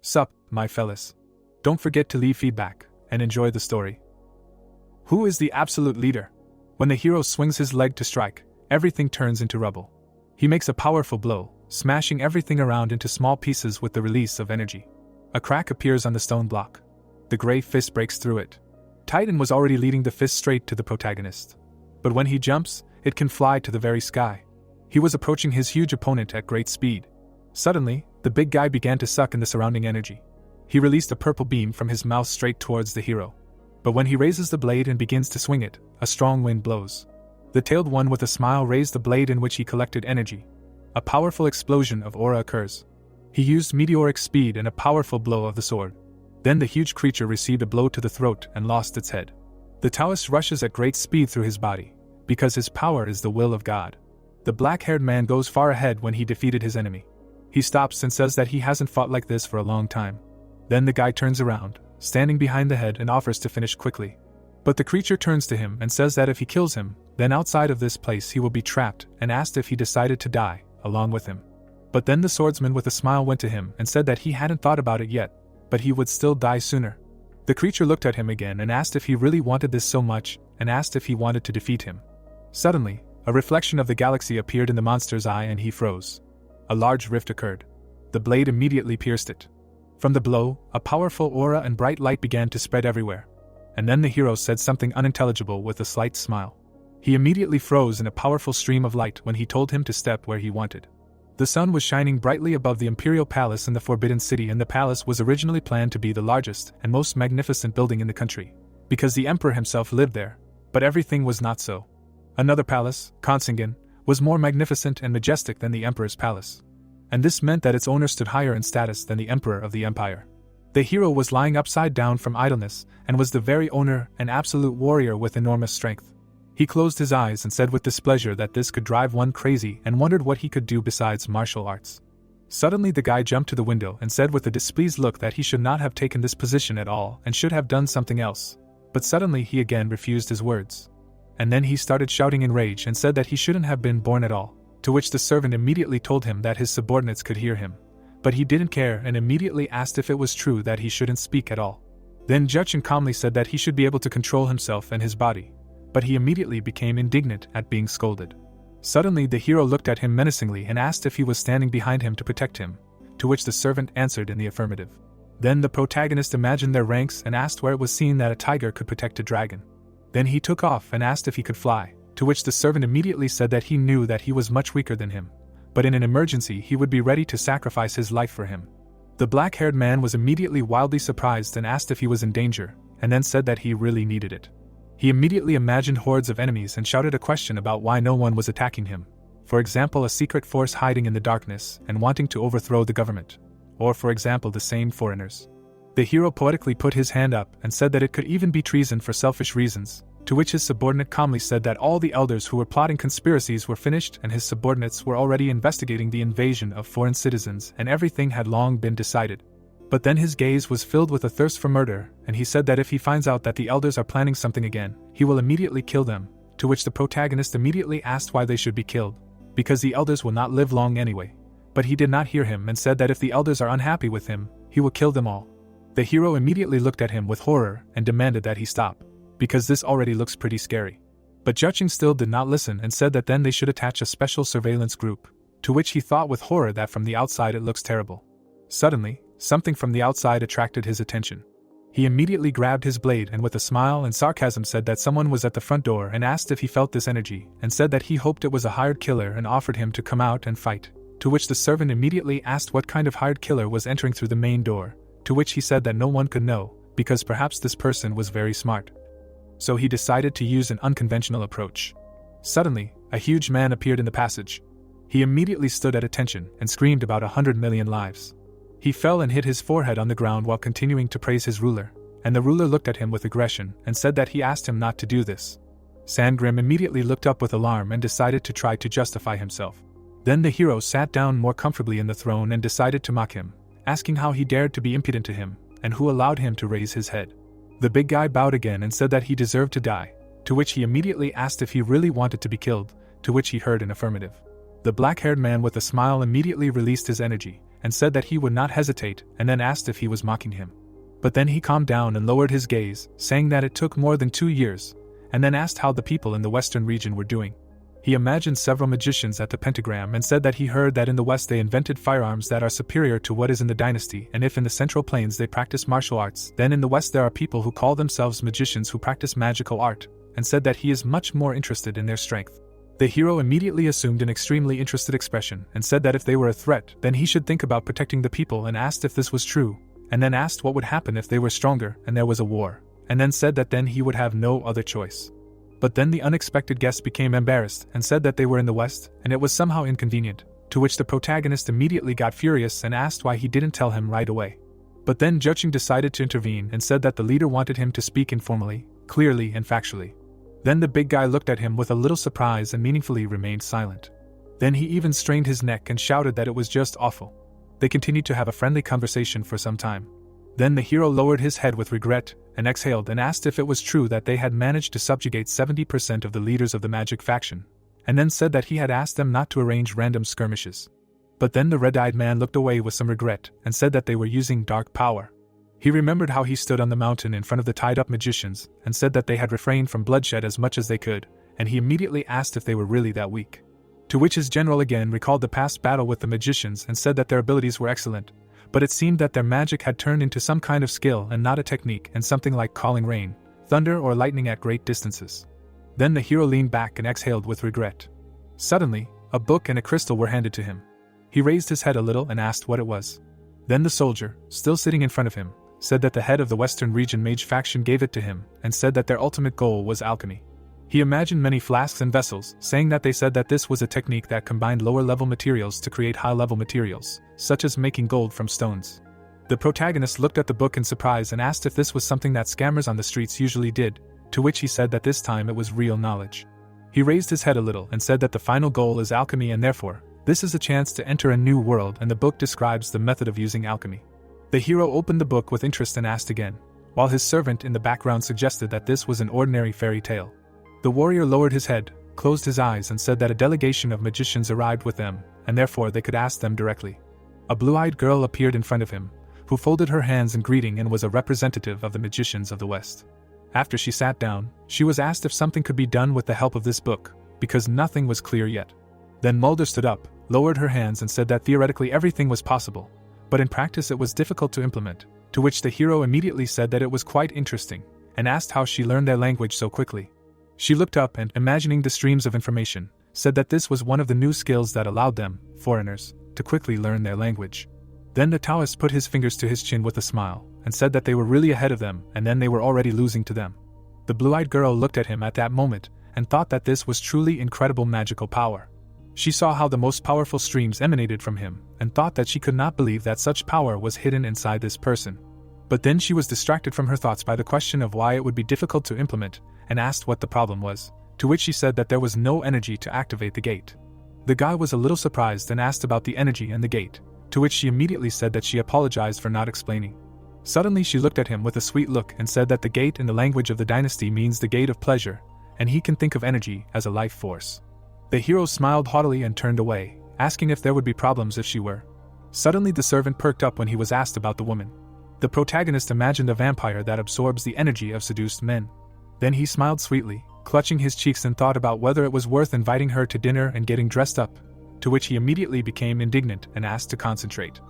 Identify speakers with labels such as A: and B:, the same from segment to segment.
A: Sup, my fellas. Don't forget to leave feedback, and enjoy the story. Who is the absolute leader? When the hero swings his leg to strike, everything turns into rubble. He makes a powerful blow, smashing everything around into small pieces with the release of energy. A crack appears on the stone block. The gray fist breaks through it. Titan was already leading the fist straight to the protagonist. But when he jumps, it can fly to the very sky. He was approaching his huge opponent at great speed. Suddenly, the big guy began to suck in the surrounding energy. He released a purple beam from his mouth straight towards the hero. But when he raises the blade and begins to swing it, a strong wind blows. The tailed one with a smile raised the blade in which he collected energy. A powerful explosion of aura occurs. He used meteoric speed and a powerful blow of the sword. Then the huge creature received a blow to the throat and lost its head. The Taoist rushes at great speed through his body, because his power is the will of God. The black-haired man goes far ahead when he defeated his enemy. He stops and says that he hasn't fought like this for a long time. Then the guy turns around, standing behind the head, and offers to finish quickly. But the creature turns to him and says that if he kills him, then outside of this place he will be trapped, and asked if he decided to die, along with him. But then the swordsman with a smile went to him and said that he hadn't thought about it yet, but he would still die sooner. The creature looked at him again and asked if he really wanted this so much, and asked if he wanted to defeat him. Suddenly, a reflection of the galaxy appeared in the monster's eye and he froze. A large rift occurred. The blade immediately pierced it. From the blow, a powerful aura and bright light began to spread everywhere. And then the hero said something unintelligible with a slight smile. He immediately froze in a powerful stream of light when he told him to step where he wanted. The sun was shining brightly above the Imperial Palace in the Forbidden City, and the palace was originally planned to be the largest and most magnificent building in the country, because the emperor himself lived there, but everything was not so. Another palace, Confronting, was more magnificent and majestic than the emperor's palace. And this meant that its owner stood higher in status than the emperor of the empire. The hero was lying upside down from idleness, and was the very owner, an absolute warrior with enormous strength. He closed his eyes and said with displeasure that this could drive one crazy, and wondered what he could do besides martial arts. Suddenly the guy jumped to the window and said with a displeased look that he should not have taken this position at all and should have done something else. But suddenly he again refused his words. And then he started shouting in rage and said that he shouldn't have been born at all, to which the servant immediately told him that his subordinates could hear him. But he didn't care and immediately asked if it was true that he shouldn't speak at all. Then Juchen calmly said that he should be able to control himself and his body. But he immediately became indignant at being scolded. Suddenly the hero looked at him menacingly and asked if he was standing behind him to protect him, to which the servant answered in the affirmative. Then the protagonist imagined their ranks and asked where it was seen that a tiger could protect a dragon. Then he took off and asked if he could fly, to which the servant immediately said that he knew that he was much weaker than him, but in an emergency he would be ready to sacrifice his life for him. The black-haired man was immediately wildly surprised and asked if he was in danger, and then said that he really needed it. He immediately imagined hordes of enemies and shouted a question about why no one was attacking him. For example, a secret force hiding in the darkness and wanting to overthrow the government. Or for example, the same foreigners. The hero poetically put his hand up and said that it could even be treason for selfish reasons, to which his subordinate calmly said that all the elders who were plotting conspiracies were finished and his subordinates were already investigating the invasion of foreign citizens and everything had long been decided. But then his gaze was filled with a thirst for murder, and he said that if he finds out that the elders are planning something again, he will immediately kill them, to which the protagonist immediately asked why they should be killed, because the elders will not live long anyway. But he did not hear him and said that if the elders are unhappy with him, he will kill them all. The hero immediately looked at him with horror and demanded that he stop, because this already looks pretty scary. But Juchen still did not listen and said that then they should attach a special surveillance group, to which he thought with horror that from the outside it looks terrible. Suddenly, something from the outside attracted his attention. He immediately grabbed his blade and with a smile and sarcasm said that someone was at the front door and asked if he felt this energy, and said that he hoped it was a hired killer and offered him to come out and fight, to which the servant immediately asked what kind of hired killer was entering through the main door, to which he said that no one could know, because perhaps this person was very smart. So he decided to use an unconventional approach. Suddenly, a huge man appeared in the passage. He immediately stood at attention and screamed about 100 million lives. He fell and hit his forehead on the ground while continuing to praise his ruler, and the ruler looked at him with aggression and said that he asked him not to do this. Sandgrim immediately looked up with alarm and decided to try to justify himself. Then the hero sat down more comfortably in the throne and decided to mock him, asking how he dared to be impudent to him, and who allowed him to raise his head. The big guy bowed again and said that he deserved to die, to which he immediately asked if he really wanted to be killed, to which he heard an affirmative. The black-haired man with a smile immediately released his energy, and said that he would not hesitate, and then asked if he was mocking him. But then he calmed down and lowered his gaze, saying that it took more than 2 years, and then asked how the people in the western region were doing. He imagined several magicians at the pentagram and said that he heard that in the west they invented firearms that are superior to what is in the dynasty, and if in the central plains they practice martial arts, then in the west there are people who call themselves magicians who practice magical art, and said that he is much more interested in their strength. The hero immediately assumed an extremely interested expression and said that if they were a threat, then he should think about protecting the people, and asked if this was true, and then asked what would happen if they were stronger and there was a war, and then said that then he would have no other choice. But then the unexpected guest became embarrassed and said that they were in the west, and it was somehow inconvenient, to which the protagonist immediately got furious and asked why he didn't tell him right away. But then Juching decided to intervene and said that the leader wanted him to speak informally, clearly and factually. Then the big guy looked at him with a little surprise and meaningfully remained silent. Then he even strained his neck and shouted that it was just awful. They continued to have a friendly conversation for some time. Then the hero lowered his head with regret and exhaled and asked if it was true that they had managed to subjugate 70% of the leaders of the magic faction, and then said that he had asked them not to arrange random skirmishes. But then the red-eyed man looked away with some regret and said that they were using dark power. He remembered how he stood on the mountain in front of the tied-up magicians and said that they had refrained from bloodshed as much as they could, and he immediately asked if they were really that weak. To which his general again recalled the past battle with the magicians and said that their abilities were excellent, but it seemed that their magic had turned into some kind of skill and not a technique, and something like calling rain, thunder or lightning at great distances. Then the hero leaned back and exhaled with regret. Suddenly, a book and a crystal were handed to him. He raised his head a little and asked what it was. Then the soldier, still sitting in front of him, said that the head of the Western Region Mage faction gave it to him, and said that their ultimate goal was alchemy. He imagined many flasks and vessels, saying that they said that this was a technique that combined lower-level materials to create high-level materials, such as making gold from stones. The protagonist looked at the book in surprise and asked if this was something that scammers on the streets usually did, to which he said that this time it was real knowledge. He raised his head a little and said that the final goal is alchemy, and therefore, this is a chance to enter a new world, and the book describes the method of using alchemy. The hero opened the book with interest and asked again, while his servant in the background suggested that this was an ordinary fairy tale. The warrior lowered his head, closed his eyes and said that a delegation of magicians arrived with them, and therefore they could ask them directly. A blue-eyed girl appeared in front of him, who folded her hands in greeting and was a representative of the magicians of the West. After she sat down, she was asked if something could be done with the help of this book, because nothing was clear yet. Then Mulder stood up, lowered her hands and said that theoretically everything was possible, but in practice it was difficult to implement, to which the hero immediately said that it was quite interesting, and asked how she learned their language so quickly. She looked up and, imagining the streams of information, said that this was one of the new skills that allowed them, foreigners, to quickly learn their language. Then the Taoist put his fingers to his chin with a smile, and said that they were really ahead of them, and then they were already losing to them. The blue-eyed girl looked at him at that moment, and thought that this was truly incredible magical power. She saw how the most powerful streams emanated from him, and thought that she could not believe that such power was hidden inside this person. But then she was distracted from her thoughts by the question of why it would be difficult to implement, and asked what the problem was, to which she said that there was no energy to activate the gate. The guy was a little surprised and asked about the energy and the gate, to which she immediately said that she apologized for not explaining. Suddenly she looked at him with a sweet look and said that the gate in the language of the dynasty means the gate of pleasure, and he can think of energy as a life force. The hero smiled haughtily and turned away, asking if there would be problems if she were. Suddenly the servant perked up when he was asked about the woman. The protagonist imagined a vampire that absorbs the energy of seduced men. Then he smiled sweetly, clutching his cheeks, and thought about whether it was worth inviting her to dinner and getting dressed up, to which he immediately became indignant and asked to concentrate.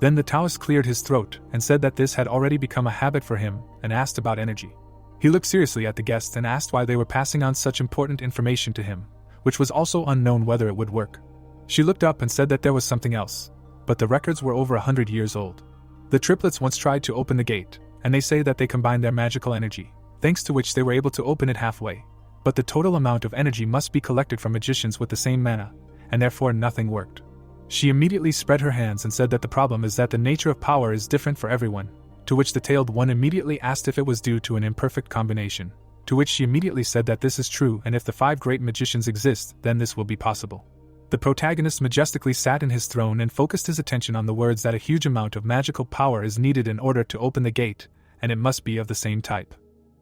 A: Then the Taoist cleared his throat and said that this had already become a habit for him, and asked about energy. He looked seriously at the guest and asked why they were passing on such important information to him, which was also unknown whether it would work. She looked up and said that there was something else, but the records were over 100 years old. The triplets once tried to open the gate, and they say that they combined their magical energy, thanks to which they were able to open it halfway, but the total amount of energy must be collected from magicians with the same mana, and therefore nothing worked. She immediately spread her hands and said that the problem is that the nature of power is different for everyone, to which the tailed one immediately asked if it was due to an imperfect combination, to which she immediately said that this is true, and if the 5 great magicians exist, then this will be possible. The protagonist majestically sat in his throne and focused his attention on the words that a huge amount of magical power is needed in order to open the gate, and it must be of the same type.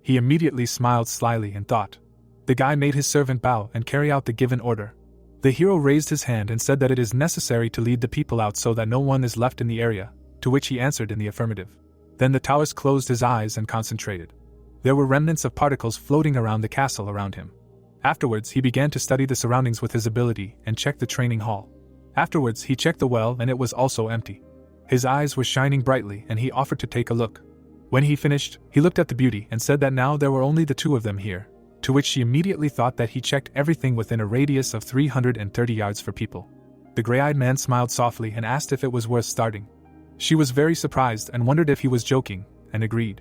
A: He immediately smiled slyly and thought. The guy made his servant bow and carry out the given order. The hero raised his hand and said that it is necessary to lead the people out so that no one is left in the area, to which he answered in the affirmative. Then the Taoist closed his eyes and concentrated. There were remnants of particles floating around the castle around him. Afterwards, he began to study the surroundings with his ability and checked the training hall. Afterwards, he checked the well and it was also empty. His eyes were shining brightly and he offered to take a look. When he finished, he looked at the beauty and said that now there were only the two of them here, to which she immediately thought that he checked everything within a radius of 330 yards for people. The gray-eyed man smiled softly and asked if it was worth starting. She was very surprised and wondered if he was joking, and agreed.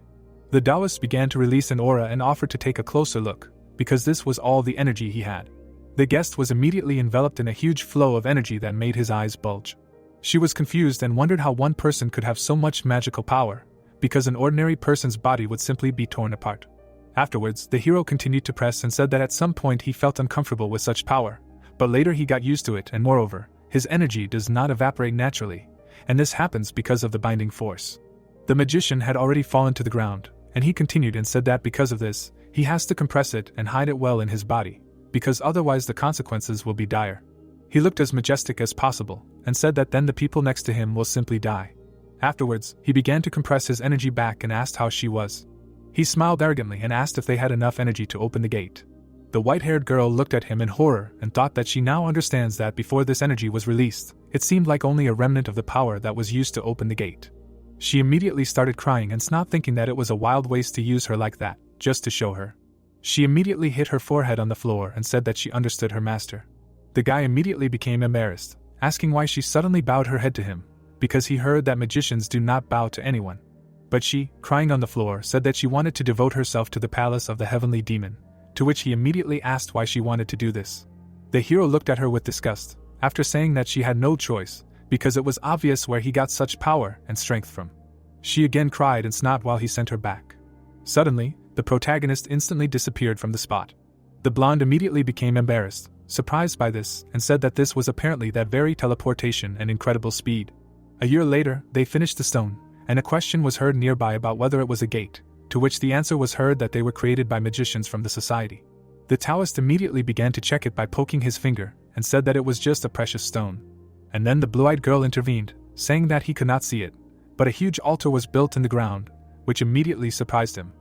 A: The Taoist began to release an aura and offered to take a closer look, because this was all the energy he had. The guest was immediately enveloped in a huge flow of energy that made his eyes bulge. She was confused and wondered how one person could have so much magical power, because an ordinary person's body would simply be torn apart. Afterwards, the hero continued to press and said that at some point he felt uncomfortable with such power, but later he got used to it and moreover, his energy does not evaporate naturally, and this happens because of the binding force. The magician had already fallen to the ground, and he continued and said that because of this, he has to compress it and hide it well in his body, because otherwise the consequences will be dire. He looked as majestic as possible, and said that then the people next to him will simply die. Afterwards, he began to compress his energy back and asked how she was. He smiled arrogantly and asked if they had enough energy to open the gate. The white-haired girl looked at him in horror and thought that she now understands that before this energy was released, it seemed like only a remnant of the power that was used to open the gate. She immediately started crying and not thinking that it was a wild waste to use her like that, just to show her. She immediately hit her forehead on the floor and said that she understood her master. The guy immediately became embarrassed, asking why she suddenly bowed her head to him, because he heard that magicians do not bow to anyone. But she, crying on the floor, said that she wanted to devote herself to the palace of the heavenly demon, to which he immediately asked why she wanted to do this. The hero looked at her with disgust, after saying that she had no choice, because it was obvious where he got such power and strength from. She again cried and snot while he sent her back. Suddenly, the protagonist instantly disappeared from the spot. The blonde immediately became embarrassed, surprised by this, and said that this was apparently that very teleportation and incredible speed. A year later, they finished the stone, and a question was heard nearby about whether it was a gate, to which the answer was heard that they were created by magicians from the society. The Taoist immediately began to check it by poking his finger, and said that it was just a precious stone. And then the blue-eyed girl intervened, saying that he could not see it, but a huge altar was built in the ground, which immediately surprised him.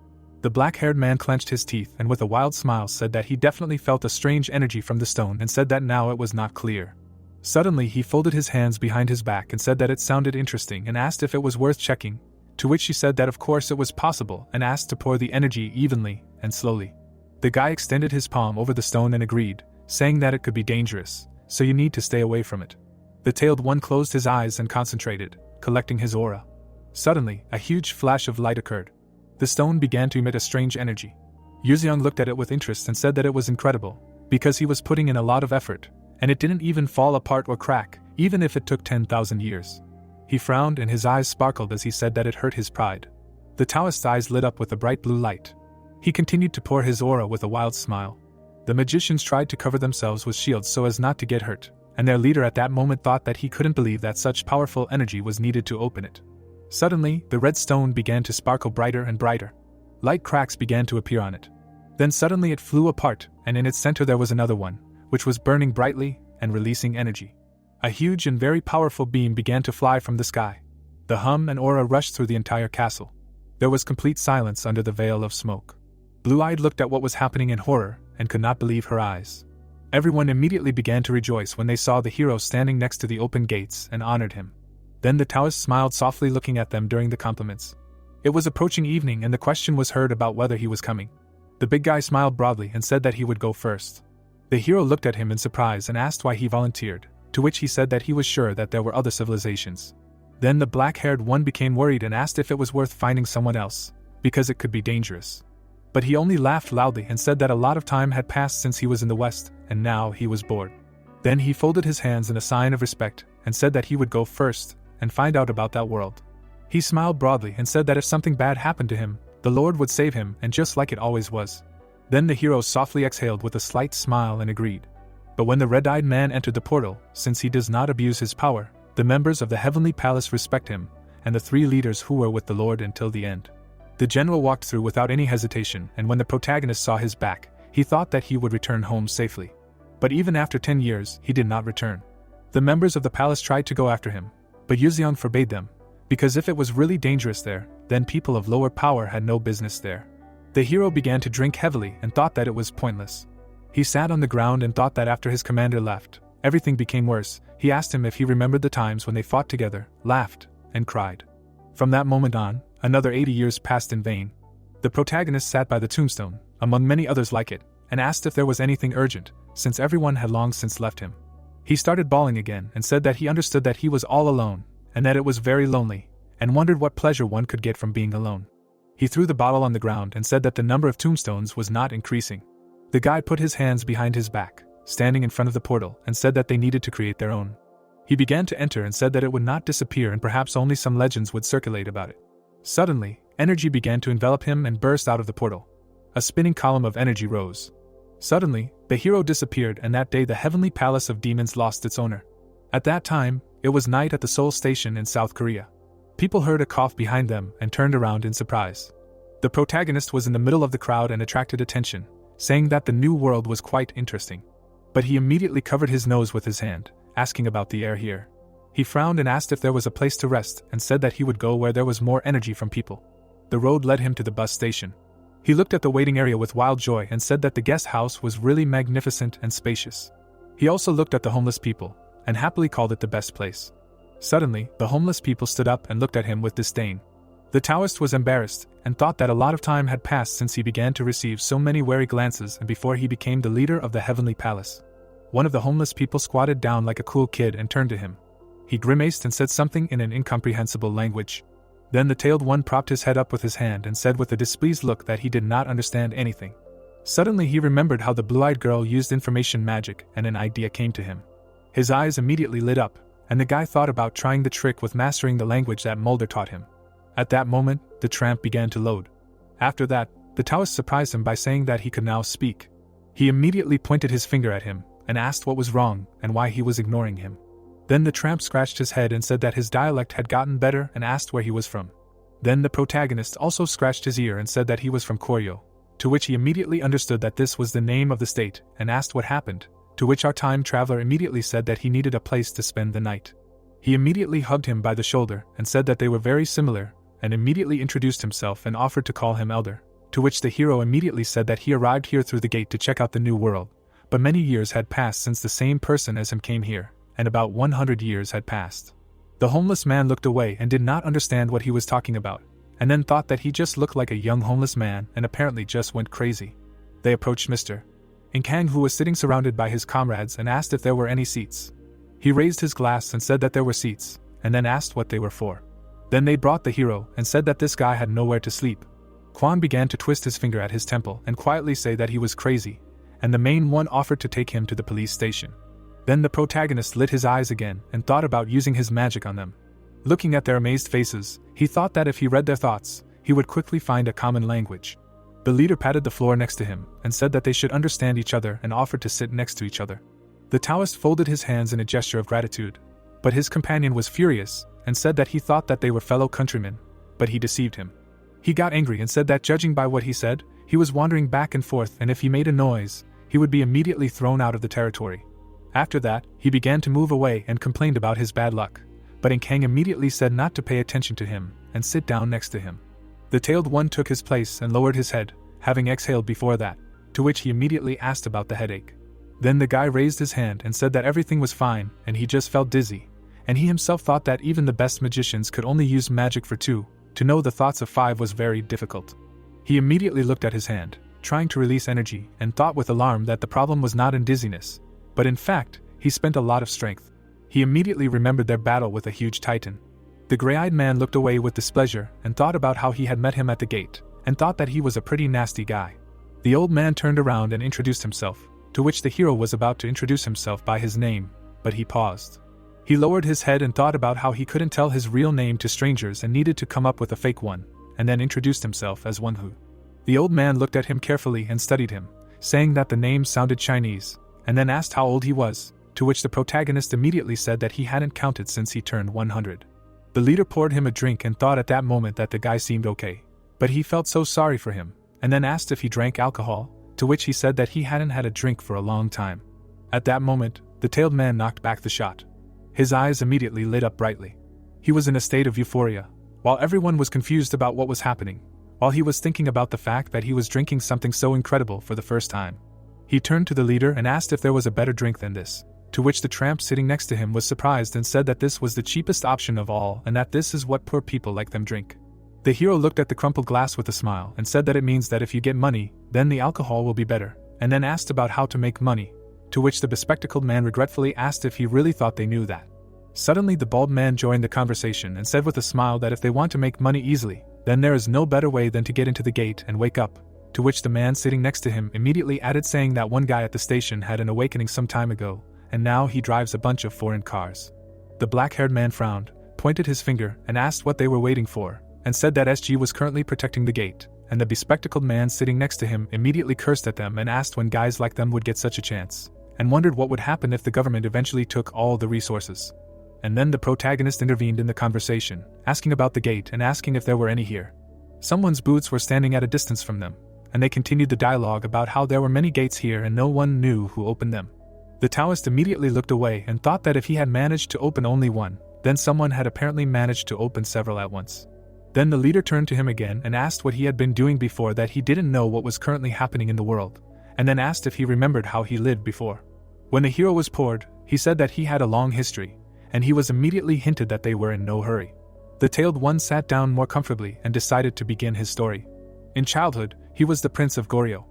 A: The black-haired man clenched his teeth and with a wild smile said that he definitely felt a strange energy from the stone and said that now it was not clear. Suddenly he folded his hands behind his back and said that it sounded interesting and asked if it was worth checking, to which she said that of course it was possible and asked to pour the energy evenly and slowly. The guy extended his palm over the stone and agreed, saying that it could be dangerous, so you need to stay away from it. The tailed one closed his eyes and concentrated, collecting his aura. Suddenly, a huge flash of light occurred. The stone began to emit a strange energy. Yuzeong looked at it with interest and said that it was incredible, because he was putting in a lot of effort, and it didn't even fall apart or crack, even if it took 10,000 years. He frowned and his eyes sparkled as he said that it hurt his pride. The Taoist's eyes lit up with a bright blue light. He continued to pour his aura with a wild smile. The magicians tried to cover themselves with shields so as not to get hurt, and their leader at that moment thought that he couldn't believe that such powerful energy was needed to open it. Suddenly, the red stone began to sparkle brighter and brighter. Light cracks began to appear on it. Then suddenly it flew apart, and in its center there was another one, which was burning brightly and releasing energy. A huge and very powerful beam began to fly from the sky. The hum and aura rushed through the entire castle. There was complete silence under the veil of smoke. Blue-eyed looked at what was happening in horror and could not believe her eyes. Everyone immediately began to rejoice when they saw the hero standing next to the open gates and honored him. Then the Taoist smiled softly looking at them during the compliments. It was approaching evening and the question was heard about whether he was coming. The big guy smiled broadly and said that he would go first. The hero looked at him in surprise and asked why he volunteered, to which he said that he was sure that there were other civilizations. Then the black-haired one became worried and asked if it was worth finding someone else, because it could be dangerous. But he only laughed loudly and said that a lot of time had passed since he was in the West, and now he was bored. Then he folded his hands in a sign of respect and said that he would go first and find out about that world. He smiled broadly and said that if something bad happened to him, the Lord would save him, and just like it always was. Then the hero softly exhaled with a slight smile and agreed. But when the red-eyed man entered the portal, since he does not abuse his power, the members of the heavenly palace respect him, and the three leaders who were with the Lord until the end. The general walked through without any hesitation, and when the protagonist saw his back, he thought that he would return home safely. But even after 10 years, he did not return. The members of the palace tried to go after him, but Yuxiang forbade them, because if it was really dangerous there, then people of lower power had no business there. The hero began to drink heavily and thought that it was pointless. He sat on the ground and thought that after his commander left, everything became worse. He asked him if he remembered the times when they fought together, laughed, and cried. From that moment on, another 80 years passed in vain. The protagonist sat by the tombstone, among many others like it, and asked if there was anything urgent, since everyone had long since left him. He started bawling again and said that he understood that he was all alone, and that it was very lonely, and wondered what pleasure one could get from being alone. He threw the bottle on the ground and said that the number of tombstones was not increasing. The guy put his hands behind his back, standing in front of the portal, and said that they needed to create their own. He began to enter and said that it would not disappear and perhaps only some legends would circulate about it. Suddenly, energy began to envelop him and burst out of the portal. A spinning column of energy rose. Suddenly, the hero disappeared, and that day the heavenly palace of demons lost its owner. At that time, it was night at the Seoul station in South Korea. People heard a cough behind them and turned around in surprise. The protagonist was in the middle of the crowd and attracted attention, saying that the new world was quite interesting. But he immediately covered his nose with his hand, asking about the air here. He frowned and asked if there was a place to rest and said that he would go where there was more energy from people. The road led him to the bus station. He looked at the waiting area with wild joy and said that the guest house was really magnificent and spacious. He also looked at the homeless people, and happily called it the best place. Suddenly, the homeless people stood up and looked at him with disdain. The Taoist was embarrassed, and thought that a lot of time had passed since he began to receive so many wary glances and before he became the leader of the heavenly palace. One of the homeless people squatted down like a cool kid and turned to him. He grimaced and said something in an incomprehensible language. Then the tailed one propped his head up with his hand and said with a displeased look that he did not understand anything. Suddenly he remembered how the blue-eyed girl used information magic, and an idea came to him. His eyes immediately lit up, and the guy thought about trying the trick with mastering the language that Mulder taught him. At that moment, the tramp began to load. After that, the Taoist surprised him by saying that he could now speak. He immediately pointed his finger at him, and asked what was wrong and why he was ignoring him. Then the tramp scratched his head and said that his dialect had gotten better and asked where he was from. Then the protagonist also scratched his ear and said that he was from Koryo, to which he immediately understood that this was the name of the state, and asked what happened, to which our time traveler immediately said that he needed a place to spend the night. He immediately hugged him by the shoulder and said that they were very similar, and immediately introduced himself and offered to call him elder, to which the hero immediately said that he arrived here through the gate to check out the new world, but many years had passed since the same person as him came here, and about 100 years had passed. The homeless man looked away and did not understand what he was talking about, and then thought that he just looked like a young homeless man and apparently just went crazy. They approached Mr. Kang, who was sitting surrounded by his comrades, and asked if there were any seats. He raised his glass and said that there were seats, and then asked what they were for. Then they brought the hero and said that this guy had nowhere to sleep. Kwan began to twist his finger at his temple and quietly say that he was crazy, and the main one offered to take him to the police station. Then the protagonist lit his eyes again and thought about using his magic on them. Looking at their amazed faces, he thought that if he read their thoughts, he would quickly find a common language. The leader patted the floor next to him and said that they should understand each other and offered to sit next to each other. The Taoist folded his hands in a gesture of gratitude, but his companion was furious and said that he thought that they were fellow countrymen, but he deceived him. He got angry and said that judging by what he said, he was wandering back and forth, and if he made a noise, he would be immediately thrown out of the territory. After that, he began to move away and complained about his bad luck, but Kang immediately said not to pay attention to him and sit down next to him. The tailed one took his place and lowered his head, having exhaled before that, to which he immediately asked about the headache. Then the guy raised his hand and said that everything was fine and he just felt dizzy, and he himself thought that even the best magicians could only use magic for 2, to know the thoughts of 5 was very difficult. He immediately looked at his hand, trying to release energy, and thought with alarm that the problem was not in dizziness, but in fact, he spent a lot of strength. He immediately remembered their battle with a huge titan. The gray-eyed man looked away with displeasure and thought about how he had met him at the gate, and thought that he was a pretty nasty guy. The old man turned around and introduced himself, to which the hero was about to introduce himself by his name, but he paused. He lowered his head and thought about how he couldn't tell his real name to strangers and needed to come up with a fake one, and then introduced himself as one who. The old man looked at him carefully and studied him, saying that the name sounded Chinese, and then asked how old he was, to which the protagonist immediately said that he hadn't counted since he turned 100. The leader poured him a drink and thought at that moment that the guy seemed okay, but he felt so sorry for him, and then asked if he drank alcohol, to which he said that he hadn't had a drink for a long time. At that moment, the tailed man knocked back the shot. His eyes immediately lit up brightly. He was in a state of euphoria, while everyone was confused about what was happening, while he was thinking about the fact that he was drinking something so incredible for the first time. He turned to the leader and asked if there was a better drink than this, to which the tramp sitting next to him was surprised and said that this was the cheapest option of all and that this is what poor people like them drink. The hero looked at the crumpled glass with a smile and said that it means that if you get money, then the alcohol will be better, and then asked about how to make money, to which the bespectacled man regretfully asked if he really thought they knew that. Suddenly the bald man joined the conversation and said with a smile that if they want to make money easily, then there is no better way than to get into the gate and wake up, to which the man sitting next to him immediately added saying that one guy at the station had an awakening some time ago, and now he drives a bunch of foreign cars. The black-haired man frowned, pointed his finger, and asked what they were waiting for, and said that SG was currently protecting the gate, and the bespectacled man sitting next to him immediately cursed at them and asked when guys like them would get such a chance, and wondered what would happen if the government eventually took all the resources. And then the protagonist intervened in the conversation, asking about the gate and asking if there were any here. Someone's boots were standing at a distance from them, and they continued the dialogue about how there were many gates here and no one knew who opened them. The Taoist immediately looked away and thought that if he had managed to open only one, then someone had apparently managed to open several at once. Then the leader turned to him again and asked what he had been doing before that he didn't know what was currently happening in the world, and then asked if he remembered how he lived before. When the hero was poured, he said that he had a long history, and he was immediately hinted that they were in no hurry. The tailed one sat down more comfortably and decided to begin his story. In childhood, he was the Prince of Goryeo.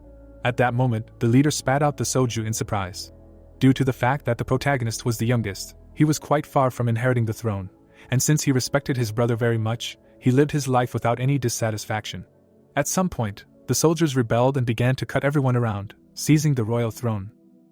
A: At that moment, the leader spat out the soju in surprise. Due to the fact that the protagonist was the youngest, he was quite far from inheriting the throne, and since he respected his brother very much, he lived his life without any dissatisfaction. At some point, the soldiers rebelled and began to cut everyone around, seizing the royal throne.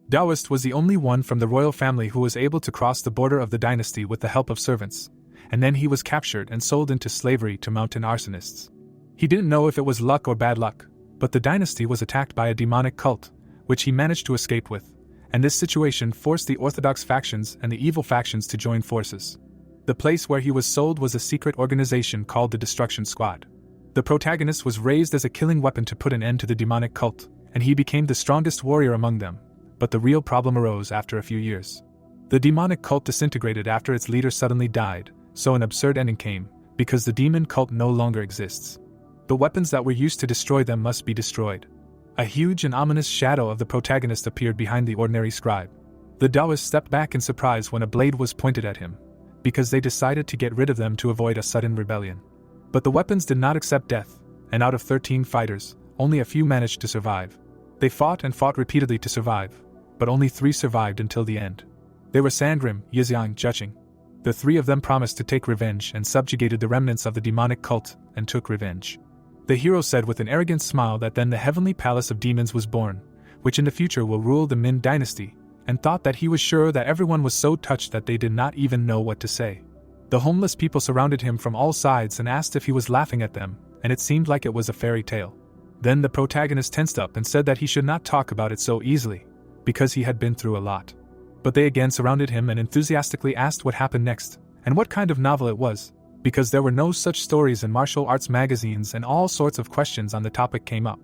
A: Taoist was the only one from the royal family who was able to cross the border of the dynasty with the help of servants, and then he was captured and sold into slavery to mountain arsonists. He didn't know if it was luck or bad luck, but the dynasty was attacked by a demonic cult, which he managed to escape with, and this situation forced the orthodox factions and the evil factions to join forces. The place where he was sold was a secret organization called the Destruction Squad. The protagonist was raised as a killing weapon to put an end to the demonic cult, and he became the strongest warrior among them. But the real problem arose after a few years. The demonic cult disintegrated after its leader suddenly died, so an absurd ending came, because the demon cult no longer exists. The weapons that were used to destroy them must be destroyed. A huge and ominous shadow of the protagonist appeared behind the ordinary scribe. The Taoist stepped back in surprise when a blade was pointed at him, because they decided to get rid of them to avoid a sudden rebellion. But the weapons did not accept death, and out of 13 fighters, only a few managed to survive. They fought and fought repeatedly to survive, but only 3 survived until the end. They were Sandrim, Yixiang, Juching. The 3 of them promised to take revenge and subjugated the remnants of the demonic cult and took revenge. The hero said with an arrogant smile that then the heavenly palace of demons was born, which in the future will rule the Min dynasty, and thought that he was sure that everyone was so touched that they did not even know what to say. The homeless people surrounded him from all sides and asked if he was laughing at them, and it seemed like it was a fairy tale. Then the protagonist tensed up and said that he should not talk about it so easily, because he had been through a lot. But they again surrounded him and enthusiastically asked what happened next, and what kind of novel it was, because there were no such stories in martial arts magazines, and all sorts of questions on the topic came up.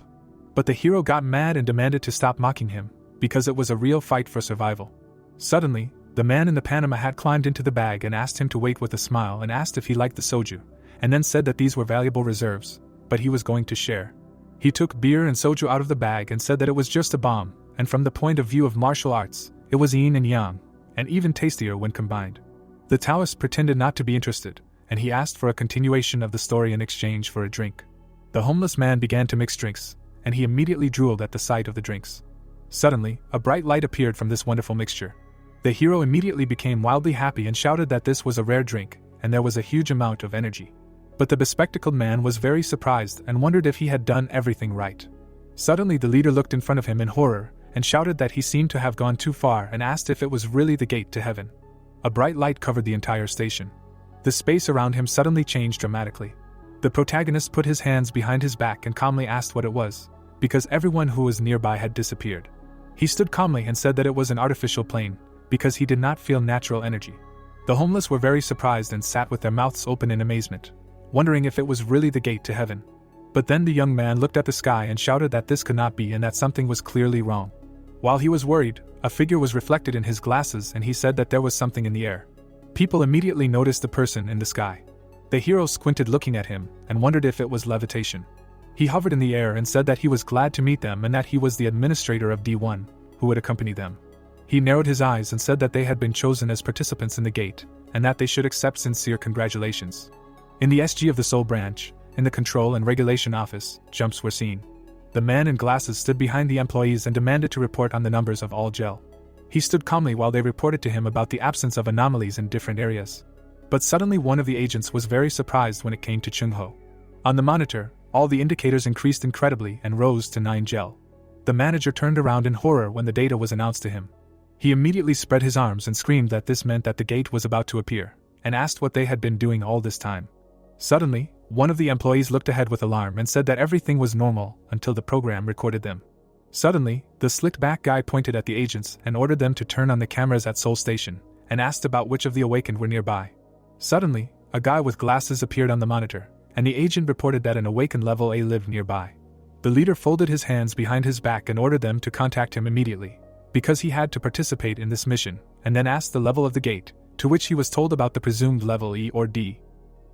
A: But the hero got mad and demanded to stop mocking him, because it was a real fight for survival. Suddenly, the man in the Panama hat climbed into the bag and asked him to wait with a smile and asked if he liked the soju, and then said that these were valuable reserves, but he was going to share. He took beer and soju out of the bag and said that it was just a bomb, and from the point of view of martial arts, it was yin and yang, and even tastier when combined. The Taoist pretended not to be interested, and he asked for a continuation of the story in exchange for a drink. The homeless man began to mix drinks, and he immediately drooled at the sight of the drinks. Suddenly, a bright light appeared from this wonderful mixture. The hero immediately became wildly happy and shouted that this was a rare drink, and there was a huge amount of energy. But the bespectacled man was very surprised and wondered if he had done everything right. Suddenly the leader looked in front of him in horror, and shouted that he seemed to have gone too far and asked if it was really the gate to heaven. A bright light covered the entire station. The space around him suddenly changed dramatically. The protagonist put his hands behind his back and calmly asked what it was, because everyone who was nearby had disappeared. He stood calmly and said that it was an artificial plane, because he did not feel natural energy. The homeless were very surprised and sat with their mouths open in amazement, wondering if it was really the gate to heaven. But then the young man looked at the sky and shouted that this could not be and that something was clearly wrong. While he was worried, a figure was reflected in his glasses and he said that there was something in the air. People immediately noticed the person in the sky. The hero squinted looking at him and wondered if it was levitation. He hovered in the air and said that he was glad to meet them and that he was the administrator of D1, who would accompany them. He narrowed his eyes and said that they had been chosen as participants in the gate, and that they should accept sincere congratulations. In the SG of the Soul Branch, in the Control and Regulation Office, jumps were seen. The man in glasses stood behind the employees and demanded to report on the numbers of all gel. He stood calmly while they reported to him about the absence of anomalies in different areas. But suddenly one of the agents was very surprised when it came to Chung-ho. On the monitor, all the indicators increased incredibly and rose to 9 gel. The manager turned around in horror when the data was announced to him. He immediately spread his arms and screamed that this meant that the gate was about to appear, and asked what they had been doing all this time. Suddenly, one of the employees looked ahead with alarm and said that everything was normal until the program recorded them. Suddenly, the slicked-back guy pointed at the agents and ordered them to turn on the cameras at Seoul Station, and asked about which of the awakened were nearby. Suddenly, a guy with glasses appeared on the monitor, and the agent reported that an awakened level A lived nearby. The leader folded his hands behind his back and ordered them to contact him immediately, because he had to participate in this mission, and then asked the level of the gate, to which he was told about the presumed level E or D.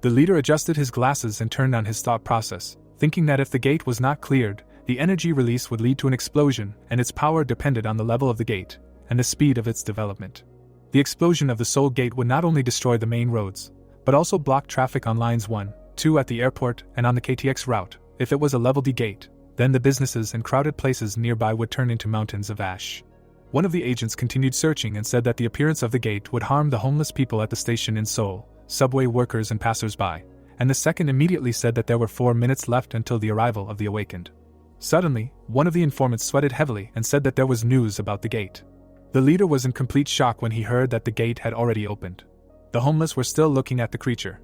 A: The leader adjusted his glasses and turned on his thought process, thinking that if the gate was not cleared, the energy release would lead to an explosion, and its power depended on the level of the gate, and the speed of its development. The explosion of the Seoul Gate would not only destroy the main roads, but also block traffic on lines 1, 2 at the airport and on the KTX route. If it was a level D gate, then the businesses and crowded places nearby would turn into mountains of ash. One of the agents continued searching and said that the appearance of the gate would harm the homeless people at the station in Seoul, subway workers and passers-by, and the second immediately said that there were 4 minutes left until the arrival of the awakened. Suddenly, one of the informants sweated heavily and said that there was news about the gate. The leader was in complete shock when he heard that the gate had already opened. The homeless were still looking at the creature.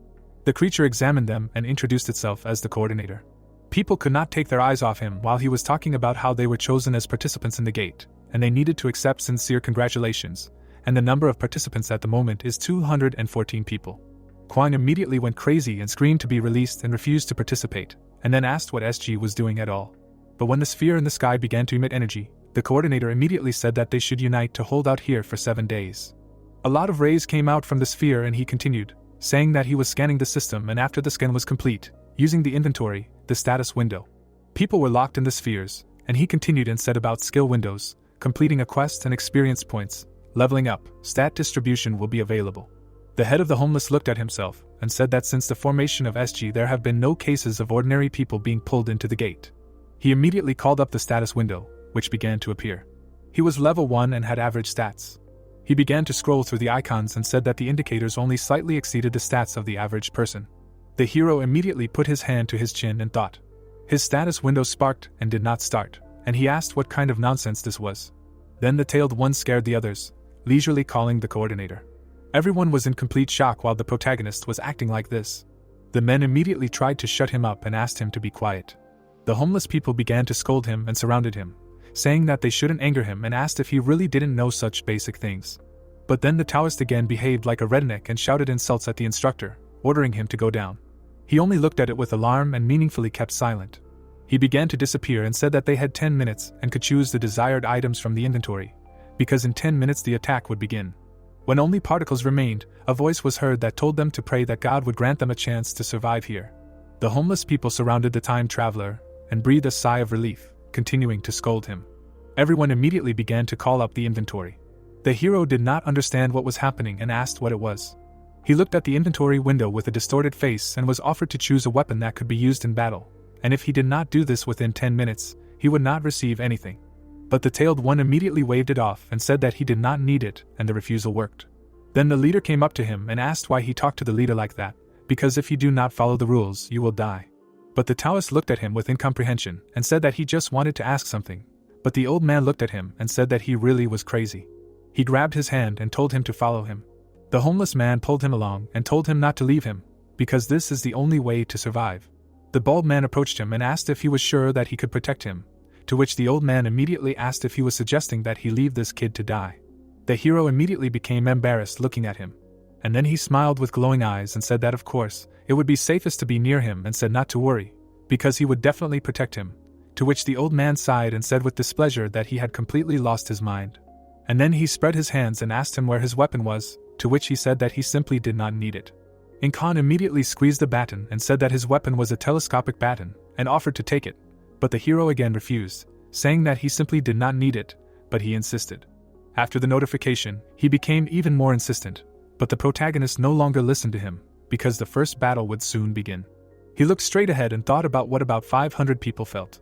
A: The creature examined them and introduced itself as the coordinator. People could not take their eyes off him while he was talking about how they were chosen as participants in the gate, and they needed to accept sincere congratulations, and the number of participants at the moment is 214 people. Kwang immediately went crazy and screamed to be released and refused to participate, and then asked what SG was doing at all. But when the sphere in the sky began to emit energy, the coordinator immediately said that they should unite to hold out here for 7 days. A lot of rays came out from the sphere and he continued, saying that he was scanning the system, and after the scan was complete, using the inventory, the status window. People were locked in the spheres, and he continued and said about skill windows, completing a quest and experience points, leveling up, stat distribution will be available. The head of the homeless looked at himself and said that since the formation of SG there have been no cases of ordinary people being pulled into the gate. He immediately called up the status window, which began to appear. He was level 1 and had average stats. He began to scroll through the icons and said that the indicators only slightly exceeded the stats of the average person. The hero immediately put his hand to his chin and thought. His status window sparked and did not start, and he asked what kind of nonsense this was. Then the tailed one scared the others, leisurely calling the coordinator. Everyone was in complete shock while the protagonist was acting like this. The men immediately tried to shut him up and asked him to be quiet. The homeless people began to scold him and surrounded him, saying that they shouldn't anger him and asked if he really didn't know such basic things. But then the Taoist again behaved like a redneck and shouted insults at the instructor, ordering him to go down. He only looked at it with alarm and meaningfully kept silent. He began to disappear and said that they had 10 minutes and could choose the desired items from the inventory, because in 10 minutes the attack would begin. When only particles remained, a voice was heard that told them to pray that God would grant them a chance to survive here. The homeless people surrounded the time traveler and breathed a sigh of relief, continuing to scold him. Everyone immediately began to call up the inventory. The hero did not understand what was happening and asked what it was. He looked at the inventory window with a distorted face and was offered to choose a weapon that could be used in battle, and if he did not do this within 10 minutes, he would not receive anything. But the tailed one immediately waved it off and said that he did not need it, and the refusal worked. Then the leader came up to him and asked why he talked to the leader like that, because if you do not follow the rules, you will die. But the Taoist looked at him with incomprehension and said that he just wanted to ask something, but the old man looked at him and said that he really was crazy. He grabbed his hand and told him to follow him. The homeless man pulled him along and told him not to leave him, because this is the only way to survive. The bald man approached him and asked if he was sure that he could protect him, to which the old man immediately asked if he was suggesting that he leave this kid to die. The hero immediately became embarrassed looking at him, and then he smiled with glowing eyes and said that of course, it would be safest to be near him and said not to worry, because he would definitely protect him, to which the old man sighed and said with displeasure that he had completely lost his mind. And then he spread his hands and asked him where his weapon was, to which he said that he simply did not need it. Khan immediately squeezed the baton and said that his weapon was a telescopic baton, and offered to take it, but the hero again refused, saying that he simply did not need it, but he insisted. After the notification, he became even more insistent, but the protagonist no longer listened to him, because the first battle would soon begin. He looked straight ahead and thought about what about 500 people felt.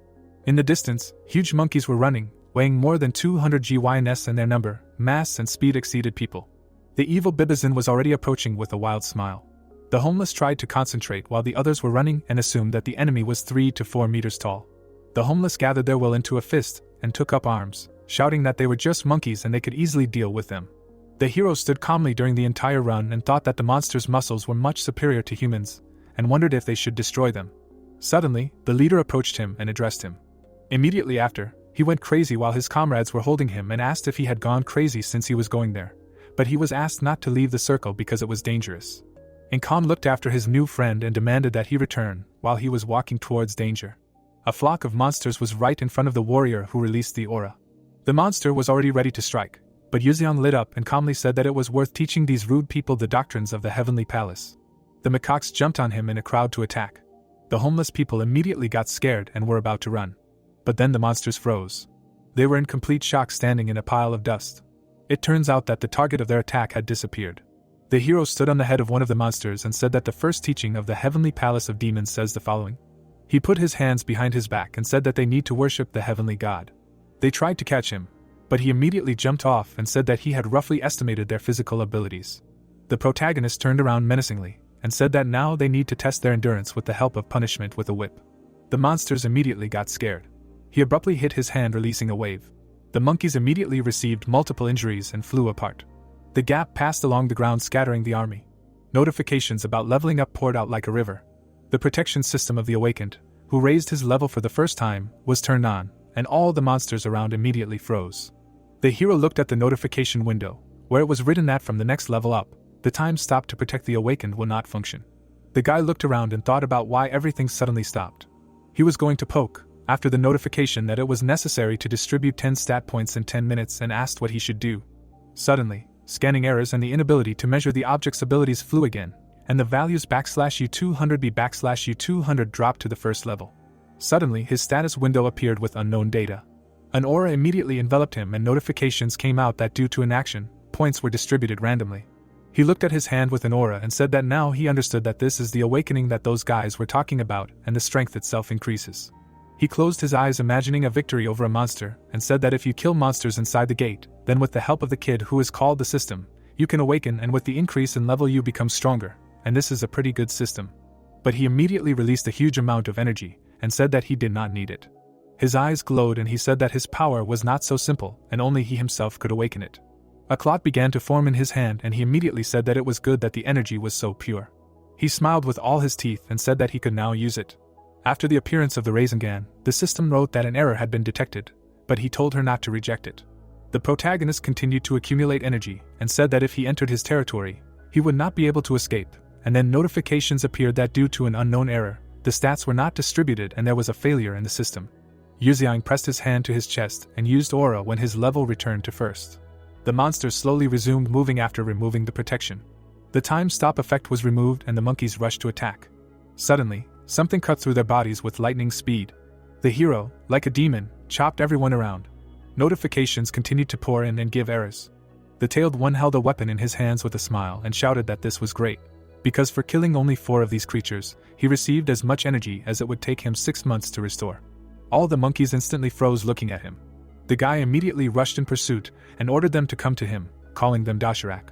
A: In the distance, huge monkeys were running, weighing more than 200 GYNs, and their number, mass and speed exceeded people. The evil Bibizin was already approaching with a wild smile. The homeless tried to concentrate while the others were running and assumed that the enemy was 3 to 4 meters tall. The homeless gathered their will into a fist and took up arms, shouting that they were just monkeys and they could easily deal with them. The hero stood calmly during the entire run and thought that the monster's muscles were much superior to humans, and wondered if they should destroy them. Suddenly, the leader approached him and addressed him. Immediately after, he went crazy while his comrades were holding him and asked if he had gone crazy since he was going there, but he was asked not to leave the circle because it was dangerous. Khan looked after his new friend and demanded that he return, while he was walking towards danger. A flock of monsters was right in front of the warrior who released the aura. The monster was already ready to strike, but Yuxiang lit up and calmly said that it was worth teaching these rude people the doctrines of the heavenly palace. The macaques jumped on him in a crowd to attack. The homeless people immediately got scared and were about to run. But then the monsters froze. They were in complete shock, standing in a pile of dust. It turns out that the target of their attack had disappeared. The hero stood on the head of one of the monsters and said that the first teaching of the heavenly palace of demons says the following. He put his hands behind his back and said that they need to worship the heavenly god. They tried to catch him, but he immediately jumped off and said that he had roughly estimated their physical abilities. The protagonist turned around menacingly and said that now they need to test their endurance with the help of punishment with a whip. The monsters immediately got scared. He abruptly hit his hand, releasing a wave. The monkeys immediately received multiple injuries and flew apart. The gap passed along the ground, scattering the army. Notifications about leveling up poured out like a river. The protection system of the awakened, who raised his level for the first time, was turned on, and all the monsters around immediately froze. The hero looked at the notification window, where it was written that from the next level up, the time stopped to protect the awakened will not function. The guy looked around and thought about why everything suddenly stopped. He was going to poke, after the notification, that it was necessary to distribute 10 stat points in 10 minutes, and asked what he should do. Suddenly, scanning errors and the inability to measure the object's abilities flew again, and the values \U200B \U200 dropped to the first level. Suddenly, his status window appeared with unknown data. An aura immediately enveloped him and notifications came out that due to an action, points were distributed randomly. He looked at his hand with an aura and said that now he understood that this is the awakening that those guys were talking about, and the strength itself increases. He closed his eyes, imagining a victory over a monster, and said that if you kill monsters inside the gate, then with the help of the kid who is called the system, you can awaken, and with the increase in level you become stronger, and this is a pretty good system. But he immediately released a huge amount of energy, and said that he did not need it. His eyes glowed and he said that his power was not so simple, and only he himself could awaken it. A clot began to form in his hand and he immediately said that it was good that the energy was so pure. He smiled with all his teeth and said that he could now use it. After the appearance of the Rasengan, the system wrote that an error had been detected, but he told her not to reject it. The protagonist continued to accumulate energy and said that if he entered his territory, he would not be able to escape, and then notifications appeared that due to an unknown error, the stats were not distributed and there was a failure in the system. Yuxiang pressed his hand to his chest and used aura when his level returned to first. The monster slowly resumed moving after removing the protection. The time stop effect was removed and the monkeys rushed to attack. Suddenly, something cut through their bodies with lightning speed. The hero, like a demon, chopped everyone around. Notifications continued to pour in and give errors. The tailed one held a weapon in his hands with a smile and shouted that this was great, because for killing only 4 of these creatures, he received as much energy as it would take him 6 months to restore. All the monkeys instantly froze looking at him. The guy immediately rushed in pursuit and ordered them to come to him, calling them Dasharak.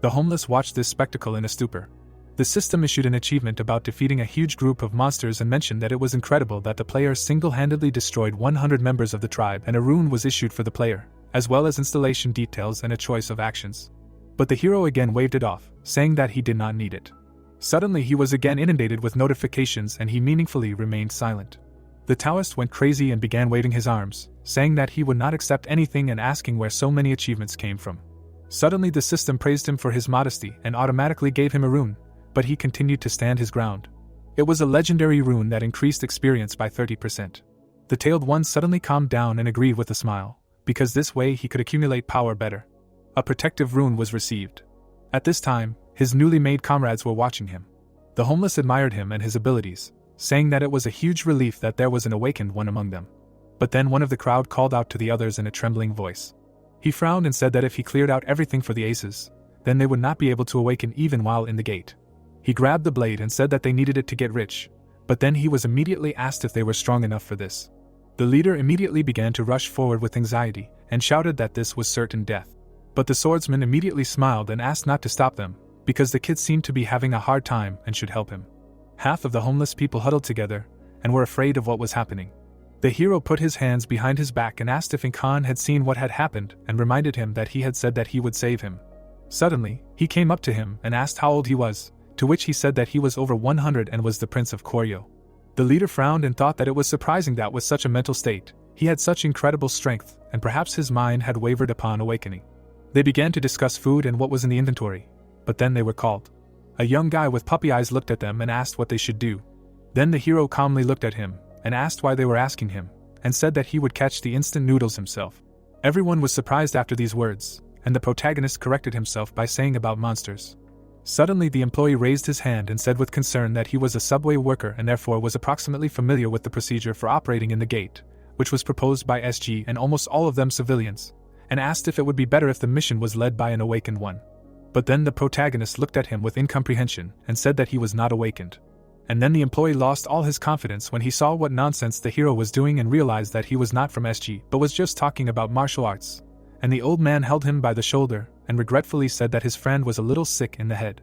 A: The homeless watched this spectacle in a stupor. The system issued an achievement about defeating a huge group of monsters and mentioned that it was incredible that the player single-handedly destroyed 100 members of the tribe, and a rune was issued for the player, as well as installation details and a choice of actions. But the hero again waved it off, saying that he did not need it. Suddenly he was again inundated with notifications and he meaningfully remained silent. The Taoist went crazy and began waving his arms, saying that he would not accept anything and asking where so many achievements came from. Suddenly the system praised him for his modesty and automatically gave him a rune, but he continued to stand his ground. It was a legendary rune that increased experience by 30%. The tailed one suddenly calmed down and agreed with a smile, because this way he could accumulate power better. A protective rune was received. At this time, his newly made comrades were watching him. The homeless admired him and his abilities, saying that it was a huge relief that there was an awakened one among them. But then one of the crowd called out to the others in a trembling voice. He frowned and said that if he cleared out everything for the aces, then they would not be able to awaken even while in the gate. He grabbed the blade and said that they needed it to get rich, but then he was immediately asked if they were strong enough for this. The leader immediately began to rush forward with anxiety, and shouted that this was certain death. But the swordsman immediately smiled and asked not to stop them, because the kid seemed to be having a hard time and should help him. Half of the homeless people huddled together, and were afraid of what was happening. The hero put his hands behind his back and asked if Khan had seen what had happened and reminded him that he had said that he would save him. Suddenly, he came up to him and asked how old he was, to which he said that he was over 100 and was the Prince of Koryo. The leader frowned and thought that it was surprising that with such a mental state, he had such incredible strength, and perhaps his mind had wavered upon awakening. They began to discuss food and what was in the inventory, but then they were called. A young guy with puppy eyes looked at them and asked what they should do. Then the hero calmly looked at him, and asked why they were asking him, and said that he would catch the instant noodles himself. Everyone was surprised after these words, and the protagonist corrected himself by saying about monsters. Suddenly the employee raised his hand and said with concern that he was a subway worker and therefore was approximately familiar with the procedure for operating in the gate, which was proposed by SG and almost all of them civilians, and asked if it would be better if the mission was led by an awakened one. But then the protagonist looked at him with incomprehension and said that he was not awakened. And then the employee lost all his confidence when he saw what nonsense the hero was doing and realized that he was not from SG but was just talking about martial arts. And the old man held him by the shoulder and regretfully said that his friend was a little sick in the head.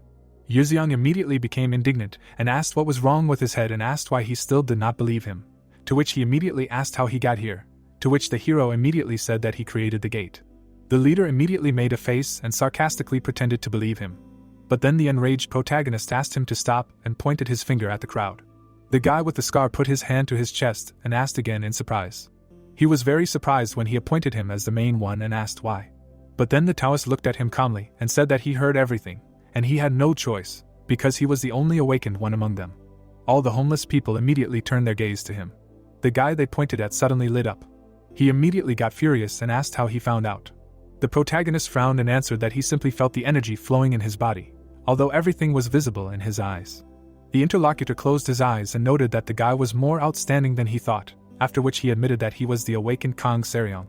A: Yuziang immediately became indignant and asked what was wrong with his head and asked why he still did not believe him, to which he immediately asked how he got here, to which the hero immediately said that he created the gate. The leader immediately made a face and sarcastically pretended to believe him. But then the enraged protagonist asked him to stop and pointed his finger at the crowd. The guy with the scar put his hand to his chest and asked again in surprise. He was very surprised when he appointed him as the main one and asked why. But then the Taoist looked at him calmly and said that he heard everything, and he had no choice, because he was the only awakened one among them. All the homeless people immediately turned their gaze to him. The guy they pointed at suddenly lit up. He immediately got furious and asked how he found out. The protagonist frowned and answered that he simply felt the energy flowing in his body, although everything was visible in his eyes. The interlocutor closed his eyes and noted that the guy was more outstanding than he thought, after which he admitted that he was the awakened Kang Seryong.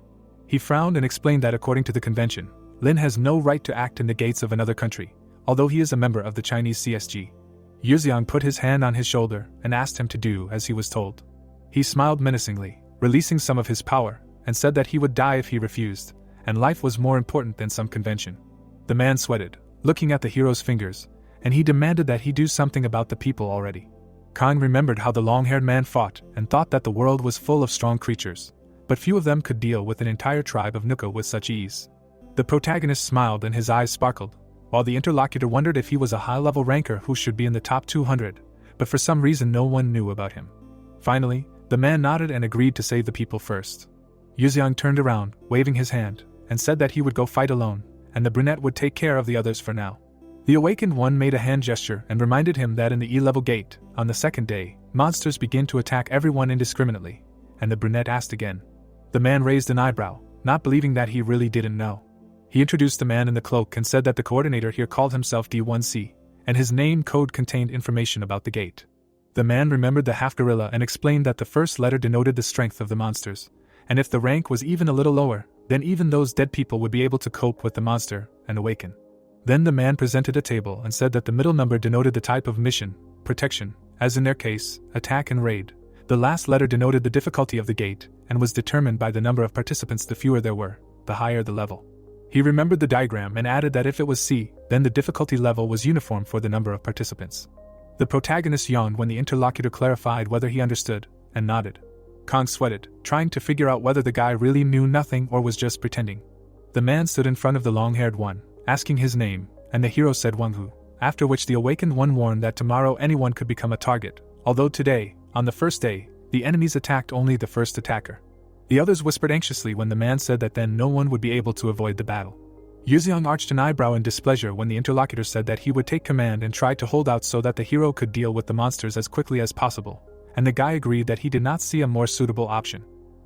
A: He frowned and explained that according to the convention, Lin has no right to act in the gates of another country, although he is a member of the Chinese CSG. Yuziang put his hand on his shoulder and asked him to do as he was told. He smiled menacingly, releasing some of his power, and said that he would die if he refused, and life was more important than some convention. The man sweated, looking at the hero's fingers, and he demanded that he do something about the people already. Kang remembered how the long-haired man fought and thought that the world was full of strong creatures, but few of them could deal with an entire tribe of Nuka with such ease. The protagonist smiled and his eyes sparkled, while the interlocutor wondered if he was a high-level ranker who should be in the top 200, but for some reason no one knew about him. Finally, the man nodded and agreed to save the people first. Yuziang turned around, waving his hand, and said that he would go fight alone, and the brunette would take care of the others for now. The awakened one made a hand gesture and reminded him that in the E-level gate, on the second day, monsters begin to attack everyone indiscriminately, and the brunette asked again. The man raised an eyebrow, not believing that he really didn't know. He introduced the man in the cloak and said that the coordinator here called himself D1C, and his name code contained information about the gate. The man remembered the half-gorilla and explained that the first letter denoted the strength of the monsters, and if the rank was even a little lower, then even those dead people would be able to cope with the monster and awaken. Then the man presented a table and said that the middle number denoted the type of mission, protection, as in their case, attack and raid. The last letter denoted the difficulty of the gate, and was determined by the number of participants. The fewer there were, the higher the level. He remembered the diagram and added that if it was C, then the difficulty level was uniform for the number of participants. The protagonist yawned when the interlocutor clarified whether he understood, and nodded. Kang sweated, trying to figure out whether the guy really knew nothing or was just pretending. The man stood in front of the long-haired one, asking his name, and the hero said Wang Hu, after which the awakened one warned that tomorrow anyone could become a target, although today, on the first day, the enemies attacked only the first attacker. The others whispered anxiously when the man said that then no one would be able to avoid the battle. Yuziang arched an eyebrow in displeasure when the interlocutor said that he would take command and try to hold out so that the hero could deal with the monsters as quickly as possible, and the guy agreed that he did not see a more suitable option.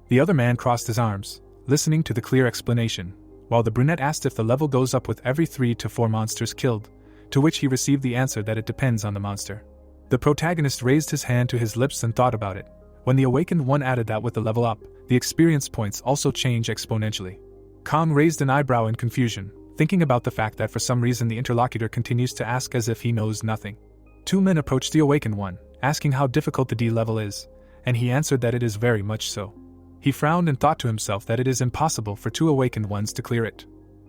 A: The other man crossed his arms, listening to the clear explanation, while the brunette asked if the level goes up with every 3 to 4 monsters killed, to which he received the answer that it depends on the monster. The protagonist raised his hand to his lips and thought about it. When the awakened one added that with the level up, the experience points also change exponentially. Kong raised an eyebrow in confusion, thinking about the fact that for some reason the interlocutor continues to ask as if he knows nothing. 2 men approached the awakened one, asking how difficult the D level is, and he answered that it is very much so. He frowned and thought to himself that it is impossible for 2 awakened ones to clear it.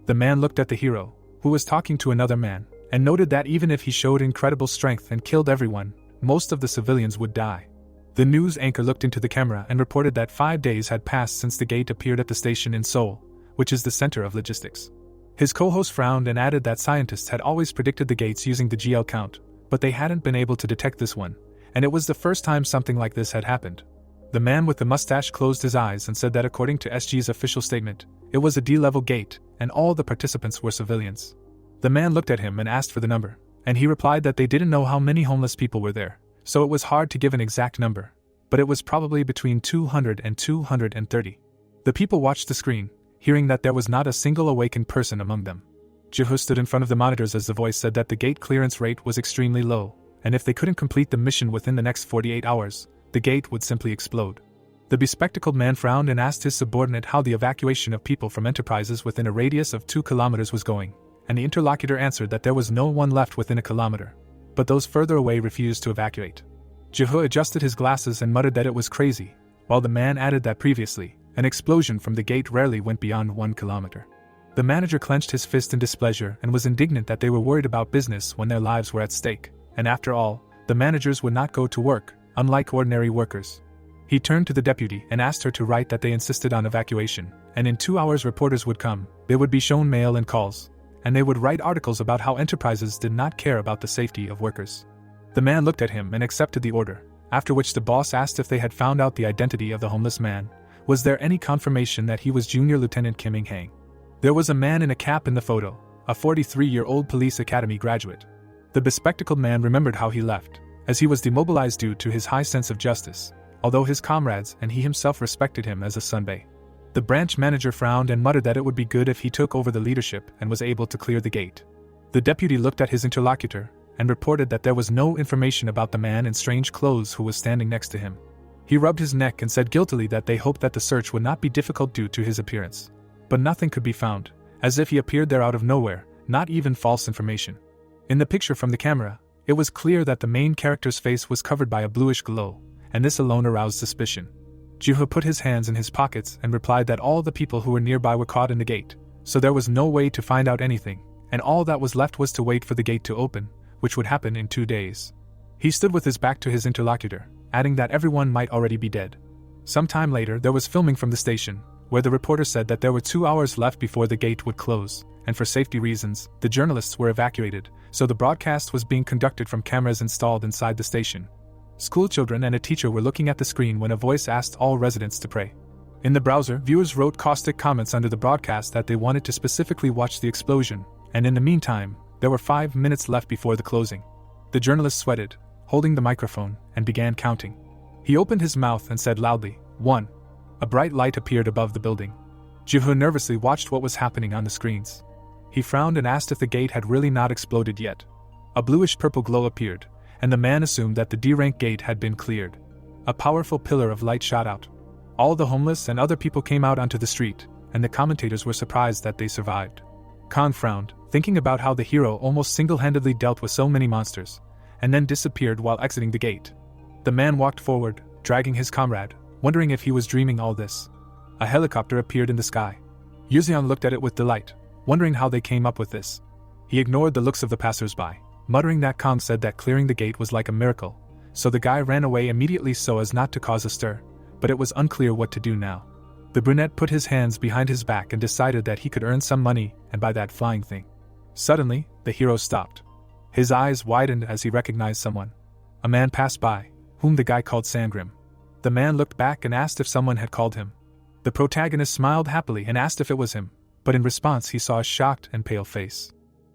A: The man looked at the hero, who was talking to another man, and noted that even if he showed incredible strength and killed everyone, most of the civilians would die. The news anchor looked into the camera and reported that 5 days had passed since the gate appeared at the station in Seoul, which is the center of logistics. His co-host frowned and added that scientists had always predicted the gates using the GL count, but they hadn't been able to detect this one, and it was the first time something like this had happened. The man with the mustache closed his eyes and said that according to SG's official statement, it was a D-level gate, and all the participants were civilians. The man looked at him and asked for the number, and he replied that they didn't know how many homeless people were there, so it was hard to give an exact number, but it was probably between 200 and 230. The people watched the screen, hearing that there was not a single awakened person among them. Jiho stood in front of the monitors as the voice said that the gate clearance rate was extremely low, and if they couldn't complete the mission within the next 48 hours, the gate would simply explode. The bespectacled man frowned and asked his subordinate how the evacuation of people from enterprises within a radius of 2 kilometers was going, and the interlocutor answered that there was no one left within a kilometer, but those further away refused to evacuate. Jiho adjusted his glasses and muttered that it was crazy, while the man added that previously, an explosion from the gate rarely went beyond 1 kilometer. The manager clenched his fist in displeasure and was indignant that they were worried about business when their lives were at stake, and after all, the managers would not go to work, unlike ordinary workers. He turned to the deputy and asked her to write that they insisted on evacuation, and in 2 hours reporters would come, they would be shown mail and calls, and they would write articles about how enterprises did not care about the safety of workers. The man looked at him and accepted the order, after which the boss asked if they had found out the identity of the homeless man. Was there any confirmation that he was Junior Lieutenant Kim Il-hang? There was a man in a cap in the photo, a 43-year-old police academy graduate. The bespectacled man remembered how he left, as he was demobilized due to his high sense of justice, although his comrades and he himself respected him as a sunbae. The branch manager frowned and muttered that it would be good if he took over the leadership and was able to clear the gate. The deputy looked at his interlocutor and reported that there was no information about the man in strange clothes who was standing next to him. He rubbed his neck and said guiltily that they hoped that the search would not be difficult due to his appearance. But nothing could be found, as if he appeared there out of nowhere, not even false information. In the picture from the camera, it was clear that the main character's face was covered by a bluish glow, and this alone aroused suspicion. Jiho put his hands in his pockets and replied that all the people who were nearby were caught in the gate, so there was no way to find out anything, and all that was left was to wait for the gate to open, which would happen in 2 days. He stood with his back to his interlocutor, adding that everyone might already be dead. Some time later there was filming from the station, where the reporter said that there were 2 hours left before the gate would close, and for safety reasons, the journalists were evacuated, so the broadcast was being conducted from cameras installed inside the station. Schoolchildren and a teacher were looking at the screen when a voice asked all residents to pray. In the browser, viewers wrote caustic comments under the broadcast that they wanted to specifically watch the explosion, and in the meantime, there were 5 minutes left before the closing. The journalist sweated, holding the microphone, and began counting. He opened his mouth and said loudly, 1. A bright light appeared above the building. Jiho nervously watched what was happening on the screens. He frowned and asked if the gate had really not exploded yet. A bluish-purple glow appeared, and the man assumed that the D-rank gate had been cleared. A powerful pillar of light shot out. All the homeless and other people came out onto the street, and the commentators were surprised that they survived. Khan frowned, thinking about how the hero almost single-handedly dealt with so many monsters, and then disappeared while exiting the gate. The man walked forward, dragging his comrade, wondering if he was dreaming all this. A helicopter appeared in the sky. Yuzeon looked at it with delight, wondering how they came up with this. He ignored the looks of the passers-by, muttering that Kong said that clearing the gate was like a miracle, so the guy ran away immediately so as not to cause a stir, but it was unclear what to do now. The brunette put his hands behind his back and decided that he could earn some money and buy that flying thing. Suddenly, the hero stopped. His eyes widened as he recognized someone. A man passed by, whom the guy called Sangrim. The man looked back and asked if someone had called him. The protagonist smiled happily and asked if it was him, but in response he saw a shocked and pale face.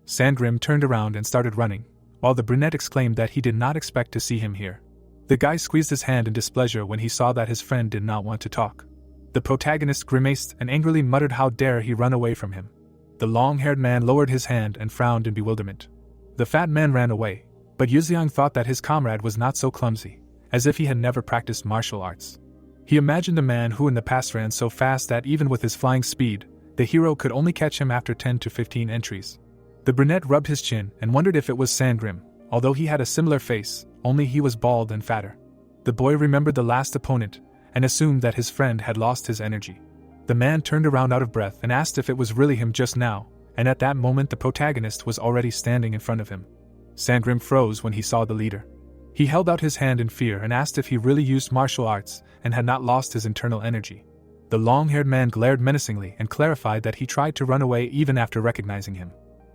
A: Sangrim turned around and started running, while the brunette exclaimed that he did not expect to see him here. The guy squeezed his hand in displeasure when he saw that his friend did not want to talk. The protagonist grimaced and angrily muttered how dare he run away from him. The long-haired man lowered his hand and frowned in bewilderment. The fat man ran away, but Yuxiang thought that his comrade was not so clumsy, as if he had never practiced martial arts. He imagined a man who in the past ran so fast that even with his flying speed, the hero could only catch him after 10 to 15 entries. The brunette rubbed his chin and wondered if it was Sangrim, although he had a similar face, only he was bald and fatter. The boy remembered the last opponent and assumed that his friend had lost his energy. The man turned around out of breath and asked if it was really him just now, and at that moment the protagonist was already standing in front of him. Sangrim froze when he saw the leader. He held out his hand in fear and asked if he really used martial arts and had not lost his internal energy. The long-haired man glared menacingly and clarified that he tried to run away even after recognizing him.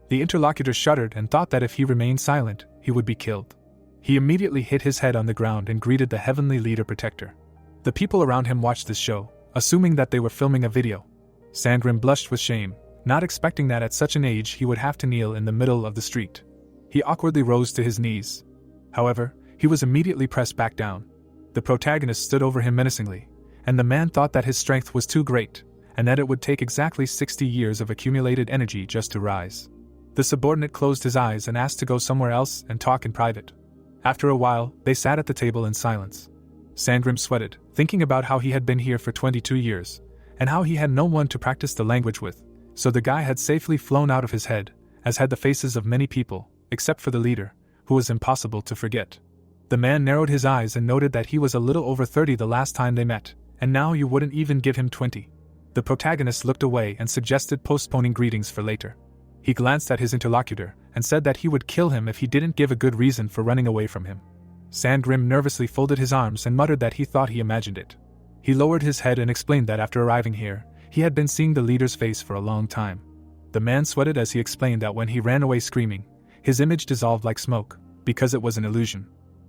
A: The interlocutor shuddered and thought that if he remained silent, he would be killed. He immediately hit his head on the ground and greeted the heavenly leader protector. The people around him watched this show, assuming that they were filming a video. Sangrim blushed with shame, not expecting that at such an age he would have to kneel in the middle of the street. He awkwardly rose to his knees. However, he was immediately pressed back down. The protagonist stood over him menacingly, and the man thought that his strength was too great, and that it would take exactly 60 years of accumulated energy just to rise. The subordinate closed his eyes and asked to go somewhere else and talk in private. After a while, they sat at the table in silence. Sangrim sweated, thinking about how he had been here for 22 years, and how he had no one to practice the language with, so the guy had safely flown out of his head, as had the faces of many people, except for the leader, who was impossible to forget. The man narrowed his eyes and noted that he was a little over 30 the last time they met, and now you wouldn't even give him 20. The protagonist looked away and suggested postponing greetings for later. He glanced at his interlocutor and said that he would kill him if he didn't give a good reason for running away from him. Sangrim nervously folded his arms and muttered that he thought he imagined it. He lowered his head and explained that after arriving here, he had been seeing the leader's face for a long time. The man sweated as he explained that when he ran away screaming, his image dissolved like smoke, because it was an illusion.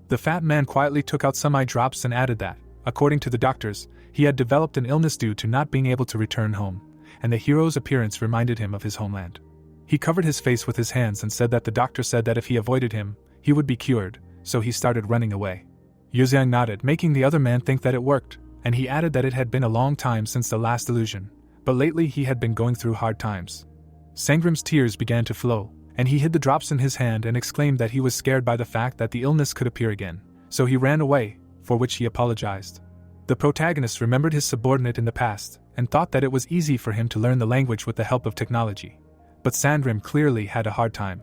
A: The fat man quietly took out some eye drops and added that, according to the doctors, he had developed an illness due to not being able to return home, and the hero's appearance reminded him of his homeland. He covered his face with his hands and said that the doctor said that if he avoided him, he would be cured, so he started running away. Yuxiang nodded, making the other man think that it worked, and he added that it had been a long time since the last illusion, but lately he had been going through hard times. Sangrim's tears began to flow, and he hid the drops in his hand and exclaimed that he was scared by the fact that the illness could appear again, so he ran away, for which he apologized. The protagonist remembered his subordinate in the past, and thought that it was easy for him to learn the language with the help of technology. But Sangrim clearly had a hard time.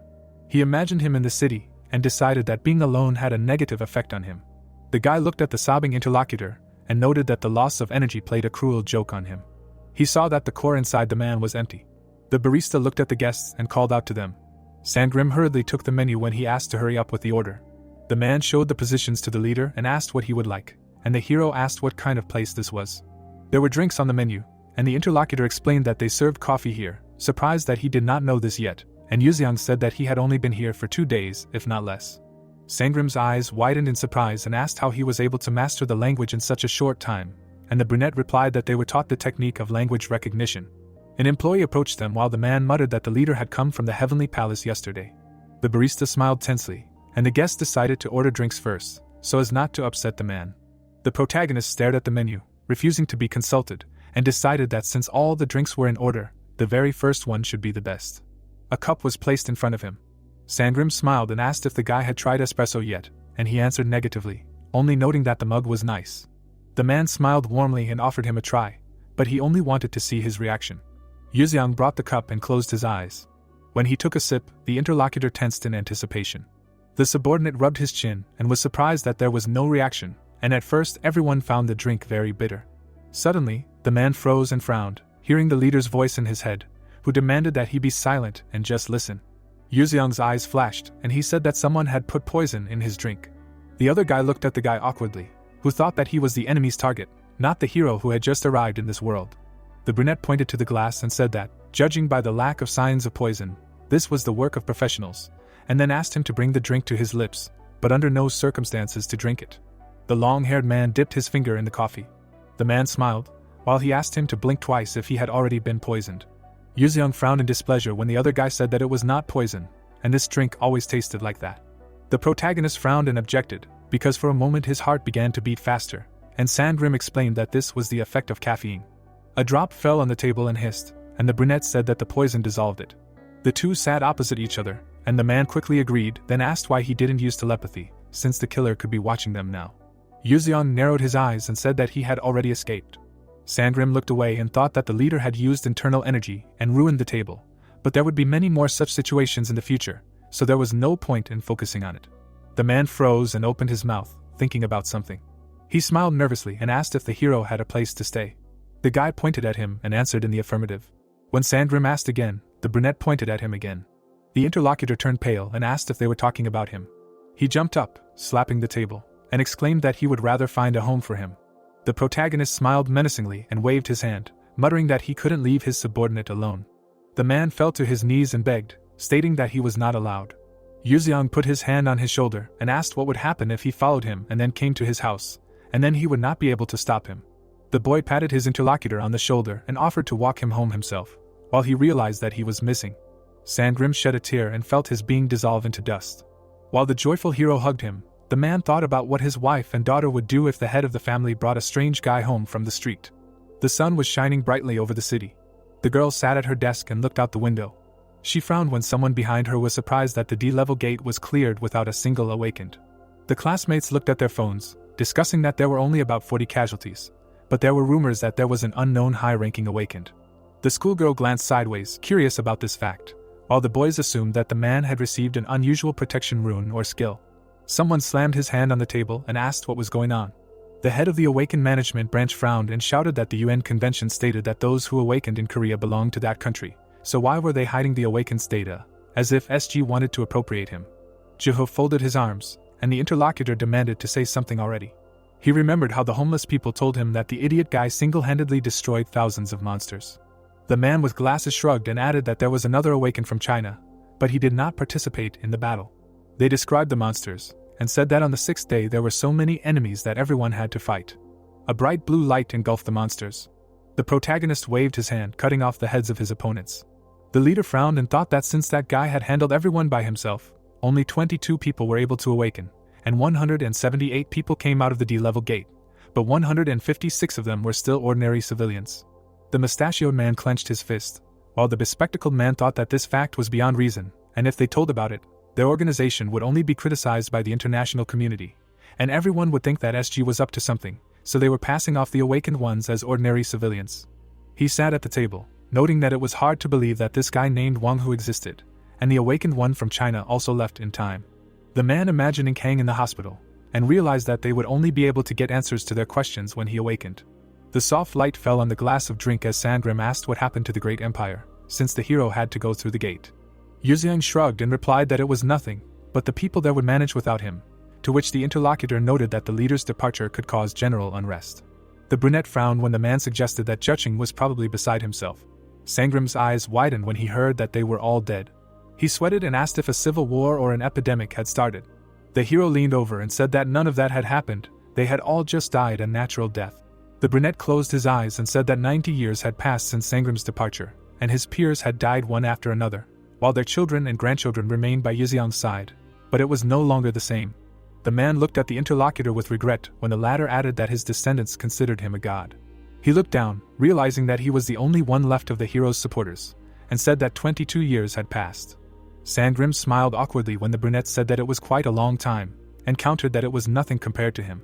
A: He imagined him in the city, and decided that being alone had a negative effect on him. The guy looked at the sobbing interlocutor, and noted that the loss of energy played a cruel joke on him. He saw that the core inside the man was empty. The barista looked at the guests and called out to them. Sangrim hurriedly took the menu when he asked to hurry up with the order. The man showed the positions to the leader and asked what he would like, and the hero asked what kind of place this was. There were drinks on the menu, and the interlocutor explained that they served coffee here, surprised that he did not know this yet, and Yuxiang said that he had only been here for 2 days, if not less. Sangrim's eyes widened in surprise and asked how he was able to master the language in such a short time, and the brunette replied that they were taught the technique of language recognition. An employee approached them while the man muttered that the leader had come from the heavenly palace yesterday. The barista smiled tensely, and the guests decided to order drinks first, so as not to upset the man. The protagonist stared at the menu, refusing to be consulted, and decided that since all the drinks were in order, the very first one should be the best. A cup was placed in front of him. Sangrim smiled and asked if the guy had tried espresso yet, and he answered negatively, only noting that the mug was nice. The man smiled warmly and offered him a try, but he only wanted to see his reaction. Yuxiang brought the cup and closed his eyes. When he took a sip, the interlocutor tensed in anticipation. The subordinate rubbed his chin and was surprised that there was no reaction, and at first everyone found the drink very bitter. Suddenly, the man froze and frowned, hearing the leader's voice in his head, who demanded that he be silent and just listen. Yuxiang's eyes flashed, and he said that someone had put poison in his drink. The other guy looked at the guy awkwardly, who thought that he was the enemy's target, not the hero who had just arrived in this world. The brunette pointed to the glass and said that, judging by the lack of signs of poison, this was the work of professionals, and then asked him to bring the drink to his lips, but under no circumstances to drink it. The long-haired man dipped his finger in the coffee. The man smiled, while he asked him to blink twice if he had already been poisoned. Yuxiang frowned in displeasure when the other guy said that it was not poison, and this drink always tasted like that. The protagonist frowned and objected, because for a moment his heart began to beat faster, and Sandgrim explained that this was the effect of caffeine. A drop fell on the table and hissed, and the brunette said that the poison dissolved it. The two sat opposite each other, and the man quickly agreed, then asked why he didn't use telepathy, since the killer could be watching them now. Yuzeong narrowed his eyes and said that he had already escaped. Sandgrim looked away and thought that the leader had used internal energy and ruined the table, but there would be many more such situations in the future, so there was no point in focusing on it. The man froze and opened his mouth, thinking about something. He smiled nervously and asked if the hero had a place to stay. The guy pointed at him and answered in the affirmative. When Sandgrim asked again, the brunette pointed at him again. The interlocutor turned pale and asked if they were talking about him. He jumped up, slapping the table, and exclaimed that he would rather find a home for him. The protagonist smiled menacingly and waved his hand, muttering that he couldn't leave his subordinate alone. The man fell to his knees and begged, stating that he was not allowed. Yuzeong put his hand on his shoulder and asked what would happen if he followed him and then came to his house, and then he would not be able to stop him. The boy patted his interlocutor on the shoulder and offered to walk him home himself, while he realized that he was missing. Sandgrim shed a tear and felt his being dissolve into dust. While the joyful hero hugged him, the man thought about what his wife and daughter would do if the head of the family brought a strange guy home from the street. The sun was shining brightly over the city. The girl sat at her desk and looked out the window. She frowned when someone behind her was surprised that the D-level gate was cleared without a single awakened. The classmates looked at their phones, discussing that there were only about 40 casualties, but there were rumors that there was an unknown high-ranking awakened. The schoolgirl glanced sideways, curious about this fact, while the boys assumed that the man had received an unusual protection rune or skill. Someone slammed his hand on the table and asked what was going on. The head of the Awakened Management Branch frowned and shouted that the UN Convention stated that those who awakened in Korea belonged to that country, so why were they hiding the Awakened's data, as if SG wanted to appropriate him? Jeho folded his arms, and the interlocutor demanded to say something already. He remembered how the homeless people told him that the idiot guy single-handedly destroyed thousands of monsters. The man with glasses shrugged and added that there was another awakened from China, but he did not participate in the battle. They described the monsters, and said that on the sixth day there were so many enemies that everyone had to fight. A bright blue light engulfed the monsters. The protagonist waved his hand, cutting off the heads of his opponents. The leader frowned and thought that since that guy had handled everyone by himself, only 22 people were able to awaken, and 178 people came out of the D-level gate, but 156 of them were still ordinary civilians. The mustachioed man clenched his fist, while the bespectacled man thought that this fact was beyond reason, and if they told about it, their organization would only be criticized by the international community, and everyone would think that SG was up to something, so they were passing off the awakened ones as ordinary civilians. He sat at the table, noting that it was hard to believe that this guy named Wang Hu existed, and the awakened one from China also left in time. The man imagining Kang in the hospital, and realized that they would only be able to get answers to their questions when he awakened. The soft light fell on the glass of drink as Sandgrim asked what happened to the great empire, since the hero had to go through the gate. Yuzeong shrugged and replied that it was nothing, but the people there would manage without him, to which the interlocutor noted that the leader's departure could cause general unrest. The brunette frowned when the man suggested that Juching was probably beside himself. Sandgrim's eyes widened when he heard that they were all dead. He sweated and asked if a civil war or an epidemic had started. The hero leaned over and said that none of that had happened, they had all just died a natural death. The brunette closed his eyes and said that 90 years had passed since Sandgrim's departure, and his peers had died one after another, while their children and grandchildren remained by Yuzeong's side, but it was no longer the same. The man looked at the interlocutor with regret when the latter added that his descendants considered him a god. He looked down, realizing that he was the only one left of the hero's supporters, and said that 22 years had passed. Sandgrim smiled awkwardly when the brunette said that it was quite a long time, and countered that it was nothing compared to him.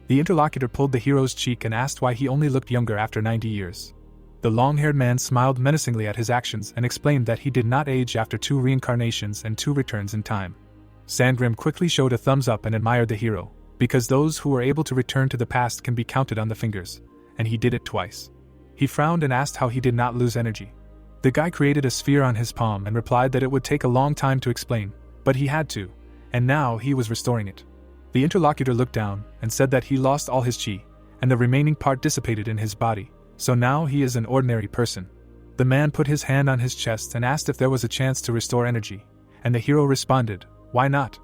A: The interlocutor pulled the hero's cheek and asked why he only looked younger after 90 years. The long-haired man smiled menacingly at his actions and explained that he did not age after 2 reincarnations and 2 returns in time. Sandgrim quickly showed a thumbs up and admired the hero, because those who were able to return to the past can be counted on the fingers, and he did it twice. He frowned and asked how he did not lose energy. The guy created a sphere on his palm and replied that it would take a long time to explain, but he had to, and now he was restoring it. The interlocutor looked down and said that he lost all his chi, and the remaining part dissipated in his body, so now he is an ordinary person. The man put his hand on his chest and asked if there was a chance to restore energy, and the hero responded, "Why not?"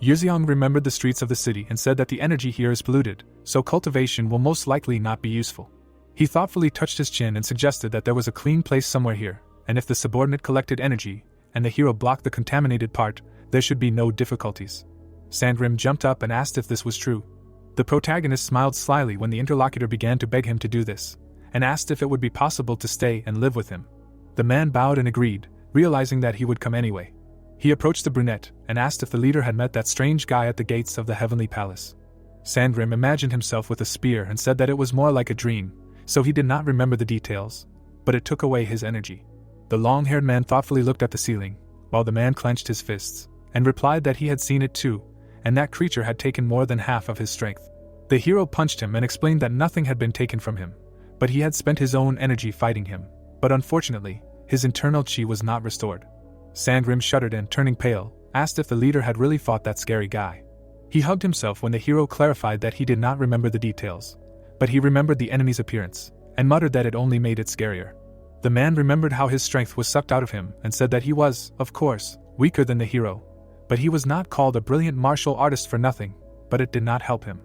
A: Yuzeong remembered the streets of the city and said that the energy here is polluted, so cultivation will most likely not be useful. He thoughtfully touched his chin and suggested that there was a clean place somewhere here, and if the subordinate collected energy, and the hero blocked the contaminated part, there should be no difficulties. Sandrim jumped up and asked if this was true. The protagonist smiled slyly when the interlocutor began to beg him to do this, and asked if it would be possible to stay and live with him. The man bowed and agreed, realizing that he would come anyway. He approached the brunette and asked if the leader had met that strange guy at the gates of the Heavenly Palace. Sandrim imagined himself with a spear and said that it was more like a dream, so he did not remember the details, but it took away his energy. The long-haired man thoughtfully looked at the ceiling, while the man clenched his fists, and replied that he had seen it too, and that creature had taken more than half of his strength. The hero punched him and explained that nothing had been taken from him, but he had spent his own energy fighting him, but unfortunately, his internal chi was not restored. Sandrim shuddered and, turning pale, asked if the leader had really fought that scary guy. He hugged himself when the hero clarified that he did not remember the details, but he remembered the enemy's appearance, and muttered that it only made it scarier. The man remembered how his strength was sucked out of him and said that he was, of course, weaker than the hero, but he was not called a brilliant martial artist for nothing, but it did not help him.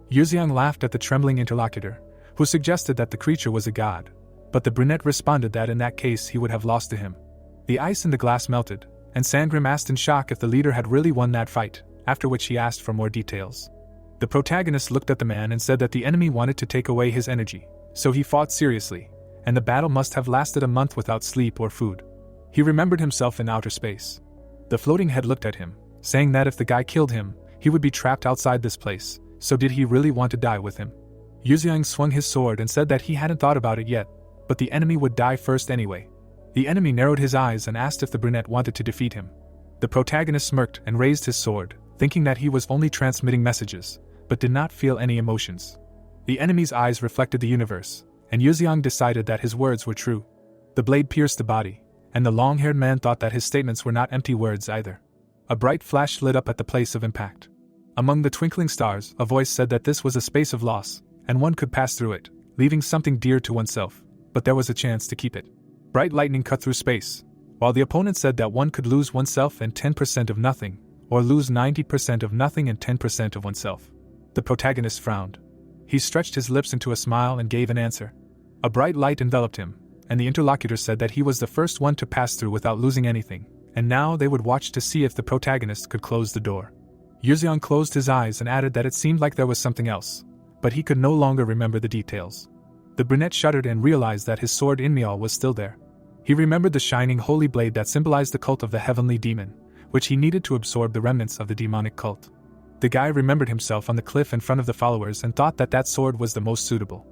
A: Yuxiang laughed at the trembling interlocutor, who suggested that the creature was a god, but the brunette responded that in that case he would have lost to him. The ice in the glass melted, and Sandrim asked in shock if the leader had really won that fight, after which he asked for more details. The protagonist looked at the man and said that the enemy wanted to take away his energy, so he fought seriously, and the battle must have lasted a month without sleep or food. He remembered himself in outer space. The floating head looked at him, saying that if the guy killed him, he would be trapped outside this place, so did he really want to die with him? Yuxiang swung his sword and said that he hadn't thought about it yet, but the enemy would die first anyway. The enemy narrowed his eyes and asked if the brunette wanted to defeat him. The protagonist smirked and raised his sword, thinking that he was only transmitting messages, but did not feel any emotions. The enemy's eyes reflected the universe, and Yuxiang decided that his words were true. The blade pierced the body, and the long-haired man thought that his statements were not empty words either. A bright flash lit up at the place of impact. Among the twinkling stars, a voice said that this was a space of loss, and one could pass through it, leaving something dear to oneself, but there was a chance to keep it. Bright lightning cut through space, while the opponent said that one could lose oneself and 10% of nothing, or lose 90% of nothing and 10% of oneself. The protagonist frowned. He stretched his lips into a smile and gave an answer. A bright light enveloped him, and the interlocutor said that he was the first one to pass through without losing anything, and now they would watch to see if the protagonist could close the door. Yuxiang closed his eyes and added that it seemed like there was something else, but he could no longer remember the details. The brunette shuddered and realized that his sword Inmial was still there. He remembered the shining holy blade that symbolized the cult of the heavenly demon, which he needed to absorb the remnants of the demonic cult. The guy remembered himself on the cliff in front of the followers and thought that that sword was the most suitable.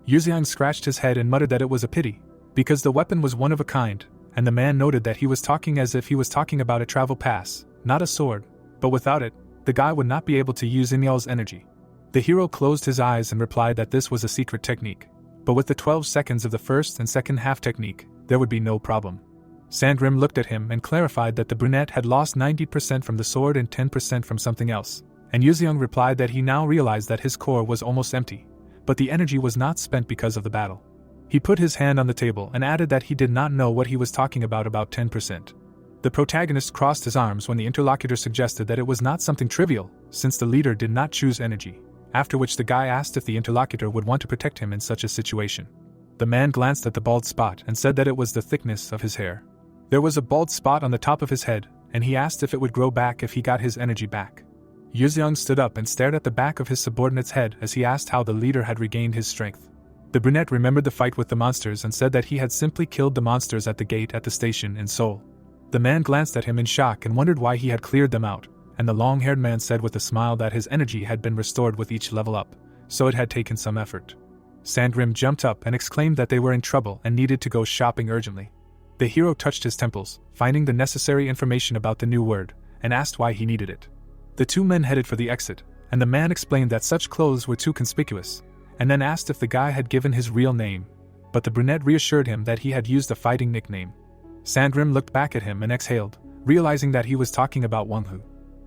A: Yuxiang scratched his head and muttered that it was a pity, because the weapon was one of a kind, and the man noted that he was talking as if he was talking about a travel pass, not a sword, but without it, the guy would not be able to use Inmial's energy. The hero closed his eyes and replied that this was a secret technique, but with the 12 seconds of the first and second half technique, there would be no problem. Sandrim looked at him and clarified that the brunette had lost 90% from the sword and 10% from something else, and Yuxiang replied that he now realized that his core was almost empty, but the energy was not spent because of the battle. He put his hand on the table and added that he did not know what he was talking about 10%. The protagonist crossed his arms when the interlocutor suggested that it was not something trivial, since the leader did not choose energy, after which the guy asked if the interlocutor would want to protect him in such a situation. The man glanced at the bald spot and said that it was the thickness of his hair. There was a bald spot on the top of his head, and he asked if it would grow back if he got his energy back. Yuxiang stood up and stared at the back of his subordinate's head as he asked how the leader had regained his strength. The brunette remembered the fight with the monsters and said that he had simply killed the monsters at the gate at the station in Seoul. The man glanced at him in shock and wondered why he had cleared them out, and the long-haired man said with a smile that his energy had been restored with each level up, so it had taken some effort. Sandrim jumped up and exclaimed that they were in trouble and needed to go shopping urgently. The hero touched his temples, finding the necessary information about the new word, and asked why he needed it. The two men headed for the exit, and the man explained that such clothes were too conspicuous, and then asked if the guy had given his real name, but the brunette reassured him that he had used a fighting nickname. Sandrim looked back at him and exhaled, realizing that he was talking about Wanghu.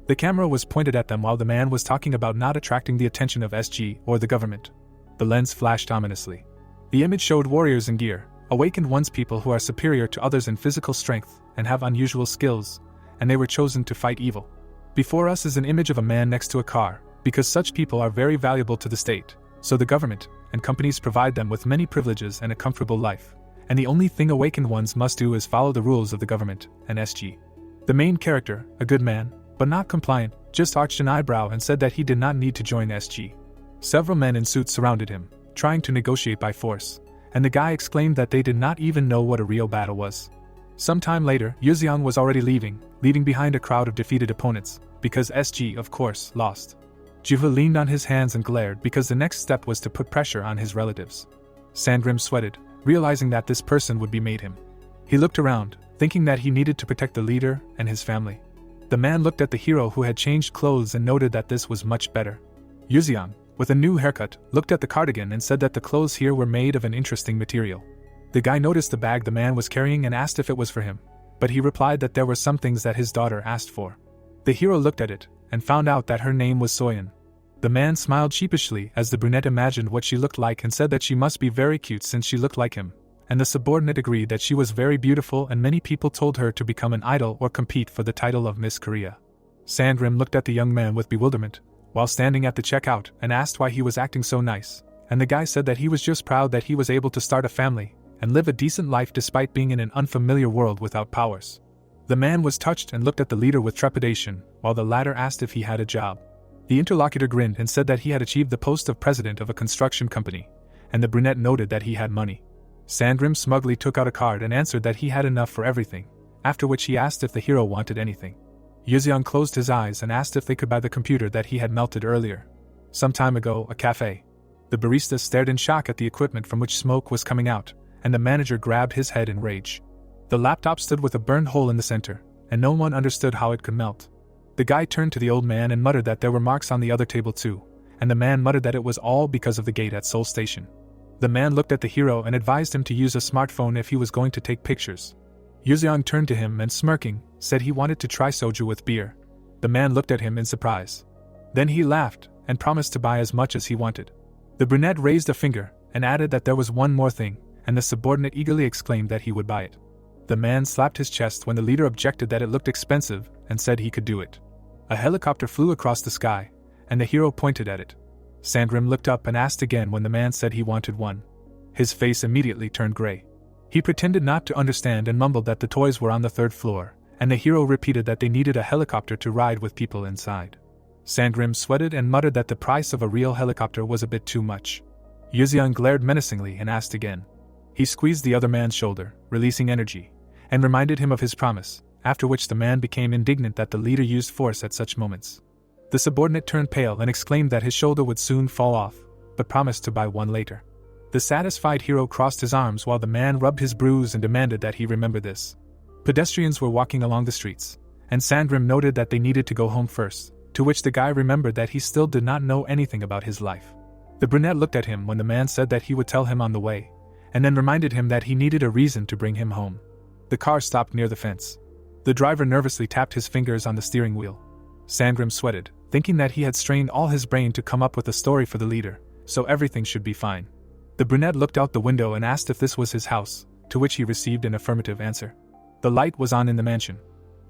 A: The camera was pointed at them while the man was talking about not attracting the attention of SG or the government. The lens flashed ominously. The image showed warriors in gear, awakened ones, people who are superior to others in physical strength and have unusual skills, and they were chosen to fight evil. Before us is an image of a man next to a car, because such people are very valuable to the state, so the government and companies provide them with many privileges and a comfortable life, and the only thing awakened ones must do is follow the rules of the government and SG. The main character, a good man, but not compliant, just arched an eyebrow and said that he did not need to join SG. Several men in suits surrounded him, trying to negotiate by force, and the guy exclaimed that they did not even know what a real battle was. Sometime later, Yuxiang was already leaving behind a crowd of defeated opponents, because SG, of course, lost. Jihu leaned on his hands and glared because the next step was to put pressure on his relatives. Sandgrim sweated, realizing that this person would be made him. He looked around, thinking that he needed to protect the leader and his family. The man looked at the hero who had changed clothes and noted that this was much better. Yuxiang, with a new haircut, looked at the cardigan and said that the clothes here were made of an interesting material. The guy noticed the bag the man was carrying and asked if it was for him, but he replied that there were some things that his daughter asked for. The hero looked at it, and found out that her name was Soyeon. The man smiled sheepishly as the brunette imagined what she looked like and said that she must be very cute since she looked like him, and the subordinate agreed that she was very beautiful and many people told her to become an idol or compete for the title of Miss Korea. Sandgrim looked at the young man with bewilderment, while standing at the checkout, and asked why he was acting so nice, and the guy said that he was just proud that he was able to start a family and live a decent life despite being in an unfamiliar world without powers. The man was touched and looked at the leader with trepidation, while the latter asked if he had a job. The interlocutor grinned and said that he had achieved the post of president of a construction company, and the brunette noted that he had money. Sandgrim smugly took out a card and answered that he had enough for everything, after which he asked if the hero wanted anything. Yuxiang closed his eyes and asked if they could buy the computer that he had melted earlier. Some time ago, a cafe. The barista stared in shock at the equipment from which smoke was coming out, and the manager grabbed his head in rage. The laptop stood with a burned hole in the center, and no one understood how it could melt. The guy turned to the old man and muttered that there were marks on the other table too, and the man muttered that it was all because of the gate at Seoul Station. The man looked at the hero and advised him to use a smartphone if he was going to take pictures. Yuxiang turned to him and, smirking, said he wanted to try soju with beer. The man looked at him in surprise. Then he laughed and promised to buy as much as he wanted. The brunette raised a finger and added that there was one more thing, and the subordinate eagerly exclaimed that he would buy it. The man slapped his chest when the leader objected that it looked expensive and said he could do it. A helicopter flew across the sky, and the hero pointed at it. Sandgrim looked up and asked again when the man said he wanted one. His face immediately turned gray. He pretended not to understand and mumbled that the toys were on the 3rd floor, and the hero repeated that they needed a helicopter to ride with people inside. Sandgrim sweated and muttered that the price of a real helicopter was a bit too much. Yuxiang glared menacingly and asked again. He squeezed the other man's shoulder, releasing energy, and reminded him of his promise, after which the man became indignant that the leader used force at such moments. The subordinate turned pale and exclaimed that his shoulder would soon fall off, but promised to buy one later. The satisfied hero crossed his arms while the man rubbed his bruise and demanded that he remember this. Pedestrians were walking along the streets, and Sandgrim noted that they needed to go home first, to which the guy remembered that he still did not know anything about his life. The brunette looked at him when the man said that he would tell him on the way, and then reminded him that he needed a reason to bring him home. The car stopped near the fence. The driver nervously tapped his fingers on the steering wheel. Sandgrim sweated, thinking that he had strained all his brain to come up with a story for the leader, so everything should be fine. The brunette looked out the window and asked if this was his house, to which he received an affirmative answer. The light was on in the mansion.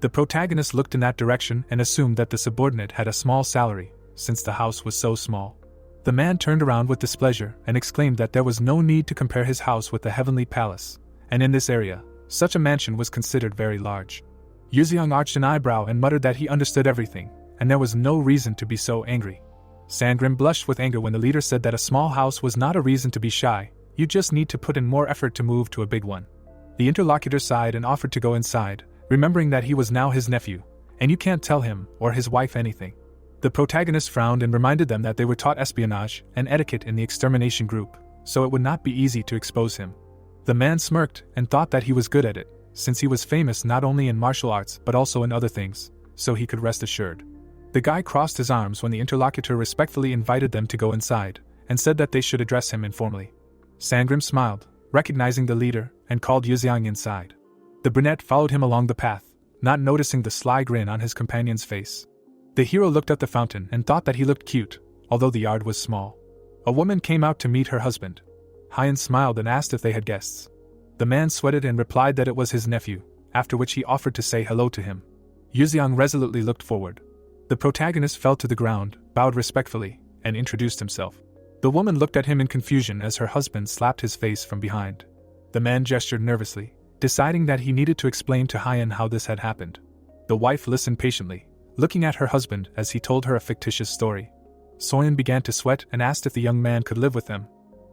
A: The protagonist looked in that direction and assumed that the subordinate had a small salary, since the house was so small. The man turned around with displeasure and exclaimed that there was no need to compare his house with the heavenly palace, and in this area, such a mansion was considered very large. Yuxiang arched an eyebrow and muttered that he understood everything, and there was no reason to be so angry. Sandgrim blushed with anger when the leader said that a small house was not a reason to be shy, you just need to put in more effort to move to a big one. The interlocutor sighed and offered to go inside, remembering that he was now his nephew, and you can't tell him or his wife anything. The protagonist frowned and reminded them that they were taught espionage and etiquette in the extermination group, so it would not be easy to expose him. The man smirked and thought that he was good at it, since he was famous not only in martial arts but also in other things, so he could rest assured. The guy crossed his arms when the interlocutor respectfully invited them to go inside, and said that they should address him informally. Sandgrim smiled, recognizing the leader, and called Yuxiang inside. The brunette followed him along the path, not noticing the sly grin on his companion's face. The hero looked at the fountain and thought that he looked cute, although the yard was small. A woman came out to meet her husband. Hyan smiled and asked if they had guests. The man sweated and replied that it was his nephew, after which he offered to say hello to him. Yuxiang resolutely looked forward. The protagonist fell to the ground, bowed respectfully, and introduced himself. The woman looked at him in confusion as her husband slapped his face from behind. The man gestured nervously, deciding that he needed to explain to Hyan how this had happened. The wife listened patiently, looking at her husband as he told her a fictitious story. Soyeon began to sweat and asked if the young man could live with them.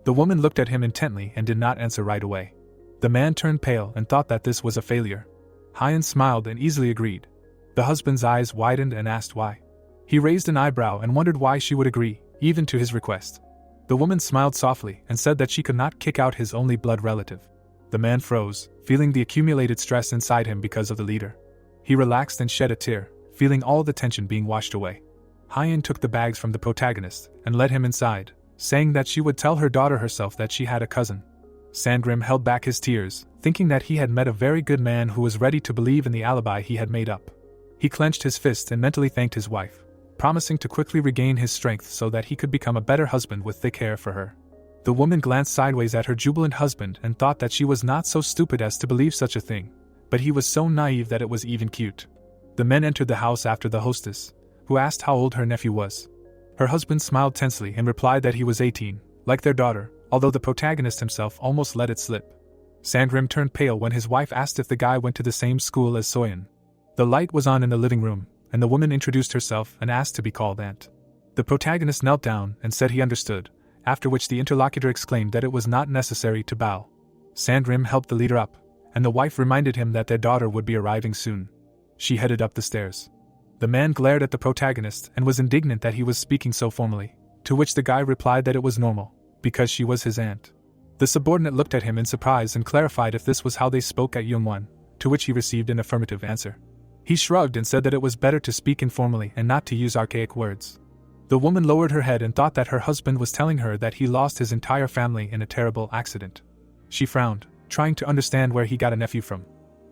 A: The woman looked at him intently and did not answer right away. The man turned pale and thought that this was a failure. Hyun smiled and easily agreed. The husband's eyes widened and asked why. He raised an eyebrow and wondered why she would agree, even to his request. The woman smiled softly and said that she could not kick out his only blood relative. The man froze, feeling the accumulated stress inside him because of the leader. He relaxed and shed a tear, feeling all the tension being washed away. Hyun took the bags from the protagonist and led him inside, saying that she would tell her daughter herself that she had a cousin. Sangrim held back his tears, thinking that he had met a very good man who was ready to believe in the alibi he had made up. He clenched his fist and mentally thanked his wife, promising to quickly regain his strength so that he could become a better husband with thick hair for her. The woman glanced sideways at her jubilant husband and thought that she was not so stupid as to believe such a thing, but he was so naive that it was even cute. The men entered the house after the hostess, who asked how old her nephew was. Her husband smiled tensely and replied that he was 18, like their daughter, although the protagonist himself almost let it slip. Sangrim turned pale when his wife asked if the guy went to the same school as Soyeon. The light was on in the living room, and the woman introduced herself and asked to be called Aunt. The protagonist knelt down and said he understood, after which the interlocutor exclaimed that it was not necessary to bow. Sangrim helped the leader up, and the wife reminded him that their daughter would be arriving soon. She headed up the stairs. The man glared at the protagonist and was indignant that he was speaking so formally, to which the guy replied that it was normal, because she was his aunt. The subordinate looked at him in surprise and clarified if this was how they spoke at Yongwon, to which he received an affirmative answer. He shrugged and said that it was better to speak informally and not to use archaic words. The woman lowered her head and thought that her husband was telling her that he lost his entire family in a terrible accident. She frowned, trying to understand where he got a nephew from.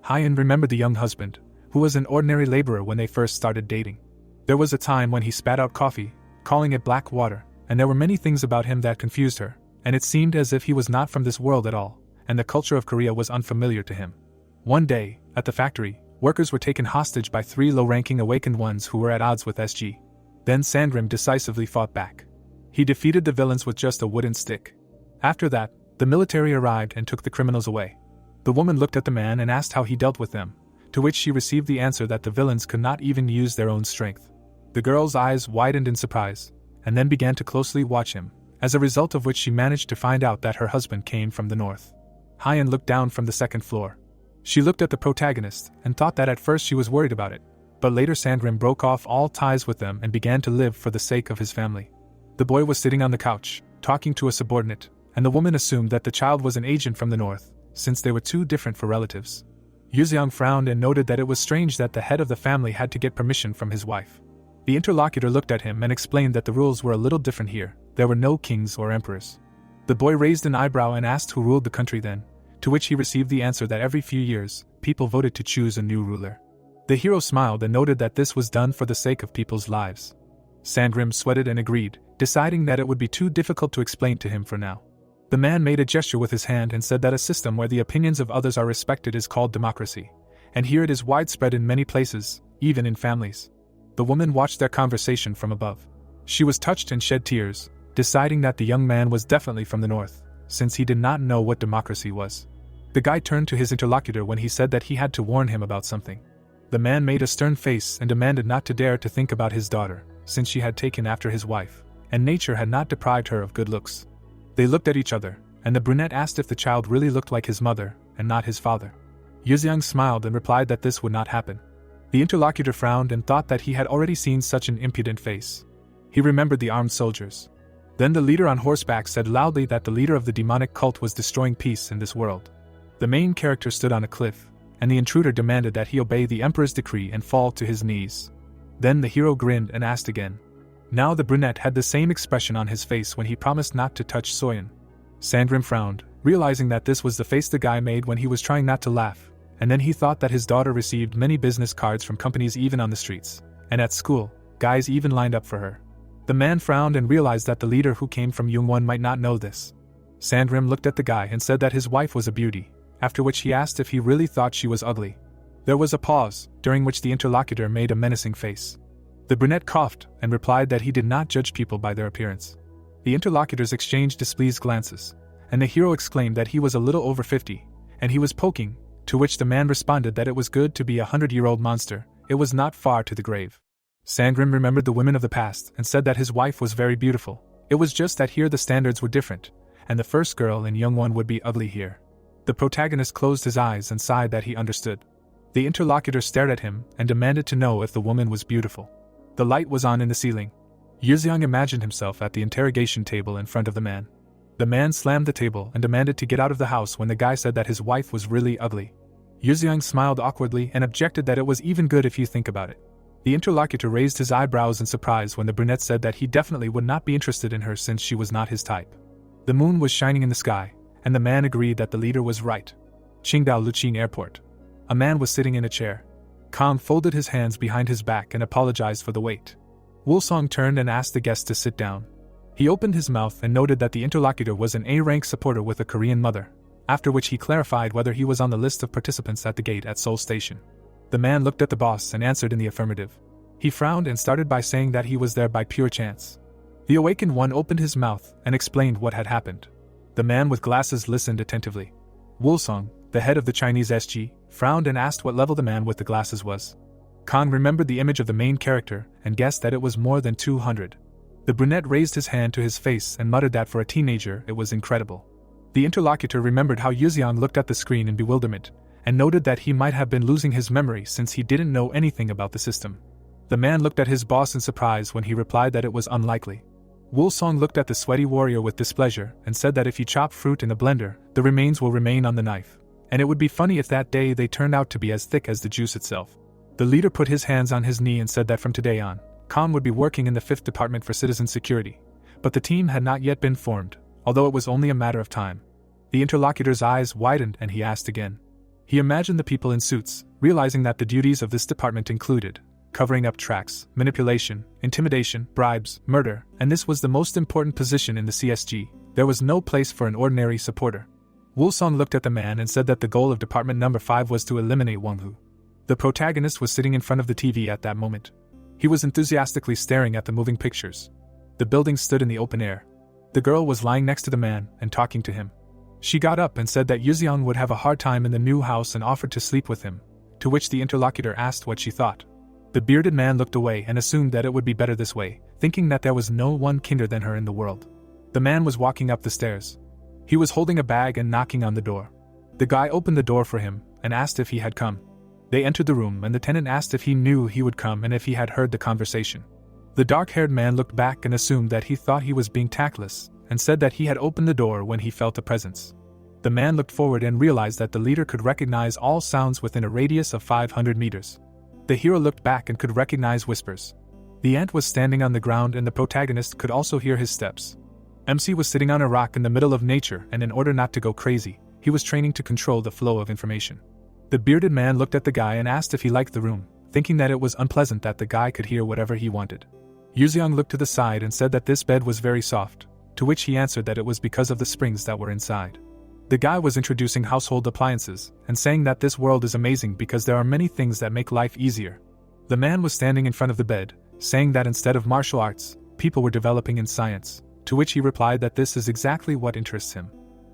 A: Hyun remembered the young husband, who was an ordinary laborer when they first started dating. There was a time when he spat out coffee, calling it black water, and there were many things about him that confused her, and it seemed as if he was not from this world at all, and the culture of Korea was unfamiliar to him. One day, at the factory, workers were taken hostage by 3 low-ranking awakened ones who were at odds with SG. Then Sangrim decisively fought back. He defeated the villains with just a wooden stick. After that, the military arrived and took the criminals away. The woman looked at the man and asked how he dealt with them, to which she received the answer that the villains could not even use their own strength. The girl's eyes widened in surprise, and then began to closely watch him, as a result of which she managed to find out that her husband came from the north. Hyun looked down from the second floor. She looked at the protagonist and thought that at first she was worried about it, but later Sangrim broke off all ties with them and began to live for the sake of his family. The boy was sitting on the couch, talking to a subordinate, and the woman assumed that the child was an agent from the north, since they were too different for relatives. Yuzeong frowned and noted that it was strange that the head of the family had to get permission from his wife. The interlocutor looked at him and explained that the rules were a little different here. There were no kings or emperors. The boy raised an eyebrow and asked who ruled the country then, to which he received the answer that every few years, people voted to choose a new ruler. The hero smiled and noted that this was done for the sake of people's lives. Sangrim sweated and agreed, deciding that it would be too difficult to explain to him for now. The man made a gesture with his hand and said that a system where the opinions of others are respected is called democracy, and here it is widespread in many places, even in families. The woman watched their conversation from above. She was touched and shed tears, deciding that the young man was definitely from the north, since he did not know what democracy was. The guy turned to his interlocutor when he said that he had to warn him about something. The man made a stern face and demanded not to dare to think about his daughter, since she had taken after his wife, and nature had not deprived her of good looks. They looked at each other, and the brunette asked if the child really looked like his mother, and not his father. Yuzeong smiled and replied that this would not happen. The interlocutor frowned and thought that he had already seen such an impudent face. He remembered the armed soldiers. Then the leader on horseback said loudly that the leader of the demonic cult was destroying peace in this world. The main character stood on a cliff, and the intruder demanded that he obey the emperor's decree and fall to his knees. Then the hero grinned and asked again. Now the brunette had the same expression on his face when he promised not to touch Soyeon. Sangrim frowned, realizing that this was the face the guy made when he was trying not to laugh, and then he thought that his daughter received many business cards from companies even on the streets, and at school, guys even lined up for her. The man frowned and realized that the leader who came from Yongwon might not know this. Sangrim looked at the guy and said that his wife was a beauty, after which he asked if he really thought she was ugly. There was a pause, during which the interlocutor made a menacing face. The brunette coughed and replied that he did not judge people by their appearance. The interlocutors exchanged displeased glances, and the hero exclaimed that he was a little over 50, and he was poking, to which the man responded that it was good to be a 100-year-old monster, it was not far to the grave. Sangrim remembered the women of the past and said that his wife was very beautiful. It was just that here the standards were different, and the first girl and young one would be ugly here. The protagonist closed his eyes and sighed that he understood. The interlocutor stared at him and demanded to know if the woman was beautiful. The light was on in the ceiling. Yuxiang imagined himself at the interrogation table in front of the man. The man slammed the table and demanded to get out of the house when the guy said that his wife was really ugly. Yuxiang smiled awkwardly and objected that it was even good if you think about it. The interlocutor raised his eyebrows in surprise when the brunette said that he definitely would not be interested in her since she was not his type. The moon was shining in the sky, and the man agreed that the leader was right. Qingdao Luqing Airport. A man was sitting in a chair. Kang folded his hands behind his back and apologized for the wait. Wulsong turned and asked the guest to sit down. He opened his mouth and noted that the interlocutor was an A-rank supporter with a Korean mother, after which he clarified whether he was on the list of participants at the gate at Seoul Station. The man looked at the boss and answered in the affirmative. He frowned and started by saying that he was there by pure chance. The awakened one opened his mouth and explained what had happened. The man with glasses listened attentively. Wulsong, the head of the Chinese SG, frowned and asked what level the man with the glasses was. Kang remembered the image of the main character and guessed that it was more than 200. The brunette raised his hand to his face and muttered that for a teenager it was incredible. The interlocutor remembered how Yuxiang looked at the screen in bewilderment, and noted that he might have been losing his memory since he didn't know anything about the system. The man looked at his boss in surprise when he replied that it was unlikely. Wulsong looked at the sweaty warrior with displeasure and said that if you chop fruit in a blender, the remains will remain on the knife, and it would be funny if that day they turned out to be as thick as the juice itself. The leader put his hands on his knee and said that from today on, Khan would be working in the 5th Department for Citizen Security, but the team had not yet been formed, although it was only a matter of time. The interlocutor's eyes widened and he asked again. He imagined the people in suits, realizing that the duties of this department included covering up tracks, manipulation, intimidation, bribes, murder, and this was the most important position in the CSG. There was no place for an ordinary supporter. Wulsong looked at the man and said that the goal of Department Number 5 was to eliminate Wang Hu. The protagonist was sitting in front of the TV at that moment. He was enthusiastically staring at the moving pictures. The building stood in the open air. The girl was lying next to the man and talking to him. She got up and said that Yuxiang would have a hard time in the new house and offered to sleep with him, to which the interlocutor asked what she thought. The bearded man looked away and assumed that it would be better this way, thinking that there was no one kinder than her in the world. The man was walking up the stairs. He was holding a bag and knocking on the door. The guy opened the door for him and asked if he had come. They entered the room and the tenant asked if he knew he would come and if he had heard the conversation. The dark-haired man looked back and assumed that he thought he was being tactless, and said that he had opened the door when he felt a presence. The man looked forward and realized that the leader could recognize all sounds within a radius of 500 meters. The hero looked back and could recognize whispers. The ant was standing on the ground and the protagonist could also hear his steps. MC was sitting on a rock in the middle of nature and in order not to go crazy, he was training to control the flow of information. The bearded man looked at the guy and asked if he liked the room, thinking that it was unpleasant that the guy could hear whatever he wanted. Yuxiang looked to the side and said that this bed was very soft, to which he answered that it was because of the springs that were inside. The guy was introducing household appliances, and saying that this world is amazing because there are many things that make life easier. The man was standing in front of the bed, saying that instead of martial arts, people were developing in science, to which he replied that this is exactly what interests him.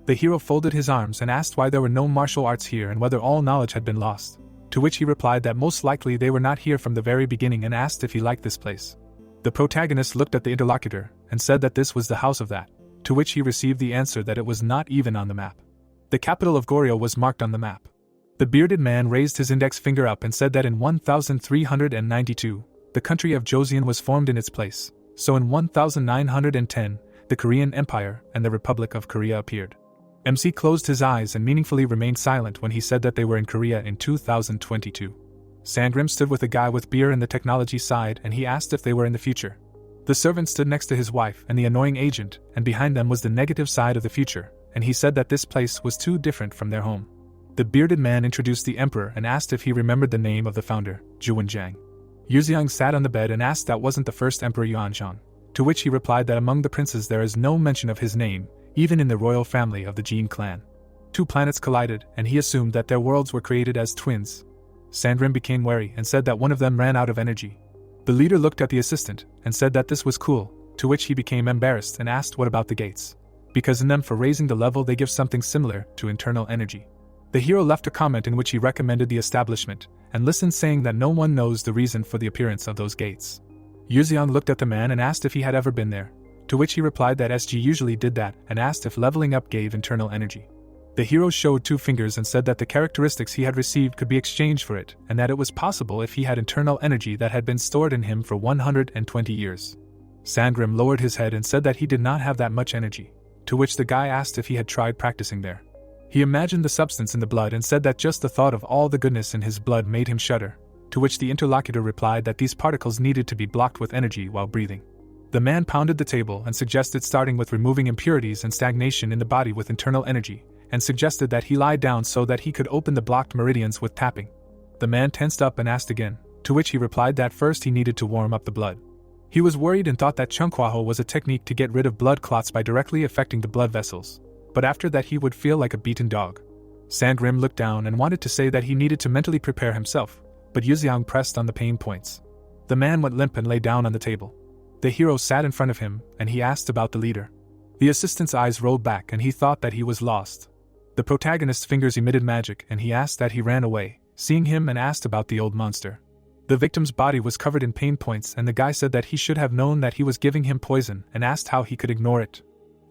A: The hero folded his arms and asked why there were no martial arts here and whether all knowledge had been lost, to which he replied that most likely they were not here from the very beginning and asked if he liked this place. The protagonist looked at the interlocutor and said that this was the house of that, to which he received the answer that it was not even on the map. The capital of Goryeo was marked on the map. The bearded man raised his index finger up and said that in 1392, the country of Joseon was formed in its place, so in 1910, the Korean Empire and the Republic of Korea appeared. MC closed his eyes and meaningfully remained silent when he said that they were in Korea in 2022. Sangrim stood with a guy with beer in the technology side and he asked if they were in the future. The servant stood next to his wife and the annoying agent, and behind them was the negative side of the future, and he said that this place was too different from their home. The bearded man introduced the emperor and asked if he remembered the name of the founder, Zhuwenjiang. Yuxiang sat on the bed and asked that wasn't the first emperor Yuanzhang, to which he replied that among the princes there is no mention of his name, even in the royal family of the Jin clan. Two planets collided and he assumed that their worlds were created as twins. Sandrim became wary and said that one of them ran out of energy. The leader looked at the assistant and said that this was cool, to which he became embarrassed and asked what about the gates, because in them for raising the level they give something similar to internal energy. The hero left a comment in which he recommended the establishment, and listened, saying that no one knows the reason for the appearance of those gates. Yuzeong looked at the man and asked if he had ever been there, to which he replied that SG usually did that, and asked if leveling up gave internal energy. The hero showed 2 fingers and said that the characteristics he had received could be exchanged for it, and that it was possible if he had internal energy that had been stored in him for 120 years. Sangrim lowered his head and said that he did not have that much energy, to which the guy asked if he had tried practicing there. He imagined the substance in the blood and said that just the thought of all the goodness in his blood made him shudder, to which the interlocutor replied that these particles needed to be blocked with energy while breathing. The man pounded the table and suggested starting with removing impurities and stagnation in the body with internal energy, and suggested that he lie down so that he could open the blocked meridians with tapping. The man tensed up and asked again, to which he replied that first he needed to warm up the blood. He was worried and thought that Chungkwaho was a technique to get rid of blood clots by directly affecting the blood vessels, but after that he would feel like a beaten dog. Sangrim looked down and wanted to say that he needed to mentally prepare himself, but Yuzeong pressed on the pain points. The man went limp and lay down on the table. The hero sat in front of him, and he asked about the leader. The assistant's eyes rolled back and he thought that he was lost. The protagonist's fingers emitted magic and he asked that he ran away, seeing him, and asked about the old monster. The victim's body was covered in pain points and the guy said that he should have known that he was giving him poison and asked how he could ignore it.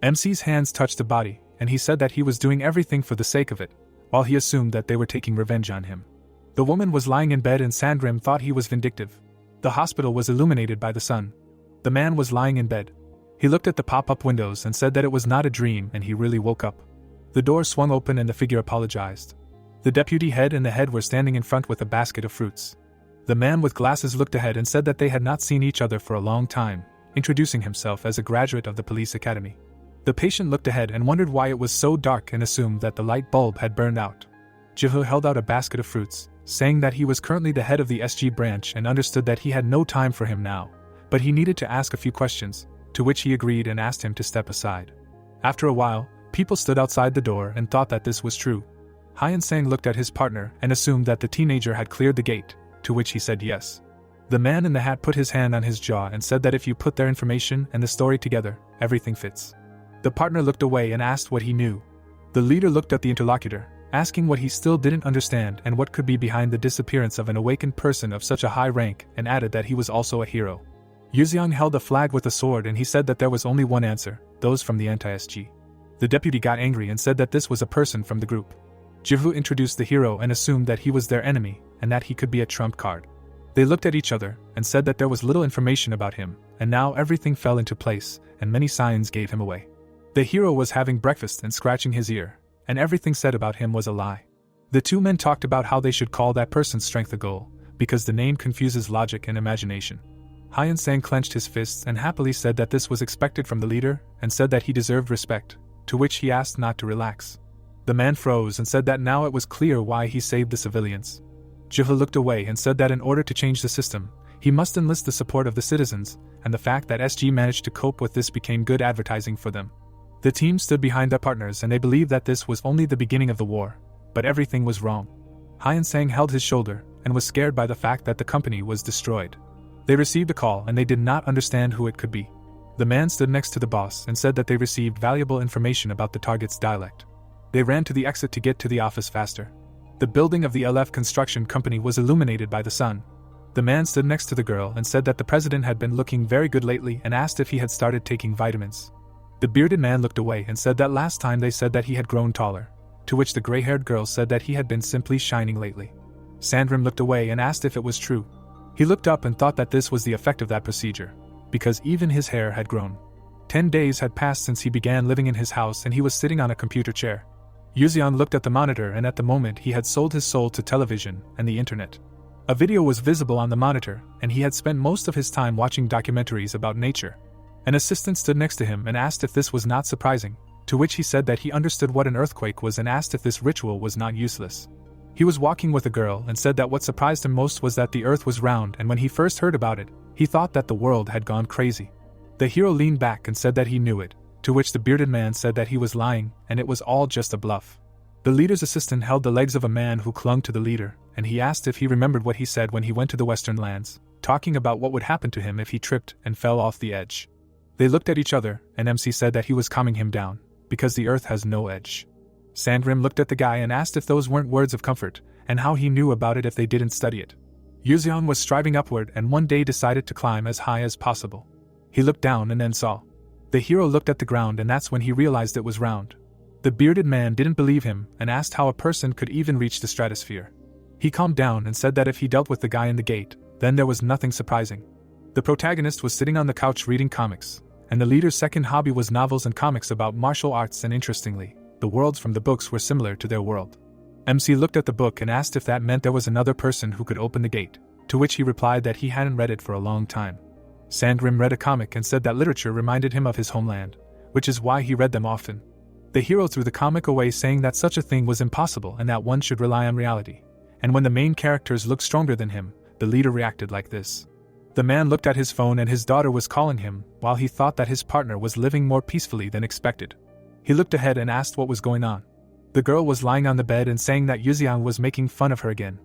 A: MC's hands touched the body, and he said that he was doing everything for the sake of it, while he assumed that they were taking revenge on him. The woman was lying in bed and Sandgrim thought he was vindictive. The hospital was illuminated by the sun. The man was lying in bed. He looked at the pop-up windows and said that it was not a dream and he really woke up. The door swung open and the figure apologized. The deputy head and the head were standing in front with a basket of fruits. The man with glasses looked ahead and said that they had not seen each other for a long time, introducing himself as a graduate of the police academy. The patient looked ahead and wondered why it was so dark and assumed that the light bulb had burned out. Jihu held out a basket of fruits, saying that he was currently the head of the SG branch and understood that he had no time for him now, but he needed to ask a few questions, to which he agreed and asked him to step aside. After a while, people stood outside the door and thought that this was true. Hyan Sang looked at his partner and assumed that the teenager had cleared the gate, to which he said yes. The man in the hat put his hand on his jaw and said that if you put their information and the story together, everything fits. The partner looked away and asked what he knew. The leader looked at the interlocutor, asking what he still didn't understand and what could be behind the disappearance of an awakened person of such a high rank, and added that he was also a hero. Yuzeong held a flag with a sword and he said that there was only one answer, those from the anti-SG. The deputy got angry and said that this was a person from the group. Jihu introduced the hero and assumed that he was their enemy, and that he could be a trump card. They looked at each other, and said that there was little information about him, and now everything fell into place, and many signs gave him away. The hero was having breakfast and scratching his ear, and everything said about him was a lie. The two men talked about how they should call that person's strength a goal, because the name confuses logic and imagination. Hyan Sang clenched his fists and happily said that this was expected from the leader, and said that he deserved respect, to which he asked not to relax. The man froze and said that now it was clear why he saved the civilians. Jihu looked away and said that in order to change the system, he must enlist the support of the citizens, and the fact that SG managed to cope with this became good advertising for them. The team stood behind their partners and they believed that this was only the beginning of the war, but everything was wrong. Hyan Sang held his shoulder and was scared by the fact that the company was destroyed. They received a call and they did not understand who it could be. The man stood next to the boss and said that they received valuable information about the target's dialect. They ran to the exit to get to the office faster. The building of the LF construction company was illuminated by the sun. The man stood next to the girl and said that the president had been looking very good lately and asked if he had started taking vitamins. The bearded man looked away and said that last time they said that he had grown taller, to which the gray-haired girl said that he had been simply shining lately. Sandrim looked away and asked if it was true. He looked up and thought that this was the effect of that procedure, because even his hair had grown. 10 days had passed since he began living in his house and he was sitting on a computer chair. Yuzeon looked at the monitor and at the moment he had sold his soul to television and the internet. A video was visible on the monitor and he had spent most of his time watching documentaries about nature. An assistant stood next to him and asked if this was not surprising, to which he said that he understood what an earthquake was and asked if this ritual was not useless. He was walking with a girl and said that what surprised him most was that the earth was round, and when he first heard about it, he thought that the world had gone crazy. The hero leaned back and said that he knew it, to which the bearded man said that he was lying and it was all just a bluff. The leader's assistant held the legs of a man who clung to the leader, and he asked if he remembered what he said when he went to the Western lands, talking about what would happen to him if he tripped and fell off the edge. They looked at each other, and MC said that he was calming him down, because the earth has no edge. Sandrim looked at the guy and asked if those weren't words of comfort, and how he knew about it if they didn't study it. Yuzeong was striving upward and one day decided to climb as high as possible. He looked down and then saw. The hero looked at the ground and that's when he realized it was round. The bearded man didn't believe him and asked how a person could even reach the stratosphere. He calmed down and said that if he dealt with the guy in the gate, then there was nothing surprising. The protagonist was sitting on the couch reading comics, and the leader's second hobby was novels and comics about martial arts, and interestingly, the worlds from the books were similar to their world. MC looked at the book and asked if that meant there was another person who could open the gate, to which he replied that he hadn't read it for a long time. Sandrim read a comic and said that literature reminded him of his homeland, which is why he read them often. The hero threw the comic away saying that such a thing was impossible and that one should rely on reality. And when the main characters looked stronger than him, the leader reacted like this. The man looked at his phone and his daughter was calling him, while he thought that his partner was living more peacefully than expected. He looked ahead and asked what was going on. The girl was lying on the bed and saying that Yuzeong was making fun of her again.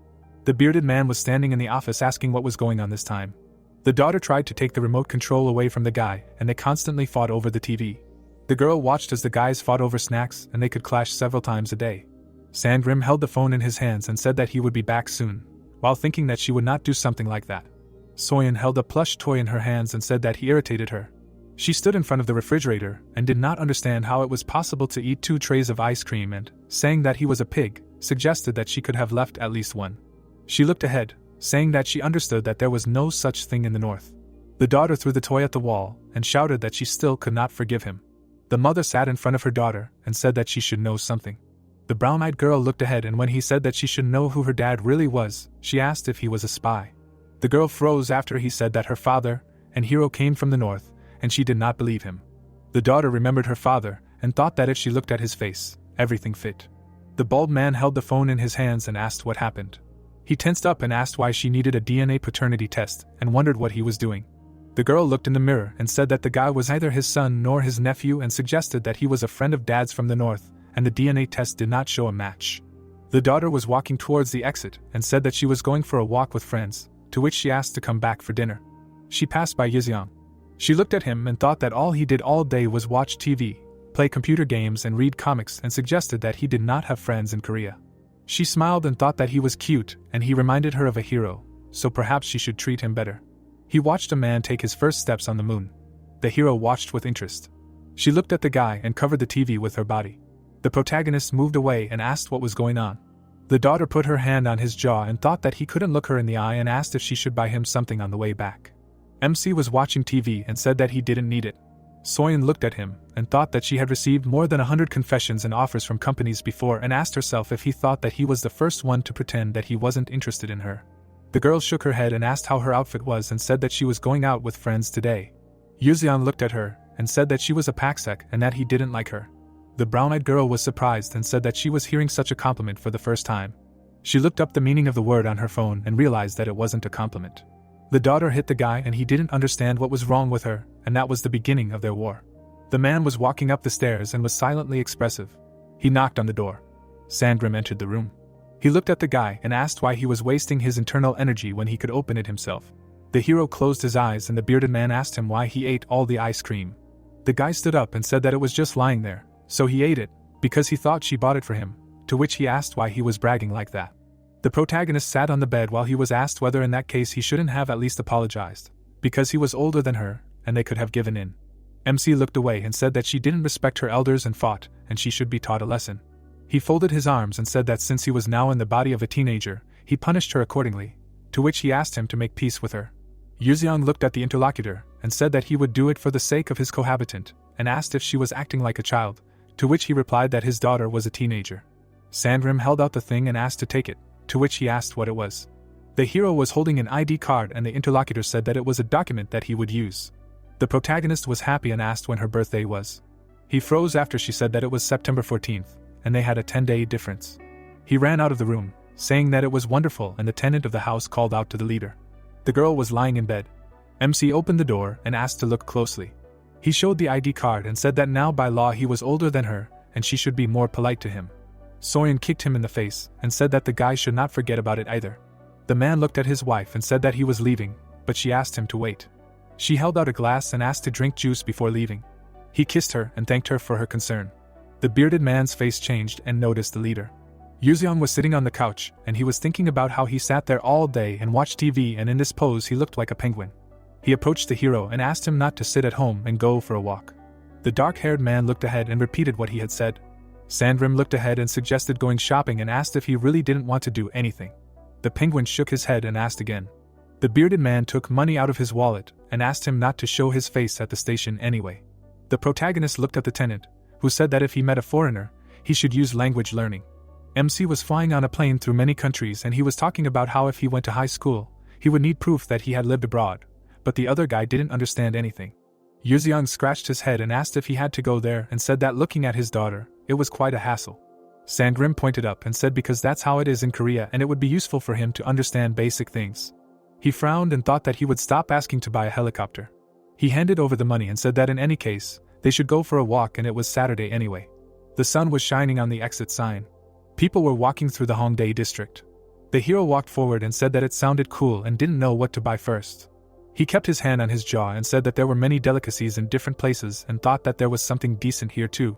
A: The bearded man was standing in the office asking what was going on this time. The daughter tried to take the remote control away from the guy, and they constantly fought over the TV. The girl watched as the guys fought over snacks, and they could clash several times a day. Sandrim held the phone in his hands and said that he would be back soon, while thinking that she would not do something like that. Soyeon held a plush toy in her hands and said that he irritated her. She stood in front of the refrigerator and did not understand how it was possible to eat 2 trays of ice cream and, saying that he was a pig, suggested that she could have left at least one. She looked ahead, saying that she understood that there was no such thing in the north. The daughter threw the toy at the wall and shouted that she still could not forgive him. The mother sat in front of her daughter and said that she should know something. The brown-eyed girl looked ahead and when he said that she should know who her dad really was, she asked if he was a spy. The girl froze after he said that her father and hero came from the north, and she did not believe him. The daughter remembered her father and thought that if she looked at his face, everything fit. The bald man held the phone in his hands and asked what happened. He tensed up and asked why she needed a DNA paternity test and wondered what he was doing. The girl looked in the mirror and said that the guy was neither his son nor his nephew and suggested that he was a friend of dad's from the north, and the DNA test did not show a match. The daughter was walking towards the exit and said that she was going for a walk with friends, to which she asked to come back for dinner. She passed by Yuzeong. She looked at him and thought that all he did all day was watch TV, play computer games and read comics and suggested that he did not have friends in Korea. She smiled and thought that he was cute and he reminded her of a hero, so perhaps she should treat him better. He watched a man take his first steps on the moon. The hero watched with interest. She looked at the guy and covered the TV with her body. The protagonist moved away and asked what was going on. The daughter put her hand on his jaw and thought that he couldn't look her in the eye and asked if she should buy him something on the way back. MC was watching TV and said that he didn't need it. Soyeon looked at him and thought that she had received more than 100 confessions and offers from companies before and asked herself if he thought that he was the first one to pretend that he wasn't interested in her. The girl shook her head and asked how her outfit was and said that she was going out with friends today. Yuzeong looked at her and said that she was a paksek and that he didn't like her. The brown-eyed girl was surprised and said that she was hearing such a compliment for the first time. She looked up the meaning of the word on her phone and realized that it wasn't a compliment. The daughter hit the guy and he didn't understand what was wrong with her, and that was the beginning of their war. The man was walking up the stairs and was silently expressive. He knocked on the door. Sandrim entered the room. He looked at the guy and asked why he was wasting his internal energy when he could open it himself. The hero closed his eyes and the bearded man asked him why he ate all the ice cream. The guy stood up and said that it was just lying there, so he ate it, because he thought she bought it for him, to which he asked why he was bragging like that. The protagonist sat on the bed while he was asked whether in that case he shouldn't have at least apologized, because he was older than her, and they could have given in. MC looked away and said that she didn't respect her elders and fought, and she should be taught a lesson. He folded his arms and said that since he was now in the body of a teenager, he punished her accordingly, to which he asked him to make peace with her. Yuzeong looked at the interlocutor and said that he would do it for the sake of his cohabitant, and asked if she was acting like a child, to which he replied that his daughter was a teenager. Sandrim held out the thing and asked to take it, to which he asked what it was. The hero was holding an ID card and the interlocutor said that it was a document that he would use. The protagonist was happy and asked when her birthday was. He froze after she said that it was September 14th, and they had a 10-day difference. He ran out of the room, saying that it was wonderful, and the tenant of the house called out to the leader. The girl was lying in bed. MC opened the door and asked to look closely. He showed the ID card and said that now by law he was older than her, and she should be more polite to him. Soyeon kicked him in the face and said that the guy should not forget about it either. The man looked at his wife and said that he was leaving, but she asked him to wait. She held out a glass and asked to drink juice before leaving. He kissed her and thanked her for her concern. The bearded man's face changed and noticed the leader. Yuzeong was sitting on the couch, and he was thinking about how he sat there all day and watched TV, and in this pose he looked like a penguin. He approached the hero and asked him not to sit at home and go for a walk. The dark-haired man looked ahead and repeated what he had said. Sandrim looked ahead and suggested going shopping and asked if he really didn't want to do anything. The penguin shook his head and asked again. The bearded man took money out of his wallet and asked him not to show his face at the station anyway. The protagonist looked at the tenant, who said that if he met a foreigner, he should use language learning. MC was flying on a plane through many countries, and he was talking about how if he went to high school, he would need proof that he had lived abroad, but the other guy didn't understand anything. Yuzeong scratched his head and asked if he had to go there and said that looking at his daughter, it was quite a hassle. Sandrim pointed up and said because that's how it is in Korea and it would be useful for him to understand basic things. He frowned and thought that he would stop asking to buy a helicopter. He handed over the money and said that in any case, they should go for a walk, and it was Saturday anyway. The sun was shining on the exit sign. People were walking through the Hongdae district. The hero walked forward and said that it sounded cool and didn't know what to buy first. He kept his hand on his jaw and said that there were many delicacies in different places and thought that there was something decent here too.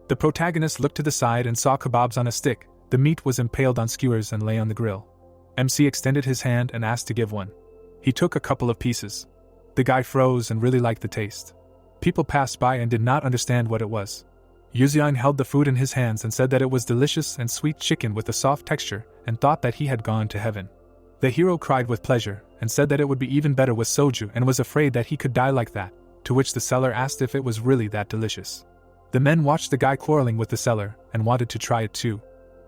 A: The protagonist looked to the side and saw kebabs on a stick. The meat was impaled on skewers and lay on the grill. MC extended his hand and asked to give one. He took a couple of pieces. The guy froze and really liked the taste. People passed by and did not understand what it was. Yuzeong held the food in his hands and said that it was delicious and sweet chicken with a soft texture and thought that he had gone to heaven. The hero cried with pleasure and said that it would be even better with soju and was afraid that he could die like that, to which the seller asked if it was really that delicious. The men watched the guy quarreling with the seller and wanted to try it too.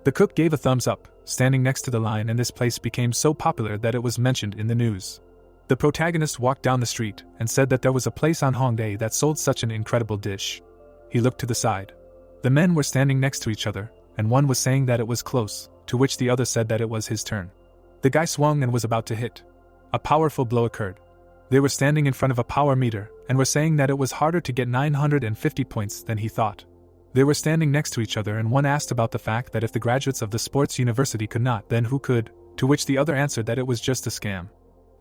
A: The cook gave a thumbs up, standing next to the line, and this place became so popular that it was mentioned in the news. The protagonist walked down the street and said that there was a place on Hongdae that sold such an incredible dish. He looked to the side. The men were standing next to each other, and one was saying that it was close, to which the other said that it was his turn. The guy swung and was about to hit. A powerful blow occurred. They were standing in front of a power meter and were saying that it was harder to get 950 points than he thought. They were standing next to each other, and one asked about the fact that if the graduates of the sports university could not, then who could, to which the other answered that it was just a scam.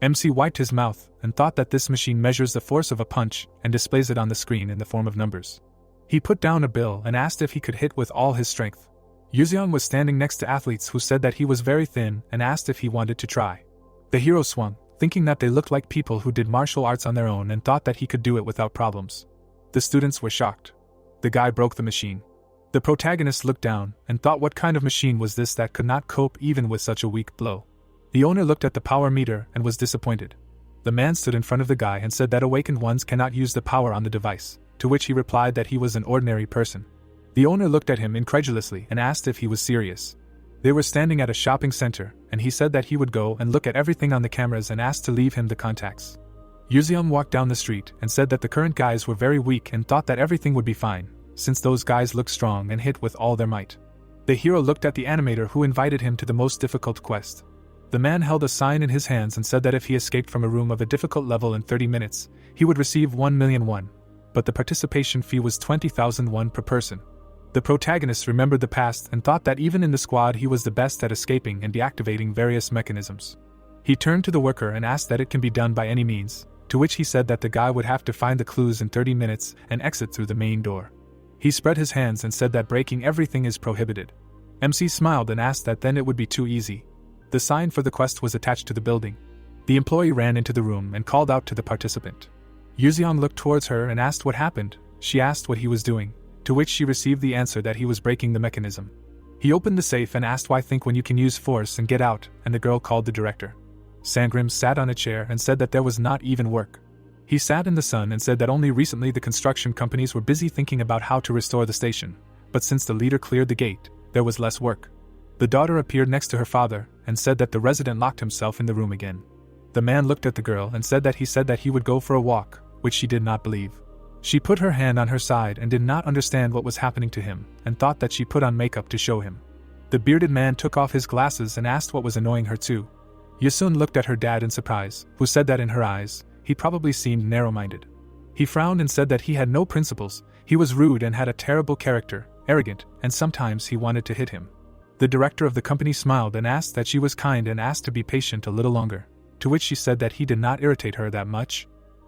A: MC wiped his mouth and thought that this machine measures the force of a punch and displays it on the screen in the form of numbers. He put down a bill and asked if he could hit with all his strength. Yuzeong was standing next to athletes who said that he was very thin and asked if he wanted to try. The hero swung, thinking that they looked like people who did martial arts on their own, and thought that he could do it without problems. The students were shocked. The guy broke the machine. The protagonist looked down and thought what kind of machine was this that could not cope even with such a weak blow. The owner looked at the power meter and was disappointed. The man stood in front of the guy and said that awakened ones cannot use the power on the device, to which he replied that he was an ordinary person. The owner looked at him incredulously and asked if he was serious. They were standing at a shopping center, and he said that he would go and look at everything on the cameras and asked to leave him the contacts. Yuzeong walked down the street and said that the current guys were very weak and thought that everything would be fine, since those guys looked strong and hit with all their might. The hero looked at the animator who invited him to the most difficult quest. The man held a sign in his hands and said that if he escaped from a room of a difficult level in 30 minutes, he would receive 1 million won, but the participation fee was 20,000 won per person. The protagonist remembered the past and thought that even in the squad he was the best at escaping and deactivating various mechanisms. He turned to the worker and asked that it can be done by any means, to which he said that the guy would have to find the clues in 30 minutes and exit through the main door. He spread his hands and said that breaking everything is prohibited. MC smiled and asked that then it would be too easy. The sign for the quest was attached to the building. The employee ran into the room and called out to the participant. Yuzeong looked towards her and asked what happened. She asked what he was doing, to which she received the answer that he was breaking the mechanism. He opened the safe and asked why think when you can use force and get out, and the girl called the director. Sangrim sat on a chair and said that there was not even work. He sat in the sun and said that only recently the construction companies were busy thinking about how to restore the station, but since the leader cleared the gate, there was less work. The daughter appeared next to her father and said that the resident locked himself in the room again. The man looked at the girl and said that he would go for a walk, which she did not believe. She put her hand on her side and did not understand what was happening to him, and thought that she put on makeup to show him. The bearded man took off his glasses and asked what was annoying her too. Yasun looked at her dad in surprise, who said that in her eyes, he probably seemed narrow-minded. He frowned and said that he had no principles, he was rude and had a terrible character, arrogant, and sometimes he wanted to hit him. The director of the company smiled and asked that she was kind and asked to be patient a little longer, to which she said that he did not irritate her that much.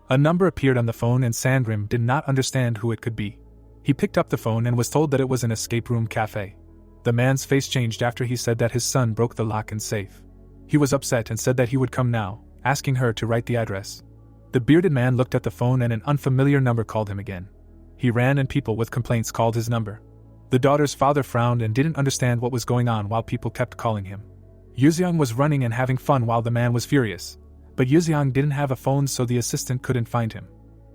A: A number appeared on the phone and Sandrim did not understand who it could be. He picked up the phone and was told that it was an escape room cafe. The man's face changed after he said that his son broke the lock and safe. He was upset and said that he would come now, asking her to write the address. The bearded man looked at the phone and an unfamiliar number called him again. He ran and people with complaints called his number. The daughter's father frowned and didn't understand what was going on while people kept calling him. Yuziang was running and having fun while the man was furious, but Yuziang didn't have a phone so the assistant couldn't find him.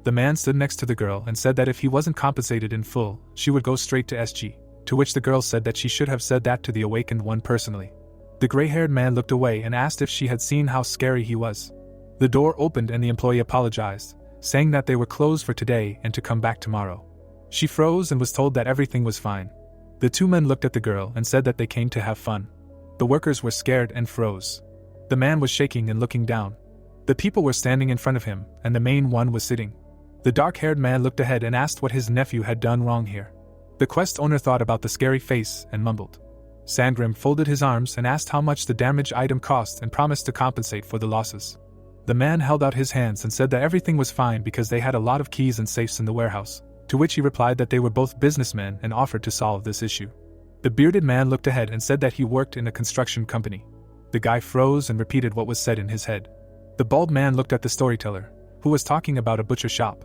A: The man stood next to the girl and said that if he wasn't compensated in full, she would go straight to SG, to which the girl said that she should have said that to the awakened one personally. The gray-haired man looked away and asked if she had seen how scary he was. The door opened and the employee apologized, saying that they were closed for today and to come back tomorrow. She froze and was told that everything was fine. The two men looked at the girl and said that they came to have fun. The workers were scared and froze. The man was shaking and looking down. The people were standing in front of him, and the main one was sitting. The dark-haired man looked ahead and asked what his nephew had done wrong here. The quest owner thought about the scary face and mumbled. Sangrim folded his arms and asked how much the damaged item cost and promised to compensate for the losses. The man held out his hands and said that everything was fine because they had a lot of keys and safes in the warehouse, to which he replied that they were both businessmen and offered to solve this issue. The bearded man looked ahead and said that he worked in a construction company. The guy froze and repeated what was said in his head. The bald man looked at the storyteller, who was talking about a butcher shop.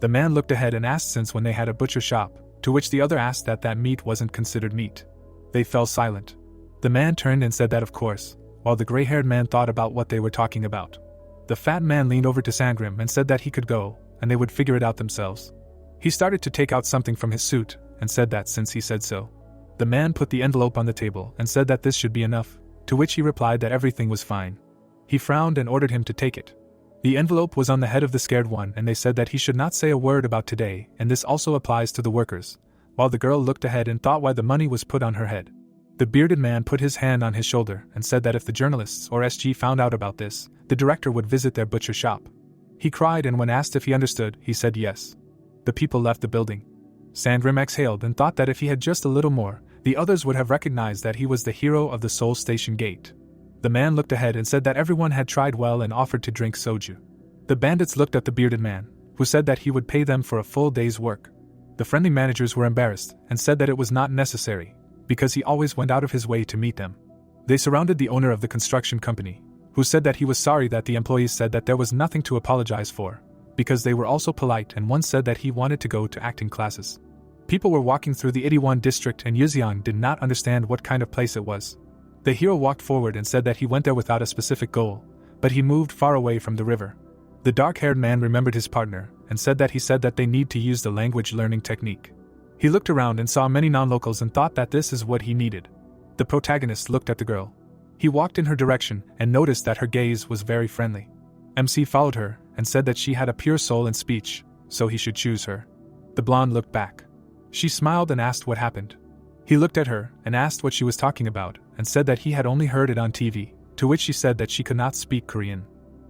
A: The man looked ahead and asked since when they had a butcher shop, to which the other asked that meat wasn't considered meat. They fell silent. The man turned and said that of course, while the gray-haired man thought about what they were talking about. The fat man leaned over to Sangrim and said that he could go, and they would figure it out themselves. He started to take out something from his suit, and said that since he said so. The man put the envelope on the table and said that this should be enough, to which he replied that everything was fine. He frowned and ordered him to take it. The envelope was on the head of the scared one and they said that he should not say a word about today, and this also applies to the workers, while the girl looked ahead and thought why the money was put on her head. The bearded man put his hand on his shoulder and said that if the journalists or SG found out about this, the director would visit their butcher shop. He cried and when asked if he understood, he said yes. The people left the building. Sangrim exhaled and thought that if he had just a little more, the others would have recognized that he was the hero of the Seoul Station Gate. The man looked ahead and said that everyone had tried well and offered to drink soju. The bandits looked at the bearded man, who said that he would pay them for a full day's work. The friendly managers were embarrassed and said that it was not necessary, because he always went out of his way to meet them. They surrounded the owner of the construction company, who said that he was sorry that the employees said that there was nothing to apologize for, because they were also polite, and one said that he wanted to go to acting classes. People were walking through the 81 district and Yuziang did not understand what kind of place it was. The hero walked forward and said that he went there without a specific goal, but he moved far away from the river. The dark-haired man remembered his partner and said that they need to use the language learning technique. He looked around and saw many non-locals and thought that this is what he needed. The protagonist looked at the girl. He walked in her direction and noticed that her gaze was very friendly. MC followed her and said that she had a pure soul and speech, so he should choose her. The blonde looked back. She smiled and asked what happened. He looked at her and asked what she was talking about and said that he had only heard it on TV, to which she said that she could not speak Korean.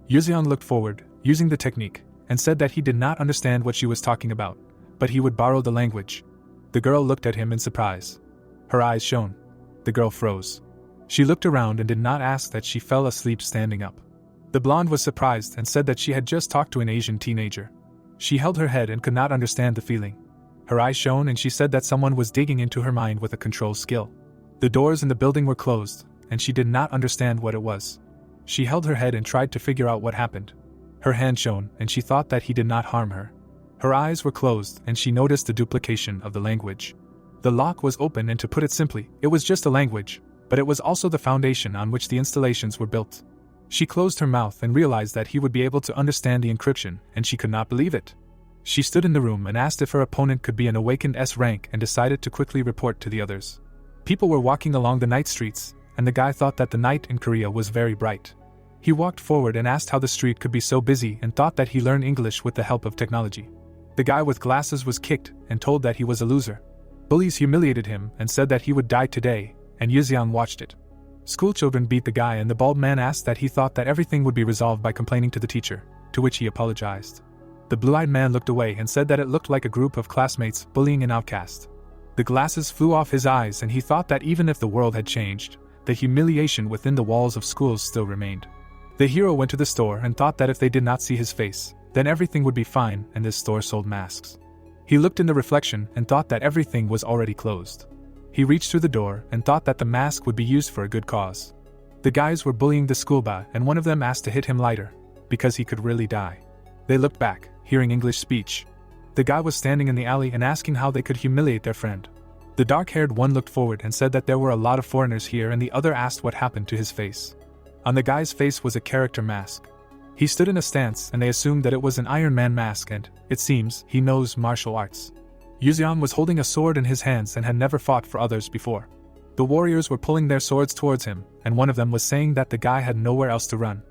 A: Yuziang looked forward, using the technique, and said that he did not understand what she was talking about, but he would borrow the language. The girl looked at him in surprise. Her eyes shone. The girl froze. She looked around and did not ask that she fell asleep standing up. The blonde was surprised and said that she had just talked to an Asian teenager. She held her head and could not understand the feeling. Her eyes shone and she said that someone was digging into her mind with a control skill. The doors in the building were closed, and she did not understand what it was. She held her head and tried to figure out what happened. Her hand shone and she thought that he did not harm her. Her eyes were closed and she noticed the duplication of the language. The lock was open, and to put it simply, it was just a language, but it was also the foundation on which the installations were built. She closed her mouth and realized that he would be able to understand the encryption, and she could not believe it. She stood in the room and asked if her opponent could be an awakened S rank and decided to quickly report to the others. People were walking along the night streets, and the guy thought that the night in Korea was very bright. He walked forward and asked how the street could be so busy and thought that he learned English with the help of technology. The guy with glasses was kicked and told that he was a loser. Bullies humiliated him and said that he would die today, and Yuziang watched it. Schoolchildren beat the guy, and the bald man asked that he thought that everything would be resolved by complaining to the teacher, to which he apologized. The blue-eyed man looked away and said that it looked like a group of classmates bullying an outcast. The glasses flew off his eyes and he thought that even if the world had changed, the humiliation within the walls of schools still remained. The hero went to the store and thought that if they did not see his face, then everything would be fine, and this store sold masks. He looked in the reflection and thought that everything was already closed. He reached through the door and thought that the mask would be used for a good cause. The guys were bullying the schoolboy and one of them asked to hit him lighter, because he could really die. They looked back, hearing English speech. The guy was standing in the alley and asking how they could humiliate their friend. The dark-haired one looked forward and said that there were a lot of foreigners here, and the other asked what happened to his face. On the guy's face was a character mask. He stood in a stance and they assumed that it was an Iron Man mask and, it seems, he knows martial arts. Yuzeon was holding a sword in his hands and had never fought for others before. The warriors were pulling their swords towards him, and one of them was saying that the guy had nowhere else to run.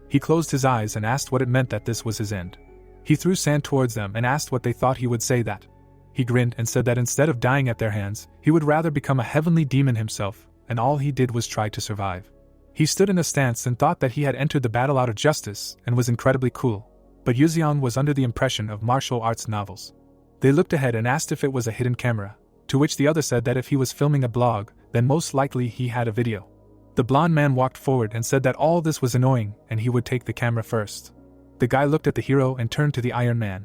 A: He closed his eyes and asked what it meant that this was his end. He threw sand towards them and asked what they thought he would say that. He grinned and said that instead of dying at their hands, he would rather become a heavenly demon himself, and all he did was try to survive. He stood in a stance and thought that he had entered the battle out of justice and was incredibly cool, but Yuzeon was under the impression of martial arts novels. They looked ahead and asked if it was a hidden camera, to which the other said that if he was filming a blog, then most likely he had a video. The blonde man walked forward and said that all this was annoying and he would take the camera first. The guy looked at the hero and turned to the Iron Man.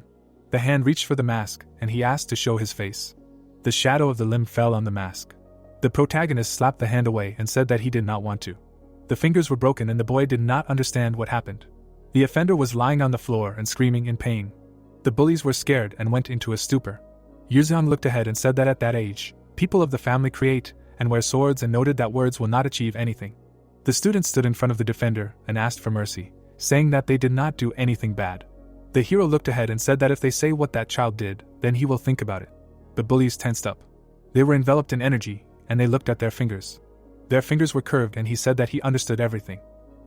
A: The hand reached for the mask and he asked to show his face. The shadow of the limb fell on the mask. The protagonist slapped the hand away and said that he did not want to. The fingers were broken and the boy did not understand what happened. The offender was lying on the floor and screaming in pain. The bullies were scared and went into a stupor. Yuzeon looked ahead and said that at that age, people of the family create and wear swords and noted that words will not achieve anything. The student stood in front of the defender and asked for mercy, saying that they did not do anything bad. The hero looked ahead and said that if they say what that child did, then he will think about it. The bullies tensed up. They were enveloped in energy, and they looked at their fingers. Their fingers were curved and he said that he understood everything.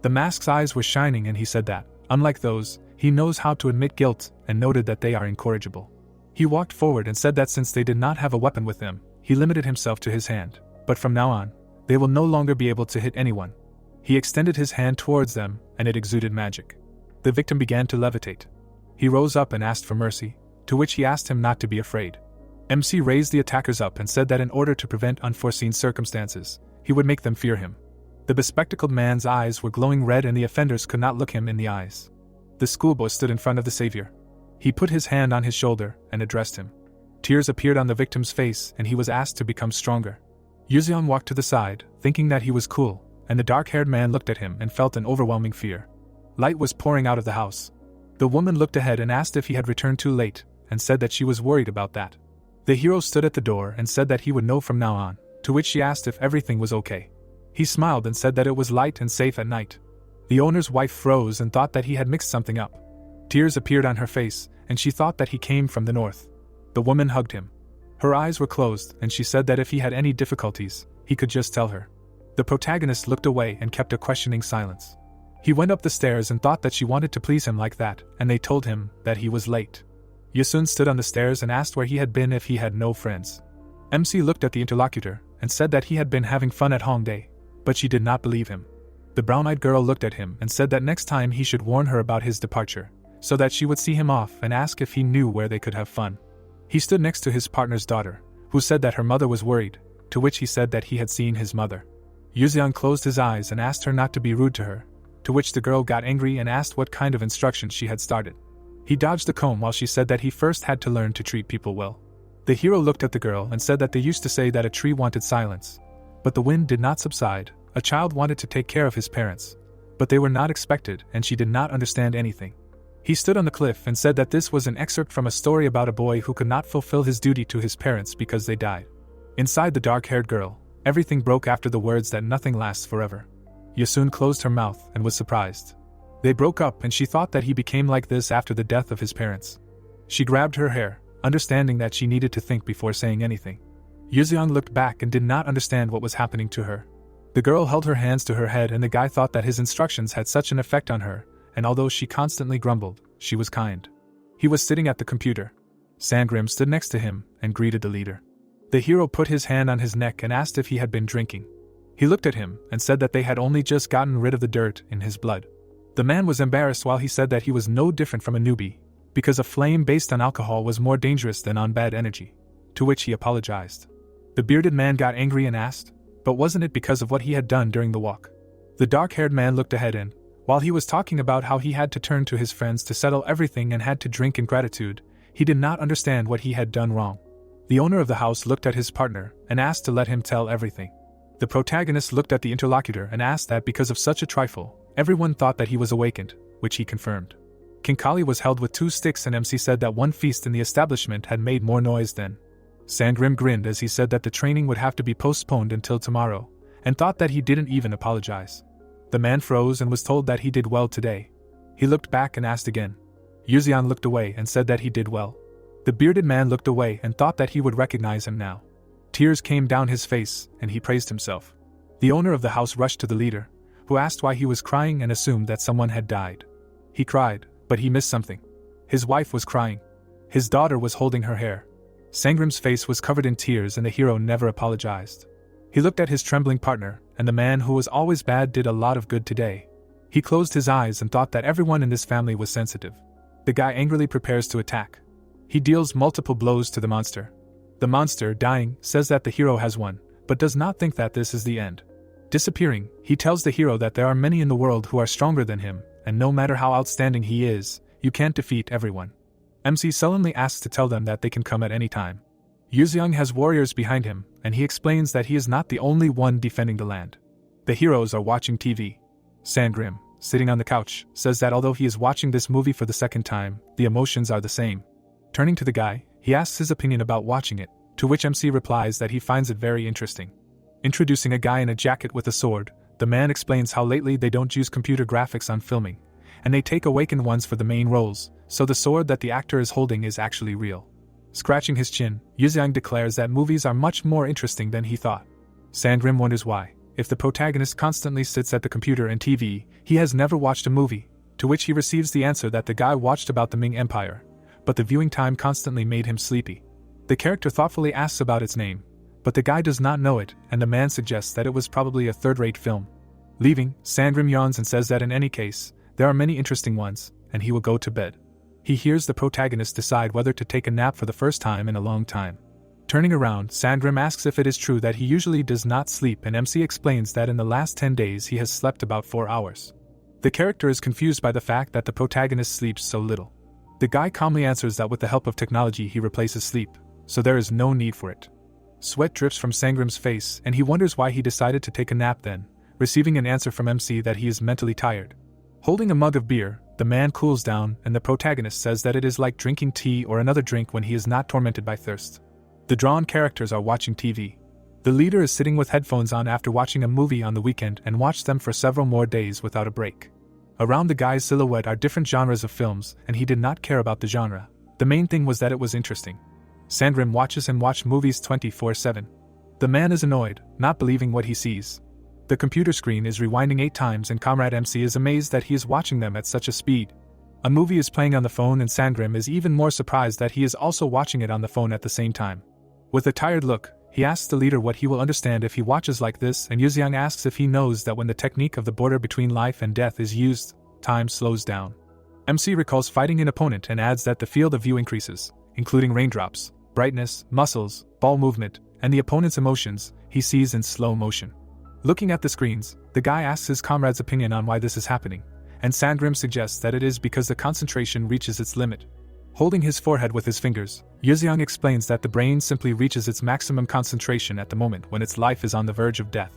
A: The mask's eyes were shining and he said that, unlike those, he knows how to admit guilt and noted that they are incorrigible. He walked forward and said that since they did not have a weapon with them, he limited himself to his hand, but from now on, they will no longer be able to hit anyone. He extended his hand towards them and it exuded magic. The victim began to levitate. He rose up and asked for mercy, to which he asked him not to be afraid. MC raised the attackers up and said that in order to prevent unforeseen circumstances, he would make them fear him. The bespectacled man's eyes were glowing red and the offenders could not look him in the eyes. The schoolboy stood in front of the savior. He put his hand on his shoulder and addressed him. Tears appeared on the victim's face and he was asked to become stronger. Yuzeon walked to the side, thinking that he was cool, and the dark-haired man looked at him and felt an overwhelming fear. Light was pouring out of the house. The woman looked ahead and asked if he had returned too late, and said that she was worried about that. The hero stood at the door and said that he would know from now on, to which she asked if everything was okay. He smiled and said that it was light and safe at night. The owner's wife froze and thought that he had mixed something up. Tears appeared on her face, and she thought that he came from the north. The woman hugged him. Her eyes were closed, and she said that if he had any difficulties, he could just tell her. The protagonist looked away and kept a questioning silence. He went up the stairs and thought that she wanted to please him like that, and they told him that he was late. Yasun stood on the stairs and asked where he had been if he had no friends. MC looked at the interlocutor and said that he had been having fun at Hongdae, but she did not believe him. The brown-eyed girl looked at him and said that next time he should warn her about his departure, so that she would see him off and ask if he knew where they could have fun. He stood next to his partner's daughter, who said that her mother was worried, to which he said that he had seen his mother. Yuzeon closed his eyes and asked her not to be rude to her, to which the girl got angry and asked what kind of instructions she had started. He dodged the comb while she said that he first had to learn to treat people well. The hero looked at the girl and said that they used to say that a tree wanted silence, but the wind did not subside. A child wanted to take care of his parents, but they were not expected and she did not understand anything. He stood on the cliff and said that this was an excerpt from a story about a boy who could not fulfill his duty to his parents because they died. Inside the dark-haired girl, everything broke after the words that nothing lasts forever. Yasun closed her mouth and was surprised. They broke up and she thought that he became like this after the death of his parents. She grabbed her hair, understanding that she needed to think before saying anything. Yuzeon looked back and did not understand what was happening to her. The girl held her hands to her head and the guy thought that his instructions had such an effect on her, and although she constantly grumbled, she was kind. He was sitting at the computer. Sangrim stood next to him and greeted the leader. The hero put his hand on his neck and asked if he had been drinking. He looked at him and said that they had only just gotten rid of the dirt in his blood. The man was embarrassed while he said that he was no different from a newbie, because a flame based on alcohol was more dangerous than on bad energy, to which he apologized. The bearded man got angry and asked, but wasn't it because of what he had done during the walk? The dark-haired man looked ahead and, while he was talking about how he had to turn to his friends to settle everything and had to drink in gratitude, He did not understand what he had done wrong. The owner of the house looked at his partner and asked to let him tell everything. The protagonist looked at the interlocutor and asked that because of such a trifle, everyone thought that he was awakened, which he confirmed. King Kali was held with 2 sticks and MC said that one feast in the establishment had made more noise than. Sangrim grinned as he said that the training would have to be postponed until tomorrow, and thought that he didn't even apologize. The man froze and was told that he did well today. He looked back and asked again. Yuzian looked away and said that he did well. The bearded man looked away and thought that he would recognize him now. Tears came down his face, and he praised himself. The owner of the house rushed to the leader, who asked why he was crying and assumed that someone had died. He cried, but he missed something. His wife was crying. His daughter was holding her hair. Sangrim's face was covered in tears and the hero never apologized. He looked at his trembling partner, and the man who was always bad did a lot of good today. He closed his eyes and thought that everyone in this family was sensitive. The guy angrily prepares to attack. He deals multiple blows to the monster. The monster, dying, says that the hero has won, but does not think that this is the end. Disappearing, he tells the hero that there are many in the world who are stronger than him, and no matter how outstanding he is, you can't defeat everyone. MC sullenly asks to tell them that they can come at any time. Yuziang has warriors behind him, and he explains that he is not the only one defending the land. The heroes are watching TV. Sangrim, sitting on the couch, says that although he is watching this movie for the second time, the emotions are the same. Turning to the guy, he asks his opinion about watching it, to which MC replies that he finds it very interesting. Introducing a guy in a jacket with a sword, the man explains how lately they don't use computer graphics on filming, and they take awakened ones for the main roles, so the sword that the actor is holding is actually real. Scratching his chin, Yuziang declares that movies are much more interesting than he thought. Sangrim wonders why, if the protagonist constantly sits at the computer and TV, he has never watched a movie, to which he receives the answer that the guy watched about the Ming Empire, but the viewing time constantly made him sleepy. The character thoughtfully asks about its name, but the guy does not know it, and the man suggests that it was probably a third-rate film. Leaving, Sangrim yawns and says that in any case, there are many interesting ones, and he will go to bed. He hears the protagonist decide whether to take a nap for the first time in a long time. Turning around, Sangrim asks if it is true that he usually does not sleep, and MC explains that in the last 10 days he has slept about 4 hours. The character is confused by the fact that the protagonist sleeps so little. The guy calmly answers that with the help of technology he replaces sleep, so there is no need for it. Sweat drips from Sangrim's face and he wonders why he decided to take a nap then, receiving an answer from MC that he is mentally tired. Holding a mug of beer, the man cools down and the protagonist says that it is like drinking tea or another drink when he is not tormented by thirst. The drawn characters are watching TV. The leader is sitting with headphones on after watching a movie on the weekend and watched them for several more days without a break. Around the guy's silhouette are different genres of films, and he did not care about the genre. The main thing was that it was interesting. Sangrim watches him watch movies 24/7. The man is annoyed, not believing what he sees. The computer screen is rewinding 8 times and Comrade MC is amazed that he is watching them at such a speed. A movie is playing on the phone and Sangrim is even more surprised that he is also watching it on the phone at the same time. With a tired look, he asks the leader what he will understand if he watches like this, and Yuziang asks if he knows that when the technique of the border between life and death is used, time slows down. MC recalls fighting an opponent and adds that the field of view increases, including raindrops, brightness, muscles, ball movement, and the opponent's emotions, he sees in slow motion. Looking at the screens, the guy asks his comrade's opinion on why this is happening, and Sangrim suggests that it is because the concentration reaches its limit. Holding his forehead with his fingers, Yuziang explains that the brain simply reaches its maximum concentration at the moment when its life is on the verge of death.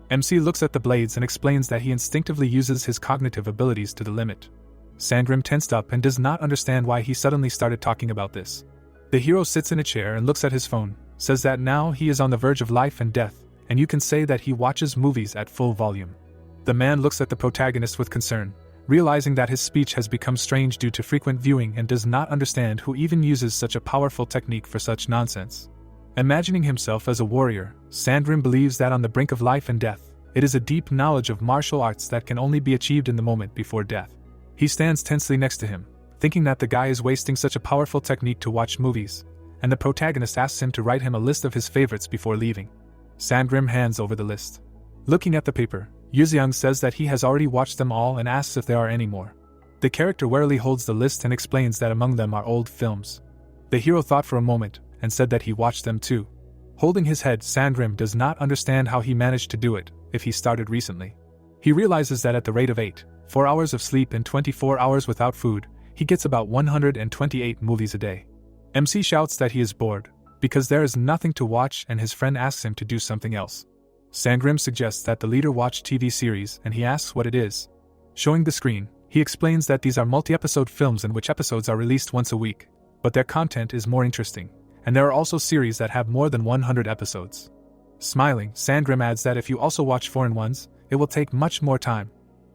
A: MC looks at the blades and explains that he instinctively uses his cognitive abilities to the limit. Sangrim tensed up and does not understand why he suddenly started talking about this. The hero sits in a chair and looks at his phone, says that now he is on the verge of life and death, and you can say that he watches movies at full volume. The man looks at the protagonist with concern, realizing that his speech has become strange due to frequent viewing and does not understand who even uses such a powerful technique for such nonsense. Imagining himself as a warrior, Sangrim believes that on the brink of life and death, it is a deep knowledge of martial arts that can only be achieved in the moment before death. He stands tensely next to him, thinking that the guy is wasting such a powerful technique to watch movies, and the protagonist asks him to write him a list of his favorites before leaving. Sangrim hands over the list. Looking at the paper, Yuziang says that he has already watched them all and asks if there are any more. The character warily holds the list and explains that among them are old films. The hero thought for a moment and said that he watched them too. Holding his head, Sangrim does not understand how he managed to do it if he started recently. He realizes that at the rate of 4 hours of sleep and 24 hours without food, he gets about 128 movies a day. MC shouts that he is bored, because there is nothing to watch, and his friend asks him to do something else. Sangrim suggests that the leader watch TV series, and he asks what it is. Showing the screen, he explains that these are multi-episode films in which episodes are released once a week, but their content is more interesting, and there are also series that have more than 100 episodes. Smiling, Sangrim adds that if you also watch foreign ones, it will take much more time.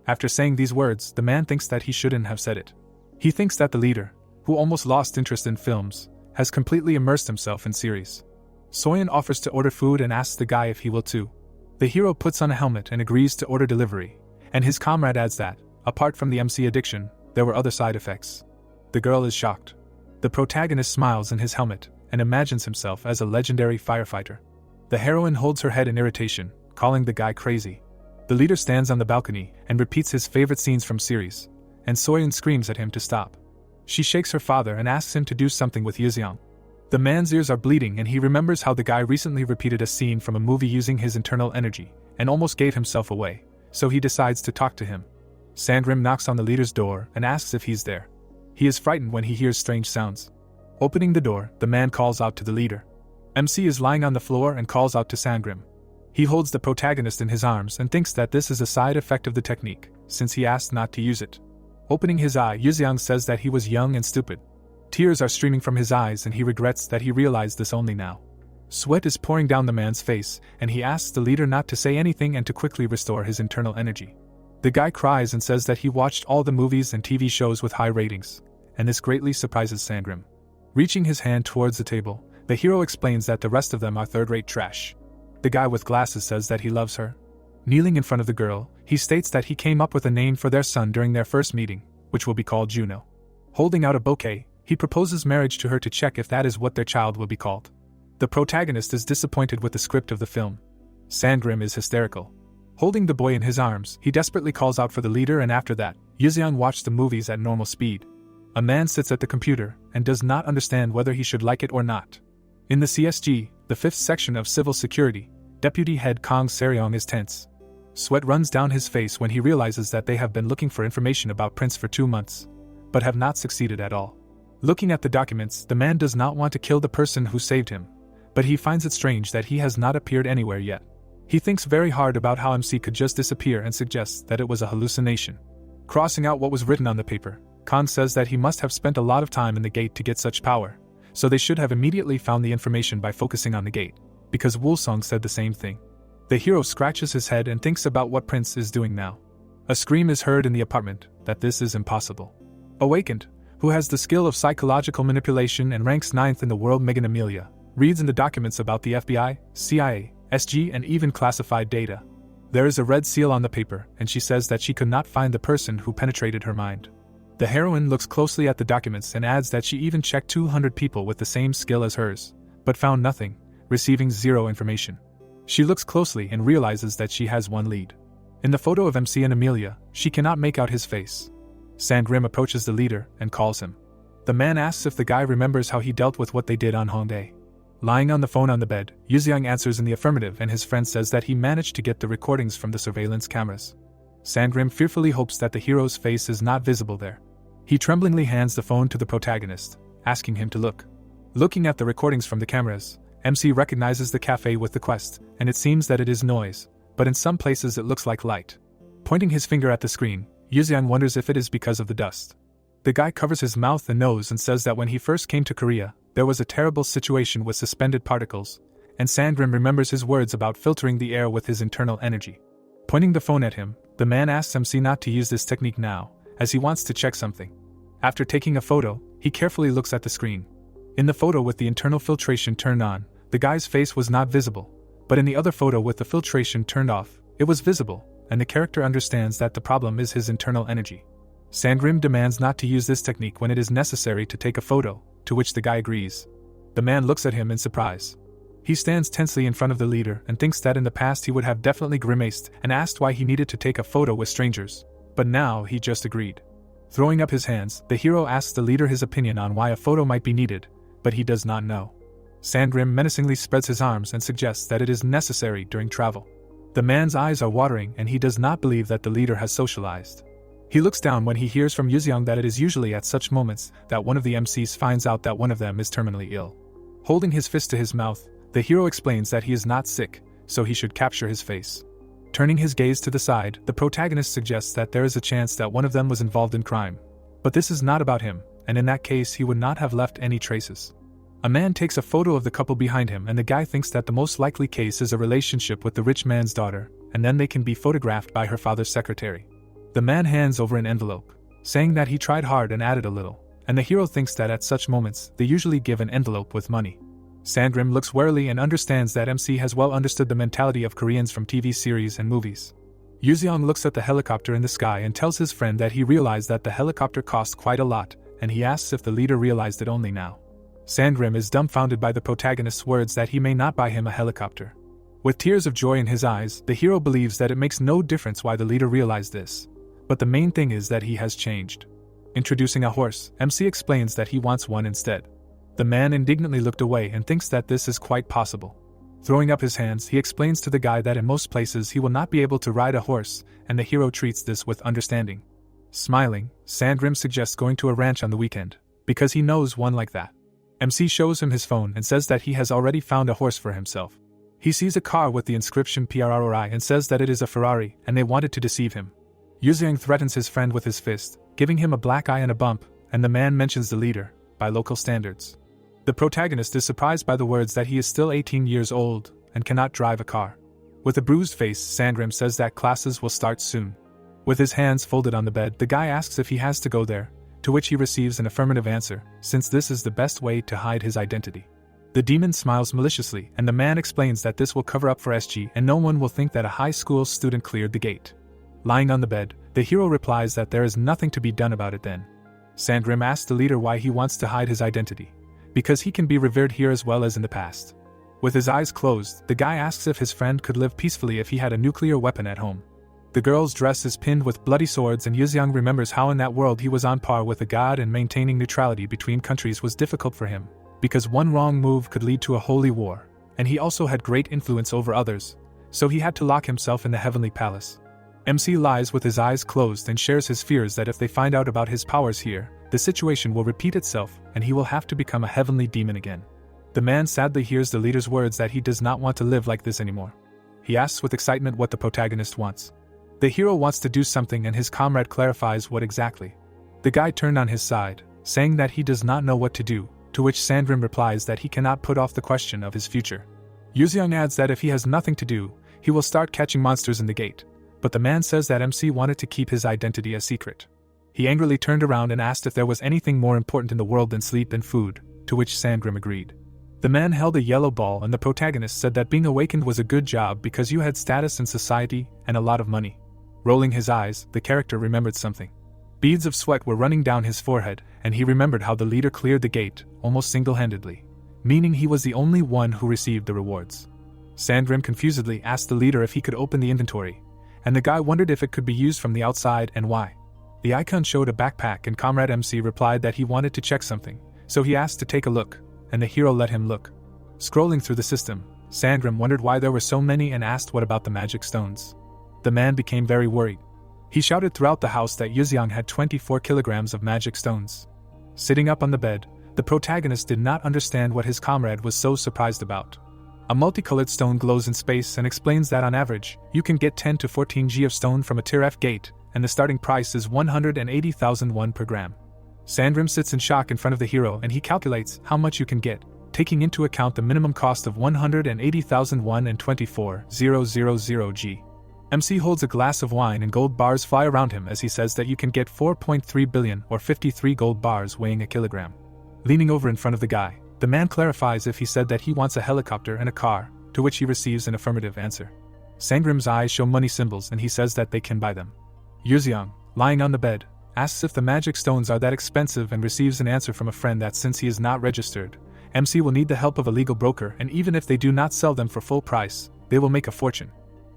A: After saying these words, the man thinks that he shouldn't have said it. He thinks that the leader, who almost lost interest in films, has completely immersed himself in series. Soyeon offers to order food and asks the guy if he will too. The hero puts on a helmet and agrees to order delivery, and his comrade adds that, apart from the MC addiction, there were other side effects. The girl is shocked. The protagonist smiles in his helmet and imagines himself as a legendary firefighter. The heroine holds her head in irritation, calling the guy crazy. The leader stands on the balcony and repeats his favorite scenes from series, and Soyeon screams at him to stop. She shakes her father and asks him to do something with Yeseong. The man's ears are bleeding and he remembers how the guy recently repeated a scene from a movie using his internal energy and almost gave himself away, so he decides to talk to him. Sangrim knocks on the leader's door and asks if he's there. He is frightened when he hears strange sounds. Opening the door, the man calls out to the leader. MC is lying on the floor and calls out to Sangrim. He holds the protagonist in his arms and thinks that this is a side effect of the technique, since he asked not to use it. Opening his eye, Yeseong says that he was young and stupid. Tears are streaming from his eyes and he regrets that he realized this only now. Sweat is pouring down the man's face, and he asks the leader not to say anything and to quickly restore his internal energy. The guy cries and says that he watched all the movies and TV shows with high ratings, and this greatly surprises Sangrim. Reaching his hand towards the table, the hero explains that the rest of them are third-rate trash. The guy with glasses says that he loves her. Kneeling in front of the girl, he states that he came up with a name for their son during their first meeting, which will be called Juno. Holding out a bouquet, he proposes marriage to her to check if that is what their child will be called. The protagonist is disappointed with the script of the film. Sangrim is hysterical. Holding the boy in his arms, he desperately calls out for the leader, and after that, Yeseong watched the movies at normal speed. A man sits at the computer and does not understand whether he should like it or not. In the CSG, the 5th section of Civil Security, Deputy Head Kong Seryong is tense. Sweat runs down his face when he realizes that they have been looking for information about Prince for 2 months, but have not succeeded at all. Looking at the documents, the man does not want to kill the person who saved him, but he finds it strange that he has not appeared anywhere yet. He thinks very hard about how MC could just disappear and suggests that it was a hallucination. Crossing out what was written on the paper, Khan says that he must have spent a lot of time in the gate to get such power, so they should have immediately found the information by focusing on the gate, because Woolsong said the same thing. The hero scratches his head and thinks about what Prince is doing now. A scream is heard in the apartment that this is impossible. Awakened, who has the skill of psychological manipulation and ranks 9th in the world, Megan Amelia, reads in the documents about the FBI, CIA, SG, and even classified data. There is a red seal on the paper, and she says that she could not find the person who penetrated her mind. The heroine looks closely at the documents and adds that she even checked 200 people with the same skill as hers, but found nothing, receiving 0 information. She looks closely and realizes that she has one lead. In the photo of MC and Amelia, she cannot make out his face. Sangrim approaches the leader and calls him. The man asks if the guy remembers how he dealt with what they did on Hongdae. Lying on the phone on the bed, Yeseong answers in the affirmative, and his friend says that he managed to get the recordings from the surveillance cameras. Sangrim fearfully hopes that the hero's face is not visible there. He tremblingly hands the phone to the protagonist, asking him to look. Looking at the recordings from the cameras, MC recognizes the cafe with the quest, and it seems that it is noise, but in some places it looks like light. Pointing his finger at the screen, Yeseong wonders if it is because of the dust. The guy covers his mouth and nose and says that when he first came to Korea, there was a terrible situation with suspended particles, and Sangrim remembers his words about filtering the air with his internal energy. Pointing the phone at him, the man asks MC not to use this technique now, as he wants to check something. After taking a photo, he carefully looks at the screen. In the photo with the internal filtration turned on, the guy's face was not visible, but in the other photo with the filtration turned off, it was visible, and the character understands that the problem is his internal energy. Sangrim demands not to use this technique when it is necessary to take a photo, to which the guy agrees. The man looks at him in surprise. He stands tensely in front of the leader and thinks that in the past he would have definitely grimaced and asked why he needed to take a photo with strangers, but now he just agreed. Throwing up his hands, the hero asks the leader his opinion on why a photo might be needed, but he does not know. Sangrim menacingly spreads his arms and suggests that it is necessary during travel. The man's eyes are watering and he does not believe that the leader has socialized. He looks down when he hears from Yuzeong that it is usually at such moments that one of the MCs finds out that one of them is terminally ill. Holding his fist to his mouth, the hero explains that he is not sick, so he should capture his face. Turning his gaze to the side, the protagonist suggests that there is a chance that one of them was involved in crime. But this is not about him, and in that case he would not have left any traces. A man takes a photo of the couple behind him, and the guy thinks that the most likely case is a relationship with the rich man's daughter, and then they can be photographed by her father's secretary. The man hands over an envelope, saying that he tried hard and added a little, and the hero thinks that at such moments they usually give an envelope with money. Sandrim looks warily and understands that MC has well understood the mentality of Koreans from TV series and movies. Yuzeong looks at the helicopter in the sky and tells his friend that he realized that the helicopter cost quite a lot, and he asks if the leader realized it only now. Sandrim is dumbfounded by the protagonist's words that he may not buy him a helicopter. With tears of joy in his eyes, the hero believes that it makes no difference why the leader realized this. But the main thing is that he has changed. Introducing a horse, MC explains that he wants one instead. The man indignantly looked away and thinks that this is quite possible. Throwing up his hands, he explains to the guy that in most places he will not be able to ride a horse, and the hero treats this with understanding. Smiling, Sandrim suggests going to a ranch on the weekend, because he knows one like that. MC shows him his phone and says that he has already found a horse for himself. He sees a car with the inscription PRRI and says that it is a Ferrari, and they wanted to deceive him. Yuzeong threatens his friend with his fist, giving him a black eye and a bump, and the man mentions the leader, by local standards. The protagonist is surprised by the words that he is still 18 years old and cannot drive a car. With a bruised face, Sandrim says that classes will start soon. With his hands folded on the bed, the guy asks if he has to go there, to which he receives an affirmative answer, since this is the best way to hide his identity. The demon smiles maliciously, and the man explains that this will cover up for SG and no one will think that a high school student cleared the gate. Lying on the bed, the hero replies that there is nothing to be done about it then. Sandrim asks the leader why he wants to hide his identity. Because he can be revered here as well as in the past. With his eyes closed, the guy asks if his friend could live peacefully if he had a nuclear weapon at home. The girl's dress is pinned with bloody swords, and Yuzeong remembers how in that world he was on par with a god, and maintaining neutrality between countries was difficult for him, because one wrong move could lead to a holy war, and he also had great influence over others, so he had to lock himself in the heavenly palace. MC lies with his eyes closed and shares his fears that if they find out about his powers here, the situation will repeat itself and he will have to become a heavenly demon again. The man sadly hears the leader's words that he does not want to live like this anymore. He asks with excitement what the protagonist wants. The hero wants to do something and his comrade clarifies what exactly. The guy turned on his side, saying that he does not know what to do, to which Sandrim replies that he cannot put off the question of his future. Yuzeong adds that if he has nothing to do, he will start catching monsters in the gate, but the man says that MC wanted to keep his identity a secret. He angrily turned around and asked if there was anything more important in the world than sleep and food, to which Sandrim agreed. The man held a yellow ball and the protagonist said that being awakened was a good job because you had status in society and a lot of money. Rolling his eyes, the character remembered something. Beads of sweat were running down his forehead, and he remembered how the leader cleared the gate, almost single-handedly, meaning he was the only one who received the rewards. Sandrim confusedly asked the leader if he could open the inventory, and the guy wondered if it could be used from the outside and why. The icon showed a backpack and Comrade MC replied that he wanted to check something, so he asked to take a look, and the hero let him look. Scrolling through the system, Sandrim wondered why there were so many and asked what about the magic stones. The man became very worried. He shouted throughout the house that Yuzeong had 24 kilograms of magic stones. Sitting up on the bed, the protagonist did not understand what his comrade was so surprised about. A multicolored stone glows in space and explains that on average, you can get 10 to 14 G of stone from a Tier F gate, and the starting price is 180,000 won per gram. Sandrim sits in shock in front of the hero and he calculates how much you can get, taking into account the minimum cost of 180,000 won and 24,000 G. MC holds a glass of wine and gold bars fly around him as he says that you can get 4.3 billion or 53 gold bars weighing a kilogram. Leaning over in front of the guy, the man clarifies if he said that he wants a helicopter and a car, to which he receives an affirmative answer. Sandrim's eyes show money symbols and he says that they can buy them. Yuzeong, lying on the bed, asks if the magic stones are that expensive and receives an answer from a friend that since he is not registered, MC will need the help of a legal broker, and even if they do not sell them for full price, they will make a fortune.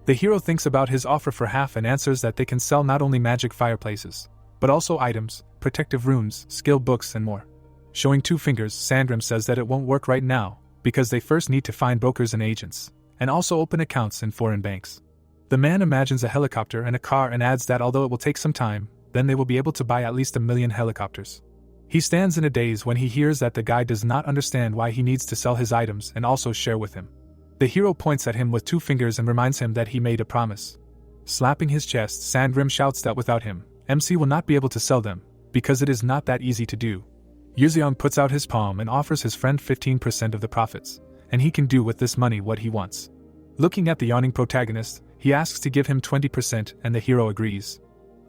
A: The hero thinks about his offer for half and answers that they can sell not only magic fireplaces, but also items, protective runes, skill books and more. Showing two fingers, Sandrim says that it won't work right now, because they first need to find brokers and agents, and also open accounts in foreign banks. The man imagines a helicopter and a car and adds that although it will take some time, then they will be able to buy at least 1 million helicopters. He stands in a daze when he hears that the guy does not understand why he needs to sell his items and also share with him. The hero points at him with 2 fingers and reminds him that he made a promise. Slapping his chest, Sandgrim shouts that without him, MC will not be able to sell them, because it is not that easy to do. Yuzeong puts out his palm and offers his friend 15% of the profits, and he can do with this money what he wants. Looking at the yawning protagonist, he asks to give him 20% and the hero agrees.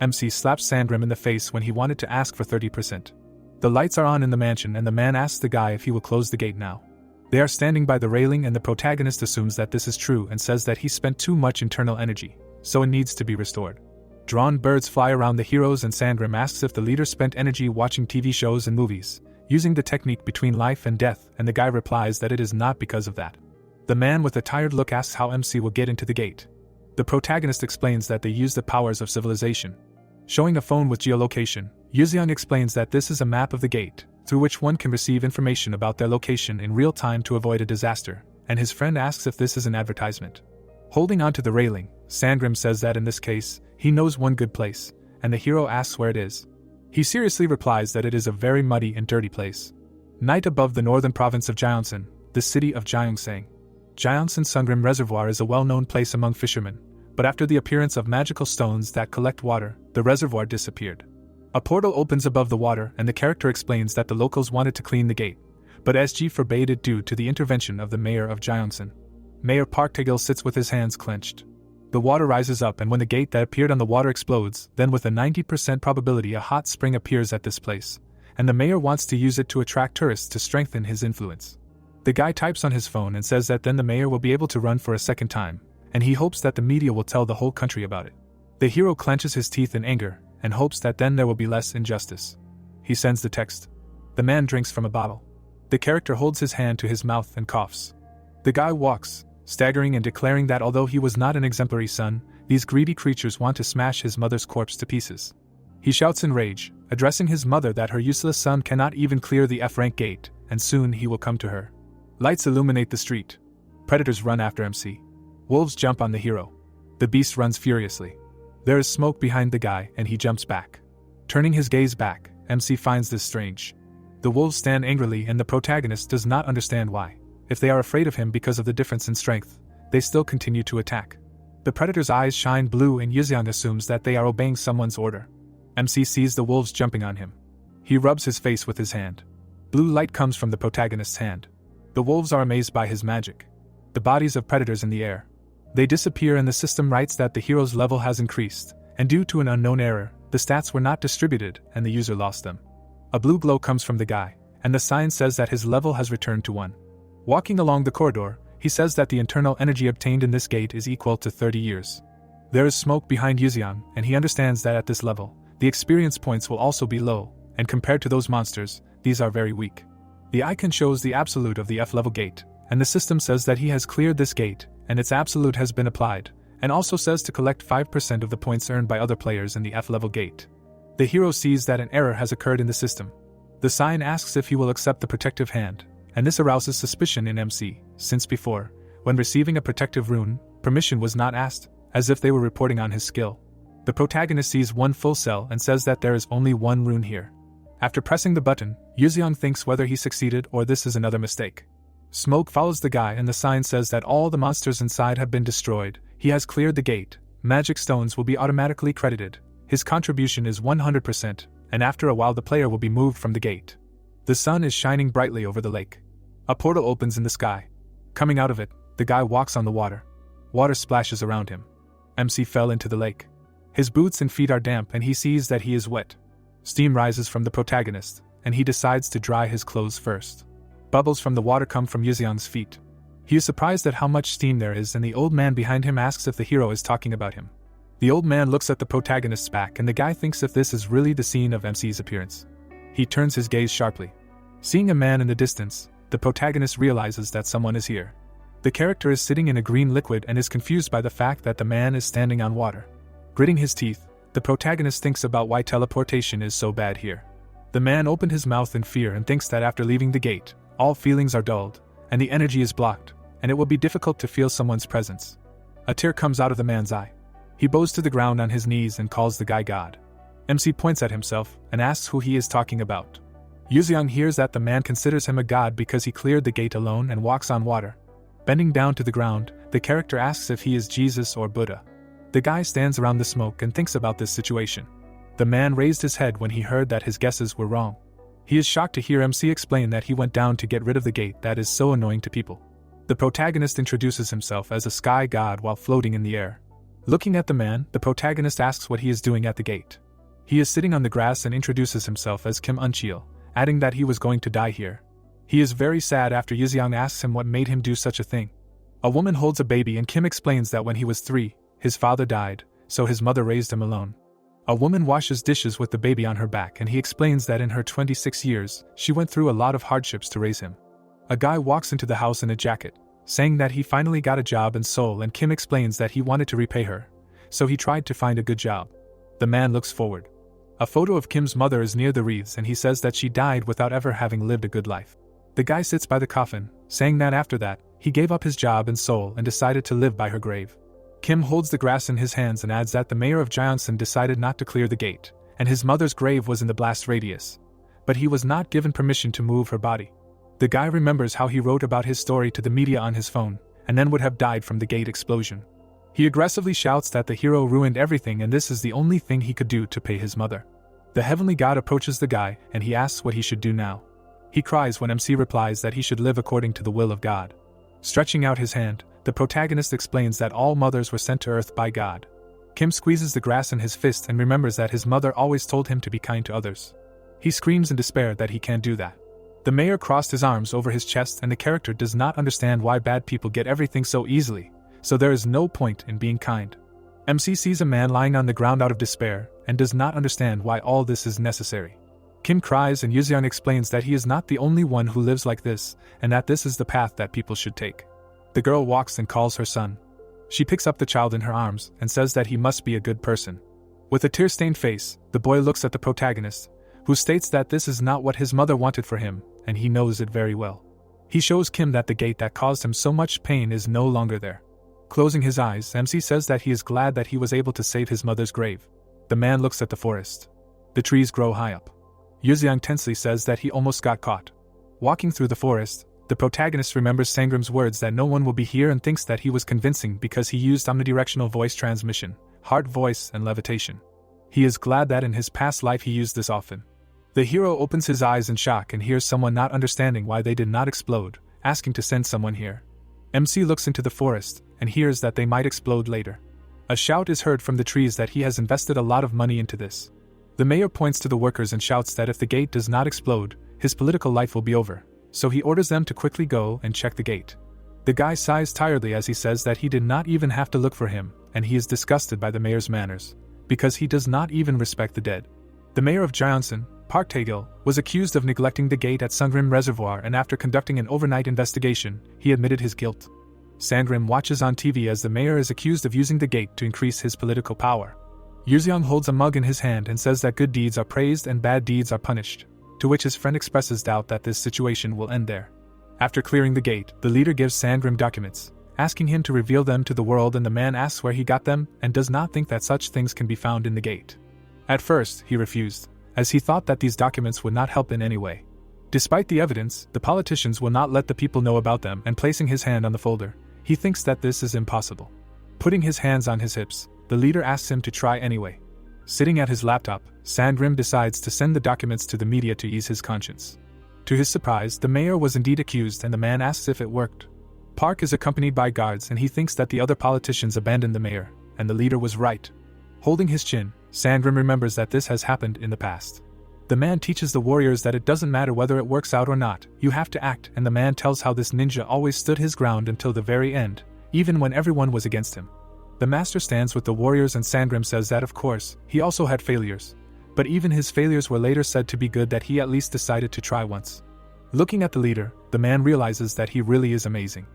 A: MC slaps Sandgrim in the face when he wanted to ask for 30%. The lights are on in the mansion and the man asks the guy if he will close the gate now. They are standing by the railing and the protagonist assumes that this is true and says that he spent too much internal energy, so it needs to be restored. Drawn birds fly around the heroes and Sandgrim asks if the leader spent energy watching TV shows and movies, using the technique between life and death, and the guy replies that it is not because of that. The man with a tired look asks how MC will get into the gate. The protagonist explains that they use the powers of civilization. Showing a phone with geolocation, Yuzeong explains that this is a map of the gate, through which one can receive information about their location in real time to avoid a disaster, and his friend asks if this is an advertisement. Holding onto the railing, Sandgrim says that in this case, he knows one good place, and the hero asks where it is. He seriously replies that it is a very muddy and dirty place. Night above the northern province of Gyeongsan, the city of Gyeongsang. Gyeongsan Sungrim Reservoir is a well-known place among fishermen, but after the appearance of magical stones that collect water, the reservoir disappeared. A portal opens above the water and the character explains that the locals wanted to clean the gate, but SG forbade it due to the intervention of the mayor of Gyeongsan. Mayor Park Tae-gil sits with his hands clenched. The water rises up and when the gate that appeared on the water explodes, then with a 90% probability a hot spring appears at this place, and the mayor wants to use it to attract tourists to strengthen his influence. The guy types on his phone and says that then the mayor will be able to run for a second time, and he hopes that the media will tell the whole country about it. The hero clenches his teeth in anger, and hopes that then there will be less injustice. He sends the text. The man drinks from a bottle. The character holds his hand to his mouth and coughs. The guy walks, staggering and declaring that although he was not an exemplary son, these greedy creatures want to smash his mother's corpse to pieces. He shouts in rage, addressing his mother that her useless son cannot even clear the F-rank gate, and soon he will come to her. Lights illuminate the street. Predators run after MC. Wolves jump on the hero. The beast runs furiously. There is smoke behind the guy and he jumps back. Turning his gaze back, MC finds this strange. The wolves stand angrily and the protagonist does not understand why. If they are afraid of him because of the difference in strength, they still continue to attack. The predator's eyes shine blue and Yuzeong assumes that they are obeying someone's order. MC sees the wolves jumping on him. He rubs his face with his hand. Blue light comes from the protagonist's hand. The wolves are amazed by his magic. The bodies of predators in the air. They disappear and the system writes that the hero's level has increased, and due to an unknown error, the stats were not distributed and the user lost them. A blue glow comes from the guy, and the sign says that his level has returned to 1. Walking along the corridor, he says that the internal energy obtained in this gate is equal to 30 years. There is smoke behind Yuzeong, and he understands that at this level, the experience points will also be low, and compared to those monsters, these are very weak. The icon shows the absolute of the F-level gate, and the system says that he has cleared this gate, and its absolute has been applied, and also says to collect 5% of the points earned by other players in the F-level gate. The hero sees that an error has occurred in the system. The sign asks if he will accept the protective hand, and this arouses suspicion in MC, since before, when receiving a protective rune, permission was not asked, as if they were reporting on his skill. The protagonist sees one full cell and says that there is only one rune here. After pressing the button, Yuzeong thinks whether he succeeded or this is another mistake. Smoke follows the guy and the sign says that all the monsters inside have been destroyed. He has cleared the gate. Magic stones will be automatically credited. His contribution is 100%, and after a while the player will be moved from the gate. The sun is shining brightly over the lake. A portal opens in the sky. Coming out of it, the guy walks on the water. Water splashes around him. MC fell into the lake. His boots and feet are damp and he sees that he is wet. Steam rises from the protagonist, and he decides to dry his clothes first. Bubbles from the water come from Yuzeong's feet. He is surprised at how much steam there is and the old man behind him asks if the hero is talking about him. The old man looks at the protagonist's back and the guy thinks if this is really the scene of MC's appearance. He turns his gaze sharply. Seeing a man in the distance, the protagonist realizes that someone is here. The character is sitting in a green liquid and is confused by the fact that the man is standing on water. Gritting his teeth, the protagonist thinks about why teleportation is so bad here. The man opened his mouth in fear and thinks that after leaving the gate, all feelings are dulled, and the energy is blocked, and it will be difficult to feel someone's presence. A tear comes out of the man's eye. He bows to the ground on his knees and calls the guy God. MC points at himself and asks who he is talking about. Yuzeong hears that the man considers him a god because he cleared the gate alone and walks on water. Bending down to the ground, the character asks if he is Jesus or Buddha. The guy stands around the smoke and thinks about this situation. The man raised his head when he heard that his guesses were wrong. He is shocked to hear MC explain that he went down to get rid of the gate that is so annoying to people. The protagonist introduces himself as a sky god while floating in the air. Looking at the man, the protagonist asks what he is doing at the gate. He is sitting on the grass and introduces himself as Kim Unchil, adding that he was going to die here. He is very sad after Yuzeong asks him what made him do such a thing. A woman holds a baby and Kim explains that when he was 3, his father died, so his mother raised him alone. A woman washes dishes with the baby on her back and he explains that in her 26 years, she went through a lot of hardships to raise him. A guy walks into the house in a jacket, saying that he finally got a job in Seoul, and Kim explains that he wanted to repay her, so he tried to find a good job. The man looks forward. A photo of Kim's mother is near the wreaths and he says that she died without ever having lived a good life. The guy sits by the coffin, saying that after that, he gave up his job in Seoul and decided to live by her grave. Kim holds the grass in his hands and adds that the mayor of Jeonsan decided not to clear the gate, and his mother's grave was in the blast radius. But he was not given permission to move her body. The guy remembers how he wrote about his story to the media on his phone, and then would have died from the gate explosion. He aggressively shouts that the hero ruined everything and this is the only thing he could do to pay his mother. The heavenly god approaches the guy and he asks what he should do now. He cries when MC replies that he should live according to the will of God. Stretching out his hand, the protagonist explains that all mothers were sent to Earth by God. Kim squeezes the grass in his fist and remembers that his mother always told him to be kind to others. He screams in despair that he can't do that. The mayor crossed his arms over his chest and the character does not understand why bad people get everything so easily, so there is no point in being kind. MC sees a man lying on the ground out of despair and does not understand why all this is necessary. Kim cries and Yuzeong explains that he is not the only one who lives like this and that this is the path that people should take. The girl walks and calls her son. She picks up the child in her arms and says that he must be a good person. With a tear-stained face, the boy looks at the protagonist, who states that this is not what his mother wanted for him, and he knows it very well. He shows Kim that the gate that caused him so much pain is no longer there. Closing his eyes, MC says that he is glad that he was able to save his mother's grave. The man looks at the forest. The trees grow high up. Yuzeong tensely says that he almost got caught. Walking through the forest, the protagonist remembers Sangrim's words that no one will be here and thinks that he was convincing because he used omnidirectional voice transmission, heart voice, and levitation. He is glad that in his past life he used this often. The hero opens his eyes in shock and hears someone not understanding why they did not explode, asking to send someone here. MC looks into the forest and hears that they might explode later. A shout is heard from the trees that he has invested a lot of money into this. The mayor points to the workers and shouts that if the gate does not explode, his political life will be over. So he orders them to quickly go and check the gate. The guy sighs tiredly as he says that he did not even have to look for him, and he is disgusted by the mayor's manners, because he does not even respect the dead. The mayor of Jeonsan, Park Tae-gil, was accused of neglecting the gate at Sungrim Reservoir, and after conducting an overnight investigation, he admitted his guilt. Sangrim watches on TV as the mayor is accused of using the gate to increase his political power. Yuzeong holds a mug in his hand and says that good deeds are praised and bad deeds are punished, to which his friend expresses doubt that this situation will end there. After clearing the gate, the leader gives Sangrim documents, asking him to reveal them to the world, and the man asks where he got them and does not think that such things can be found in the gate. At first, he refused, as he thought that these documents would not help in any way. Despite the evidence, the politicians will not let the people know about them, and placing his hand on the folder, he thinks that this is impossible. Putting his hands on his hips, the leader asks him to try anyway. Sitting at his laptop, Sangrim decides to send the documents to the media to ease his conscience. To his surprise, the mayor was indeed accused and the man asks if it worked. Park is accompanied by guards and he thinks that the other politicians abandoned the mayor, and the leader was right. Holding his chin, Sangrim remembers that this has happened in the past. The man teaches the warriors that it doesn't matter whether it works out or not, you have to act, and the man tells how this ninja always stood his ground until the very end, even when everyone was against him. The master stands with the warriors and Sangrim says that of course, he also had failures. But even his failures were later said to be good, that he at least decided to try once. Looking at the leader, the man realizes that he really is amazing.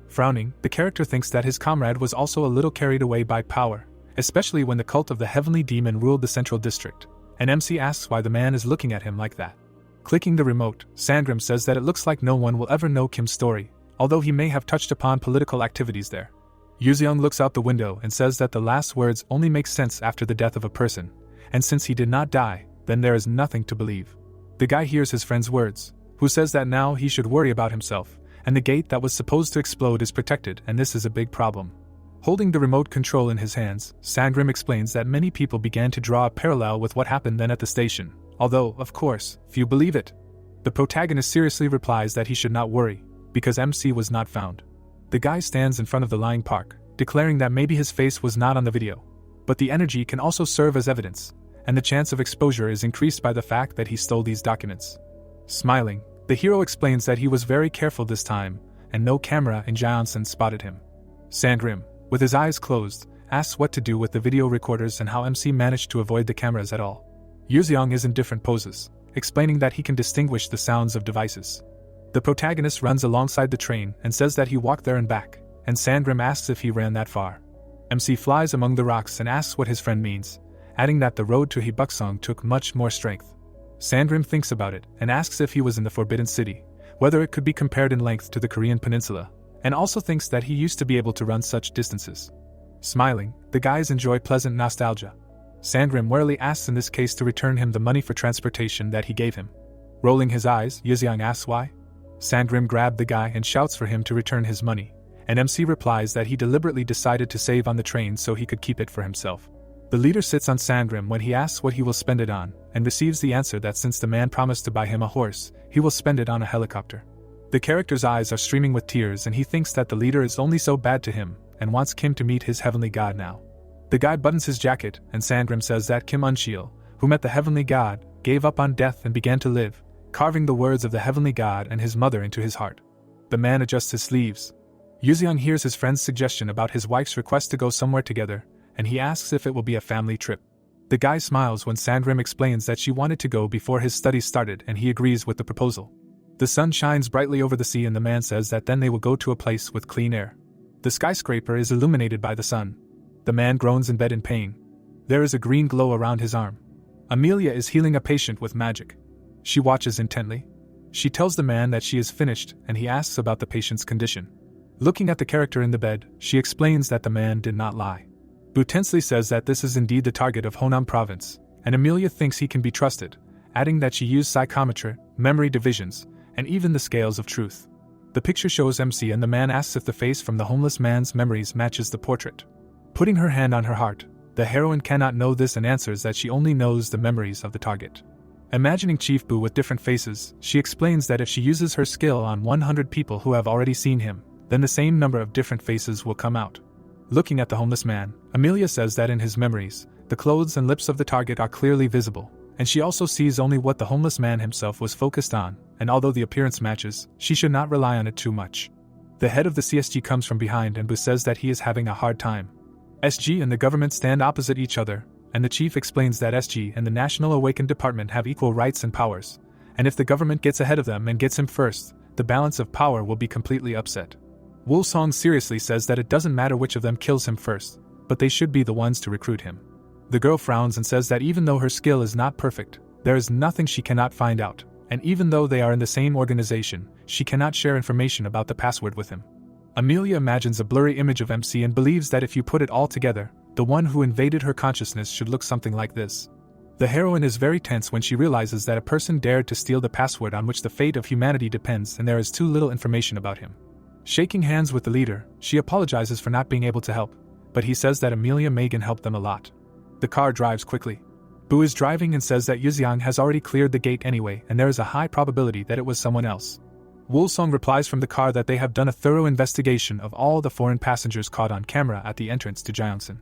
A: Frowning, the character thinks that his comrade was also a little carried away by power, especially when the cult of the heavenly demon ruled the central district, and MC asks why the man is looking at him like that. Clicking the remote, Sangrim says that it looks like no one will ever know Kim's story, although he may have touched upon political activities there. Yuzeong looks out the window and says that the last words only make sense after the death of a person, and since he did not die, then there is nothing to believe. The guy hears his friend's words, who says that now he should worry about himself, and the gate that was supposed to explode is protected, and this is a big problem. Holding the remote control in his hands, Sangrim explains that many people began to draw a parallel with what happened then at the station, although, of course, few believe it. The protagonist seriously replies that he should not worry, because MC was not found. The guy stands in front of the lying park, declaring that maybe his face was not on the video, but the energy can also serve as evidence, and the chance of exposure is increased by the fact that he stole these documents. Smiling, the hero explains that he was very careful this time, and no camera in Jaeonsan spotted him. Sangrim, with his eyes closed, asks what to do with the video recorders and how MC managed to avoid the cameras at all. Yuzeong is in different poses, explaining that he can distinguish the sounds of devices. The protagonist runs alongside the train and says that he walked there and back, and Sangrim asks if he ran that far. MC flies among the rocks and asks what his friend means, adding that the road to Hibuksong took much more strength. Sangrim thinks about it and asks if he was in the Forbidden City, whether it could be compared in length to the Korean peninsula, and also thinks that he used to be able to run such distances. Smiling, the guys enjoy pleasant nostalgia. Sangrim warily asks in this case to return him the money for transportation that he gave him. Rolling his eyes, Yuzeong asks why. Sangrim grabbed the guy and shouts for him to return his money, and MC replies that he deliberately decided to save on the train so he could keep it for himself. The leader sits on Sangrim when he asks what he will spend it on, and receives the answer that since the man promised to buy him a horse, he will spend it on a helicopter. The character's eyes are streaming with tears and he thinks that the leader is only so bad to him, and wants Kim to meet his heavenly god now. The guy buttons his jacket, and Sangrim says that Kim Unshil, who met the heavenly god, gave up on death and began to live, carving the words of the heavenly god and his mother into his heart. The man adjusts his sleeves. Yuzeong hears his friend's suggestion about his wife's request to go somewhere together, and he asks if it will be a family trip. The guy smiles when Sangrim explains that she wanted to go before his studies started, and he agrees with the proposal. The sun shines brightly over the sea and the man says that then they will go to a place with clean air. The skyscraper is illuminated by the sun. The man groans in bed in pain. There is a green glow around his arm. Amelia is healing a patient with magic. She watches intently. She tells the man that she is finished, and he asks about the patient's condition. Looking at the character in the bed, she explains that the man did not lie. Butensly says that this is indeed the target of Honam province, and Amelia thinks he can be trusted, adding that she used psychometry, memory divisions, and even the scales of truth. The picture shows MC and the man asks if the face from the homeless man's memories matches the portrait. Putting her hand on her heart, the heroine cannot know this and answers that she only knows the memories of the target. Imagining Chief Boo with different faces, she explains that if she uses her skill on 100 people who have already seen him, then the same number of different faces will come out. Looking at the homeless man, Amelia says that in his memories, the clothes and lips of the target are clearly visible, and she also sees only what the homeless man himself was focused on, and although the appearance matches, she should not rely on it too much. The head of the CSG comes from behind and Boo says that he is having a hard time. SG and the government stand opposite each other, and the chief explains that SG and the National Awakened Department have equal rights and powers, and if the government gets ahead of them and gets him first, the balance of power will be completely upset. Woolsong seriously says that it doesn't matter which of them kills him first, but they should be the ones to recruit him. The girl frowns and says that even though her skill is not perfect, there is nothing she cannot find out, and even though they are in the same organization, she cannot share information about the password with him. Amelia imagines a blurry image of MC and believes that if you put it all together, the one who invaded her consciousness should look something like this. The heroine is very tense when she realizes that a person dared to steal the password on which the fate of humanity depends and there is too little information about him. Shaking hands with the leader, she apologizes for not being able to help, but he says that Amelia Megan helped them a lot. The car drives quickly. Boo is driving and says that Yuzeong has already cleared the gate anyway and there is a high probability that it was someone else. Woolsong replies from the car that they have done a thorough investigation of all the foreign passengers caught on camera at the entrance to Jaeonsan.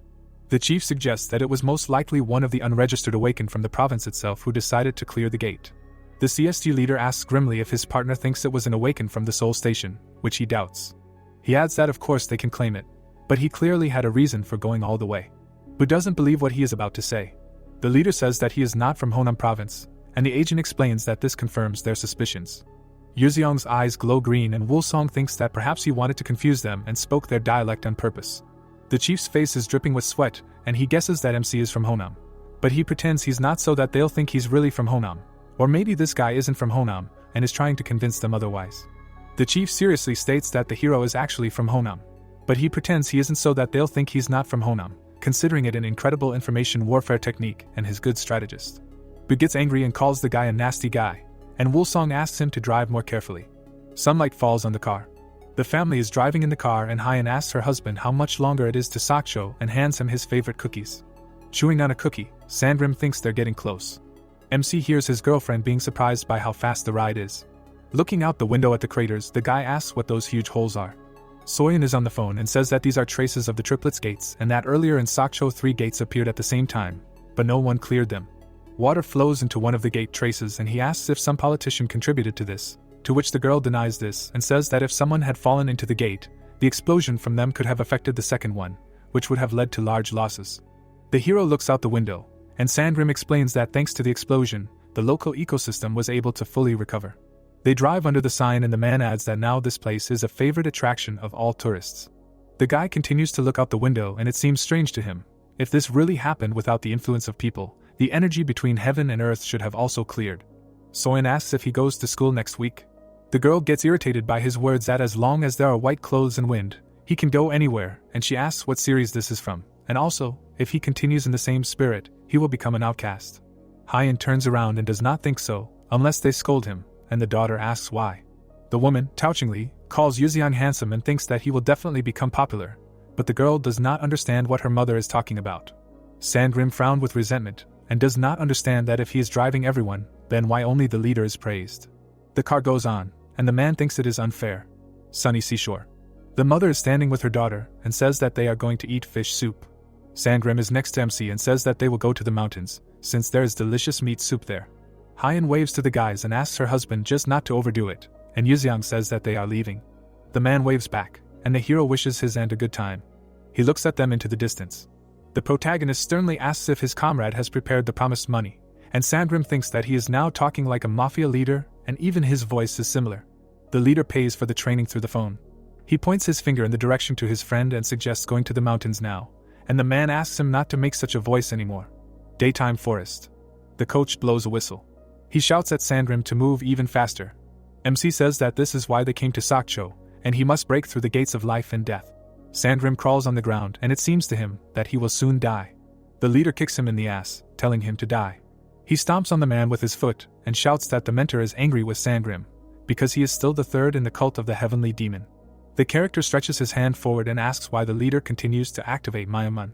A: The chief suggests that it was most likely one of the unregistered awakened from the province itself who decided to clear the gate. The CSG leader asks grimly if his partner thinks it was an awakened from the Seoul station, which he doubts. He adds that of course they can claim it, but he clearly had a reason for going all the way. Boo doesn't believe what he is about to say. The leader says that he is not from Honam province, and the agent explains that this confirms their suspicions. Yuzeong's eyes glow green and Woolsong thinks that perhaps he wanted to confuse them and spoke their dialect on purpose. The chief's face is dripping with sweat, and he guesses that MC is from Honam. But he pretends he's not so that they'll think he's really from Honam. Or maybe this guy isn't from Honam, and is trying to convince them otherwise. The chief seriously states that the hero is actually from Honam. But he pretends he isn't so that they'll think he's not from Honam, considering it an incredible information warfare technique and his good strategist. Bu gets angry and calls the guy a nasty guy, and Woolsong asks him to drive more carefully. Sunlight falls on the car. The family is driving in the car and Hyan asks her husband how much longer it is to Sakcho and hands him his favorite cookies. Chewing on a cookie, Sandrim thinks they're getting close. MC hears his girlfriend being surprised by how fast the ride is. Looking out the window at the craters, the guy asks what those huge holes are. Soyeon is on the phone and says that these are traces of the triplets gates and that earlier in Sakcho 3 gates appeared at the same time, but no one cleared them. Water flows into one of the gate traces and he asks if some politician contributed to this, to which the girl denies this and says that if someone had fallen into the gate, the explosion from them could have affected the second one, which would have led to large losses. The hero looks out the window, and Sandrim explains that thanks to the explosion, the local ecosystem was able to fully recover. They drive under the sign and the man adds that now this place is a favorite attraction of all tourists. The guy continues to look out the window and it seems strange to him. If this really happened without the influence of people, the energy between heaven and earth should have also cleared. Soyeon asks if he goes to school next week. The girl gets irritated by his words that as long as there are white clothes and wind, he can go anywhere, and she asks what series this is from, and also, if he continues in the same spirit, he will become an outcast. Hyan turns around and does not think so, unless they scold him, and the daughter asks why. The woman, touchingly, calls Yuziang handsome and thinks that he will definitely become popular, but the girl does not understand what her mother is talking about. Sandrim frowned with resentment, and does not understand that if he is driving everyone, then why only the leader is praised. The car goes on, and the man thinks it is unfair. Sunny seashore. The mother is standing with her daughter, and says that they are going to eat fish soup. Sandrim is next to MC and says that they will go to the mountains, since there is delicious meat soup there. Hyan waves to the guys and asks her husband just not to overdo it, and Yuziang says that they are leaving. The man waves back, and the hero wishes his aunt a good time. He looks at them into the distance. The protagonist sternly asks if his comrade has prepared the promised money, and Sandrim thinks that he is now talking like a mafia leader, and even his voice is similar. The leader pays for the training through the phone. He points his finger in the direction to his friend and suggests going to the mountains now, and the man asks him not to make such a voice anymore. Daytime forest. The coach blows a whistle. He shouts at Sandrim to move even faster. MC says that this is why they came to Sakcho, and he must break through the gates of life and death. Sandrim crawls on the ground and it seems to him that he will soon die. The leader kicks him in the ass, telling him to die. He stomps on the man with his foot and shouts that the mentor is angry with Sandrim, because he is still the third in the cult of the heavenly demon. The character stretches his hand forward and asks why the leader continues to activate Mayamun.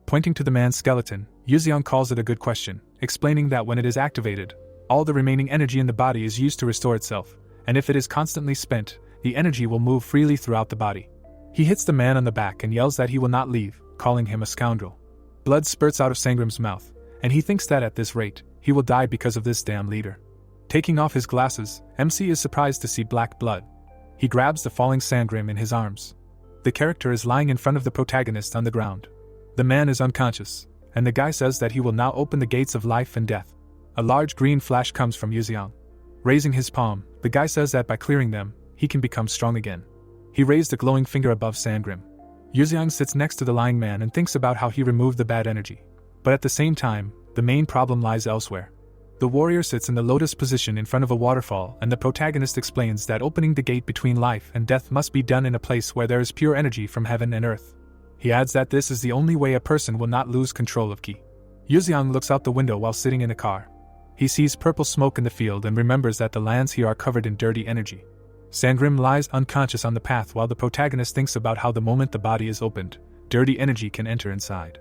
A: Pointing to the man's skeleton, Yuziang calls it a good question, explaining that when it is activated, all the remaining energy in the body is used to restore itself, and if it is constantly spent, the energy will move freely throughout the body. He hits the man on the back and yells that he will not leave, calling him a scoundrel. Blood spurts out of Sangrim's mouth, and he thinks that at this rate, he will die because of this damn leader. Taking off his glasses, MC is surprised to see black blood. He grabs the falling Sangrim in his arms. The character is lying in front of the protagonist on the ground. The man is unconscious, and the guy says that he will now open the gates of life and death. A large green flash comes from Yuziang. Raising his palm, the guy says that by clearing them, he can become strong again. He raised a glowing finger above Sangrim. Yuziang sits next to the lying man and thinks about how he removed the bad energy. But at the same time, the main problem lies elsewhere. The warrior sits in the lotus position in front of a waterfall, and the protagonist explains that opening the gate between life and death must be done in a place where there is pure energy from heaven and earth. He adds that this is the only way a person will not lose control of ki. Yuziang looks out the window while sitting in a car. He sees purple smoke in the field and remembers that the lands here are covered in dirty energy. Sangrim lies unconscious on the path while the protagonist thinks about how the moment the body is opened, dirty energy can enter inside.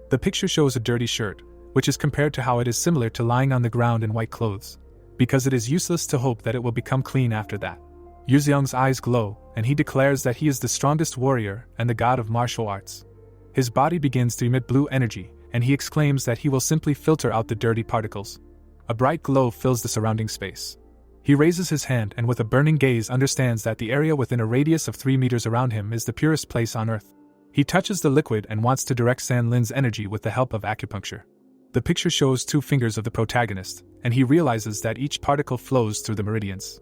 A: The picture shows a dirty shirt, which is compared to how it is similar to lying on the ground in white clothes, because it is useless to hope that it will become clean after that. Yuziang's eyes glow, and he declares that he is the strongest warrior and the god of martial arts. His body begins to emit blue energy, and he exclaims that he will simply filter out the dirty particles. A bright glow fills the surrounding space. He raises his hand and with a burning gaze understands that the area within a radius of 3 meters around him is the purest place on earth. He touches the liquid and wants to direct San Lin's energy with the help of acupuncture. The picture shows 2 fingers of the protagonist, and he realizes that each particle flows through the meridians.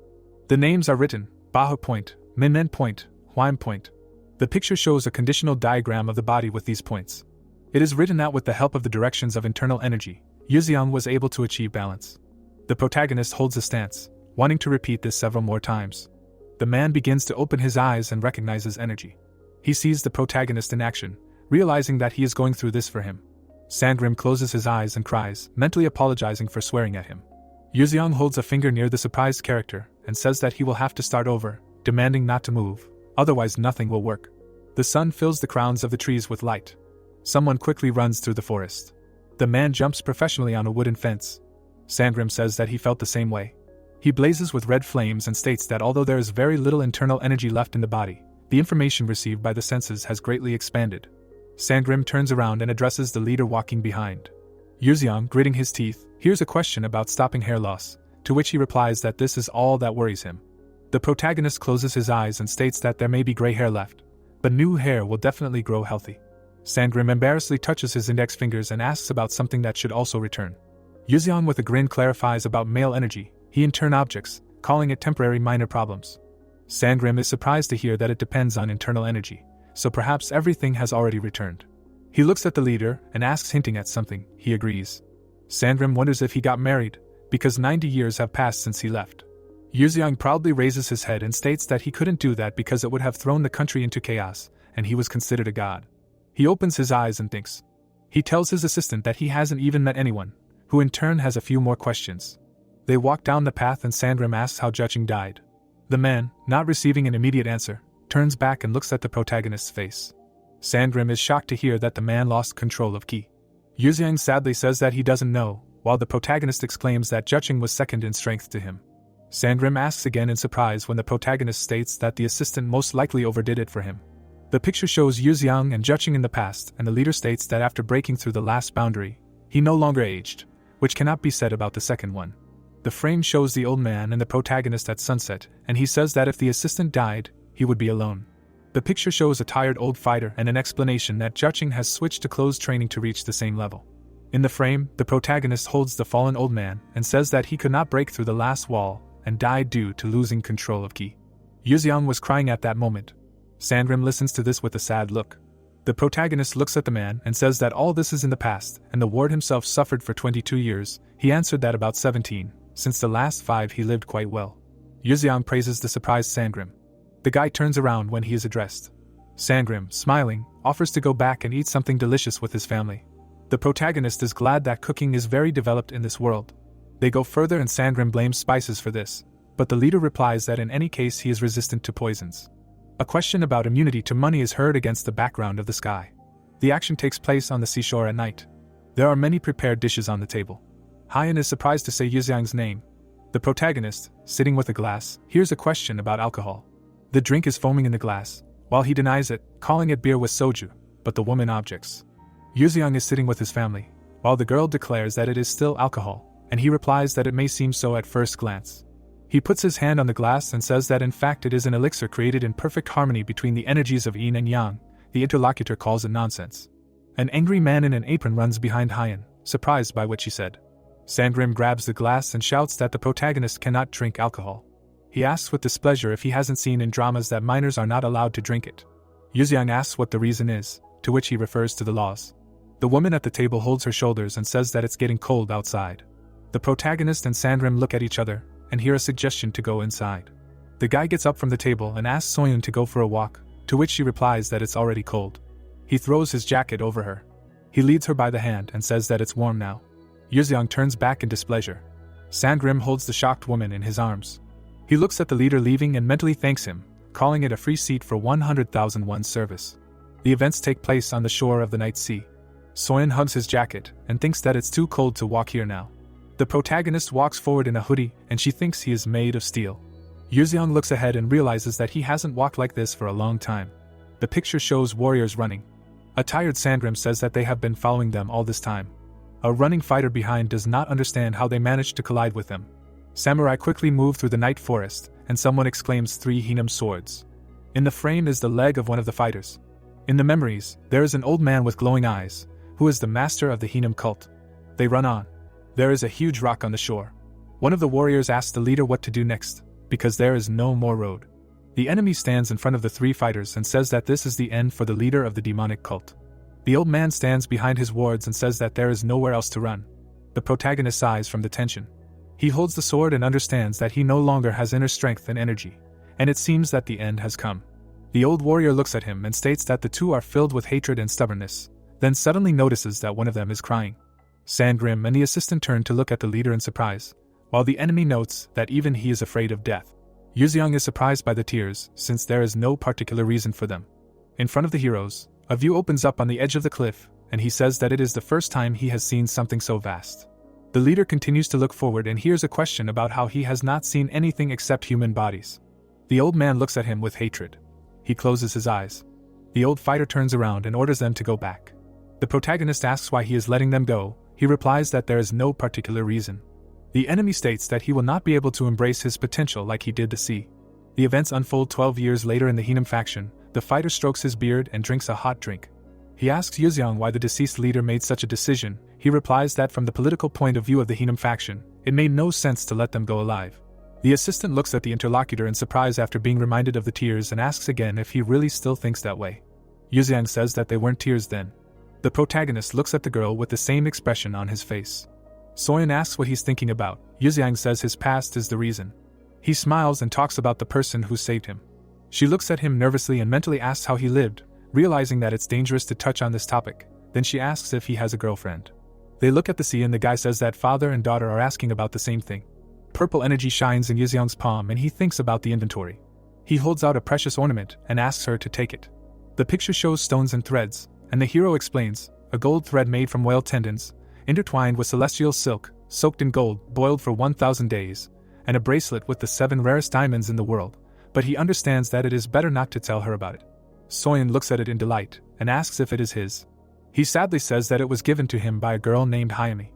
A: The names are written, Bahu Point, Minmen Point, Huaim Point. The picture shows a conditional diagram of the body with these points. It is written out with the help of the directions of internal energy. Yuziang was able to achieve balance. The protagonist holds a stance, wanting to repeat this several more times. The man begins to open his eyes and recognizes energy. He sees the protagonist in action, realizing that he is going through this for him. Sangrim closes his eyes and cries, mentally apologizing for swearing at him. Yuzeong holds a finger near the surprised character and says that he will have to start over, demanding not to move, otherwise nothing will work. The sun fills the crowns of the trees with light. Someone quickly runs through the forest. The man jumps professionally on a wooden fence. Sangrim says that he felt the same way. He blazes with red flames and states that although there is very little internal energy left in the body, the information received by the senses has greatly expanded. Sangrim turns around and addresses the leader walking behind. Yuzeong, gritting his teeth, hears a question about stopping hair loss, to which he replies that this is all that worries him. The protagonist closes his eyes and states that there may be gray hair left, but new hair will definitely grow healthy. Sangrim embarrassedly touches his index fingers and asks about something that should also return. Yuzeong with a grin clarifies about male energy, he in turn objects, calling it temporary minor problems. Sangrim is surprised to hear that it depends on internal energy, so perhaps everything has already returned. He looks at the leader and asks, hinting at something. He agrees. Sangrim wonders if he got married, because 90 years have passed since he left. Yuzeong proudly raises his head and states that he couldn't do that because it would have thrown the country into chaos, and he was considered a god. He opens his eyes and thinks. He tells his assistant that he hasn't even met anyone, who in turn has a few more questions. They walk down the path and Sangrim asks how Juching died. The man, not receiving an immediate answer, turns back and looks at the protagonist's face. Sangrim is shocked to hear that the man lost control of Ki. Yuzeong sadly says that he doesn't know, while the protagonist exclaims that Juching was second in strength to him. Sangrim asks again in surprise when the protagonist states that the assistant most likely overdid it for him. The picture shows Yuzeong and Juching in the past, and the leader states that after breaking through the last boundary, he no longer aged, which cannot be said about the second one. The frame shows the old man and the protagonist at sunset, and he says that if the assistant died, he would be alone. The picture shows a tired old fighter and an explanation that Juching has switched to closed training to reach the same level. In the frame, the protagonist holds the fallen old man and says that he could not break through the last wall and died due to losing control of Ki. Yuzeong was crying at that moment. Sangrim listens to this with a sad look. The protagonist looks at the man and says that all this is in the past, and the ward himself suffered for 22 years, he answered that about 17, since the last 5 he lived quite well. Yuzeong praises the surprised Sangrim. The guy turns around when he is addressed. Sangrim, smiling, offers to go back and eat something delicious with his family. The protagonist is glad that cooking is very developed in this world. They go further and Sangrim blames spices for this, but the leader replies that in any case he is resistant to poisons. A question about immunity to money is heard against the background of the sky. The action takes place on the seashore at night. There are many prepared dishes on the table. Hyan is surprised to say Yuzeong's name. The protagonist, sitting with a glass, hears a question about alcohol. The drink is foaming in the glass, while he denies it, calling it beer with soju, but the woman objects. Yuzeong is sitting with his family, while the girl declares that it is still alcohol, and he replies that it may seem so at first glance. He puts his hand on the glass and says that in fact it is an elixir created in perfect harmony between the energies of yin and yang. The interlocutor calls it nonsense. An angry man in an apron runs behind Hyan, surprised by what she said. Sangrim grabs the glass and shouts that the protagonist cannot drink alcohol. He asks with displeasure if he hasn't seen in dramas that minors are not allowed to drink it. Yuzeong asks what the reason is, to which he refers to the laws. The woman at the table holds her shoulders and says that it's getting cold outside. The protagonist and Sangrim look at each other and hear a suggestion to go inside. The guy gets up from the table and asks Soyun to go for a walk, to which she replies that it's already cold. He throws his jacket over her. He leads her by the hand and says that it's warm now. Yuzeong turns back in displeasure. Sangrim holds the shocked woman in his arms. He looks at the leader leaving and mentally thanks him, calling it a free seat for 100,000 won service. The events take place on the shore of the night sea. Soyun hugs his jacket and thinks that it's too cold to walk here now. The protagonist walks forward in a hoodie and she thinks he is made of steel. Yuzeong looks ahead and realizes that he hasn't walked like this for a long time. The picture shows warriors running. A tired Sangrim says that they have been following them all this time. A running fighter behind does not understand how they managed to collide with them. Samurai quickly move through the night forest, and someone exclaims 3 Hinam swords. In the frame is the leg of one of the fighters. In the memories, there is an old man with glowing eyes, who is the master of the Hinam cult. They run on. There is a huge rock on the shore. One of the warriors asks the leader what to do next, because there is no more road. The enemy stands in front of the 3 fighters and says that this is the end for the leader of the demonic cult. The old man stands behind his wards and says that there is nowhere else to run. The protagonist sighs from the tension. He holds the sword and understands that he no longer has inner strength and energy, and it seems that the end has come. The old warrior looks at him and states that the two are filled with hatred and stubbornness, then suddenly notices that one of them is crying. Sandgrim and the assistant turn to look at the leader in surprise, while the enemy notes that even he is afraid of death. Yuzeong is surprised by the tears, since there is no particular reason for them. In front of the heroes, a view opens up on the edge of the cliff, and he says that it is the first time he has seen something so vast. The leader continues to look forward and hears a question about how he has not seen anything except human bodies. The old man looks at him with hatred. He closes his eyes. The old fighter turns around and orders them to go back. The protagonist asks why he is letting them go. He replies that there is no particular reason. The enemy states that he will not be able to embrace his potential like he did the sea. The events unfold 12 years later in the Heenam faction. The fighter strokes his beard and drinks a hot drink. He asks Yuzeong why the deceased leader made such a decision. He replies that from the political point of view of the Heenam faction, it made no sense to let them go alive. The assistant looks at the interlocutor in surprise after being reminded of the tears and asks again if he really still thinks that way. Yuzeong says that they weren't tears then. The protagonist looks at the girl with the same expression on his face. Soyeon asks what he's thinking about. Yuzeong says his past is the reason. He smiles and talks about the person who saved him. She looks at him nervously and mentally asks how he lived, realizing that it's dangerous to touch on this topic. Then she asks if he has a girlfriend. They look at the sea and the guy says that father and daughter are asking about the same thing. Purple energy shines in Yuzeong's palm and he thinks about the inventory. He holds out a precious ornament and asks her to take it. The picture shows stones and threads, and the hero explains, a gold thread made from whale tendons, intertwined with celestial silk, soaked in gold, boiled for 1,000 days, and a bracelet with the 7 rarest diamonds in the world, but he understands that it is better not to tell her about it. Soyeon looks at it in delight, and asks if it is his. He sadly says that it was given to him by a girl named Hayami.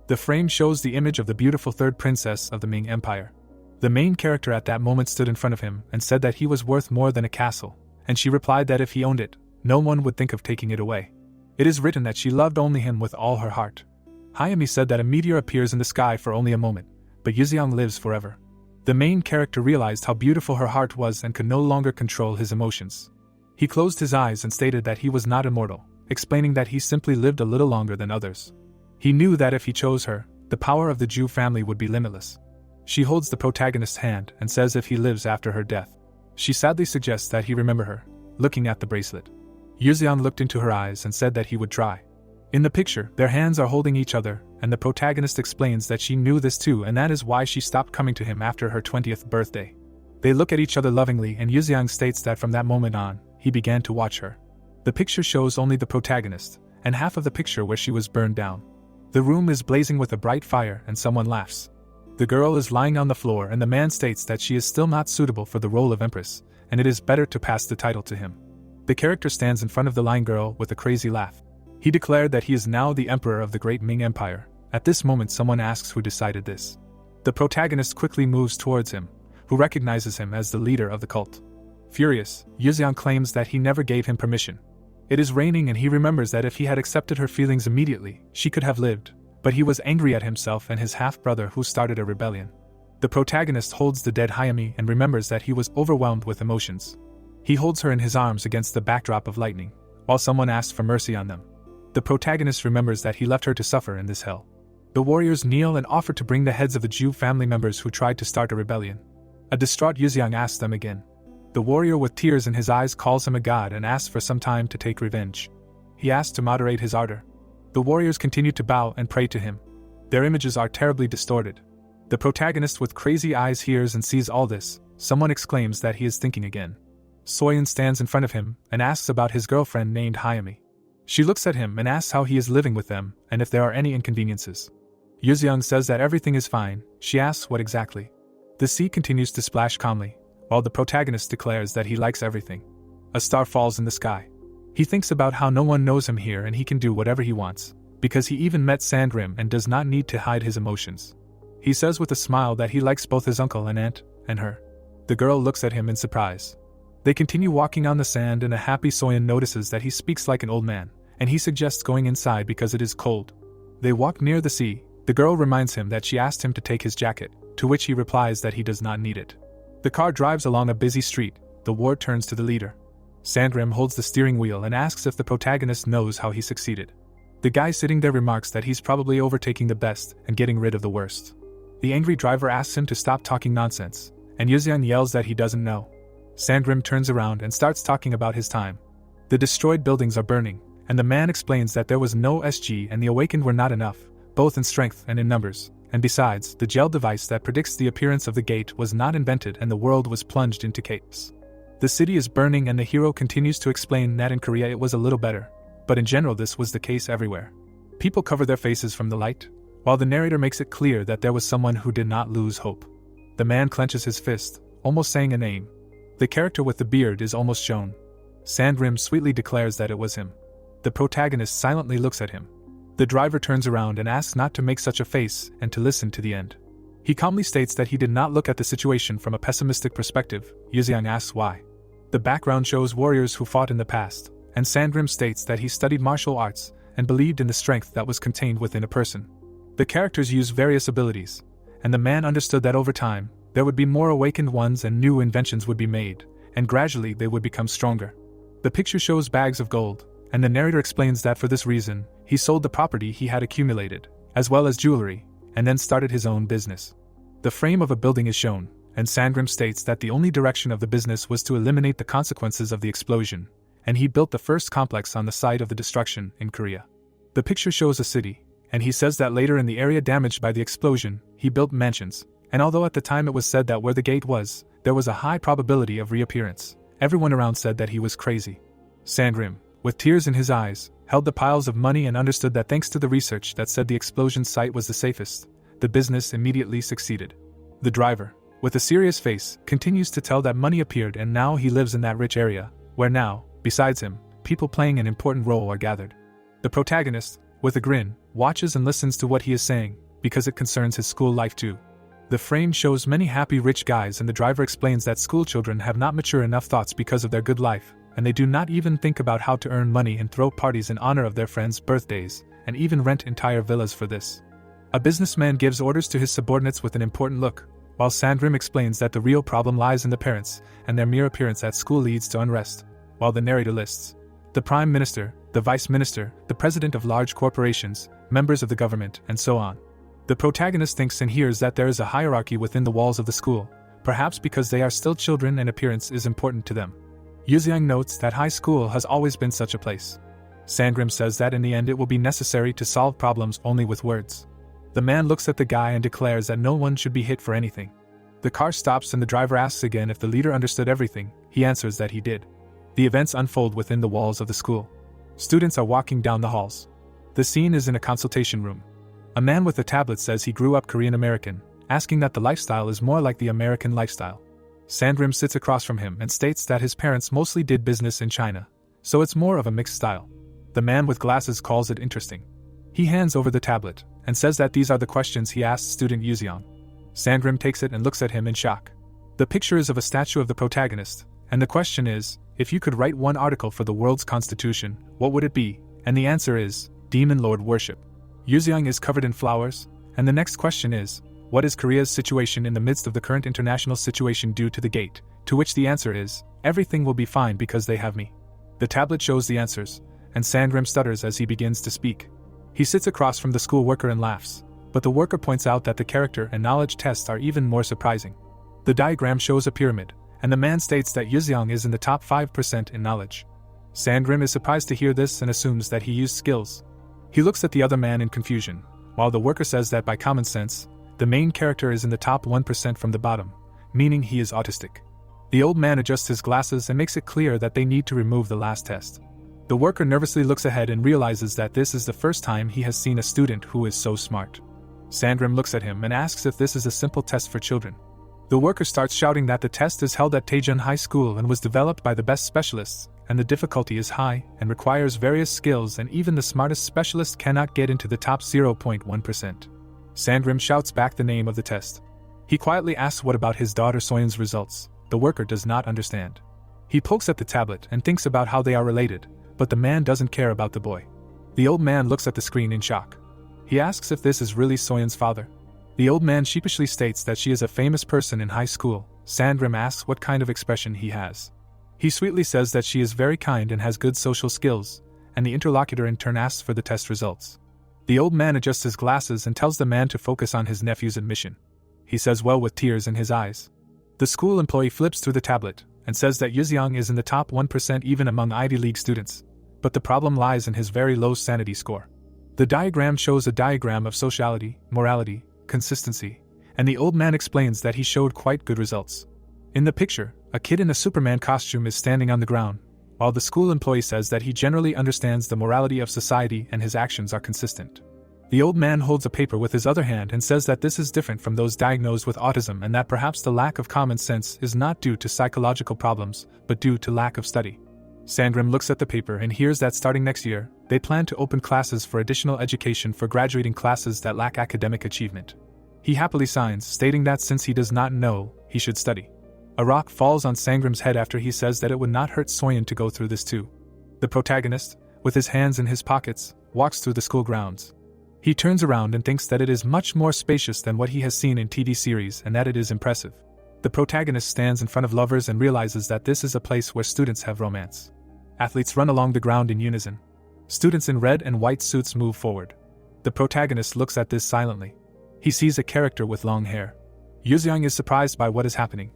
A: The frame shows the image of the beautiful third princess of the Ming Empire. The main character at that moment stood in front of him and said that he was worth more than a castle, and she replied that if he owned it, no one would think of taking it away. It is written that she loved only him with all her heart. Hayami said that a meteor appears in the sky for only a moment, but Yuzeong lives forever. The main character realized how beautiful her heart was and could no longer control his emotions. He closed his eyes and stated that he was not immortal, explaining that he simply lived a little longer than others. He knew that if he chose her, the power of the Ju family would be limitless. She holds the protagonist's hand and says if he lives after her death. She sadly suggests that he remember her, looking at the bracelet. Yuzeong looked into her eyes and said that he would try. In the picture, their hands are holding each other, and the protagonist explains that she knew this too and that is why she stopped coming to him after her 20th birthday. They look at each other lovingly and Yuzeong states that from that moment on, he began to watch her. The picture shows only the protagonist, and half of the picture where she was burned down. The room is blazing with a bright fire and someone laughs. The girl is lying on the floor and the man states that she is still not suitable for the role of empress, and it is better to pass the title to him. The character stands in front of the lying girl with a crazy laugh. He declared that he is now the emperor of the great Ming Empire. At this moment someone asks who decided this. The protagonist quickly moves towards him, who recognizes him as the leader of the cult. Furious, Yuzeong claims that he never gave him permission. It is raining and he remembers that if he had accepted her feelings immediately, she could have lived, but he was angry at himself and his half-brother who started a rebellion. The protagonist holds the dead Hayami and remembers that he was overwhelmed with emotions. He holds her in his arms against the backdrop of lightning, while someone asks for mercy on them. The protagonist remembers that he left her to suffer in this hell. The warriors kneel and offer to bring the heads of the Ju family members who tried to start a rebellion. A distraught Yuzeong asks them again. The warrior with tears in his eyes calls him a god and asks for some time to take revenge. He asks to moderate his ardor. The warriors continue to bow and pray to him. Their images are terribly distorted. The protagonist with crazy eyes hears and sees all this. Someone exclaims that he is thinking again. Soyeon stands in front of him and asks about his girlfriend named Hayami. She looks at him and asks how he is living with them and if there are any inconveniences. Yuzeong says that everything is fine. She asks what exactly. The sea continues to splash calmly, while the protagonist declares that he likes everything. A star falls in the sky. He thinks about how no one knows him here and he can do whatever he wants, because he even met Sandgrim and does not need to hide his emotions. He says with a smile that he likes both his uncle and aunt, and her. The girl looks at him in surprise. They continue walking on the sand and a happy Soyeon notices that he speaks like an old man, and he suggests going inside because it is cold. They walk near the sea. The girl reminds him that she asked him to take his jacket, to which he replies that he does not need it. The car drives along a busy street. The war turns to the leader. Sandgrim holds the steering wheel and asks if the protagonist knows how he succeeded. The guy sitting there remarks that he's probably overtaking the best and getting rid of the worst. The angry driver asks him to stop talking nonsense, and Yuzeong yells that he doesn't know. Sandrim turns around and starts talking about his time. The destroyed buildings are burning, and the man explains that there was no SG and the awakened were not enough, both in strength and in numbers, and besides, the gel device that predicts the appearance of the gate was not invented and the world was plunged into chaos. The city is burning and the hero continues to explain that in Korea it was a little better, but in general this was the case everywhere. People cover their faces from the light, while the narrator makes it clear that there was someone who did not lose hope. The man clenches his fist, almost saying a name. The character with the beard is almost shown. Sandrim sweetly declares that it was him. The protagonist silently looks at him. The driver turns around and asks not to make such a face and to listen to the end. He calmly states that he did not look at the situation from a pessimistic perspective. Yuziang asks why. The background shows warriors who fought in the past, and Sandrim states that he studied martial arts and believed in the strength that was contained within a person. The characters use various abilities, and the man understood that over time, there would be more awakened ones and new inventions would be made, and gradually they would become stronger. The picture shows bags of gold, and the narrator explains that for this reason, he sold the property he had accumulated, as well as jewelry, and then started his own business. The frame of a building is shown, and Sandrim states that the only direction of the business was to eliminate the consequences of the explosion, and he built the first complex on the site of the destruction in Korea. The picture shows a city, and he says that later in the area damaged by the explosion, he built mansions, and although at the time it was said that where the gate was, there was a high probability of reappearance, everyone around said that he was crazy. Sandrim, with tears in his eyes, held the piles of money and understood that thanks to the research that said the explosion site was the safest, the business immediately succeeded. The driver, with a serious face, continues to tell that money appeared and now he lives in that rich area, where now, besides him, people playing an important role are gathered. The protagonist, with a grin, watches and listens to what he is saying, because it concerns his school life too. The frame shows many happy rich guys and the driver explains that school children have not mature enough thoughts because of their good life, and they do not even think about how to earn money and throw parties in honor of their friends' birthdays, and even rent entire villas for this. A businessman gives orders to his subordinates with an important look, while Sandrim explains that the real problem lies in the parents, and their mere appearance at school leads to unrest, while the narrator lists the prime minister, the vice minister, the president of large corporations, members of the government, and so on. The protagonist thinks and hears that there is a hierarchy within the walls of the school, perhaps because they are still children and appearance is important to them. Yuziang notes that high school has always been such a place. Sandrim says that in the end it will be necessary to solve problems only with words. The man looks at the guy and declares that no one should be hit for anything. The car stops and the driver asks again if the leader understood everything. He answers that he did. The events unfold within the walls of the school. Students are walking down the halls. The scene is in a consultation room. A man with a tablet says he grew up Korean American, asking that the lifestyle is more like the American lifestyle. Sandrim sits across from him and states that his parents mostly did business in China, so it's more of a mixed style. The man with glasses calls it interesting. He hands over the tablet and says that these are the questions he asked student Yuziang. Sandrim takes it and looks at him in shock. The picture is of a statue of the protagonist, and the question is, if you could write one article for the world's constitution, what would it be? And the answer is, Demon Lord Worship. Yuziang is covered in flowers, and the next question is, what is Korea's situation in the midst of the current international situation due to the gate? To which the answer is, everything will be fine because they have me. The tablet shows the answers, and Sandrim stutters as he begins to speak. He sits across from the school worker and laughs, but the worker points out that the character and knowledge tests are even more surprising. The diagram shows a pyramid, and the man states that Yuziang is in the top 5% in knowledge. Sandrim is surprised to hear this and assumes that he used skills. He looks at the other man in confusion, while the worker says that by common sense, the main character is in the top 1% from the bottom, meaning he is autistic. The old man adjusts his glasses and makes it clear that they need to remove the last test. The worker nervously looks ahead and realizes that this is the first time he has seen a student who is so smart. Sandrim looks at him and asks if this is a simple test for children. The worker starts shouting that the test is held at Taejun High School and was developed by the best specialists, and the difficulty is high and requires various skills and even the smartest specialist cannot get into the top 0.1%. Sandrim shouts back the name of the test. He quietly asks what about his daughter Soyeon's results. The worker does not understand. He pokes at the tablet and thinks about how they are related, but the man doesn't care about the boy. The old man looks at the screen in shock. He asks if this is really Soyeon's father. The old man sheepishly states that she is a famous person in high school. Sandrim asks what kind of expression he has. He sweetly says that she is very kind and has good social skills, and the interlocutor in turn asks for the test results. The old man adjusts his glasses and tells the man to focus on his nephew's admission. He says well with tears in his eyes. The school employee flips through the tablet, and says that Yuxiang is in the top 1% even among Ivy League students, but the problem lies in his very low sanity score. The diagram shows a diagram of sociality, morality, consistency, and the old man explains that he showed quite good results. In the picture, a kid in a Superman costume is standing on the ground, while the school employee says that he generally understands the morality of society and his actions are consistent. The old man holds a paper with his other hand and says that this is different from those diagnosed with autism and that perhaps the lack of common sense is not due to psychological problems, but due to lack of study. Sangrim looks at the paper and hears that starting next year, they plan to open classes for additional education for graduating classes that lack academic achievement. He happily signs, stating that since he does not know, he should study. A rock falls on Sangrim's head after he says that it would not hurt Soyeon to go through this too. The protagonist, with his hands in his pockets, walks through the school grounds. He turns around and thinks that it is much more spacious than what he has seen in TV series and that it is impressive. The protagonist stands in front of lovers and realizes that this is a place where students have romance. Athletes run along the ground in unison. Students in red and white suits move forward. The protagonist looks at this silently. He sees a character with long hair. Yuxiang is surprised by what is happening.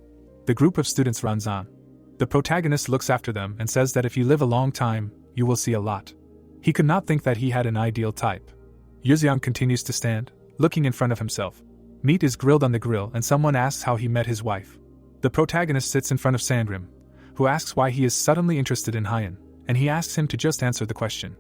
A: The group of students runs on. The protagonist looks after them and says that if you live a long time, you will see a lot. He could not think that he had an ideal type. Yuxiang continues to stand, looking in front of himself. Meat is grilled on the grill and someone asks how he met his wife. The protagonist sits in front of Sangrim, who asks why he is suddenly interested in Hyen, and he asks him to just answer the question.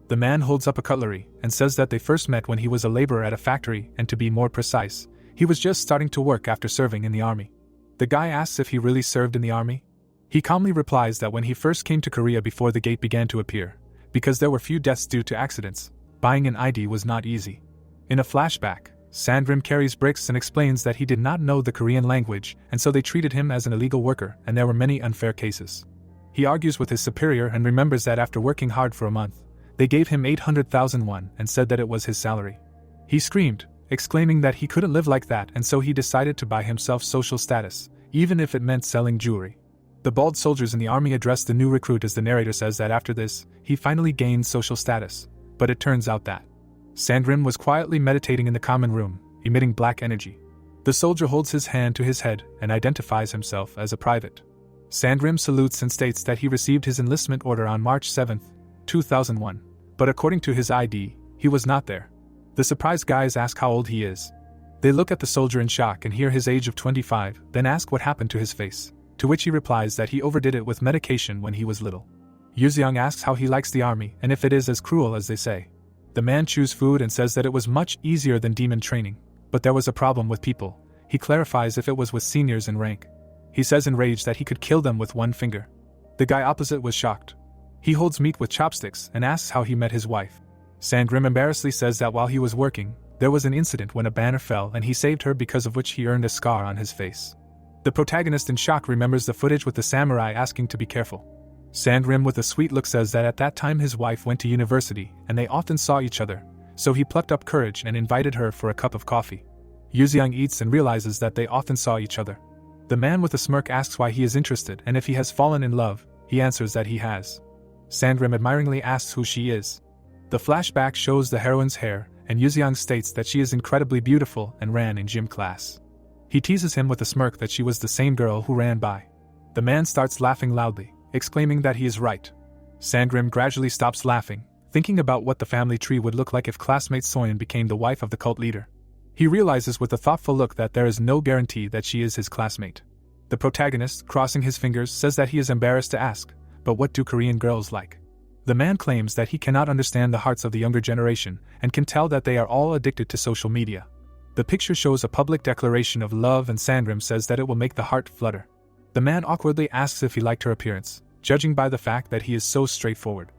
A: The man holds up a cutlery and says that they first met when he was a laborer at a factory, and to be more precise, he was just starting to work after serving in the army. The guy asks if he really served in the army. He calmly replies that when he first came to Korea before the gate began to appear, because there were few deaths due to accidents, buying an ID was not easy. In a flashback, Sangrim carries bricks and explains that he did not know the Korean language and so they treated him as an illegal worker and there were many unfair cases. He argues with his superior and remembers that after working hard for a month, they gave him 800,000 won and said that it was his salary. He screamed, exclaiming that he couldn't live like that and so he decided to buy himself social status, even if it meant selling jewelry. The bald soldiers in the army address the new recruit as the narrator says that after this, he finally gained social status. But it turns out that Sangrim was quietly meditating in the common room, emitting black energy. The soldier holds his hand to his head and identifies himself as a private. Sangrim salutes and states that he received his enlistment order on March 7, 2001, but according to his ID, he was not there. The surprised guys ask how old he is. They look at the soldier in shock and hear his age of 25, then ask what happened to his face, to which he replies that he overdid it with medication when he was little. Yuxiang asks how he likes the army and if it is as cruel as they say. The man chews food and says that it was much easier than demon training, but there was a problem with people. He clarifies if it was with seniors in rank. He says enraged that he could kill them with one finger. The guy opposite was shocked. He holds meat with chopsticks and asks how he met his wife. Sangrim embarrassedly says that while he was working, there was an incident when a banner fell and he saved her because of which he earned a scar on his face. The protagonist in shock remembers the footage with the samurai asking to be careful. Sangrim with a sweet look says that at that time his wife went to university and they often saw each other, so he plucked up courage and invited her for a cup of coffee. Yuxiang eats and realizes that they often saw each other. The man with a smirk asks why he is interested and if he has fallen in love. He answers that he has. Sangrim admiringly asks who she is. The flashback shows the heroine's hair and Yuxiang states that she is incredibly beautiful and ran in gym class. He teases him with a smirk that she was the same girl who ran by. The man starts laughing loudly, exclaiming that he is right. Sangrim gradually stops laughing, thinking about what the family tree would look like if classmate Soyeon became the wife of the cult leader. He realizes with a thoughtful look that there is no guarantee that she is his classmate. The protagonist, crossing his fingers, says that he is embarrassed to ask, but what do Korean girls like? The man claims that he cannot understand the hearts of the younger generation and can tell that they are all addicted to social media. The picture shows a public declaration of love and Sangrim says that it will make the heart flutter. The man awkwardly asks if he liked her appearance, judging by the fact that he is so straightforward.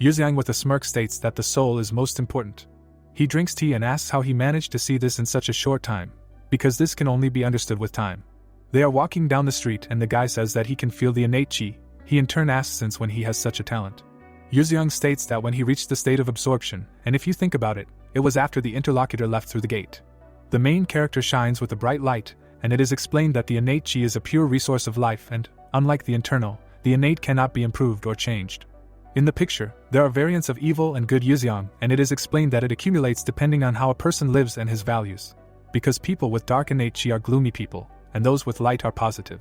A: Yuxiang with a smirk states that the soul is most important. He drinks tea and asks how he managed to see this in such a short time, because this can only be understood with time. They are walking down the street and the guy says that he can feel the innate chi. He in turn asks since when he has such a talent. Yuxiang states that when he reached the state of absorption, and if you think about it, it was after the interlocutor left through the gate. The main character shines with a bright light, and it is explained that the innate chi is a pure resource of life and, unlike the internal, the innate cannot be improved or changed. In the picture, there are variants of evil and good Yuxiang, and it is explained that it accumulates depending on how a person lives and his values. Because people with dark innate chi are gloomy people, and those with light are positive.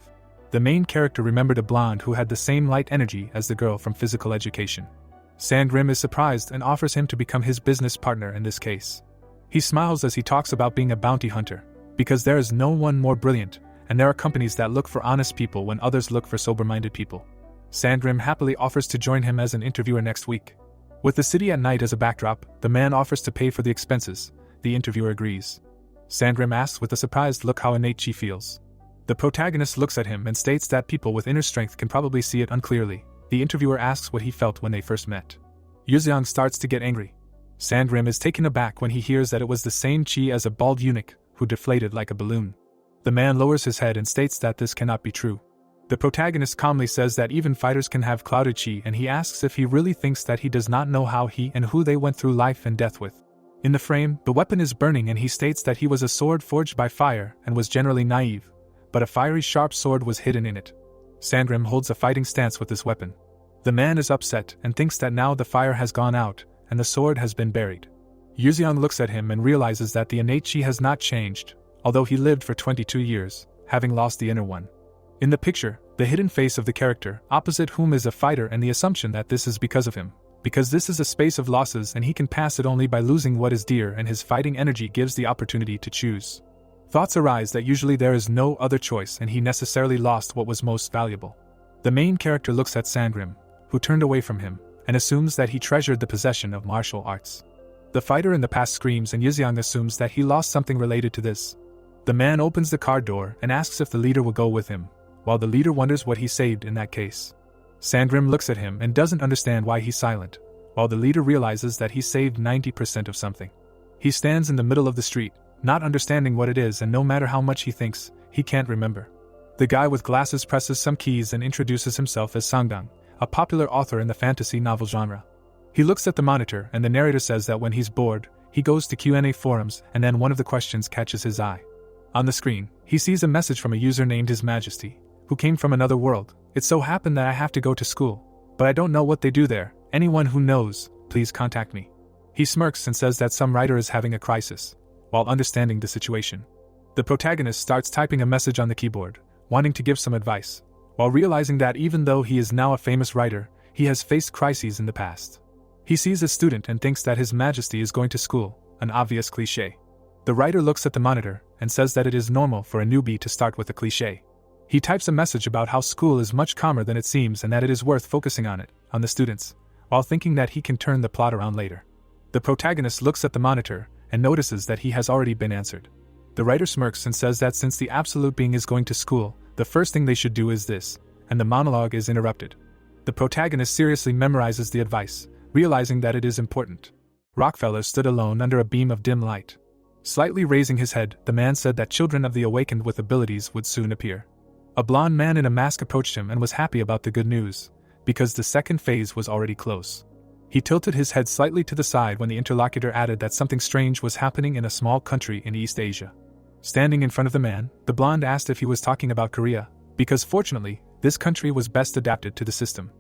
A: The main character remembered a blonde who had the same light energy as the girl from physical education. Sandgrim is surprised and offers him to become his business partner in this case. He smiles as he talks about being a bounty hunter, because there is no one more brilliant, and there are companies that look for honest people when others look for sober-minded people. Sandgrim happily offers to join him as an interviewer next week. With the city at night as a backdrop, the man offers to pay for the expenses. The interviewer agrees. Sandgrim asks with a surprised look how innate she feels. The protagonist looks at him and states that people with inner strength can probably see it unclearly. The interviewer asks what he felt when they first met. Yuzeong starts to get angry. Sandgrim is taken aback when he hears that it was the same chi as a bald eunuch who deflated like a balloon. The man lowers his head and states that this cannot be true. The protagonist calmly says that even fighters can have clouded chi, and he asks if he really thinks that he does not know how he and who they went through life and death with. In the frame, the weapon is burning and he states that he was a sword forged by fire and was generally naive, but a fiery sharp sword was hidden in it. Sandgrim holds a fighting stance with this weapon. The man is upset and thinks that now the fire has gone out and the sword has been buried. Yuzeong looks at him and realizes that the innate chi has not changed, although he lived for 22 years, having lost the inner one. In the picture, the hidden face of the character, opposite whom is a fighter, and the assumption that this is because of him, because this is a space of losses and he can pass it only by losing what is dear, and his fighting energy gives the opportunity to choose. Thoughts arise that usually there is no other choice and he necessarily lost what was most valuable. The main character looks at Sandgrim, who turned away from him, and assumes that he treasured the possession of martial arts. The fighter in the past screams and Yuzeong assumes that he lost something related to this. The man opens the car door and asks if the leader will go with him, while the leader wonders what he saved in that case. Sandgrim looks at him and doesn't understand why he's silent, while the leader realizes that he saved 90% of something. He stands in the middle of the street, not understanding what it is, and no matter how much he thinks, he can't remember. The guy with glasses presses some keys and introduces himself as Sangdang, a popular author in the fantasy novel genre. He looks at the monitor and the narrator says that when he's bored, he goes to Q&A forums, and then one of the questions catches his eye. On the screen, he sees a message from a user named His Majesty, who came from another world. It so happened that I have to go to school, but I don't know what they do there. Anyone who knows, please contact me. He smirks and says that some writer is having a crisis, while understanding the situation. The protagonist starts typing a message on the keyboard, wanting to give some advice, while realizing that even though he is now a famous writer, he has faced crises in the past. He sees a student and thinks that His Majesty is going to school, an obvious cliché. The writer looks at the monitor and says that it is normal for a newbie to start with a cliché. He types a message about how school is much calmer than it seems and that it is worth focusing on the students, while thinking that he can turn the plot around later. The protagonist looks at the monitor and notices that he has already been answered. The writer smirks and says that since the absolute being is going to school, the first thing they should do is this, and the monologue is interrupted. The protagonist seriously memorizes the advice, realizing that it is important. Rockefeller stood alone under a beam of dim light. Slightly raising his head, the man said that children of the awakened with abilities would soon appear. A blond man in a mask approached him and was happy about the good news, because the second phase was already close. He tilted his head slightly to the side when the interlocutor added that something strange was happening in a small country in East Asia. Standing in front of the man, the blonde asked if he was talking about Korea, because fortunately, this country was best adapted to the system.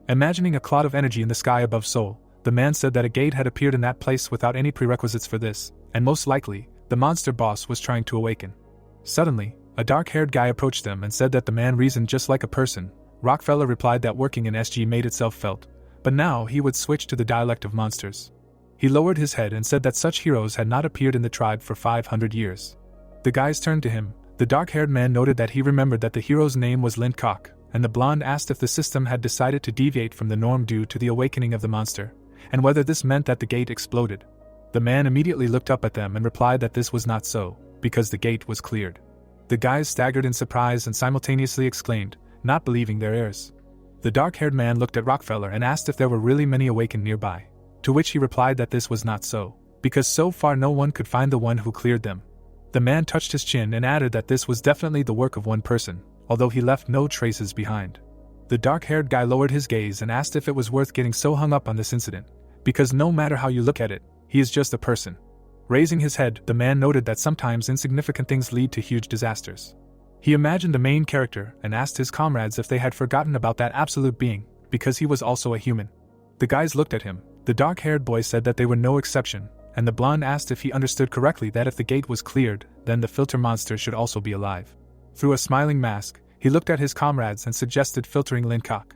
A: Imagining a cloud of energy in the sky above Seoul, the man said that a gate had appeared in that place without any prerequisites for this, and most likely, the monster boss was trying to awaken. Suddenly, a dark-haired guy approached them and said that the man reasoned just like a person. Rockefeller replied that working in SG made itself felt, but now he would switch to the dialect of monsters. He lowered his head and said that such heroes had not appeared in the tribe for 500 years. The guys turned to him. The dark-haired man noted that he remembered that the hero's name was Lin Kok, and the blonde asked if the system had decided to deviate from the norm due to the awakening of the monster, and whether this meant that the gate exploded. The man immediately looked up at them and replied that this was not so, because the gate was cleared. The guys staggered in surprise and simultaneously exclaimed, not believing their ears. The dark-haired man looked at Rockefeller and asked if there were really many awakened nearby, to which he replied that this was not so, because so far no one could find the one who cleared them. The man touched his chin and added that this was definitely the work of one person, although he left no traces behind. The dark-haired guy lowered his gaze and asked if it was worth getting so hung up on this incident, because no matter how you look at it, he is just a person. Raising his head, the man noted that sometimes insignificant things lead to huge disasters. He imagined the main character and asked his comrades if they had forgotten about that absolute being, because he was also a human. The guys looked at him. The dark-haired boy said that they were no exception, and the blonde asked if he understood correctly that if the gate was cleared, then the filter monster should also be alive. Through a smiling mask, he looked at his comrades and suggested filtering Linkok.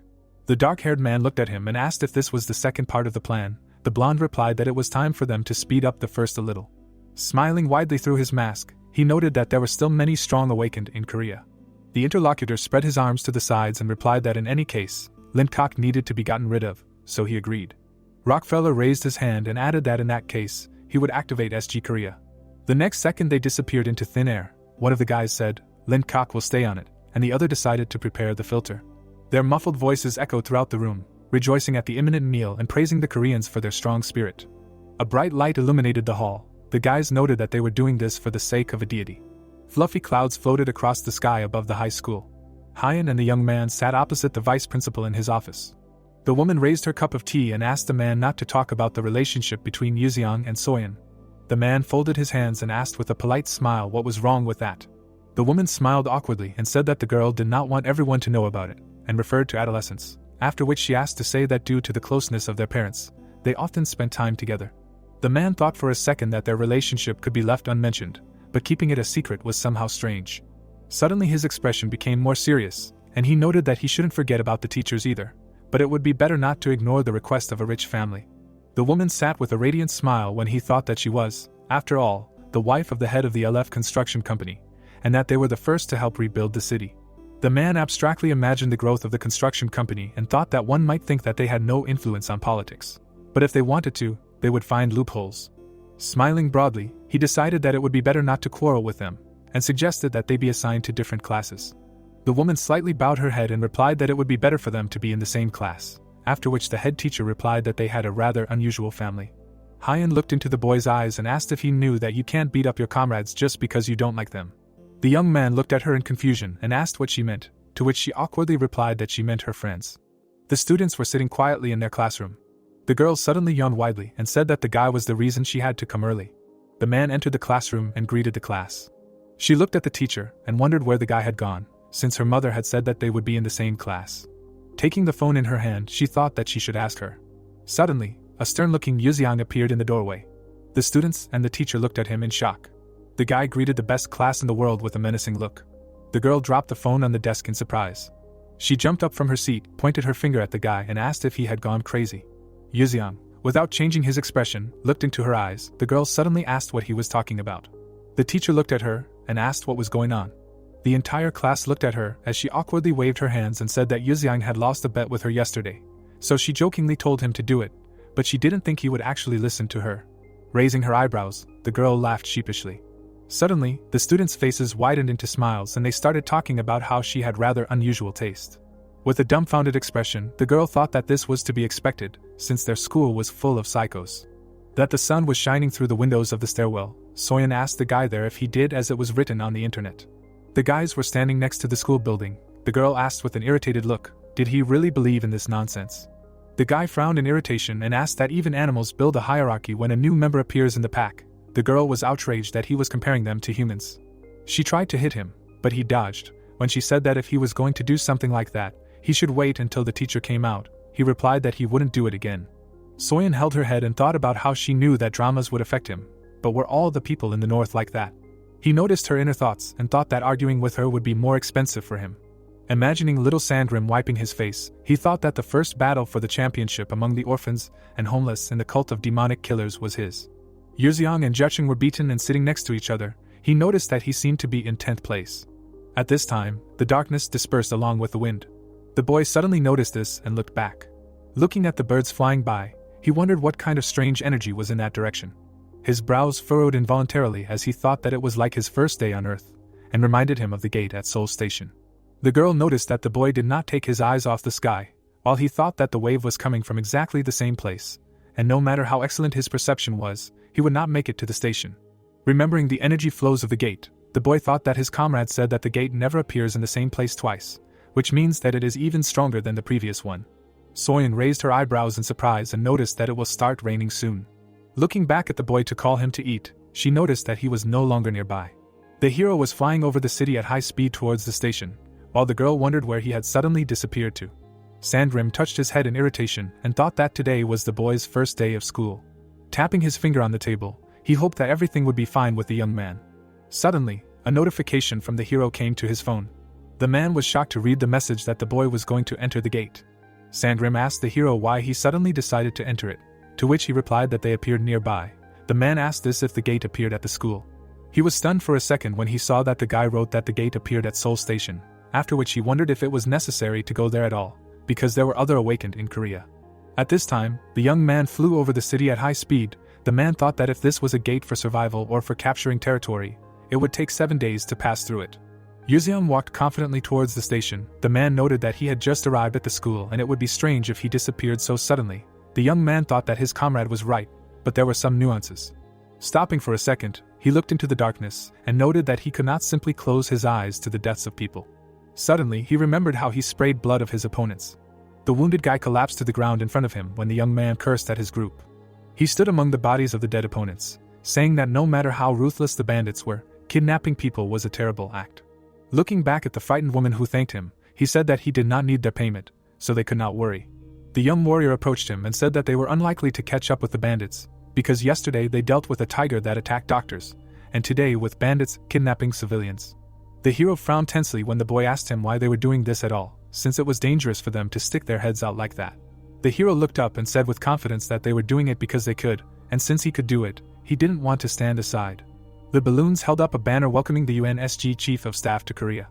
A: The dark-haired man looked at him and asked if this was the second part of the plan. The blonde replied that it was time for them to speed up the first a little. Smiling widely through his mask, he noted that there were still many strong awakened in Korea. The interlocutor spread his arms to the sides and replied that in any case, Linkok needed to be gotten rid of, so he agreed. Rockefeller raised his hand and added that in that case, he would activate SG Korea. The next second they disappeared into thin air. One of the guys said, "Linkok will stay on it," and the other decided to prepare the filter. Their muffled voices echoed throughout the room, rejoicing at the imminent meal and praising the Koreans for their strong spirit. A bright light illuminated the hall. The guys noted that they were doing this for the sake of a deity. Fluffy clouds floated across the sky above the high school. Hyun and the young man sat opposite the vice principal in his office. The woman raised her cup of tea and asked the man not to talk about the relationship between Yuseong and Soyeon. The man folded his hands and asked with a polite smile what was wrong with that. The woman smiled awkwardly and said that the girl did not want everyone to know about it, and referred to adolescence, after which she asked to say that due to the closeness of their parents, they often spent time together. The man thought for a second that their relationship could be left unmentioned, but keeping it a secret was somehow strange. Suddenly his expression became more serious, and he noted that he shouldn't forget about the teachers either, but it would be better not to ignore the request of a rich family. The woman sat with a radiant smile when he thought that she was, after all, the wife of the head of the LF construction company, and that they were the first to help rebuild the city. The man abstractly imagined the growth of the construction company and thought that one might think that they had no influence on politics. But if they wanted to, they would find loopholes. Smiling broadly, he decided that it would be better not to quarrel with them, and suggested that they be assigned to different classes. The woman slightly bowed her head and replied that it would be better for them to be in the same class, after which the head teacher replied that they had a rather unusual family. Hyun looked into the boy's eyes and asked if he knew that you can't beat up your comrades just because you don't like them. The young man looked at her in confusion and asked what she meant, to which she awkwardly replied that she meant her friends. The students were sitting quietly in their classroom. The girl suddenly yawned widely and said that the guy was the reason she had to come early. The man entered the classroom and greeted the class. She looked at the teacher and wondered where the guy had gone, since her mother had said that they would be in the same class. Taking the phone in her hand, she thought that she should ask her. Suddenly, a stern-looking Yuseong appeared in the doorway. The students and the teacher looked at him in shock. The guy greeted the best class in the world with a menacing look. The girl dropped the phone on the desk in surprise. She jumped up from her seat, pointed her finger at the guy and asked if he had gone crazy. Yuseong, without changing his expression, looked into her eyes. The girl suddenly asked what he was talking about. The teacher looked at her and asked what was going on. The entire class looked at her as she awkwardly waved her hands and said that Yuseong had lost a bet with her yesterday, so she jokingly told him to do it, but she didn't think he would actually listen to her. Raising her eyebrows, the girl laughed sheepishly. Suddenly, the students' faces widened into smiles and they started talking about how she had rather unusual taste. With a dumbfounded expression, the girl thought that this was to be expected, since their school was full of psychos. That the sun was shining through the windows of the stairwell, Soyeon asked the guy there if he did as it was written on the internet. The guys were standing next to the school building. The girl asked with an irritated look, did he really believe in this nonsense? The guy frowned in irritation and asked that even animals build a hierarchy when a new member appears in the pack. The girl was outraged that he was comparing them to humans. She tried to hit him, but he dodged. When she said that if he was going to do something like that, he should wait until the teacher came out, he replied that he wouldn't do it again. Soyeon held her head and thought about how she knew that dramas would affect him, but were all the people in the north like that? He noticed her inner thoughts and thought that arguing with her would be more expensive for him. Imagining little Sandrim wiping his face, he thought that the first battle for the championship among the orphans and homeless in the cult of demonic killers was his. Yuseong and Jechung were beaten and sitting next to each other. He noticed that he seemed to be in 10th place. At this time, the darkness dispersed along with the wind. The boy suddenly noticed this and looked back. Looking at the birds flying by, he wondered what kind of strange energy was in that direction. His brows furrowed involuntarily as he thought that it was like his first day on Earth, and reminded him of the gate at Seoul Station. The girl noticed that the boy did not take his eyes off the sky, while he thought that the wave was coming from exactly the same place, and no matter how excellent his perception was, he would not make it to the station. Remembering the energy flows of the gate, the boy thought that his comrade said that the gate never appears in the same place twice, which means that it is even stronger than the previous one. Soyeon raised her eyebrows in surprise and noticed that it will start raining soon. Looking back at the boy to call him to eat, she noticed that he was no longer nearby. The hero was flying over the city at high speed towards the station, while the girl wondered where he had suddenly disappeared to. Sandrim touched his head in irritation and thought that today was the boy's first day of school. Tapping his finger on the table, he hoped that everything would be fine with the young man. Suddenly, a notification from the hero came to his phone. The man was shocked to read the message that the boy was going to enter the gate. Sangrim asked the hero why he suddenly decided to enter it, to which he replied that they appeared nearby. The man asked this if the gate appeared at the school. He was stunned for a second when he saw that the guy wrote that the gate appeared at Seoul Station, after which he wondered if it was necessary to go there at all, because there were other awakened in Korea. At this time, the young man flew over the city at high speed. The man thought that if this was a gate for survival or for capturing territory, it would take 7 days to pass through it. Yuzeong walked confidently towards the station. The man noted that he had just arrived at the school and it would be strange if he disappeared so suddenly. The young man thought that his comrade was right, but there were some nuances. Stopping for a second, he looked into the darkness and noted that he could not simply close his eyes to the deaths of people. Suddenly, he remembered how he sprayed blood of his opponents. The wounded guy collapsed to the ground in front of him when the young man cursed at his group. He stood among the bodies of the dead opponents, saying that no matter how ruthless the bandits were, kidnapping people was a terrible act. Looking back at the frightened woman who thanked him, he said that he did not need their payment, so they could not worry. The young warrior approached him and said that they were unlikely to catch up with the bandits, because yesterday they dealt with a tiger that attacked doctors, and today with bandits kidnapping civilians. The hero frowned tensely when the boy asked him why they were doing this at all, since it was dangerous for them to stick their heads out like that. The hero looked up and said with confidence that they were doing it because they could, and since he could do it, he didn't want to stand aside. The balloons held up a banner welcoming the UNSG Chief of Staff to Korea.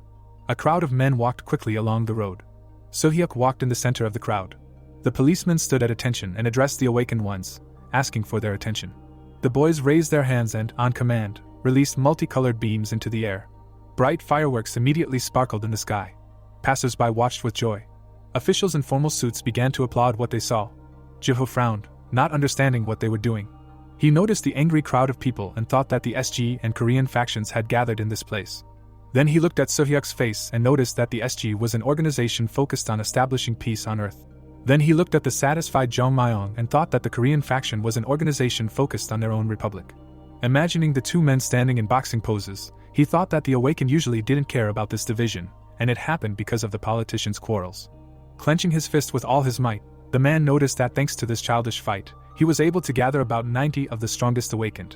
A: A crowd of men walked quickly along the road. So-hyuk walked in the center of the crowd. The policemen stood at attention and addressed the awakened ones, asking for their attention. The boys raised their hands and, on command, released multicolored beams into the air. Bright fireworks immediately sparkled in the sky. Passers-by watched with joy. Officials in formal suits began to applaud what they saw. Jiho frowned, not understanding what they were doing. He noticed the angry crowd of people and thought that the SG and Korean factions had gathered in this place. Then he looked at So-hyuk's face and noticed that the SG was an organization focused on establishing peace on Earth. Then he looked at the satisfied Jong Myong and thought that the Korean faction was an organization focused on their own republic. Imagining the two men standing in boxing poses, he thought that the awakened usually didn't care about this division, and it happened because of the politicians' quarrels. Clenching his fist with all his might, the man noticed that thanks to this childish fight, he was able to gather about 90 of the strongest awakened.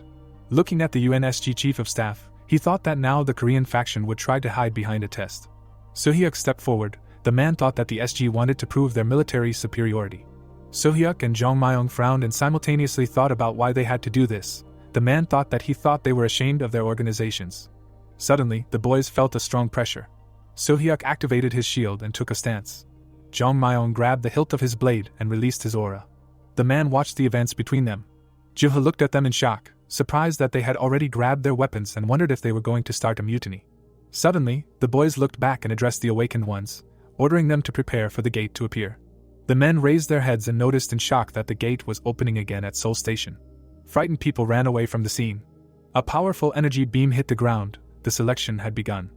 A: Looking at the UNSG Chief of Staff, he thought that now the Korean faction would try to hide behind a test. So-hyuk stepped forward. The man thought that the SG wanted to prove their military superiority. So-hyuk and Jong Myong frowned and simultaneously thought about why they had to do this. The man thought that he thought they were ashamed of their organizations. Suddenly, the boys felt a strong pressure. So-hyuk activated his shield and took a stance. Jong Myong grabbed the hilt of his blade and released his aura. The man watched the events between them. Jiho looked at them in shock, surprised that they had already grabbed their weapons and wondered if they were going to start a mutiny. Suddenly, the boys looked back and addressed the awakened ones, ordering them to prepare for the gate to appear. The men raised their heads and noticed in shock that the gate was opening again at Seoul Station. Frightened people ran away from the scene. A powerful energy beam hit the ground. The selection had begun.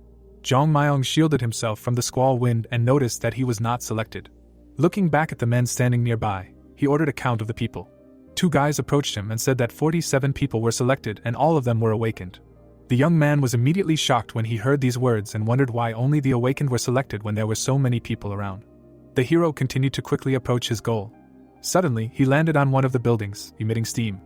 A: Jong Myong shielded himself from the squall wind and noticed that he was not selected. Looking back at the men standing nearby, he ordered a count of the people. 2 guys approached him and said that 47 people were selected and all of them were awakened. The young man was immediately shocked when he heard these words and wondered why only the awakened were selected when there were so many people around. The hero continued to quickly approach his goal. Suddenly, he landed on one of the buildings, emitting steam.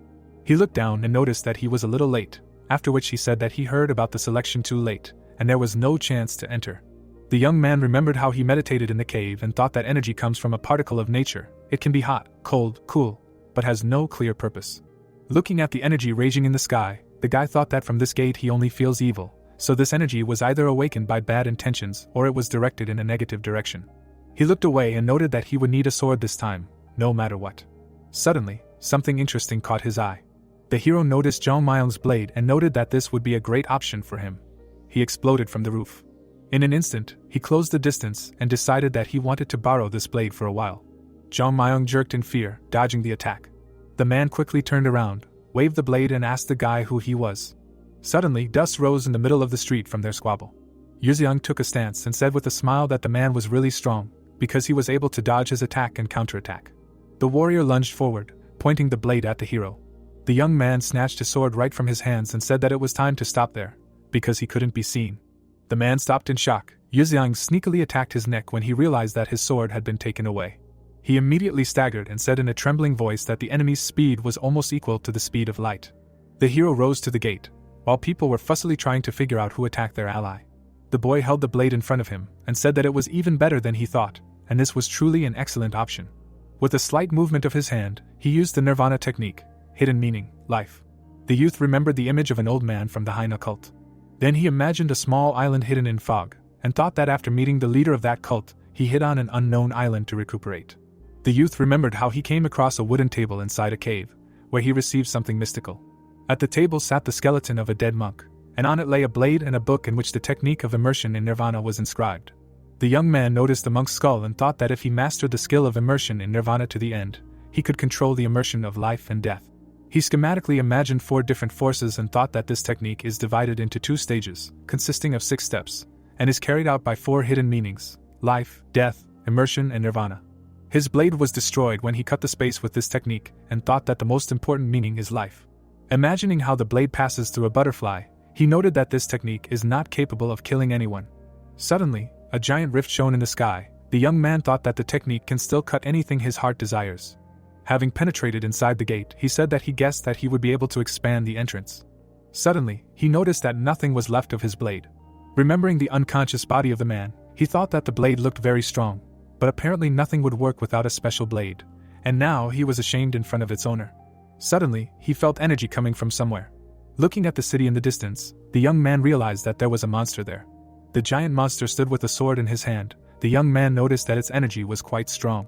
A: He looked down and noticed that he was a little late, after which he said that he heard about the selection too late, and there was no chance to enter. The young man remembered how he meditated in the cave and thought that energy comes from a particle of nature. It can be hot, cold, cool, but has no clear purpose. Looking at the energy raging in the sky, the guy thought that from this gate he only feels evil, so this energy was either awakened by bad intentions or it was directed in a negative direction. He looked away and noted that he would need a sword this time, no matter what. Suddenly, something interesting caught his eye. The hero noticed Jong Myong's blade and noted that this would be a great option for him. He exploded from the roof. In an instant, he closed the distance and decided that he wanted to borrow this blade for a while. Jong Myong jerked in fear, dodging the attack. The man quickly turned around, waved the blade and asked the guy who he was. Suddenly, dust rose in the middle of the street from their squabble. Yuzeong took a stance and said with a smile that the man was really strong, because he was able to dodge his attack and counterattack. The warrior lunged forward, pointing the blade at the hero. The young man snatched his sword right from his hands and said that it was time to stop there, because he couldn't be seen. The man stopped in shock. Yuzeong sneakily attacked his neck when he realized that his sword had been taken away. He immediately staggered and said in a trembling voice that the enemy's speed was almost equal to the speed of light. The hero rose to the gate, while people were fussily trying to figure out who attacked their ally. The boy held the blade in front of him and said that it was even better than he thought, and this was truly an excellent option. With a slight movement of his hand, he used the Nirvana technique, hidden meaning, life. The youth remembered the image of an old man from the Haina cult. Then he imagined a small island hidden in fog, and thought that after meeting the leader of that cult, he hid on an unknown island to recuperate. The youth remembered how he came across a wooden table inside a cave, where he received something mystical. At the table sat the skeleton of a dead monk, and on it lay a blade and a book in which the technique of immersion in nirvana was inscribed. The young man noticed the monk's skull and thought that if he mastered the skill of immersion in nirvana to the end, he could control the immersion of life and death. He schematically imagined 4 different forces and thought that this technique is divided into 2 stages, consisting of 6 steps, and is carried out by 4 hidden meanings: life, death, immersion, and nirvana. His blade was destroyed when he cut the space with this technique and thought that the most important meaning is life. Imagining how the blade passes through a butterfly, he noted that this technique is not capable of killing anyone. Suddenly, a giant rift shone in the sky. The young man thought that the technique can still cut anything his heart desires. Having penetrated inside the gate, he said that he guessed that he would be able to expand the entrance. Suddenly, he noticed that nothing was left of his blade. Remembering the unconscious body of the man, he thought that the blade looked very strong, but apparently nothing would work without a special blade, and now he was ashamed in front of its owner. Suddenly, he felt energy coming from somewhere. Looking at the city in the distance, the young man realized that there was a monster there. The giant monster stood with a sword in his hand. The young man noticed that its energy was quite strong.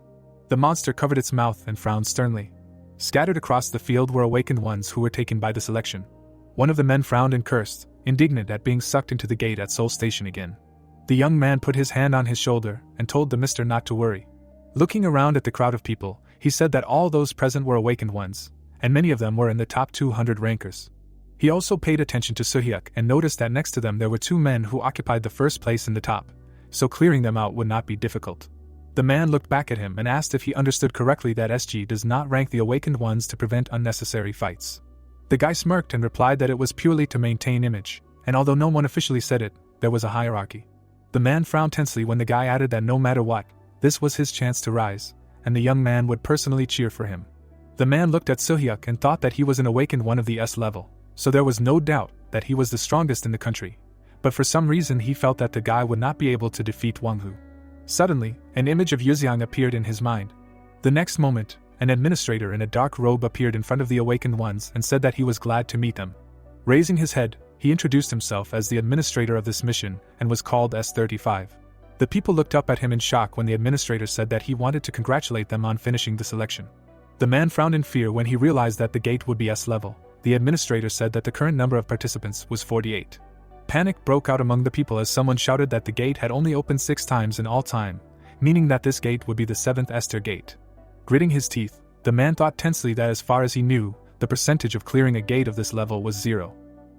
A: The monster covered its mouth and frowned sternly. Scattered across the field were awakened ones who were taken by the selection. One of the men frowned and cursed, indignant at being sucked into the gate at Seoul Station again. The young man put his hand on his shoulder and told the mister not to worry. Looking around at the crowd of people, he said that all those present were awakened ones, and many of them were in the top 200 rankers. He also paid attention to Suhyuk and noticed that next to them there were 2 men who occupied the first place in the top, so clearing them out would not be difficult. The man looked back at him and asked if he understood correctly that SG does not rank the awakened ones to prevent unnecessary fights. The guy smirked and replied that it was purely to maintain image, and although no one officially said it, there was a hierarchy. The man frowned tensely when the guy added that no matter what, this was his chance to rise, and the young man would personally cheer for him. The man looked at Suhyuk and thought that he was an awakened one of the S level, so there was no doubt that he was the strongest in the country, but for some reason he felt that the guy would not be able to defeat Wang Hu. Suddenly, an image of Yuxiang appeared in his mind. The next moment, an administrator in a dark robe appeared in front of the awakened ones and said that he was glad to meet them. Raising his head, he introduced himself as the administrator of this mission and was called S35. The people looked up at him in shock when the administrator said that he wanted to congratulate them on finishing the selection. The man frowned in fear when he realized that the gate would be S level. The administrator said that the current number of participants was 48. Panic broke out among the people as someone shouted that the gate had only opened 6 times in all time, meaning that this gate would be the 7th Esther gate. Gritting his teeth, the man thought tensely that as far as he knew, the percentage of clearing a gate of this level was 0.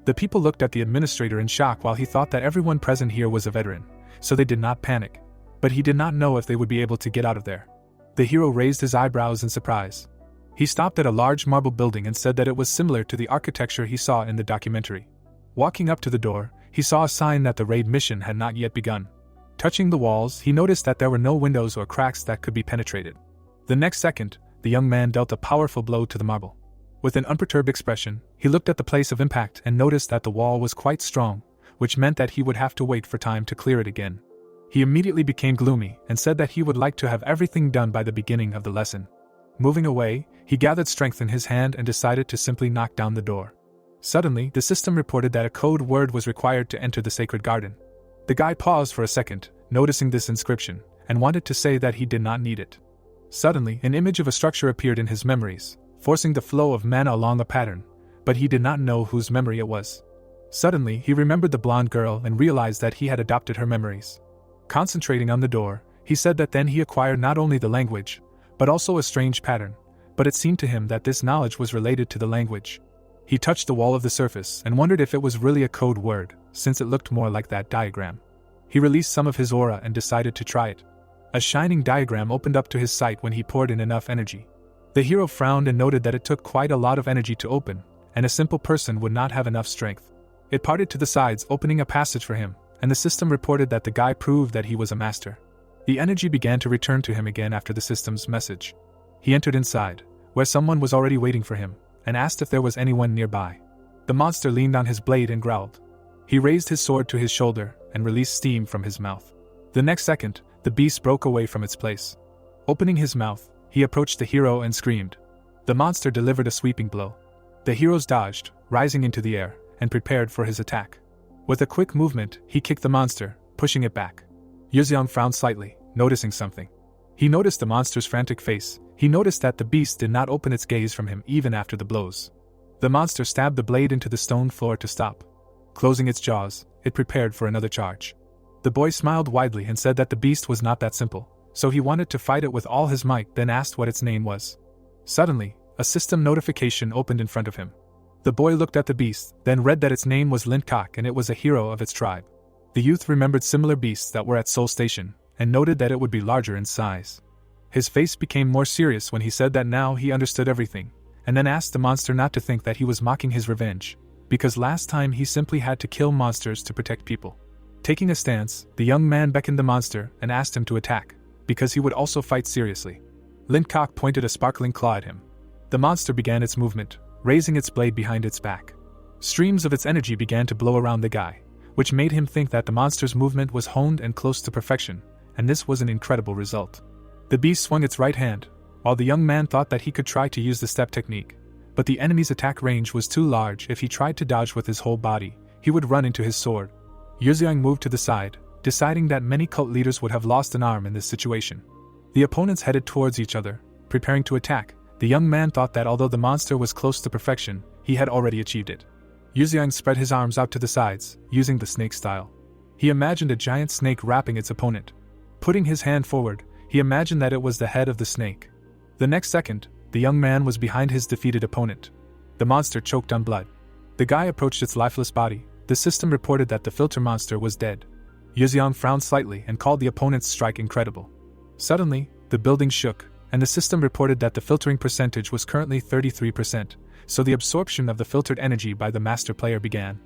A: The people looked at the administrator in shock while he thought that everyone present here was a veteran, so they did not panic. But he did not know if they would be able to get out of there. The hero raised his eyebrows in surprise. He stopped at a large marble building and said that it was similar to the architecture he saw in the documentary. Walking up to the door, he saw a sign that the raid mission had not yet begun. Touching the walls, he noticed that there were no windows or cracks that could be penetrated. The next second, the young man dealt a powerful blow to the marble. With an unperturbed expression, he looked at the place of impact and noticed that the wall was quite strong, which meant that he would have to wait for time to clear it again. He immediately became gloomy and said that he would like to have everything done by the beginning of the lesson. Moving away, he gathered strength in his hand and decided to simply knock down the door. Suddenly, the system reported that a code word was required to enter the sacred garden. The guy paused for a second, noticing this inscription, and wanted to say that he did not need it. Suddenly, an image of a structure appeared in his memories, forcing the flow of mana along a pattern, but he did not know whose memory it was. Suddenly, he remembered the blonde girl and realized that he had adopted her memories. Concentrating on the door, he said that then he acquired not only the language, but also a strange pattern, but it seemed to him that this knowledge was related to the language. He touched the wall of the surface and wondered if it was really a code word, since it looked more like that diagram. He released some of his aura and decided to try it. A shining diagram opened up to his sight when he poured in enough energy. The hero frowned and noted that it took quite a lot of energy to open, and a simple person would not have enough strength. It parted to the sides, opening a passage for him, and the system reported that the guy proved that he was a master. The energy began to return to him again after the system's message. He entered inside, where someone was already waiting for him, and asked if there was anyone nearby. The monster leaned on his blade and growled. He raised his sword to his shoulder and released steam from his mouth. The next second, the beast broke away from its place. Opening his mouth, he approached the hero and screamed. The monster delivered a sweeping blow. The heroes dodged, rising into the air, and prepared for his attack. With a quick movement, he kicked the monster, pushing it back. Yuxiang frowned slightly, noticing something. He noticed the monster's frantic face. He noticed that the beast did not open its gaze from him even after the blows. The monster stabbed the blade into the stone floor to stop. Closing its jaws, it prepared for another charge. The boy smiled widely and said that the beast was not that simple, so he wanted to fight it with all his might, then asked what its name was. Suddenly, a system notification opened in front of him. The boy looked at the beast, then read that its name was Lindcock and it was a hero of its tribe. The youth remembered similar beasts that were at Seoul Station, and noted that it would be larger in size. His face became more serious when he said that now he understood everything, and then asked the monster not to think that he was mocking his revenge, because last time he simply had to kill monsters to protect people. Taking a stance, the young man beckoned the monster and asked him to attack, because he would also fight seriously. Lindcock pointed a sparkling claw at him. The monster began its movement, raising its blade behind its back. Streams of its energy began to blow around the guy, which made him think that the monster's movement was honed and close to perfection, and this was an incredible result. The beast swung its right hand, while the young man thought that he could try to use the step technique, but the enemy's attack range was too large. If he tried to dodge with his whole body, he would run into his sword. Yuxiang moved to the side, deciding that many cult leaders would have lost an arm in this situation. The opponents headed towards each other, preparing to attack. The young man thought that although the monster was close to perfection, he had already achieved it. Yuxiang spread his arms out to the sides, using the snake style. He imagined a giant snake wrapping its opponent. Putting his hand forward, he imagined that it was the head of the snake. The next second, the young man was behind his defeated opponent. The monster choked on blood. The guy approached its lifeless body. The system reported that the filter monster was dead. Yuxiang frowned slightly and called the opponent's strike incredible. Suddenly, the building shook, and the system reported that the filtering percentage was currently 33%, so the absorption of the filtered energy by the master player began.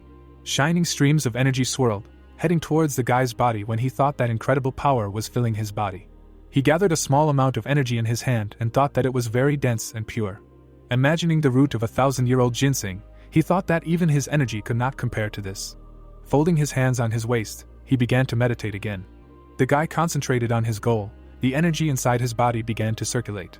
A: Shining streams of energy swirled, heading towards the guy's body when he thought that incredible power was filling his body. He gathered a small amount of energy in his hand and thought that it was very dense and pure. Imagining the root of 1,000-year-old ginseng, he thought that even his energy could not compare to this. Folding his hands on his waist, he began to meditate again. The guy concentrated on his goal. The energy inside his body began to circulate.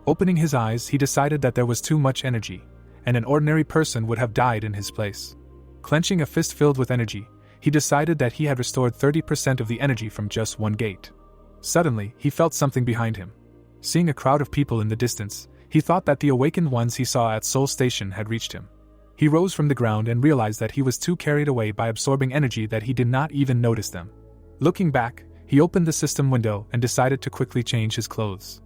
A: Opening his eyes, he decided that there was too much energy, and an ordinary person would have died in his place. Clenching a fist filled with energy, he decided that he had restored 30% of the energy from just one gate. Suddenly, he felt something behind him. Seeing a crowd of people in the distance, he thought that the awakened ones he saw at Seoul Station had reached him. He rose from the ground and realized that he was too carried away by absorbing energy that he did not even notice them. Looking back, he opened the system window and decided to quickly change his clothes.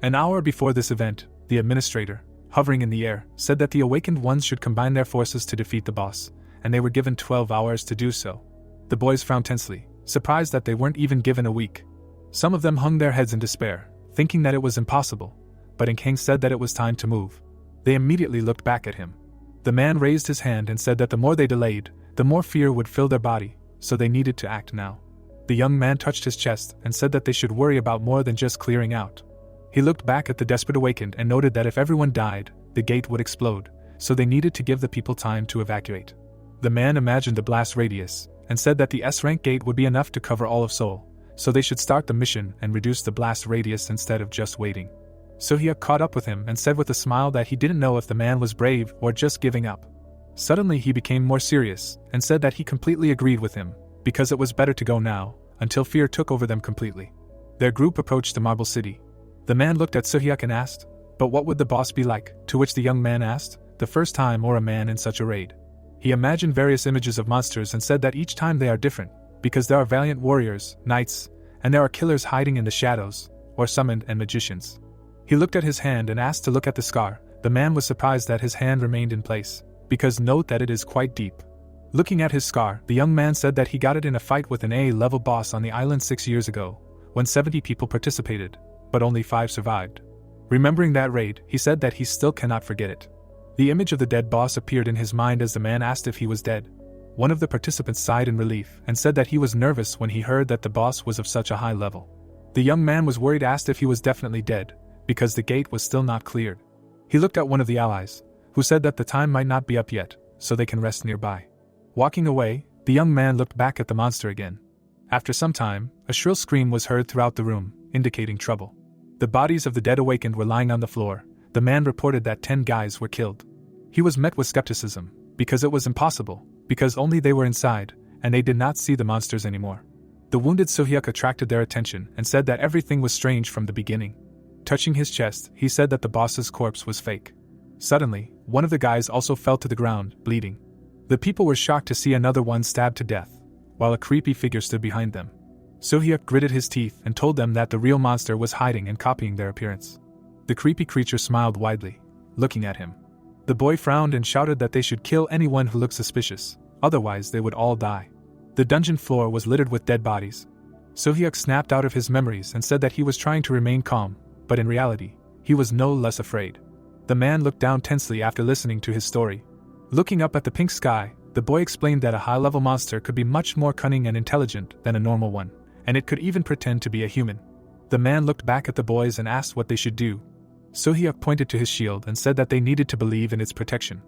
A: An hour before this event, the administrator, hovering in the air, said that the awakened ones should combine their forces to defeat the boss, and they were given 12 hours to do so. The boys frowned tensely, surprised that they weren't even given a week. Some of them hung their heads in despair, thinking that it was impossible, but King said that it was time to move. They immediately looked back at him. The man raised his hand and said that the more they delayed, the more fear would fill their body, so they needed to act now. The young man touched his chest and said that they should worry about more than just clearing out. He looked back at the desperate awakened and noted that if everyone died, the gate would explode, so they needed to give the people time to evacuate. The man imagined the blast radius, and said that the S-rank gate would be enough to cover all of Seoul, so they should start the mission and reduce the blast radius instead of just waiting. Sohya caught up with him and said with a smile that he didn't know if the man was brave or just giving up. Suddenly he became more serious, and said that he completely agreed with him, because it was better to go now, until fear took over them completely. Their group approached the Marble City. The man looked at Sohyuk and asked, "But what would the boss be like?" To which the young man asked, "The first time or a man in such a raid." He imagined various images of monsters and said that each time they are different, because there are valiant warriors, knights, and there are killers hiding in the shadows, or summoned and magicians. He looked at his hand and asked to look at the scar. The man was surprised that his hand remained in place, because note that it is quite deep. Looking at his scar, the young man said that he got it in a fight with an A-level boss on the island 6 years ago, when 70 people participated, but only 5 survived. Remembering that raid, he said that he still cannot forget it. The image of the dead boss appeared in his mind as the man asked if he was dead. One of the participants sighed in relief and said that he was nervous when he heard that the boss was of such a high level. The young man was worried, asked if he was definitely dead, because the gate was still not cleared. He looked at one of the allies, who said that the time might not be up yet, so they can rest nearby. Walking away, the young man looked back at the monster again. After some time, a shrill scream was heard throughout the room, indicating trouble. The bodies of the dead awakened were lying on the floor. The man reported that 10 guys were killed. He was met with skepticism, because it was impossible, because only they were inside, and they did not see the monsters anymore. The wounded Sohyuk attracted their attention and said that everything was strange from the beginning. Touching his chest, he said that the boss's corpse was fake. Suddenly, one of the guys also fell to the ground, bleeding. The people were shocked to see another one stabbed to death, while a creepy figure stood behind them. Sohyuk gritted his teeth and told them that the real monster was hiding and copying their appearance. The creepy creature smiled widely, looking at him. The boy frowned and shouted that they should kill anyone who looked suspicious, otherwise they would all die. The dungeon floor was littered with dead bodies. Sohyuk snapped out of his memories and said that he was trying to remain calm, but in reality, he was no less afraid. The man looked down tensely after listening to his story. Looking up at the pink sky, the boy explained that a high-level monster could be much more cunning and intelligent than a normal one, and it could even pretend to be a human. The man looked back at the boys and asked what they should do. Sohyuk pointed to his shield and said that they needed to believe in its protection.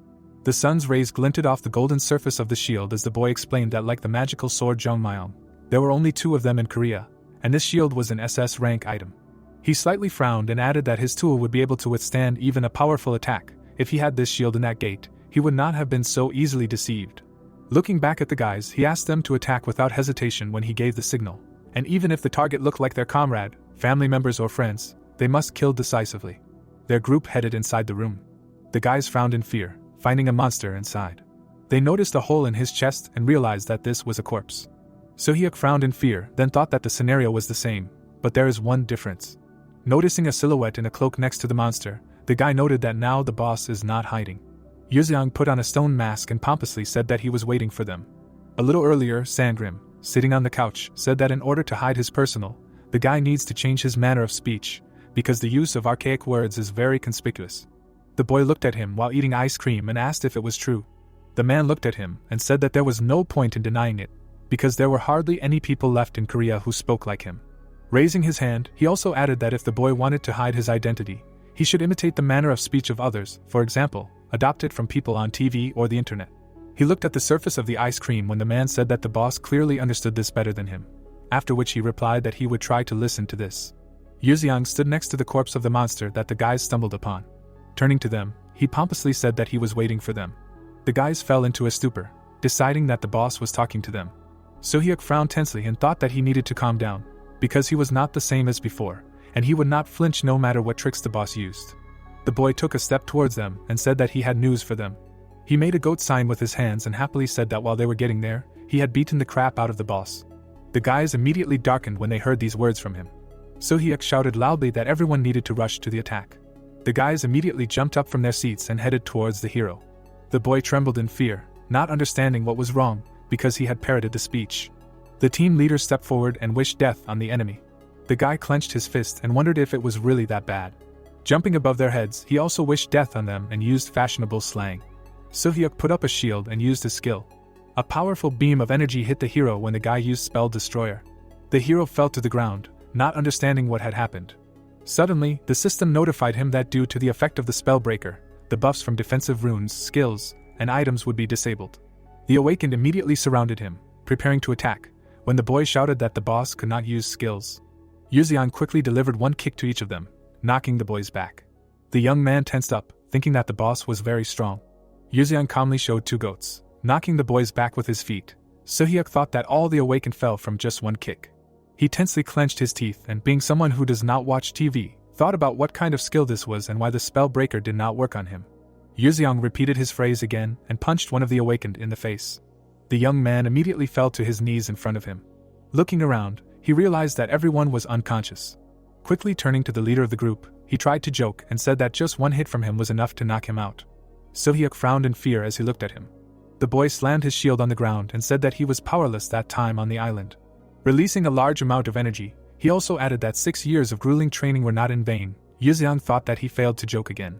A: The sun's rays glinted off the golden surface of the shield as the boy explained that like the magical sword Jongmyeon, there were only 2 of them in Korea, and this shield was an SS rank item. He slightly frowned and added that his tool would be able to withstand even a powerful attack. If he had this shield in that gate, he would not have been so easily deceived. Looking back at the guys, he asked them to attack without hesitation when he gave the signal, and even if the target looked like their comrade, family members or friends, they must kill decisively. Their group headed inside the room. The guys frowned in fear, finding a monster inside. They noticed a hole in his chest and realized that this was a corpse. Sohyuk frowned in fear, then thought that the scenario was the same, but there is one difference. Noticing a silhouette in a cloak next to the monster, the guy noted that now the boss is not hiding. Yuzeong put on a stone mask and pompously said that he was waiting for them. A little earlier, Sangrim, sitting on the couch, said that in order to hide his personal, the guy needs to change his manner of speech, because the use of archaic words is very conspicuous. The boy looked at him while eating ice cream and asked if it was true. The man looked at him and said that there was no point in denying it, because there were hardly any people left in Korea who spoke like him. Raising his hand, he also added that if the boy wanted to hide his identity, he should imitate the manner of speech of others, for example, adopt it from people on TV or the internet. He looked at the surface of the ice cream when the man said that the boss clearly understood this better than him, after which he replied that he would try to listen to this. Yuzeong stood next to the corpse of the monster that the guys stumbled upon. Turning to them, he pompously said that he was waiting for them. The guys fell into a stupor, deciding that the boss was talking to them. Sohyuk frowned tensely and thought that he needed to calm down, because he was not the same as before, and he would not flinch no matter what tricks the boss used. The boy took a step towards them and said that he had news for them. He made a goat sign with his hands and happily said that while they were getting there, he had beaten the crap out of the boss. The guys immediately darkened when they heard these words from him. Sohyuk shouted loudly that everyone needed to rush to the attack. The guys immediately jumped up from their seats and headed towards the hero. The boy trembled in fear, not understanding what was wrong, because he had parroted the speech. The team leader stepped forward and wished death on the enemy. The guy clenched his fist and wondered if it was really that bad. Jumping above their heads, he also wished death on them and used fashionable slang. Sohyuk put up a shield and used his skill. A powerful beam of energy hit the hero when the guy used Spell Destroyer. The hero fell to the ground, not understanding what had happened. Suddenly, the system notified him that due to the effect of the Spellbreaker, the buffs from defensive runes, skills, and items would be disabled. The awakened immediately surrounded him, preparing to attack, when the boy shouted that the boss could not use skills. Yuzeong quickly delivered one kick to each of them, knocking the boys back. The young man tensed up, thinking that the boss was very strong. Yuzeong calmly showed 2 goats, knocking the boys back with his feet. Sohyuk thought that all the awakened fell from just one kick. He tensely clenched his teeth and, being someone who does not watch TV, thought about what kind of skill this was and why the spell breaker did not work on him. Yuzeong repeated his phrase again and punched one of the awakened in the face. The young man immediately fell to his knees in front of him. Looking around, he realized that everyone was unconscious. Quickly turning to the leader of the group, he tried to joke and said that just one hit from him was enough to knock him out. Sohyuk frowned in fear as he looked at him. The boy slammed his shield on the ground and said that he was powerless that time on the island. Releasing a large amount of energy, he also added that 6 years of grueling training were not in vain. Yuzeong thought that he failed to joke again.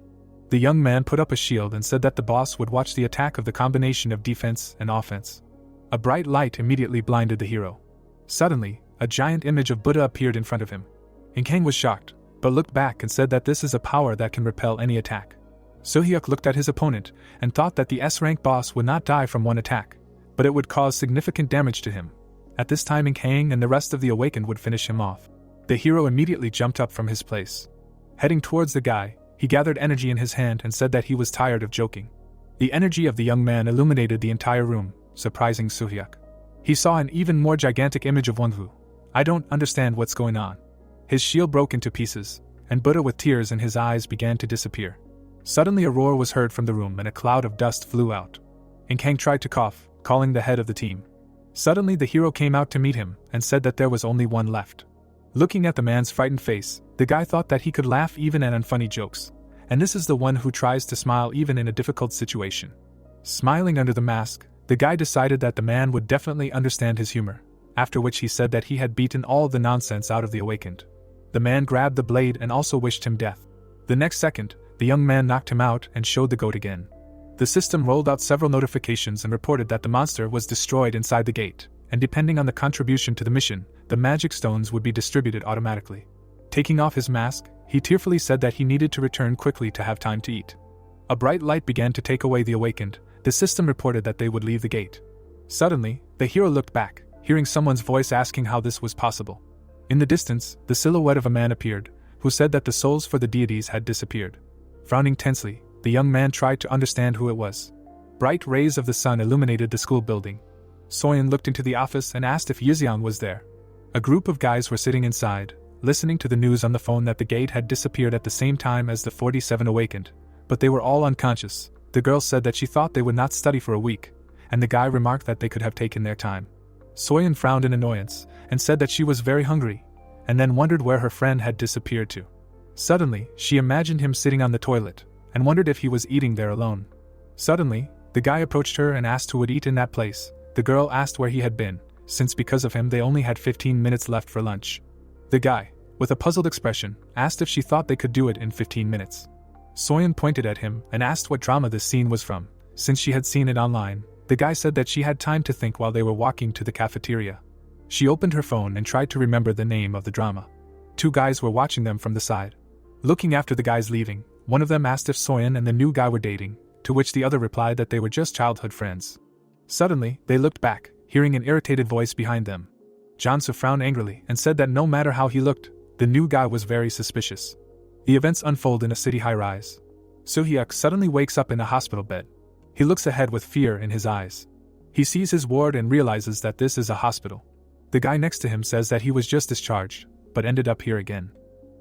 A: The young man put up a shield and said that the boss would watch the attack of the combination of defense and offense. A bright light immediately blinded the hero. Suddenly, a giant image of Buddha appeared in front of him. Inkang was shocked, but looked back and said that this is a power that can repel any attack. Sohyuk looked at his opponent and thought that the S-rank boss would not die from one attack, but it would cause significant damage to him, At this time, Kang and the rest of the awakened would finish him off. The hero immediately jumped up from his place. Heading towards the guy, he gathered energy in his hand and said that he was tired of joking. The energy of the young man illuminated the entire room, surprising Soo-hyuk. He saw an even more gigantic image of Wonwoo. I don't understand what's going on. His shield broke into pieces, and Buddha with tears in his eyes began to disappear. Suddenly a roar was heard from the room and a cloud of dust flew out. Kang tried to cough, calling the head of the team. Suddenly the hero came out to meet him and said that there was only one left. Looking at the man's frightened face, the guy thought that he could laugh even at unfunny jokes, and this is the one who tries to smile even in a difficult situation. Smiling under the mask, the guy decided that the man would definitely understand his humor, after which he said that he had beaten all the nonsense out of the awakened. The man grabbed the blade and also wished him death. The next second, the young man knocked him out and showed the goat again. The system rolled out several notifications and reported that the monster was destroyed inside the gate, and depending on the contribution to the mission, the magic stones would be distributed automatically. Taking off his mask, he tearfully said that he needed to return quickly to have time to eat. A bright light began to take away the awakened. The system reported that they would leave the gate. Suddenly, the hero looked back, hearing someone's voice asking how this was possible. In the distance, the silhouette of a man appeared, who said that the souls for the deities had disappeared. Frowning tensely, the young man tried to understand who it was. Bright rays of the sun illuminated the school building. Soyeon looked into the office and asked if Yuzeong was there. A group of guys were sitting inside, listening to the news on the phone that the gate had disappeared at the same time as the 47 awakened, but they were all unconscious. The girl said that she thought they would not study for a week, and the guy remarked that they could have taken their time. Soyeon frowned in annoyance, and said that she was very hungry, and then wondered where her friend had disappeared to. Suddenly, she imagined him sitting on the toilet, and wondered if he was eating there alone. Suddenly, the guy approached her and asked who would eat in that place. The girl asked where he had been, since because of him they only had 15 minutes left for lunch. The guy, with a puzzled expression, asked if she thought they could do it in 15 minutes. Soyeon pointed at him and asked what drama this scene was from. Since she had seen it online, the guy said that she had time to think while they were walking to the cafeteria. She opened her phone and tried to remember the name of the drama. Two guys were watching them from the side. Looking after the guys leaving, one of them asked if Soyeon and the new guy were dating, to which the other replied that they were just childhood friends. Suddenly, they looked back, hearing an irritated voice behind them. Jansu frowned angrily and said that no matter how he looked, the new guy was very suspicious. The events unfold in a city high-rise. Soo-hyuk suddenly wakes up in a hospital bed. He looks ahead with fear in his eyes. He sees his ward and realizes that this is a hospital. The guy next to him says that he was just discharged, but ended up here again.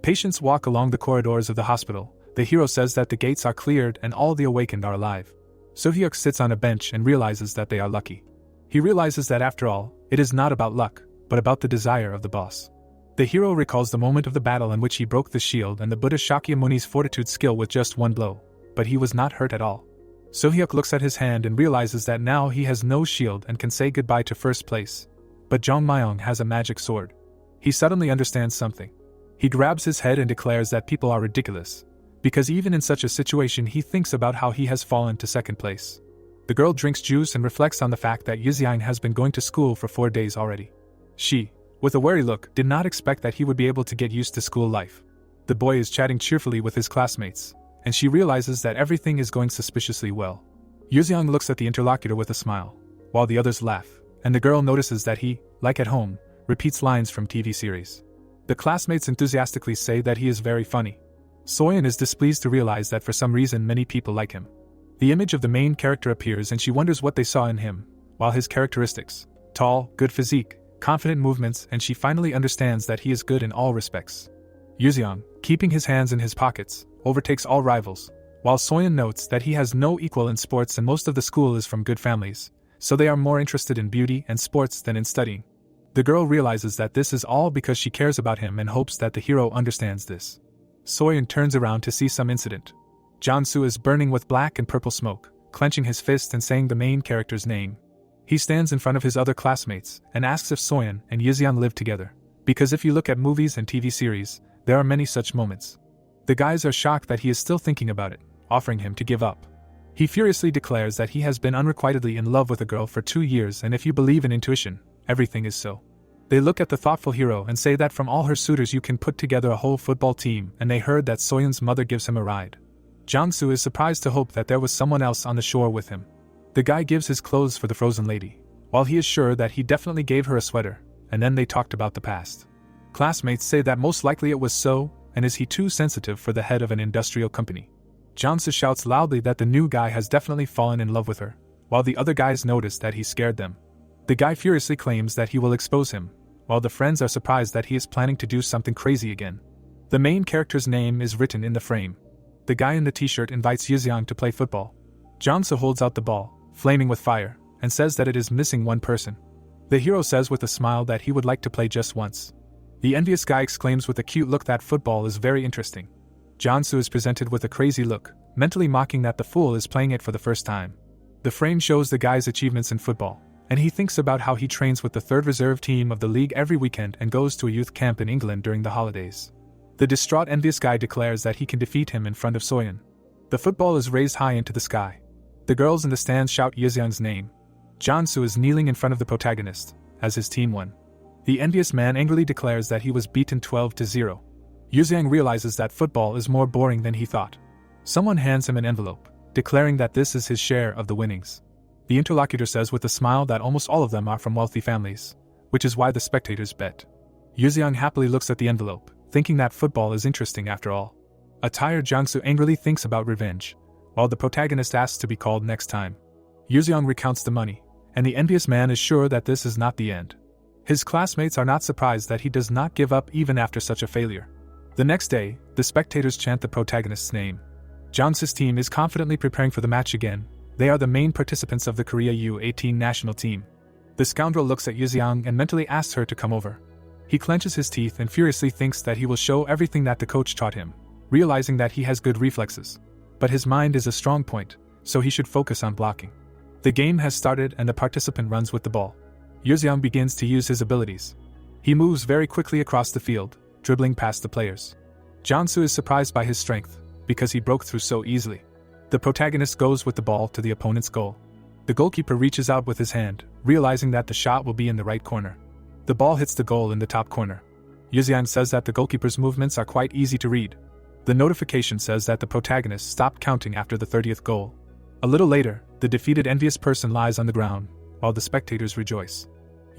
A: Patients walk along the corridors of the hospital. The hero says that the gates are cleared and all the awakened are alive. Soo-hyuk sits on a bench and realizes that they are lucky. He realizes that after all, it is not about luck, but about the desire of the boss. The hero recalls the moment of the battle in which he broke the shield and the Buddha Shakyamuni's fortitude skill with just one blow, but he was not hurt at all. Soo-hyuk looks at his hand and realizes that now he has no shield and can say goodbye to first place. But Jong Myung has a magic sword. He suddenly understands something. He grabs his head and declares that people are ridiculous, because even in such a situation he thinks about how he has fallen to second place. The girl drinks juice and reflects on the fact that Yuzeong has been going to school for 4 days already. She, with a wary look, did not expect that he would be able to get used to school life. The boy is chatting cheerfully with his classmates, and she realizes that everything is going suspiciously well. Yuzeong looks at the interlocutor with a smile, while the others laugh, and the girl notices that he, like at home, repeats lines from TV series. The classmates enthusiastically say that he is very funny. Soyeon is displeased to realize that for some reason many people like him. The image of the main character appears and she wonders what they saw in him, while his characteristics, tall, good physique, confident movements, and she finally understands that he is good in all respects. Yuzeong, keeping his hands in his pockets, overtakes all rivals, while Soyeon notes that he has no equal in sports and most of the school is from good families, so they are more interested in beauty and sports than in studying. The girl realizes that this is all because she cares about him and hopes that the hero understands this. Soyeon turns around to see some incident. Jansu is burning with black and purple smoke, clenching his fist and saying the main character's name. He stands in front of his other classmates and asks if Soyeon and Yuzeong live together, because if you look at movies and TV series, there are many such moments. The guys are shocked that he is still thinking about it, offering him to give up. He furiously declares that he has been unrequitedly in love with a girl for 2 years, and if you believe in intuition, everything is so. They look at the thoughtful hero and say that from all her suitors you can put together a whole football team, and they heard that Soyeon's mother gives him a ride. Jangsu is surprised to hope that there was someone else on the shore with him. The guy gives his clothes for the frozen lady, while he is sure that he definitely gave her a sweater, and then they talked about the past. Classmates say that most likely it was so, and is he too sensitive for the head of an industrial company? Jansu shouts loudly that the new guy has definitely fallen in love with her, while the other guys notice that he scared them. The guy furiously claims that he will expose him, while the friends are surprised that he is planning to do something crazy again. The main character's name is written in the frame. The guy in the t-shirt invites Yuzyang to play football. Jansu holds out the ball, flaming with fire, and says that it is missing one person. The hero says with a smile that he would like to play just once. The envious guy exclaims with a cute look that football is very interesting. Jansu is presented with a crazy look, mentally mocking that the fool is playing it for the first time. The frame shows the guy's achievements in football, and he thinks about how he trains with the third reserve team of the league every weekend and goes to a youth camp in England during the holidays. The distraught envious guy declares that he can defeat him in front of Soyeon. The football is raised high into the sky. The girls in the stands shout Yuzyang's name. Jansu is kneeling in front of the protagonist, as his team won. The envious man angrily declares that he was beaten 12-0. Yuzyang realizes that football is more boring than he thought. Someone hands him an envelope, declaring that this is his share of the winnings. The interlocutor says with a smile that almost all of them are from wealthy families, which is why the spectators bet. Yuzyang happily looks at the envelope, thinking that football is interesting after all. A tired Jansu angrily thinks about revenge, while the protagonist asks to be called next time. Yuzyang recounts the money, and the envious man is sure that this is not the end. His classmates are not surprised that he does not give up even after such a failure. The next day, the spectators chant the protagonist's name. Jansu's team is confidently preparing for the match again. They are the main participants of the Korea U18 national team. The scoundrel looks at Yuzyang and mentally asks her to come over. He clenches his teeth and furiously thinks that he will show everything that the coach taught him, realizing that he has good reflexes. But his mind is a strong point, so he should focus on blocking. The game has started and the participant runs with the ball. Yuzyang begins to use his abilities. He moves very quickly across the field, dribbling past the players. Jansu is surprised by his strength, because he broke through so easily. The protagonist goes with the ball to the opponent's goal. The goalkeeper reaches out with his hand, realizing that the shot will be in the right corner. The ball hits the goal in the top corner. Yuzyang says that the goalkeeper's movements are quite easy to read. The notification says that the protagonist stopped counting after the 30th goal. A little later, the defeated envious person lies on the ground, while the spectators rejoice.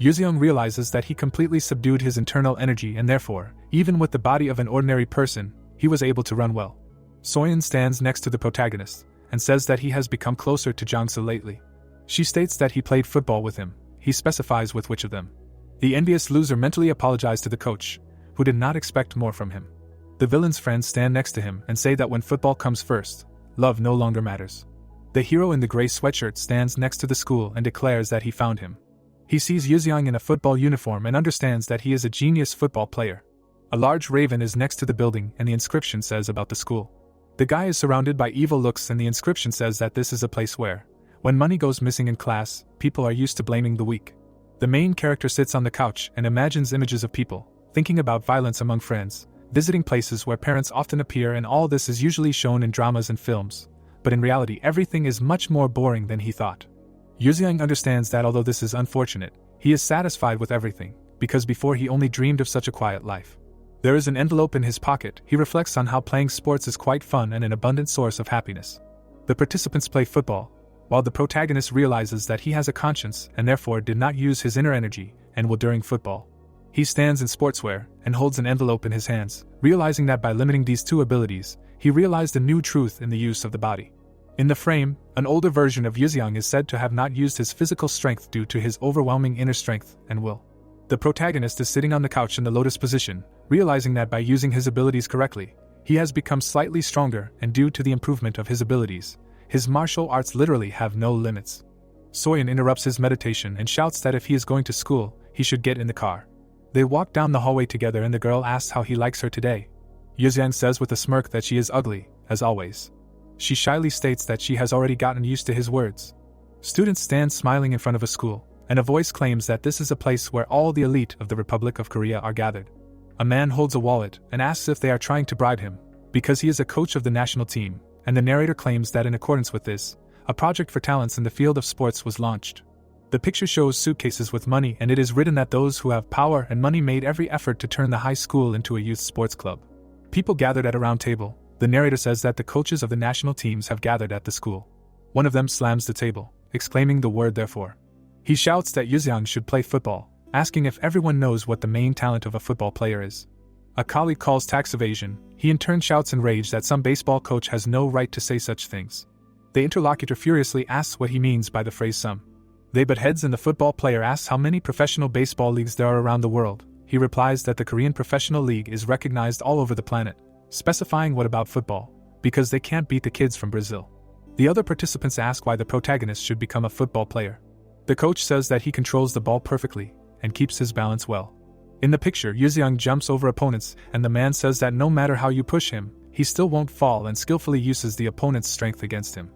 A: Yuzyang realizes that he completely subdued his internal energy and therefore, even with the body of an ordinary person, he was able to run well. Soyeon stands next to the protagonist, and says that he has become closer to Jansu lately. She states that he played football with him, he specifies with which of them. The envious loser mentally apologized to the coach, who did not expect more from him. The villain's friends stand next to him and say that when football comes first, love no longer matters. The hero in the gray sweatshirt stands next to the school and declares that he found him. He sees Yuzyang in a football uniform and understands that he is a genius football player. A large raven is next to the building and the inscription says about the school. The guy is surrounded by evil looks and the inscription says that this is a place where, when money goes missing in class, people are used to blaming the weak. The main character sits on the couch and imagines images of people, thinking about violence among friends, visiting places where parents often appear, and all this is usually shown in dramas and films, but in reality everything is much more boring than he thought. Yuzyang understands that although this is unfortunate, he is satisfied with everything, because before he only dreamed of such a quiet life. There is an envelope in his pocket. He reflects on how playing sports is quite fun and an abundant source of happiness. The participants play football, while the protagonist realizes that he has a conscience and therefore did not use his inner energy and will during football. He stands in sportswear and holds an envelope in his hands, realizing that by limiting these two abilities, he realized a new truth in the use of the body. In the frame, an older version of Yuzyang is said to have not used his physical strength due to his overwhelming inner strength and will. The protagonist is sitting on the couch in the lotus position, realizing that by using his abilities correctly, he has become slightly stronger, and due to the improvement of his abilities, his martial arts literally have no limits. Soyeon interrupts his meditation and shouts that if he is going to school, he should get in the car. They walk down the hallway together and the girl asks how he likes her today. Yuzyang says with a smirk that she is ugly, as always. She shyly states that she has already gotten used to his words. Students stand smiling in front of a school, and a voice claims that this is a place where all the elite of the Republic of Korea are gathered. A man holds a wallet and asks if they are trying to bribe him, because he is a coach of the national team, and the narrator claims that in accordance with this, a project for talents in the field of sports was launched. The picture shows suitcases with money, and it is written that those who have power and money made every effort to turn the high school into a youth sports club. People gathered at a round table. The narrator says that the coaches of the national teams have gathered at the school. One of them slams the table, exclaiming the word therefore. He shouts that Yuzyang should play football, asking if everyone knows what the main talent of a football player is. A colleague calls tax evasion. He in turn shouts in rage that some baseball coach has no right to say such things. The interlocutor furiously asks what he means by the phrase some. They butt heads and the football player asks how many professional baseball leagues there are around the world. He replies that the Korean Professional League is recognized all over the planet, specifying what about football, because they can't beat the kids from Brazil. The other participants ask why the protagonist should become a football player. The coach says that he controls the ball perfectly and keeps his balance well. In the picture, Yuzyang jumps over opponents, and the man says that no matter how you push him, he still won't fall and skillfully uses the opponent's strength against him.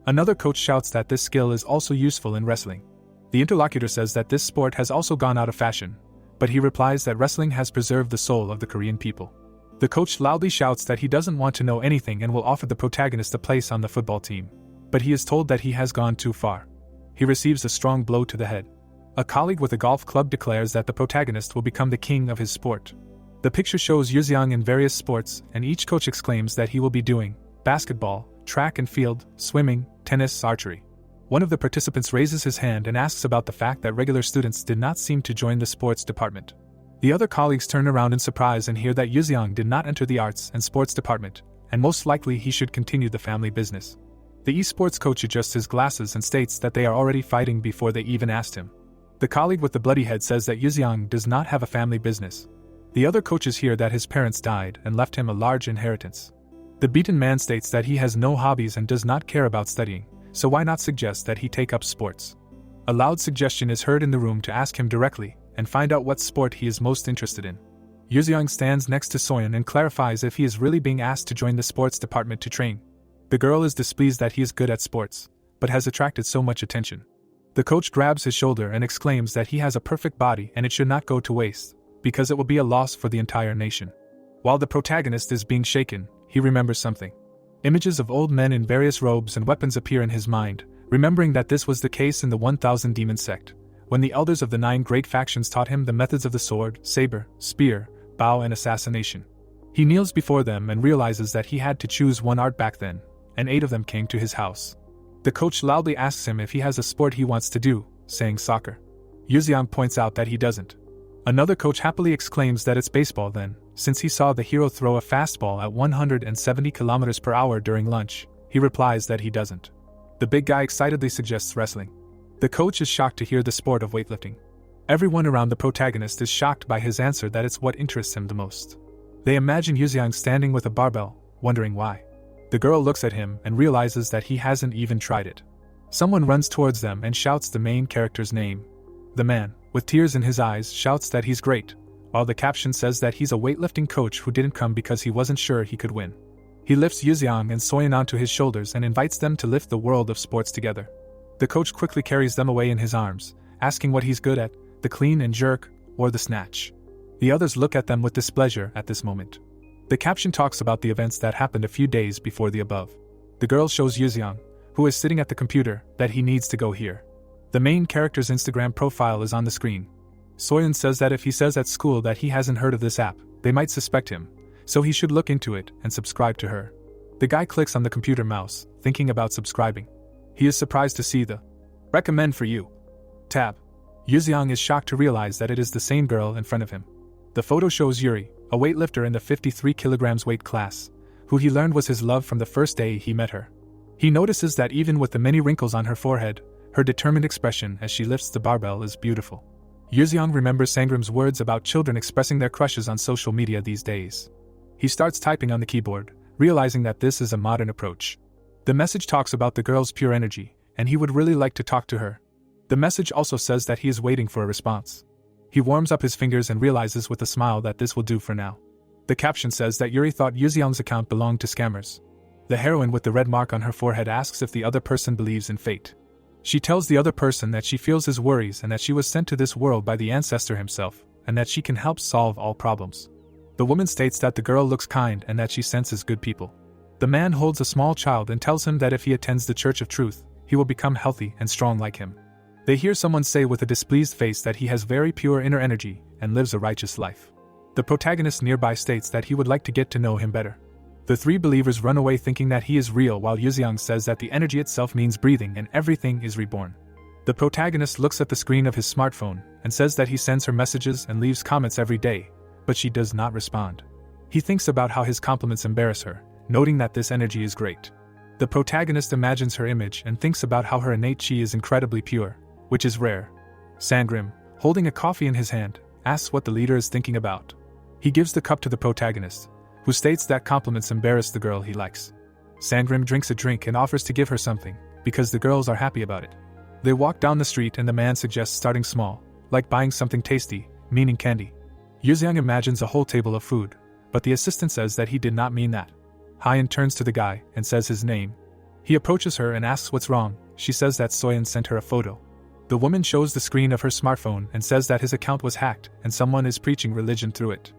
A: Another coach shouts that this skill is also useful in wrestling. The interlocutor says that this sport has also gone out of fashion, but he replies that wrestling has preserved the soul of the Korean people. The coach loudly shouts that he doesn't want to know anything and will offer the protagonist a place on the football team, but he is told that he has gone too far. He receives a strong blow to the head. A colleague with a golf club declares that the protagonist will become the king of his sport. The picture shows Yuzyang in various sports, and each coach exclaims that he will be doing basketball, track and field, swimming, tennis, archery. One of the participants raises his hand and asks about the fact that regular students did not seem to join the sports department. The other colleagues turn around in surprise and hear that Yuzyang did not enter the arts and sports department, and most likely he should continue the family business. The esports coach adjusts his glasses and states that they are already fighting before they even asked him. The colleague with the bloody head says that Yuzyang does not have a family business. The other coaches hear that his parents died and left him a large inheritance. The beaten man states that he has no hobbies and does not care about studying, so why not suggest that he take up sports? A loud suggestion is heard in the room to ask him directly and find out what sport he is most interested in. Yuzyang stands next to Soyeon and clarifies if he is really being asked to join the sports department to train. The girl is displeased that he is good at sports, but has attracted so much attention. The coach grabs his shoulder and exclaims that he has a perfect body and it should not go to waste, because it will be a loss for the entire nation. While the protagonist is being shaken, he remembers something. Images of old men in various robes and weapons appear in his mind, remembering that this was the case in the 1000 Demon sect, when the elders of the 9 great factions taught him the methods of the sword, saber, spear, bow and assassination. He kneels before them and realizes that he had to choose one art back then, and 8 of them came to his house. The coach loudly asks him if he has a sport he wants to do, saying soccer. Yuzyang points out that he doesn't. Another coach happily exclaims that it's baseball then, since he saw the hero throw a fastball at 170 km per hour during lunch. He replies that he doesn't. The big guy excitedly suggests wrestling. The coach is shocked to hear the sport of weightlifting. Everyone around the protagonist is shocked by his answer that it's what interests him the most. They imagine Yuzyang standing with a barbell, wondering why. The girl looks at him and realizes that he hasn't even tried it. Someone runs towards them and shouts the main character's name. The man, with tears in his eyes, shouts that he's great, while the caption says that he's a weightlifting coach who didn't come because he wasn't sure he could win. He lifts Yuzyang and Soyeon onto his shoulders and invites them to lift the world of sports together. The coach quickly carries them away in his arms, asking what he's good at, the clean and jerk, or the snatch. The others look at them with displeasure at this moment. The caption talks about the events that happened a few days before the above. The girl shows Yuzyang, who is sitting at the computer, that he needs to go here. The main character's Instagram profile is on the screen. Soyeon says that if he says at school that he hasn't heard of this app, they might suspect him, so he should look into it and subscribe to her. The guy clicks on the computer mouse, thinking about subscribing. He is surprised to see the "Recommend for you" tab. Yuzyang is shocked to realize that it is the same girl in front of him. The photo shows Yuri, a weightlifter in the 53 kilograms weight class, who he learned was his love from the first day he met her. He notices that even with the many wrinkles on her forehead, her determined expression as she lifts the barbell is beautiful. Yuzyang remembers Sangram's words about children expressing their crushes on social media these days. He starts typing on the keyboard, realizing that this is a modern approach. The message talks about the girl's pure energy, and he would really like to talk to her. The message also says that he is waiting for a response. He warms up his fingers and realizes with a smile that this will do for now. The caption says that Yuri thought Yuzyang's account belonged to scammers. The heroine with the red mark on her forehead asks if the other person believes in fate. She tells the other person that she feels his worries and that she was sent to this world by the ancestor himself, and that she can help solve all problems. The woman states that the girl looks kind and that she senses good people. The man holds a small child and tells him that if he attends the Church of Truth, he will become healthy and strong like him. They hear someone say with a displeased face that he has very pure inner energy and lives a righteous life. The protagonist nearby states that he would like to get to know him better. The 3 believers run away thinking that he is real, while Yuzyang says that the energy itself means breathing and everything is reborn. The protagonist looks at the screen of his smartphone and says that he sends her messages and leaves comments every day, but she does not respond. He thinks about how his compliments embarrass her, noting that this energy is great. The protagonist imagines her image and thinks about how her innate chi is incredibly pure, which is rare. Sangrim, holding a coffee in his hand, asks what the leader is thinking about. He gives the cup to the protagonist, who states that compliments embarrass the girl he likes. Sangrim drinks a drink and offers to give her something, because the girls are happy about it. They walk down the street and the man suggests starting small, like buying something tasty, meaning candy. Yuzyang imagines a whole table of food, but the assistant says that he did not mean that. Hyan turns to the guy and says his name. He approaches her and asks what's wrong. She says that Soyeon sent her a photo. The woman shows the screen of her smartphone and says that his account was hacked and someone is preaching religion through it.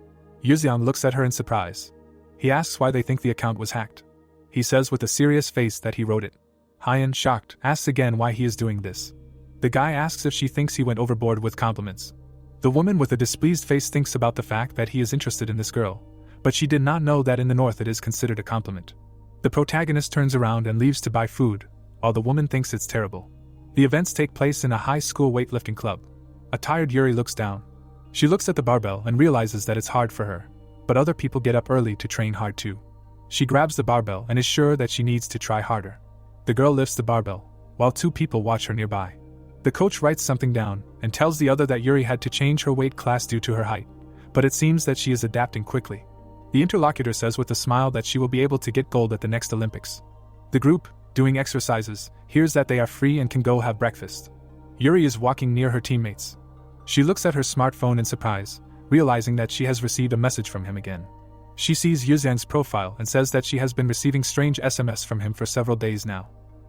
A: Yuzyang looks at her in surprise. He asks why they think the account was hacked. He says with a serious face that he wrote it. Hyan, shocked, asks again why he is doing this. The guy asks if she thinks he went overboard with compliments. The woman with a displeased face thinks about the fact that he is interested in this girl, but she did not know that in the north it is considered a compliment. The protagonist turns around and leaves to buy food, while the woman thinks it's terrible. The events take place in a high school weightlifting club. A tired Yuri looks down. She looks at the barbell and realizes that it's hard for her, but other people get up early to train hard too. She grabs the barbell and is sure that she needs to try harder. The girl lifts the barbell, while two people watch her nearby. The coach writes something down and tells the other that Yuri had to change her weight class due to her height, but it seems that she is adapting quickly. The interlocutor says with a smile that she will be able to get gold at the next Olympics. The group, doing exercises, hears that they are free and can go have breakfast. Yuri is walking near her teammates. She looks at her smartphone in surprise, realizing that she has received a message from him again. She sees Yuzyang's profile and says that she has been receiving strange SMS from him for several days now.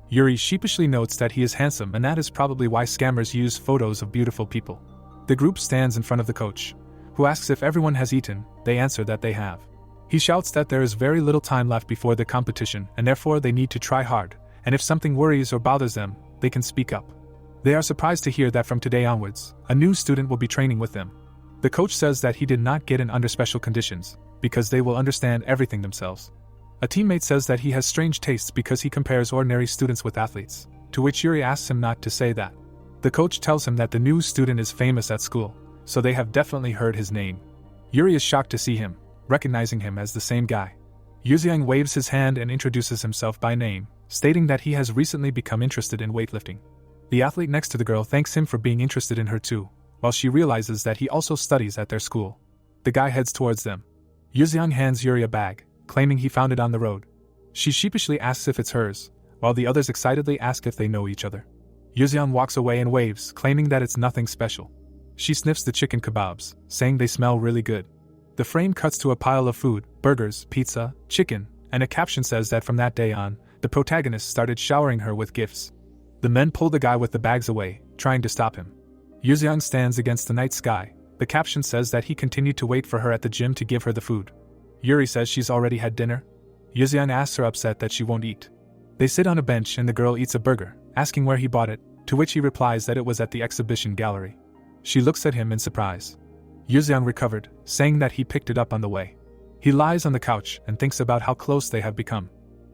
A: Yuri sheepishly notes that he is handsome and that is probably why scammers use photos of beautiful people. The group stands in front of the coach, who asks if everyone has eaten. They answer that they have. He shouts that there is very little time left before the competition and therefore they need to try hard, and if something worries or bothers them, they can speak up. They are surprised to hear that from today onwards, a new student will be training with them. The coach says that he did not get in under special conditions, because they will understand everything themselves. A teammate says that he has strange tastes because he compares ordinary students with athletes, to which Yuri asks him not to say that. The coach tells him that the new student is famous at school, so they have definitely heard his name. Yuri is shocked to see him, recognizing him as the same guy. Yuzyang waves his hand and introduces himself by name, stating that he has recently become interested in weightlifting. The athlete next to the girl thanks him for being interested in her too, while she realizes that he also studies at their school. The guy heads towards them. Yuzyang hands Yuri a bag, claiming he found it on the road. She sheepishly asks if it's hers, while the others excitedly ask if they know each other. Yuzyang walks away and waves, claiming that it's nothing special. She sniffs the chicken kebabs, saying they smell really good. The frame cuts to a pile of food, burgers, pizza, chicken, and a caption says that from that day on, the protagonist started showering her with gifts. The men pull the guy with the bags away, trying to stop him. Yuzyang stands against the night sky. The caption says that he continued to wait for her at the gym to give her the food. Yuri says she's already had dinner. Yuzyang asks her upset that she won't eat. They sit on a bench and the girl eats a burger, asking where he bought it, to which he replies that it was at the exhibition gallery. She looks at him in surprise. Yuzyang recovered, saying that he picked it up on the way. He lies on the couch and thinks about how close they have become.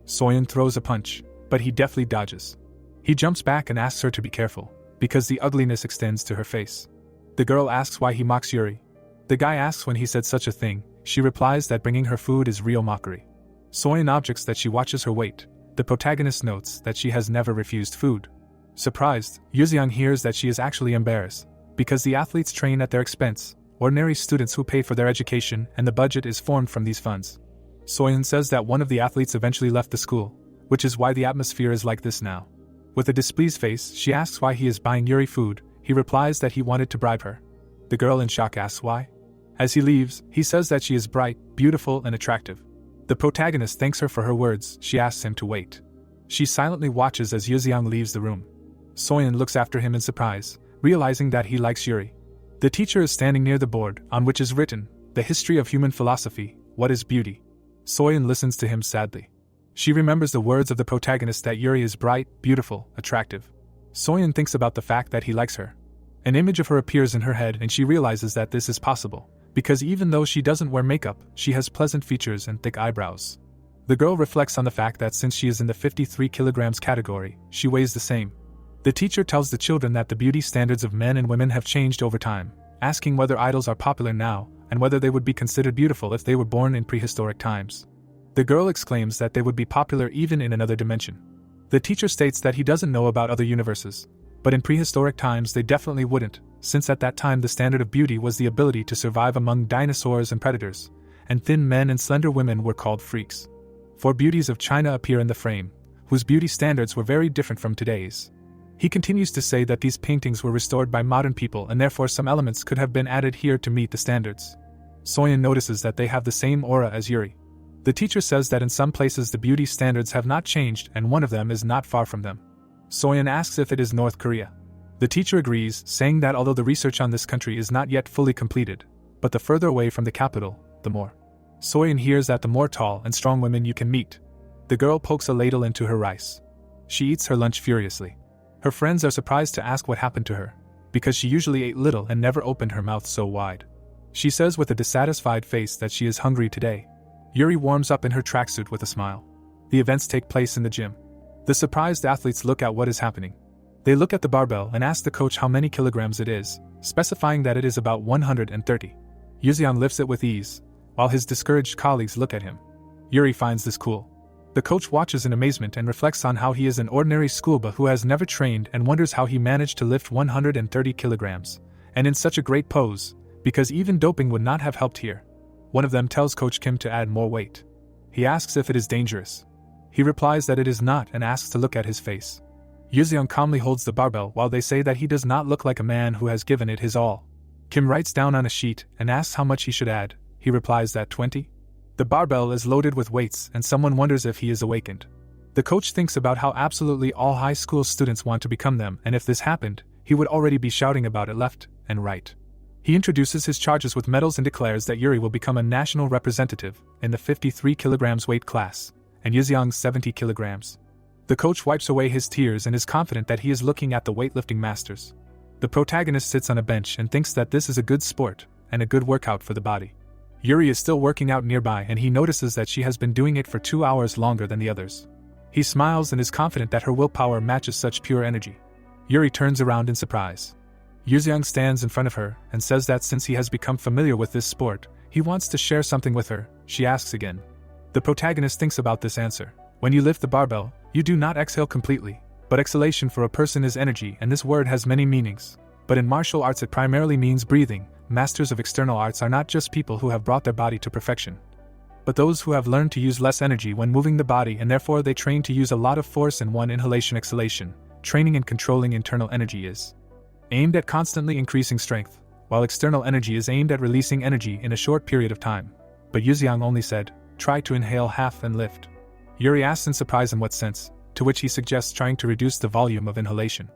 A: Soyeon throws a punch, but he deftly dodges. He jumps back and asks her to be careful, because the ugliness extends to her face. The girl asks why he mocks Yuri. The guy asks when he said such a thing. She replies that bringing her food is real mockery. Soyeon objects that she watches her weight. The protagonist notes that she has never refused food. Surprised, Yuzyang hears that she is actually embarrassed, because the athletes train at their expense, ordinary students who pay for their education, and the budget is formed from these funds. Soyeon says that one of the athletes eventually left the school, which is why the atmosphere is like this now. With a displeased face, she asks why he is buying Yuri food. He replies that he wanted to bribe her. The girl in shock asks why. As he leaves, he says that she is bright, beautiful, and attractive. The protagonist thanks her for her words. She asks him to wait. She silently watches as Yuzyang leaves the room. Soyeon looks after him in surprise, realizing that he likes Yuri. The teacher is standing near the board, on which is written, "The History of Human Philosophy, What is Beauty?" Soyeon listens to him sadly. She remembers the words of the protagonist that Yuri is bright, beautiful, attractive. Soyeon thinks about the fact that he likes her. An image of her appears in her head and she realizes that this is possible, because even though she doesn't wear makeup, she has pleasant features and thick eyebrows. The girl reflects on the fact that since she is in the 53 kilograms category, she weighs the same. The teacher tells the children that the beauty standards of men and women have changed over time, asking whether idols are popular now and whether they would be considered beautiful if they were born in prehistoric times. The girl exclaims that they would be popular even in another dimension. The teacher states that he doesn't know about other universes, but in prehistoric times they definitely wouldn't, since at that time the standard of beauty was the ability to survive among dinosaurs and predators, and thin men and slender women were called freaks. 4 beauties of China appear in the frame, whose beauty standards were very different from today's. He continues to say that these paintings were restored by modern people and therefore some elements could have been added here to meet the standards. Soyeon notices that they have the same aura as Yuri. The teacher says that in some places the beauty standards have not changed and one of them is not far from them. Soyeon asks if it is North Korea. The teacher agrees, saying that although the research on this country is not yet fully completed, but the further away from the capital, the more. Soyeon hears that the more tall and strong women you can meet. The girl pokes a ladle into her rice. She eats her lunch furiously. Her friends are surprised to ask what happened to her, because she usually ate little and never opened her mouth so wide. She says with a dissatisfied face that she is hungry today. Yuri warms up in her tracksuit with a smile. The events take place in the gym. The surprised athletes look at what is happening. They look at the barbell and ask the coach how many kilograms it is, specifying that it is about 130. Yuzeong lifts it with ease, while his discouraged colleagues look at him. Yuri finds this cool. The coach watches in amazement and reflects on how he is an ordinary schoolboy who has never trained and wonders how he managed to lift 130 kilograms, and in such a great pose, because even doping would not have helped here. One of them tells Coach Kim to add more weight. He asks if it is dangerous. He replies that it is not and asks to look at his face. Yuzeong calmly holds the barbell while they say that he does not look like a man who has given it his all. Kim writes down on a sheet and asks how much he should add. He replies that 20. The barbell is loaded with weights and someone wonders if he is awakened. The coach thinks about how absolutely all high school students want to become them, and if this happened, he would already be shouting about it left and right. He introduces his charges with medals and declares that Yuri will become a national representative in the 53 kilograms weight class, and Yuzeong's 70 kilograms. The coach wipes away his tears and is confident that he is looking at the weightlifting masters. The protagonist sits on a bench and thinks that this is a good sport and a good workout for the body. Yuri is still working out nearby and he notices that she has been doing it for 2 hours longer than the others. He smiles and is confident that her willpower matches such pure energy. Yuri turns around in surprise. Yuzeong stands in front of her and says that since he has become familiar with this sport, he wants to share something with her. She asks again. The protagonist thinks about this answer. When you lift the barbell, you do not exhale completely, but exhalation for a person is energy, and this word has many meanings. But in martial arts it primarily means breathing. Masters of external arts are not just people who have brought their body to perfection, but those who have learned to use less energy when moving the body, and therefore they train to use a lot of force in one inhalation-exhalation. Training and controlling internal energy is aimed at constantly increasing strength, while external energy is aimed at releasing energy in a short period of time. But Yuzeong only said, "Try to inhale half and lift." Yuri asks in surprise in what sense, to which he suggests trying to reduce the volume of inhalation.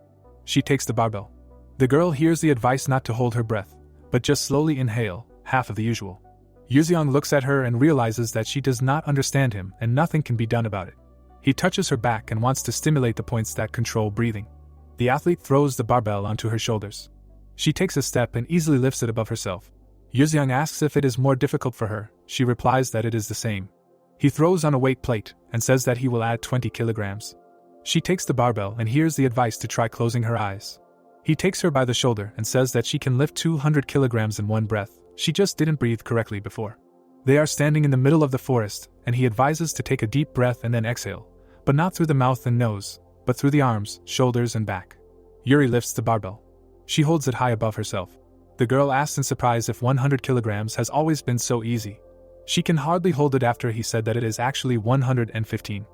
A: She takes the barbell. The girl hears the advice not to hold her breath, but just slowly inhale, half of the usual. Yuzeong looks at her and realizes that she does not understand him and nothing can be done about it. He touches her back and wants to stimulate the points that control breathing. The athlete throws the barbell onto her shoulders. She takes a step and easily lifts it above herself. Yuzeong asks if it is more difficult for her. She replies that it is the same. He throws on a weight plate and says that he will add 20 kilograms. She takes the barbell and hears the advice to try closing her eyes. He takes her by the shoulder and says that she can lift 200 kilograms in one breath. She just didn't breathe correctly before. They are standing in the middle of the forest, and he advises to take a deep breath and then exhale, but not through the mouth and nose, but through the arms, shoulders and back. Yuri lifts the barbell. She holds it high above herself. The girl asks in surprise if 100 kilograms has always been so easy. She can hardly hold it after he said that it is actually 115.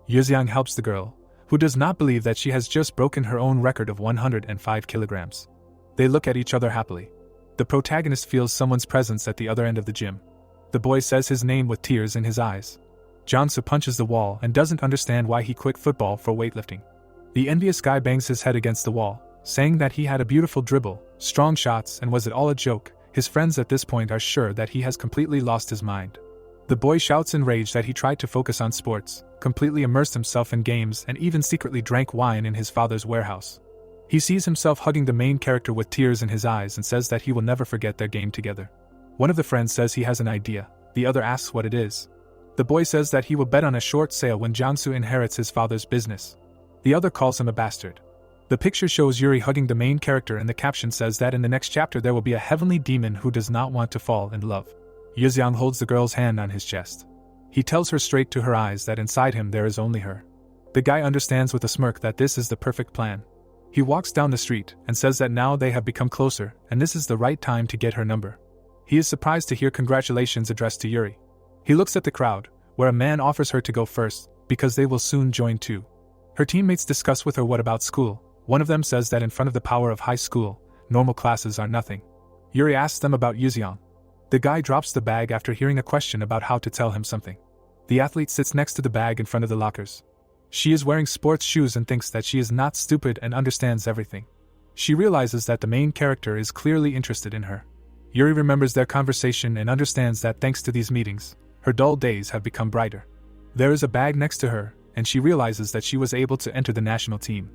A: Yuzeong helps the girl, who does not believe that she has just broken her own record of 105 kilograms. They look at each other happily. The protagonist feels someone's presence at the other end of the gym. The boy says his name with tears in his eyes. Jansu punches the wall and doesn't understand why he quit football for weightlifting. The envious guy bangs his head against the wall, saying that he had a beautiful dribble, strong shots, and was it all a joke. His friends at this point are sure that he has completely lost his mind. The boy shouts in rage that he tried to focus on sports, completely immersed himself in games, and even secretly drank wine in his father's warehouse. He sees himself hugging the main character with tears in his eyes and says that he will never forget their game together. One of the friends says he has an idea. The other asks what it is. The boy says that he will bet on a short sale when Jansu inherits his father's business. The other calls him a bastard. The picture shows Yuri hugging the main character and the caption says that in the next chapter there will be a heavenly demon who does not want to fall in love. Yuzyang holds the girl's hand on his chest. He tells her straight to her eyes that inside him there is only her. The guy understands with a smirk that this is the perfect plan. He walks down the street and says that now they have become closer and this is the right time to get her number. He is surprised to hear congratulations addressed to Yuri. He looks at the crowd, where a man offers her to go first, because they will soon join too. Her teammates discuss with her what about school. One of them says that in front of the power of high school, normal classes are nothing. Yuri asks them about Yuzyang. The guy drops the bag after hearing a question about how to tell him something. The athlete sits next to the bag in front of the lockers. She is wearing sports shoes and thinks that she is not stupid and understands everything. She realizes that the main character is clearly interested in her. Yuri remembers their conversation and understands that thanks to these meetings, her dull days have become brighter. There is a bag next to her, and she realizes that she was able to enter the national team.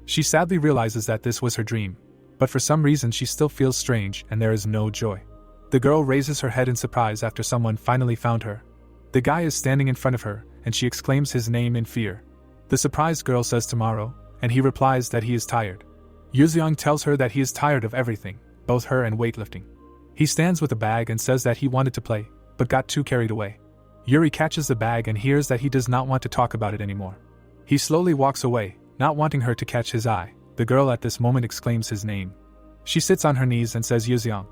A: She sadly realizes that this was her dream, but for some reason she still feels strange and there is no joy. The girl raises her head in surprise after someone finally found her. The guy is standing in front of her, and she exclaims his name in fear. The surprised girl says tomorrow, and he replies that he is tired. Yuzyang tells her that he is tired of everything, both her and weightlifting. He stands with the bag and says that he wanted to play, but got too carried away. Yuri catches the bag and hears that he does not want to talk about it anymore. He slowly walks away, not wanting her to catch his eye. The girl at this moment exclaims his name. She sits on her knees and says Yuzyang.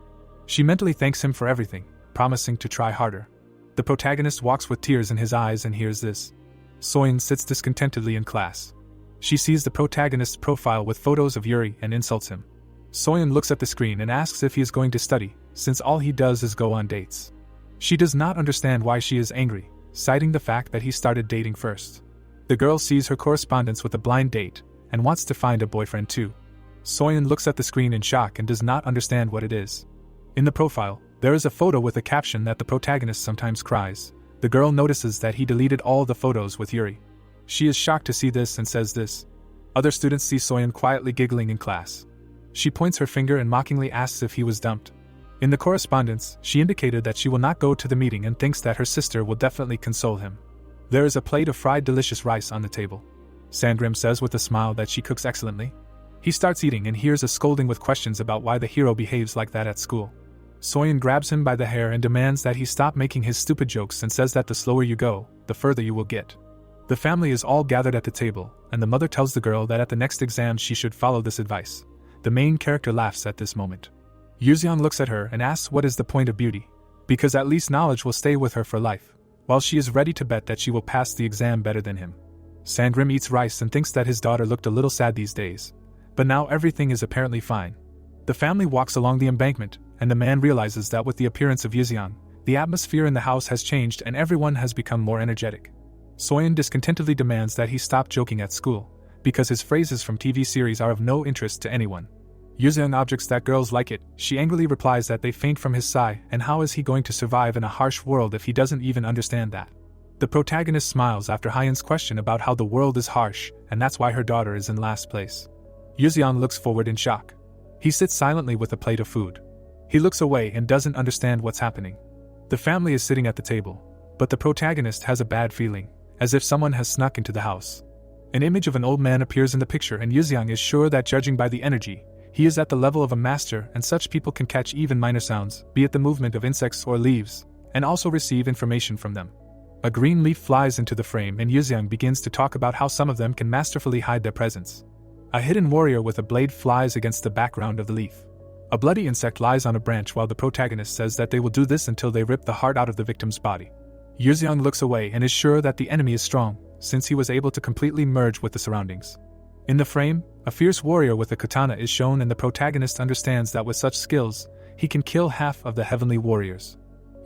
A: She mentally thanks him for everything, promising to try harder. The protagonist walks with tears in his eyes and hears this. Soyeon sits discontentedly in class. She sees the protagonist's profile with photos of Yuri and insults him. Soyeon looks at the screen and asks if he is going to study, since all he does is go on dates. She does not understand why she is angry, citing the fact that he started dating first. The girl sees her correspondence with a blind date, and wants to find a boyfriend too. Soyeon looks at the screen in shock and does not understand what it is. In the profile, there is a photo with a caption that the protagonist sometimes cries. The girl notices that he deleted all the photos with Yuri. She is shocked to see this and says this. Other students see Soyeon quietly giggling in class. She points her finger and mockingly asks if he was dumped. In the correspondence, she indicated that she will not go to the meeting and thinks that her sister will definitely console him. There is a plate of fried delicious rice on the table. Sangrim says with a smile that she cooks excellently. He starts eating and hears a scolding with questions about why the hero behaves like that at school. Soyeon grabs him by the hair and demands that he stop making his stupid jokes and says that the slower you go, the further you will get. The family is all gathered at the table, and the mother tells the girl that at the next exam she should follow this advice. The main character laughs at this moment. Yuzyang looks at her and asks what is the point of beauty, because at least knowledge will stay with her for life, while she is ready to bet that she will pass the exam better than him. Sangrim eats rice and thinks that his daughter looked a little sad these days, but now everything is apparently fine. The family walks along the embankment, and the man realizes that with the appearance of Yuzyang, the atmosphere in the house has changed and everyone has become more energetic. Soyeon discontentedly demands that he stop joking at school, because his phrases from TV series are of no interest to anyone. Yuzyang objects that girls like it. She angrily replies that they faint from his sigh, and how is he going to survive in a harsh world if he doesn't even understand that? The protagonist smiles after Hyun's question about how the world is harsh, and that's why her daughter is in last place. Yuzyang looks forward in shock. He sits silently with a plate of food. He looks away and doesn't understand what's happening. The family is sitting at the table, but the protagonist has a bad feeling, as if someone has snuck into the house. An image of an old man appears in the picture and Yuzyang is sure that judging by the energy, he is at the level of a master and such people can catch even minor sounds, be it the movement of insects or leaves, and also receive information from them. A green leaf flies into the frame and Yuzyang begins to talk about how some of them can masterfully hide their presence. A hidden warrior with a blade flies against the background of the leaf. A bloody insect lies on a branch while the protagonist says that they will do this until they rip the heart out of the victim's body. Yuzyang looks away and is sure that the enemy is strong, since he was able to completely merge with the surroundings. In the frame, a fierce warrior with a katana is shown and the protagonist understands that with such skills, he can kill half of the heavenly warriors.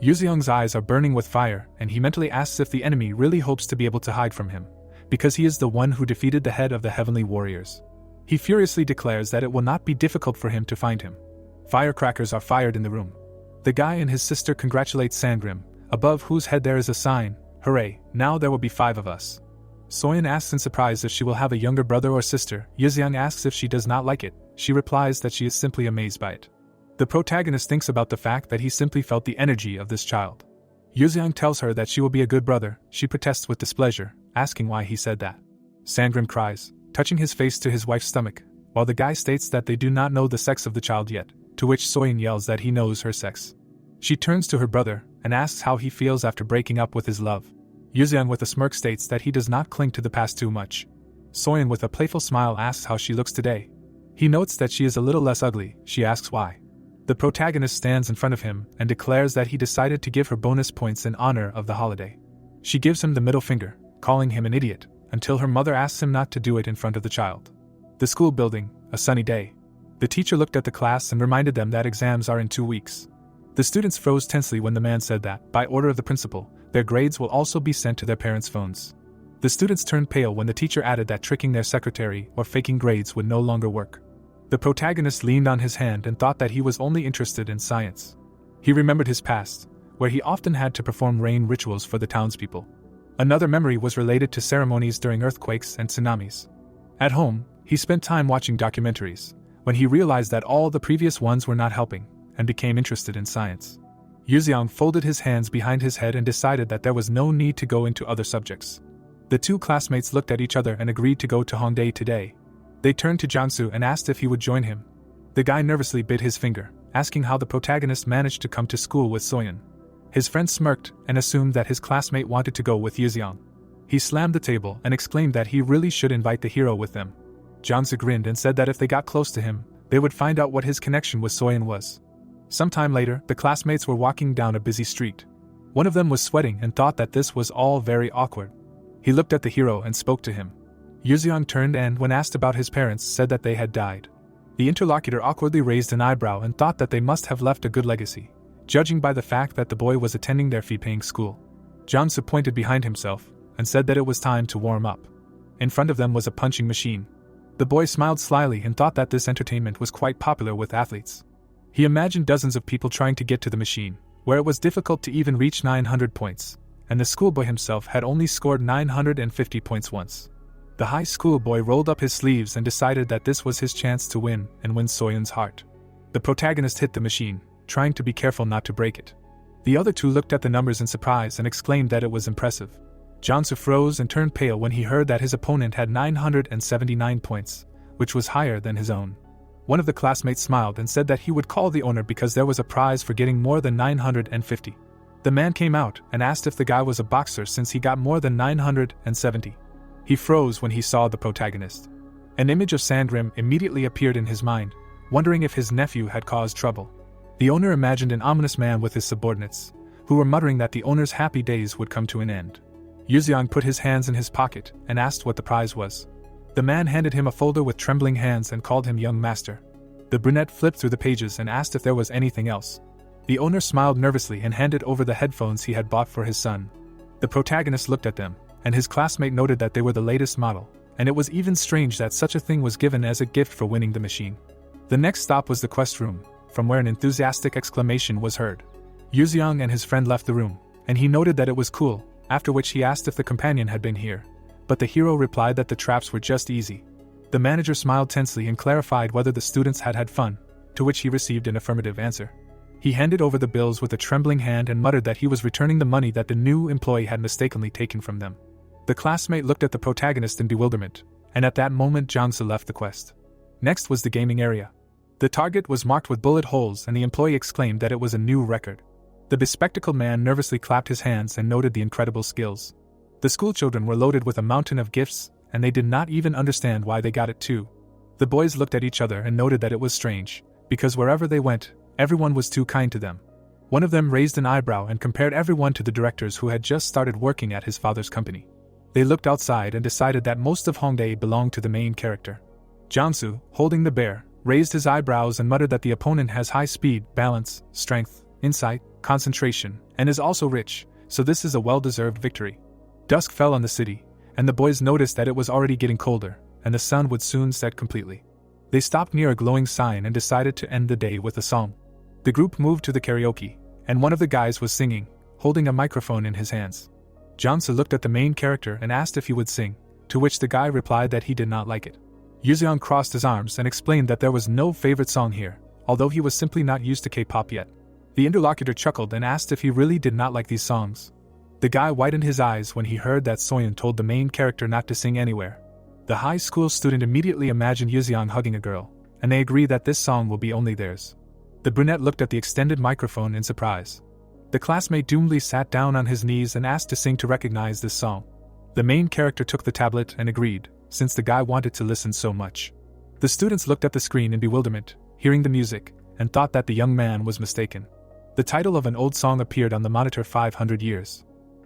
A: Yuzyang's eyes are burning with fire and he mentally asks if the enemy really hopes to be able to hide from him, because he is the one who defeated the head of the heavenly warriors. He furiously declares that it will not be difficult for him to find him. Firecrackers are fired in the room. The guy and his sister congratulate Sangrim, above whose head there is a sign, "Hooray, now there will be 5 of us." Soyeon asks in surprise if she will have a younger brother or sister. Yuzyang asks if she does not like it. She replies that she is simply amazed by it. The protagonist thinks about the fact that he simply felt the energy of this child. Yuzyang tells her that she will be a good brother. She protests with displeasure, asking why he said that. Sangrim cries, touching his face to his wife's stomach. while the guy states that they do not know the sex of the child yet, to which Soyeon yells that he knows her sex. She turns to her brother and asks how he feels after breaking up with his love. Yuseong with a smirk states that he does not cling to the past too much. Soyeon with a playful smile asks how she looks today. He notes that she is a little less ugly. She asks why. The protagonist stands in front of him and declares that he decided to give her bonus points in honor of the holiday. She gives him the middle finger, calling him an idiot, until her mother asks him not to do it in front of the child. The school building, a sunny day. The teacher looked at the class and reminded them that exams are in 2 weeks. The students froze tensely when the man said that, by order of the principal, their grades will also be sent to their parents' phones. The students turned pale when the teacher added that tricking their secretary or faking grades would no longer work. The protagonist leaned on his hand and thought that he was only interested in science. He remembered his past, where he often had to perform rain rituals for the townspeople. Another memory was related to ceremonies during earthquakes and tsunamis. At home, he spent time watching documentaries, when he realized that all the previous ones were not helping, and became interested in science. Yuseong folded his hands behind his head and decided that there was no need to go into other subjects. The two classmates looked at each other and agreed to go to Hongdae today. They turned to Jansu and asked if he would join him. The guy nervously bit his finger, asking how the protagonist managed to come to school with Soyeon. His friend smirked and assumed that his classmate wanted to go with Yuseong. He slammed the table and exclaimed that he really should invite the hero with them. Jansu grinned and said that if they got close to him, they would find out what his connection with Soyeon was. Sometime later, the classmates were walking down a busy street. One of them was sweating and thought that this was all very awkward. He looked at the hero and spoke to him. Yuseong turned and, when asked about his parents, said that they had died. The interlocutor awkwardly raised an eyebrow and thought that they must have left a good legacy, judging by the fact that the boy was attending their fee-paying school. Jansu pointed behind himself and said that it was time to warm up. In front of them was a punching machine. The boy smiled slyly and thought that this entertainment was quite popular with athletes. He imagined dozens of people trying to get to the machine, where it was difficult to even reach 900 points, and the schoolboy himself had only scored 950 points once. The high school boy rolled up his sleeves and decided that this was his chance to win and win Soyeon's heart. The protagonist hit the machine, trying to be careful not to break it. The other two looked at the numbers in surprise and exclaimed that it was impressive. Jansu froze and turned pale when he heard that his opponent had 979 points, which was higher than his own. One of the classmates smiled and said that he would call the owner because there was a prize for getting more than 950. The man came out and asked if the guy was a boxer since he got more than 970. He froze when he saw the protagonist. An image of Sandrim immediately appeared in his mind, wondering if his nephew had caused trouble. The owner imagined an ominous man with his subordinates, who were muttering that the owner's happy days would come to an end. Yuseong put his hands in his pocket and asked what the prize was. The man handed him a folder with trembling hands and called him young master. The brunette flipped through the pages and asked if there was anything else. The owner smiled nervously and handed over the headphones he had bought for his son. The protagonist looked at them, and his classmate noted that they were the latest model, and it was even strange that such a thing was given as a gift for winning the machine. The next stop was the quest room, from where an enthusiastic exclamation was heard. Yuseong and his friend left the room, and he noted that it was cool, after which he asked if the companion had been here. But the hero replied that the traps were just easy. The manager smiled tensely and clarified whether the students had had fun, to which he received an affirmative answer. He handed over the bills with a trembling hand and muttered that he was returning the money that the new employee had mistakenly taken from them. The classmate looked at the protagonist in bewilderment, and at that moment Jansu left the quest. Next was the gaming area. The target was marked with bullet holes and the employee exclaimed that it was a new record. The bespectacled man nervously clapped his hands and noted the incredible skills. The schoolchildren were loaded with a mountain of gifts, and they did not even understand why they got it too. The boys looked at each other and noted that it was strange, because wherever they went, everyone was too kind to them. One of them raised an eyebrow and compared everyone to the directors who had just started working at his father's company. They looked outside and decided that most of Hongdae belonged to the main character. Jansu, holding the bear, raised his eyebrows and muttered that the opponent has high speed, balance, strength, insight, concentration, and is also rich, so this is a well-deserved victory. Dusk fell on the city, and the boys noticed that it was already getting colder, and the sun would soon set completely. They stopped near a glowing sign and decided to end the day with a song. The group moved to the karaoke, and one of the guys was singing, holding a microphone in his hands. Jansu looked at the main character and asked if he would sing, to which the guy replied that he did not like it. Yuseong crossed his arms and explained that there was no favorite song here, although he was simply not used to K-pop yet. The interlocutor chuckled and asked if he really did not like these songs. The guy widened his eyes when he heard that Soyeon told the main character not to sing anywhere. The high school student immediately imagined Yuxiang hugging a girl, and they agree that this song will be only theirs. The brunette looked at the extended microphone in surprise. The classmate doomedly sat down on his knees and asked to sing to recognize this song. The main character took the tablet and agreed, since the guy wanted to listen so much. The students looked at the screen in bewilderment, hearing the music, and thought that the young man was mistaken. The title of an old song appeared on the monitor 500 years.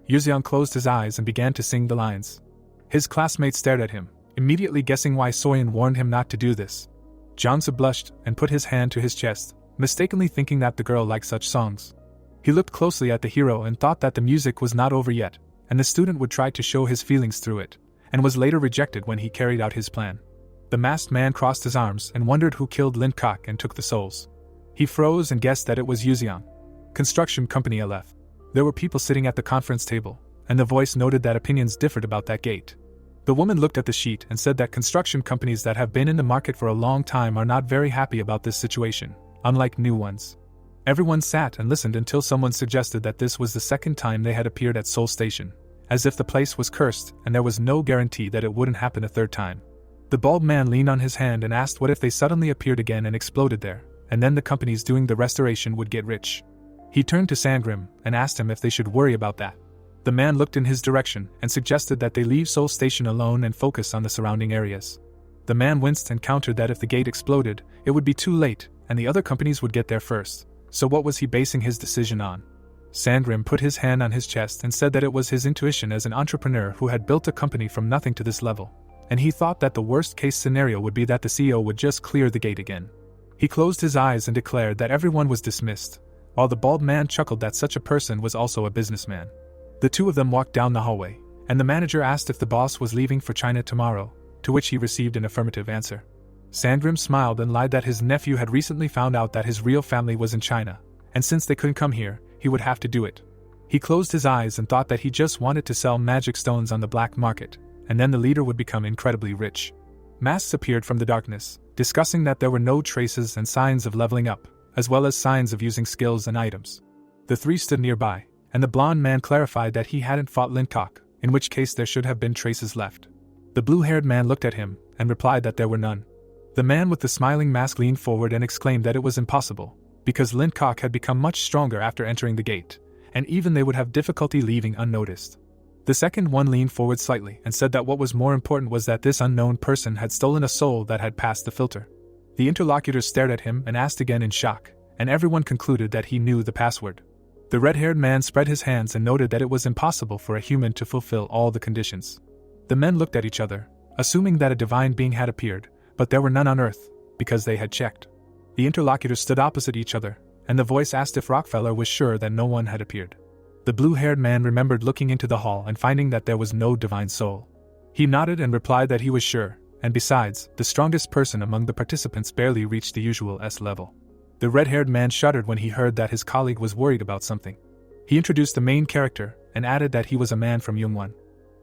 A: Yuxiang closed his eyes and began to sing the lines. His classmates stared at him, immediately guessing why Soyeon warned him not to do this. Jiangsu blushed and put his hand to his chest, mistakenly thinking that the girl liked such songs. He looked closely at the hero and thought that the music was not over yet, and the student would try to show his feelings through it, and was later rejected when he carried out his plan. The masked man crossed his arms and wondered who killed Lin Kok and took the souls. He froze and guessed that it was Yuxiang. Construction Company LF. There were people sitting at the conference table, and the voice noted that opinions differed about that gate. The woman looked at the sheet and said that construction companies that have been in the market for a long time are not very happy about this situation, unlike new ones. Everyone sat and listened until someone suggested that this was the second time they had appeared at Seoul Station, as if the place was cursed and there was no guarantee that it wouldn't happen a third time. The bald man leaned on his hand and asked what if they suddenly appeared again and exploded there, and then the companies doing the restoration would get rich. He turned to Sangrim and asked him if they should worry about that. The man looked in his direction and suggested that they leave Seoul Station alone and focus on the surrounding areas. The man winced and countered that if the gate exploded, it would be too late and the other companies would get there first. So what was he basing his decision on? Sangrim put his hand on his chest and said that it was his intuition as an entrepreneur who had built a company from nothing to this level, and he thought that the worst-case scenario would be that the CEO would just clear the gate again. He closed his eyes and declared that everyone was dismissed, while the bald man chuckled that such a person was also a businessman. The two of them walked down the hallway, and the manager asked if the boss was leaving for China tomorrow, to which he received an affirmative answer. Sangrim smiled and lied that his nephew had recently found out that his real family was in China, and since they couldn't come here, he would have to do it. He closed his eyes and thought that he just wanted to sell magic stones on the black market, and then the leader would become incredibly rich. Masks appeared from the darkness, discussing that there were no traces and signs of leveling up, as well as signs of using skills and items. The three stood nearby, and the blond man clarified that he hadn't fought Lin Kok, in which case there should have been traces left. The blue-haired man looked at him and replied that there were none. The man with the smiling mask leaned forward and exclaimed that it was impossible, because Lin Kok had become much stronger after entering the gate, and even they would have difficulty leaving unnoticed. The second one leaned forward slightly and said that what was more important was that this unknown person had stolen a soul that had passed the filter. The interlocutors stared at him and asked again in shock, and everyone concluded that he knew the password. The red-haired man spread his hands and noted that it was impossible for a human to fulfill all the conditions. The men looked at each other, assuming that a divine being had appeared, but there were none on Earth, because they had checked. The interlocutors stood opposite each other, and the voice asked if Rockefeller was sure that no one had appeared. The blue-haired man remembered looking into the hall and finding that there was no divine soul. He nodded and replied that he was sure, and besides, the strongest person among the participants barely reached the usual S level. The red-haired man shuddered when he heard that his colleague was worried about something. He introduced the main character, and added that he was a man from Yungwon.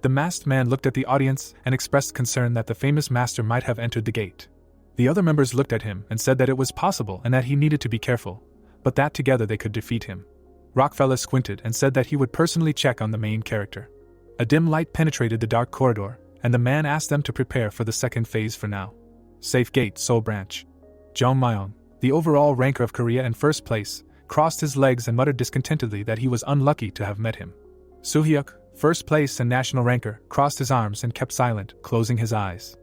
A: The masked man looked at the audience and expressed concern that the famous master might have entered the gate. The other members looked at him and said that it was possible and that he needed to be careful, but that together they could defeat him. Rockefeller squinted and said that he would personally check on the main character. A dim light penetrated the dark corridor, and the man asked them to prepare for the second phase for now. Safe Gate, Seoul Branch. Jong Myong, the overall ranker of Korea in first place, crossed his legs and muttered discontentedly that he was unlucky to have met him. Soo-hyuk, first place and national ranker, crossed his arms and kept silent, closing his eyes.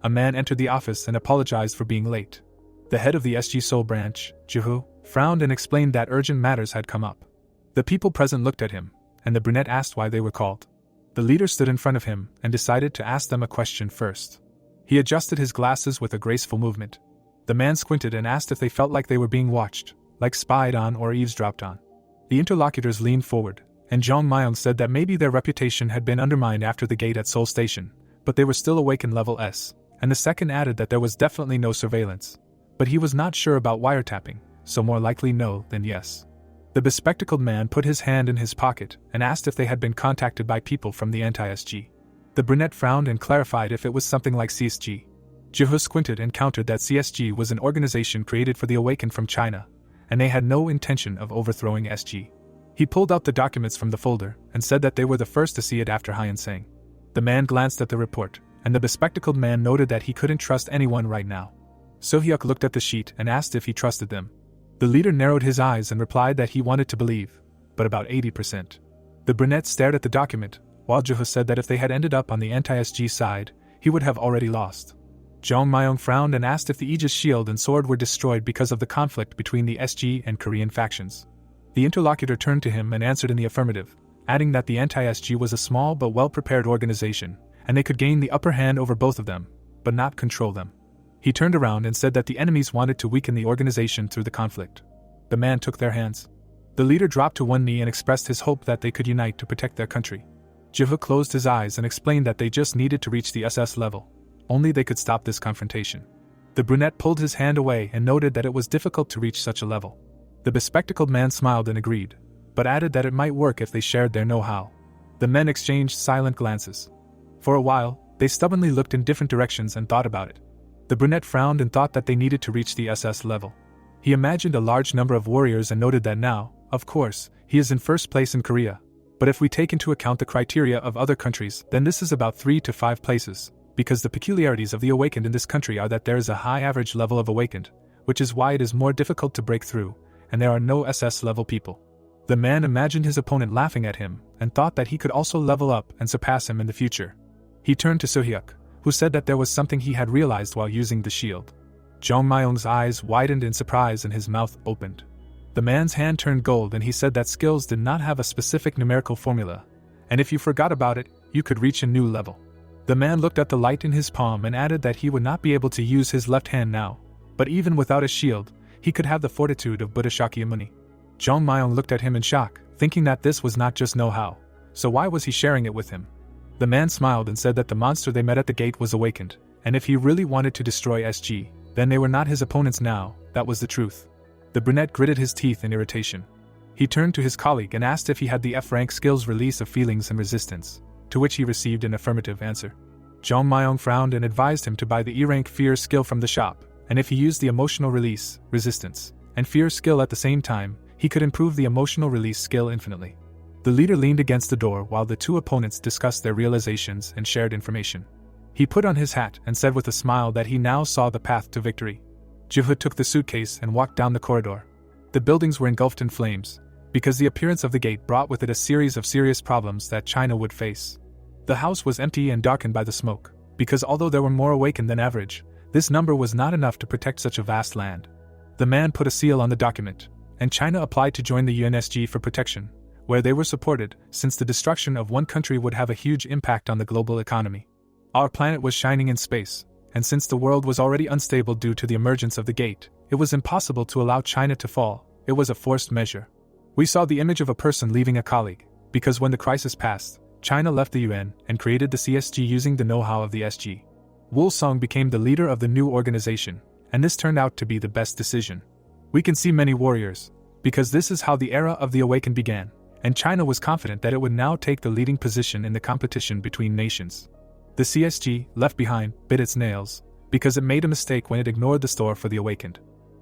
A: A man entered the office and apologized for being late. The head of the SG Seoul Branch, Juhu, frowned and explained that urgent matters had come up. The people present looked at him, and the brunette asked why they were called. The leader stood in front of him and decided to ask them a question first. He adjusted his glasses with a graceful movement. The man squinted and asked if they felt like they were being watched, like spied on or eavesdropped on. The interlocutors leaned forward, and Jong Myung said that maybe their reputation had been undermined after the gate at Seoul Station, but they were still awake in level S, and the second added that there was definitely no surveillance. But he was not sure about wiretapping, so more likely no than yes. The bespectacled man put his hand in his pocket and asked if they had been contacted by people from the anti-SG. The brunette frowned and clarified if it was something like CSG. Juhu squinted and countered that CSG was an organization created for the awakened from China, and they had no intention of overthrowing SG. He pulled out the documents from the folder and said that they were the first to see it after Hyan Sang. The man glanced at the report, and the bespectacled man noted that he couldn't trust anyone right now. So-hyuk looked at the sheet and asked if he trusted them. The leader narrowed his eyes and replied that he wanted to believe, but about 80%. The brunette stared at the document, while Juho said that if they had ended up on the anti-SG side, he would have already lost. Jong Myung frowned and asked if the Aegis shield and sword were destroyed because of the conflict between the SG and Korean factions. The interlocutor turned to him and answered in the affirmative, adding that the anti-SG was a small but well-prepared organization, and they could gain the upper hand over both of them, but not control them. He turned around and said that the enemies wanted to weaken the organization through the conflict. The man took their hands. The leader dropped to one knee and expressed his hope that they could unite to protect their country. Jiho closed his eyes and explained that they just needed to reach the SS level. Only they could stop this confrontation. The brunette pulled his hand away and noted that it was difficult to reach such a level. The bespectacled man smiled and agreed, but added that it might work if they shared their know-how. The men exchanged silent glances. For a while, they stubbornly looked in different directions and thought about it. The brunette frowned and thought that they needed to reach the SS level. He imagined a large number of warriors and noted that now, of course, he is in first place in Korea. But if we take into account the criteria of other countries, then this is about 3 to 5 places, because the peculiarities of the awakened in this country are that there is a high average level of awakened, which is why it is more difficult to break through, and there are no SS level people. The man imagined his opponent laughing at him, and thought that he could also level up and surpass him in the future. He turned to So-hyuk, who said that there was something he had realized while using the shield. Jong Myung's eyes widened in surprise and his mouth opened. The man's hand turned gold and he said that skills did not have a specific numerical formula, and if you forgot about it, you could reach a new level. The man looked at the light in his palm and added that he would not be able to use his left hand now, but even without a shield, he could have the fortitude of Buddha Shakyamuni. Jong Myung looked at him in shock, thinking that this was not just know-how, so why was he sharing it with him? The man smiled and said that the monster they met at the gate was awakened, and if he really wanted to destroy SG, then they were not his opponents now, that was the truth. The brunette gritted his teeth in irritation. He turned to his colleague and asked if he had the F-rank skills release of feelings and resistance, to which he received an affirmative answer. Jong Myung frowned and advised him to buy the E-rank fear skill from the shop, and if he used the emotional release, resistance, and fear skill at the same time, he could improve the emotional release skill infinitely. The leader leaned against the door while the two opponents discussed their realizations and shared information. He put on his hat and said with a smile that he now saw the path to victory. Jiho took the suitcase and walked down the corridor. The buildings were engulfed in flames, because the appearance of the gate brought with it a series of serious problems that China would face. The house was empty and darkened by the smoke, because although there were more awakened than average, this number was not enough to protect such a vast land. The man put a seal on the document, and China applied to join the UNSG for protection, where they were supported, since the destruction of one country would have a huge impact on the global economy. Our planet was shining in space, and since the world was already unstable due to the emergence of the gate, it was impossible to allow China to fall. It was a forced measure. We saw the image of a person leaving a colleague, because when the crisis passed, China left the UN and created the CSG using the know-how of the SG. Wool Song became the leader of the new organization, and this turned out to be the best decision. We can see many warriors, because this is how the era of the awakened began, and China was confident that it would now take the leading position in the competition between nations. The CSG, left behind, bit its nails, because it made a mistake when it ignored the store for the awakened.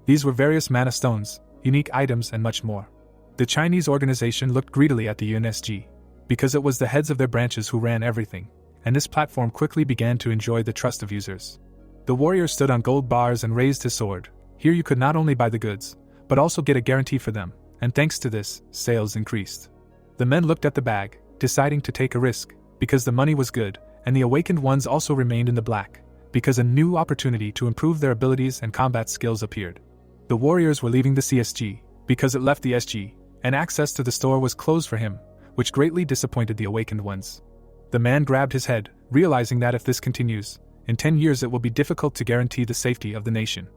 A: These were various mana stones, unique items and much more. The Chinese organization looked greedily at the UNSG, because it was the heads of their branches who ran everything, and this platform quickly began to enjoy the trust of users. The warrior stood on gold bars and raised his sword. Here you could not only buy the goods, but also get a guarantee for them, and thanks to this, sales increased. The men looked at the bag, deciding to take a risk, because the money was good, and the awakened ones also remained in the black, because a new opportunity to improve their abilities and combat skills appeared. The warriors were leaving the CSG, because it left the SG, and access to the store was closed for him, which greatly disappointed the awakened ones. The man grabbed his head, realizing that if this continues, in 10 years it will be difficult to guarantee the safety of the nation.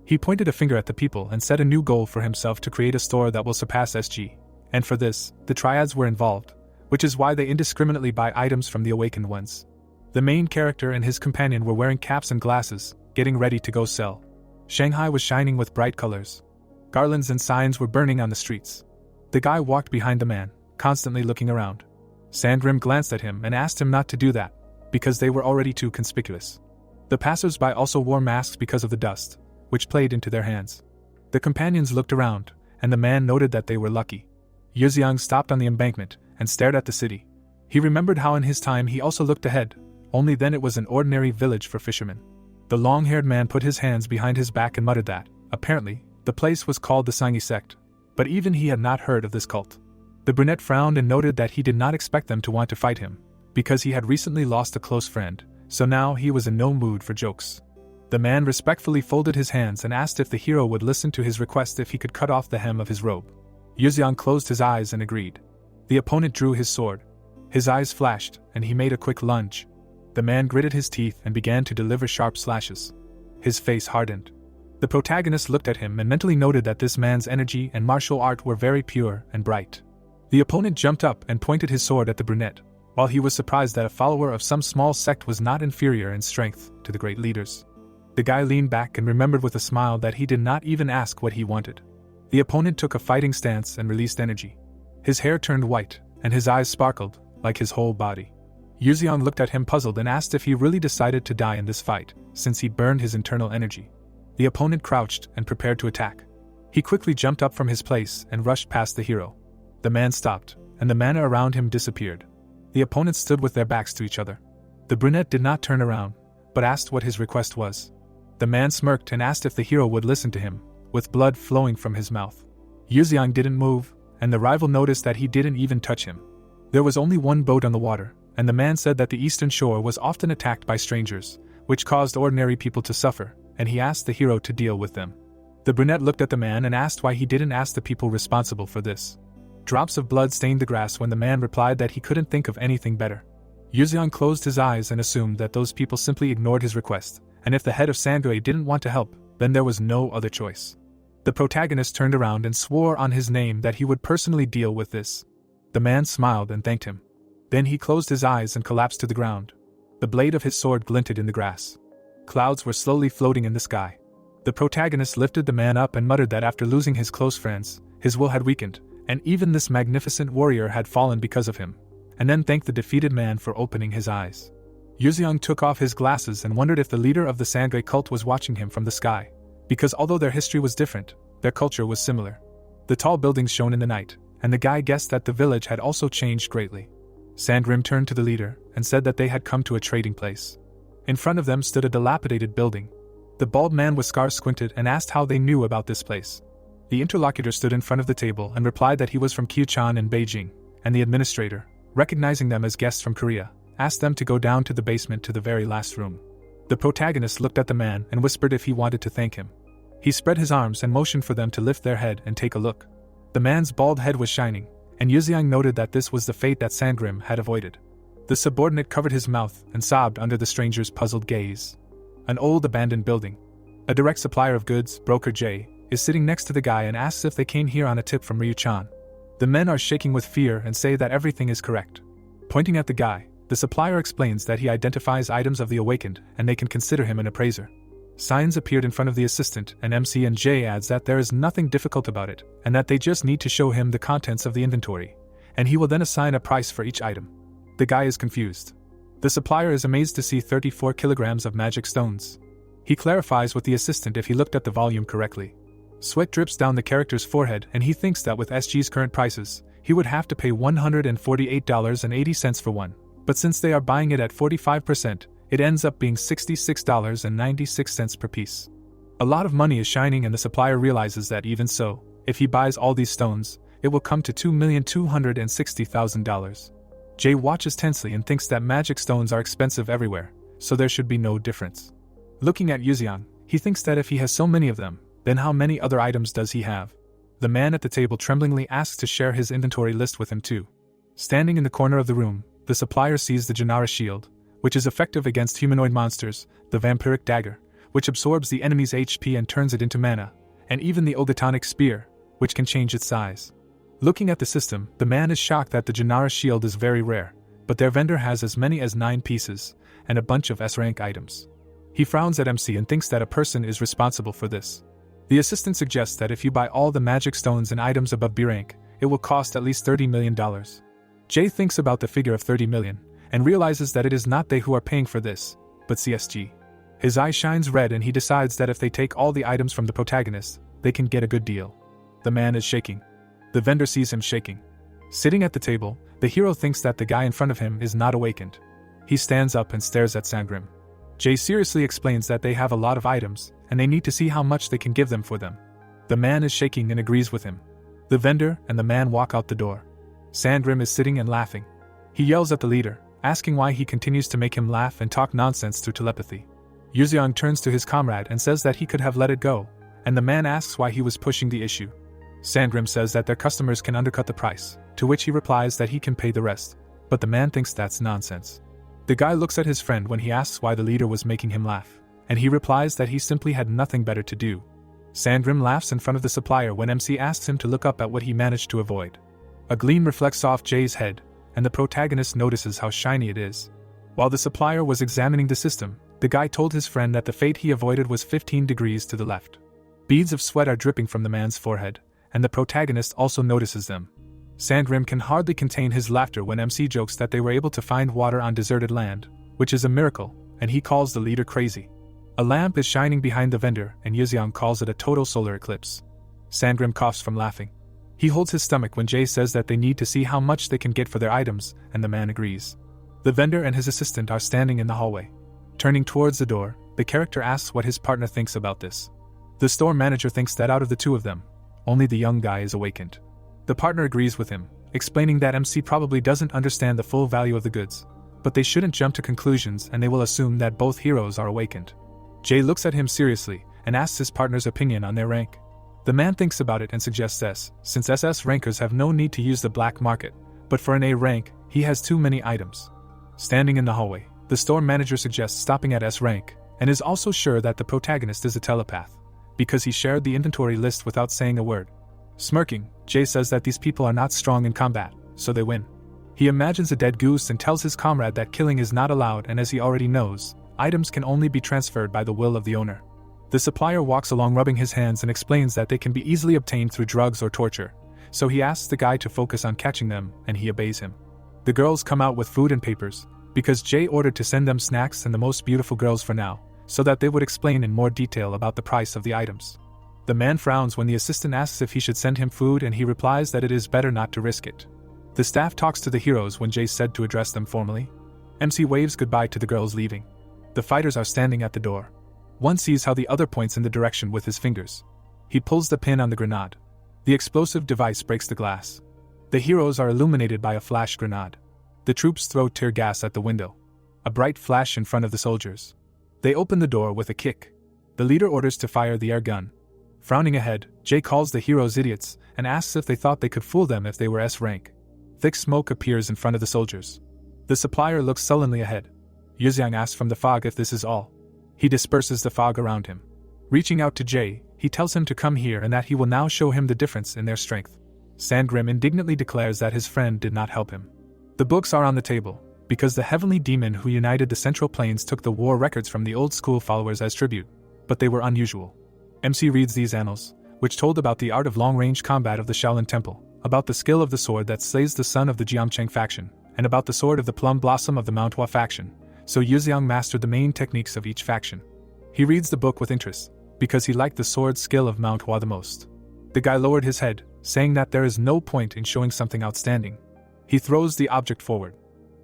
A: He pointed a finger at the people and set a new goal for himself to create a store that will surpass SG, and for this, the triads were involved, which is why they indiscriminately buy items from the awakened ones. The main character and his companion were wearing caps and glasses, getting ready to go sell. Shanghai was shining with bright colors. Garlands and signs were burning on the streets. The guy walked behind the man, constantly looking around. Sandrim glanced at him and asked him not to do that, because they were already too conspicuous. The passers-by also wore masks because of the dust, which played into their hands. The companions looked around, and the man noted that they were lucky. Yuziang stopped on the embankment and stared at the city. He remembered how in his time he also looked ahead, only then it was an ordinary village for fishermen. The long-haired man put his hands behind his back and muttered that, apparently, the place was called the Sangi sect, but even he had not heard of this cult. The brunette frowned and noted that he did not expect them to want to fight him, because he had recently lost a close friend, so now he was in no mood for jokes. The man respectfully folded his hands and asked if the hero would listen to his request if he could cut off the hem of his robe. Yuxiang closed his eyes and agreed. The opponent drew his sword. His eyes flashed, and he made a quick lunge. The man gritted his teeth and began to deliver sharp slashes. His face hardened. The protagonist looked at him and mentally noted that this man's energy and martial art were very pure and bright. The opponent jumped up and pointed his sword at the brunette, while he was surprised that a follower of some small sect was not inferior in strength to the great leaders. The guy leaned back and remembered with a smile that he did not even ask what he wanted. The opponent took a fighting stance and released energy. His hair turned white, and his eyes sparkled, like his whole body. Yuxiang looked at him puzzled and asked if he really decided to die in this fight, since he burned his internal energy. The opponent crouched and prepared to attack. He quickly jumped up from his place and rushed past the hero. The man stopped, and the mana around him disappeared. The opponents stood with their backs to each other. The brunette did not turn around, but asked what his request was. The man smirked and asked if the hero would listen to him, with blood flowing from his mouth. Yuxiang didn't move, and the rival noticed that he didn't even touch him. There was only one boat on the water, and the man said that the eastern shore was often attacked by strangers, which caused ordinary people to suffer, and he asked the hero to deal with them. The brunette looked at the man and asked why he didn't ask the people responsible for this. Drops of blood stained the grass when the man replied that he couldn't think of anything better. Yuxiang closed his eyes and assumed that those people simply ignored his request, and if the head of Sangui didn't want to help, then there was no other choice. The protagonist turned around and swore on his name that he would personally deal with this. The man smiled and thanked him. Then he closed his eyes and collapsed to the ground. The blade of his sword glinted in the grass. Clouds were slowly floating in the sky. The protagonist lifted the man up and muttered that after losing his close friends, his will had weakened, and even this magnificent warrior had fallen because of him, and then thanked the defeated man for opening his eyes. Yuxiang took off his glasses and wondered if the leader of the Sangui cult was watching him from the sky, because although their history was different, their culture was similar. The tall buildings shone in the night, and the guy guessed that the village had also changed greatly. Sandgrim turned to the leader and said that they had come to a trading place. In front of them stood a dilapidated building. The bald man with scars squinted and asked how they knew about this place. The interlocutor stood in front of the table and replied that he was from Kyuchan in Beijing, and the administrator, recognizing them as guests from Korea, asked them to go down to the basement to the very last room. The protagonist looked at the man and whispered if he wanted to thank him. He spread his arms and motioned for them to lift their head and take a look. The man's bald head was shining, and Yuxiang noted that this was the fate that Sandgrim had avoided. The subordinate covered his mouth and sobbed under the stranger's puzzled gaze. An old abandoned building. A direct supplier of goods, Broker J, is sitting next to the guy and asks if they came here on a tip from Ryuchan. The men are shaking with fear and say that everything is correct. Pointing at the guy, the supplier explains that he identifies items of the awakened and they can consider him an appraiser. Signs appeared in front of the assistant, and MC and J adds that there is nothing difficult about it, and that they just need to show him the contents of the inventory, and he will then assign a price for each item. The guy is confused. The supplier is amazed to see 34 kilograms of magic stones. He clarifies with the assistant if he looked at the volume correctly. Sweat drips down the character's forehead, and he thinks that with SG's current prices, he would have to pay $148.80 for one, but since they are buying it at 45%, it ends up being $66.96 per piece. A lot of money is shining, and the supplier realizes that even so, if he buys all these stones, it will come to $2,260,000. Jay watches tensely and thinks that magic stones are expensive everywhere, so there should be no difference. Looking at Yuxiang, he thinks that if he has so many of them, then how many other items does he have? The man at the table tremblingly asks to share his inventory list with him too. Standing in the corner of the room, the supplier sees the Janara shield, which is effective against humanoid monsters, the vampiric dagger, which absorbs the enemy's HP and turns it into mana, and even the Ogatonic spear, which can change its size. Looking at the system, the man is shocked that the Janara shield is very rare, but their vendor has as many as 9 pieces, and a bunch of S-rank items. He frowns at MC and thinks that a person is responsible for this. The assistant suggests that if you buy all the magic stones and items above B rank, it will cost at least $30 million. Jay thinks about the figure of 30 million, and realizes that it is not they who are paying for this, but CSG. His eye shines red and he decides that if they take all the items from the protagonist, they can get a good deal. The man is shaking. The vendor sees him shaking. Sitting at the table, the hero thinks that the guy in front of him is not awakened. He stands up and stares at Sangrim. Jay seriously explains that they have a lot of items, and they need to see how much they can give them for them. The man is shaking and agrees with him. The vendor and the man walk out the door. Sangrim is sitting and laughing. He yells at the leader, asking why he continues to make him laugh and talk nonsense through telepathy. Yuzeong turns to his comrade and says that he could have let it go, and the man asks why he was pushing the issue. Sangrim says that their customers can undercut the price, to which he replies that he can pay the rest, but the man thinks that's nonsense. The guy looks at his friend when he asks why the leader was making him laugh, and he replies that he simply had nothing better to do. Sangrim laughs in front of the supplier when MC asks him to look up at what he managed to avoid. A gleam reflects off Jay's head, and the protagonist notices how shiny it is. While the supplier was examining the system, the guy told his friend that the fate he avoided was 15 degrees to the left. Beads of sweat are dripping from the man's forehead, and the protagonist also notices them. Sangrim can hardly contain his laughter when MC jokes that they were able to find water on deserted land, which is a miracle, and he calls the leader crazy. A lamp is shining behind the vendor, and Yuzeong calls it a total solar eclipse. Sangrim coughs from laughing. He holds his stomach when Jay says that they need to see how much they can get for their items, and the man agrees. The vendor and his assistant are standing in the hallway. Turning towards the door, the character asks what his partner thinks about this. The store manager thinks that out of the two of them, only the young guy is awakened. The partner agrees with him, explaining that MC probably doesn't understand the full value of the goods, but they shouldn't jump to conclusions and they will assume that both heroes are awakened. Jay looks at him seriously and asks his partner's opinion on their rank. The man thinks about it and suggests S, since SS rankers have no need to use the black market, but for an A rank, he has too many items. Standing in the hallway, the store manager suggests stopping at S rank, and is also sure that the protagonist is a telepath, because he shared the inventory list without saying a word. Smirking, Jay says that these people are not strong in combat, so they win. He imagines a dead goose and tells his comrade that killing is not allowed, and as he already knows, items can only be transferred by the will of the owner. The supplier walks along rubbing his hands and explains that they can be easily obtained through drugs or torture, so he asks the guy to focus on catching them, and he obeys him. The girls come out with food and papers, because Jay ordered to send them snacks and the most beautiful girls for now, so that they would explain in more detail about the price of the items. The man frowns when the assistant asks if he should send him food, and he replies that it is better not to risk it. The staff talks to the heroes when Jay said to address them formally. MC waves goodbye to the girls leaving. The fighters are standing at the door. One sees how the other points in the direction with his fingers. He pulls the pin on the grenade. The explosive device breaks the glass. The heroes are illuminated by a flash grenade. The troops throw tear gas at the window. A bright flash in front of the soldiers. They open the door with a kick. The leader orders to fire the air gun. Frowning ahead, Jay calls the heroes idiots and asks if they thought they could fool them if they were S rank. Thick smoke appears in front of the soldiers. The supplier looks sullenly ahead. Yuzeong asks from the fog if this is all. He disperses the fog around him. Reaching out to Jay, he tells him to come here and that he will now show him the difference in their strength. Sangrim indignantly declares that his friend did not help him. The books are on the table, because the heavenly demon who united the Central Plains took the war records from the old school followers as tribute, but they were unusual. MC reads these annals, which told about the art of long-range combat of the Shaolin Temple, about the skill of the sword that slays the son of the Jiamcheng faction, and about the sword of the Plum Blossom of the Manhwa faction, so Yuzeong mastered the main techniques of each faction. He reads the book with interest, because he liked the sword skill of Manhwa the most. The guy lowered his head, saying that there is no point in showing something outstanding. He throws the object forward.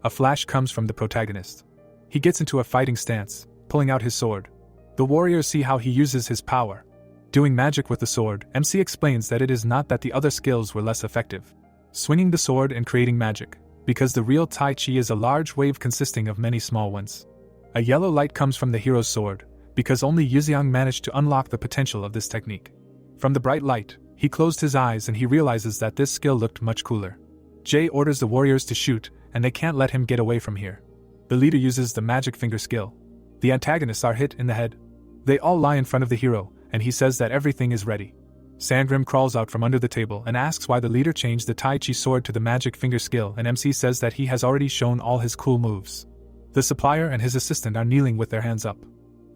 A: A flash comes from the protagonist. He gets into a fighting stance, pulling out his sword. The warriors see how he uses his power. Doing magic with the sword, MC explains that it is not that the other skills were less effective. Swinging the sword and creating magic, because the real Tai Chi is a large wave consisting of many small ones. A yellow light comes from the hero's sword, because only Yuzeong managed to unlock the potential of this technique. From the bright light, he closed his eyes and he realizes that this skill looked much cooler. Jay orders the warriors to shoot, and they can't let him get away from here. The leader uses the magic finger skill. The antagonists are hit in the head. They all lie in front of the hero, and he says that everything is ready. Sangrim crawls out from under the table and asks why the leader changed the Tai Chi sword to the magic finger skill, and MC says that he has already shown all his cool moves. The supplier and his assistant are kneeling with their hands up.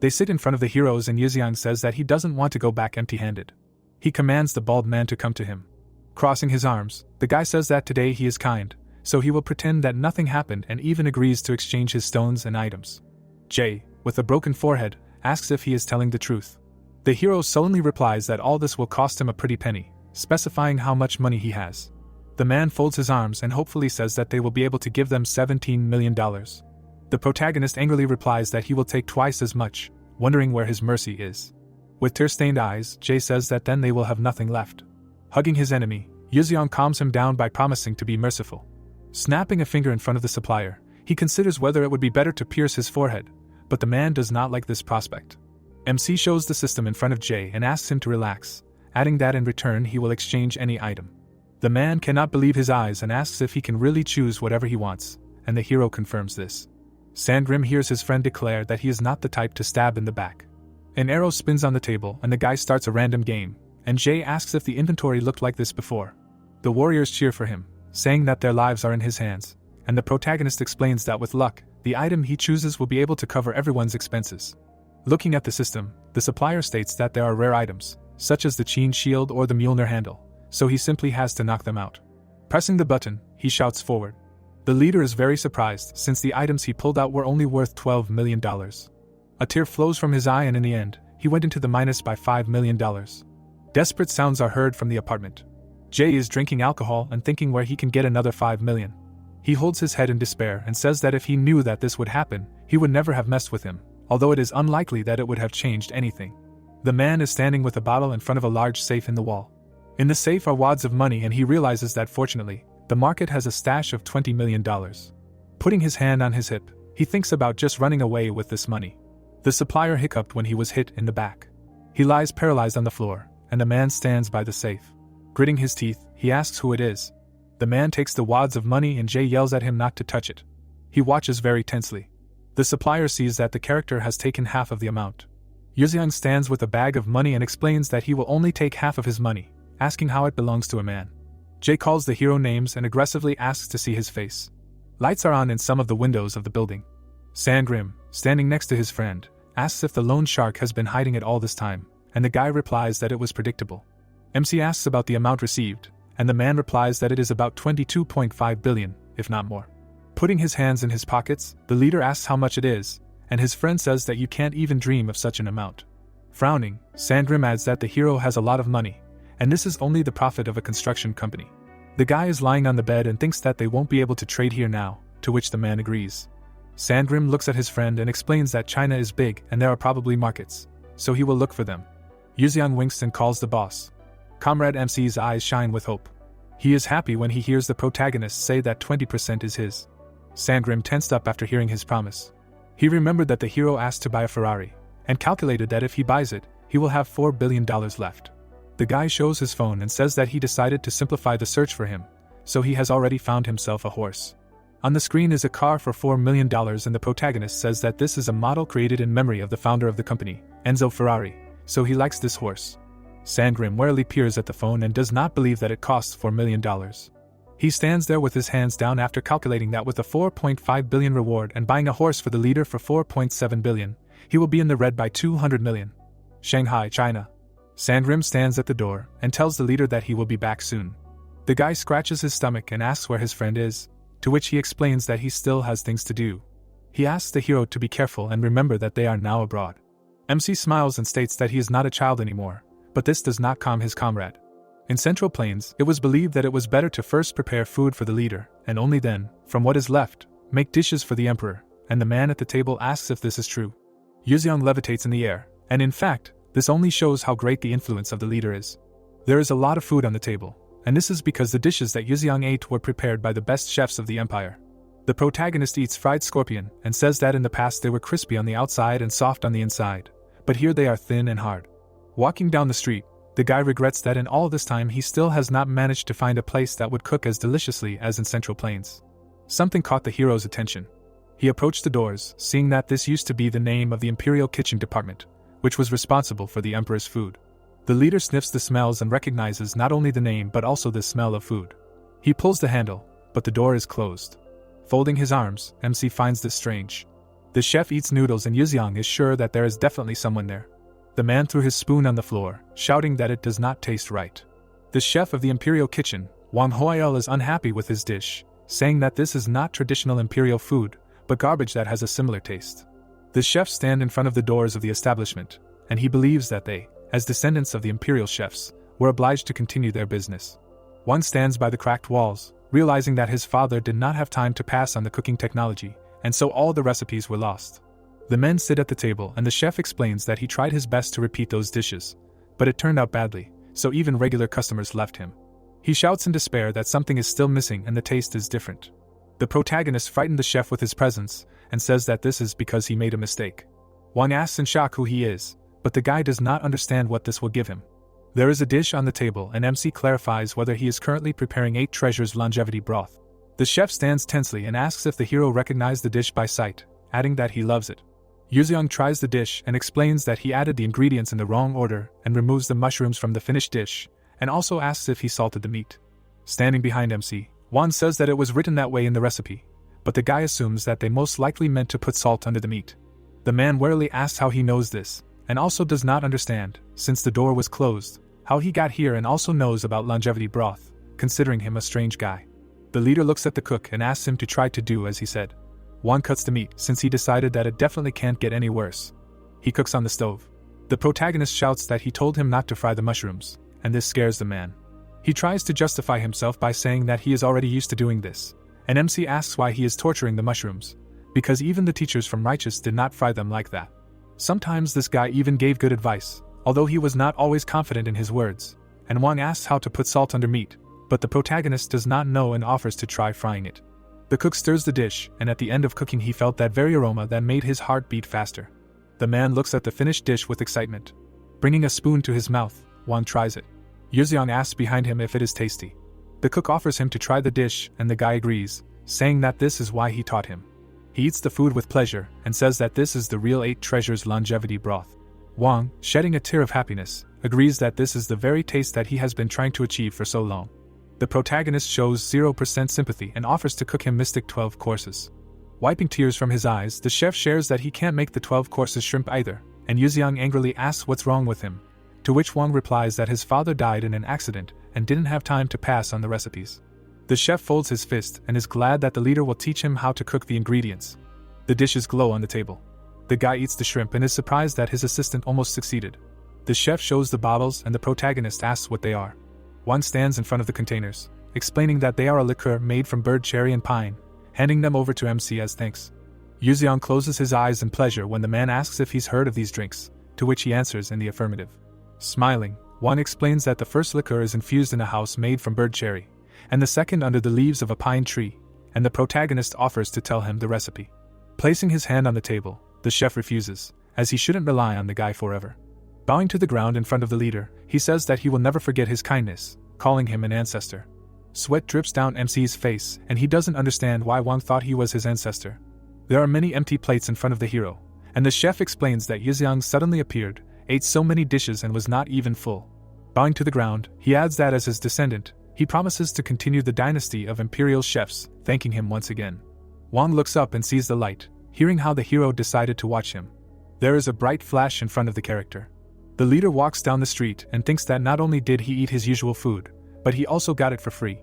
A: They sit in front of the heroes and Yuzeong says that he doesn't want to go back empty-handed. He commands the bald man to come to him. Crossing his arms, the guy says that today he is kind, so he will pretend that nothing happened and even agrees to exchange his stones and items. Jay, with a broken forehead, asks if he is telling the truth. The hero sullenly replies that all this will cost him a pretty penny, specifying how much money he has. The man folds his arms and hopefully says that they will be able to give them $17 million. The protagonist angrily replies that he will take twice as much, wondering where his mercy is. With tear-stained eyes, Jae says that then they will have nothing left. Hugging his enemy, Yuzeong calms him down by promising to be merciful. Snapping a finger in front of the supplier, he considers whether it would be better to pierce his forehead, but the man does not like this prospect. MC shows the system in front of Jae and asks him to relax, adding that in return he will exchange any item. The man cannot believe his eyes and asks if he can really choose whatever he wants, and the hero confirms this. Sandgrim hears his friend declare that he is not the type to stab in the back. An arrow spins on the table and the guy starts a random game, and Jae asks if the inventory looked like this before. The warriors cheer for him, saying that their lives are in his hands, and the protagonist explains that with luck, the item he chooses will be able to cover everyone's expenses. Looking at the system, the supplier states that there are rare items, such as the Qin shield or the Mjolnir handle, so he simply has to knock them out. Pressing the button, he shouts forward. The leader is very surprised since the items he pulled out were only worth $12 million. A tear flows from his eye and in the end, he went into the minus by $5 million. Desperate sounds are heard from the apartment. Jae is drinking alcohol and thinking where he can get another $5 million. He holds his head in despair and says that if he knew that this would happen, he would never have messed with him, although it is unlikely that it would have changed anything. The man is standing with a bottle in front of a large safe in the wall. In the safe are wads of money and he realizes that fortunately, the market has a stash of $20 million. Putting his hand on his hip, he thinks about just running away with this money. The supplier hiccuped when he was hit in the back. He lies paralyzed on the floor, and the man stands by the safe. Gritting his teeth, he asks who it is. The man takes the wads of money and Jae yells at him not to touch it. He watches very tensely. The supplier sees that the character has taken half of the amount. Yuzeong stands with a bag of money and explains that he will only take half of his money, asking how it belongs to a man. Jae calls the hero names and aggressively asks to see his face. Lights are on in some of the windows of the building. Sandgrim, standing next to his friend, asks if the loan shark has been hiding it all this time, and the guy replies that it was predictable. MC asks about the amount received, and the man replies that it is about 22.5 billion, if not more. Putting his hands in his pockets, the leader asks how much it is, and his friend says that you can't even dream of such an amount. Frowning, Sandgrim adds that the hero has a lot of money, and this is only the profit of a construction company. The guy is lying on the bed and thinks that they won't be able to trade here now, to which the man agrees. Sandgrim looks at his friend and explains that China is big and there are probably markets, so he will look for them. Yuzeong winks and calls the boss. Comrade MC's eyes shine with hope. He is happy when he hears the protagonist say that 20% is his. Sandgrim tensed up after hearing his promise. He remembered that the hero asked to buy a Ferrari, and calculated that if he buys it, he will have $4 billion left. The guy shows his phone and says that he decided to simplify the search for him, so he has already found himself a horse. On the screen is a car for $4 million and the protagonist says that this is a model created in memory of the founder of the company, Enzo Ferrari, so he likes this horse. Sandgrim warily peers at the phone and does not believe that it costs $4 million. He stands there with his hands down after calculating that with a 4.5 billion reward and buying a horse for the leader for 4.7 billion, he will be in the red by 200 million. Shanghai, China. Sandgrim stands at the door and tells the leader that he will be back soon. The guy scratches his stomach and asks where his friend is, to which he explains that he still has things to do. He asks the hero to be careful and remember that they are now abroad. MC smiles and states that he is not a child anymore, but this does not calm his comrade. In Central Plains, it was believed that it was better to first prepare food for the leader, and only then, from what is left, make dishes for the emperor, and the man at the table asks if this is true. Yuzeong levitates in the air, and in fact, this only shows how great the influence of the leader is. There is a lot of food on the table, and this is because the dishes that Yuzeong ate were prepared by the best chefs of the empire. The protagonist eats fried scorpion and says that in the past they were crispy on the outside and soft on the inside, but here they are thin and hard. Walking down the street, the guy regrets that in all this time he still has not managed to find a place that would cook as deliciously as in Central Plains. Something caught the hero's attention. He approached the doors, seeing that this used to be the name of the Imperial Kitchen Department, which was responsible for the emperor's food. The leader sniffs the smells and recognizes not only the name but also the smell of food. He pulls the handle, but the door is closed. Folding his arms, MC finds this strange. The chef eats noodles and Yuzeong is sure that there is definitely someone there. The man threw his spoon on the floor, shouting that it does not taste right. The chef of the Imperial Kitchen, Wang Hoyel, is unhappy with his dish, saying that this is not traditional Imperial food, but garbage that has a similar taste. The chefs stand in front of the doors of the establishment, and he believes that they, as descendants of the Imperial chefs, were obliged to continue their business. One stands by the cracked walls, realizing that his father did not have time to pass on the cooking technology, and so all the recipes were lost. The men sit at the table and the chef explains that he tried his best to repeat those dishes, but it turned out badly, so even regular customers left him. He shouts in despair that something is still missing and the taste is different. The protagonist frightened the chef with his presence and says that this is because he made a mistake. Wang asks in shock who he is, but the guy does not understand what this will give him. There is a dish on the table and MC clarifies whether he is currently preparing 8 treasures longevity broth. The chef stands tensely and asks if the hero recognized the dish by sight, adding that he loves it. Yuzeong tries the dish and explains that he added the ingredients in the wrong order and removes the mushrooms from the finished dish, and also asks if he salted the meat. Standing behind MC, Wan says that it was written that way in the recipe, but the guy assumes that they most likely meant to put salt under the meat. The man warily asks how he knows this, and also does not understand, since the door was closed, how he got here and also knows about longevity broth, considering him a strange guy. The leader looks at the cook and asks him to try to do as he said. Wan cuts the meat since he decided that it definitely can't get any worse. He cooks on the stove. The protagonist shouts that he told him not to fry the mushrooms, and this scares the man. He tries to justify himself by saying that he is already used to doing this, and MC asks why he is torturing the mushrooms, because even the teachers from Righteous did not fry them like that. Sometimes this guy even gave good advice, although he was not always confident in his words, and Wang asks how to put salt under meat, but the protagonist does not know and offers to try frying it. The cook stirs the dish, and at the end of cooking he felt that very aroma that made his heart beat faster. The man looks at the finished dish with excitement. Bringing a spoon to his mouth, Wang tries it. Yuzeong asks behind him if it is tasty. The cook offers him to try the dish and the guy agrees, saying that this is why he taught him. He eats the food with pleasure and says that this is the real 8 treasures longevity broth. Wang, shedding a tear of happiness, agrees that this is the very taste that he has been trying to achieve for so long. The protagonist shows 0% sympathy and offers to cook him mystic 12 courses. Wiping tears from his eyes, the chef shares that he can't make the 12 courses shrimp either, and Yuzeong angrily asks what's wrong with him, to which Wang replies that his father died in an accident and didn't have time to pass on the recipes. The chef folds his fist and is glad that the leader will teach him how to cook the ingredients. The dishes glow on the table. The guy eats the shrimp and is surprised that his assistant almost succeeded. The chef shows the bottles and the protagonist asks what they are. One stands in front of the containers, explaining that they are a liqueur made from bird cherry and pine, handing them over to MC as thanks. Yuzeong closes his eyes in pleasure when the man asks if he's heard of these drinks, to which he answers in the affirmative. Smiling, Wan explains that the first liqueur is infused in a house made from bird cherry, and the second under the leaves of a pine tree, and the protagonist offers to tell him the recipe. Placing his hand on the table, the chef refuses, as he shouldn't rely on the guy forever. Bowing to the ground in front of the leader, he says that he will never forget his kindness, calling him an ancestor. Sweat drips down MC's face, and he doesn't understand why Wang thought he was his ancestor. There are many empty plates in front of the hero, and the chef explains that Yuzeong suddenly appeared, ate so many dishes and was not even full. Bowing to the ground, he adds that as his descendant, he promises to continue the dynasty of imperial chefs, thanking him once again. Wang looks up and sees the light, hearing how the hero decided to watch him. There is a bright flash in front of the character. The leader walks down the street and thinks that not only did he eat his usual food, but he also got it for free.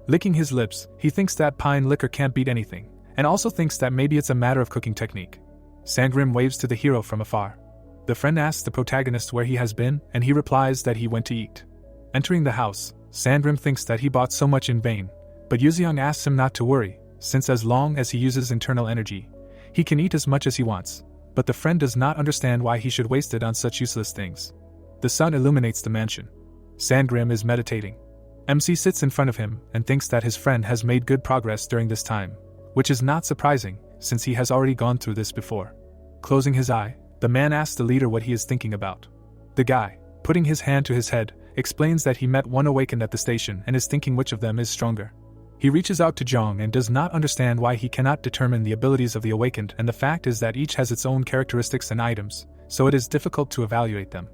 A: Licking his lips, he thinks that pine liquor can't beat anything, and also thinks that maybe it's a matter of cooking technique. Sangrim waves to the hero from afar. The friend asks the protagonist where he has been, and he replies that he went to eat. Entering the house, Sangrim thinks that he bought so much in vain, but Yuzeong asks him not to worry, since as long as he uses internal energy, he can eat as much as he wants. But the friend does not understand why he should waste it on such useless things. The sun illuminates the mansion. Sangrim is meditating. MC sits in front of him and thinks that his friend has made good progress during this time, which is not surprising, since he has already gone through this before. Closing his eye, the man asks the leader what he is thinking about. The guy, putting his hand to his head, explains that he met one awakened at the station and is thinking which of them is stronger. He reaches out to Zhang and does not understand why he cannot determine the abilities of the awakened, and the fact is that each has its own characteristics and items, so it is difficult to evaluate them.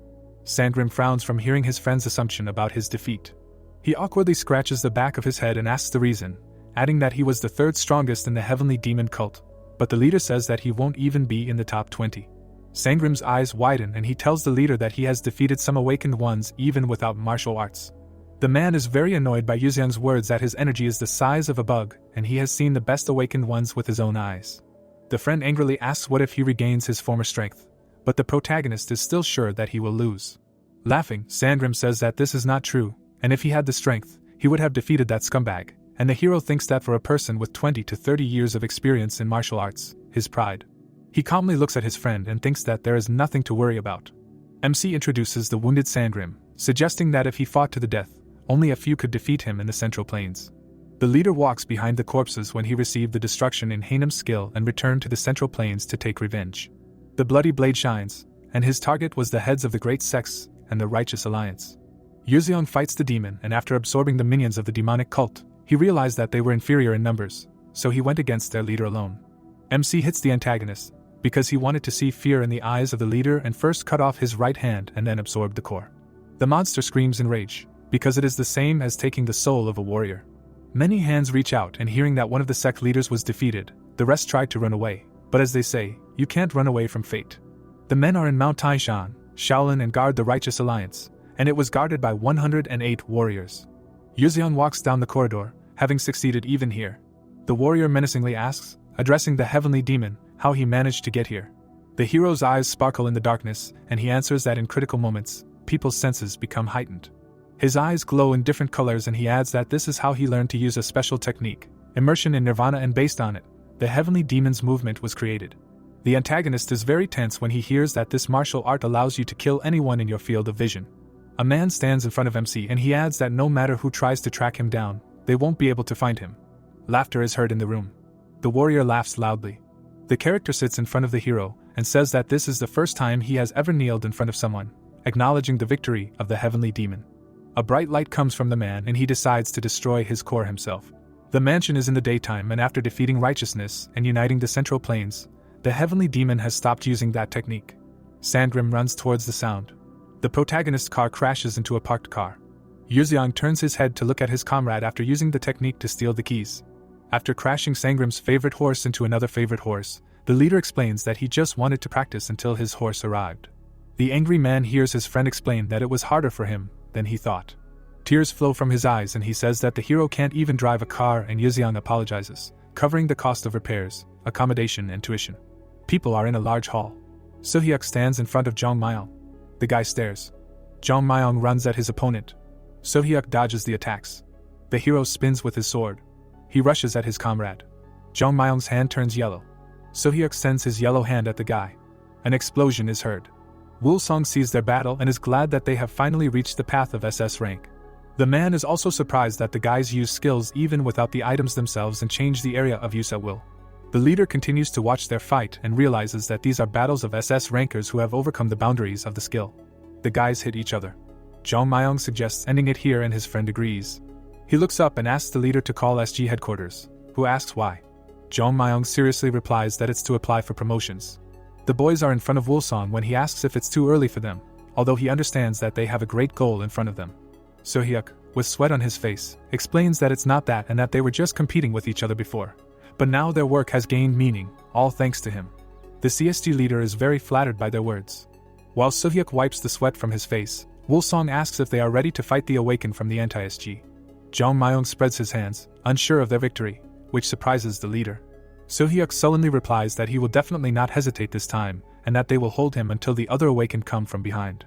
A: Sangrim frowns from hearing his friend's assumption about his defeat. He awkwardly scratches the back of his head and asks the reason, adding that he was the 3rd strongest in the heavenly demon cult, but the leader says that he won't even be in the top 20. Sangrim's eyes widen and he tells the leader that he has defeated some awakened ones even without martial arts. The man is very annoyed by Yuzeong's words that his energy is the size of a bug and he has seen the best awakened ones with his own eyes. The friend angrily asks what if he regains his former strength, but the protagonist is still sure that he will lose. Laughing, Sangrim says that this is not true, and if he had the strength, he would have defeated that scumbag, and the hero thinks that for a person with 20 to 30 years of experience in martial arts, his pride. He calmly looks at his friend and thinks that there is nothing to worry about. MC introduces the wounded Sangrim, suggesting that if he fought to the death, only a few could defeat him in the Central Plains. The leader walks behind the corpses when he received the destruction in Hanem's skill and returned to the Central Plains to take revenge. The bloody blade shines, and his target was the heads of the Great Sects and the Righteous Alliance. Yuzeong fights the demon, and after absorbing the minions of the demonic cult, he realized that they were inferior in numbers, so he went against their leader alone. MC hits the antagonist, because he wanted to see fear in the eyes of the leader and first cut off his right hand and then absorbed the core. The monster screams in rage, because it is the same as taking the soul of a warrior. Many hands reach out, and hearing that one of the sect leaders was defeated, the rest tried to run away, but as they say, you can't run away from fate. The men are in Mount Taishan, Shaolin, and guard the Righteous Alliance, and it was guarded by 108 warriors. Yuzeong walks down the corridor, having succeeded even here. The warrior menacingly asks, addressing the heavenly demon, how he managed to get here. The hero's eyes sparkle in the darkness, and he answers that in critical moments, people's senses become heightened. His eyes glow in different colors, and he adds that this is how he learned to use a special technique, immersion in nirvana, and based on it, the heavenly demon's movement was created. The antagonist is very tense when he hears that this martial art allows you to kill anyone in your field of vision. A man stands in front of MC, and he adds that no matter who tries to track him down, they won't be able to find him. Laughter is heard in the room. The warrior laughs loudly. The character sits in front of the hero and says that this is the first time he has ever kneeled in front of someone, acknowledging the victory of the heavenly demon. A bright light comes from the man, and he decides to destroy his core himself. The mansion is in the daytime, and after defeating righteousness and uniting the Central Plains, the heavenly demon has stopped using that technique. Sangrim runs towards the sound. The protagonist's car crashes into a parked car. Yuzeong turns his head to look at his comrade after using the technique to steal the keys. After crashing Sangrim's favorite horse into another favorite horse, the leader explains that he just wanted to practice until his horse arrived. The angry man hears his friend explain that it was harder for him than he thought. Tears flow from his eyes, and he says that the hero can't even drive a car, and Yuzeong apologizes, covering the cost of repairs, accommodation, and tuition. People are in a large hall. Sohyuk stands in front of Jong Myong. The guy stares. Jong Myong runs at his opponent. Sohyuk dodges the attacks. The hero spins with his sword. He rushes at his comrade. Jong Myong's hand turns yellow. Sohyuk sends his yellow hand at the guy. An explosion is heard. Wulsong sees their battle and is glad that they have finally reached the path of SS rank. The man is also surprised that the guys use skills even without the items themselves and change the area of use at will. The leader continues to watch their fight and realizes that these are battles of SS rankers who have overcome the boundaries of the skill. The guys hit each other. Jong Myong suggests ending it here, and his friend agrees. He looks up and asks the leader to call SG headquarters, who asks why. Jong Myong seriously replies that it's to apply for promotions. The boys are in front of Wulsong when he asks if it's too early for them, although he understands that they have a great goal in front of them. Sohyuk, with sweat on his face, explains that it's not that and that they were just competing with each other before. But now their work has gained meaning, all thanks to him. The CSG leader is very flattered by their words. While Sohyuk wipes the sweat from his face, Wulsong asks if they are ready to fight the Awakened from the anti-SG. Jong Myong spreads his hands, unsure of their victory, which surprises the leader. Sohyuk sullenly replies that he will definitely not hesitate this time, and that they will hold him until the other Awakened come from behind.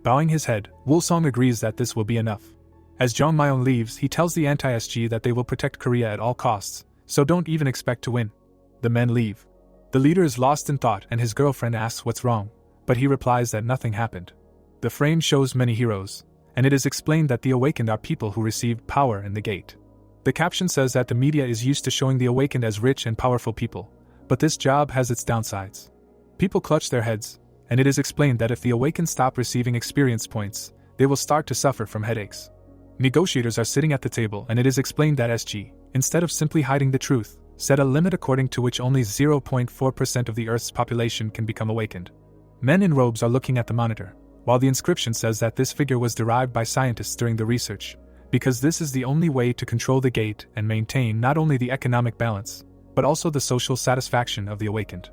A: Bowing his head, Wulsong agrees that this will be enough. As Jong Myong leaves, he tells the anti-SG that they will protect Korea at all costs, so don't even expect to win. The men leave. The leader is lost in thought, and his girlfriend asks what's wrong, but he replies that nothing happened. The frame shows many heroes, and it is explained that the Awakened are people who received power in the gate. The caption says that the media is used to showing the Awakened as rich and powerful people, but this job has its downsides. People clutch their heads, and it is explained that if the Awakened stop receiving experience points, they will start to suffer from headaches. Negotiators are sitting at the table, and it is explained that SG, instead of simply hiding the truth, set a limit according to which only 0.4% of the Earth's population can become awakened. Men in robes are looking at the monitor, while the inscription says that this figure was derived by scientists during the research, because this is the only way to control the gate and maintain not only the economic balance, but also the social satisfaction of the awakened.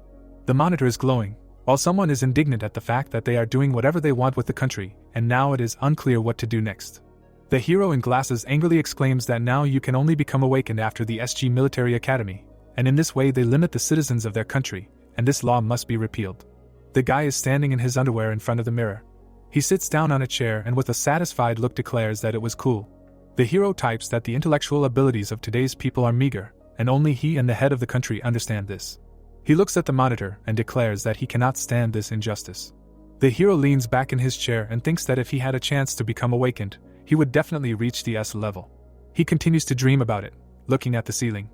A: The monitor is glowing, while someone is indignant at the fact that they are doing whatever they want with the country, and now it is unclear what to do next. The hero in glasses angrily exclaims that now you can only become awakened after the SG military academy, and in this way they limit the citizens of their country, and this law must be repealed. The guy is standing in his underwear in front of the mirror. He sits down on a chair and with a satisfied look declares that it was cool. The hero types that the intellectual abilities of today's people are meager, and only he and the head of the country understand this. He looks at the monitor and declares that he cannot stand this injustice. The hero leans back in his chair and thinks that if he had a chance to become awakened, he would definitely reach the S level. He continues to dream about it, looking at the ceiling.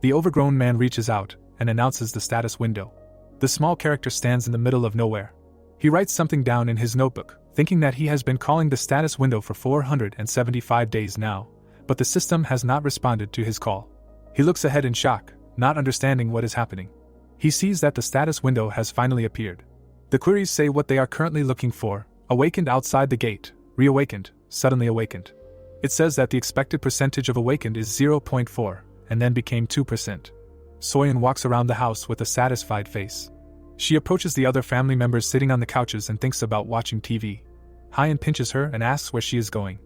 A: The overgrown man reaches out and announces the status window. The small character stands in the middle of nowhere. He writes something down in his notebook, thinking that he has been calling the status window for 475 days now, but the system has not responded to his call. He looks ahead in shock, not understanding what is happening. He sees that the status window has finally appeared. The queries say what they are currently looking for: awakened outside the gate, reawakened, suddenly awakened. It says that the expected percentage of awakened is 0.4, and then became 2%. Soyeon walks around the house with a satisfied face. She approaches the other family members sitting on the couches and thinks about watching TV. Hyun pinches her and asks where she is going.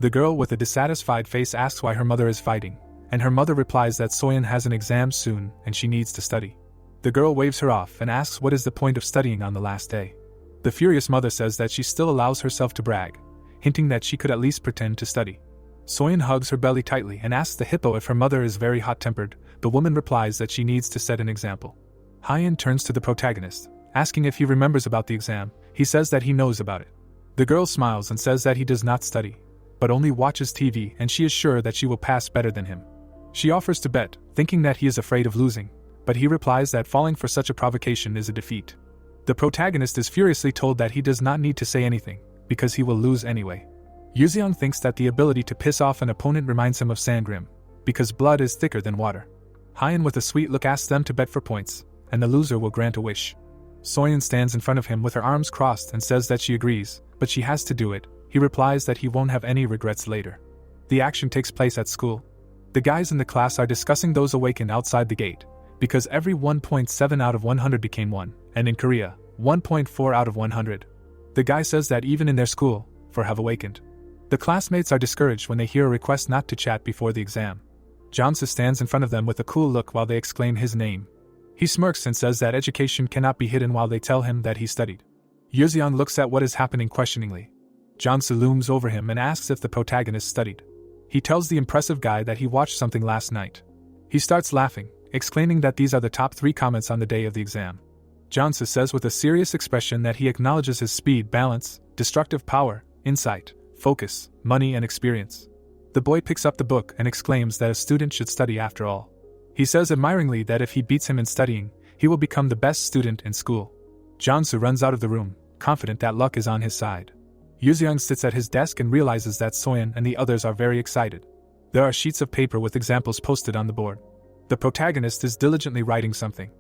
A: The girl with a dissatisfied face asks why her mother is fighting, and her mother replies that Soyeon has an exam soon and she needs to study. The girl waves her off and asks what is the point of studying on the last day. The furious mother says that she still allows herself to brag, hinting that she could at least pretend to study. Soyeon hugs her belly tightly and asks the hippo if her mother is very hot-tempered. The woman replies that she needs to set an example. Hyun turns to the protagonist, asking if he remembers about the exam. He says that he knows about it. The girl smiles and says that he does not study, but only watches TV, and she is sure that she will pass better than him. She offers to bet, thinking that he is afraid of losing, but he replies that falling for such a provocation is a defeat. The protagonist is furiously told that he does not need to say anything, because he will lose anyway. Yuseong thinks that the ability to piss off an opponent reminds him of Sangrim, because blood is thicker than water. Hyun with a sweet look asks them to bet for points, and the loser will grant a wish. Soyeon stands in front of him with her arms crossed and says that she agrees, but she has to do it. He replies that he won't have any regrets later. The action takes place at school. The guys in the class are discussing those awakened outside the gate, because every 1.7 out of 100 became 1, and in Korea, 1.4 out of 100. The guy says that even in their school, for have awakened. The classmates are discouraged when they hear a request not to chat before the exam. Jansu stands in front of them with a cool look while they exclaim his name. He smirks and says that education cannot be hidden while they tell him that he studied. Yuseon looks at what is happening questioningly. Jansu looms over him and asks if the protagonist studied. He tells the impressive guy that he watched something last night. He starts laughing, exclaiming that these are the top 3 comments on the day of the exam. Jansu says with a serious expression that he acknowledges his speed, balance, destructive power, insight, focus, money and experience. The boy picks up the book and exclaims that a student should study after all. He says admiringly that if he beats him in studying, he will become the best student in school. Jansu runs out of the room, confident that luck is on his side. Yuseong sits at his desk and realizes that Soyeon and the others are very excited. There are sheets of paper with examples posted on the board. The protagonist is diligently writing something.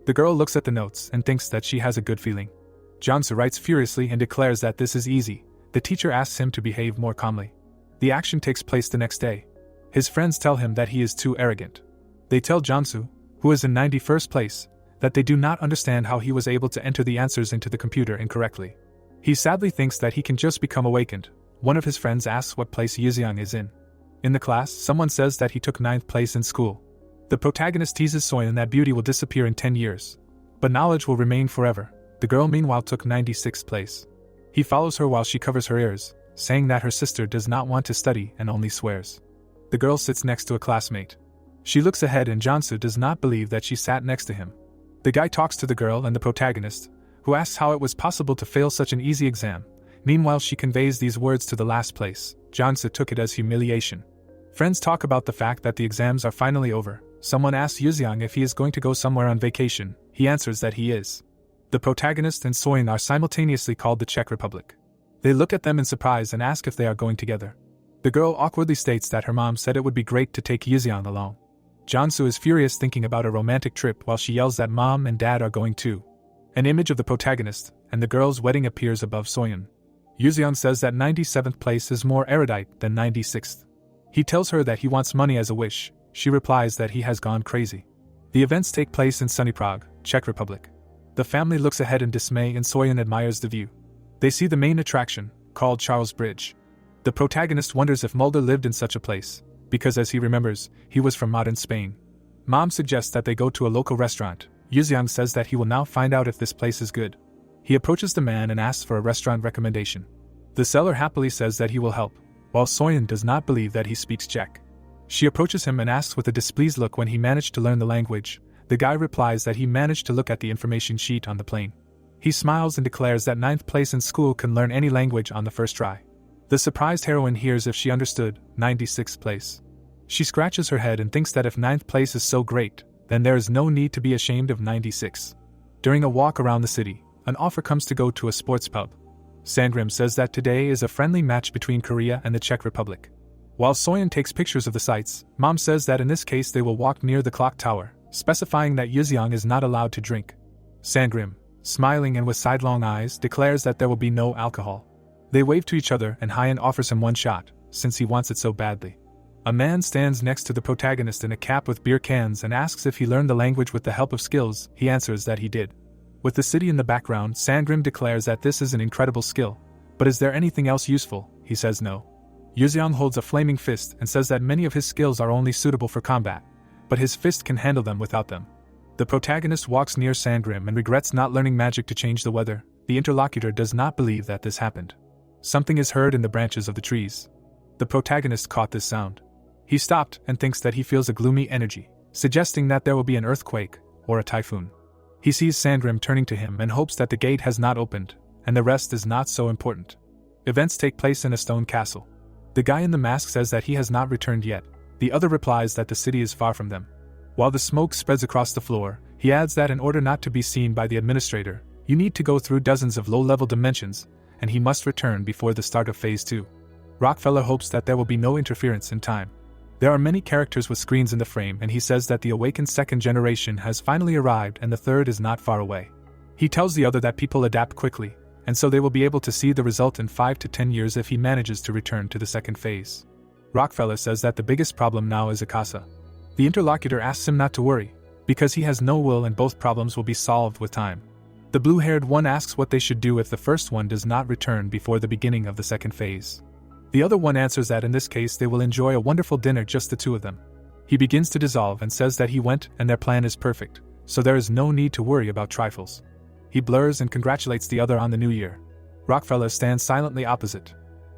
A: The girl looks at the notes and thinks that she has a good feeling. Jansu writes furiously and declares that this is easy. The teacher asks him to behave more calmly. The action takes place the next day. His friends tell him that he is too arrogant. They tell Jansu, who is in 91st place, that they do not understand how he was able to enter the answers into the computer incorrectly. He sadly thinks that he can just become awakened. One of his friends asks what place Yuseong is in. In the class, someone says that he took 9th place in school. The protagonist teases Soyeon that beauty will disappear in 10 years, but knowledge will remain forever. The girl meanwhile took 96th place. He follows her while she covers her ears, saying that her sister does not want to study and only swears. The girl sits next to a classmate. She looks ahead and Jansu does not believe that she sat next to him. The guy talks to the girl and the protagonist, who asks how it was possible to fail such an easy exam. Meanwhile she conveys these words to the last place. Jansu took it as humiliation. Friends talk about the fact that the exams are finally over. Someone asks Yuseong if he is going to go somewhere on vacation. He answers that he is. The protagonist and Soyeon are simultaneously called the Czech Republic. They look at them in surprise and ask if they are going together. The girl awkwardly states that her mom said it would be great to take Yuseong along. Jansu is furious thinking about a romantic trip while she yells that mom and dad are going too. An image of the protagonist and the girl's wedding appears above Soyeon. Yuseong says that 97th place is more erudite than 96th. He tells her that he wants money as a wish. She replies that he has gone crazy. The events take place in sunny Prague, Czech Republic. The family looks ahead in dismay and Soyeon admires the view. They see the main attraction, called Charles Bridge. The protagonist wonders if Mulder lived in such a place, because as he remembers, he was from modern Spain. Mom suggests that they go to a local restaurant. Yuseong says that he will now find out if this place is good. He approaches the man and asks for a restaurant recommendation. The seller happily says that he will help, while Soyeon does not believe that he speaks Czech. She approaches him and asks with a displeased look when he managed to learn the language. The guy replies that he managed to look at the information sheet on the plane. He smiles and declares that 9th place in school can learn any language on the first try. The surprised heroine hears if she understood 96th place. She scratches her head and thinks that if 9th place is so great, then there is no need to be ashamed of 96. During a walk around the city, an offer comes to go to a sports pub. Sangrim says that today is a friendly match between Korea and the Czech Republic. While Soyeon takes pictures of the sights, Mom says that in this case they will walk near the clock tower, specifying that Yuseong is not allowed to drink. Sangrim, smiling and with sidelong eyes, declares that there will be no alcohol. They wave to each other and Hyan offers him one shot, since he wants it so badly. A man stands next to the protagonist in a cap with beer cans and asks if he learned the language with the help of skills. He answers that he did. With the city in the background, Sangrim declares that this is an incredible skill. But is there anything else useful? He says no. Yuseong holds a flaming fist and says that many of his skills are only suitable for combat, but his fist can handle them without them. The protagonist walks near Sangrim and regrets not learning magic to change the weather. The interlocutor does not believe that this happened. Something is heard in the branches of the trees. The protagonist caught this sound. He stopped and thinks that he feels a gloomy energy, suggesting that there will be an earthquake or a typhoon. He sees Sangrim turning to him and hopes that the gate has not opened, and the rest is not so important. Events take place in a stone castle. The guy in the mask says that he has not returned yet. The other replies that the city is far from them. While the smoke spreads across the floor, he adds that in order not to be seen by the administrator, you need to go through dozens of low-level dimensions, and he must return before the start of Phase 2. Rockefeller hopes that there will be no interference in time. There are many characters with screens in the frame, and he says that the awakened second generation has finally arrived and the third is not far away. He tells the other that people adapt quickly, and so they will be able to see the result in 5 to 10 years if he manages to return to the second phase. Rockefeller says that the biggest problem now is Akasa. The interlocutor asks him not to worry, because he has no will and both problems will be solved with time. The blue-haired one asks what they should do if the first one does not return before the beginning of the second phase. The other one answers that in this case they will enjoy a wonderful dinner, just the two of them. He begins to dissolve and says that he went and their plan is perfect, so there is no need to worry about trifles. He blurs and congratulates the other on the new year. Rockefeller stands silently opposite.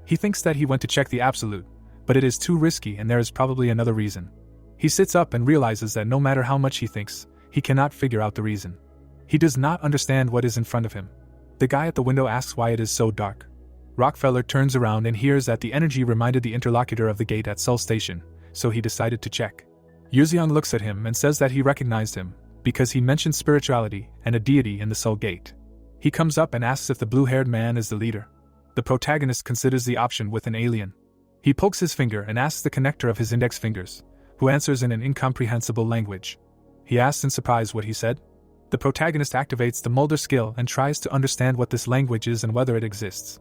A: He thinks that he went to check the absolute, but it is too risky and there is probably another reason. He sits up and realizes that no matter how much he thinks, he cannot figure out the reason. He does not understand what is in front of him. The guy at the window asks why it is so dark. Rockefeller turns around and hears that the energy reminded the interlocutor of the gate at Seoul Station, so he decided to check. Yuseong looks at him and says that he recognized him, because he mentioned spirituality and a deity in the Seoul Gate. He comes up and asks if the blue-haired man is the leader. The protagonist considers the option with an alien. He pokes his finger and asks the connector of his index fingers, who answers in an incomprehensible language. He asks in surprise what he said. The protagonist activates the Mulder skill and tries to understand what this language is and whether it exists.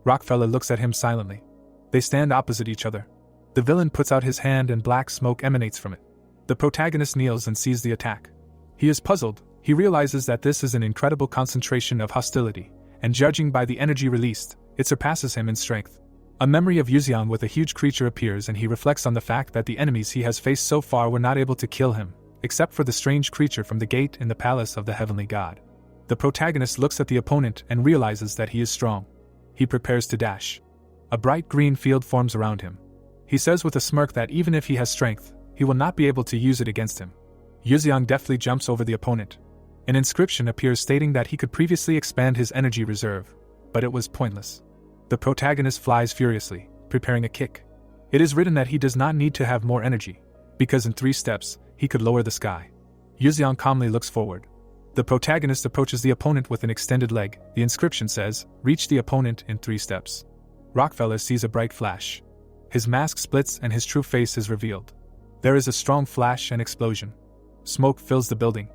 A: Rockefeller looks at him silently. They stand opposite each other. The villain puts out his hand and black smoke emanates from it. The protagonist kneels and sees the attack. He is puzzled. He realizes that this is an incredible concentration of hostility, and judging by the energy released, it surpasses him in strength. A memory of Yuseong with a huge creature appears and he reflects on the fact that the enemies he has faced so far were not able to kill him, except for the strange creature from the gate in the palace of the heavenly god. The protagonist looks at the opponent and realizes that he is strong. He prepares to dash. A bright green field forms around him. He says with a smirk that even if he has strength, he will not be able to use it against him. Yuseong deftly jumps over the opponent. An inscription appears stating that he could previously expand his energy reserve, but it was pointless. The protagonist flies furiously, preparing a kick. It is written that he does not need to have more energy, because in 3 steps, he could lower the sky. Yuseong calmly looks forward. The protagonist approaches the opponent with an extended leg. The inscription says, "Reach the opponent in 3 steps." Rockefeller sees a bright flash. His mask splits and his true face is revealed. There is a strong flash and explosion. Smoke fills the building.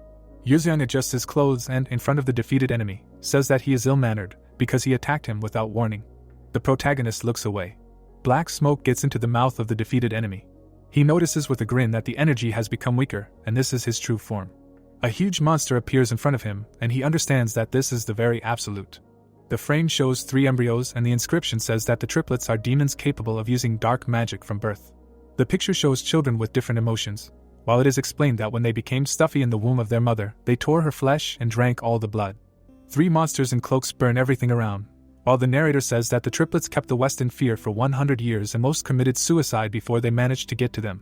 A: Yuseong adjusts his clothes and, in front of the defeated enemy, says that he is ill-mannered because he attacked him without warning. The protagonist looks away. Black smoke gets into the mouth of the defeated enemy. He notices with a grin that the energy has become weaker, and this is his true form. A huge monster appears in front of him, and he understands that this is the very absolute. The frame shows 3 embryos, and the inscription says that the triplets are demons capable of using dark magic from birth. The picture shows children with different emotions, while it is explained that when they became stuffy in the womb of their mother, they tore her flesh and drank all the blood. 3 monsters in cloaks burn everything around, while the narrator says that the triplets kept the West in fear for 100 years and most committed suicide before they managed to get to them.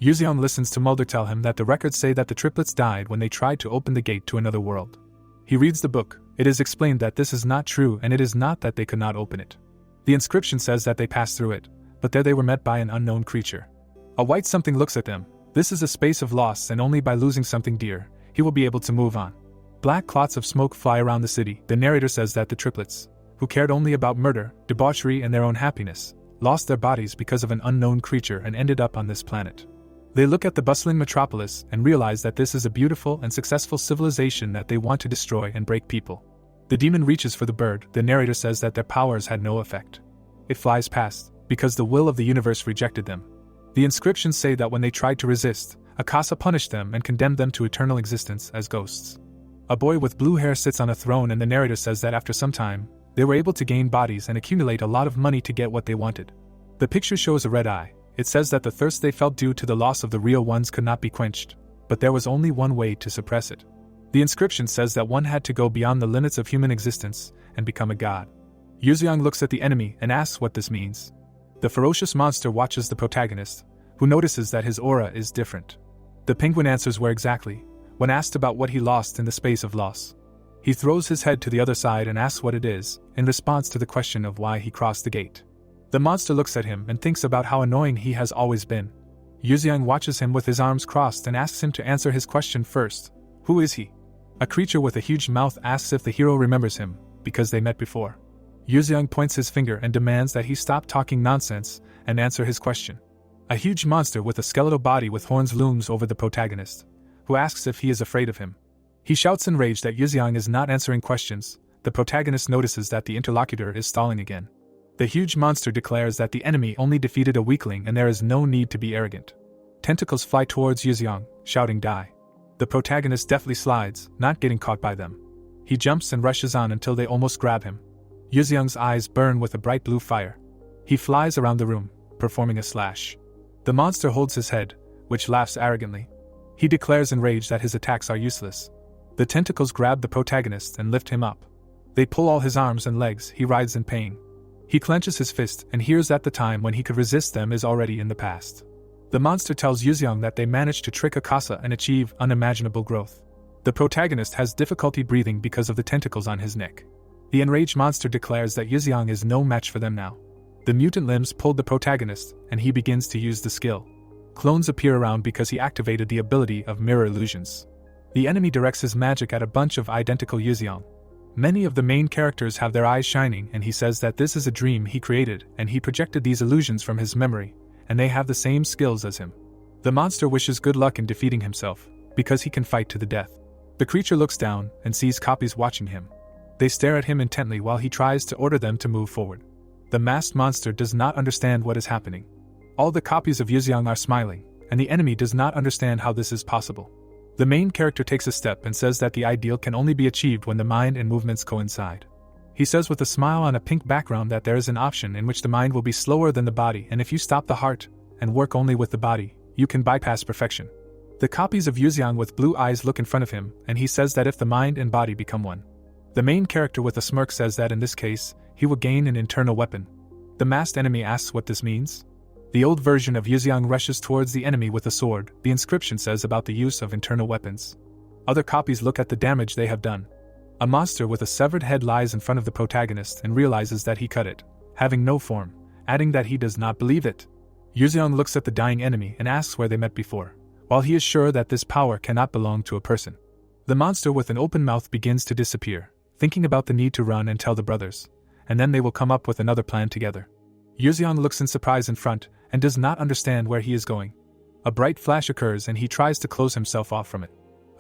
A: Yuzeong listens to Mulder tell him that the records say that the triplets died when they tried to open the gate to another world. He reads the book. It is explained that this is not true and it is not that they could not open it. The inscription says that they passed through it, but there they were met by an unknown creature. A white something looks at them. This is a space of loss, and only by losing something dear, he will be able to move on. Black clots of smoke fly around the city. The narrator says that the triplets, who cared only about murder, debauchery and their own happiness, lost their bodies because of an unknown creature and ended up on this planet. They look at the bustling metropolis and realize that this is a beautiful and successful civilization that they want to destroy and break people. The demon reaches for the bird. The narrator says that their powers had no effect. It flies past, because the will of the universe rejected them. The inscriptions say that when they tried to resist, Akasa punished them and condemned them to eternal existence as ghosts. A boy with blue hair sits on a throne, and the narrator says that after some time, they were able to gain bodies and accumulate a lot of money to get what they wanted. The picture shows a red eye. It says that the thirst they felt due to the loss of the real ones could not be quenched, but there was only one way to suppress it. The inscription says that one had to go beyond the limits of human existence and become a god. Yuzeong looks at the enemy and asks what this means. The ferocious monster watches the protagonist, who notices that his aura is different. The penguin answers where exactly, when asked about what he lost in the space of loss. He throws his head to the other side and asks what it is, in response to the question of why he crossed the gate. The monster looks at him and thinks about how annoying he has always been. Yuzeong watches him with his arms crossed and asks him to answer his question first. Who is he? A creature with a huge mouth asks if the hero remembers him, because they met before. Yuzeong points his finger and demands that he stop talking nonsense and answer his question. A huge monster with a skeletal body with horns looms over the protagonist, who asks if he is afraid of him. He shouts in rage that Yuzeong is not answering questions. The protagonist notices that the interlocutor is stalling again. The huge monster declares that the enemy only defeated a weakling and there is no need to be arrogant. Tentacles fly towards Yuzeong, shouting die. The protagonist deftly slides, not getting caught by them. He jumps and rushes on until they almost grab him. Yuzeong's eyes burn with a bright blue fire. He flies around the room, performing a slash. The monster holds his head, which laughs arrogantly. He declares in rage that his attacks are useless. The tentacles grab the protagonist and lift him up. They pull all his arms and legs. He writhes in pain. He clenches his fist and hears that the time when he could resist them is already in the past. The monster tells Yuzeong that they managed to trick Akasa and achieve unimaginable growth. The protagonist has difficulty breathing because of the tentacles on his neck. The enraged monster declares that Yuzeong is no match for them now. The mutant limbs pulled the protagonist, and he begins to use the skill. Clones appear around because he activated the ability of mirror illusions. The enemy directs his magic at a bunch of identical Yuzeong. Many of the main characters have their eyes shining, and he says that this is a dream he created and he projected these illusions from his memory, and they have the same skills as him. The monster wishes good luck in defeating himself, because he can fight to the death. The creature looks down and sees copies watching him. They stare at him intently while he tries to order them to move forward. The masked monster does not understand what is happening. All the copies of Yuzeong are smiling, and the enemy does not understand how this is possible. The main character takes a step and says that the ideal can only be achieved when the mind and movements coincide. He says with a smile on a pink background that there is an option in which the mind will be slower than the body, and if you stop the heart and work only with the body, you can bypass perfection. The copies of Yuzeong with blue eyes look in front of him, and he says that if the mind and body become one. The main character with a smirk says that in this case, he will gain an internal weapon. The masked enemy asks what this means. The old version of Yuzeong rushes towards the enemy with a sword. The inscription says about the use of internal weapons. Other copies look at the damage they have done. A monster with a severed head lies in front of the protagonist and realizes that he cut it, having no form, adding that he does not believe it. Yuzeong looks at the dying enemy and asks where they met before, while he is sure that this power cannot belong to a person. The monster with an open mouth begins to disappear, thinking about the need to run and tell the brothers, and then they will come up with another plan together. Yuzeong looks in surprise in front and does not understand where he is going. A bright flash occurs and he tries to close himself off from it.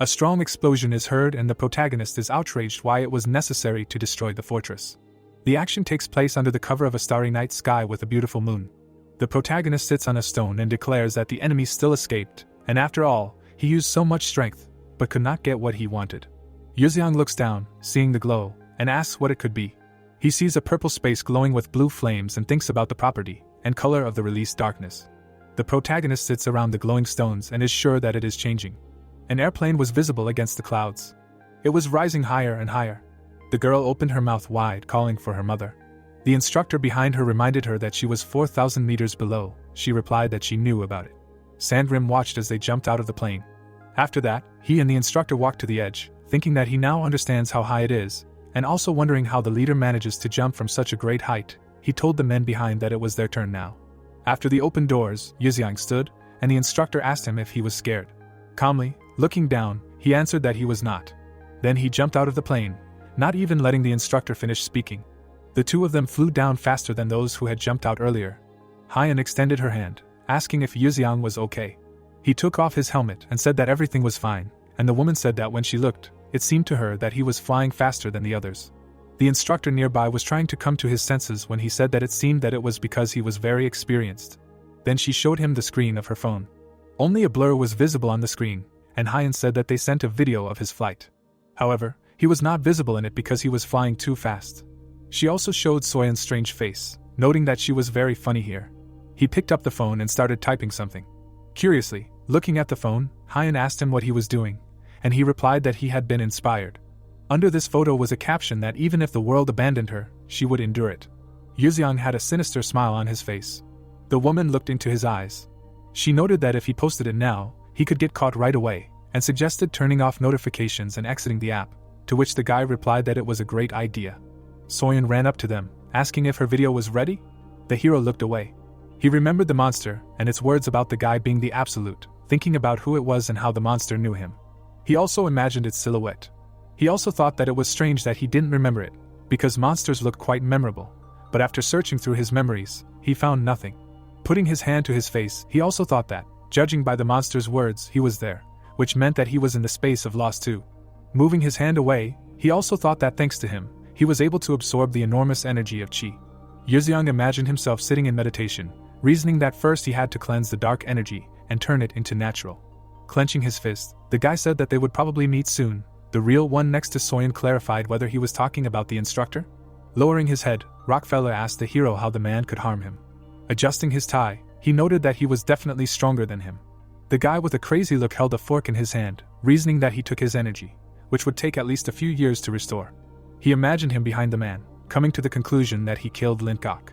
A: A strong explosion is heard and the protagonist is outraged why it was necessary to destroy the fortress. The action takes place under the cover of a starry night sky with a beautiful moon. The protagonist sits on a stone and declares that the enemy still escaped, and after all, he used so much strength, but could not get what he wanted. Yuzeong looks down, seeing the glow, and asks what it could be. He sees a purple space glowing with blue flames and thinks about the property and color of the released darkness. The protagonist sits around the glowing stones and is sure that it is changing. An airplane was visible against the clouds. It was rising higher and higher. The girl opened her mouth wide, calling for her mother. The instructor behind her reminded her that she was 4,000 meters below. She replied that she knew about it. Sandrim watched as they jumped out of the plane. After that, he and the instructor walked to the edge, thinking that he now understands how high it is, and also wondering how the leader manages to jump from such a great height. He told the men behind that it was their turn now. After the open doors, Yuxiang stood, and the instructor asked him if he was scared. Calmly, looking down, he answered that he was not. Then he jumped out of the plane, not even letting the instructor finish speaking. The two of them flew down faster than those who had jumped out earlier. Haiyan extended her hand, asking if Yuxiang was okay. He took off his helmet and said that everything was fine, and the woman said that when she looked, it seemed to her that he was flying faster than the others. The instructor nearby was trying to come to his senses when he said that it seemed that it was because he was very experienced. Then she showed him the screen of her phone. Only a blur was visible on the screen, and Haiyan said that they sent a video of his flight. However, he was not visible in it because he was flying too fast. She also showed Soyeon's strange face, noting that she was very funny here. He picked up the phone and started typing something. Curiously, looking at the phone, Haiyan asked him what he was doing, and he replied that he had been inspired. Under this photo was a caption that even if the world abandoned her, she would endure it. Yuxiang had a sinister smile on his face. The woman looked into his eyes. She noted that if he posted it now, he could get caught right away, and suggested turning off notifications and exiting the app, to which the guy replied that it was a great idea. Soyeon ran up to them, asking if her video was ready. The hero looked away. He remembered the monster and its words about the guy being the absolute, thinking about who it was and how the monster knew him. He also imagined its silhouette. He also thought that it was strange that he didn't remember it, because monsters look quite memorable, but after searching through his memories, he found nothing. Putting his hand to his face, he also thought that, judging by the monster's words, he was there, which meant that he was in the space of loss too. Moving his hand away, he also thought that thanks to him, he was able to absorb the enormous energy of Qi. Yuxiang imagined himself sitting in meditation, reasoning that first he had to cleanse the dark energy and turn it into natural. Clenching his fist, the guy said that they would probably meet soon. The real one next to Soyeon clarified whether he was talking about the instructor. Lowering his head, Rockefeller asked the hero how the man could harm him. Adjusting his tie, he noted that he was definitely stronger than him. The guy with a crazy look held a fork in his hand, reasoning that he took his energy, which would take at least a few years to restore. He imagined him behind the man, coming to the conclusion that he killed Lin Gok.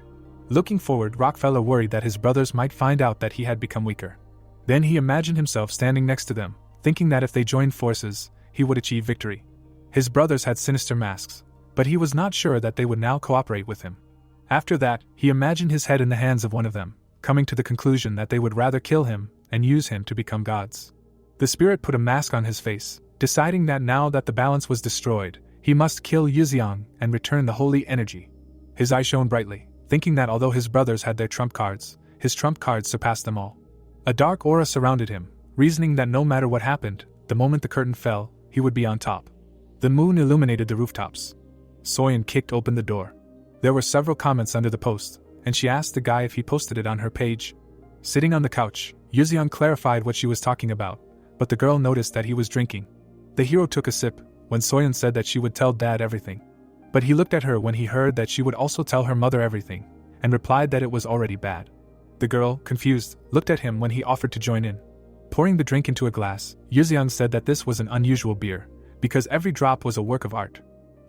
A: Looking forward, Rockefeller worried that his brothers might find out that he had become weaker. Then he imagined himself standing next to them, thinking that if they joined forces, he would achieve victory. His brothers had sinister masks, but he was not sure that they would now cooperate with him. After that, he imagined his head in the hands of one of them, coming to the conclusion that they would rather kill him and use him to become gods. The spirit put a mask on his face, deciding that now that the balance was destroyed, he must kill Yuxiang and return the holy energy. His eye shone brightly, thinking that although his brothers had their trump cards, his trump cards surpassed them all. A dark aura surrounded him, reasoning that no matter what happened, the moment the curtain fell, he would be on top. The moon illuminated the rooftops. Soyeon kicked open the door. There were several comments under the post, and she asked the guy if he posted it on her page. Sitting on the couch, Yuxiang clarified what she was talking about, but the girl noticed that he was drinking. The hero took a sip when Soyeon said that she would tell Dad everything. But he looked at her when he heard that she would also tell her mother everything, and replied that it was already bad. The girl, confused, looked at him when he offered to join in. Pouring the drink into a glass, Yuxiang said that this was an unusual beer, because every drop was a work of art.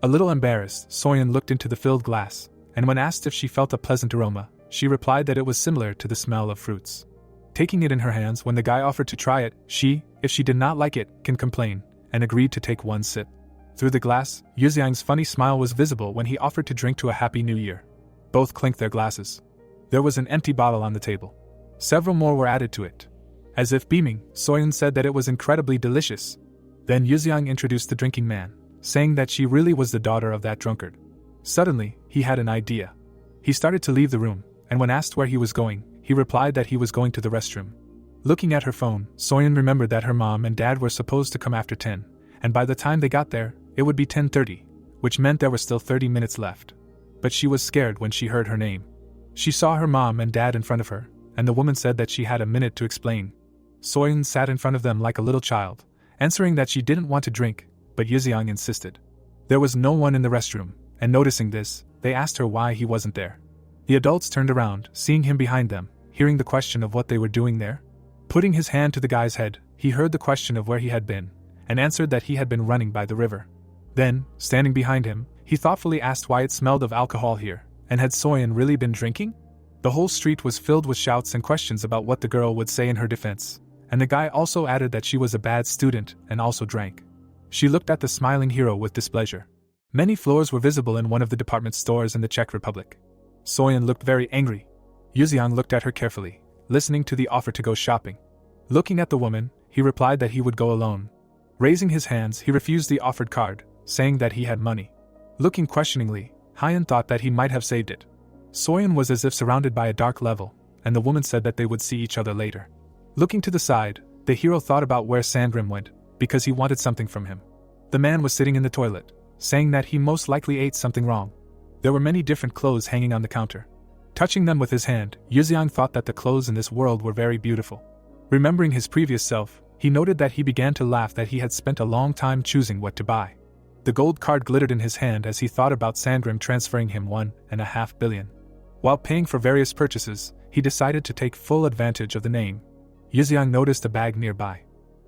A: A little embarrassed, Soyeon looked into the filled glass, and when asked if she felt a pleasant aroma, she replied that it was similar to the smell of fruits. Taking it in her hands when the guy offered to try it, she, if she did not like it, can complain, and agreed to take one sip. Through the glass, Yuxiang's funny smile was visible when he offered to drink to a Happy New Year. Both clinked their glasses. There was an empty bottle on the table. Several more were added to it. As if beaming, Soyeon said that it was incredibly delicious. Then Yuxiang introduced the drinking man, saying that she really was the daughter of that drunkard. Suddenly, he had an idea. He started to leave the room, and when asked where he was going, he replied that he was going to the restroom. Looking at her phone, Soyeon remembered that her mom and dad were supposed to come after 10, and by the time they got there, it would be 10:30, which meant there were still 30 minutes left. But she was scared when she heard her name. She saw her mom and dad in front of her, and the woman said that she had a minute to explain. Soyeon sat in front of them like a little child, answering that she didn't want to drink, but Yuxiang insisted. There was no one in the restroom, and noticing this, they asked her why he wasn't there. The adults turned around, seeing him behind them, hearing the question of what they were doing there. Putting his hand to the guy's head, he heard the question of where he had been, and answered that he had been running by the river. Then, standing behind him, he thoughtfully asked why it smelled of alcohol here, and had Soyeon really been drinking? The whole street was filled with shouts and questions about what the girl would say in her defense, and the guy also added that she was a bad student and also drank. She looked at the smiling hero with displeasure. Many floors were visible in one of the department stores in the Czech Republic. Soyeon looked very angry. Yuziang looked at her carefully, listening to the offer to go shopping. Looking at the woman, he replied that he would go alone. Raising his hands, he refused the offered card, saying that he had money. Looking questioningly, Hyun thought that he might have saved it. Soyeon was as if surrounded by a dark level, and the woman said that they would see each other later. Looking to the side, the hero thought about where Sangrim went, because he wanted something from him. The man was sitting in the toilet, saying that he most likely ate something wrong. There were many different clothes hanging on the counter. Touching them with his hand, Yuziang thought that the clothes in this world were very beautiful. Remembering his previous self, he noted that he began to laugh that he had spent a long time choosing what to buy. The gold card glittered in his hand as he thought about Sangrim transferring him 1.5 billion. While paying for various purchases, he decided to take full advantage of the name. Yuziang noticed a bag nearby.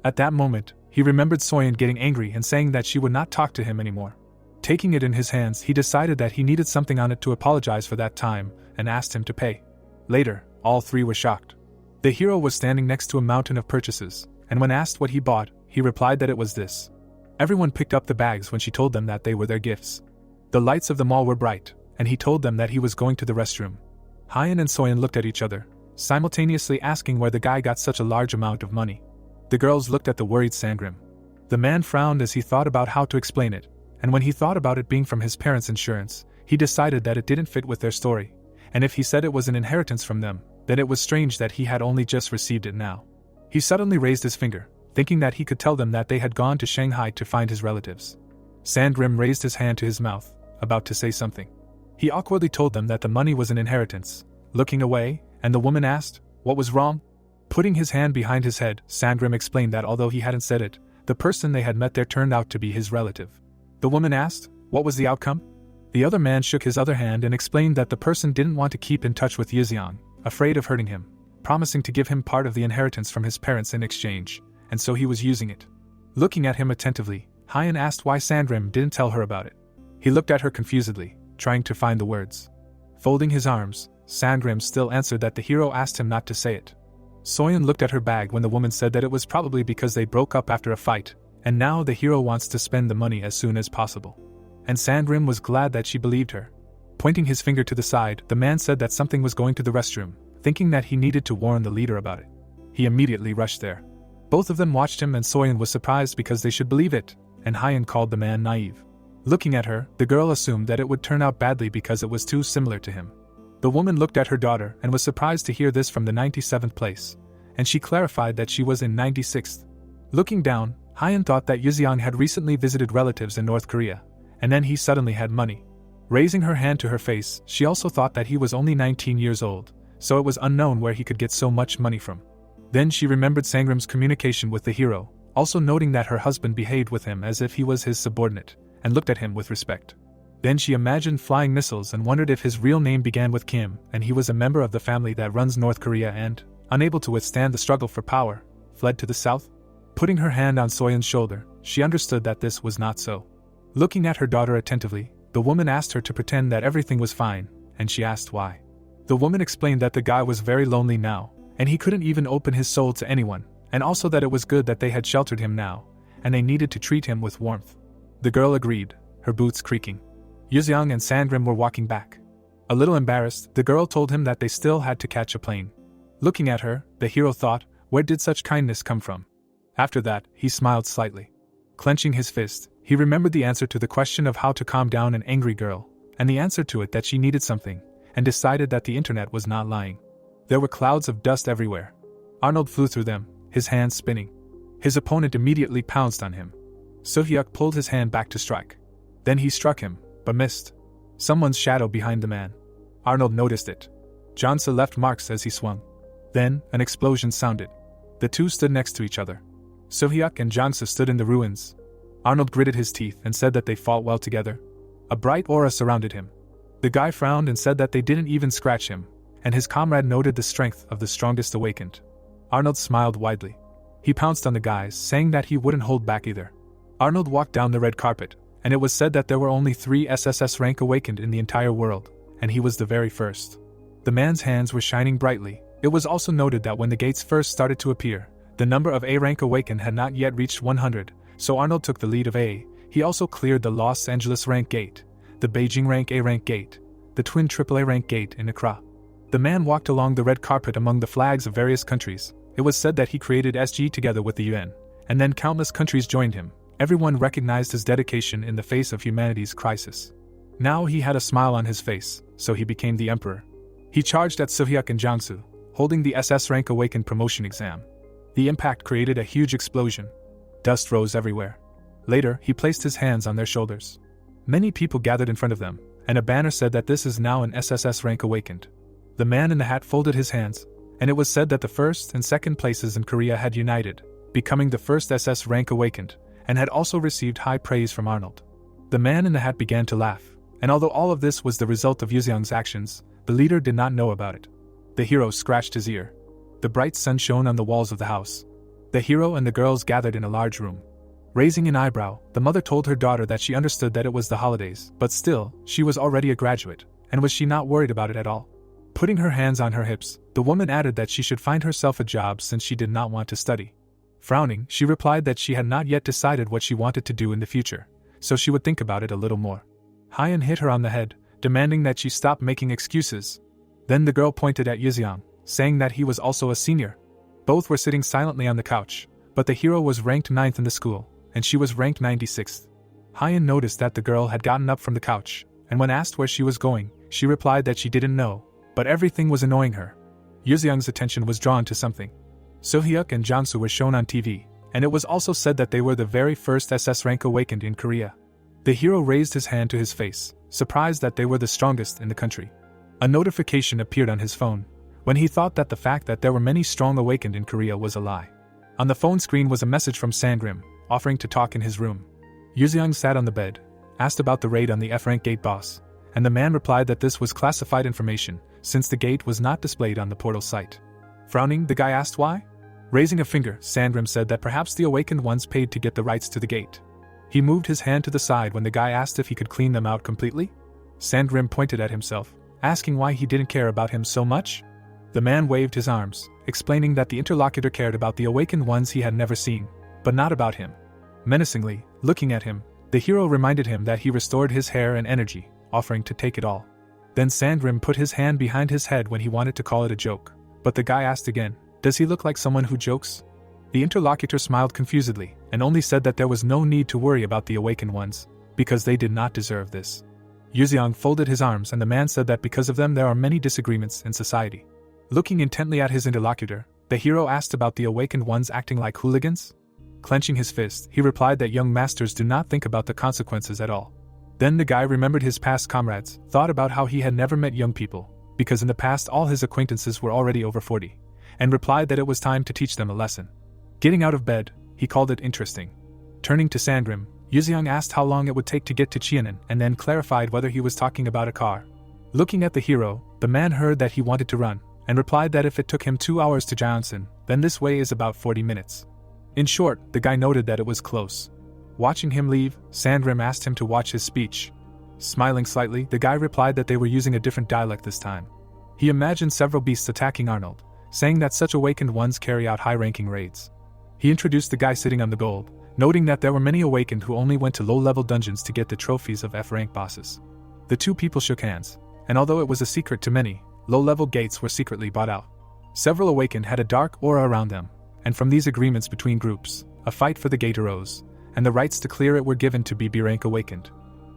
A: At that moment, he remembered Soyeon getting angry and saying that she would not talk to him anymore. Taking it in his hands, he decided that he needed something on it to apologize for that time, and asked him to pay. Later, all three were shocked. The hero was standing next to a mountain of purchases, and when asked what he bought, he replied that it was this. Everyone picked up the bags when she told them that they were their gifts. The lights of the mall were bright, and he told them that he was going to the restroom. Hyun and Soyeon looked at each other, simultaneously asking where the guy got such a large amount of money. The girls looked at the worried Sangrim. The man frowned as he thought about how to explain it, and when he thought about it being from his parents' insurance, he decided that it didn't fit with their story, and if he said it was an inheritance from them, then it was strange that he had only just received it now. He suddenly raised his finger, thinking that he could tell them that they had gone to Shanghai to find his relatives. Sangrim raised his hand to his mouth, about to say something. He awkwardly told them that the money was an inheritance. Looking away, and the woman asked, "What was wrong?" Putting his hand behind his head, Sangrim explained that although he hadn't said it, the person they had met there turned out to be his relative. The woman asked, "What was the outcome?" The other man shook his other hand and explained that the person didn't want to keep in touch with Yuziang, afraid of hurting him, promising to give him part of the inheritance from his parents in exchange, and so he was using it. Looking at him attentively, Hyun asked why Sangrim didn't tell her about it. He looked at her confusedly, trying to find the words. Folding his arms, Sangrim still answered that the hero asked him not to say it. Soyeon looked at her bag when the woman said that it was probably because they broke up after a fight, and now the hero wants to spend the money as soon as possible. And Sangrim was glad that she believed her. Pointing his finger to the side, the man said that something was going to the restroom, thinking that he needed to warn the leader about it. He immediately rushed there. Both of them watched him and Soyeon was surprised because they should believe it, and Hyun called the man naive. Looking at her, the girl assumed that it would turn out badly because it was too similar to him. The woman looked at her daughter and was surprised to hear this from the 97th place, and she clarified that she was in 96th. Looking down, Hyun thought that Yuziang had recently visited relatives in North Korea, and then he suddenly had money. Raising her hand to her face, she also thought that he was only 19 years old, so it was unknown where he could get so much money from. Then she remembered Sangrim's communication with the hero, also noting that her husband behaved with him as if he was his subordinate, and looked at him with respect. Then she imagined flying missiles and wondered if his real name began with Kim and he was a member of the family that runs North Korea and, unable to withstand the struggle for power, fled to the south. Putting her hand on Soyeon's shoulder, she understood that this was not so. Looking at her daughter attentively, the woman asked her to pretend that everything was fine, and she asked why. The woman explained that the guy was very lonely now, and he couldn't even open his soul to anyone, and also that it was good that they had sheltered him now, and they needed to treat him with warmth. The girl agreed, her boots creaking. Yuziang and Sangrim were walking back. A little embarrassed, the girl told him that they still had to catch a plane. Looking at her, the hero thought, where did such kindness come from? After that, he smiled slightly. Clenching his fist, he remembered the answer to the question of how to calm down an angry girl, and the answer to it that she needed something, and decided that the internet was not lying. There were clouds of dust everywhere. Arnold flew through them, his hands spinning. His opponent immediately pounced on him. Soo-hyuk pulled his hand back to strike. Then he struck him, but missed. Someone's shadow behind the man. Arnold noticed it. Jansa left marks as he swung. Then, an explosion sounded. The two stood next to each other. Soo-hyuk and Jansa stood in the ruins. Arnold gritted his teeth and said that they fought well together. A bright aura surrounded him. The guy frowned and said that they didn't even scratch him, and his comrade noted the strength of the strongest awakened. Arnold smiled widely. He pounced on the guys, saying that he wouldn't hold back either. Arnold walked down the red carpet, and it was said that there were only 3 SSS rank awakened in the entire world, and he was the very first. The man's hands were shining brightly. It was also noted that when the gates first started to appear, the number of A-rank awakened had not yet reached 100, so Arnold took the lead of A. He also cleared the Los Angeles rank gate, the Beijing rank A rank gate, the twin AAA rank gate in Accra. The man walked along the red carpet among the flags of various countries. It was said that he created SG together with the UN, and then countless countries joined him. Everyone recognized his dedication in the face of humanity's crisis. Now he had a smile on his face, so he became the emperor. He charged at Suhyuk and Jiangsu, holding the SS rank awakened promotion exam. The impact created a huge explosion. Dust rose everywhere. Later, he placed his hands on their shoulders. Many people gathered in front of them, and a banner said that this is now an SSS rank awakened. The man in the hat folded his hands, and it was said that the first and second places in Korea had united, becoming the first SS rank awakened, and had also received high praise from Arnold. The man in the hat began to laugh, and although all of this was the result of Yuseong's actions, the leader did not know about it. The hero scratched his ear. The bright sun shone on the walls of the house. The hero and the girls gathered in a large room. Raising an eyebrow, the mother told her daughter that she understood that it was the holidays, but still, she was already a graduate, and was she not worried about it at all? Putting her hands on her hips, the woman added that she should find herself a job since she did not want to study. Frowning, she replied that she had not yet decided what she wanted to do in the future, so she would think about it a little more. Hyan hit her on the head, demanding that she stop making excuses. Then the girl pointed at Yuseong, saying that he was also a senior. Both were sitting silently on the couch, but the hero was ranked 9th in the school, and she was ranked 96th. Hyan noticed that the girl had gotten up from the couch, and when asked where she was going, she replied that she didn't know, but everything was annoying her. Yuseong's attention was drawn to something. Sohyuk and Jangsu were shown on TV, and it was also said that they were the very first SS rank awakened in Korea. The hero raised his hand to his face, surprised that they were the strongest in the country. A notification appeared on his phone, when he thought that the fact that there were many strong awakened in Korea was a lie. On the phone screen was a message from Sangrim, offering to talk in his room. Yuseong sat on the bed, asked about the raid on the F-rank gate boss, and the man replied that this was classified information, since the gate was not displayed on the portal site. Frowning, the guy asked why? Raising a finger, Sangrim said that perhaps the awakened ones paid to get the rights to the gate. He moved his hand to the side when the guy asked if he could clean them out completely. Sangrim pointed at himself, asking why he didn't care about him so much. The man waved his arms, explaining that the interlocutor cared about the awakened ones he had never seen, but not about him. Menacingly, looking at him, the hero reminded him that he restored his hair and energy, offering to take it all. Then Sangrim put his hand behind his head when he wanted to call it a joke, but the guy asked again, "Does he look like someone who jokes?" The interlocutor smiled confusedly, and only said that there was no need to worry about the awakened ones, because they did not deserve this. Yuseong folded his arms and the man said that because of them there are many disagreements in society. Looking intently at his interlocutor, the hero asked about the awakened ones acting like hooligans. Clenching his fist, he replied that young masters do not think about the consequences at all. Then the guy remembered his past comrades, thought about how he had never met young people, because in the past all his acquaintances were already over 40, and replied that it was time to teach them a lesson. Getting out of bed, he called it interesting. Turning to Sangrim, Yuseong asked how long it would take to get to Cheonan and then clarified whether he was talking about a car. Looking at the hero, the man heard that he wanted to run, and replied that if it took him 2 hours to Johnson, then this way is about 40 minutes. In short, the guy noted that it was close. Watching him leave, Sangrim asked him to watch his speech. Smiling slightly, the guy replied that they were using a different dialect this time. He imagined several beasts attacking Arnold, saying that such awakened ones carry out high-ranking raids. He introduced the guy sitting on the gold, noting that there were many awakened who only went to low-level dungeons to get the trophies of F-rank bosses. The two people shook hands, and although it was a secret to many, low-level gates were secretly bought out. Several awakened had a dark aura around them, and from these agreements between groups, a fight for the gate arose, and the rights to clear it were given to BB rank awakened.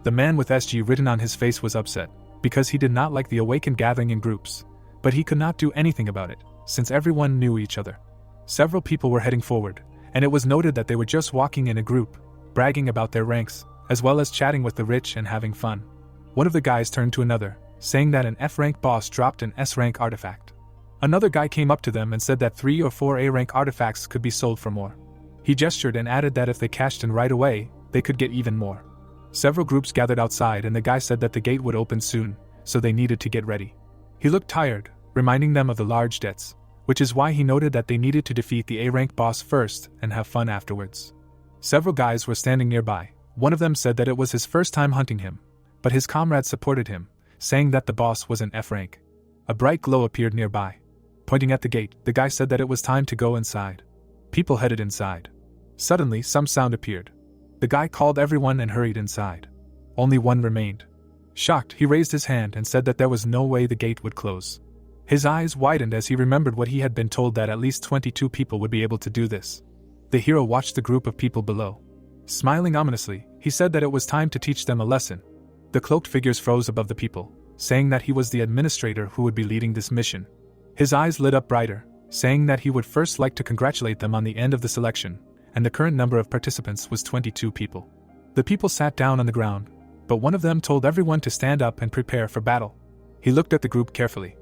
A: The man with SG written on his face was upset, because he did not like the awakened gathering in groups, but he could not do anything about it, since everyone knew each other. Several people were heading forward, and it was noted that they were just walking in a group, bragging about their ranks, as well as chatting with the rich and having fun. One of the guys turned to another, saying that an F-rank boss dropped an S-rank artifact. Another guy came up to them and said that 3 or 4 A-rank artifacts could be sold for more. He gestured and added that if they cashed in right away, they could get even more. Several groups gathered outside and the guy said that the gate would open soon, so they needed to get ready. He looked tired, reminding them of the large debts, which is why he noted that they needed to defeat the A-rank boss first and have fun afterwards. Several guys were standing nearby. One of them said that it was his first time hunting him, but his comrades supported him, saying that the boss was an F-rank. A bright glow appeared nearby. Pointing at the gate, the guy said that it was time to go inside. People headed inside. Suddenly, some sound appeared. The guy called everyone and hurried inside. Only one remained. Shocked, he raised his hand and said that there was no way the gate would close. His eyes widened as he remembered what he had been told, that at least 22 people would be able to do this. The hero watched the group of people below. Smiling ominously, he said that it was time to teach them a lesson. The cloaked figures froze above the people, saying that he was the administrator who would be leading this mission. His eyes lit up brighter, saying that he would first like to congratulate them on the end of the selection, and the current number of participants was 22 people. The people sat down on the ground, but one of them told everyone to stand up and prepare for battle. He looked at the group carefully.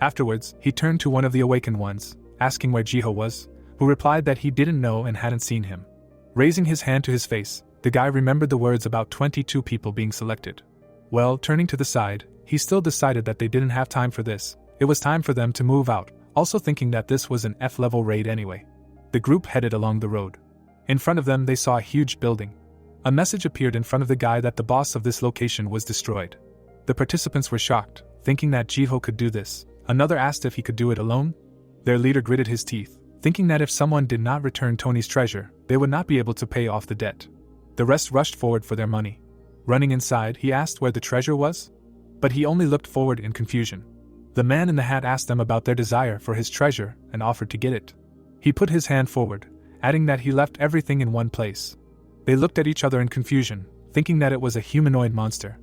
A: Afterwards, he turned to one of the awakened ones, asking where Jiho was, who replied that he didn't know and hadn't seen him. Raising his hand to his face, the guy remembered the words about 22 people being selected. Well, turning to the side, he still decided that they didn't have time for this. It was time for them to move out, also thinking that this was an F-level raid anyway. The group headed along the road. In front of them, they saw a huge building. A message appeared in front of the guy that the boss of this location was destroyed. The participants were shocked, thinking that Jiho could do this. Another asked if he could do it alone. Their leader gritted his teeth, thinking that if someone did not return Tony's treasure, they would not be able to pay off the debt. The rest rushed forward for their money. Running inside, he asked where the treasure was, but he only looked forward in confusion. The man in the hat asked them about their desire for his treasure and offered to get it. He put his hand forward, adding that he left everything in one place. They looked at each other in confusion, thinking that it was a humanoid monster.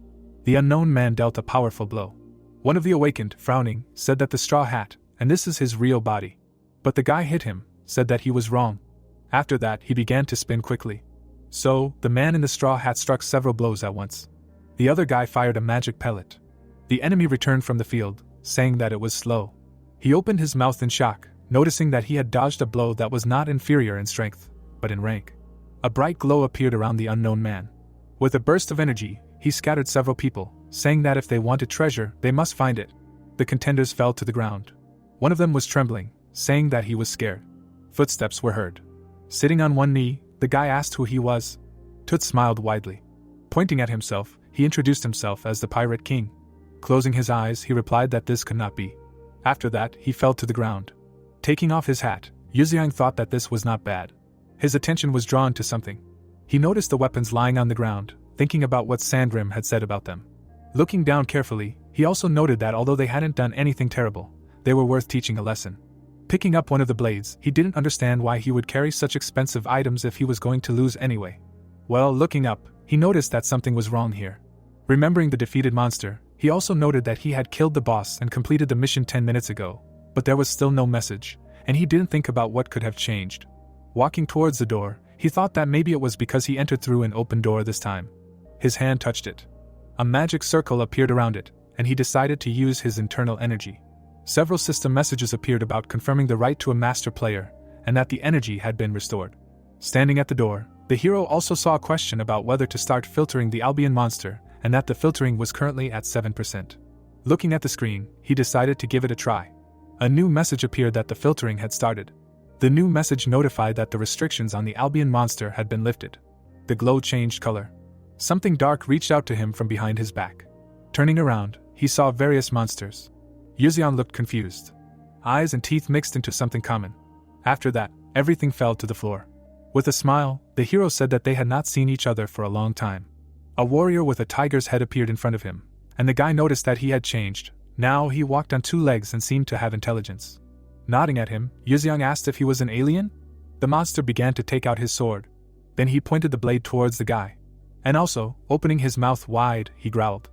A: The unknown man dealt a powerful blow. One of the awakened, frowning, said that the straw hat, and this is his real body. But the guy hit him, said that he was wrong. After that, he began to spin quickly. So, the man in the straw hat struck several blows at once. The other guy fired a magic pellet. The enemy returned from the field, saying that it was slow. He opened his mouth in shock, noticing that he had dodged a blow that was not inferior in strength, but in rank. A bright glow appeared around the unknown man. With a burst of energy, he scattered several people, saying that if they wanted treasure, they must find it. The contenders fell to the ground. One of them was trembling, saying that he was scared. Footsteps were heard. Sitting on one knee, the guy asked who he was. Tut smiled widely. Pointing at himself, he introduced himself as the Pirate King. Closing his eyes, he replied that this could not be. After that, he fell to the ground. Taking off his hat, Yuziang thought that this was not bad. His attention was drawn to something. He noticed the weapons lying on the ground, thinking about what Sandrim had said about them. Looking down carefully, he also noted that although they hadn't done anything terrible, they were worth teaching a lesson. Picking up one of the blades, he didn't understand why he would carry such expensive items if he was going to lose anyway. Well, looking up, he noticed that something was wrong here. Remembering the defeated monster, he also noted that he had killed the boss and completed the mission 10 minutes ago, but there was still no message, and he didn't think about what could have changed. Walking towards the door, he thought that maybe it was because he entered through an open door this time. His hand touched it. A magic circle appeared around it, and he decided to use his internal energy. Several system messages appeared about confirming the right to a master player, and that the energy had been restored. Standing at the door, the hero also saw a question about whether to start filtering the Albion monster, and that the filtering was currently at 7%. Looking at the screen, he decided to give it a try. A new message appeared that the filtering had started. The new message notified that the restrictions on the Albion monster had been lifted. The glow changed color. Something dark reached out to him from behind his back. Turning around, he saw various monsters. Yuzian looked confused. Eyes and teeth mixed into something common. After that, everything fell to the floor. With a smile, the hero said that they had not seen each other for a long time. A warrior with a tiger's head appeared in front of him, and the guy noticed that he had changed. Now he walked on two legs and seemed to have intelligence. Nodding at him, Yuziang asked if he was an alien. The monster began to take out his sword. Then he pointed the blade towards the guy. And also, opening his mouth wide, he growled.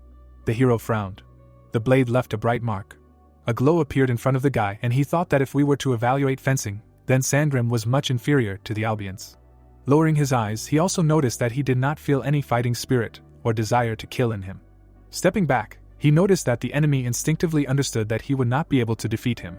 A: The hero frowned. The blade left a bright mark. A glow appeared in front of the guy, and he thought that if we were to evaluate fencing, then Sandrim was much inferior to the Albions. Lowering his eyes, he also noticed that he did not feel any fighting spirit or desire to kill in him. Stepping back, he noticed that the enemy instinctively understood that he would not be able to defeat him.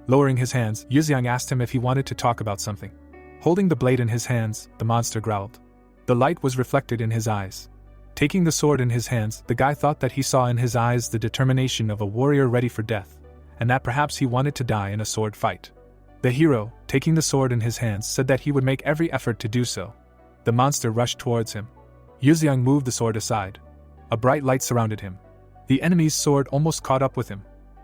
A: Lowering his hands, Yuziang asked him if he wanted to talk about something. Holding the blade in his hands, the monster growled. The light was reflected in his eyes. Taking the sword in his hands, the guy thought that he saw in his eyes the determination of a warrior ready for death, and that perhaps he wanted to die in a sword fight. The hero, taking the sword in his hands, said that he would make every effort to do so. The monster rushed towards him. Yuziang moved the sword aside. A bright light surrounded him. The enemy's sword almost caught up with him.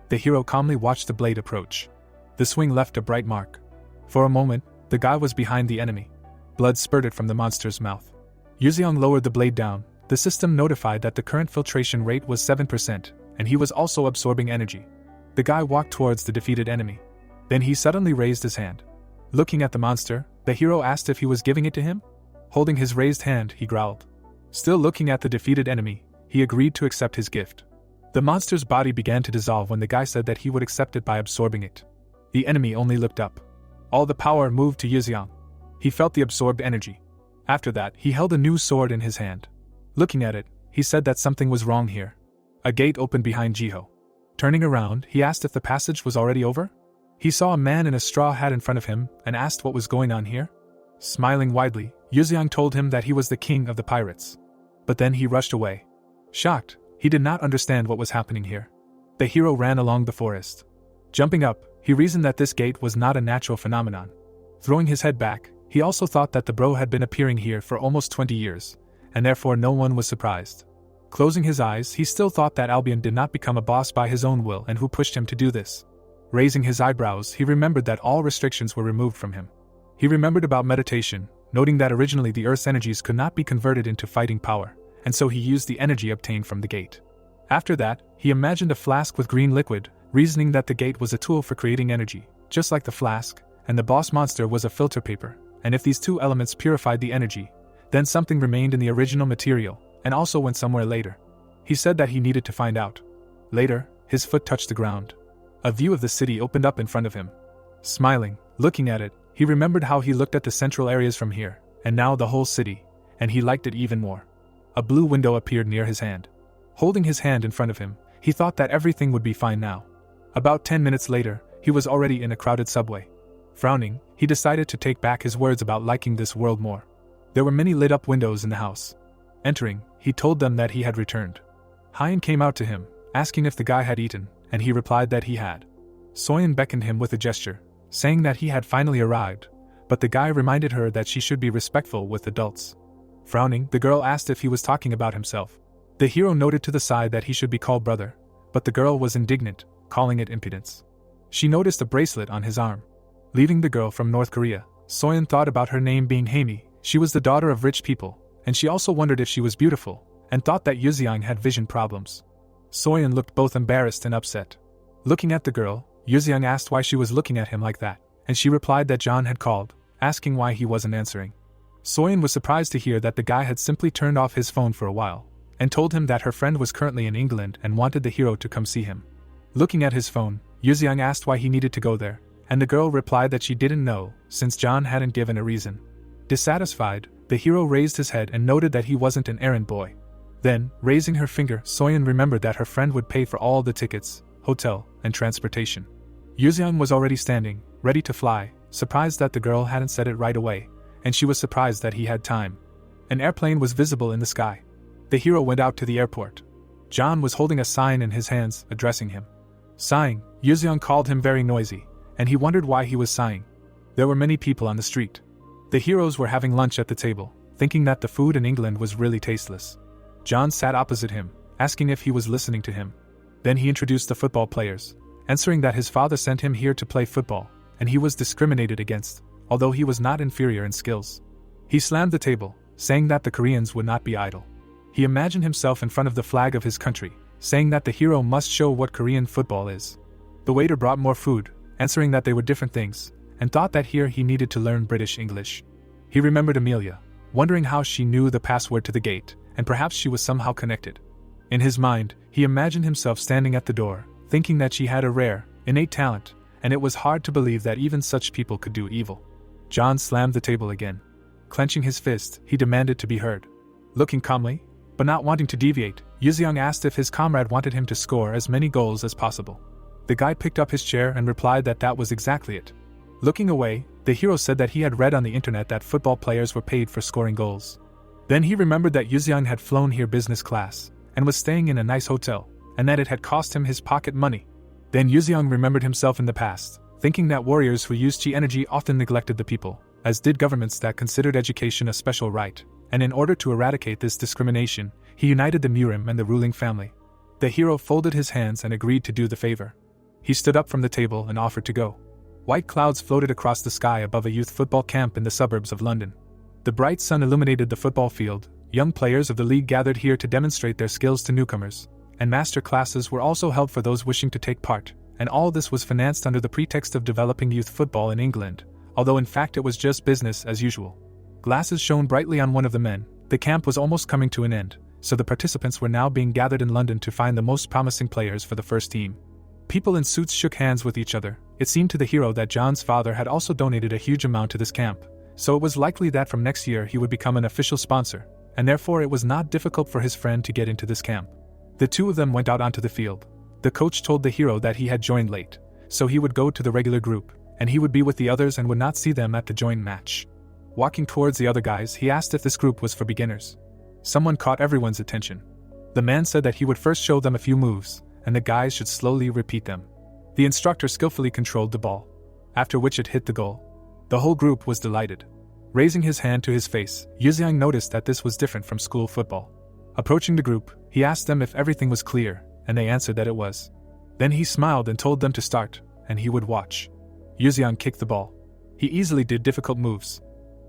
A: The hero calmly watched the blade approach. The swing left a bright mark. For a moment, the guy was behind the enemy. Blood spurted from the monster's mouth. Yuzeong lowered the blade down. The system notified that the current filtration rate was 7%, and he was also absorbing energy. The guy walked towards the defeated enemy. Then he suddenly raised his hand. Looking at the monster, the hero asked if he was giving it to him. Holding his raised hand, he growled. Still looking at the defeated enemy, he agreed to accept his gift. The monster's body began to dissolve when the guy said that he would accept it by absorbing it. The enemy only looked up. All the power moved to Yuzeong. He felt the absorbed energy. After that, he held a new sword in his hand. Looking at it, he said that something was wrong here. A gate opened behind Jiho. Turning around, he asked if the passage was already over. He saw a man in a straw hat in front of him and asked what was going on here. Smiling widely, Yuzeong told him that he was the king of the pirates. But then he rushed away. Shocked, he did not understand what was happening here. The hero ran along the forest. Jumping up, he reasoned that this gate was not a natural phenomenon. Throwing his head back, he also thought that the bro had been appearing here for almost 20 years, and therefore no one was surprised. Closing his eyes, he still thought that Albion did not become a boss by his own will and who pushed him to do this. Raising his eyebrows, he remembered that all restrictions were removed from him. He remembered about meditation, noting that originally the Earth's energies could not be converted into fighting power, and so he used the energy obtained from the gate. After that, he imagined a flask with green liquid, reasoning that the gate was a tool for creating energy, just like the flask, and the boss monster was a filter paper, and if these two elements purified the energy, then something remained in the original material, and also went somewhere later. He said that he needed to find out. Later, his foot touched the ground. A view of the city opened up in front of him. Smiling, looking at it, he remembered how he looked at the central areas from here, and now the whole city, and he liked it even more. A blue window appeared near his hand. Holding his hand in front of him, he thought that everything would be fine now. About 10 minutes later, he was already in a crowded subway. Frowning, he decided to take back his words about liking this world more. There were many lit-up windows in the house. Entering, he told them that he had returned. Hyen came out to him, asking if the guy had eaten, and he replied that he had. Soyeon beckoned him with a gesture, saying that he had finally arrived, but the guy reminded her that she should be respectful with adults. Frowning, the girl asked if he was talking about himself. The hero noted to the side that he should be called brother, but the girl was indignant, calling it impudence. She noticed a bracelet on his arm. Leaving the girl from North Korea, Soyeon thought about her name being Haemi. She was the daughter of rich people, and she also wondered if she was beautiful, and thought that Yuzeong had vision problems. Soyeon looked both embarrassed and upset. Looking at the girl, Yuzeong asked why she was looking at him like that, and she replied that John had called, asking why he wasn't answering. Soyeon was surprised to hear that the guy had simply turned off his phone for a while, and told him that her friend was currently in England and wanted the hero to come see him. Looking at his phone, Yuzeong asked why he needed to go there, and the girl replied that she didn't know, since John hadn't given a reason. Dissatisfied, the hero raised his head and noted that he wasn't an errand boy. Then, raising her finger, Soyeon remembered that her friend would pay for all the tickets, hotel, and transportation. Yuzeong was already standing, ready to fly, surprised that the girl hadn't said it right away, and she was surprised that he had time. An airplane was visible in the sky. The hero went out to the airport. John was holding a sign in his hands, addressing him. Sighing, Yuzeong called him very noisy, and he wondered why he was sighing. There were many people on the street. The heroes were having lunch at the table, thinking that the food in England was really tasteless. John sat opposite him, asking if he was listening to him. Then he introduced the football players, answering that his father sent him here to play football, and he was discriminated against, although he was not inferior in skills. He slammed the table, saying that the Koreans would not be idle. He imagined himself in front of the flag of his country, saying that the hero must show what Korean football is. The waiter brought more food, answering that they were different things, and thought that here he needed to learn British English. He remembered Amelia, wondering how she knew the password to the gate, and perhaps she was somehow connected. In his mind, he imagined himself standing at the door, thinking that she had a rare, innate talent, and it was hard to believe that even such people could do evil. John slammed the table again. Clenching his fist, he demanded to be heard. Looking calmly, but not wanting to deviate, Yuzeong asked if his comrade wanted him to score as many goals as possible. The guy picked up his chair and replied that that was exactly it. Looking away, the hero said that he had read on the internet that football players were paid for scoring goals. Then he remembered that Yuzeong had flown here business class, and was staying in a nice hotel, and that it had cost him his pocket money. Then Yuzeong remembered himself in the past, thinking that warriors who used chi energy often neglected the people, as did governments that considered education a special right, and in order to eradicate this discrimination, he united the Murim and the ruling family. The hero folded his hands and agreed to do the favor. He stood up from the table and offered to go. White clouds floated across the sky above a youth football camp in the suburbs of London. The bright sun illuminated the football field. Young players of the league gathered here to demonstrate their skills to newcomers, and master classes were also held for those wishing to take part, and all this was financed under the pretext of developing youth football in England, although in fact it was just business as usual. Glasses shone brightly on one of the men. The camp was almost coming to an end, so the participants were now being gathered in London to find the most promising players for the first team. People in suits shook hands with each other. It seemed to the hero that John's father had also donated a huge amount to this camp, so it was likely that from next year he would become an official sponsor, and therefore it was not difficult for his friend to get into this camp. The two of them went out onto the field. The coach told the hero that he had joined late, so he would go to the regular group, and he would be with the others and would not see them at the joint match. Walking towards the other guys, he asked if this group was for beginners. Someone caught everyone's attention. The man said that he would first show them a few moves, and the guys should slowly repeat them. The instructor skillfully controlled the ball, after which it hit the goal. The whole group was delighted. Raising his hand to his face, Yuziang noticed that this was different from school football. Approaching the group, he asked them if everything was clear, and they answered that it was. Then he smiled and told them to start, and he would watch. Yuziang kicked the ball. He easily did difficult moves.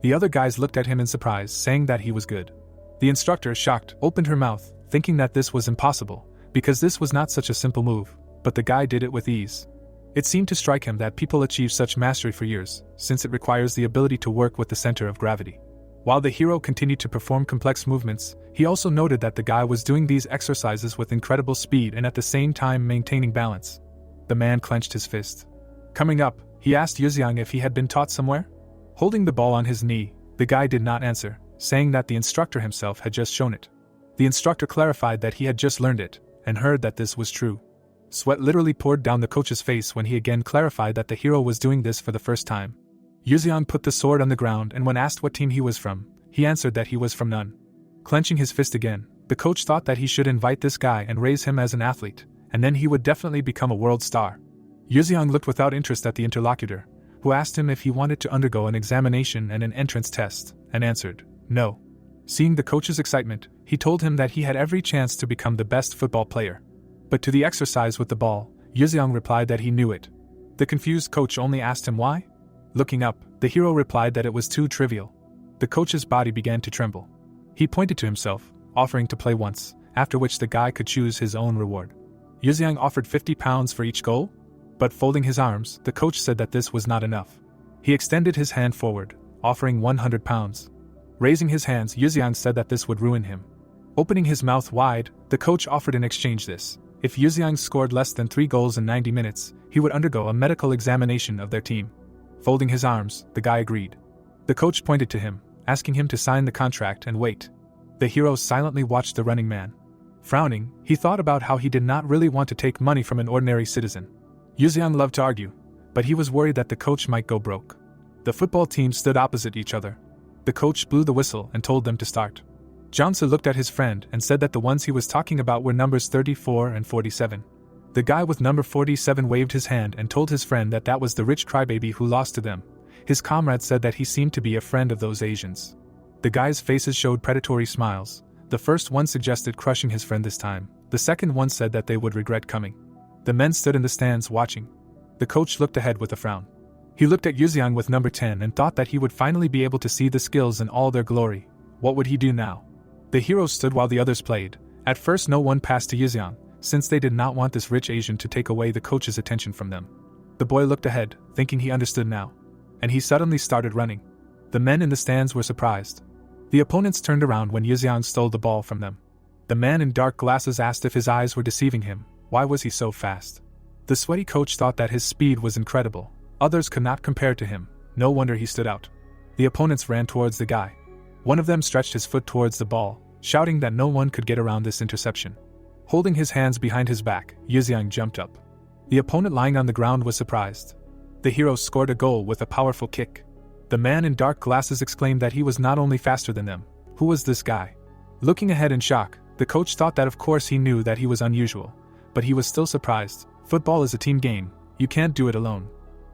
A: The other guys looked at him in surprise, saying that he was good. The instructor, shocked, opened her mouth, thinking that this was impossible, because this was not such a simple move, but the guy did it with ease. It seemed to strike him that people achieve such mastery for years, since it requires the ability to work with the center of gravity. While the hero continued to perform complex movements, he also noted that the guy was doing these exercises with incredible speed and at the same time maintaining balance. The man clenched his fist. Coming up, he asked Yuziang if he had been taught somewhere. Holding the ball on his knee, the guy did not answer, saying that the instructor himself had just shown it. The instructor clarified that he had just learned it, and heard that this was true. Sweat literally poured down the coach's face when he again clarified that the hero was doing this for the first time. Yuziang put the sword on the ground, and when asked what team he was from, he answered that he was from none. Clenching his fist again, the coach thought that he should invite this guy and raise him as an athlete, and then he would definitely become a world star. Yuziang looked without interest at the interlocutor, who asked him if he wanted to undergo an examination and an entrance test, and answered, no. Seeing the coach's excitement, he told him that he had every chance to become the best football player. But to the exercise with the ball, Yuziang replied that he knew it. The confused coach only asked him why. Looking up, the hero replied that it was too trivial. The coach's body began to tremble. He pointed to himself, offering to play once, after which the guy could choose his own reward. Yuziang offered £50 for each goal, but folding his arms, the coach said that this was not enough. He extended his hand forward, offering £100. Raising his hands, Yuziang said that this would ruin him. Opening his mouth wide, the coach offered in exchange this. If Yuziang scored less than 3 goals in 90 minutes, he would undergo a medical examination of their team. Folding his arms, the guy agreed. The coach pointed to him, asking him to sign the contract and wait. The hero silently watched the running man. Frowning, he thought about how he did not really want to take money from an ordinary citizen. Yuziang loved to argue, but he was worried that the coach might go broke. The football team stood opposite each other. The coach blew the whistle and told them to start. Johnson looked at his friend and said that the ones he was talking about were numbers 34 and 47. The guy with number 47 waved his hand and told his friend that that was the rich crybaby who lost to them. His comrade said that he seemed to be a friend of those Asians. The guys' faces showed predatory smiles. The first one suggested crushing his friend this time. The second one said that they would regret coming. The men stood in the stands watching. The coach looked ahead with a frown. He looked at Yuziang with number 10 and thought that he would finally be able to see the skills in all their glory. What would he do now? The hero stood while the others played. At first no one passed to Yuziang, since they did not want this rich Asian to take away the coach's attention from them. The boy looked ahead, thinking he understood now. And he suddenly started running. The men in the stands were surprised. The opponents turned around when Yuziang stole the ball from them. The man in dark glasses asked if his eyes were deceiving him. Why was he so fast? The sweaty coach thought that his speed was incredible. Others could not compare to him. No wonder he stood out. The opponents ran towards the guy. One of them stretched his foot towards the ball, shouting that no one could get around this interception. Holding his hands behind his back, Yuziang jumped up. The opponent lying on the ground was surprised. The hero scored a goal with a powerful kick. The man in dark glasses exclaimed that he was not only faster than them. Who was this guy? Looking ahead in shock, the coach thought that of course he knew that he was unusual. But he was still surprised. Football is a team game. You can't do it alone.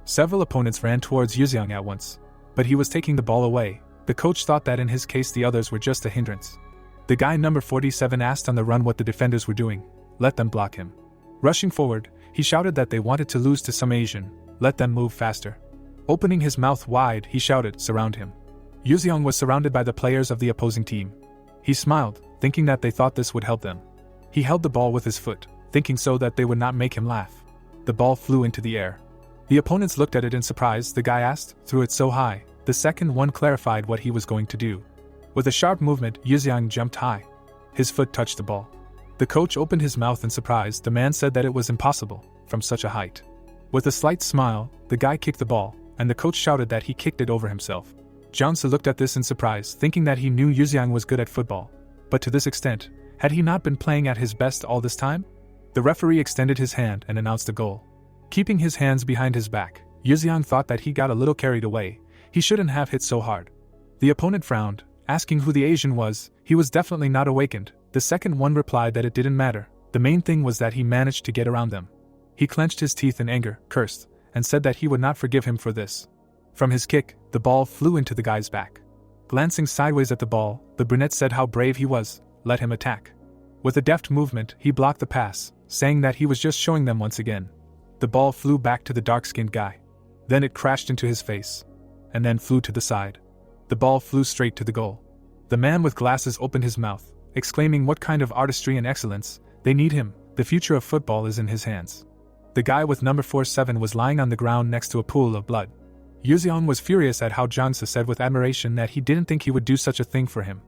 A: Several opponents ran towards Yuziang at once. But he was taking the ball away. The coach thought that in his case the others were just a hindrance. The guy number 47 asked on the run what the defenders were doing. Let them block him. Rushing forward, He shouted that they wanted to lose to some Asian, let them move faster. Opening his mouth wide, he shouted, surround him. Yuzeong was surrounded by the players of the opposing team. He smiled, thinking that they thought this would help them. He held the ball with his foot, thinking so that they would not make him laugh. The ball flew into the air. The opponents looked at it in surprise. The guy asked, threw it so high. The second one clarified what he was going to do. With a sharp movement, Yuzeong jumped high. His foot touched the ball. The coach opened his mouth in surprise. The man said that it was impossible, from such a height. With a slight smile, the guy kicked the ball, and the coach shouted that he kicked it over himself. Jiangsu looked at this in surprise, thinking that he knew Yuzeong was good at football. But to this extent, had he not been playing at his best all this time? The referee extended his hand and announced a goal. Keeping his hands behind his back, Yuzeong thought that he got a little carried away. He shouldn't have hit so hard. The opponent frowned, asking who the Asian was. He was definitely not awakened. The second one replied that it didn't matter. The main thing was that he managed to get around them. He clenched his teeth in anger, cursed, and said that he would not forgive him for this. From his kick, the ball flew into the guy's back. Glancing sideways at the ball, the brunette said how brave he was. Let him attack. With a deft movement, he blocked the pass, saying that he was just showing them once again. The ball flew back to the dark-skinned guy. Then it crashed into his face. And then flew to the side. The ball flew straight to the goal. The man with glasses opened his mouth, exclaiming what kind of artistry and excellence. They need him. The future of football is in his hands. The guy with number 47 was lying on the ground next to a pool of blood. Yuzeong was furious at how Jiangsu said with admiration that he didn't think he would do such a thing for him.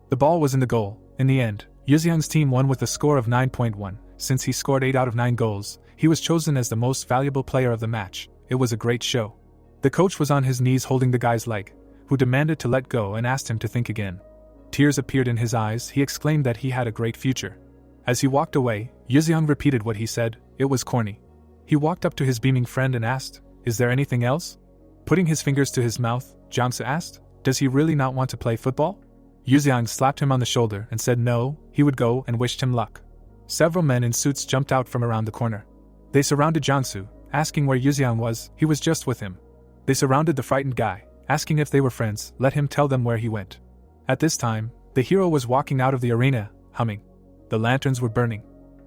A: The ball was in the goal. In the end, Yuzeong's team won with a score of 9.1. Since he scored 8 out of 9 goals, he was chosen as the most valuable player of the match. It was a great show. The coach was on his knees holding the guy's leg, who demanded to let go and asked him to think again. Tears appeared in his eyes. He exclaimed that he had a great future. As he walked away, Yuzeong repeated what he said. It was corny. He walked up to his beaming friend and asked, "Is there anything else?" Putting his fingers to his mouth, Jiangsu asked, "Does he really not want to play football?" Yuzeong slapped him on the shoulder and said no, he would go, and wished him luck. Several men in suits jumped out from around the corner. They surrounded Jiangsu, asking where Yuzeong was. He was just with him. They surrounded the frightened guy, asking if they were friends. Let him tell them where he went. At this time, the hero was walking out of the arena, humming. The lanterns were burning.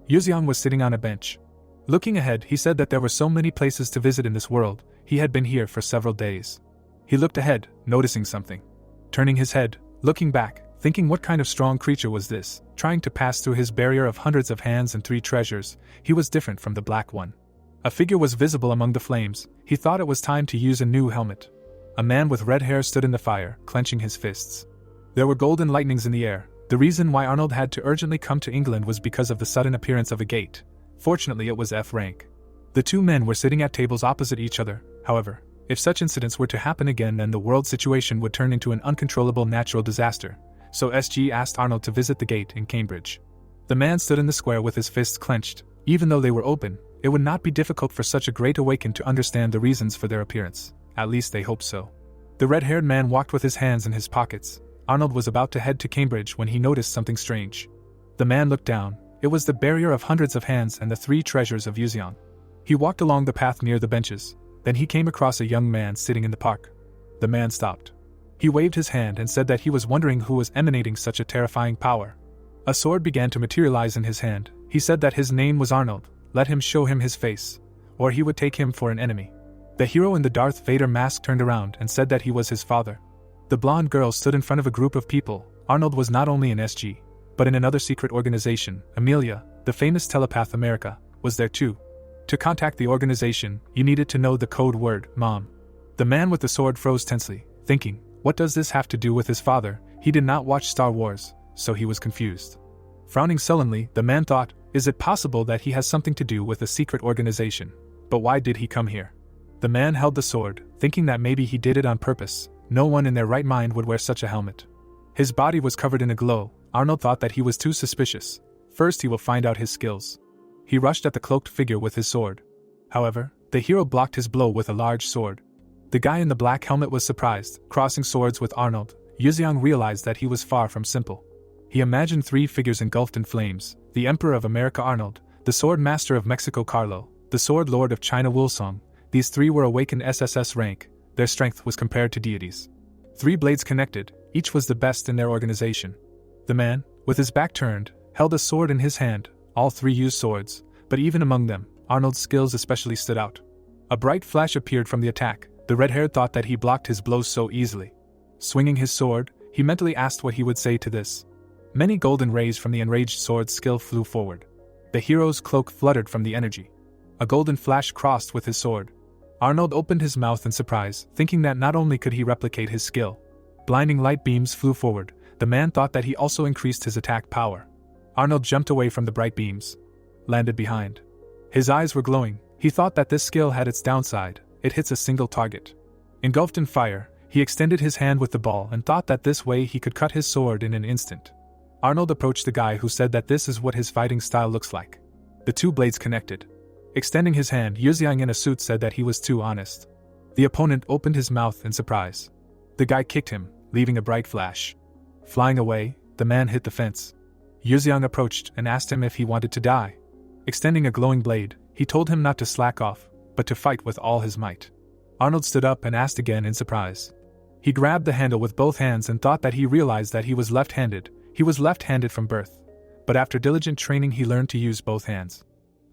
A: Yuzeong was sitting on a bench. Looking ahead, he said that there were so many places to visit in this world. He had been here for several days. He looked ahead, noticing something. Turning his head, looking back, thinking what kind of strong creature was this, trying to pass through his barrier of hundreds of hands and 3 treasures. He was different from the black one. A figure was visible among the flames. He thought it was time to use a new helmet. A man with red hair stood in the fire, clenching his fists. There were golden lightnings in the air. The reason why Arnold had to urgently come to England was because of the sudden appearance of a gate. Fortunately, it was F rank. The 2 men were sitting at tables opposite each other. However, if such incidents were to happen again, then the world situation would turn into an uncontrollable natural disaster. So SG asked Arnold to visit the gate in Cambridge. The man stood in the square with his fists clenched. Even though they were open, it would not be difficult for such a great awakened to understand the reasons for their appearance. At least they hoped so. The red-haired man walked with his hands in his pockets. Arnold was about to head to Cambridge when he noticed something strange. The man looked down. It was the barrier of hundreds of hands and the 3 treasures of Yuzeong. He walked along the path near the benches. Then he came across a young man sitting in the park. The man stopped. He waved his hand and said that he was wondering who was emanating such a terrifying power. A sword began to materialize in his hand. He said that his name was Arnold. Let him show him his face, or he would take him for an enemy. The hero in the Darth Vader mask turned around and said that he was his father. The blonde girl stood in front of a group of people. Arnold was not only in SG, but in another secret organization. Amelia, the famous telepath America, was there too. To contact the organization, you needed to know the code word, Mom. The man with the sword froze tensely, thinking, what does this have to do with his father? He did not watch Star Wars, so he was confused. Frowning sullenly, the man thought, is it possible that he has something to do with a secret organization? But why did he come here? The man held the sword, thinking that maybe he did it on purpose. No one in their right mind would wear such a helmet. His body was covered in a glow. Arnold thought that he was too suspicious. First he will find out his skills. He rushed at the cloaked figure with his sword. However, the hero blocked his blow with a large sword. The guy in the black helmet was surprised, crossing swords with Arnold. Yuzeong realized that he was far from simple. He imagined 3 figures engulfed in flames: the Emperor of America Arnold, the Sword Master of Mexico Carlo, the Sword Lord of China Wulsong. These 3 were awakened SSS rank. Their strength was compared to deities. 3 blades connected, each was the best in their organization. The man, with his back turned, held a sword in his hand. All 3 used swords, but even among them, Arnold's skills especially stood out. A bright flash appeared from the attack. The red-haired thought that he blocked his blows so easily. Swinging his sword, he mentally asked what he would say to this. Many golden rays from the enraged sword's skill flew forward. The hero's cloak fluttered from the energy. A golden flash crossed with his sword. Arnold opened his mouth in surprise, thinking that not only could he replicate his skill. Blinding light beams flew forward. The man thought that he also increased his attack power. Arnold jumped away from the bright beams. Landed behind. His eyes were glowing. He thought that this skill had its downside. It hits a single target. Engulfed in fire, he extended his hand with the ball and thought that this way he could cut his sword in an instant. Arnold approached the guy who said that this is what his fighting style looks like. The two blades connected. Extending his hand, Yuxiang in a suit said that he was too honest. The opponent opened his mouth in surprise. The guy kicked him, leaving a bright flash. Flying away, the man hit the fence. Yuxiang approached and asked him if he wanted to die. Extending a glowing blade, he told him not to slack off, but to fight with all his might. Arnold stood up and asked again in surprise. He grabbed the handle with both hands and thought that he realized that he was left-handed. He was left-handed from birth. But after diligent training he learned to use both hands.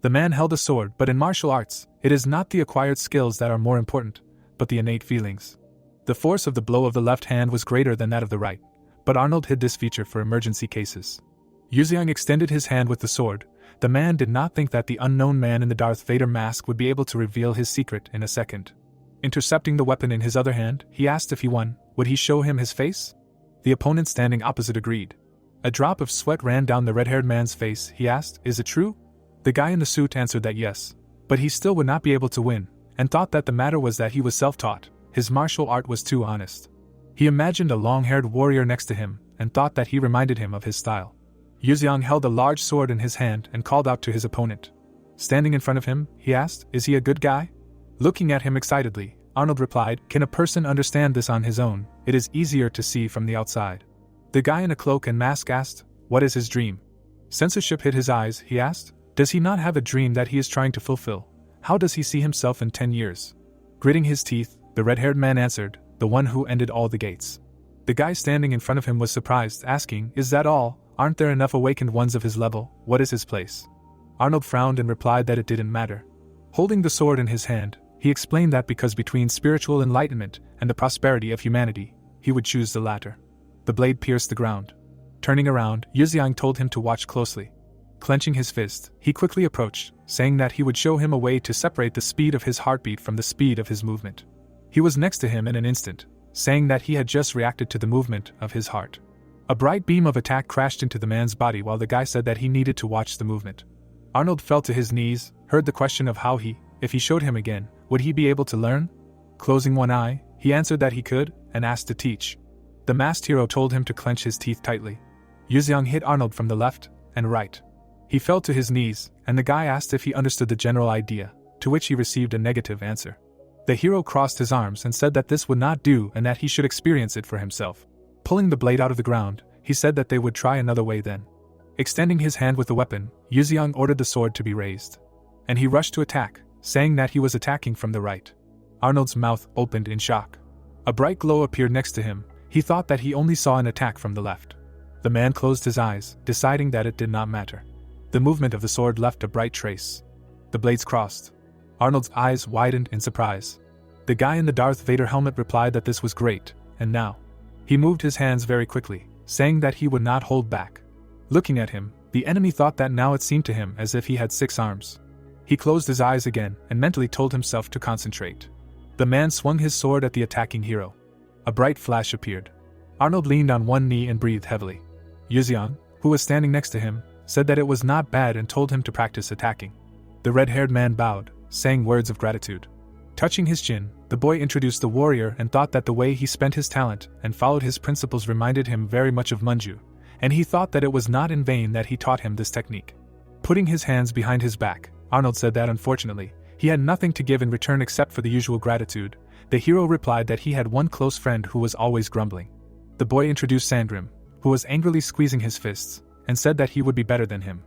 A: The man held a sword, but in martial arts, it is not the acquired skills that are more important, but the innate feelings. The force of the blow of the left hand was greater than that of the right, but Arnold hid this feature for emergency cases. Yuxiang extended his hand with the sword. The man did not think that the unknown man in the Darth Vader mask would be able to reveal his secret in a second. Intercepting the weapon in his other hand, he asked if he won, would he show him his face? The opponent standing opposite agreed. A drop of sweat ran down the red-haired man's face. He asked, "Is it true?" The guy in the suit answered that yes, but he still would not be able to win, and thought that the matter was that he was self-taught. His martial art was too honest. He imagined a long-haired warrior next to him, and thought that he reminded him of his style. Yuxiang held a large sword in his hand and called out to his opponent. Standing in front of him, he asked, "Is he a good guy?" Looking at him excitedly, Arnold replied, "Can a person understand this on his own? It is easier to see from the outside." The guy in a cloak and mask asked, "What is his dream?" Censorship hit his eyes. He asked, "Does he not have a dream that he is trying to fulfill? How does he see himself in 10 years? Gritting his teeth, the red-haired man answered, "The one who ended all the gates." The guy standing in front of him was surprised, asking, "Is that all? Aren't there enough awakened ones of his level? What is his place?" Arnold frowned and replied that it didn't matter. Holding the sword in his hand, he explained that because between spiritual enlightenment and the prosperity of humanity, he would choose the latter. The blade pierced the ground. Turning around, Yuxiang told him to watch closely. Clenching his fist, he quickly approached, saying that he would show him a way to separate the speed of his heartbeat from the speed of his movement. He was next to him in an instant, saying that he had just reacted to the movement of his heart. A bright beam of attack crashed into the man's body while the guy said that he needed to watch the movement. Arnold fell to his knees, heard the question of how if he showed him again, would he be able to learn? Closing one eye, he answered that he could, and asked to teach. The masked hero told him to clench his teeth tightly. Yuxiang hit Arnold from the left and right. He fell to his knees, and the guy asked if he understood the general idea, to which he received a negative answer. The hero crossed his arms and said that this would not do and that he should experience it for himself. Pulling the blade out of the ground, he said that they would try another way then. Extending his hand with the weapon, Yuxiang ordered the sword to be raised. And he rushed to attack, saying that he was attacking from the right. Arnold's mouth opened in shock. A bright glow appeared next to him. He thought that he only saw an attack from the left. The man closed his eyes, deciding that it did not matter. The movement of the sword left a bright trace. The blades crossed. Arnold's eyes widened in surprise. The guy in the Darth Vader helmet replied that this was great, and now. He moved his hands very quickly, saying that he would not hold back. Looking at him, the enemy thought that now it seemed to him as if he had 6 arms. He closed his eyes again and mentally told himself to concentrate. The man swung his sword at the attacking hero. A bright flash appeared. Arnold leaned on one knee and breathed heavily. Yuxiang, who was standing next to him, said that it was not bad and told him to practice attacking. The red-haired man bowed, saying words of gratitude. Touching his chin, the boy introduced the warrior and thought that the way he spent his talent and followed his principles reminded him very much of Manju, and he thought that it was not in vain that he taught him this technique. Putting his hands behind his back, Arnold said that unfortunately, he had nothing to give in return except for the usual gratitude. The hero replied that he had one close friend who was always grumbling. The boy introduced Sandrim, who was angrily squeezing his fists, and said that he would be better than him.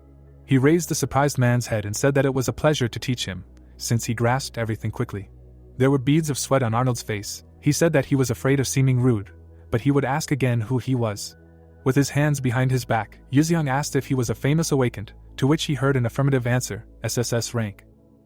A: He raised the surprised man's head and said that it was a pleasure to teach him, since he grasped everything quickly. There were beads of sweat on Arnold's face. He said that he was afraid of seeming rude, but he would ask again who he was. With his hands behind his back, Yuxiang asked if he was a famous awakened, to which he heard an affirmative answer, SSS rank.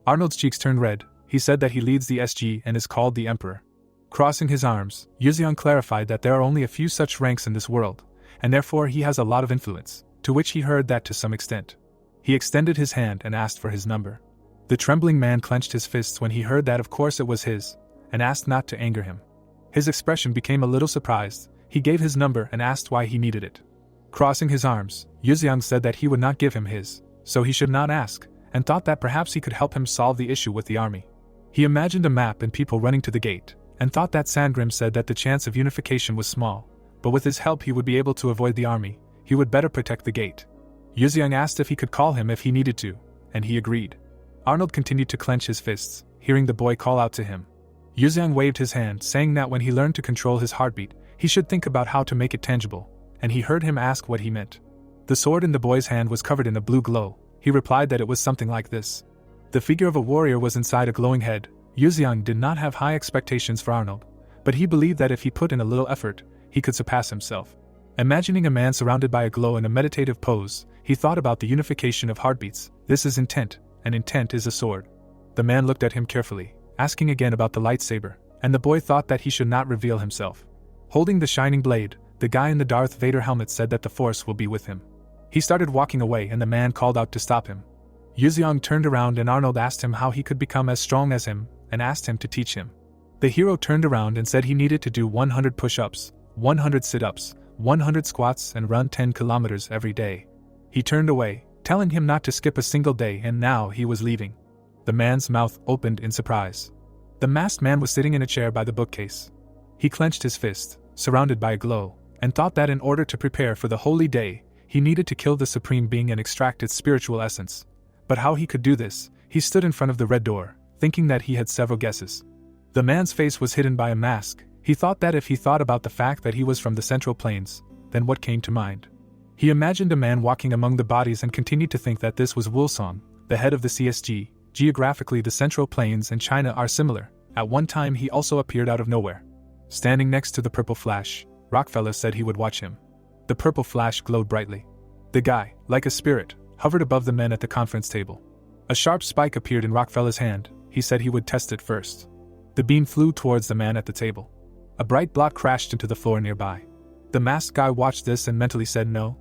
A: Arnold's cheeks turned red. He said that he leads the SG and is called the Emperor. Crossing his arms, Yuzeong clarified that there are only a few such ranks in this world, and therefore he has a lot of influence, to which he heard that to some extent. He extended his hand and asked for his number. The trembling man clenched his fists when he heard that of course it was his, and asked not to anger him. His expression became a little surprised. He gave his number and asked why he needed it. Crossing his arms, Yuzeong said that he would not give him his, so he should not ask, and thought that perhaps he could help him solve the issue with the army. He imagined a map and people running to the gate, and thought that Sangrim said that the chance of unification was small, but with his help he would be able to avoid the army. He would better protect the gate. Yuzeong asked if he could call him if he needed to, and he agreed. Arnold continued to clench his fists, hearing the boy call out to him. Yuzeong waved his hand, saying that when he learned to control his heartbeat, he should think about how to make it tangible, and he heard him ask what he meant. The sword in the boy's hand was covered in a blue glow. He replied that it was something like this. The figure of a warrior was inside a glowing head. Yuzeong did not have high expectations for Arnold, but he believed that if he put in a little effort, he could surpass himself. Imagining a man surrounded by a glow in a meditative pose, he thought about the unification of heartbeats. This is intent, and intent is a sword. The man looked at him carefully, asking again about the lightsaber, and the boy thought that he should not reveal himself. Holding the shining blade, the guy in the Darth Vader helmet said that the Force will be with him. He started walking away and the man called out to stop him. Yuzeong turned around and Arnold asked him how he could become as strong as him, and asked him to teach him. The hero turned around and said he needed to do 100 push-ups, 100 sit-ups, 100 squats and run 10 kilometers every day. He turned away, telling him not to skip a single day, and now he was leaving. The man's mouth opened in surprise. The masked man was sitting in a chair by the bookcase. He clenched his fist, surrounded by a glow, and thought that in order to prepare for the holy day, he needed to kill the Supreme Being and extract its spiritual essence. But how he could do this, he stood in front of the red door, thinking that he had several guesses. The man's face was hidden by a mask. He thought that if he thought about the fact that he was from the Central Plains, then what came to mind? He imagined a man walking among the bodies and continued to think that this was Wulsong, the head of the CSG. Geographically, the Central Plains and China are similar. At one time he also appeared out of nowhere. Standing next to the purple flash, Rockefeller said he would watch him. The purple flash glowed brightly. The guy, like a spirit, hovered above the men at the conference table. A sharp spike appeared in Rockefeller's hand. He said he would test it first. The beam flew towards the man at the table. A bright blot crashed into the floor nearby. The masked guy watched this and mentally said no.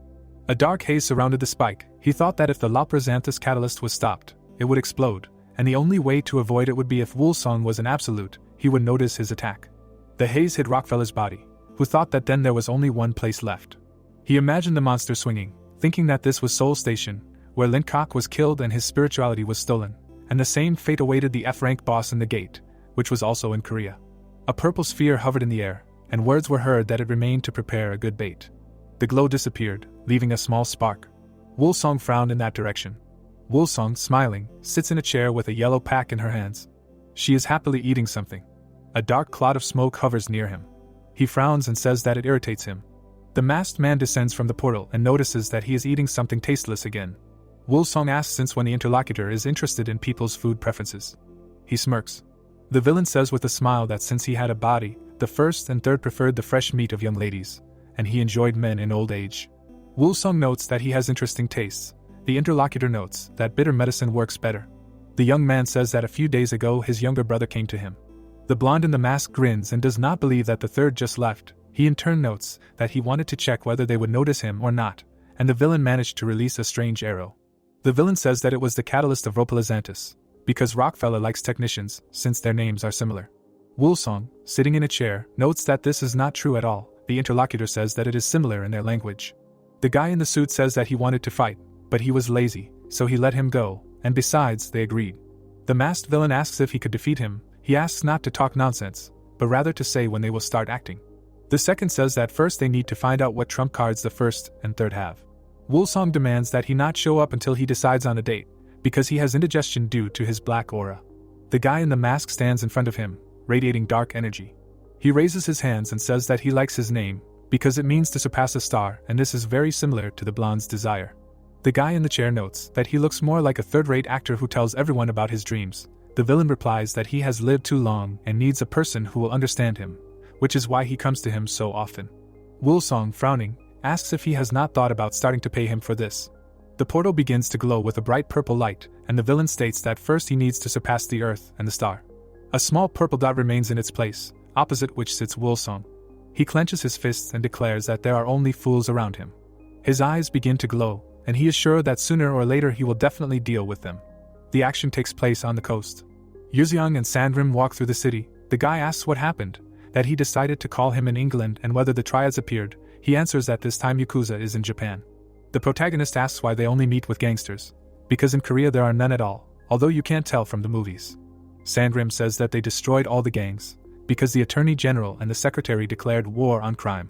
A: A dark haze surrounded the spike. He thought that if the Lopraxanthus catalyst was stopped, it would explode, and the only way to avoid it would be if Wulsong was an absolute. He would notice his attack. The haze hid Rockefeller's body, who thought that then there was only one place left. He imagined the monster swinging, thinking that this was Seoul Station, where Lin Kok was killed and his spirituality was stolen, and the same fate awaited the F-rank boss in the gate, which was also in Korea. A purple sphere hovered in the air, and words were heard that it remained to prepare a good bait. The glow disappeared, leaving a small spark. Wulsong frowned in that direction. Wulsong, smiling, sits in a chair with a yellow pack in her hands. She is happily eating something. A dark cloud of smoke hovers near him. He frowns and says that it irritates him. The masked man descends from the portal and notices that he is eating something tasteless again. Wulsong asks since when the interlocutor is interested in people's food preferences. He smirks. The villain says with a smile that since he had a body, the first and third preferred the fresh meat of young ladies, and he enjoyed men in old age. Wulsong notes that he has interesting tastes. The interlocutor notes that bitter medicine works better. The young man says that a few days ago his younger brother came to him. The blonde in the mask grins and does not believe that the third just left. He in turn notes that he wanted to check whether they would notice him or not, and the villain managed to release a strange arrow. The villain says that it was the catalyst of Ropolizantis, because Rockefeller likes technicians, since their names are similar. Wulsong, sitting in a chair, notes that this is not true at all. The interlocutor says that it is similar in their language. The guy in the suit says that he wanted to fight, but he was lazy, so he let him go, and besides, they agreed. The masked villain asks if he could defeat him. He asks not to talk nonsense, but rather to say when they will start acting. The second says that first they need to find out what trump cards the first and third have. Wulsong demands that he not show up until he decides on a date, because he has indigestion due to his black aura. The guy in the mask stands in front of him, radiating dark energy. He raises his hands and says that he likes his name, because it means to surpass a star, and this is very similar to the blonde's desire. The guy in the chair notes that he looks more like a third-rate actor who tells everyone about his dreams. The villain replies that he has lived too long and needs a person who will understand him, which is why he comes to him so often. Wulsong, frowning, asks if he has not thought about starting to pay him for this. The portal begins to glow with a bright purple light, and the villain states that first he needs to surpass the Earth and the star. A small purple dot remains in its place, opposite which sits Wolsong. He clenches his fists and declares that there are only fools around him. His eyes begin to glow, and he is sure that sooner or later he will definitely deal with them. The action takes place on the coast. Yuxiang and Sandrim walk through the city. The guy asks what happened, that he decided to call him in England and whether the triads appeared. He answers that this time Yakuza is in Japan. The protagonist asks why they only meet with gangsters. Because in Korea there are none at all, although you can't tell from the movies. Sandrim says that they destroyed all the gangs, because the Attorney General and the Secretary declared war on crime.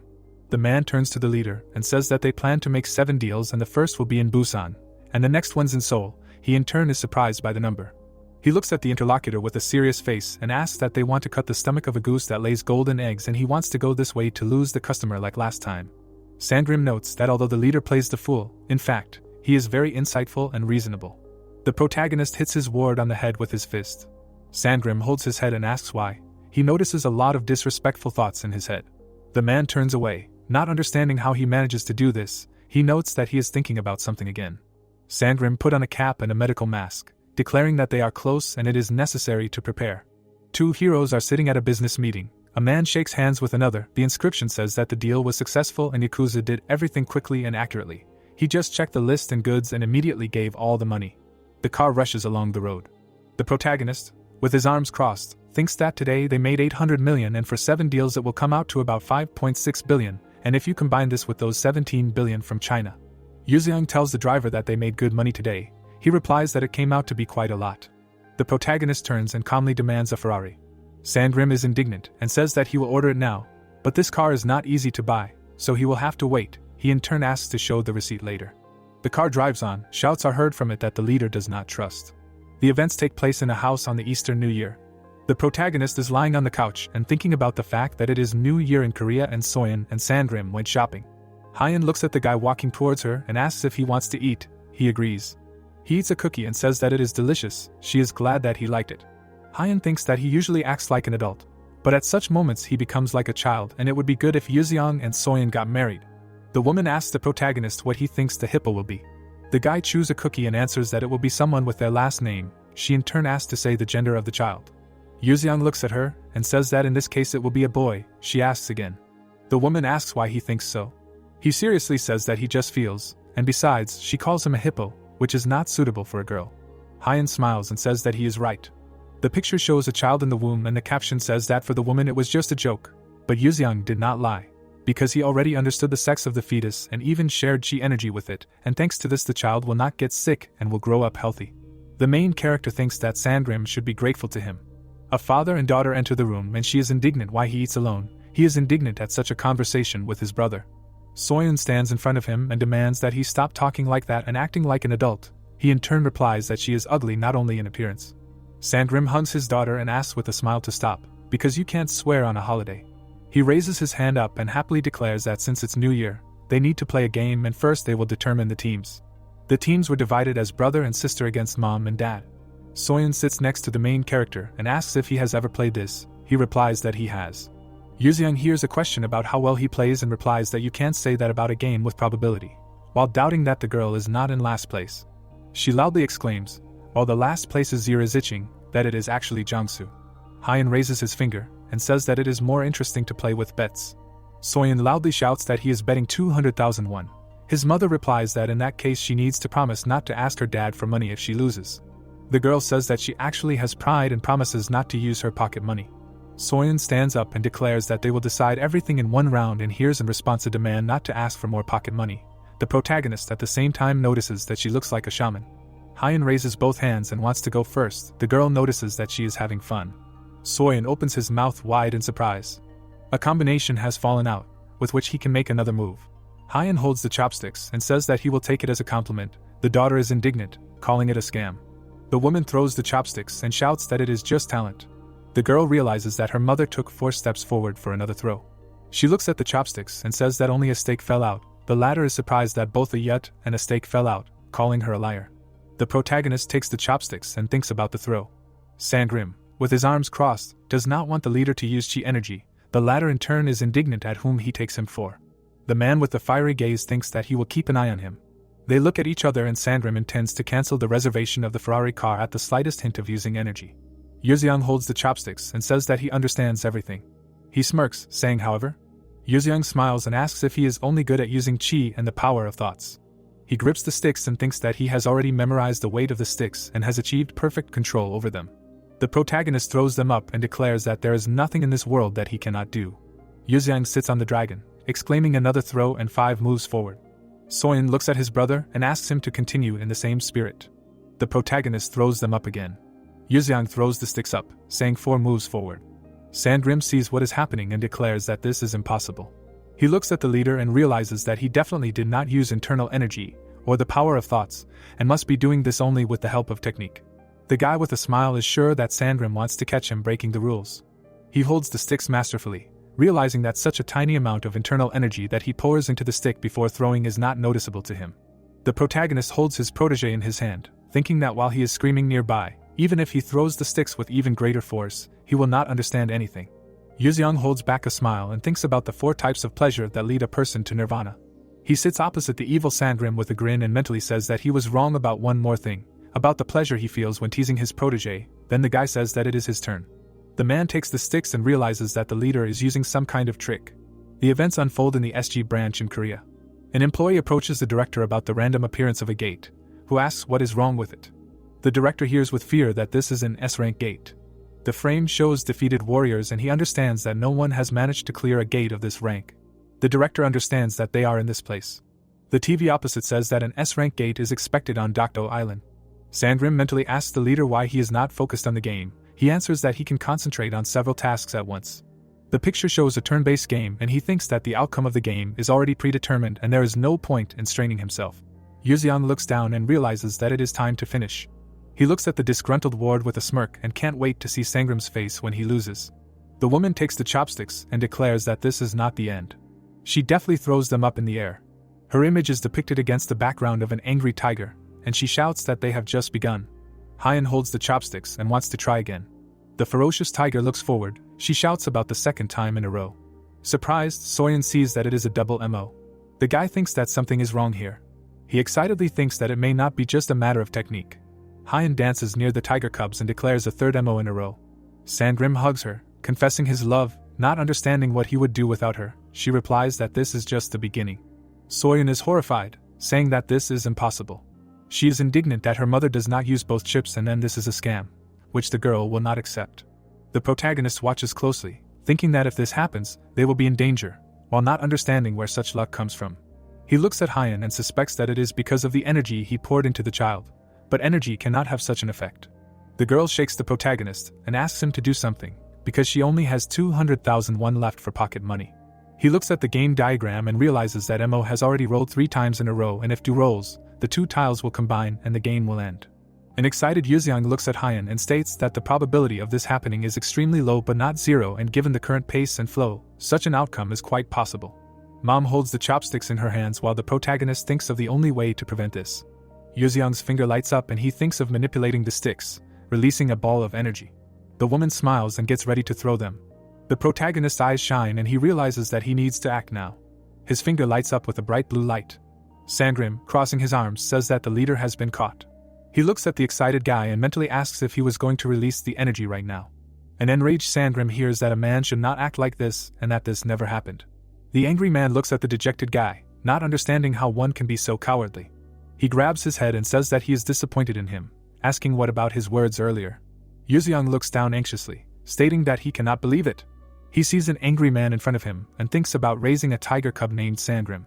A: The man turns to the leader and says that they plan to make 7 deals and the first will be in Busan, and the next one's in Seoul. He in turn is surprised by the number. He looks at the interlocutor with a serious face and asks that they want to cut the stomach of a goose that lays golden eggs and he wants to go this way to lose the customer like last time. Sandrim notes that although the leader plays the fool, in fact, he is very insightful and reasonable. The protagonist hits his ward on the head with his fist. Sandrim holds his head and asks why. He notices a lot of disrespectful thoughts in his head. The man turns away, not understanding how he manages to do this. He notes that he is thinking about something again. Sandrim put on a cap and a medical mask, declaring that they are close and it is necessary to prepare. 2 heroes are sitting at a business meeting. A man shakes hands with another. The inscription says that the deal was successful and Yakuza did everything quickly and accurately. He just checked the list and goods and immediately gave all the money. The car rushes along the road. The protagonist, with his arms crossed, thinks that today they made 800 million and for 7 deals it will come out to about 5.6 billion, and if you combine this with those 17 billion from China. Yuxiang tells the driver that they made good money today. He replies that it came out to be quite a lot. The protagonist turns and calmly demands a Ferrari. Sandrim is indignant and says that he will order it now, but this car is not easy to buy, so he will have to wait. He in turn asks to show the receipt later. The car drives on. Shouts are heard from it that the leader does not trust. The events take place in a house on the Easter New Year. The protagonist is lying on the couch and thinking about the fact that it is New Year in Korea and Soyeon and Sandrim went shopping. Hyeon looks at the guy walking towards her and asks if he wants to eat. He agrees. He eats a cookie and says that it is delicious. She is glad that he liked it. Hyeon thinks that he usually acts like an adult, but at such moments he becomes like a child and it would be good if Yuxiang and Soyeon got married. The woman asks the protagonist what he thinks the hippo will be. The guy chews a cookie and answers that it will be someone with their last name. She in turn asks to say the gender of the child. Yuxiang looks at her and says that in this case it will be a boy. She asks again. The woman asks why he thinks so. He seriously says that he just feels, and besides, she calls him a hippo, which is not suitable for a girl. Hyeon smiles and says that he is right. The picture shows a child in the womb and the caption says that for the woman it was just a joke. But Yuxiang did not lie, because he already understood the sex of the fetus and even shared chi energy with it, and thanks to this the child will not get sick and will grow up healthy. The main character thinks that Sandrim should be grateful to him. A father and daughter enter the room and she is indignant why he eats alone. He is indignant at such a conversation with his brother. Soyeon stands in front of him and demands that he stop talking like that and acting like an adult. He in turn replies that she is ugly not only in appearance. Sandrim hugs his daughter and asks with a smile to stop, because you can't swear on a holiday. He raises his hand up and happily declares that since it's New Year, they need to play a game and first they will determine the teams. The teams were divided as brother and sister against mom and dad. Soyeon sits next to the main character and asks if he has ever played this. He replies that he has. Yuxiang hears a question about how well he plays and replies that you can't say that about a game with probability, while doubting that the girl is not in last place. She loudly exclaims, while the last place's ear is itching, that it is actually Jiangsu. Hyeon raises his finger and says that it is more interesting to play with bets. Soyeon loudly shouts that he is betting 200,000 won. His mother replies that in that case she needs to promise not to ask her dad for money if she loses. The girl says that she actually has pride and promises not to use her pocket money. Soyeon stands up and declares that they will decide everything in one round and hears in response a demand not to ask for more pocket money. The protagonist at the same time notices that she looks like a shaman. Hyeon raises both hands and wants to go first. The girl notices that she is having fun. Soyeon opens his mouth wide in surprise. A combination has fallen out, with which he can make another move. Hyeon holds the chopsticks and says that he will take it as a compliment. The daughter is indignant, calling it a scam. The woman throws the chopsticks and shouts that it is just talent. The girl realizes that her mother took 4 steps forward for another throw. She looks at the chopsticks and says that only a steak fell out. The latter is surprised that both a yut and a steak fell out, calling her a liar. The protagonist takes the chopsticks and thinks about the throw. Sandrim, with his arms crossed, does not want the leader to use chi energy. The latter in turn is indignant at whom he takes him for. The man with the fiery gaze thinks that he will keep an eye on him. They look at each other and Sandrim intends to cancel the reservation of the Ferrari car at the slightest hint of using energy. Yuzeong holds the chopsticks and says that he understands everything. He smirks, saying, however. Yuzeong smiles and asks if he is only good at using chi and the power of thoughts. He grips the sticks and thinks that he has already memorized the weight of the sticks and has achieved perfect control over them. The protagonist throws them up and declares that there is nothing in this world that he cannot do. Yuzeong sits on the dragon, exclaiming another throw and 5 moves forward. Soyeon looks at his brother and asks him to continue in the same spirit. The protagonist throws them up again. Yuzeong throws the sticks up, saying 4 moves forward. Sandrim sees what is happening and declares that this is impossible. He looks at the leader and realizes that he definitely did not use internal energy, or the power of thoughts, and must be doing this only with the help of technique. The guy with a smile is sure that Sandrim wants to catch him breaking the rules. He holds the sticks masterfully, realizing that such a tiny amount of internal energy that he pours into the stick before throwing is not noticeable to him. The protagonist holds his protege in his hand, thinking that while he is screaming nearby, even if he throws the sticks with even greater force, he will not understand anything. Yuzeong holds back a smile and thinks about the 4 types of pleasure that lead a person to nirvana. He sits opposite the evil Sandrim with a grin and mentally says that he was wrong about one more thing, about the pleasure he feels when teasing his protege. Then the guy says that it is his turn. The man takes the sticks and realizes that the leader is using some kind of trick. The events unfold in the SG branch in Korea. An employee approaches the director about the random appearance of a gate, who asks what is wrong with it. The director hears with fear that this is an S-rank gate. The frame shows defeated warriors and he understands that no one has managed to clear a gate of this rank. The director understands that they are in this place. The TV opposite says that an S-rank gate is expected on Doto Island. Sandrim mentally asks the leader why he is not focused on the game. He answers that he can concentrate on several tasks at once. The picture shows a turn-based game and he thinks that the outcome of the game is already predetermined and there is no point in straining himself. Yuzeong looks down and realizes that it is time to finish. He looks at the disgruntled ward with a smirk and can't wait to see Sangrim's face when he loses. The woman takes the chopsticks and declares that this is not the end. She deftly throws them up in the air. Her image is depicted against the background of an angry tiger, and she shouts that they have just begun. Hyen holds the chopsticks and wants to try again. The ferocious tiger looks forward. She shouts about the 2nd time in a row. Surprised, Soyeon sees that it is a double MO. The guy thinks that something is wrong here. He excitedly thinks that it may not be just a matter of technique. Hyen dances near the tiger cubs and declares a 3rd MO in a row. Sandrim hugs her, confessing his love, not understanding what he would do without her. She replies that this is just the beginning. Soyeon is horrified, saying that this is impossible. She is indignant that her mother does not use both chips and then this is a scam, which the girl will not accept. The protagonist watches closely, thinking that if this happens, they will be in danger, while not understanding where such luck comes from. He looks at Hyen and suspects that it is because of the energy he poured into the child, but energy cannot have such an effect. The girl shakes the protagonist and asks him to do something, because she only has 200,000 won left for pocket money. He looks at the game diagram and realizes that Mo has already rolled 3 times in a row and if 2 rolls, the 2 tiles will combine and the game will end. An excited Yuzeong looks at Hyen and states that the probability of this happening is extremely low but not zero, and given the current pace and flow, such an outcome is quite possible. Mom holds the chopsticks in her hands while the protagonist thinks of the only way to prevent this. Yuzeong's finger lights up and he thinks of manipulating the sticks, releasing a ball of energy. The woman smiles and gets ready to throw them. The protagonist's eyes shine and he realizes that he needs to act now. His finger lights up with a bright blue light. Sandrim, crossing his arms, says that the leader has been caught. He looks at the excited guy and mentally asks if he was going to release the energy right now. An enraged Sandrim hears that a man should not act like this and that this never happened. The angry man looks at the dejected guy, not understanding how one can be so cowardly. He grabs his head and says that he is disappointed in him, asking what about his words earlier. Yuzeong looks down anxiously, stating that he cannot believe it. He sees an angry man in front of him and thinks about raising a tiger cub named Sandrim.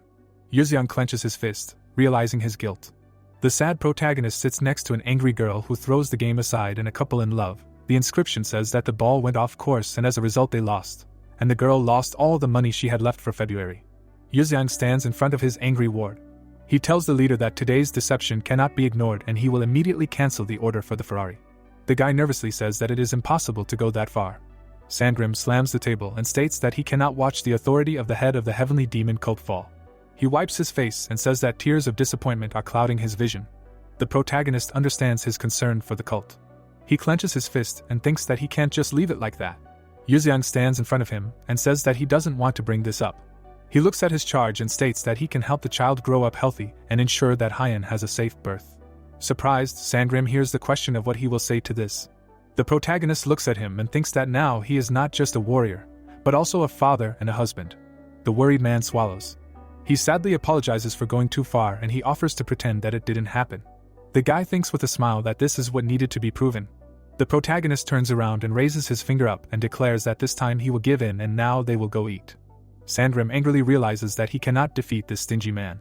A: Yuzeong clenches his fist, realizing his guilt. The sad protagonist sits next to an angry girl who throws the game aside and a couple in love. The inscription says that the ball went off course and as a result they lost, and the girl lost all the money she had left for February. Yuzeong stands in front of his angry ward. He tells the leader that today's deception cannot be ignored and he will immediately cancel the order for the Ferrari. The guy nervously says that it is impossible to go that far. Sandrim slams the table and states that he cannot watch the authority of the head of the heavenly demon cult fall. He wipes his face and says that tears of disappointment are clouding his vision. The protagonist understands his concern for the cult. He clenches his fist and thinks that he can't just leave it like that. Yuzeong stands in front of him and says that he doesn't want to bring this up. He looks at his charge and states that he can help the child grow up healthy and ensure that Hyan has a safe birth. Surprised, Sangrim hears the question of what he will say to this. The protagonist looks at him and thinks that now he is not just a warrior, but also a father and a husband. The worried man swallows. He sadly apologizes for going too far and he offers to pretend that it didn't happen. The guy thinks with a smile that this is what needed to be proven. The protagonist turns around and raises his finger up and declares that this time he will give in and now they will go eat. Sandrim angrily realizes that he cannot defeat this stingy man.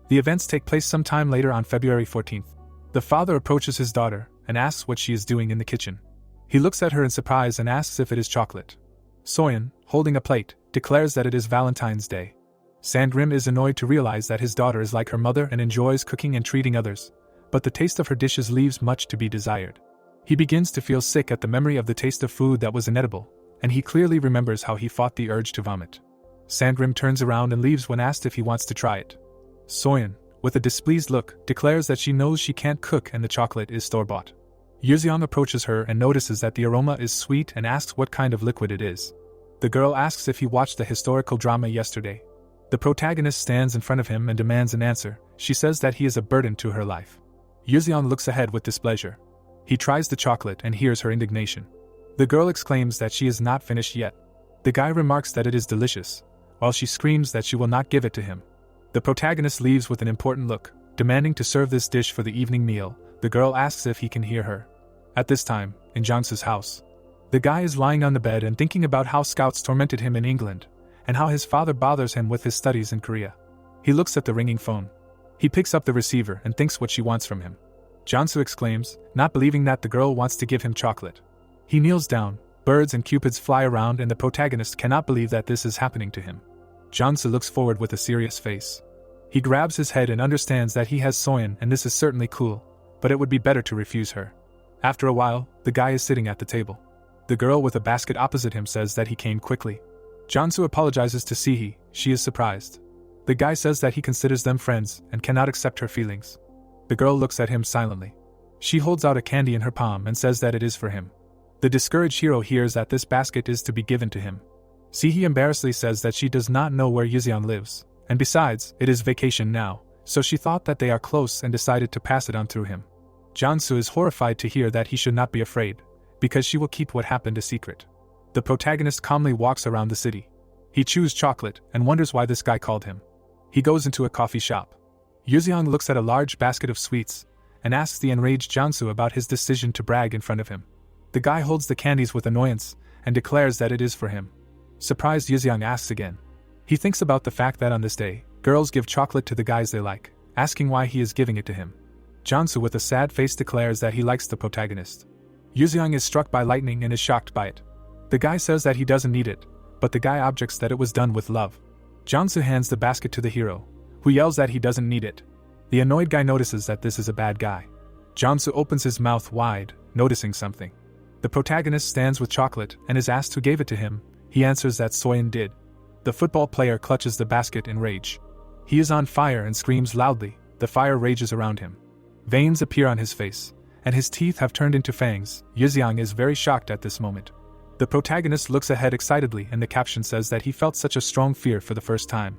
A: The events take place some time later on February 14th. The father approaches his daughter and asks what she is doing in the kitchen. He looks at her in surprise and asks if it is chocolate. Soyeon, holding a plate, declares that it is Valentine's Day. Sandrim is annoyed to realize that his daughter is like her mother and enjoys cooking and treating others, but the taste of her dishes leaves much to be desired. He begins to feel sick at the memory of the taste of food that was inedible, and he clearly remembers how he fought the urge to vomit. Sandrim turns around and leaves when asked if he wants to try it. Soyeon, with a displeased look, declares that she knows she can't cook and the chocolate is store-bought. Yuseong approaches her and notices that the aroma is sweet and asks what kind of liquid it is. The girl asks if he watched the historical drama yesterday. The protagonist stands in front of him and demands an answer. She says that he is a burden to her life. Yuseong looks ahead with displeasure. He tries the chocolate and hears her indignation. The girl exclaims that she is not finished yet. The guy remarks that it is delicious, while she screams that she will not give it to him. The protagonist leaves with an important look, demanding to serve this dish for the evening meal. The girl asks if he can hear her. At this time, in Jangsu's house, the guy is lying on the bed and thinking about how scouts tormented him in England, and how his father bothers him with his studies in Korea. He looks at the ringing phone. He picks up the receiver and thinks what she wants from him. Jangsu exclaims, not believing that the girl wants to give him chocolate. He kneels down, birds and cupids fly around and the protagonist cannot believe that this is happening to him. Jangsu looks forward with a serious face. He grabs his head and understands that he has Soyeon and this is certainly cool, but it would be better to refuse her. After a while, the guy is sitting at the table. The girl with a basket opposite him says that he came quickly. Jangsu apologizes to Sihi. She is surprised. The guy says that he considers them friends and cannot accept her feelings. The girl looks at him silently. She holds out a candy in her palm and says that it is for him. The discouraged hero hears that this basket is to be given to him. Sihi embarrassedly says that she does not know where Yuseong lives, and besides, it is vacation now, so she thought that they are close and decided to pass it on through him. Jangsu is horrified to hear that he should not be afraid, because she will keep what happened a secret. The protagonist calmly walks around the city. He chews chocolate and wonders why this guy called him. He goes into a coffee shop. Yuseong looks at a large basket of sweets and asks the enraged Jangsu about his decision to brag in front of him. The guy holds the candies with annoyance and declares that it is for him. Surprised, Yuseong asks again. He thinks about the fact that on this day, girls give chocolate to the guys they like, asking why he is giving it to him. Jangsu with a sad face declares that he likes the protagonist. Yuseong is struck by lightning and is shocked by it. The guy says that he doesn't need it, but the guy objects that it was done with love. Jangsu hands the basket to the hero, who yells that he doesn't need it. The annoyed guy notices that this is a bad guy. Jangsu opens his mouth wide, noticing something. The protagonist stands with chocolate and is asked who gave it to him. He answers that Soyeon did. The football player clutches the basket in rage. He is on fire and screams loudly. The fire rages around him. Veins appear on his face, and his teeth have turned into fangs. Yuseong is very shocked at this moment. The protagonist looks ahead excitedly and the caption says that he felt such a strong fear for the first time.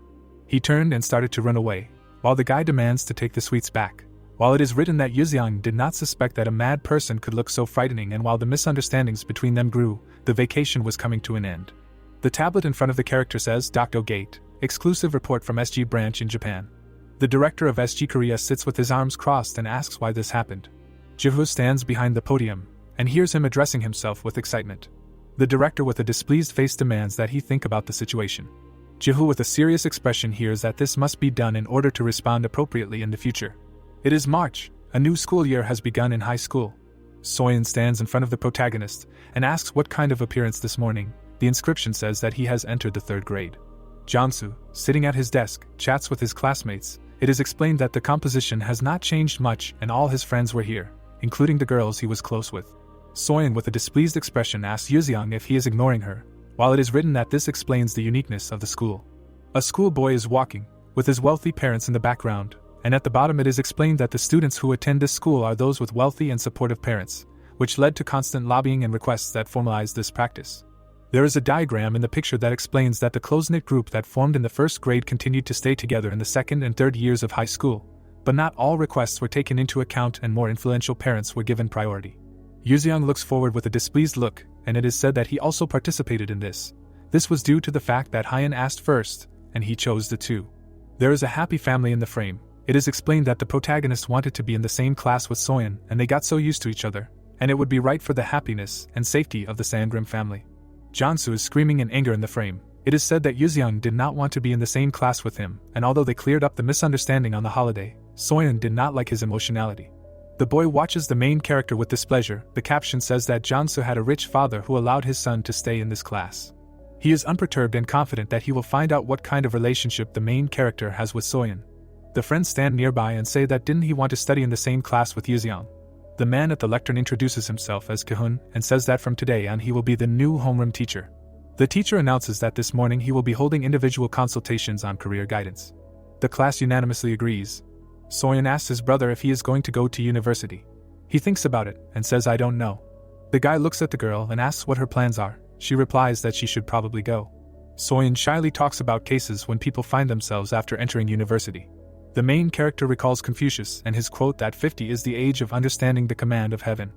A: He turned and started to run away, while the guy demands to take the sweets back. While it is written that Yuseong did not suspect that a mad person could look so frightening, and while the misunderstandings between them grew, the vacation was coming to an end. The tablet in front of the character says Dokdo Gate, exclusive report from SG branch in Japan. The director of SG Korea sits with his arms crossed and asks why this happened. Jiwoo stands behind the podium and hears him addressing himself with excitement. The director with a displeased face demands that he think about the situation. Jiwoo with a serious expression hears that this must be done in order to respond appropriately in the future. It is March. A new school year has begun in high school. Soyeon stands in front of the protagonist and asks what kind of appearance this morning. The inscription says that he has entered the 3rd grade. Jangsu, sitting at his desk, chats with his classmates. It is explained that the composition has not changed much and all his friends were here, including the girls he was close with. Soyeon with a displeased expression asks Yuseong if he is ignoring her, while it is written that this explains the uniqueness of the school. A schoolboy is walking, with his wealthy parents in the background, and at the bottom it is explained that the students who attend this school are those with wealthy and supportive parents, which led to constant lobbying and requests that formalized this practice. There is a diagram in the picture that explains that the close-knit group that formed in the first grade continued to stay together in the second and third years of high school, but not all requests were taken into account and more influential parents were given priority. Yuzeong looks forward with a displeased look, and it is said that he also participated in this. This was due to the fact that Hyan asked first, and he chose the two. There is a happy family in the frame. It is explained that the protagonist wanted to be in the same class with Soyeon, and they got so used to each other, and it would be right for the happiness and safety of the Sangrim family. Jansu is screaming in anger in the frame. It is said that Yuzeong did not want to be in the same class with him, and although they cleared up the misunderstanding on the holiday, Soyeon did not like his emotionality. The boy watches the main character with displeasure. The caption says that Jansu had a rich father who allowed his son to stay in this class. He is unperturbed and confident that he will find out what kind of relationship the main character has with Soyeon. The friends stand nearby and say that didn't he want to study in the same class with Yuzeong. The man at the lectern introduces himself as Kahun and says that from today on he will be the new homeroom teacher. The teacher announces that this morning he will be holding individual consultations on career guidance. The class unanimously agrees. Soyeon asks his brother if he is going to go to university. He thinks about it and says I don't know. The guy looks at the girl and asks what her plans are. She replies that she should probably go. Soyeon shyly talks about cases when people find themselves after entering university. The main character recalls Confucius and his quote that 50 is the age of understanding the command of heaven.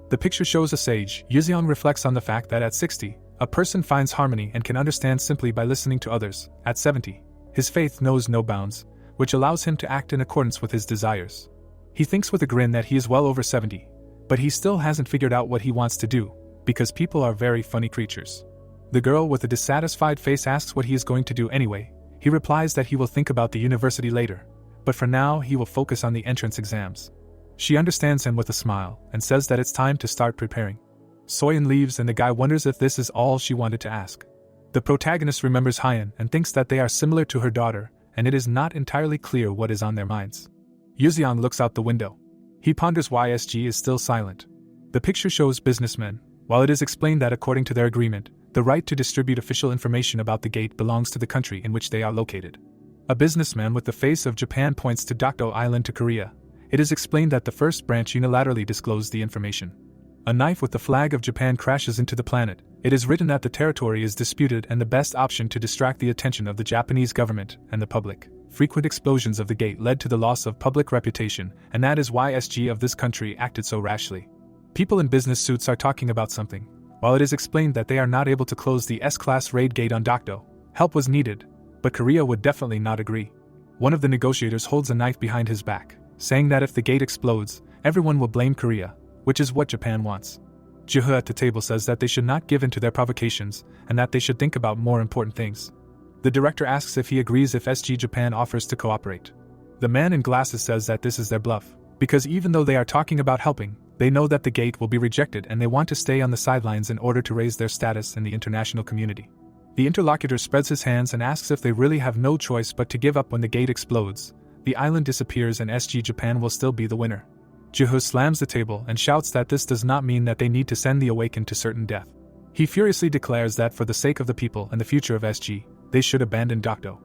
A: The picture shows a sage. Yuzeong reflects on the fact that at 60, a person finds harmony and can understand simply by listening to others. At 70, his faith knows no bounds, which allows him to act in accordance with his desires. He thinks with a grin that he is well over 70, but he still hasn't figured out what he wants to do, because people are very funny creatures. The girl with a dissatisfied face asks what he is going to do anyway. He replies that he will think about the university later, but for now he will focus on the entrance exams. She understands him with a smile and says that it's time to start preparing. Soyeon leaves and the guy wonders if this is all she wanted to ask. The protagonist remembers Hyan and thinks that they are similar to her daughter, and it is not entirely clear what is on their minds. Yuzeong looks out the window. He ponders why SG is still silent. The picture shows businessmen. While it is explained that according to their agreement, the right to distribute official information about the gate belongs to the country in which they are located. A businessman with the face of Japan points to Doto Island to Korea. It is explained that the first branch unilaterally disclosed the information. A knife with the flag of Japan crashes into the planet. It is written that the territory is disputed and the best option to distract the attention of the Japanese government and the public. Frequent explosions of the gate led to the loss of public reputation, and that is why SG of this country acted so rashly. People in business suits are talking about something. While it is explained that they are not able to close the S-class raid gate on Dokdo, help was needed, but Korea would definitely not agree. One of the negotiators holds a knife behind his back, saying that if the gate explodes, everyone will blame Korea, which is what Japan wants. Jiho at the table says that they should not give in to their provocations, and that they should think about more important things. The director asks if he agrees if SG Japan offers to cooperate. The man in glasses says that this is their bluff, because even though they are talking about helping, they know that the gate will be rejected and they want to stay on the sidelines in order to raise their status in the international community. The interlocutor spreads his hands and asks if they really have no choice but to give up when the gate explodes. The island disappears and SG Japan will still be the winner. Jiho slams the table and shouts that this does not mean that they need to send the awakened to certain death. He furiously declares that for the sake of the people and the future of SG, they should abandon Dokdo.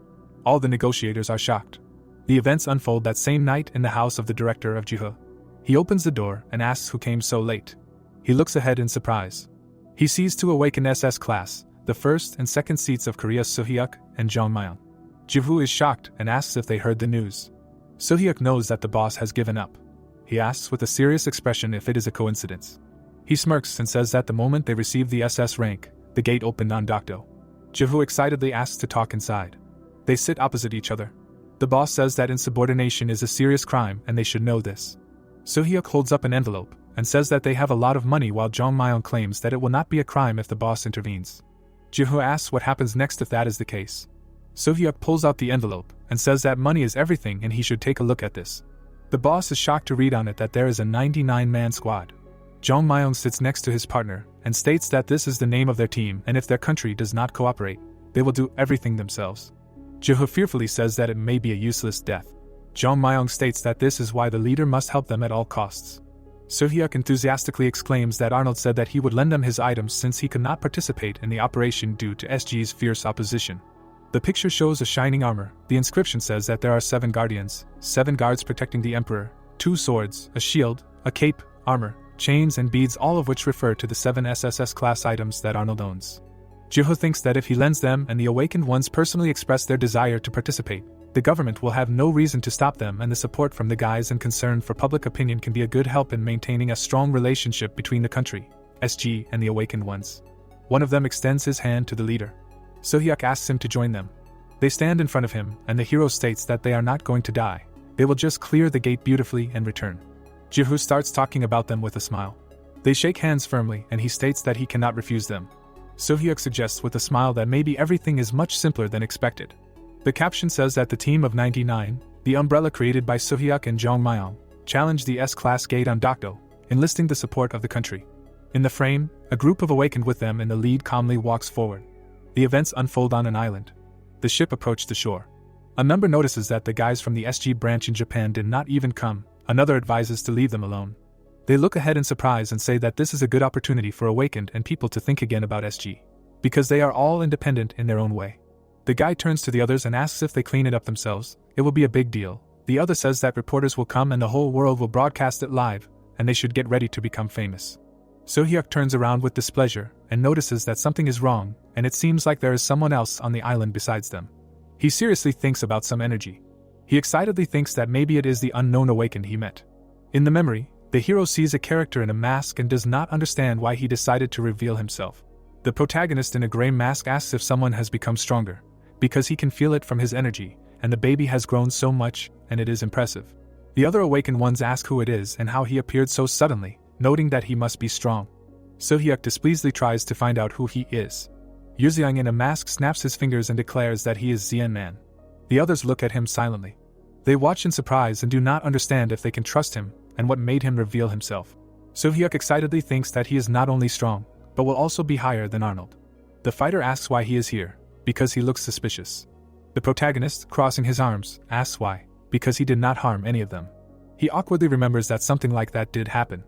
A: All the negotiators are shocked. The events unfold that same night in the house of the director of Jiho. He opens the door and asks who came so late. He looks ahead in surprise. He sees two awakened SS class, the first and second seats of Korea's Sohyuk and Jongmyeon. Jiho is shocked and asks if they heard the news. Sohyuk knows that the boss has given up. He asks with a serious expression if it is a coincidence. He smirks and says that the moment they received the SS rank, the gate opened on Dokdo. Jiho excitedly asks to talk inside. They sit opposite each other. The boss says that insubordination is a serious crime and they should know this. Sohyuk holds up an envelope and says that they have a lot of money while Jongmyeon claims that it will not be a crime if the boss intervenes. Jiho asks what happens next if that is the case. Sohyuk pulls out the envelope and says that money is everything and he should take a look at this. The boss is shocked to read on it that there is a 99-man squad. Jongmyeon sits next to his partner and states that this is the name of their team and if their country does not cooperate, they will do everything themselves. Jiho fearfully says that it may be a useless death. Jongmyeon states that this is why the leader must help them at all costs. Sohyuk enthusiastically exclaims that Arnold said that he would lend them his items since he could not participate in the operation due to SG's fierce opposition. The picture shows a shining armor. The inscription says that there are 7 guardians, 7 guards protecting the emperor, 2 swords, a shield, a cape, armor, chains and beads, all of which refer to the 7 SSS class items that Arnold owns. Jiho thinks that if he lends them and the awakened ones personally express their desire to participate, the government will have no reason to stop them, and the support from the guys and concern for public opinion can be a good help in maintaining a strong relationship between the country, SG, and the awakened ones. One of them extends his hand to the leader. Sohyuk asks him to join them. They stand in front of him, and the hero states that they are not going to die. They will just clear the gate beautifully and return. Jiho starts talking about them with a smile. They shake hands firmly, and he states that he cannot refuse them. Sohyuk suggests with a smile that maybe everything is much simpler than expected. The caption says that the team of 99, the umbrella created by Sohyuk and Jong Myong, challenged the S-class gate on Dokdo, enlisting the support of the country. In the frame, a group of awakened with them in the lead calmly walks forward. The events unfold on an island. The ship approached the shore. A member notices that the guys from the SG branch in Japan did not even come. Another advises to leave them alone. They look ahead in surprise and say that this is a good opportunity for awakened and people to think again about SG, because they are all independent in their own way. The guy turns to the others and asks if they clean it up themselves. It will be a big deal. The other says that reporters will come and the whole world will broadcast it live, and they should get ready to become famous. Sohyuk turns around with displeasure and notices that something is wrong, and it seems like there is someone else on the island besides them. He seriously thinks about some energy. He excitedly thinks that maybe it is the unknown awakened he met. In the memory, the hero sees a character in a mask and does not understand why he decided to reveal himself. The protagonist in a gray mask asks if someone has become stronger, because he can feel it from his energy, and the baby has grown so much, and it is impressive. The other awakened ones ask who it is and how he appeared so suddenly, noting that he must be strong. Sohyuk displeasedly tries to find out who he is. Yuzyang in a mask snaps his fingers and declares that he is Zien Man. The others look at him silently. They watch in surprise and do not understand if they can trust him, and what made him reveal himself. Sohyuk excitedly thinks that he is not only strong, but will also be higher than Arnold. The fighter asks why he is here, because he looks suspicious. The protagonist, crossing his arms, asks why, because he did not harm any of them. He awkwardly remembers that something like that did happen.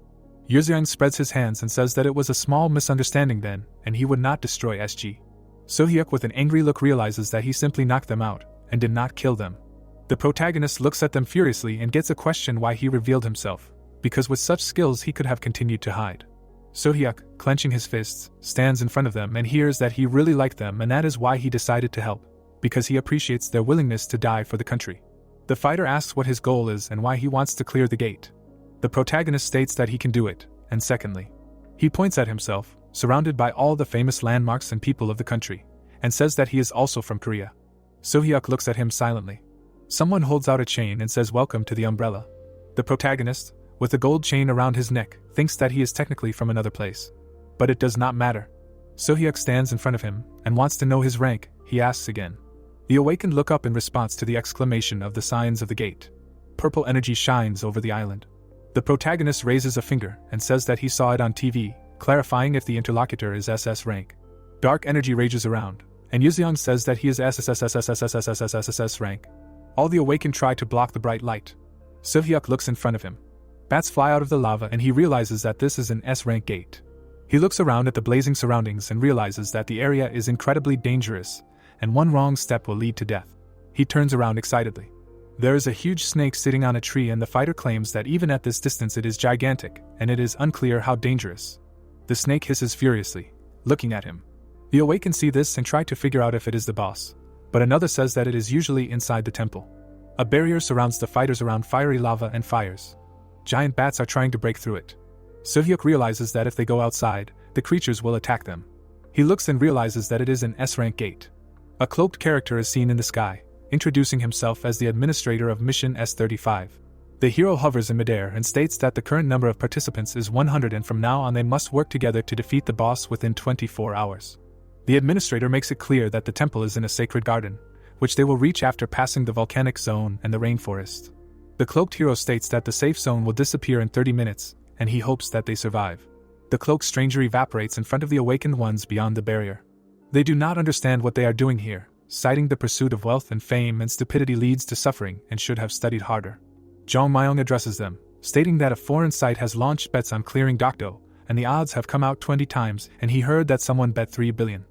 A: Yuzyang spreads his hands and says that it was a small misunderstanding then, and he would not destroy SG. Sohyuk with an angry look realizes that he simply knocked them out, and did not kill them. The protagonist looks at them furiously and gets a question why he revealed himself, because with such skills he could have continued to hide. Sohyuk, clenching his fists, stands in front of them and hears that he really liked them, and that is why he decided to help, because he appreciates their willingness to die for the country. The fighter asks what his goal is and why he wants to clear the gate. The protagonist states that he can do it, and secondly, he points at himself, surrounded by all the famous landmarks and people of the country, and says that he is also from Korea. Sohyuk looks at him silently. Someone holds out a chain and says welcome to the umbrella. The protagonist, with a gold chain around his neck, thinks that he is technically from another place. But it does not matter. Sohyuk stands in front of him, and wants to know his rank. He asks again. The awakened look up in response to the exclamation of the signs of the gate. Purple energy shines over the island. The protagonist raises a finger and says that he saw it on TV, clarifying if the interlocutor is SS rank. Dark energy rages around, and Yuzyang says that he is SSSSSSSSSSSSS rank. All the awakened try to block the bright light. Sohyuk looks in front of him. Bats fly out of the lava and he realizes that this is an S-rank gate. He looks around at the blazing surroundings and realizes that the area is incredibly dangerous, and one wrong step will lead to death. He turns around excitedly. There is a huge snake sitting on a tree, and the fighter claims that even at this distance it is gigantic, and it is unclear how dangerous. The snake hisses furiously, looking at him. The awakened see this and try to figure out if it is the boss, but another says that it is usually inside the temple. A barrier surrounds the fighters around fiery lava and fires. Giant bats are trying to break through it. Sohyuk realizes that if they go outside, the creatures will attack them. He looks and realizes that it is an S-rank gate. A cloaked character is seen in the sky, introducing himself as the administrator of Mission S-35. The hero hovers in midair and states that the current number of participants is 100, and from now on they must work together to defeat the boss within 24 hours. The administrator makes it clear that the temple is in a sacred garden, which they will reach after passing the volcanic zone and the rainforest. The cloaked hero states that the safe zone will disappear in 30 minutes, and he hopes that they survive. The cloaked stranger evaporates in front of the awakened ones beyond the barrier. They do not understand what they are doing here, citing the pursuit of wealth and fame and stupidity leads to suffering and should have studied harder. Jong Myong addresses them, stating that a foreign site has launched bets on clearing Dokdo, and the odds have come out 20 times, and he heard that someone bet 3 billion.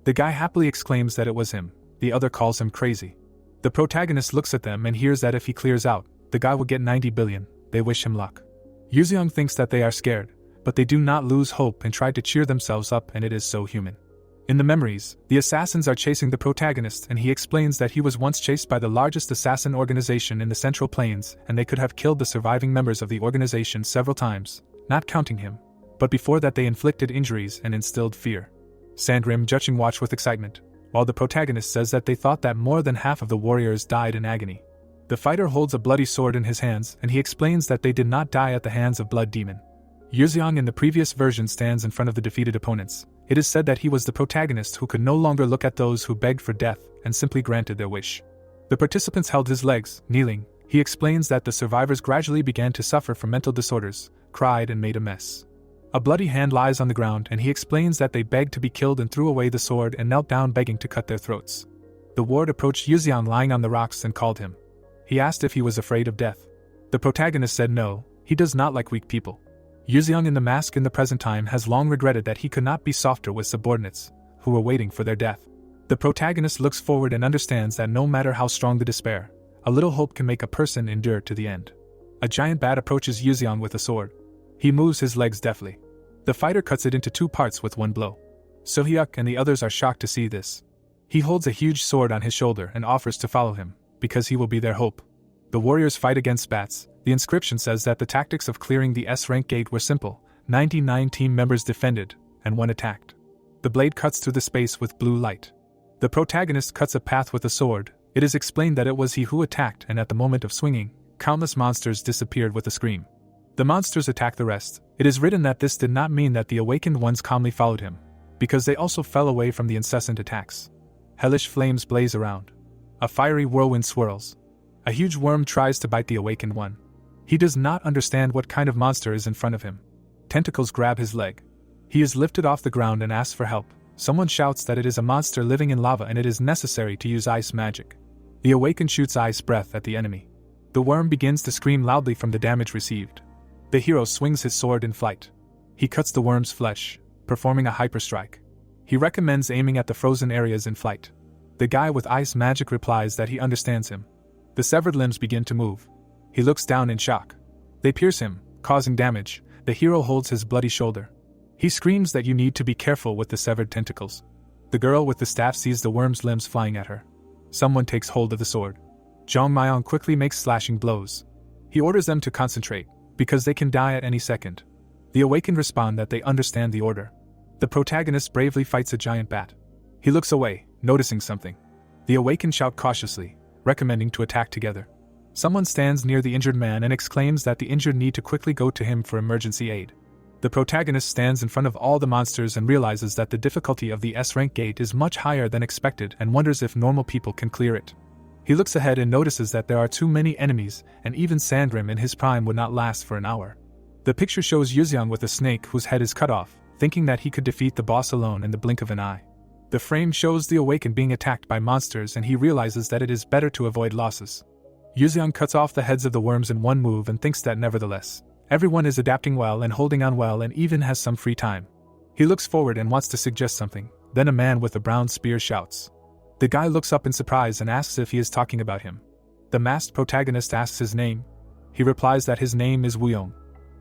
A: The guy happily exclaims that it was him. The other calls him crazy. The protagonist looks at them and hears that if he clears out, the guy will get 90 billion. They wish him luck. Yuzyang thinks that they are scared, but they do not lose hope and try to cheer themselves up, and it is so human. In the memories, the assassins are chasing the protagonist, and he explains that he was once chased by the largest assassin organization in the Central Plains, and they could have killed the surviving members of the organization several times, not counting him. But before that they inflicted injuries and instilled fear. Sandrim judging watch with excitement, while the protagonist says that they thought that more than half of the warriors died in agony. The fighter holds a bloody sword in his hands, and he explains that they did not die at the hands of Blood Demon. Yuxiang in the previous version stands in front of the defeated opponents. It is said that he was the protagonist who could no longer look at those who begged for death and simply granted their wish. The participants held his legs, kneeling. He explains that the survivors gradually began to suffer from mental disorders, cried and made a mess. A bloody hand lies on the ground, and he explains that they begged to be killed and threw away the sword and knelt down begging to cut their throats. The ward approached Yuxiang lying on the rocks and called him. He asked if he was afraid of death. The protagonist said no, he does not like weak people. Yuxiang in the mask in the present time has long regretted that he could not be softer with subordinates, who were waiting for their death. The protagonist looks forward and understands that no matter how strong the despair, a little hope can make a person endure to the end. A giant bat approaches Yuxiang with a sword. He moves his legs deftly. The fighter cuts it into two parts with one blow. Sohyuk and the others are shocked to see this. He holds a huge sword on his shoulder and offers to follow him, because he will be their hope. The warriors fight against bats. The inscription says that the tactics of clearing the S-rank gate were simple. 99 team members defended, and one attacked. The blade cuts through the space with blue light. The protagonist cuts a path with a sword. It is explained that it was he who attacked, and at the moment of swinging, countless monsters disappeared with a scream. The monsters attacked the rest. It is written that this did not mean that the awakened ones calmly followed him, because they also fell away from the incessant attacks. Hellish flames blaze around. A fiery whirlwind swirls. A huge worm tries to bite the awakened one. He does not understand what kind of monster is in front of him. Tentacles grab his leg. He is lifted off the ground and asks for help. Someone shouts that it is a monster living in lava and it is necessary to use ice magic. The awakened shoots ice breath at the enemy. The worm begins to scream loudly from the damage received. The hero swings his sword in flight. He cuts the worm's flesh, performing a hyperstrike. He recommends aiming at the frozen areas in flight. The guy with ice magic replies that he understands him. The severed limbs begin to move. He looks down in shock. They pierce him, causing damage. The hero holds his bloody shoulder. He screams that you need to be careful with the severed tentacles. The girl with the staff sees the worm's limbs flying at her. Someone takes hold of the sword. Zhang Mayong quickly makes slashing blows. He orders them to concentrate, because they can die at any second. The awakened respond that they understand the order. The protagonist bravely fights a giant bat. He looks away, noticing something. The awakened shout cautiously, recommending to attack together. Someone stands near the injured man and exclaims that the injured need to quickly go to him for emergency aid. The protagonist stands in front of all the monsters and realizes that the difficulty of the S-rank gate is much higher than expected and wonders if normal people can clear it. He looks ahead and notices that there are too many enemies, and even Sandrim in his prime would not last for an hour. The picture shows Yuxiang with a snake whose head is cut off, thinking that he could defeat the boss alone in the blink of an eye. The frame shows the awakened being attacked by monsters, and he realizes that it is better to avoid losses. Yuxiang cuts off the heads of the worms in one move and thinks that nevertheless, everyone is adapting well and holding on well and even has some free time. He looks forward and wants to suggest something, then a man with a brown spear shouts. The guy looks up in surprise and asks if he is talking about him. The masked protagonist asks his name. He replies that his name is Wuyong.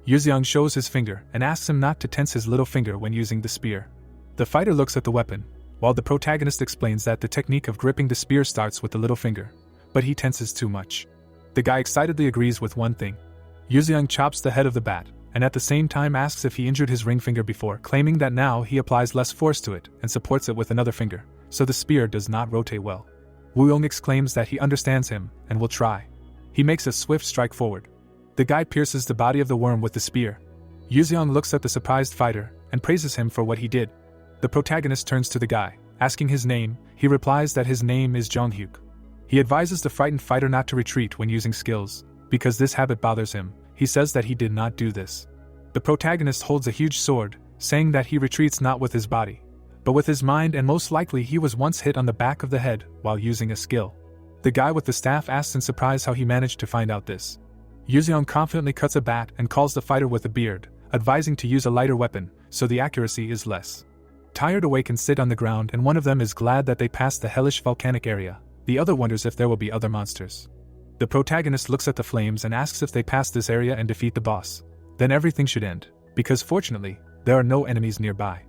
A: Yuxiang shows his finger and asks him not to tense his little finger when using the spear. The fighter looks at the weapon, while the protagonist explains that the technique of gripping the spear starts with the little finger, but he tenses too much. The guy excitedly agrees with one thing. Yuxiang chops the head of the bat, and at the same time asks if he injured his ring finger before, claiming that now he applies less force to it and supports it with another finger, so the spear does not rotate well. Wuyong exclaims that he understands him and will try. He makes a swift strike forward. The guy pierces the body of the worm with the spear. Yuxiang looks at the surprised fighter and praises him for what he did. The protagonist turns to the guy, asking his name. He replies that his name is Jonghyuk. He advises the frightened fighter not to retreat when using skills, because this habit bothers him. He says that he did not do this. The protagonist holds a huge sword, saying that he retreats not with his body, but with his mind, and most likely he was once hit on the back of the head while using a skill. The guy with the staff asks in surprise how he managed to find out this. Yuxiang confidently cuts a bat and calls the fighter with a beard, advising to use a lighter weapon, so the accuracy is less. Tired awakens sit on the ground, and one of them is glad that they passed the hellish volcanic area. The other wonders if there will be other monsters. The protagonist looks at the flames and asks if they pass this area and defeat the boss. Then everything should end, because fortunately, there are no enemies nearby.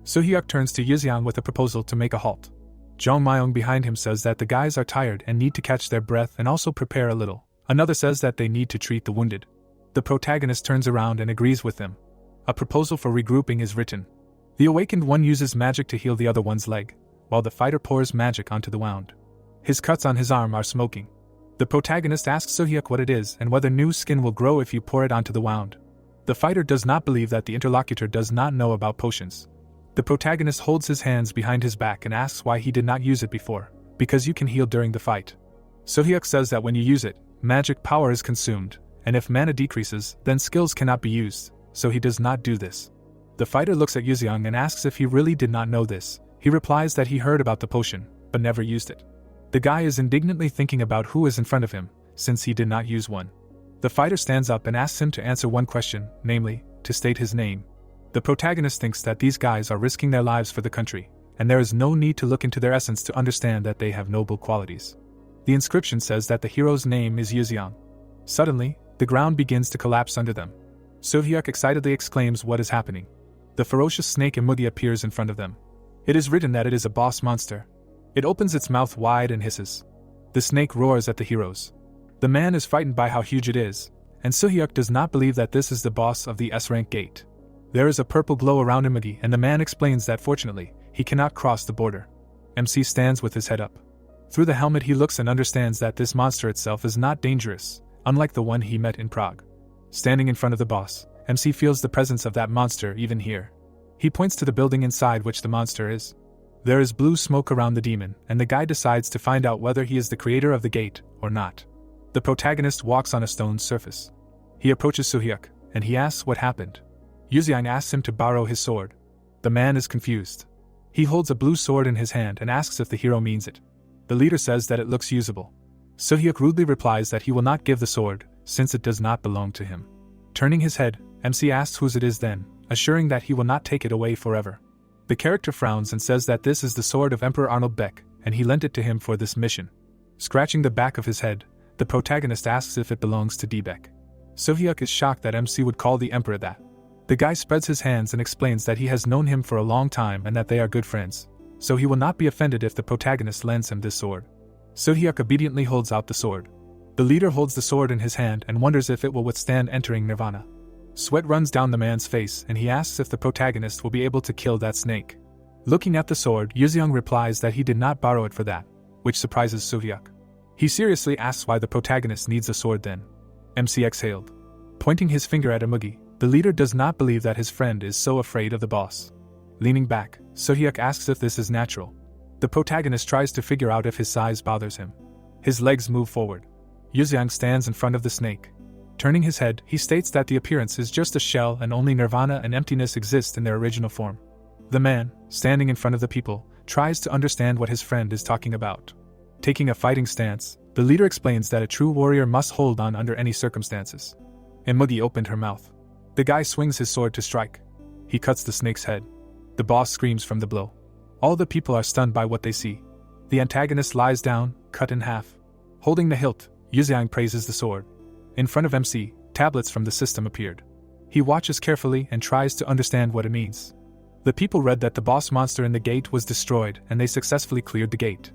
A: Soo-hyuk turns to Yuzeong with a proposal to make a halt. Jong Myung behind him says that the guys are tired and need to catch their breath and also prepare a little. Another says that they need to treat the wounded. The protagonist turns around and agrees with them. A proposal for regrouping is written. The awakened one uses magic to heal the other one's leg, while the fighter pours magic onto the wound. His cuts on his arm are smoking. The protagonist asks Soo-hyuk what it is and whether new skin will grow if you pour it onto the wound. The fighter does not believe that the interlocutor does not know about potions. The protagonist holds his hands behind his back and asks why he did not use it before. Because you can heal during the fight. Soo-hyuk says that when you use it, magic power is consumed, and if mana decreases, then skills cannot be used, so he does not do this. The fighter looks at Yuzeong and asks if he really did not know this. He replies that he heard about the potion, but never used it. The guy is indignantly thinking about who is in front of him, since he did not use one. The fighter stands up and asks him to answer one question, namely, to state his name. The protagonist thinks that these guys are risking their lives for the country, and there is no need to look into their essence to understand that they have noble qualities. The inscription says that the hero's name is Yuzeong. Suddenly, the ground begins to collapse under them. Soo-hyuk excitedly exclaims what is happening. The ferocious snake Emugi appears in front of them. It is written that it is a boss monster. It opens its mouth wide and hisses. The snake roars at the heroes. The man is frightened by how huge it is, and Soo-hyuk does not believe that this is the boss of the S-rank gate. There is a purple glow around Emugi, and the man explains that fortunately, he cannot cross the border. MC stands with his head up. Through the helmet he looks and understands that this monster itself is not dangerous, unlike the one he met in Prague. Standing in front of the boss, MC feels the presence of that monster even here. He points to the building inside which the monster is. There is blue smoke around the demon, and the guy decides to find out whether he is the creator of the gate or not. The protagonist walks on a stone surface. He approaches Soo-hyuk, and he asks what happened. Yuzeong asks him to borrow his sword. The man is confused. He holds a blue sword in his hand and asks if the hero means it. The leader says that it looks usable. Soo-hyuk rudely replies that he will not give the sword, since it does not belong to him. Turning his head, MC asks whose it is then, assuring that he will not take it away forever. The character frowns and says that this is the sword of Emperor Arnold Beck, and he lent it to him for this mission. Scratching the back of his head, the protagonist asks if it belongs to D-Beck. Soo-hyuk is shocked that MC would call the Emperor that. The guy spreads his hands and explains that he has known him for a long time and that they are good friends, so he will not be offended if the protagonist lends him this sword. Soo-hyuk obediently holds out the sword. The leader holds the sword in his hand and wonders if it will withstand entering Nirvana. Sweat runs down the man's face and he asks if the protagonist will be able to kill that snake. Looking at the sword, Yuzeong replies that he did not borrow it for that, which surprises Soo-hyuk. He seriously asks why the protagonist needs a sword then. MC exhaled. Pointing his finger at Emugi, the leader does not believe that his friend is so afraid of the boss. Leaning back, Soo-hyuk asks if this is natural. The protagonist tries to figure out if his size bothers him. His legs move forward. Yuzeong stands in front of the snake. Turning his head, he states that the appearance is just a shell and only nirvana and emptiness exist in their original form. The man, standing in front of the people, tries to understand what his friend is talking about. Taking a fighting stance, the leader explains that a true warrior must hold on under any circumstances. Emugi opened her mouth. The guy swings his sword to strike. He cuts the snake's head. The boss screams from the blow. All the people are stunned by what they see. The antagonist lies down, cut in half. Holding the hilt, Yuzeong praises the sword. In front of MC, tablets from the system appeared. He watches carefully and tries to understand what it means. The people read that the boss monster in the gate was destroyed and they successfully cleared the gate.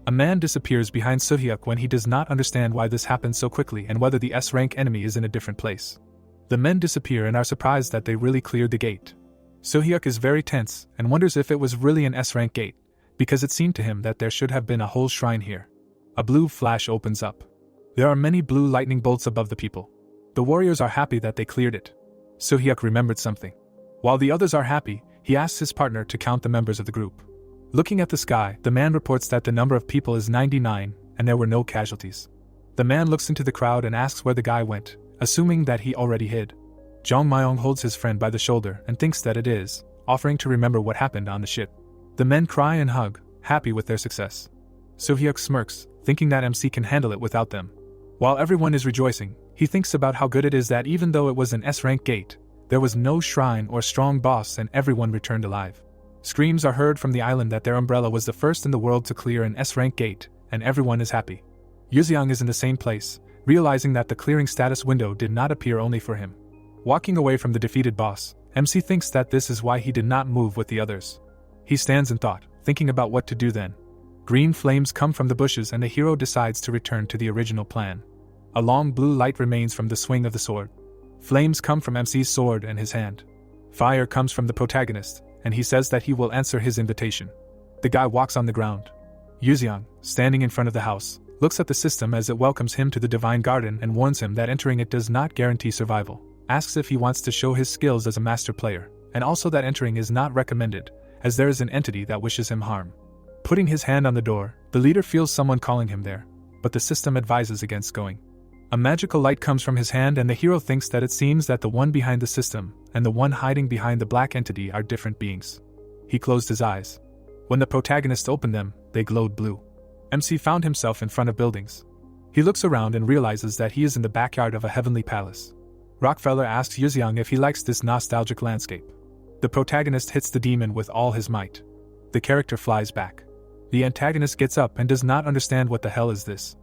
A: A man disappears behind Soo-hyuk when he does not understand why this happened so quickly and whether the S-rank enemy is in a different place. The men disappear and are surprised that they really cleared the gate. Soo-hyuk is very tense and wonders if it was really an S-rank gate, because it seemed to him that there should have been a whole shrine here. A blue flash opens up. There are many blue lightning bolts above the people. The warriors are happy that they cleared it. Soo-hyuk remembered something. While the others are happy, he asks his partner to count the members of the group. Looking at the sky, the man reports that the number of people is 99, and there were no casualties. The man looks into the crowd and asks where the guy went, assuming that he already hid. Jong Myung holds his friend by the shoulder and thinks that it is, offering to remember what happened on the ship. The men cry and hug, happy with their success. Soo-hyuk smirks, thinking that MC can handle it without them. While everyone is rejoicing, he thinks about how good it is that even though it was an S-rank gate, there was no shrine or strong boss and everyone returned alive. Screams are heard from the island that their umbrella was the first in the world to clear an S-rank gate, and everyone is happy. Yuzeong is in the same place, realizing that the clearing status window did not appear only for him. Walking away from the defeated boss, MC thinks that this is why he did not move with the others. He stands in thought, thinking about what to do then. Green flames come from the bushes and the hero decides to return to the original plan. A long blue light remains from the swing of the sword. Flames come from MC's sword and his hand. Fire comes from the protagonist, and he says that he will answer his invitation. The guy walks on the ground. Yuxiang, standing in front of the house, looks at the system as it welcomes him to the Divine Garden and warns him that entering it does not guarantee survival, asks if he wants to show his skills as a master player, and also that entering is not recommended, as there is an entity that wishes him harm. Putting his hand on the door, the leader feels someone calling him there, but the system advises against going. A magical light comes from his hand and the hero thinks that it seems that the one behind the system and the one hiding behind the black entity are different beings. He closed his eyes. When the protagonist opened them, they glowed blue. MC found himself in front of buildings. He looks around and realizes that he is in the backyard of a heavenly palace. Rockefeller asks Yuxiang if he likes this nostalgic landscape. The protagonist hits the demon with all his might. The character flies back. The antagonist gets up and does not understand what the hell is this.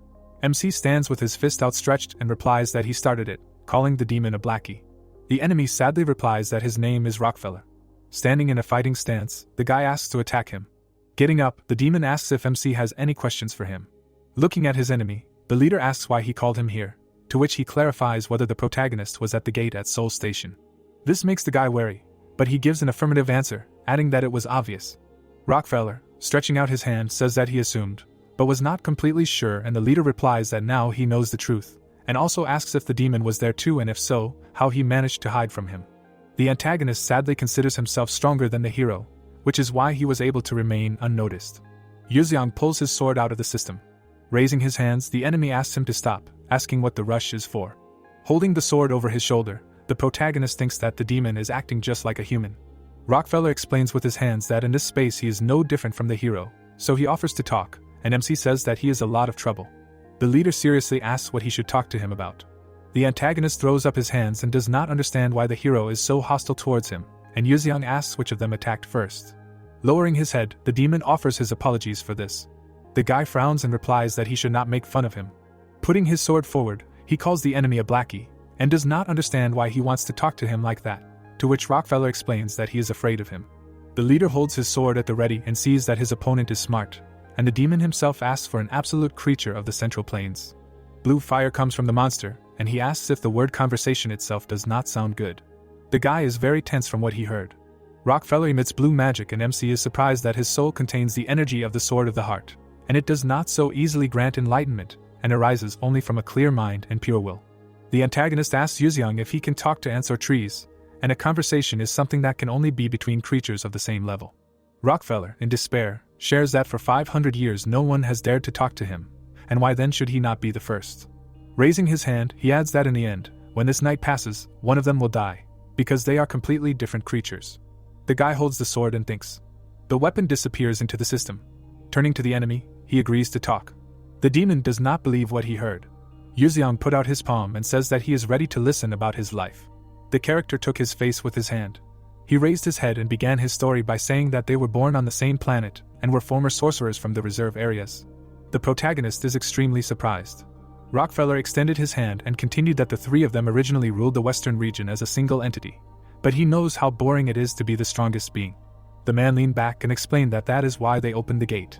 A: MC stands with his fist outstretched and replies that he started it, calling the demon a blackie. The enemy sadly replies that his name is Rockefeller. Standing in a fighting stance, the guy asks to attack him. Getting up, the demon asks if MC has any questions for him. Looking at his enemy, the leader asks why he called him here, to which he clarifies whether the protagonist was at the gate at Seoul Station. This makes the guy wary, but he gives an affirmative answer, adding that it was obvious. Rockefeller, stretching out his hand, says that he assumed, but was not completely sure, and the leader replies that now he knows the truth, and also asks if the demon was there too and if so, how he managed to hide from him. The antagonist sadly considers himself stronger than the hero, which is why he was able to remain unnoticed. Yuxiang pulls his sword out of the system. Raising his hands, the enemy asks him to stop, asking what the rush is for. Holding the sword over his shoulder, the protagonist thinks that the demon is acting just like a human. Rockefeller explains with his hands that in this space he is no different from the hero, so he offers to talk, and MC says that he is a lot of trouble. The leader seriously asks what he should talk to him about. The antagonist throws up his hands and does not understand why the hero is so hostile towards him, and Yuxiang asks which of them attacked first. Lowering his head, the demon offers his apologies for this. The guy frowns and replies that he should not make fun of him. Putting his sword forward, he calls the enemy a blackie, and does not understand why he wants to talk to him like that, to which Rockefeller explains that he is afraid of him. The leader holds his sword at the ready and sees that his opponent is smart, and the demon himself asks for an absolute creature of the Central Plains. Blue fire comes from the monster, and he asks if the word conversation itself does not sound good. The guy is very tense from what he heard. Rockefeller emits blue magic and MC is surprised that his soul contains the energy of the sword of the heart, and it does not so easily grant enlightenment, and arises only from a clear mind and pure will. The antagonist asks Yuxiang if he can talk to ants or trees, and a conversation is something that can only be between creatures of the same level. Rockefeller, in despair, shares that for 500 years no one has dared to talk to him, and why then should he not be the first? Raising his hand, he adds that in the end, when this night passes, one of them will die, because they are completely different creatures. The guy holds the sword and thinks. The weapon disappears into the system. Turning to the enemy, he agrees to talk. The demon does not believe what he heard. Yuxiang put out his palm and says that he is ready to listen about his life. The character took his face with his hand. He raised his head and began his story by saying that they were born on the same planet and were former sorcerers from the reserve areas. The protagonist is extremely surprised. Rockefeller extended his hand and continued that the three of them originally ruled the western region as a single entity, but he knows how boring it is to be the strongest being. The man leaned back and explained that that is why they opened the gate.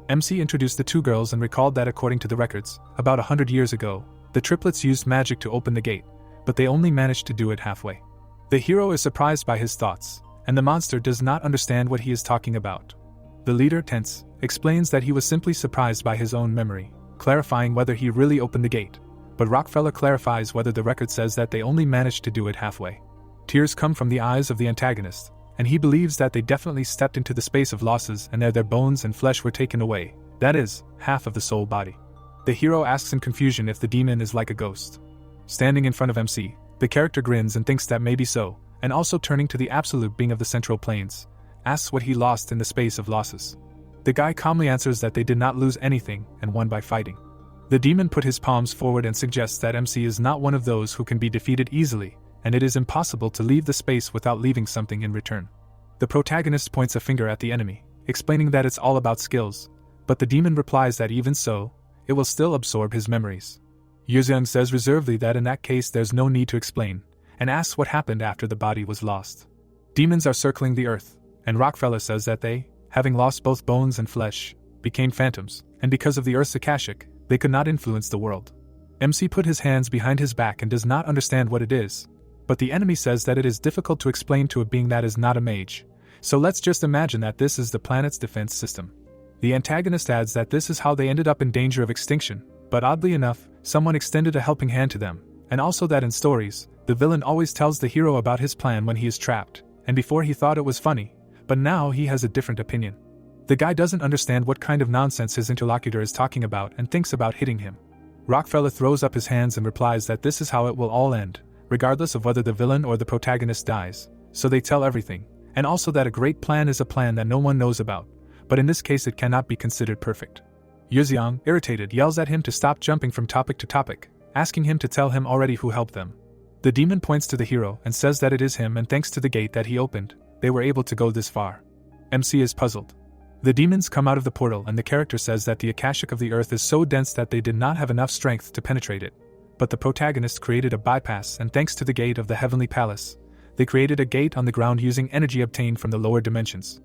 A: MC introduced the two girls and recalled that according to the records, about 100 years ago, the triplets used magic to open the gate, but they only managed to do it halfway. The hero is surprised by his thoughts, and the monster does not understand what he is talking about. The leader, tense, explains that he was simply surprised by his own memory, clarifying whether he really opened the gate, but Rockefeller clarifies whether the record says that they only managed to do it halfway. Tears come from the eyes of the antagonist, and he believes that they definitely stepped into the space of losses and there their bones and flesh were taken away, that is, half of the soul body. The hero asks in confusion if the demon is like a ghost. Standing in front of MC, the character grins and thinks that maybe so, and also turning to the absolute being of the Central Plains, asks what he lost in the space of losses. The guy calmly answers that they did not lose anything and won by fighting. The demon put his palms forward and suggests that MC is not one of those who can be defeated easily, and it is impossible to leave the space without leaving something in return. The protagonist points a finger at the enemy, explaining that it's all about skills, but the demon replies that even so, it will still absorb his memories. Yuxiang says reservedly that in that case there's no need to explain, and asks what happened after the body was lost. Demons are circling the earth, and Rockefeller says that they, having lost both bones and flesh, became phantoms, and because of the earth's Akashic, they could not influence the world. MC put his hands behind his back and does not understand what it is, but the enemy says that it is difficult to explain to a being that is not a mage, so let's just imagine that this is the planet's defense system. The antagonist adds that this is how they ended up in danger of extinction, but oddly enough, someone extended a helping hand to them, and also that in stories, the villain always tells the hero about his plan when he is trapped, and before he thought it was funny, but now he has a different opinion. The guy doesn't understand what kind of nonsense his interlocutor is talking about and thinks about hitting him. Rockefeller throws up his hands and replies that this is how it will all end, regardless of whether the villain or the protagonist dies, so they tell everything, and also that a great plan is a plan that no one knows about, but in this case it cannot be considered perfect. Yuxiang, irritated, yells at him to stop jumping from topic to topic, asking him to tell him already who helped them. The demon points to the hero and says that it is him, and thanks to the gate that he opened, they were able to go this far. MC is puzzled. The demons come out of the portal and the character says that the Akashic of the earth is so dense that they did not have enough strength to penetrate it, but the protagonist created a bypass, and thanks to the gate of the heavenly palace, they created a gate on the ground using energy obtained from the lower dimensions.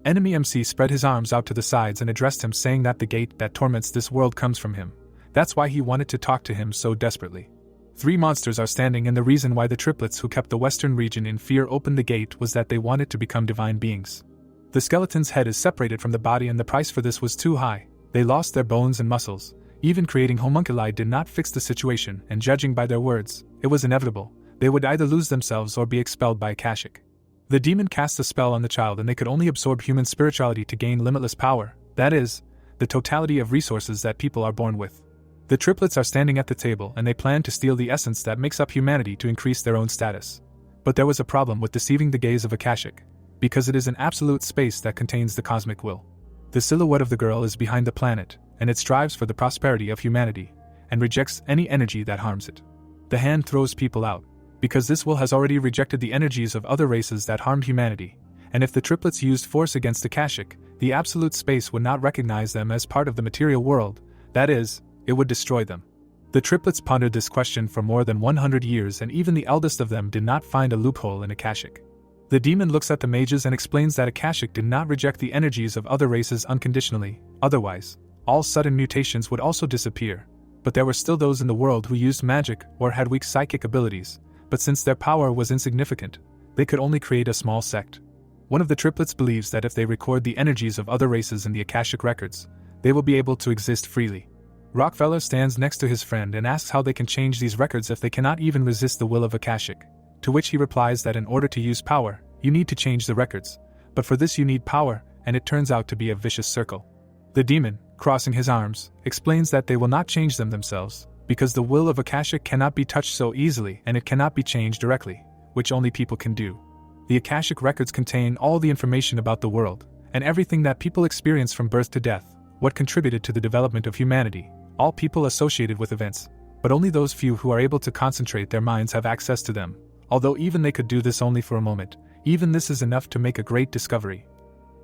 A: Enemy MC spread his arms out to the sides and addressed him, saying that the gate that torments this world comes from him. That's why he wanted to talk to him so desperately. 3 monsters are standing, and the reason why the triplets who kept the western region in fear opened the gate was that they wanted to become divine beings. The skeleton's head is separated from the body, and the price for this was too high. They lost their bones and muscles. Even creating homunculi did not fix the situation, and judging by their words, it was inevitable. They would either lose themselves or be expelled by Akashic. The demon cast a spell on the child, and they could only absorb human spirituality to gain limitless power, that is, the totality of resources that people are born with. The triplets are standing at the table, and they plan to steal the essence that makes up humanity to increase their own status. But there was a problem with deceiving the gaze of Akashic, because it is an absolute space that contains the cosmic will. The silhouette of the girl is behind the planet, and it strives for the prosperity of humanity, and rejects any energy that harms it. The hand throws people out, because this will has already rejected the energies of other races that harmed humanity, and if the triplets used force against Akashic, the absolute space would not recognize them as part of the material world, that is, it would destroy them. The triplets pondered this question for more than 100 years, and even the eldest of them did not find a loophole in Akashic. The demon looks at the mages and explains that Akashic did not reject the energies of other races unconditionally, otherwise, all sudden mutations would also disappear, but there were still those in the world who used magic or had weak psychic abilities, but since their power was insignificant, they could only create a small sect. One of the triplets believes that if they record the energies of other races in the Akashic records, they will be able to exist freely. Rockefeller stands next to his friend and asks how they can change these records if they cannot even resist the will of Akashic, to which he replies that in order to use power, you need to change the records, but for this you need power, and it turns out to be a vicious circle. The demon, crossing his arms, explains that they will not change them themselves, because the will of Akashic cannot be touched so easily and it cannot be changed directly, which only people can do. The Akashic records contain all the information about the world, and everything that people experience from birth to death, what contributed to the development of humanity, all people associated with events, but only those few who are able to concentrate their minds have access to them, although even they could do this only for a moment. Even this is enough to make a great discovery,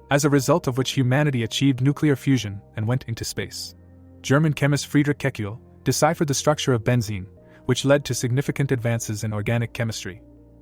A: as a result of which humanity achieved nuclear fusion and went into space. German chemist Friedrich Kekulé deciphered the structure of benzene, which led to significant advances in organic chemistry.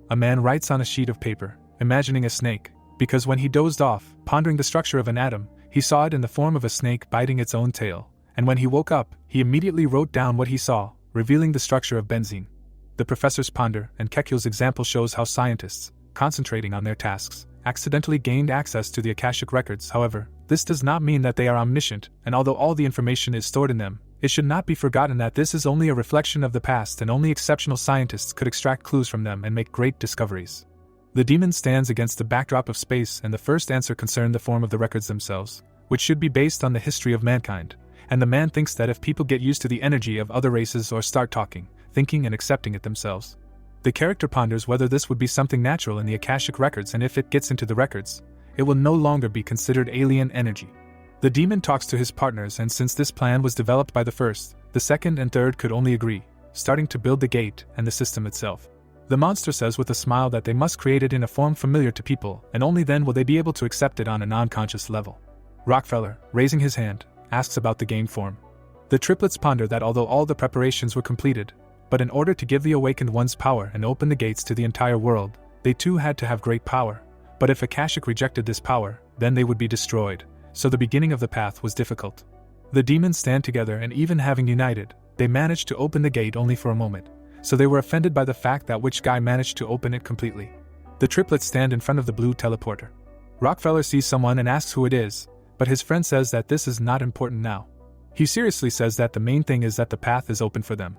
A: A man writes on a sheet of paper, imagining a snake, because when he dozed off, pondering the structure of an atom, he saw it in the form of a snake biting its own tail, and when he woke up, he immediately wrote down what he saw, revealing the structure of benzene. The professors ponder, and Kekulé's example shows how scientists, concentrating on their tasks, accidentally gained access to the Akashic records. However, this does not mean that they are omniscient, and although all the information is stored in them, it should not be forgotten that this is only a reflection of the past and only exceptional scientists could extract clues from them and make great discoveries. The demon stands against the backdrop of space, and the first answer concerned the form of the records themselves, which should be based on the history of mankind, and the man thinks that if people get used to the energy of other races or start talking, thinking and accepting it themselves. The character ponders whether this would be something natural in the Akashic records, and if it gets into the records, it will no longer be considered alien energy. The demon talks to his partners, and since this plan was developed by the first, the second and third could only agree, starting to build the gate and the system itself. The monster says with a smile that they must create it in a form familiar to people, and only then will they be able to accept it on a non-conscious level. Rockefeller, raising his hand, asks about the game form. The triplets ponder that although all the preparations were completed, but in order to give the awakened ones power and open the gates to the entire world, they too had to have great power, But if Akashic rejected this power, then they would be destroyed, so the beginning of the path was difficult. The demons stand together, and even having united, they managed to open the gate only for a moment, so they were offended by the fact that which guy managed to open it completely. The triplets stand in front of the blue teleporter. Rockefeller sees someone and asks who it is, but his friend says that this is not important now. He seriously says that the main thing is that the path is open for them.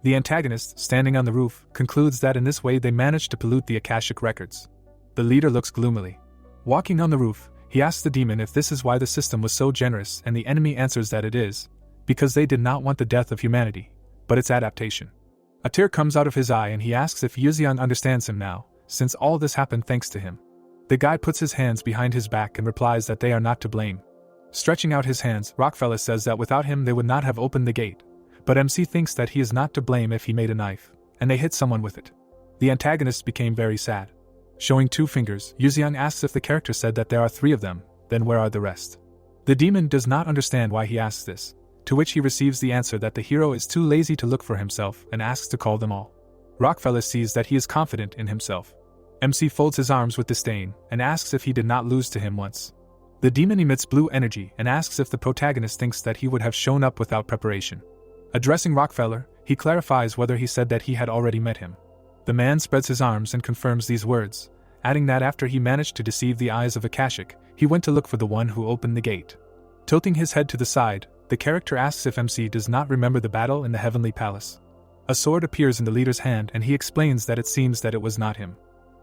A: The antagonist, standing on the roof, concludes that in this way they managed to pollute the Akashic records. The leader looks gloomily. Walking on the roof, he asks the demon if this is why the system was so generous, and the enemy answers that it is, because they did not want the death of humanity, but its adaptation. A tear comes out of his eye and he asks if Yuziang understands him now, since all this happened thanks to him. The guy puts his hands behind his back and replies that they are not to blame. Stretching out his hands, Rockefeller says that without him they would not have opened the gate, but MC thinks that he is not to blame if he made a knife, and they hit someone with it. The antagonist became very sad. Showing 2 fingers, Yuziang asks if the character said that there are 3 of them, then where are the rest? The demon does not understand why he asks this, to which he receives the answer that the hero is too lazy to look for himself and asks to call them all. Rockefeller sees that he is confident in himself. MC folds his arms with disdain and asks if he did not lose to him once. The demon emits blue energy and asks if the protagonist thinks that he would have shown up without preparation. Addressing Rockefeller, he clarifies whether he said that he had already met him. The man spreads his arms and confirms these words, adding that after he managed to deceive the eyes of Akashic, he went to look for the one who opened the gate. Tilting his head to the side, the character asks if MC does not remember the battle in the Heavenly Palace. A sword appears in the leader's hand and he explains that it seems that it was not him.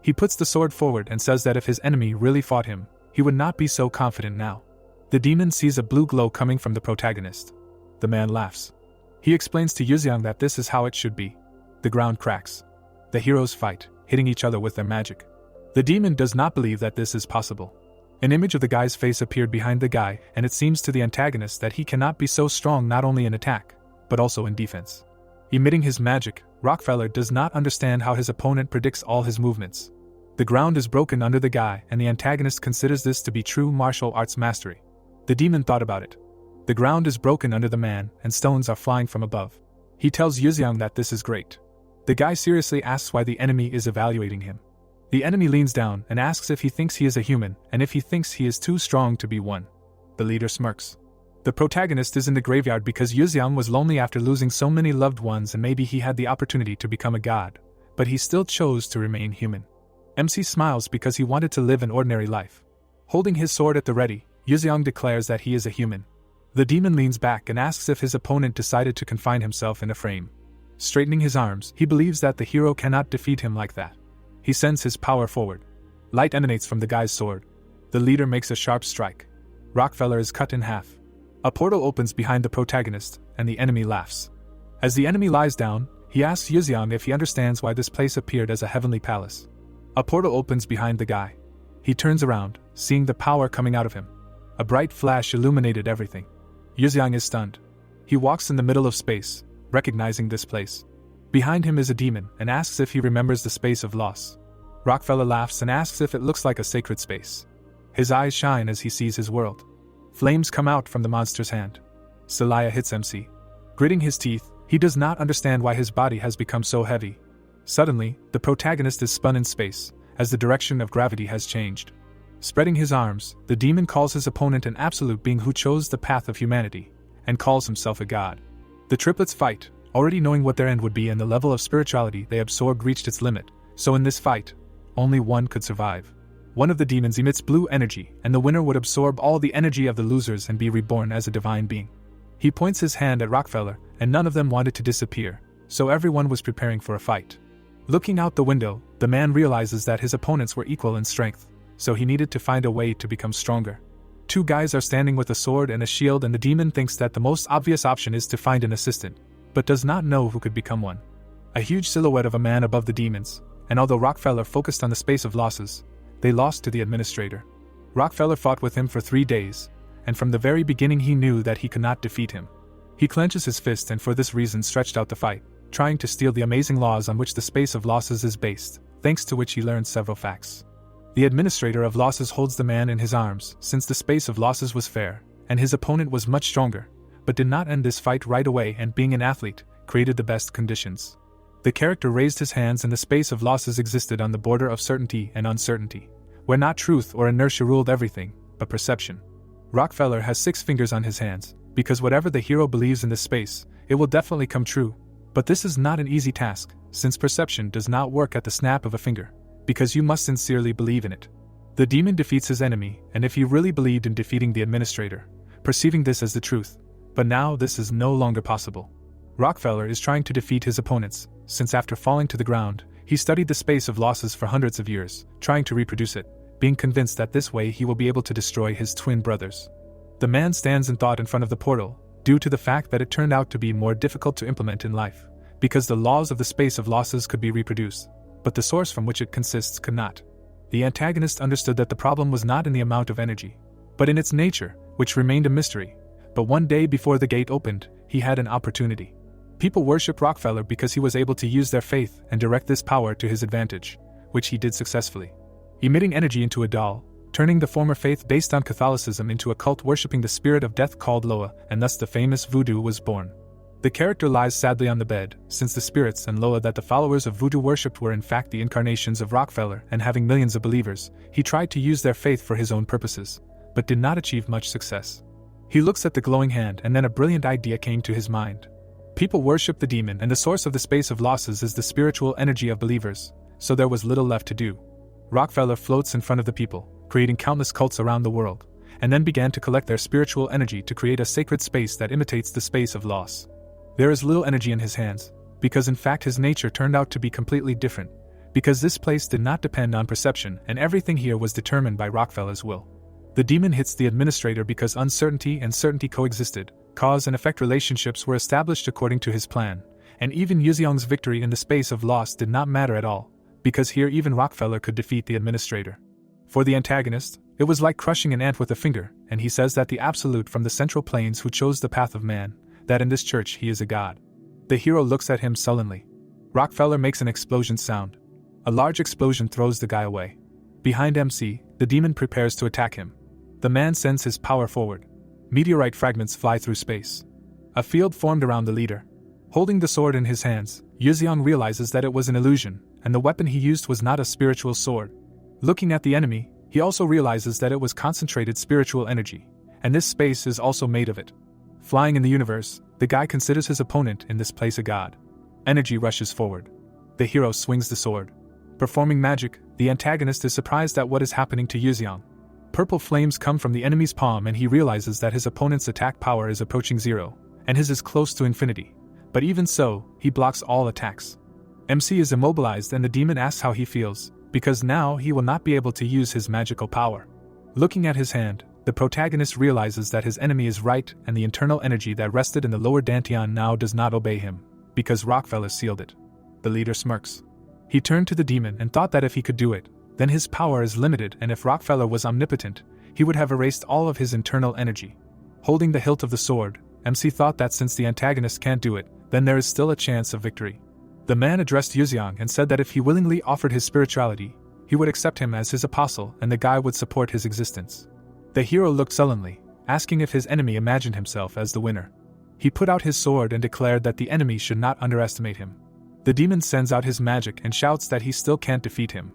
A: He puts the sword forward and says that if his enemy really fought him, he would not be so confident now. The demon sees a blue glow coming from the protagonist. The man laughs. He explains to Yuziang that this is how it should be. The ground cracks. The heroes fight, hitting each other with their magic. The demon does not believe that this is possible. An image of the guy's face appeared behind the guy, and it seems to the antagonist that he cannot be so strong not only in attack, but also in defense. Emitting his magic, Rockefeller does not understand how his opponent predicts all his movements. The ground is broken under the guy, and the antagonist considers this to be true martial arts mastery. The demon thought about it. The ground is broken under the man, and stones are flying from above. He tells Yuziang that this is great. The guy seriously asks why the enemy is evaluating him. The enemy leans down and asks if he thinks he is a human, and if he thinks he is too strong to be one. The leader smirks. The protagonist is in the graveyard because Yuziang was lonely after losing so many loved ones, and maybe he had the opportunity to become a god, but he still chose to remain human. MC smiles because he wanted to live an ordinary life. Holding his sword at the ready, Yuziang declares that he is a human. The demon leans back and asks if his opponent decided to confine himself in a frame. Straightening his arms, he believes that the hero cannot defeat him like that. He sends his power forward. Light emanates from the guy's sword. The leader makes a sharp strike. Rockefeller is cut in half. A portal opens behind the protagonist, and the enemy laughs. As the enemy lies down, he asks Yuziang if he understands why this place appeared as a heavenly palace. A portal opens behind the guy. He turns around, seeing the power coming out of him. A bright flash illuminated everything. Yuziang is stunned. He walks in the middle of space, recognizing this place. Behind him is a demon and asks if he remembers the space of loss. Rockefeller laughs and asks if it looks like a sacred space. His eyes shine as he sees his world. Flames come out from the monster's hand. Celaya hits MC. Gritting his teeth, he does not understand why his body has become so heavy. Suddenly, the protagonist is spun in space, as the direction of gravity has changed. Spreading his arms, the demon calls his opponent an absolute being who chose the path of humanity, and calls himself a god. The triplets fight, already knowing what their end would be, and the level of spirituality they absorbed reached its limit, so in this fight, only one could survive. One of the demons emits blue energy, and the winner would absorb all the energy of the losers and be reborn as a divine being. He points his hand at Rockefeller, and none of them wanted to disappear, so everyone was preparing for a fight. Looking out the window, the man realizes that his opponents were equal in strength, so he needed to find a way to become stronger. Two guys are standing with a sword and a shield, and the demon thinks that the most obvious option is to find an assistant, but does not know who could become one. A huge silhouette of a man above the demons, and although Rockefeller focused on the space of losses, they lost to the administrator. Rockefeller fought with him for 3 days, and from the very beginning he knew that he could not defeat him. He clenches his fist and for this reason stretched out the fight, trying to steal the amazing laws on which the space of losses is based, thanks to which he learned several facts. The administrator of losses holds the man in his arms, since the space of losses was fair, and his opponent was much stronger, but did not end this fight right away, and being an athlete, created the best conditions. The character raised his hands and the space of losses existed on the border of certainty and uncertainty, where not truth or inertia ruled everything, but perception. Rockefeller has 6 fingers on his hands, because whatever the hero believes in this space, it will definitely come true. But this is not an easy task, since perception does not work at the snap of a finger, because you must sincerely believe in it. The demon defeats his enemy, and if he really believed in defeating the administrator, perceiving this as the truth, but now this is no longer possible. Rockefeller is trying to defeat his opponents, since after falling to the ground, he studied the space of losses for hundreds of years, trying to reproduce it, being convinced that this way he will be able to destroy his twin brothers. The man stands in thought in front of the portal, due to the fact that it turned out to be more difficult to implement in life, because the laws of the space of losses could be reproduced, but the source from which it consists could not. The antagonist understood that the problem was not in the amount of energy, but in its nature, which remained a mystery. But one day before the gate opened, he had an opportunity. People worshipped Rockefeller because he was able to use their faith and direct this power to his advantage, which he did successfully. Emitting energy into a doll, turning the former faith based on Catholicism into a cult worshipping the spirit of death called Loa, and thus the famous voodoo was born. The character lies sadly on the bed, since the spirits and Loa that the followers of voodoo worshipped were in fact the incarnations of Rockefeller, and having millions of believers, he tried to use their faith for his own purposes, but did not achieve much success. He looks at the glowing hand and then a brilliant idea came to his mind. People worship the demon and the source of the space of losses is the spiritual energy of believers, so there was little left to do. Rockefeller floats in front of the people, creating countless cults around the world, and then began to collect their spiritual energy to create a sacred space that imitates the space of loss. There is little energy in his hands, because in fact his nature turned out to be completely different, because this place did not depend on perception and everything here was determined by Rockefeller's will. The demon hits the administrator because uncertainty and certainty coexisted, cause and effect relationships were established according to his plan, and even Yuzeong's victory in the space of loss did not matter at all, because here even Rockefeller could defeat the administrator. For the antagonist, it was like crushing an ant with a finger, and he says that the absolute from the central planes who chose the path of man, that in this church he is a god. The hero looks at him sullenly. Rockefeller makes an explosion sound. A large explosion throws the guy away. Behind MC, the demon prepares to attack him. The man sends his power forward. Meteorite fragments fly through space. A field formed around the leader. Holding the sword in his hands, Yuzeong realizes that it was an illusion, and the weapon he used was not a spiritual sword. Looking at the enemy, he also realizes that it was concentrated spiritual energy, and this space is also made of it. Flying in the universe, the guy considers his opponent in this place a god. Energy rushes forward. The hero swings the sword. Performing magic, the antagonist is surprised at what is happening to Yuzeong. Purple flames come from the enemy's palm and he realizes that his opponent's attack power is approaching zero, and his is close to infinity. But even so, he blocks all attacks. MC is immobilized and the demon asks how he feels, because now he will not be able to use his magical power. Looking at his hand, the protagonist realizes that his enemy is right and the internal energy that rested in the lower dantian now does not obey him, because Rockefeller sealed it. The leader smirks. He turned to the demon and thought that if he could do it, then his power is limited and if Rockefeller was omnipotent, he would have erased all of his internal energy. Holding the hilt of the sword, MC thought that since the antagonist can't do it, then there is still a chance of victory. The man addressed Yuzeong and said that if he willingly offered his spirituality, he would accept him as his apostle and the guy would support his existence. The hero looked sullenly, asking if his enemy imagined himself as the winner. He put out his sword and declared that the enemy should not underestimate him. The demon sends out his magic and shouts that he still can't defeat him.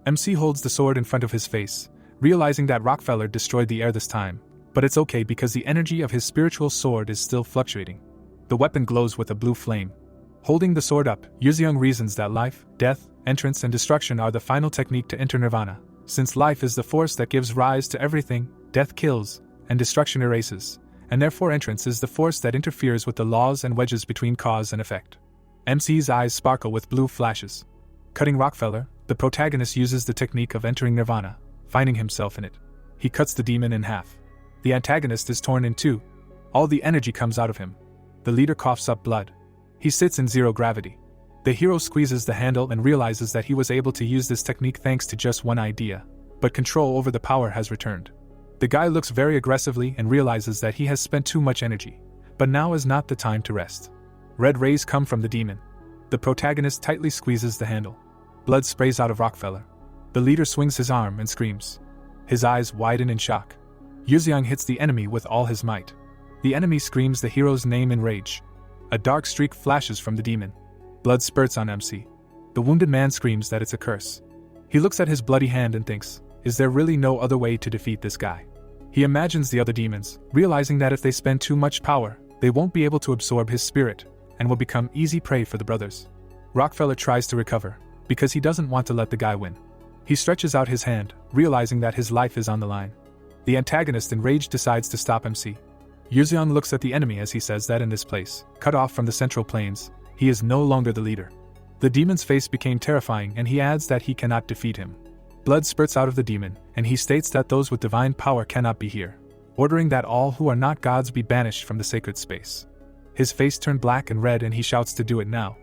A: MC holds the sword in front of his face, realizing that Rockefeller destroyed the air this time, but it's okay because the energy of his spiritual sword is still fluctuating. The weapon glows with a blue flame. Holding the sword up, Yuzeong reasons that life, death, entrance and destruction are the final technique to enter nirvana, since life is the force that gives rise to everything, death kills, and destruction erases, and therefore entrance is the force that interferes with the laws and wedges between cause and effect. MC's eyes sparkle with blue flashes. Cutting Rockefeller, the protagonist uses the technique of entering nirvana, finding himself in it. He cuts the demon in half. The antagonist is torn in two. All the energy comes out of him. The leader coughs up blood. He sits in zero gravity. The hero squeezes the handle and realizes that he was able to use this technique thanks to just one idea, but control over the power has returned. The guy looks very aggressively and realizes that he has spent too much energy, but now is not the time to rest. Red rays come from the demon. The protagonist tightly squeezes the handle. Blood sprays out of Rockefeller. The leader swings his arm and screams. His eyes widen in shock. Yuzeong hits the enemy with all his might. The enemy screams the hero's name in rage. A dark streak flashes from the demon. Blood spurts on MC. The wounded man screams that it's a curse. He looks at his bloody hand and thinks, Is there really no other way to defeat this guy? He imagines the other demons, realizing that if they spend too much power, they won't be able to absorb his spirit, and will become easy prey for the brothers. Rockefeller tries to recover, because he doesn't want to let the guy win. He stretches out his hand, realizing that his life is on the line. The antagonist, enraged, decides to stop MC. Yuzeong looks at the enemy as he says that in this place, cut off from the central plains, he is no longer the leader. The demon's face became terrifying, and he adds that he cannot defeat him. Blood spurts out of the demon, and he states that those with divine power cannot be here, ordering that all who are not gods be banished from the sacred space. His face turned black and red, and he shouts to do it now.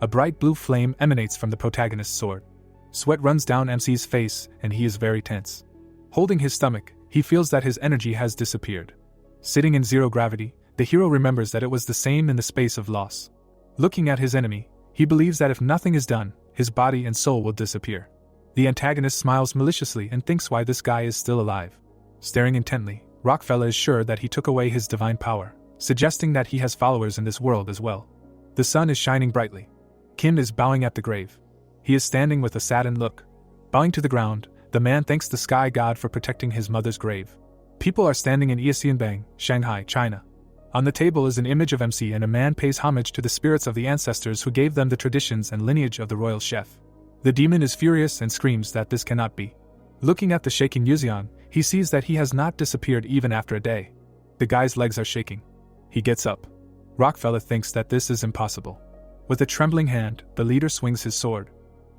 A: A bright blue flame emanates from the protagonist's sword. Sweat runs down MC's face, and he is very tense. Holding his stomach, he feels that his energy has disappeared. Sitting in zero gravity, the hero remembers that it was the same in the space of loss. Looking at his enemy, he believes that if nothing is done, his body and soul will disappear. The antagonist smiles maliciously and thinks why this guy is still alive. Staring intently, Rockefeller is sure that he took away his divine power, suggesting that he has followers in this world as well. The sun is shining brightly. Kim is bowing at the grave. He is standing with a saddened look. Bowing to the ground, the man thanks the sky god for protecting his mother's grave. People are standing in Yixianbang, Shanghai, China. On the table is an image of MC, and a man pays homage to the spirits of the ancestors who gave them the traditions and lineage of the royal chef. The demon is furious and screams that this cannot be. Looking at the shaking Yuzeong, he sees that he has not disappeared even after a day. The guy's legs are shaking. He gets up. Rockefeller thinks that this is impossible. With a trembling hand, the leader swings his sword.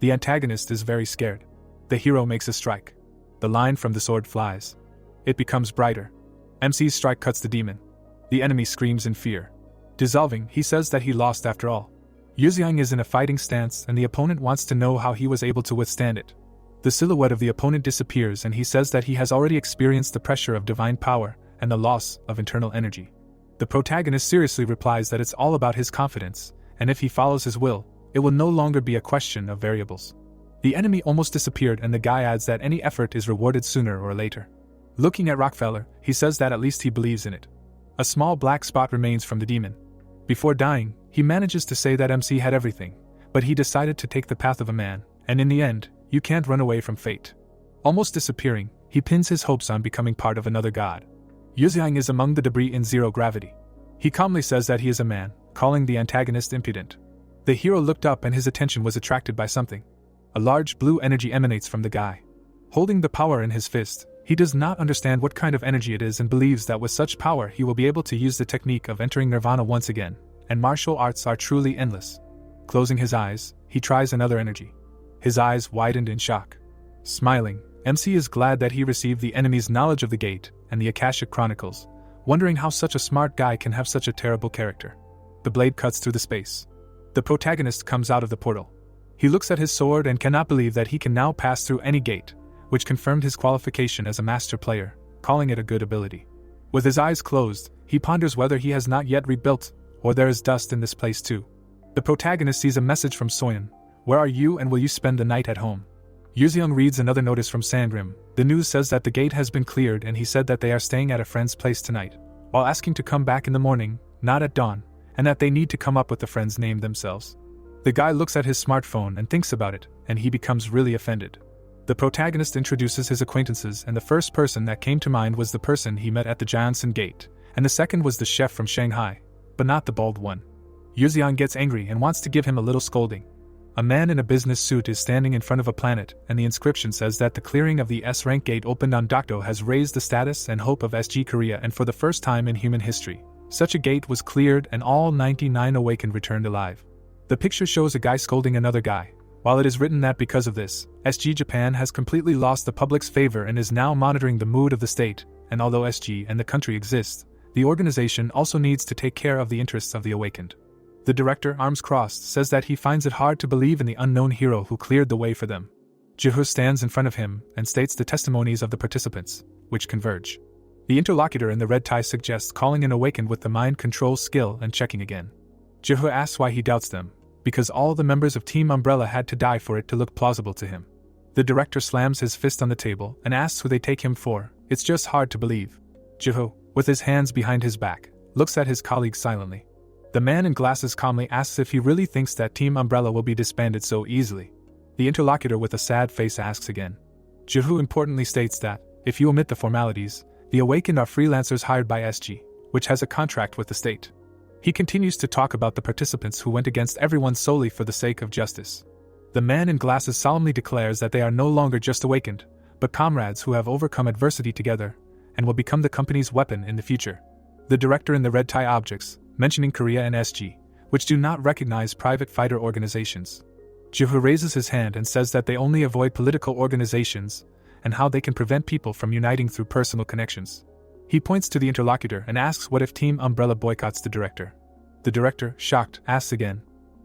A: The antagonist is very scared. The hero makes a strike. The line from the sword flies. It becomes brighter. MC's strike cuts the demon. The enemy screams in fear. Dissolving, he says that he lost after all. Yuzeong is in a fighting stance, and the opponent wants to know how he was able to withstand it. The silhouette of the opponent disappears, and he says that he has already experienced the pressure of divine power and the loss of internal energy. The protagonist seriously replies that it's all about his confidence, and if he follows his will, it will no longer be a question of variables. The enemy almost disappeared, and the guy adds that any effort is rewarded sooner or later. Looking at Rockefeller, he says that at least he believes in it. A small black spot remains from the demon. Before dying, he manages to say that MC had everything, but he decided to take the path of a man, and in the end, you can't run away from fate. Almost disappearing, he pins his hopes on becoming part of another god. Yuzeong is among the debris in zero gravity. He calmly says that he is a man, calling the antagonist impudent. The hero looked up, and his attention was attracted by something. A large blue energy emanates from the guy. Holding the power in his fist, he does not understand what kind of energy it is and believes that with such power he will be able to use the technique of entering nirvana once again, and martial arts are truly endless. Closing his eyes, he tries another energy. His eyes widened in shock. Smiling, MC is glad that he received the enemy's knowledge of the gate and the Akashic Chronicles, wondering how such a smart guy can have such a terrible character. The blade cuts through the space. The protagonist comes out of the portal. He looks at his sword and cannot believe that he can now pass through any gate, which confirmed his qualification as a master player, calling it a good ability. With his eyes closed, he ponders whether he has not yet rebuilt, or there is dust in this place too. The protagonist sees a message from Soyeon. Where are you, and will you spend the night at home? Yuzeong reads another notice from Sangrim. The news says that the gate has been cleared, and he said that they are staying at a friend's place tonight, while asking to come back in the morning, not at dawn, and that they need to come up with the friend's name themselves. The guy looks at his smartphone and thinks about it, and he becomes really offended. The protagonist introduces his acquaintances, and the first person that came to mind was the person he met at the Jansen Gate, and the second was the chef from Shanghai, but not the bald one. Yuzeong gets angry and wants to give him a little scolding. A man in a business suit is standing in front of a planet, and the inscription says that the clearing of the S-rank gate opened on Dokdo has raised the status and hope of SG Korea, and for the first time in human history, such a gate was cleared and all 99 awakened returned alive. The picture shows a guy scolding another guy. While it is written that because of this, SG Japan has completely lost the public's favor and is now monitoring the mood of the state, and although SG and the country exist, the organization also needs to take care of the interests of the awakened. The director, arms crossed, says that he finds it hard to believe in the unknown hero who cleared the way for them. Jihu stands in front of him and states the testimonies of the participants, which converge. The interlocutor in the red tie suggests calling an awakened with the mind control skill and checking again. Jihu asks why he doubts them, because all the members of Team Umbrella had to die for it to look plausible to him. The director slams his fist on the table and asks who they take him for. It's just hard to believe. Jihu, with his hands behind his back, looks at his colleague silently. The man in glasses calmly asks if he really thinks that Team Umbrella will be disbanded so easily. The interlocutor with a sad face asks again. Jihu importantly states that, if you omit the formalities, the awakened are freelancers hired by SG, which has a contract with the state. He continues to talk about the participants who went against everyone solely for the sake of justice. The man in glasses solemnly declares that they are no longer just awakened, but comrades who have overcome adversity together, and will become the company's weapon in the future. The director in the red tie objects, mentioning Korea and SG, which do not recognize private fighter organizations. Jihu raises his hand and says that they only avoid political organizations, and how they can prevent people from uniting through personal connections. He points to the interlocutor and asks what if Team Umbrella boycotts the director. The director, shocked, asks again.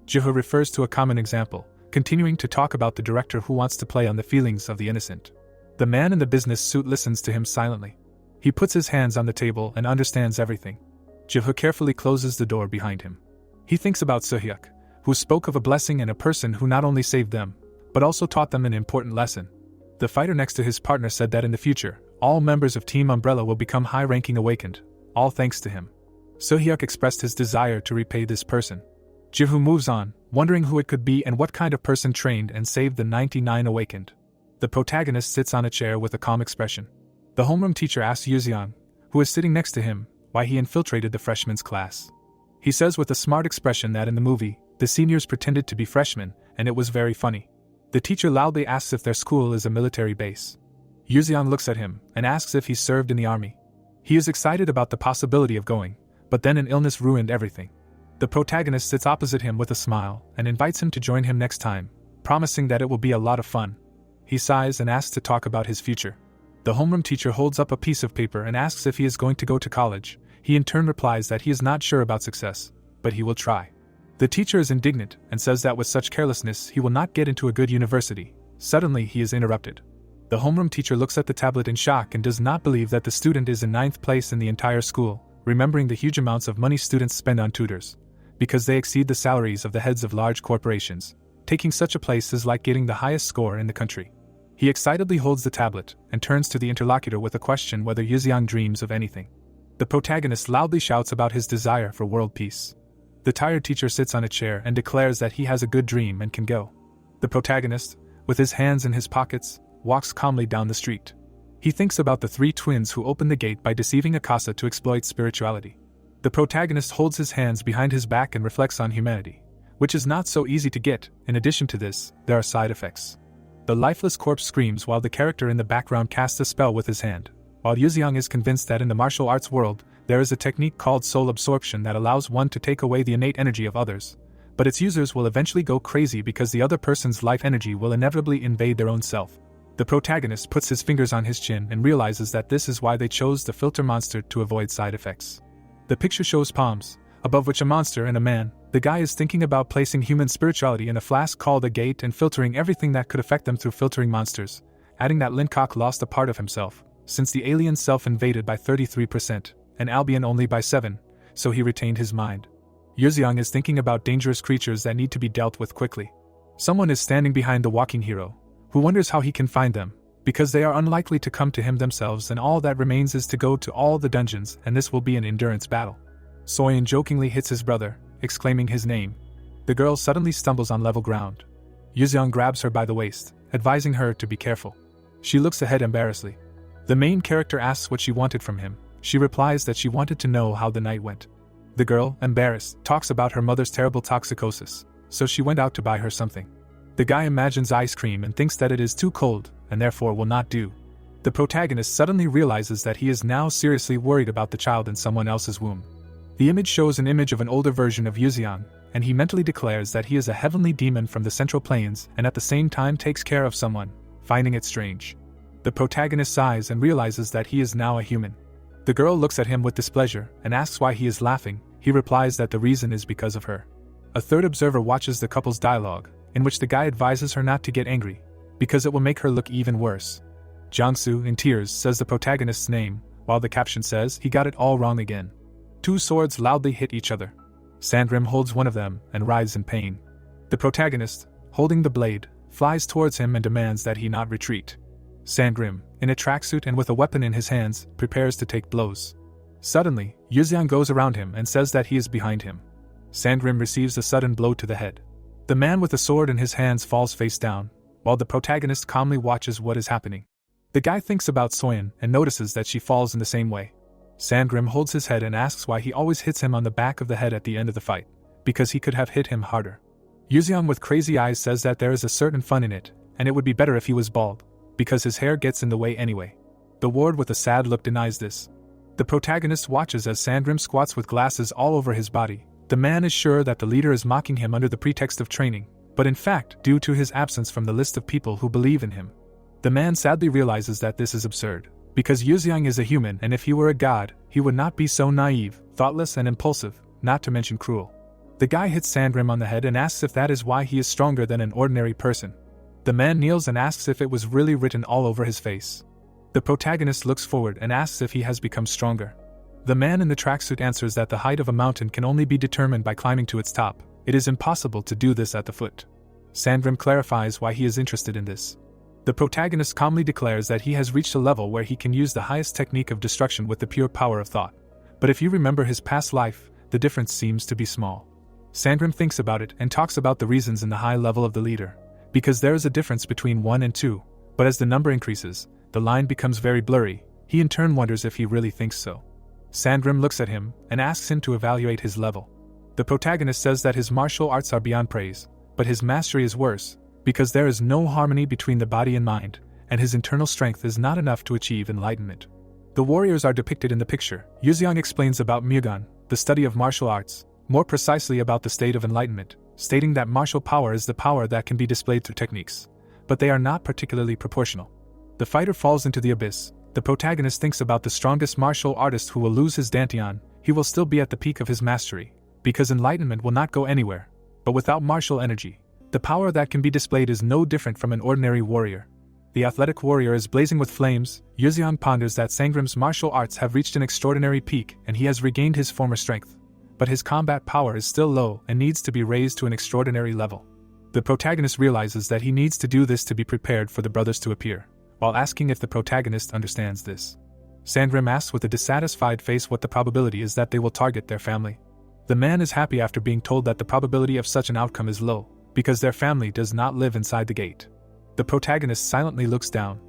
A: Jihu refers to a common example, continuing to talk about the director who wants to play on the feelings of the innocent. The man in the business suit listens to him silently. He puts his hands on the table and understands everything. Jihu carefully closes the door behind him. He thinks about Soo-hyuk, who spoke of a blessing and a person who not only saved them, but also taught them an important lesson. The fighter next to his partner said that in the future, all members of Team Umbrella will become high-ranking awakened, all thanks to him. Soo-hyuk expressed his desire to repay this person. Jihu moves on, wondering who it could be and what kind of person trained and saved the 99 awakened. The protagonist sits on a chair with a calm expression. The homeroom teacher asks Yuzeong, who is sitting next to him, why he infiltrated the freshmen's class. He says with a smart expression that in the movie, the seniors pretended to be freshmen, and it was very funny. The teacher loudly asks if their school is a military base. Yuzeong looks at him and asks if he served in the army. He is excited about the possibility of going, but then an illness ruined everything. The protagonist sits opposite him with a smile and invites him to join him next time, promising that it will be a lot of fun. He sighs and asks to talk about his future. The homeroom teacher holds up a piece of paper and asks if he is going to go to college. He in turn replies that he is not sure about success, but he will try. The teacher is indignant and says that with such carelessness he will not get into a good university. Suddenly he is interrupted. The homeroom teacher looks at the tablet in shock and does not believe that the student is in 9th place in the entire school, remembering the huge amounts of money students spend on tutors, because they exceed the salaries of the heads of large corporations. Taking such a place is like getting the highest score in the country. He excitedly holds the tablet and turns to the interlocutor with a question whether Yuzeong dreams of anything. The protagonist loudly shouts about his desire for world peace. The tired teacher sits on a chair and declares that he has a good dream and can go. The protagonist, with his hands in his pockets, walks calmly down the street. He thinks about the 3 twins who opened the gate by deceiving Akasa to exploit spirituality. The protagonist holds his hands behind his back and reflects on humanity, which is not so easy to get. In addition to this, there are side effects. The lifeless corpse screams while the character in the background casts a spell with his hand, while Yuzeong is convinced that in the martial arts world, there is a technique called soul absorption that allows one to take away the innate energy of others, but its users will eventually go crazy because the other person's life energy will inevitably invade their own self. The protagonist puts his fingers on his chin and realizes that this is why they chose the filter monster to avoid side effects. The picture shows palms, above which a monster and a man. The guy is thinking about placing human spirituality in a flask called a gate and filtering everything that could affect them through filtering monsters, adding that Lincock lost a part of himself, since the alien self invaded by 33%, and Albion only by 7%, so he retained his mind. Yuzeong is thinking about dangerous creatures that need to be dealt with quickly. Someone is standing behind the walking hero, who wonders how he can find them, because they are unlikely to come to him themselves and all that remains is to go to all the dungeons and this will be an endurance battle. Soyeon jokingly hits his brother, exclaiming his name. The girl suddenly stumbles on level ground. Yuzeong grabs her by the waist, advising her to be careful. She looks ahead embarrassedly. The main character asks what she wanted from him. She replies that she wanted to know how the night went. The girl, embarrassed, talks about her mother's terrible toxicosis, so she went out to buy her something. The guy imagines ice cream and thinks that it is too cold, and therefore will not do. The protagonist suddenly realizes that he is now seriously worried about the child in someone else's womb. The image shows an image of an older version of Yuzeong, and he mentally declares that he is a heavenly demon from the Central Plains and at the same time takes care of someone, finding it strange. The protagonist sighs and realizes that he is now a human. The girl looks at him with displeasure and asks why he is laughing. He replies that the reason is because of her. A third observer watches the couple's dialogue, in which the guy advises her not to get angry, because it will make her look even worse. Jiangsu, in tears, says the protagonist's name, while the caption says he got it all wrong again. 2 swords loudly hit each other. Sandrim holds one of them and writhes in pain. The protagonist, holding the blade, flies towards him and demands that he not retreat. Sandrim, in a tracksuit and with a weapon in his hands, prepares to take blows. Suddenly, Yuzeong goes around him and says that he is behind him. Sandrim receives a sudden blow to the head. The man with the sword in his hands falls face down, while the protagonist calmly watches what is happening. The guy thinks about Soyeon and notices that she falls in the same way. Sangrim holds his head and asks why he always hits him on the back of the head at the end of the fight, because he could have hit him harder. Yuzeong with crazy eyes says that there is a certain fun in it, and it would be better if he was bald, because his hair gets in the way anyway. The ward with a sad look denies this. The protagonist watches as Sangrim squats with glasses all over his body. The man is sure that the leader is mocking him under the pretext of training, but in fact due to his absence from the list of people who believe in him. The man sadly realizes that this is absurd, because Yuzeong is a human, and if he were a god, he would not be so naive, thoughtless and impulsive, not to mention cruel. The guy hits Sangrim on the head and asks if that is why he is stronger than an ordinary person. The man kneels and asks if it was really written all over his face. The protagonist looks forward and asks if he has become stronger. The man in the tracksuit answers that the height of a mountain can only be determined by climbing to its top. It is impossible to do this at the foot. Sangrim clarifies why he is interested in this. The protagonist calmly declares that he has reached a level where he can use the highest technique of destruction with the pure power of thought. But if you remember his past life, the difference seems to be small. Sangrim thinks about it and talks about the reasons in the high level of the leader. Because there is a difference between 1 and 2, but as the number increases, the line becomes very blurry. He in turn wonders if he really thinks so. Sangrim looks at him and asks him to evaluate his level. The protagonist says that his martial arts are beyond praise, but his mastery is worse, because there is no harmony between the body and mind, and his internal strength is not enough to achieve enlightenment. The warriors are depicted in the picture. Yuzeong explains about Mugan, the study of martial arts, more precisely about the state of enlightenment, stating that martial power is the power that can be displayed through techniques, but they are not particularly proportional. The fighter falls into the abyss. The protagonist thinks about the strongest martial artist who will lose his dantian. He will still be at the peak of his mastery, because enlightenment will not go anywhere. But without martial energy, the power that can be displayed is no different from an ordinary warrior. The athletic warrior is blazing with flames. Yuzeong ponders that Sangrim's martial arts have reached an extraordinary peak and he has regained his former strength. But his combat power is still low and needs to be raised to an extraordinary level. The protagonist realizes that he needs to do this to be prepared for the brothers to appear, while asking if the protagonist understands this. Sangrim asks with a dissatisfied face what the probability is that they will target their family. The man is happy after being told that the probability of such an outcome is low, because their family does not live inside the gate. The protagonist silently looks down.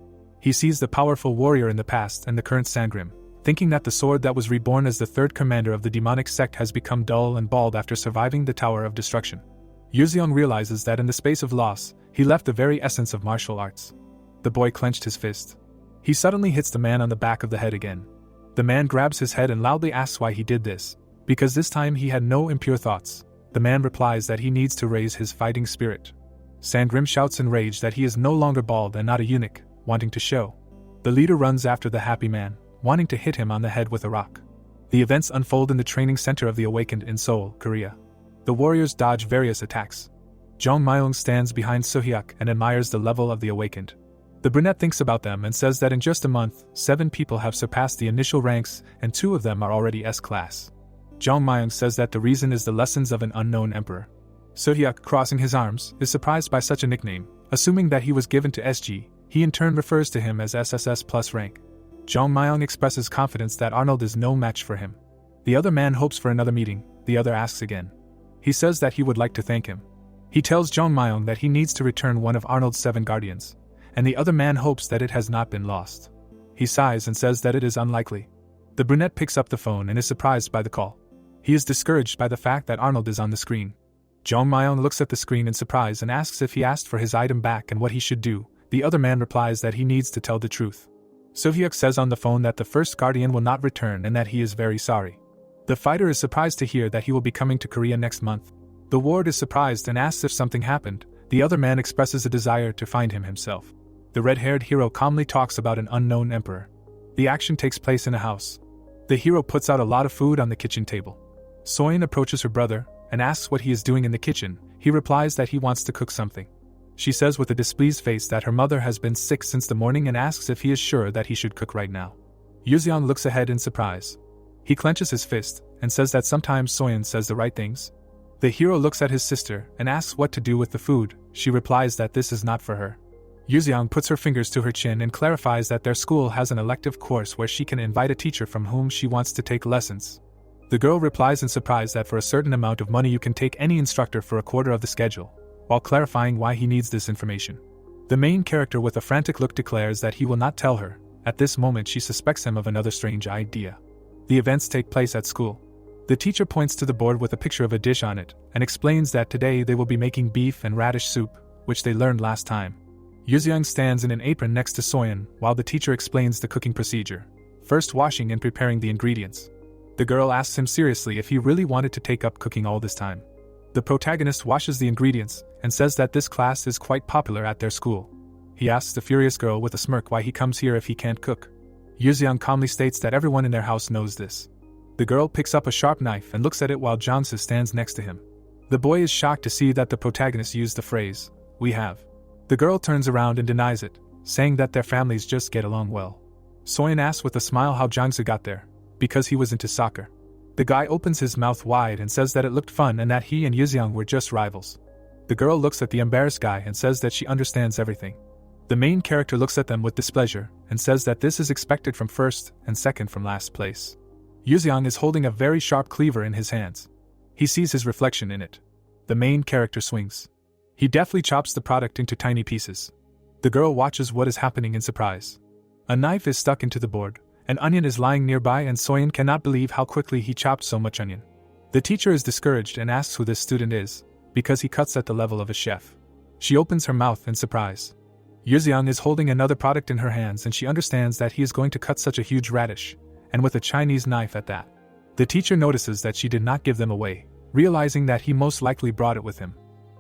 A: He sees the powerful warrior in the past and the current Sangrim, thinking that the sword that was reborn as the third commander of the demonic sect has become dull and bald after surviving the Tower of Destruction. Yuzeong realizes that in the space of loss, he left the very essence of martial arts. The boy clenched his fist. He suddenly hits the man on the back of the head again. The man grabs his head and loudly asks why he did this, because this time he had no impure thoughts. The man replies that he needs to raise his fighting spirit. Sangrim shouts in rage that he is no longer bald and not a eunuch, wanting to show. The leader runs after the happy man, wanting to hit him on the head with a rock. The events unfold in the training center of the Awakened in Seoul, Korea. The warriors dodge various attacks. Jong Myung stands behind Sohyuk and admires the level of the Awakened. The brunette thinks about them and says that in just a month, 7 people have surpassed the initial ranks and 2 of them are already S-class. Jong Myung says that the reason is the lessons of an unknown emperor. Sohyuk, crossing his arms, is surprised by such a nickname. Assuming that he was given to SG, he in turn refers to him as SSS plus rank. Jong Myung expresses confidence that Arnold is no match for him. The other man hopes for another meeting. The other asks again. He says that he would like to thank him. He tells Jong Myung that he needs to return one of Arnold's 7 guardians, and the other man hopes that it has not been lost. He sighs and says that it is unlikely. The brunette picks up the phone and is surprised by the call. He is discouraged by the fact that Arnold is on the screen. Jong Myung looks at the screen in surprise and asks if he asked for his item back and what he should do. The other man replies that he needs to tell the truth. Sohyuk says on the phone that the first guardian will not return and that he is very sorry. The fighter is surprised to hear that he will be coming to Korea next month. The ward is surprised and asks if something happened. The other man expresses a desire to find him himself. The red-haired hero calmly talks about an unknown emperor. The action takes place in a house. The hero puts out a lot of food on the kitchen table. Soyeon approaches her brother and asks what he is doing in the kitchen. He replies that he wants to cook something. She says with a displeased face that her mother has been sick since the morning and asks if he is sure that he should cook right now. Yuzeong looks ahead in surprise. He clenches his fist and says that sometimes Soyeon says the right things. The hero looks at his sister and asks what to do with the food. She replies that this is not for her. Yuzeong puts her fingers to her chin and clarifies that their school has an elective course where she can invite a teacher from whom she wants to take lessons. The girl replies in surprise that for a certain amount of money you can take any instructor for a quarter of the schedule, while clarifying why he needs this information. The main character with a frantic look declares that he will not tell her. At this moment she suspects him of another strange idea. The events take place at school. The teacher points to the board with a picture of a dish on it, and explains that today they will be making beef and radish soup, which they learned last time. Yuseong stands in an apron next to Soyeon while the teacher explains the cooking procedure, first washing and preparing the ingredients. The girl asks him seriously if he really wanted to take up cooking all this time. The protagonist washes the ingredients, and says that this class is quite popular at their school. He asks the furious girl with a smirk why he comes here if he can't cook. Yuseong calmly states that everyone in their house knows this. The girl picks up a sharp knife and looks at it while Jongsu stands next to him. The boy is shocked to see that the protagonist used the phrase, "we have." The girl turns around and denies it, saying that their families just get along well. Soyeon asks with a smile how Jongsu got there, because he was into soccer. The guy opens his mouth wide and says that it looked fun and that he and Yuseong were just rivals. The girl looks at the embarrassed guy and says that she understands everything. The main character looks at them with displeasure and says that this is expected from first and second from last place. Yuseong is holding a very sharp cleaver in his hands. He sees his reflection in it. The main character swings. He deftly chops the product into tiny pieces. The girl watches what is happening in surprise. A knife is stuck into the board, an onion is lying nearby, and Soyeon cannot believe how quickly he chopped so much onion. The teacher is discouraged and asks who this student is, because he cuts at the level of a chef. She opens her mouth in surprise. Yuseong is holding another product in her hands and she understands that he is going to cut such a huge radish, and with a Chinese knife at that. The teacher notices that she did not give them away, realizing that he most likely brought it with him.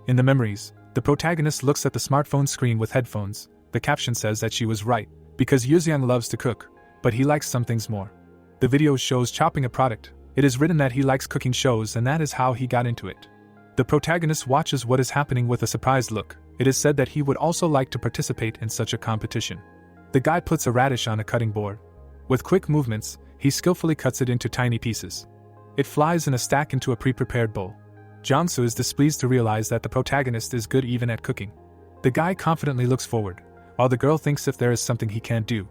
A: In the memories, the protagonist looks at the smartphone screen with headphones. The caption says that she was right, because Yuseong loves to cook, but he likes some things more. The video shows chopping a product. It is written that he likes cooking shows and that is how he got into it. The protagonist watches what is happening with a surprised look. It is said that he would also like to participate in such a competition. The guy puts a radish on a cutting board. With quick movements, he skillfully cuts it into tiny pieces. It flies in a stack into a pre-prepared bowl. Jongsu is displeased to realize that the protagonist is good even at cooking. The guy confidently looks forward, while the girl thinks if there is something he can't do.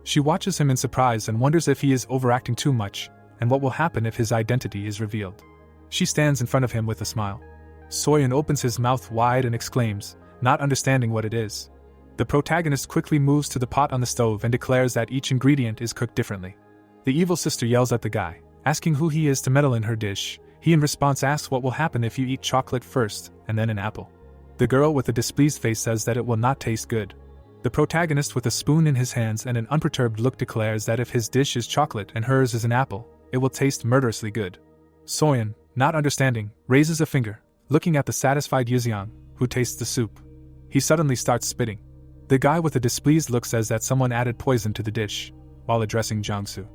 A: She watches him in surprise and wonders if he is overacting too much, and what will happen if his identity is revealed. She stands in front of him with a smile. Soyeon opens his mouth wide and exclaims, not understanding what it is. The protagonist quickly moves to the pot on the stove and declares that each ingredient is cooked differently. The evil sister yells at the guy, asking who he is to meddle in her dish. He in response asks what will happen if you eat chocolate first, and then an apple. The girl with a displeased face says that it will not taste good. The protagonist with a spoon in his hands and an unperturbed look declares that if his dish is chocolate and hers is an apple, it will taste murderously good. Soyeon, not understanding, raises a finger, looking at the satisfied Yuseong, who tastes the soup. He suddenly starts spitting. The guy with a displeased look says that someone added poison to the dish, while addressing Jongsu.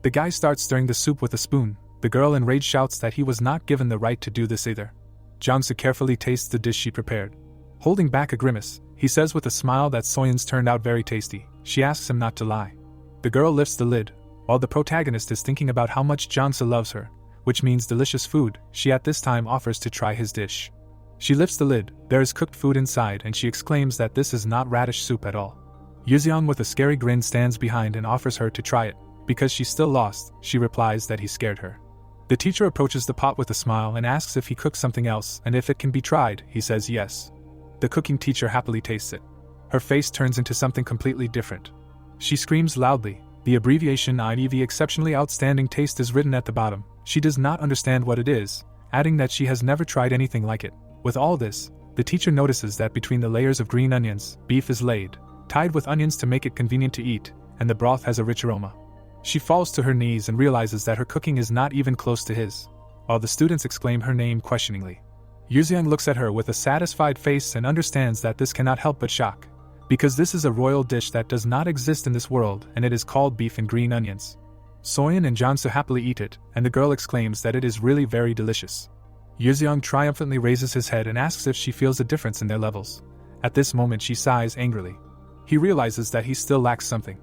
A: The guy starts stirring the soup with a spoon. The girl enraged shouts that he was not given the right to do this either. Jongsu carefully tastes the dish she prepared. Holding back a grimace, he says with a smile that Soyeon's turned out very tasty. She asks him not to lie. The girl lifts the lid, while the protagonist is thinking about how much Jongsu loves her, which means delicious food. She at this time offers to try his dish. She lifts the lid, there is cooked food inside, and she exclaims that this is not radish soup at all. Yuseong with a scary grin stands behind and offers her to try it. Because she's still lost, she replies that he scared her. The teacher approaches the pot with a smile and asks if he cooks something else and if it can be tried. He says yes. The cooking teacher happily tastes it. Her face turns into something completely different. She screams loudly. The abbreviation IDV exceptionally outstanding taste is written at the bottom. She does not understand what it is, adding that she has never tried anything like it. With all this, the teacher notices that between the layers of green onions, beef is laid, tied with onions to make it convenient to eat, and the broth has a rich aroma. She falls to her knees and realizes that her cooking is not even close to his, while the students exclaim her name questioningly. Yuseong looks at her with a satisfied face and understands that this cannot help but shock, because this is a royal dish that does not exist in this world and it is called beef and green onions. Soyeon and Jongsu happily eat it, and the girl exclaims that it is really very delicious. Yuseong triumphantly raises his head and asks if she feels a difference in their levels. At this moment she sighs angrily. He realizes that he still lacks something.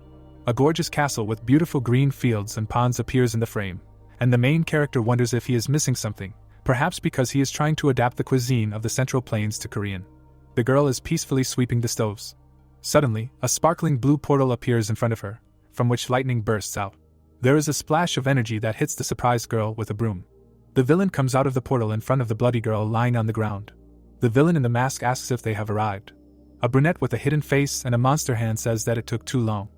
A: A gorgeous castle with beautiful green fields and ponds appears in the frame, and the main character wonders if he is missing something, perhaps because he is trying to adapt the cuisine of the Central Plains to Korean. The girl is peacefully sweeping the stoves. Suddenly, a sparkling blue portal appears in front of her, from which lightning bursts out. There is a splash of energy that hits the surprised girl with a broom. The villain comes out of the portal in front of the bloody girl lying on the ground. The villain in the mask asks if they have arrived. A brunette with a hidden face and a monster hand says that it took too long.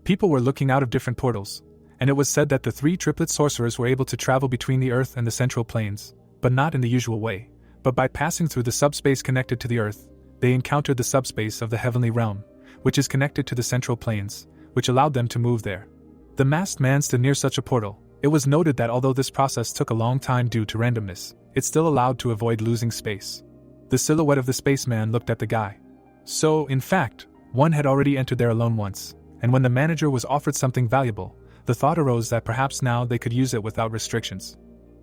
A: People were looking out of different portals, and it was said that the 3 triplet sorcerers were able to travel between the Earth and the Central Plains, but not in the usual way, but by passing through the subspace connected to the Earth. They encountered the subspace of the Heavenly Realm, which is connected to the Central Plains, which allowed them to move there. The masked man stood near such a portal. It was noted that although this process took a long time due to randomness, it still allowed to avoid losing space. The silhouette of the spaceman looked at the guy. So, in fact, one had already entered there alone once, and when the manager was offered something valuable, the thought arose that perhaps now they could use it without restrictions.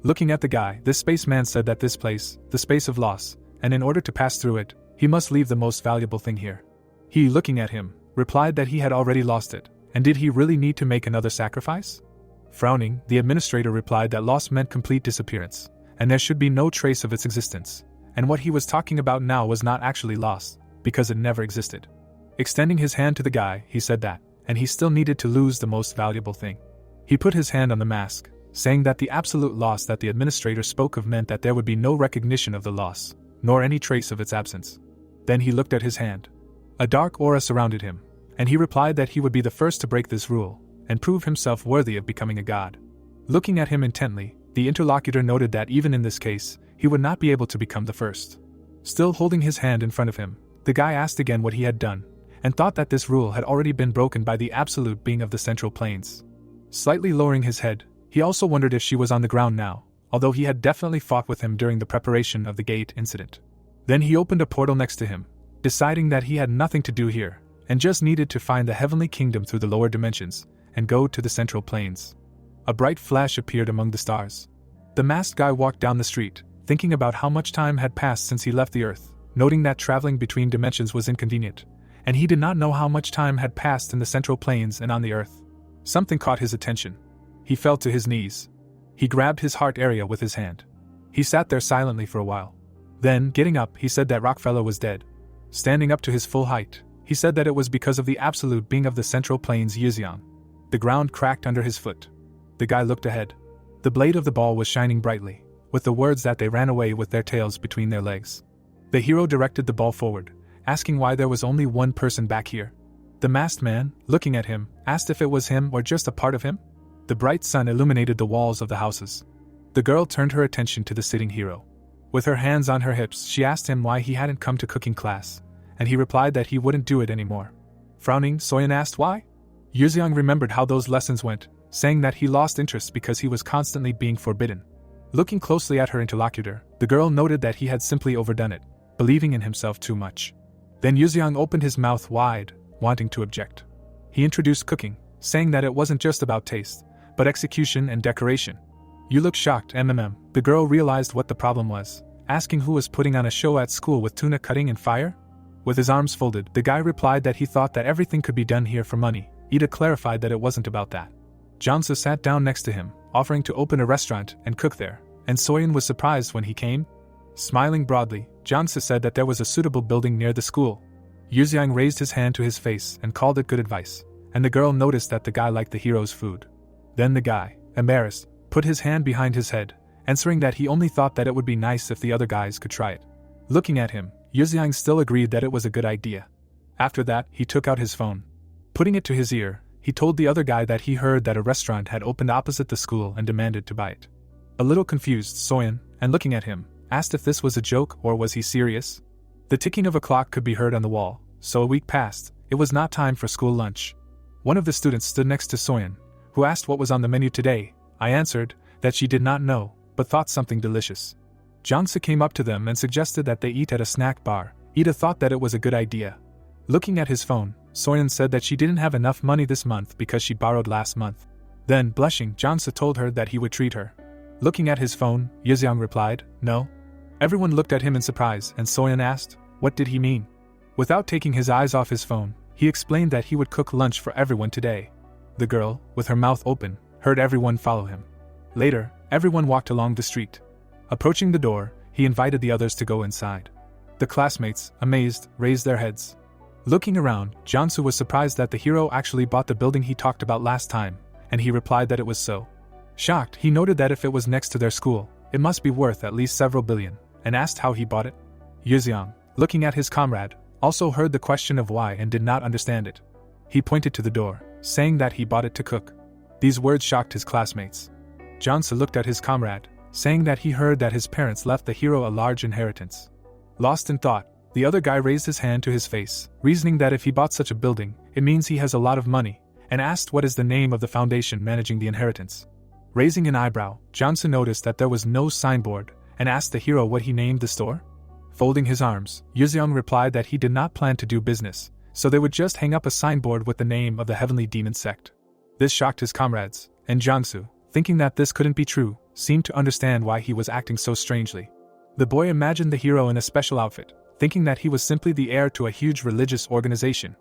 A: Looking at the guy, this spaceman said that this place, the space of loss, and in order to pass through it, he must leave the most valuable thing here. He, looking at him, replied that he had already lost it, and did he really need to make another sacrifice? Frowning, the administrator replied that loss meant complete disappearance, and there should be no trace of its existence, and what he was talking about now was not actually lost, because it never existed. Extending his hand to the guy, he said that, and he still needed to lose the most valuable thing. He put his hand on the mask, saying that the absolute loss that the administrator spoke of meant that there would be no recognition of the loss, nor any trace of its absence. Then he looked at his hand. A dark aura surrounded him, and he replied that he would be the first to break this rule, and prove himself worthy of becoming a god. Looking at him intently, the interlocutor noted that even in this case, he would not be able to become the first. Still holding his hand in front of him, the guy asked again what he had done, and thought that this rule had already been broken by the absolute being of the Central Plains. Slightly lowering his head, he also wondered if she was on the ground now, although he had definitely fought with him during the preparation of the gate incident. Then he opened a portal next to him, deciding that he had nothing to do here, and just needed to find the heavenly kingdom through the lower dimensions, and go to the Central Plains. A bright flash appeared among the stars. The masked guy walked down the street, thinking about how much time had passed since he left the Earth, noting that traveling between dimensions was inconvenient, and he did not know how much time had passed in the Central Plains and on the Earth. Something caught his attention. He fell to his knees. He grabbed his heart area with his hand. He sat there silently for a while. Then, getting up, he said that Rockefeller was dead. Standing up to his full height, he said that it was because of the absolute being of the Central Plains Yixiang. The ground cracked under his foot. The guy looked ahead. The blade of the ball was shining brightly, with the words that they ran away with their tails between their legs. The hero directed the ball forward, asking why there was only one person back here. The masked man, looking at him, asked if it was him or just a part of him. The bright sun illuminated the walls of the houses. The girl turned her attention to the sitting hero. With her hands on her hips, she asked him why he hadn't come to cooking class, and he replied that he wouldn't do it anymore. Frowning, Soyeon asked why. Yixiang remembered how those lessons went, saying that he lost interest because he was constantly being forbidden. Looking closely at her interlocutor, the girl noted that he had simply overdone it, believing in himself too much. Then Yixiang opened his mouth wide, wanting to object. He introduced cooking, saying that it wasn't just about taste, but execution and decoration. You look shocked, MMM. The girl realized what the problem was, asking who was putting on a show at school with tuna cutting and fire? With his arms folded, the guy replied that he thought that everything could be done here for money. Ida clarified that it wasn't about that. Jansu sat down next to him, offering to open a restaurant and cook there, and Soyeon was surprised when he came. Smiling broadly, Jansu said that there was a suitable building near the school. Yixiang raised his hand to his face and called it good advice, and the girl noticed that the guy liked the hero's food. Then the guy, embarrassed, put his hand behind his head, answering that he only thought that it would be nice if the other guys could try it. Looking at him, Yixiang still agreed that it was a good idea. After that, he took out his phone. Putting it to his ear, he told the other guy that he heard that a restaurant had opened opposite the school and demanded to buy it. A little confused, Soyeon, and looking at him, asked if this was a joke or was he serious. The ticking of a clock could be heard on the wall, so a week passed. It was not time for school lunch. One of the students stood next to Soyeon, who asked what was on the menu today. I answered that she did not know, but thought something delicious. Jansu came up to them and suggested that they eat at a snack bar. Ida thought that it was a good idea. Looking at his phone, Soyeon said that she didn't have enough money this month because she borrowed last month. Then, blushing, Jansu told her that he would treat her. Looking at his phone, Yixiang replied, no. Everyone looked at him in surprise, and Soyeon asked, what did he mean? Without taking his eyes off his phone, he explained that he would cook lunch for everyone today. The girl, with her mouth open, heard everyone follow him. Later, everyone walked along the street. Approaching the door, he invited the others to go inside. The classmates, amazed, raised their heads. Looking around, Jansu was surprised that the hero actually bought the building he talked about last time, and he replied that it was so. Shocked, he noted that if it was next to their school, it must be worth at least several billion, and asked how he bought it. Yixiang, looking at his comrade, also heard the question of why and did not understand it. He pointed to the door, saying that he bought it to cook. These words shocked his classmates. Jansu looked at his comrade, saying that he heard that his parents left the hero a large inheritance. Lost in thought, the other guy raised his hand to his face, reasoning that if he bought such a building, it means he has a lot of money, and asked what is the name of the foundation managing the inheritance. Raising an eyebrow, Jansu noticed that there was no signboard, and asked the hero what he named the store. Folding his arms, Yuzeong replied that he did not plan to do business, so they would just hang up a signboard with the name of the heavenly demon sect. This shocked his comrades, and Jansu, thinking that this couldn't be true, seemed to understand why he was acting so strangely. The boy imagined the hero in a special outfit, thinking that he was simply the heir to a huge religious organization.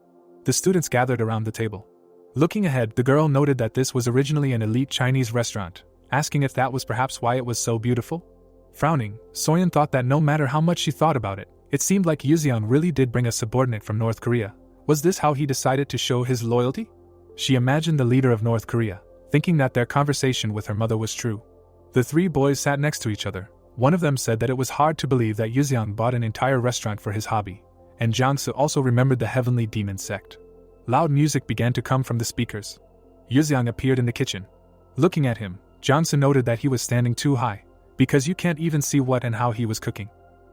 A: The students gathered around the table. Looking ahead, the girl noted that this was originally an elite Chinese restaurant, asking if that was perhaps why it was so beautiful. Frowning, Soyeon thought that no matter how much she thought about it, it seemed like Yuzeong really did bring a subordinate from North Korea. Was this how he decided to show his loyalty? She imagined the leader of North Korea, thinking that their conversation with her mother was true. The three boys sat next to each other. One of them said that it was hard to believe that Yuzeong bought an entire restaurant for his hobby, and Jansu also remembered the heavenly demon sect. Loud music began to come from the speakers. Yuzeong appeared in the kitchen. Looking at him, Jansu noted that he was standing too high, because you can't even see what and how he was cooking.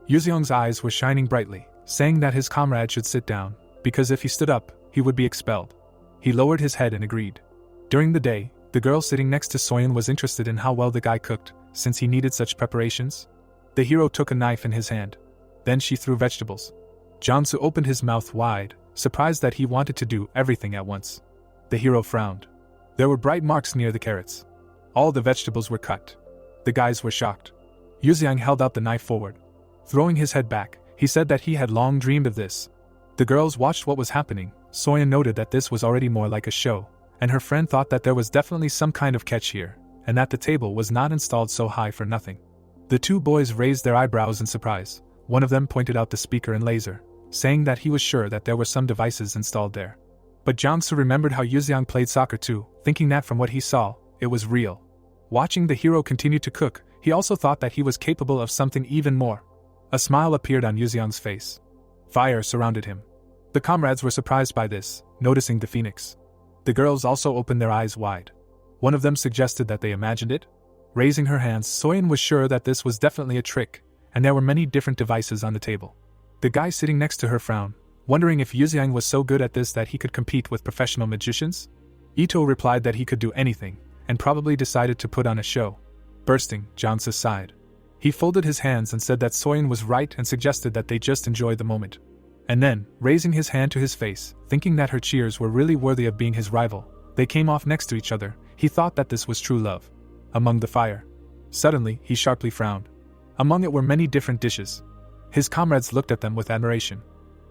A: Yuzeong's eyes were shining brightly, saying that his comrade should sit down, because if he stood up, he would be expelled. He lowered his head and agreed. During the day, the girl sitting next to Soyeon was interested in how well the guy cooked, since he needed such preparations. The hero took a knife in his hand. Then she threw vegetables. Jansu opened his mouth wide, surprised that he wanted to do everything at once. The hero frowned. There were bright marks near the carrots. All the vegetables were cut. The guys were shocked. Yuzeong held out the knife forward. Throwing his head back, he said that he had long dreamed of this. The girls watched what was happening. Soyeon noted that this was already more like a show, and her friend thought that there was definitely some kind of catch here, and that the table was not installed so high for nothing. The two boys raised their eyebrows in surprise. One of them pointed out the speaker and laser, saying that he was sure that there were some devices installed there. But Jansu remembered how Yuzeong played soccer too, thinking that from what he saw, it was real. Watching the hero continue to cook, he also thought that he was capable of something even more. A smile appeared on Yuzeong's face. Fire surrounded him. The comrades were surprised by this, noticing the phoenix. The girls also opened their eyes wide. One of them suggested that they imagined it. Raising her hands, Soyeon was sure that this was definitely a trick, and there were many different devices on the table. The guy sitting next to her frowned, wondering if Yuzeong was so good at this that he could compete with professional magicians. Ito replied that he could do anything, and probably decided to put on a show. Bursting, Jansu sighed. He folded his hands and said that Soyeon was right and suggested that they just enjoy the moment. And then, raising his hand to his face, thinking that her cheers were really worthy of being his rival, they came off next to each other. He thought that this was true love. Among the fire. Suddenly, he sharply frowned. Among it were many different dishes. His comrades looked at them with admiration.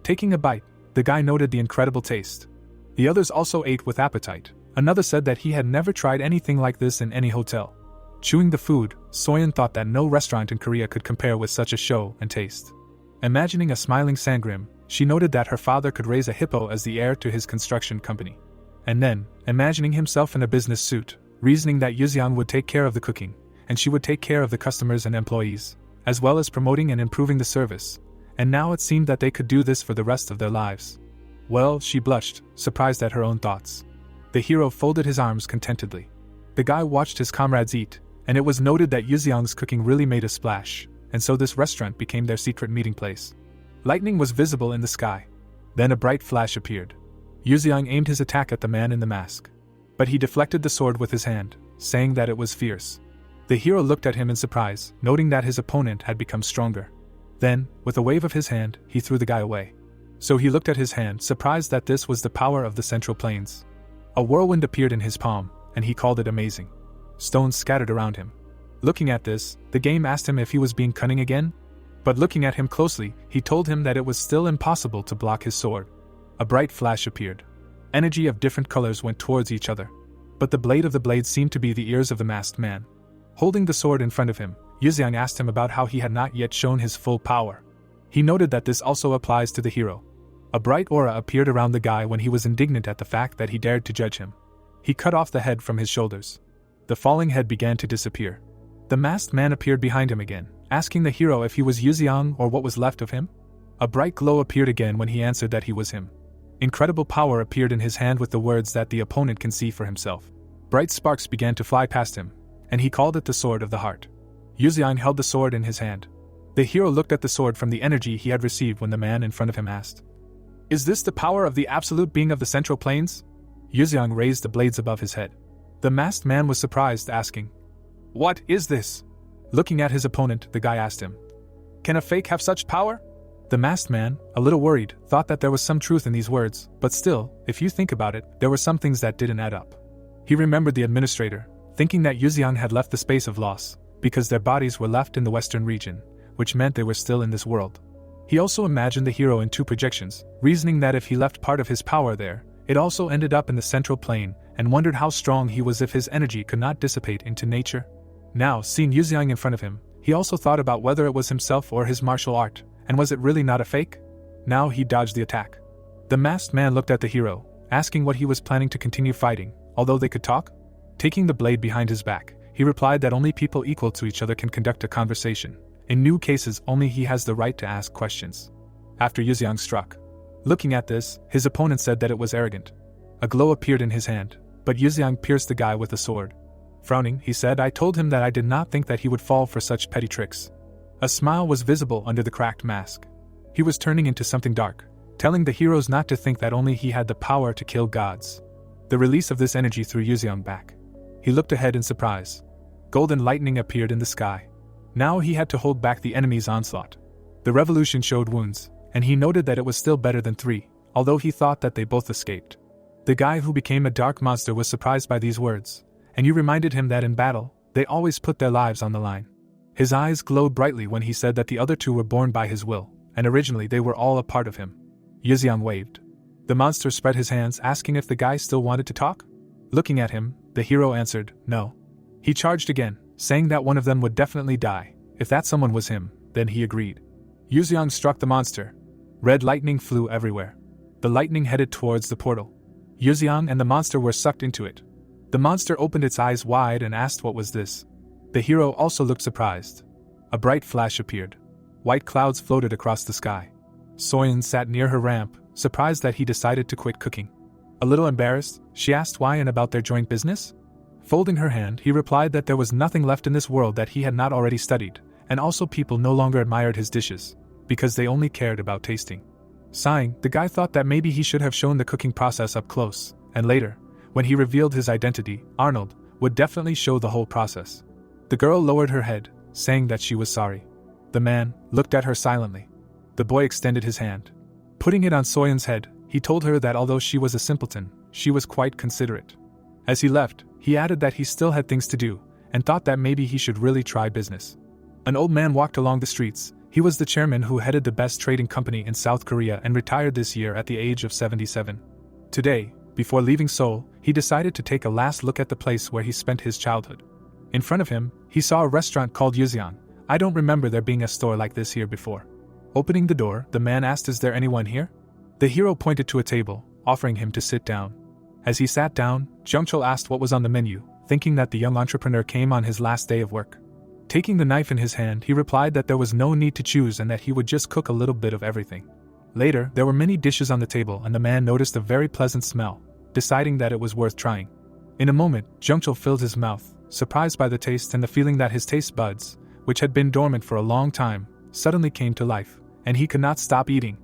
A: Taking a bite, the guy noted the incredible taste. The others also ate with appetite. Another said that he had never tried anything like this in any hotel. Chewing the food, Soyeon thought that no restaurant in Korea could compare with such a show and taste. Imagining a smiling Sangrim, she noted that her father could raise a hippo as the heir to his construction company. And then, imagining himself in a business suit, reasoning that Yuzeong would take care of the cooking, and she would take care of the customers and employees, as well as promoting and improving the service, and now it seemed that they could do this for the rest of their lives. Well, she blushed, surprised at her own thoughts. The hero folded his arms contentedly. The guy watched his comrades eat, and it was noted that Yuzeong's cooking really made a splash, and so this restaurant became their secret meeting place. Lightning was visible in the sky. Then a bright flash appeared. Yuzeong aimed his attack at the man in the mask. But he deflected the sword with his hand, saying that it was fierce. The hero looked at him in surprise, noting that his opponent had become stronger. Then, with a wave of his hand, he threw the guy away. So he looked at his hand, surprised that this was the power of the Central Plains. A whirlwind appeared in his palm, and he called it amazing. Stones scattered around him. Looking at this, the game asked him if he was being cunning again. But looking at him closely, he told him that it was still impossible to block his sword. A bright flash appeared. Energy of different colors went towards each other. But the blade of the blade seemed to be the ears of the masked man. Holding the sword in front of him, Yuzeong asked him about how he had not yet shown his full power. He noted that this also applies to the hero. A bright aura appeared around the guy when he was indignant at the fact that he dared to judge him. He cut off the head from his shoulders. The falling head began to disappear. The masked man appeared behind him again, asking the hero if he was Yuzeong or what was left of him. A bright glow appeared again when he answered that he was him. Incredible power appeared in his hand with the words that the opponent can see for himself. Bright sparks began to fly past him, and he called it the Sword of the Heart. Yuziang held the sword in his hand. The hero looked at the sword from the energy he had received when the man in front of him asked, "Is this the power of the absolute being of the Central Plains?" Yuziang raised the blades above his head. The masked man was surprised, asking, "What is this?" Looking at his opponent, the guy asked him, "Can a fake have such power?" The masked man, a little worried, thought that there was some truth in these words, but still, if you think about it, there were some things that didn't add up. He remembered the administrator, thinking that Yuziang had left the space of loss, because their bodies were left in the western region, which meant they were still in this world. He also imagined the hero in two projections, reasoning that if he left part of his power there, it also ended up in the central plane, and wondered how strong he was if his energy could not dissipate into nature. Now, seeing Yuziang in front of him, he also thought about whether it was himself or his martial art, and was it really not a fake? Now he dodged the attack. The masked man looked at the hero, asking what he was planning to continue fighting, although they could talk. Taking the blade behind his back, he replied that only people equal to each other can conduct a conversation. In new cases, only he has the right to ask questions. After Yuziang struck. Looking at this, his opponent said that it was arrogant. A glow appeared in his hand, but Yuziang pierced the guy with the sword. Frowning, he said, "I told him that I did not think that he would fall for such petty tricks." A smile was visible under the cracked mask. He was turning into something dark, telling the heroes not to think that only he had the power to kill gods. The release of this energy threw Yuziang back. He looked ahead in surprise. Golden lightning appeared in the sky. Now he had to hold back the enemy's onslaught. The revolution showed wounds, and he noted that it was still better than 3, although he thought that they both escaped. The guy who became a dark monster was surprised by these words, and you reminded him that in battle, they always put their lives on the line. His eyes glowed brightly when he said that the other two were born by his will, and originally they were all a part of him. Yuziang waved. The monster spread his hands, asking if the guy still wanted to talk. Looking at him, the hero answered, "No." He charged again, saying that one of them would definitely die. If that someone was him, then he agreed. Yuziang struck the monster. Red lightning flew everywhere. The lightning headed towards the portal. Yuziang and the monster were sucked into it. The monster opened its eyes wide and asked what was this. The hero also looked surprised. A bright flash appeared. White clouds floated across the sky. Soyeon sat near her ramp, surprised that he decided to quit cooking. A little embarrassed, she asked why and about their joint business. Folding her hand, he replied that there was nothing left in this world that he had not already studied, and also people no longer admired his dishes, because they only cared about tasting. Sighing, the guy thought that maybe he should have shown the cooking process up close, and later, when he revealed his identity, Arnold would definitely show the whole process. The girl lowered her head, saying that she was sorry. The man looked at her silently. The boy extended his hand. Putting it on Soyeon's head, he told her that although she was a simpleton, she was quite considerate. As he left, he added that he still had things to do, and thought that maybe he should really try business. An old man walked along the streets. He was the chairman who headed the best trading company in South Korea and retired this year at the age of 77. Today, before leaving Seoul, he decided to take a last look at the place where he spent his childhood. In front of him, he saw a restaurant called Yuzian. "I don't remember there being a store like this here before." Opening the door, the man asked, "Is there anyone here?" The hero pointed to a table, offering him to sit down. As he sat down, Jungchul asked what was on the menu, thinking that the young entrepreneur came on his last day of work. Taking the knife in his hand, he replied that there was no need to choose and that he would just cook a little bit of everything. Later, there were many dishes on the table and the man noticed a very pleasant smell, deciding that it was worth trying. In a moment, Jungchul filled his mouth, surprised by the taste and the feeling that his taste buds, which had been dormant for a long time, suddenly came to life, and he could not stop eating.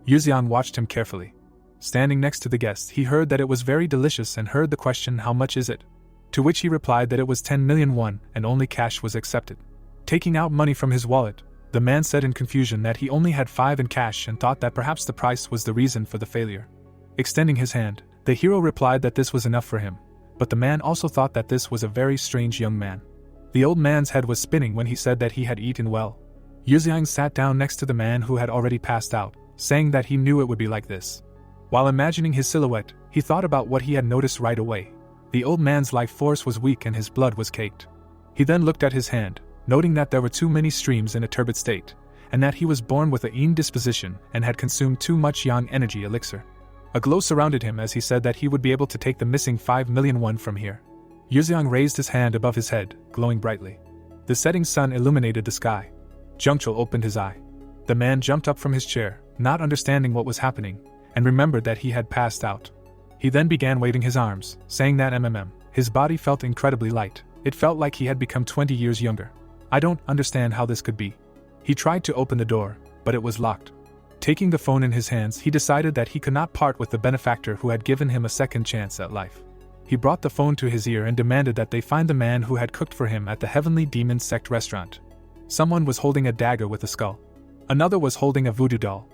A: Yuzian watched him carefully. Standing next to the guest, he heard that it was very delicious and heard the question, "How much is it?" To which he replied that it was 10 million won and only cash was accepted. Taking out money from his wallet, the man said in confusion that he only had 5 in cash and thought that perhaps the price was the reason for the failure. Extending his hand, the hero replied that this was enough for him, but the man also thought that this was a very strange young man. The old man's head was spinning when he said that he had eaten well. Yuziang sat down next to the man who had already passed out, saying that he knew it would be like this. While imagining his silhouette, he thought about what he had noticed right away. The old man's life force was weak and his blood was caked. He then looked at his hand, noting that there were too many streams in a turbid state, and that he was born with a yin disposition and had consumed too much yang energy elixir. A glow surrounded him as he said that he would be able to take the missing 5 million won from here. Yuziang raised his hand above his head, glowing brightly. The setting sun illuminated the sky. Jungchul opened his eye. The man jumped up from his chair, not understanding what was happening, and remembered that he had passed out. He then began waving his arms, saying that his body felt incredibly light. It felt like he had become 20 years younger. I don't understand how this could be. He tried to open the door, but it was locked. Taking the phone in his hands, he decided that he could not part with the benefactor who had given him a second chance at life. He brought the phone to his ear and demanded that they find the man who had cooked for him at the Heavenly Demon Sect restaurant. Someone was holding a dagger with a skull. Another was holding a voodoo doll.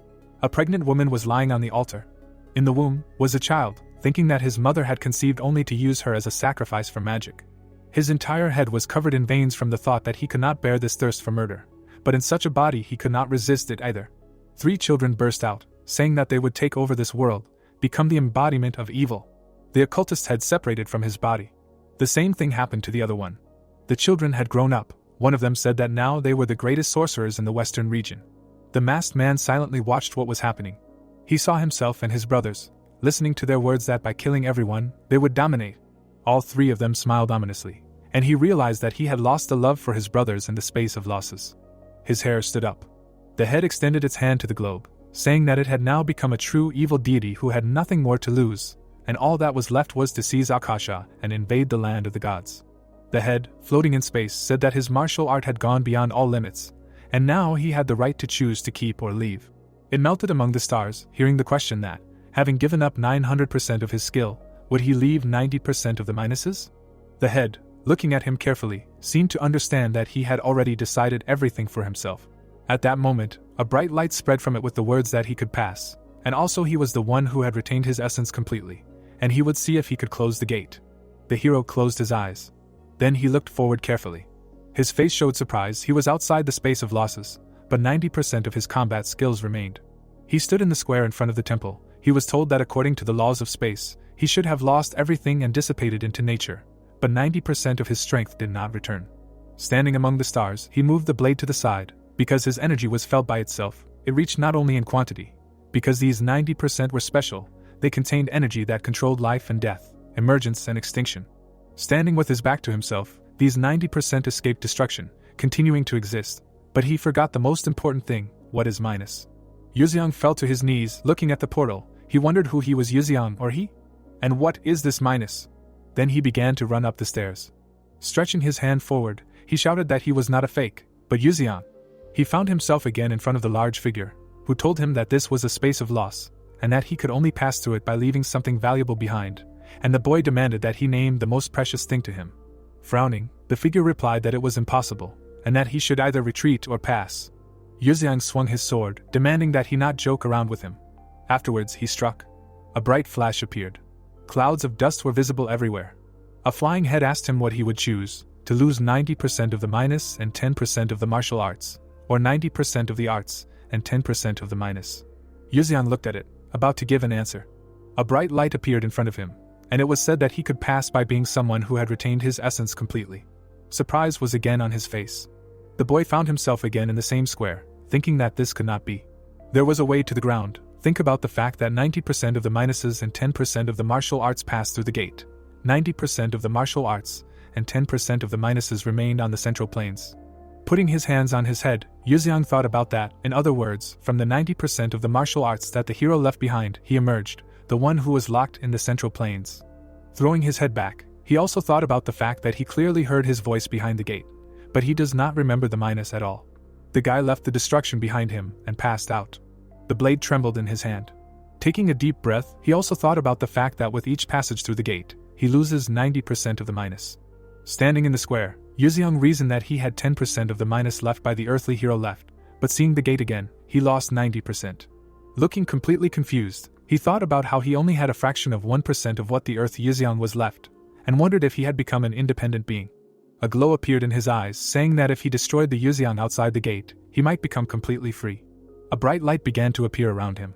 A: A pregnant woman was lying on the altar. In the womb was a child, thinking that his mother had conceived only to use her as a sacrifice for magic. His entire head was covered in veins from the thought that he could not bear this thirst for murder, but in such a body he could not resist it either. 3 children burst out, saying that they would take over this world, become the embodiment of evil. The occultist had separated from his body. The same thing happened to the other one. The children had grown up. One of them said that now they were the greatest sorcerers in the western region. The masked man silently watched what was happening. He saw himself and his brothers, listening to their words that by killing everyone, they would dominate. All 3 of them smiled ominously, and he realized that he had lost the love for his brothers in the space of losses. His hair stood up. The head extended its hand to the globe, saying that it had now become a true evil deity who had nothing more to lose, and all that was left was to seize Akasha and invade the land of the gods. The head, floating in space, said that his martial art had gone beyond all limits, and now he had the right to choose to keep or leave. It melted among the stars, hearing the question that, having given up 900% of his skill, would he leave 90% of the minuses? The head, looking at him carefully, seemed to understand that he had already decided everything for himself. At that moment, a bright light spread from it with the words that he could pass, and also he was the one who had retained his essence completely, and he would see if he could close the gate. The hero closed his eyes. Then he looked forward carefully. His face showed surprise. He was outside the space of losses, but 90% of his combat skills remained. He stood in the square in front of the temple. He was told that according to the laws of space, he should have lost everything and dissipated into nature, but 90% of his strength did not return. Standing among the stars, he moved the blade to the side. Because his energy was felt by itself, it reached not only in quantity. Because these 90% were special, they contained energy that controlled life and death, emergence and extinction. Standing with his back to himself, these 90% escaped destruction, continuing to exist, but he forgot the most important thing: what is minus? Yuxiang fell to his knees, looking at the portal. He wondered who he was, Yuxiang or he? And what is this minus? Then he began to run up the stairs. Stretching his hand forward, he shouted that he was not a fake, but Yuxiang. He found himself again in front of the large figure, who told him that this was a space of loss, and that he could only pass through it by leaving something valuable behind, and the boy demanded that he name the most precious thing to him. Frowning, the figure replied that it was impossible, and that he should either retreat or pass. Yuxiang swung his sword, demanding that he not joke around with him. Afterwards he struck. A bright flash appeared. Clouds of dust were visible everywhere. A flying head asked him what he would choose, to lose 90% of the minus and 10% of the martial arts, or 90% of the arts, and 10% of the minus. Yuxiang looked at it, about to give an answer. A bright light appeared in front of him, and it was said that he could pass by being someone who had retained his essence completely. Surprise was again on his face. The boy found himself again in the same square, thinking that this could not be. There was a way to the ground. Think about the fact that 90% of the minuses and 10% of the martial arts passed through the gate. 90% of the martial arts, and 10% of the minuses remained on the central planes. Putting his hands on his head, Yuxiang thought about that. In other words, from the 90% of the martial arts that the hero left behind, he emerged, the one who was locked in the central planes. Throwing his head back, he also thought about the fact that he clearly heard his voice behind the gate, but he does not remember the minus at all. The guy left the destruction behind him and passed out. The blade trembled in his hand. Taking a deep breath, he also thought about the fact that with each passage through the gate, he loses 90% of the minus. Standing in the square, Yuxiang reasoned that he had 10% of the minus left by the earthly hero left, but seeing the gate again, he lost 90%. Looking completely confused, he thought about how he only had a fraction of 1% of what the earth Yuxiang was left, and wondered if he had become an independent being. A glow appeared in his eyes, saying that if he destroyed the Yuxiang outside the gate, he might become completely free. A bright light began to appear around him.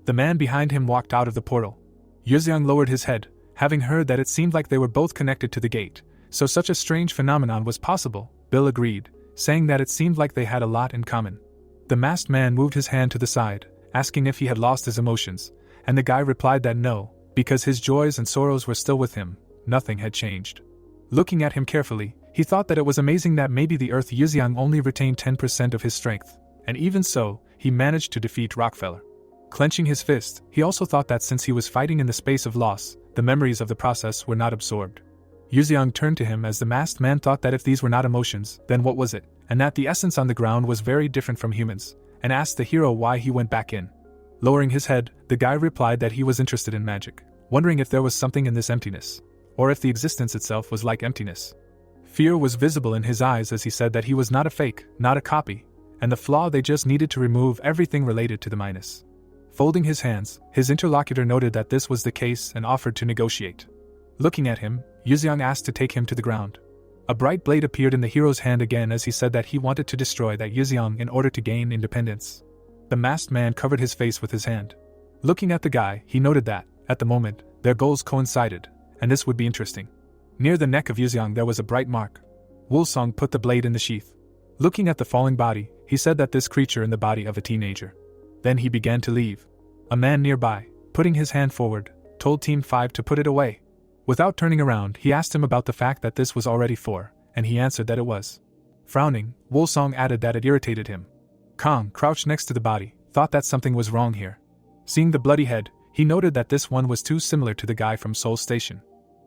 A: The man behind him walked out of the portal. Yuxiang lowered his head, having heard that it seemed like they were both connected to the gate, so such a strange phenomenon was possible. Bill agreed, saying that it seemed like they had a lot in common. The masked man moved his hand to the side, asking if he had lost his emotions, and the guy replied that no, because his joys and sorrows were still with him, nothing had changed. Looking at him carefully, he thought that it was amazing that maybe the earth Yuxiang only retained 10% of his strength, and even so, he managed to defeat Rockefeller. Clenching his fist, he also thought that since he was fighting in the space of loss, the memories of the process were not absorbed. Yuziang turned to him as the masked man thought that if these were not emotions, then what was it, and that the essence on the ground was very different from humans, and asked the hero why he went back in. Lowering his head, the guy replied that he was interested in magic, wondering if there was something in this emptiness, or if the existence itself was like emptiness. Fear was visible in his eyes as he said that he was not a fake, not a copy, and the flaw they just needed to remove everything related to the minus. Folding his hands, his interlocutor noted that this was the case and offered to negotiate. Looking at him, Yuziang asked to take him to the ground. A bright blade appeared in the hero's hand again as he said that he wanted to destroy that Yuziang in order to gain independence. The masked man covered his face with his hand. Looking at the guy, he noted that, at the moment, their goals coincided, and this would be interesting. Near the neck of Yuziang there was a bright mark. Wulsong put the blade in the sheath. Looking at the falling body, he said that this creature in the body of a teenager. Then he began to leave. A man nearby, putting his hand forward, told Team 5 to put it away. Without turning around, he asked him about the fact that this was already 4, and he answered that it was. Frowning, Wulsong added that it irritated him. Kong, crouched next to the body, thought that something was wrong here. Seeing the bloody head, he noted that this one was too similar to the guy from Seoul Station.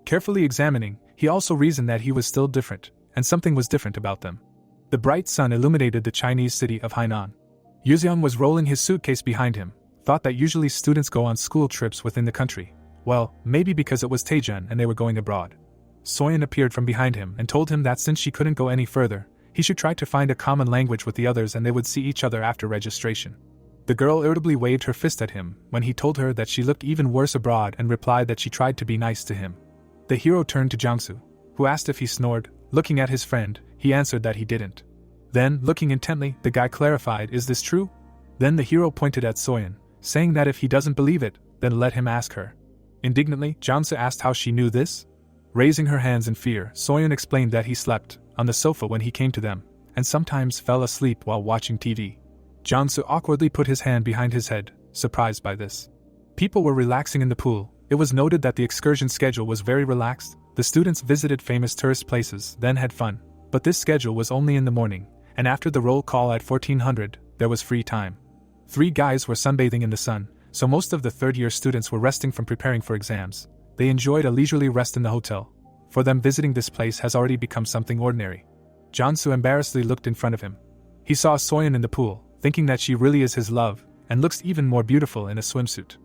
A: Carefully examining, he also reasoned that he was still different, and something was different about them. The bright sun illuminated the Chinese city of Hainan. Yuziang was rolling his suitcase behind him, thought that usually students go on school trips within the country. Well, maybe because it was Taejun and they were going abroad. Soyeon appeared from behind him and told him that since she couldn't go any further, he should try to find a common language with the others and they would see each other after registration. The girl irritably waved her fist at him when he told her that she looked even worse abroad and replied that she tried to be nice to him. The hero turned to Jangsu, who asked if he snored. Looking at his friend, he answered that he didn't. Then, looking intently, the guy clarified, "Is this true?" Then the hero pointed at Soyeon, saying that if he doesn't believe it, then let him ask her. Indignantly, Jangsu asked how she knew this. Raising her hands in fear, Soyeon explained that he slept on the sofa when he came to them, and sometimes fell asleep while watching TV. Jangsu awkwardly put his hand behind his head, surprised by this. People were relaxing in the pool. It was noted that the excursion schedule was very relaxed. The students visited famous tourist places, then had fun. But this schedule was only in the morning, and after the roll call at 1400, there was free time. 3 guys were sunbathing in the sun, so most of the third-year students were resting from preparing for exams. They enjoyed a leisurely rest in the hotel. For them, visiting this place has already become something ordinary. Jangsu embarrassedly looked in front of him. He saw Soyeon in the pool, thinking that she really is his love, and looks even more beautiful in a swimsuit.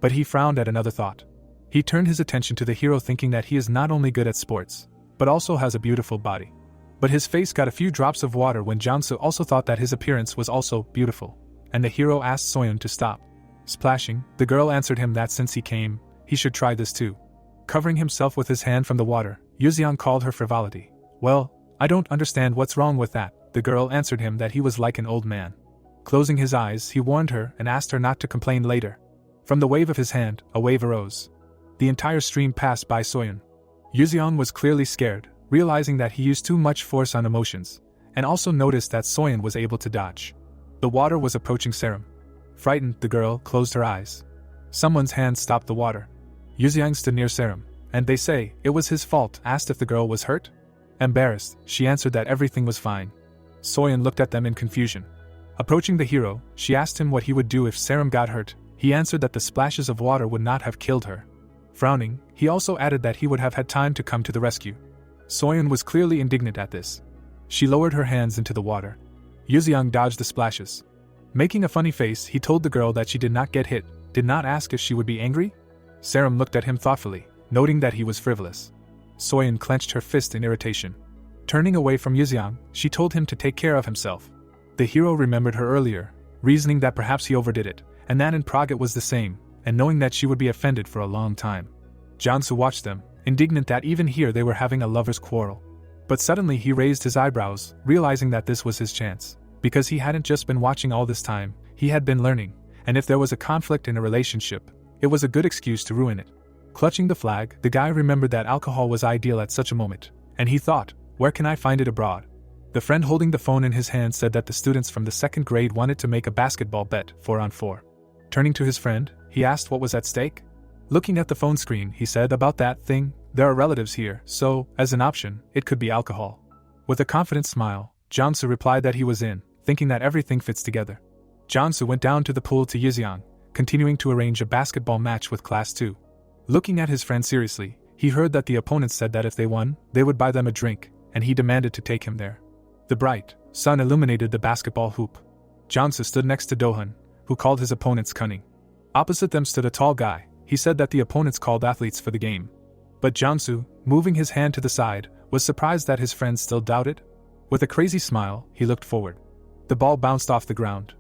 A: But he frowned at another thought. He turned his attention to the hero, thinking that he is not only good at sports, but also has a beautiful body. But his face got a few drops of water when Jangsu also thought that his appearance was also beautiful, and the hero asked Soyeon to stop. Splashing, the girl answered him that since he came, he should try this too. Covering himself with his hand from the water, Yuziang called her frivolity. "Well, I don't understand what's wrong with that." The girl answered him that he was like an old man. Closing his eyes, he warned her and asked her not to complain later. From the wave of his hand, a wave arose. The entire stream passed by Soyeon. Yuziang was clearly scared, realizing that he used too much force on emotions, and also noticed that Soyeon was able to dodge. The water was approaching Serum. Frightened, the girl closed her eyes. Someone's hand stopped the water. Yuziang stood near Serum, and they say it was his fault. Asked if the girl was hurt. Embarrassed, she answered that everything was fine. Soyeon looked at them in confusion. Approaching the hero, she asked him what he would do if Serum got hurt. He answered that the splashes of water would not have killed her. Frowning, he also added that he would have had time to come to the rescue. Soyeon was clearly indignant at this. She lowered her hands into the water. Yuziang dodged the splashes. Making a funny face, he told the girl that she did not get hit, did not ask if she would be angry. Serum looked at him thoughtfully, noting that he was frivolous. Soyeon clenched her fist in irritation. Turning away from Yuziang, she told him to take care of himself. The hero remembered her earlier, reasoning that perhaps he overdid it, and that in Prague it was the same, and knowing that she would be offended for a long time. Jangsu watched them, indignant that even here they were having a lover's quarrel. But suddenly he raised his eyebrows, realizing that this was his chance. Because he hadn't just been watching all this time, he had been learning, and if there was a conflict in a relationship, it was a good excuse to ruin it. Clutching the flag, the guy remembered that alcohol was ideal at such a moment, and he thought, where can I find it abroad? The friend holding the phone in his hand said that the students from the 2nd grade wanted to make a basketball bet 4-on-4. Turning to his friend, he asked what was at stake. Looking at the phone screen, he said, about that thing, there are relatives here, so, as an option, it could be alcohol. With a confident smile, Jangsu replied that he was in, thinking that everything fits together. Jangsu went down to the pool to Yuziang, continuing to arrange a basketball match with Class 2. Looking at his friend seriously, he heard that the opponents said that if they won, they would buy them a drink, and he demanded to take him there. The bright sun illuminated the basketball hoop. Jansu stood next to Dohun, who called his opponents cunning. Opposite them stood a tall guy. He said that the opponents called athletes for the game. But Jansu, moving his hand to the side, was surprised that his friend still doubted. With a crazy smile, he looked forward. The ball bounced off the ground.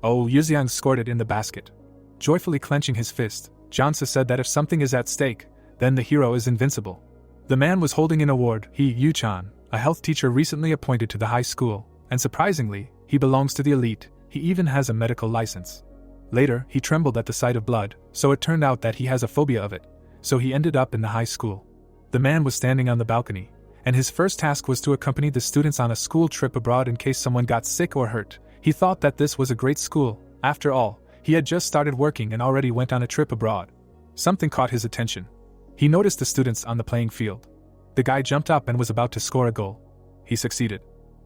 A: Oh, Yuziang scored it in the basket. Joyfully clenching his fist, Jansu said that if something is at stake, then the hero is invincible. The man was holding an award. He, Yu-chan, a health teacher recently appointed to the high school, and surprisingly, he belongs to the elite. He even has a medical license. Later, he trembled at the sight of blood, so it turned out that he has a phobia of it, so he ended up in the high school. The man was standing on the balcony, and his first task was to accompany the students on a school trip abroad in case someone got sick or hurt. He thought that this was a great school. After all, he had just started working and already went on a trip abroad. Something caught his attention. He noticed the students on the playing field. The guy jumped up and was about to score a goal. He succeeded.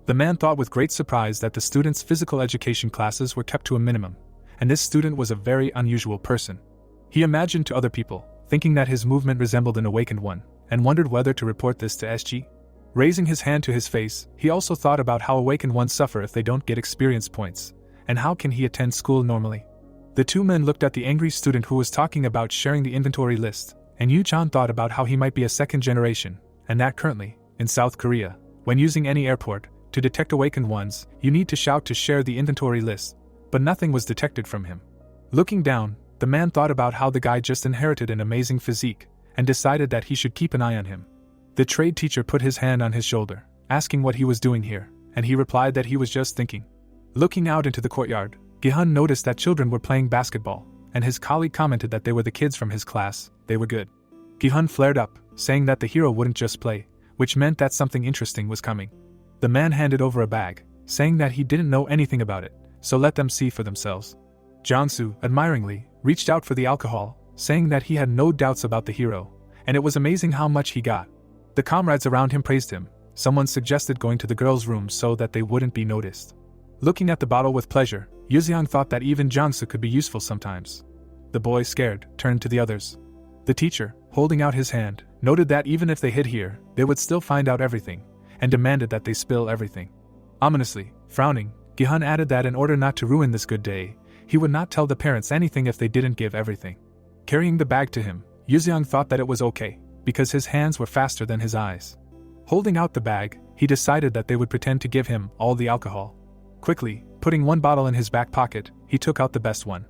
A: The man thought with great surprise that the students' physical education classes were kept to a minimum, and this student was a very unusual person. He imagined to other people, thinking that his movement resembled an awakened one, and wondered whether to report this to SG. Raising his hand to his face, he also thought about how awakened ones suffer if they don't get experience points, and how can he attend school normally. The two men looked at the angry student who was talking about sharing the inventory list, and Yu-chan thought about how he might be a second generation, and that currently, in South Korea, when using any airport, to detect awakened ones, you need to shout to share the inventory list, but nothing was detected from him. Looking down, the man thought about how the guy just inherited an amazing physique, and decided that he should keep an eye on him. The trade teacher put his hand on his shoulder, asking what he was doing here, and he replied that he was just thinking. Looking out into the courtyard, Gihun noticed that children were playing basketball, and his colleague commented that they were the kids from his class. They were good. Gihun flared up, saying that the hero wouldn't just play, which meant that something interesting was coming. The man handed over a bag, saying that he didn't know anything about it, so let them see for themselves. Jansu, admiringly, reached out for the alcohol, saying that he had no doubts about the hero, and it was amazing how much he got. The comrades around him praised him. Someone suggested going to the girls' room so that they wouldn't be noticed. Looking at the bottle with pleasure, Yuziang thought that even Jansu could be useful sometimes. The boy, scared, turned to the others. The teacher, holding out his hand, noted that even if they hid here, they would still find out everything, and demanded that they spill everything. Ominously, frowning, Gihun added that in order not to ruin this good day, he would not tell the parents anything if they didn't give everything. Carrying the bag to him, Yuziang thought that it was okay, because his hands were faster than his eyes. Holding out the bag, he decided that they would pretend to give him all the alcohol. Quickly, putting one bottle in his back pocket, he took out the best one.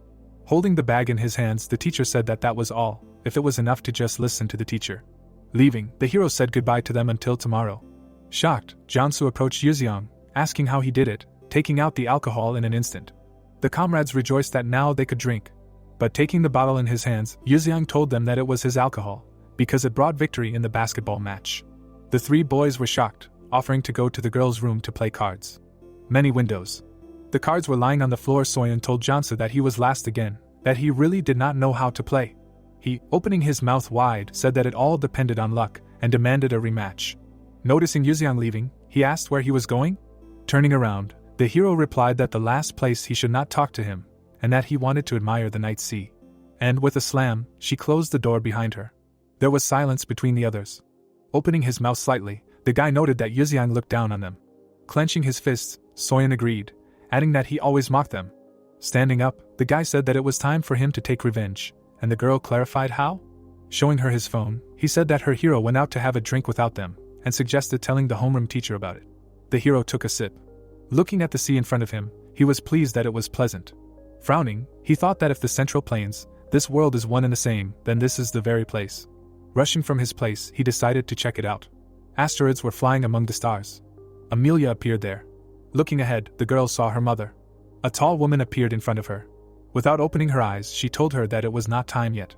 A: Holding the bag in his hands, the teacher said that that was all, if it was enough to just listen to the teacher. Leaving, the hero said goodbye to them until tomorrow. Shocked, Jansu approached Yuziang, asking how he did it, taking out the alcohol in an instant. The comrades rejoiced that now they could drink. But taking the bottle in his hands, Yuziang told them that it was his alcohol, because it brought victory in the basketball match. The three boys were shocked, offering to go to the girls' room to play cards. Many windows. The cards were lying on the floor. Soyeon told Jansu that he was last again, that he really did not know how to play. He, opening his mouth wide, said that it all depended on luck, and demanded a rematch. Noticing Yuziang leaving, he asked where he was going? Turning around, the hero replied that the last place he should not talk to him, and that he wanted to admire the night sea. And with a slam, she closed the door behind her. There was silence between the others. Opening his mouth slightly, the guy noted that Yuziang looked down on them. Clenching his fists, Soyeon agreed, adding that he always mocked them. Standing up, the guy said that it was time for him to take revenge, and the girl clarified how? Showing her his phone, he said that her hero went out to have a drink without them, and suggested telling the homeroom teacher about it. The hero took a sip. Looking at the sea in front of him, he was pleased that it was pleasant. Frowning, he thought that if the Central Plains, this world is one and the same, then this is the very place. Rushing from his place, he decided to check it out. Asteroids were flying among the stars. Amelia appeared there. Looking ahead, the girl saw her mother. A tall woman appeared in front of her. Without opening her eyes, she told her that it was not time yet.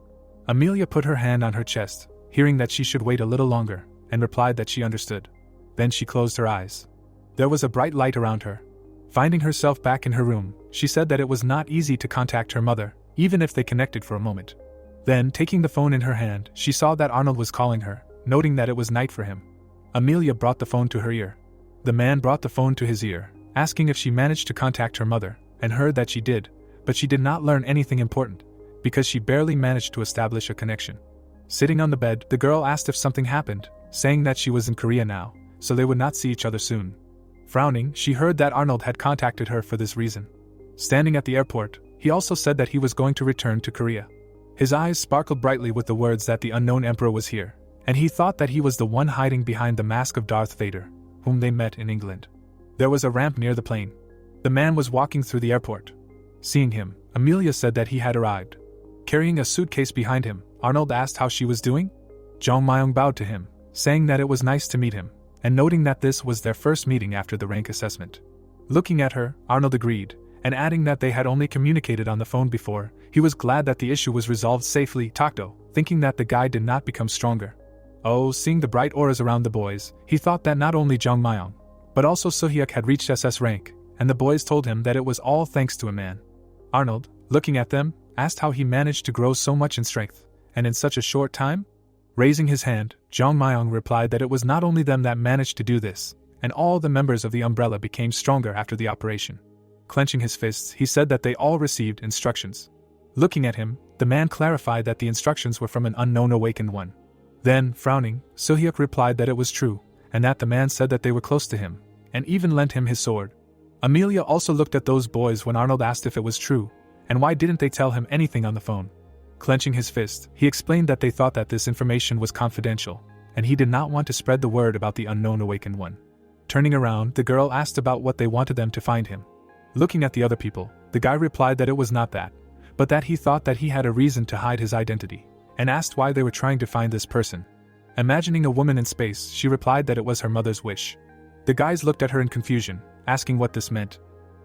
A: Amelia put her hand on her chest, hearing that she should wait a little longer, and replied that she understood. Then she closed her eyes. There was a bright light around her. Finding herself back in her room, she said that it was not easy to contact her mother, even if they connected for a moment. Then, taking the phone in her hand, she saw that Arnold was calling her, noting that it was night for him. Amelia brought the phone to her ear. The man brought the phone to his ear, asking if she managed to contact her mother, and heard that she did, but she did not learn anything important, because she barely managed to establish a connection. Sitting on the bed, the girl asked if something happened, saying that she was in Korea now, so they would not see each other soon. Frowning, she heard that Arnold had contacted her for this reason. Standing at the airport, he also said that he was going to return to Korea. His eyes sparkled brightly with the words that the unknown emperor was here, and he thought that he was the one hiding behind the mask of Darth Vader, whom they met in England. There was a ramp near the plane. The man was walking through the airport. Seeing him, Amelia said that he had arrived. Carrying a suitcase behind him, Arnold asked how she was doing. Jong Myung bowed to him, saying that it was nice to meet him, and noting that this was their first meeting after the rank assessment. Looking at her, Arnold agreed, and adding that they had only communicated on the phone before, he was glad that the issue was resolved safely. Takto, thinking that the guy did not become stronger. Oh, seeing the bright auras around the boys, he thought that not only Jong Myung, but also Sohyuk had reached SS rank, and the boys told him that it was all thanks to a man. Arnold, looking at them, asked how he managed to grow so much in strength, and in such a short time? Raising his hand, Jong Myung replied that it was not only them that managed to do this, and all the members of the umbrella became stronger after the operation. Clenching his fists, he said that they all received instructions. Looking at him, the man clarified that the instructions were from an unknown awakened one. Then, frowning, Sohyuk replied that it was true, and that the man said that they were close to him, and even lent him his sword. Amelia also looked at those boys when Arnold asked if it was true, and why didn't they tell him anything on the phone. Clenching his fist, he explained that they thought that this information was confidential, and he did not want to spread the word about the unknown awakened one. Turning around, the girl asked about what they wanted them to find him. Looking at the other people, the guy replied that it was not that, but that he thought that he had a reason to hide his identity, and asked why they were trying to find this person. Imagining a woman in space, she replied that it was her mother's wish. The guys looked at her in confusion, asking what this meant.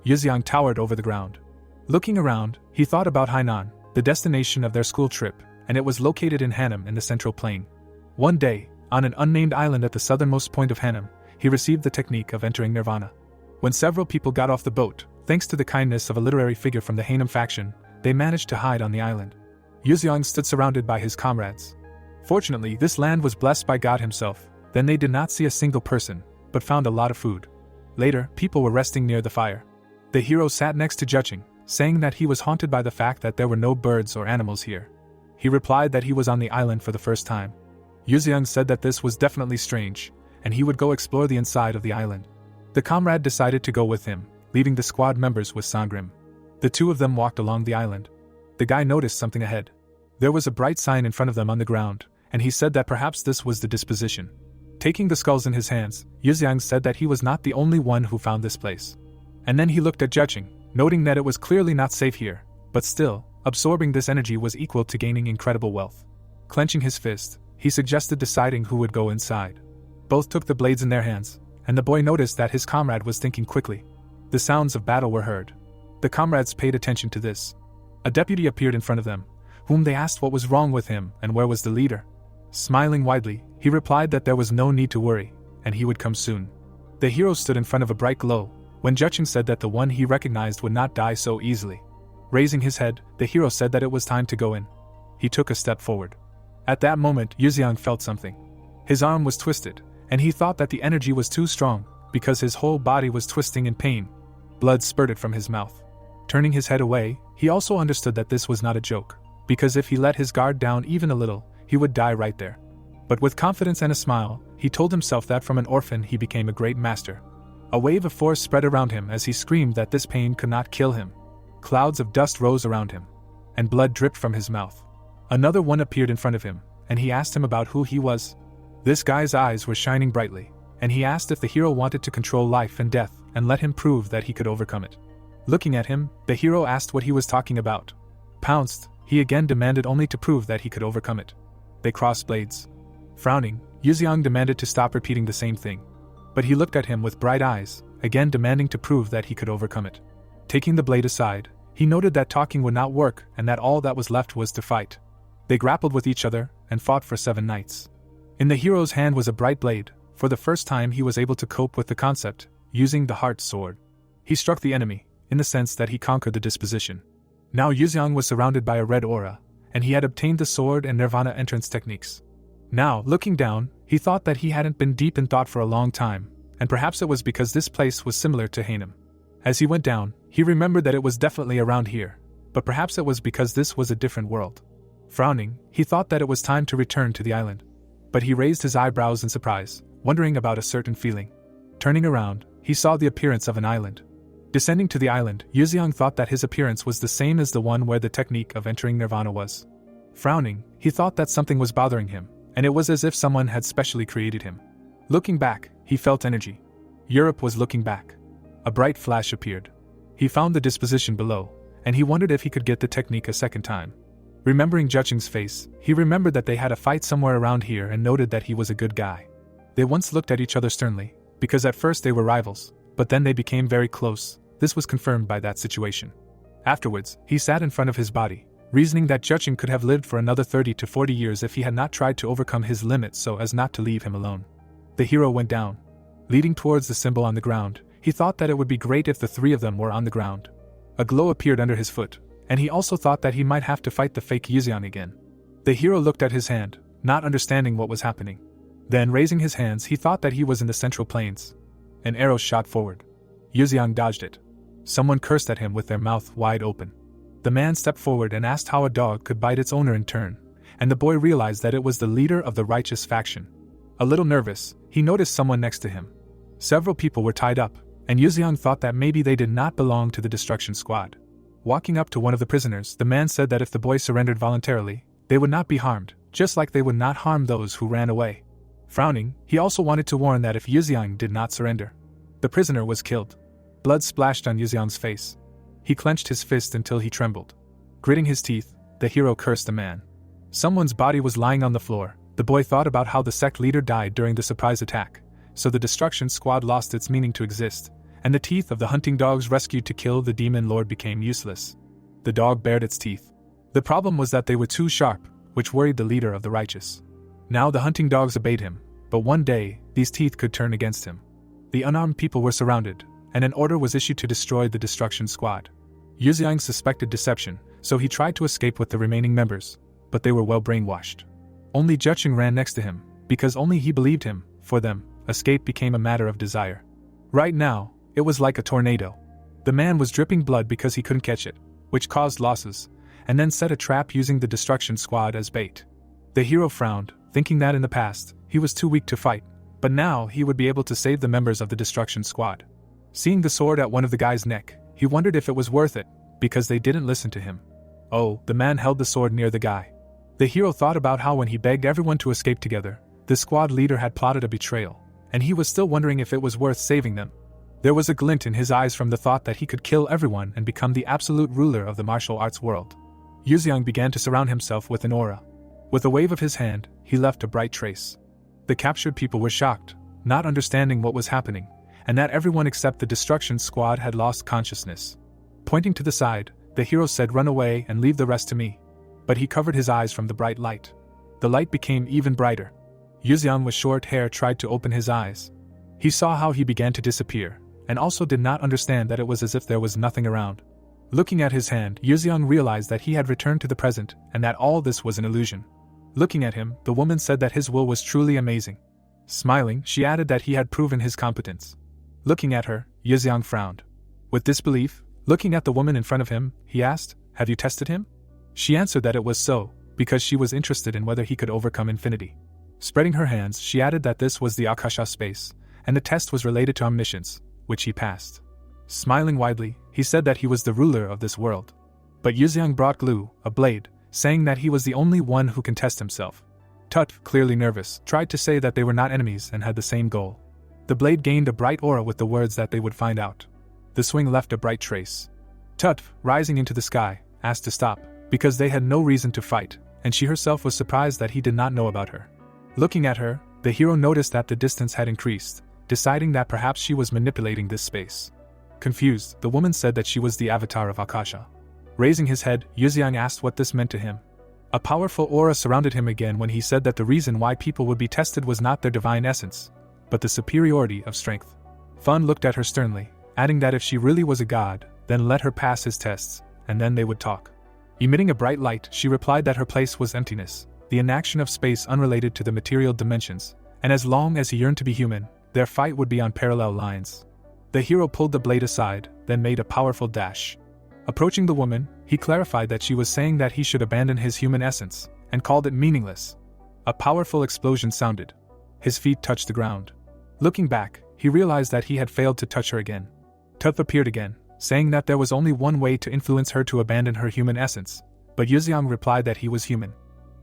A: Yuxiang towered over the ground. Looking around, he thought about Hainan, the destination of their school trip, and it was located in Hanam in the Central Plain. One day, on an unnamed island at the southernmost point of Hanam, he received the technique of entering nirvana. When several people got off the boat, thanks to the kindness of a literary figure from the Hanam faction, they managed to hide on the island. Yuxiang stood surrounded by his comrades. Fortunately, this land was blessed by God himself. Then they did not see a single person, but found a lot of food. Later, people were resting near the fire. The hero sat next to Juching, saying that he was haunted by the fact that there were no birds or animals here. He replied that he was on the island for the first time. Yuxiang said that this was definitely strange, and he would go explore the inside of the island. The comrade decided to go with him, leaving the squad members with Sangrim. The two of them walked along the island. The guy noticed something ahead. There was a bright sign in front of them on the ground, and he said that perhaps this was the disposition. Taking the skulls in his hands, Yuxiang said that he was not the only one who found this place. And then he looked at Juching, noting that it was clearly not safe here, but still, absorbing this energy was equal to gaining incredible wealth. Clenching his fist, he suggested deciding who would go inside. Both took the blades in their hands, and the boy noticed that his comrade was thinking quickly. The sounds of battle were heard. The comrades paid attention to this. A deputy appeared in front of them, whom they asked what was wrong with him and where was the leader. Smiling widely, he replied that there was no need to worry, and he would come soon. The hero stood in front of a bright glow, when Juching said that the one he recognized would not die so easily. Raising his head, the hero said that it was time to go in. He took a step forward. At that moment, Yuxiang felt something. His arm was twisted, and he thought that the energy was too strong, because his whole body was twisting in pain. Blood spurted from his mouth. Turning his head away, he also understood that this was not a joke, because if he let his guard down even a little, he would die right there. But with confidence and a smile, he told himself that from an orphan he became a great master. A wave of force spread around him as he screamed that this pain could not kill him. Clouds of dust rose around him, and blood dripped from his mouth. Another one appeared in front of him, and he asked him about who he was. This guy's eyes were shining brightly, and he asked if the hero wanted to control life and death and let him prove that he could overcome it. Looking at him, the hero asked what he was talking about. Pounced, he again demanded only to prove that he could overcome it. They crossed blades. Frowning, Yuxiang demanded to stop repeating the same thing. But he looked at him with bright eyes, again demanding to prove that he could overcome it. Taking the blade aside, he noted that talking would not work and that all that was left was to fight. They grappled with each other and fought for 7 nights. In the hero's hand was a bright blade. For the first time he was able to cope with the concept, using the heart sword. He struck the enemy, in the sense that he conquered the disposition. Now Yuxiang was surrounded by a red aura, and he had obtained the sword and nirvana entrance techniques. Now, looking down, he thought that he hadn't been deep in thought for a long time, and perhaps it was because this place was similar to Hanem. As he went down, he remembered that it was definitely around here, but perhaps it was because this was a different world. Frowning, he thought that it was time to return to the island. But he raised his eyebrows in surprise, wondering about a certain feeling. Turning around, he saw the appearance of an island. Descending to the island, Yuziang thought that his appearance was the same as the one where the technique of entering nirvana was. Frowning, he thought that something was bothering him, and it was as if someone had specially created him. Looking back, he felt energy. Europe was looking back. A bright flash appeared. He found the disposition below, and he wondered if he could get the technique a second time. Remembering Juching's face, he remembered that they had a fight somewhere around here and noted that he was a good guy. They once looked at each other sternly, because at first they were rivals, but then they became very close. This was confirmed by that situation. Afterwards, he sat in front of his body, reasoning that Juching could have lived for another 30 to 40 years if he had not tried to overcome his limits so as not to leave him alone. The hero went down. Leading towards the symbol on the ground, he thought that it would be great if the three of them were on the ground. A glow appeared under his foot, and he also thought that he might have to fight the fake Yuziang again. The hero looked at his hand, not understanding what was happening. Then, raising his hands, he thought that he was in the central plains. An arrow shot forward. Yuziang dodged it. Someone cursed at him with their mouth wide open. The man stepped forward and asked how a dog could bite its owner in turn, and the boy realized that it was the leader of the righteous faction. A little nervous, he noticed someone next to him. Several people were tied up, and Yuziang thought that maybe they did not belong to the destruction squad. Walking up to one of the prisoners, the man said that if the boy surrendered voluntarily, they would not be harmed, just like they would not harm those who ran away. Frowning, he also wanted to warn that if Yuziang did not surrender, the prisoner was killed. Blood splashed on Yuziang's face. He clenched his fist until he trembled. Gritting his teeth, the hero cursed the man. Someone's body was lying on the floor. The boy thought about how the sect leader died during the surprise attack, so the destruction squad lost its meaning to exist, and the teeth of the hunting dogs rescued to kill the demon lord became useless. The dog bared its teeth. The problem was that they were too sharp, which worried the leader of the righteous. Now the hunting dogs obeyed him, but one day, these teeth could turn against him. The unarmed people were surrounded, and an order was issued to destroy the destruction squad. Yuziang suspected deception, so he tried to escape with the remaining members, but they were well brainwashed. Only Juching ran next to him, because only he believed him. For them, escape became a matter of desire. Right now, it was like a tornado. The man was dripping blood because he couldn't catch it, which caused losses, and then set a trap using the destruction squad as bait. The hero frowned, thinking that in the past, he was too weak to fight, but now he would be able to save the members of the destruction squad. Seeing the sword at one of the guy's neck, he wondered if it was worth it, because they didn't listen to him. Oh, the man held the sword near the guy. The hero thought about how when he begged everyone to escape together, the squad leader had plotted a betrayal, and he was still wondering if it was worth saving them. There was a glint in his eyes from the thought that he could kill everyone and become the absolute ruler of the martial arts world. Yuziang began to surround himself with an aura. With a wave of his hand, he left a bright trace. The captured people were shocked, not understanding what was happening, and that everyone except the destruction squad had lost consciousness. Pointing to the side, the hero said, "Run away and leave the rest to me." But he covered his eyes from the bright light. The light became even brighter. Yuziang with short hair tried to open his eyes. He saw how he began to disappear, and also did not understand that it was as if there was nothing around. Looking at his hand, Yuziang realized that he had returned to the present, and that all this was an illusion. Looking at him, the woman said that his will was truly amazing. Smiling, she added that he had proven his competence. Looking at her, Yuziang frowned. With disbelief, looking at the woman in front of him, he asked, "Have you tested him?" She answered that it was so, because she was interested in whether he could overcome infinity. Spreading her hands, she added that this was the Akasha space, and the test was related to omniscience, which he passed. Smiling widely, he said that he was the ruler of this world. But Yuziang brought glue, a blade, saying that he was the only one who can test himself. Tut, clearly nervous, tried to say that they were not enemies and had the same goal. The blade gained a bright aura with the words that they would find out. The swing left a bright trace. Tut, rising into the sky, asked to stop, because they had no reason to fight, and she herself was surprised that he did not know about her. Looking at her, the hero noticed that the distance had increased, deciding that perhaps she was manipulating this space. Confused, the woman said that she was the avatar of Akasha. Raising his head, Yuziang asked what this meant to him. A powerful aura surrounded him again when he said that the reason why people would be tested was not their divine essence, but the superiority of strength. Fun looked at her sternly, adding that if she really was a god, then let her pass his tests, and then they would talk. Emitting a bright light, she replied that her place was emptiness, the inaction of space unrelated to the material dimensions, and as long as he yearned to be human, their fight would be on parallel lines. The hero pulled the blade aside, then made a powerful dash. Approaching the woman, he clarified that she was saying that he should abandon his human essence, and called it meaningless. A powerful explosion sounded. His feet touched the ground. Looking back, he realized that he had failed to touch her again. Tut appeared again, saying that there was only one way to influence her to abandon her human essence, but Yuxiang replied that he was human.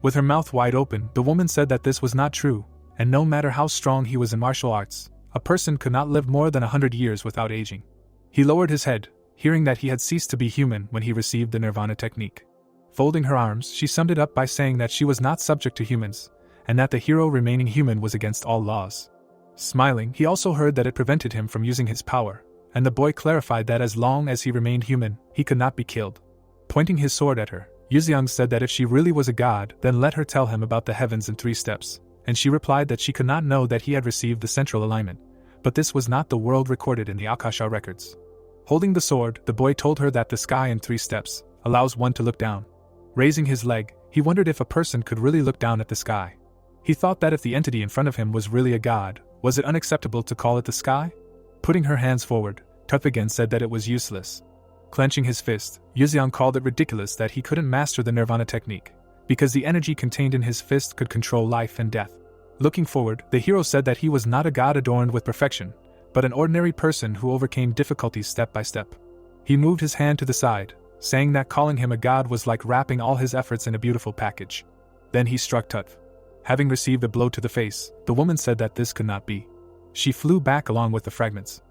A: With her mouth wide open, the woman said that this was not true, and no matter how strong he was in martial arts, a person could not live more than 100 years without aging. He lowered his head, hearing that he had ceased to be human when he received the Nirvana technique. Folding her arms, she summed it up by saying that she was not subject to humans, and that the hero remaining human was against all laws. Smiling, he also heard that it prevented him from using his power, and the boy clarified that as long as he remained human, he could not be killed. Pointing his sword at her, Yuxiang said that if she really was a god, then let her tell him about the heavens in 3 steps, and she replied that she could not know that he had received the central alignment, but this was not the world recorded in the Akasha records. Holding the sword, the boy told her that the sky in 3 steps allows one to look down. Raising his leg, he wondered if a person could really look down at the sky. He thought that if the entity in front of him was really a god, was it unacceptable to call it the sky? Putting her hands forward, Tut again said that it was useless. Clenching his fist, Yuxiang called it ridiculous that he couldn't master the Nirvana technique, because the energy contained in his fist could control life and death. Looking forward, the hero said that he was not a god adorned with perfection, but an ordinary person who overcame difficulties step by step. He moved his hand to the side, saying that calling him a god was like wrapping all his efforts in a beautiful package. Then he struck Tut. Having received a blow to the face, the woman said that this could not be. She flew back along with the fragments.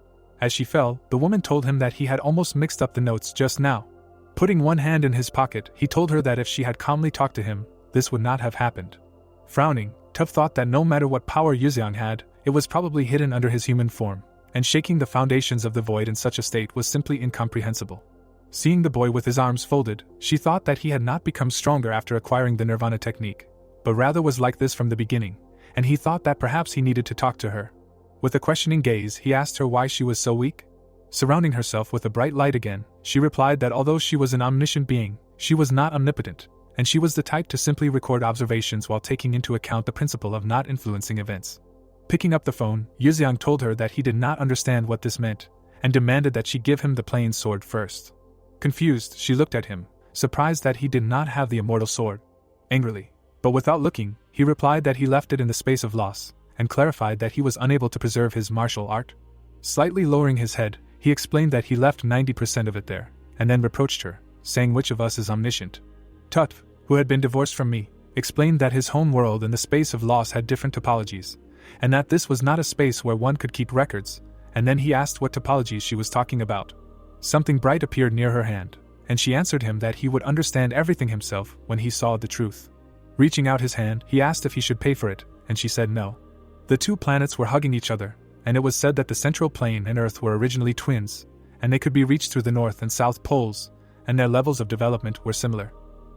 A: As she fell, the woman told him that he had almost mixed up the notes just now. Putting one hand in his pocket, he told her that if she had calmly talked to him, this would not have happened. Frowning, Tut thought that no matter what power Yuxiang had, it was probably hidden under his human form, and shaking the foundations of the void in such a state was simply incomprehensible. Seeing the boy with his arms folded, she thought that he had not become stronger after acquiring the Nirvana technique, but rather was like this from the beginning, and he thought that perhaps he needed to talk to her. With a questioning gaze, he asked her why she was so weak. Surrounding herself with a bright light again, she replied that although she was an omniscient being, she was not omnipotent, and she was the type to simply record observations while taking into account the principle of not influencing events. Picking up the phone, Yuxiang told her that he did not understand what this meant, and demanded that she give him the plain sword first. Confused, she looked at him, surprised that he did not have the immortal sword. Angrily, but without looking, he replied that he left it in the space of loss, and clarified that he was unable to preserve his martial art. Slightly lowering his head, he explained that he left 90% of it there, and then reproached her, saying which of us is omniscient. Tut, who had been divorced from me, explained that his home world and the space of loss had different topologies, and that this was not a space where one could keep records, and then he asked what topologies she was talking about. Something bright appeared near her hand, and she answered him that he would understand everything himself when he saw the truth. Reaching out his hand, he asked if he should pay for it, and she said no. The 2 planets were hugging each other, and it was said that the central plane and Earth were originally twins, and they could be reached through the north and south poles, and their levels of development were similar.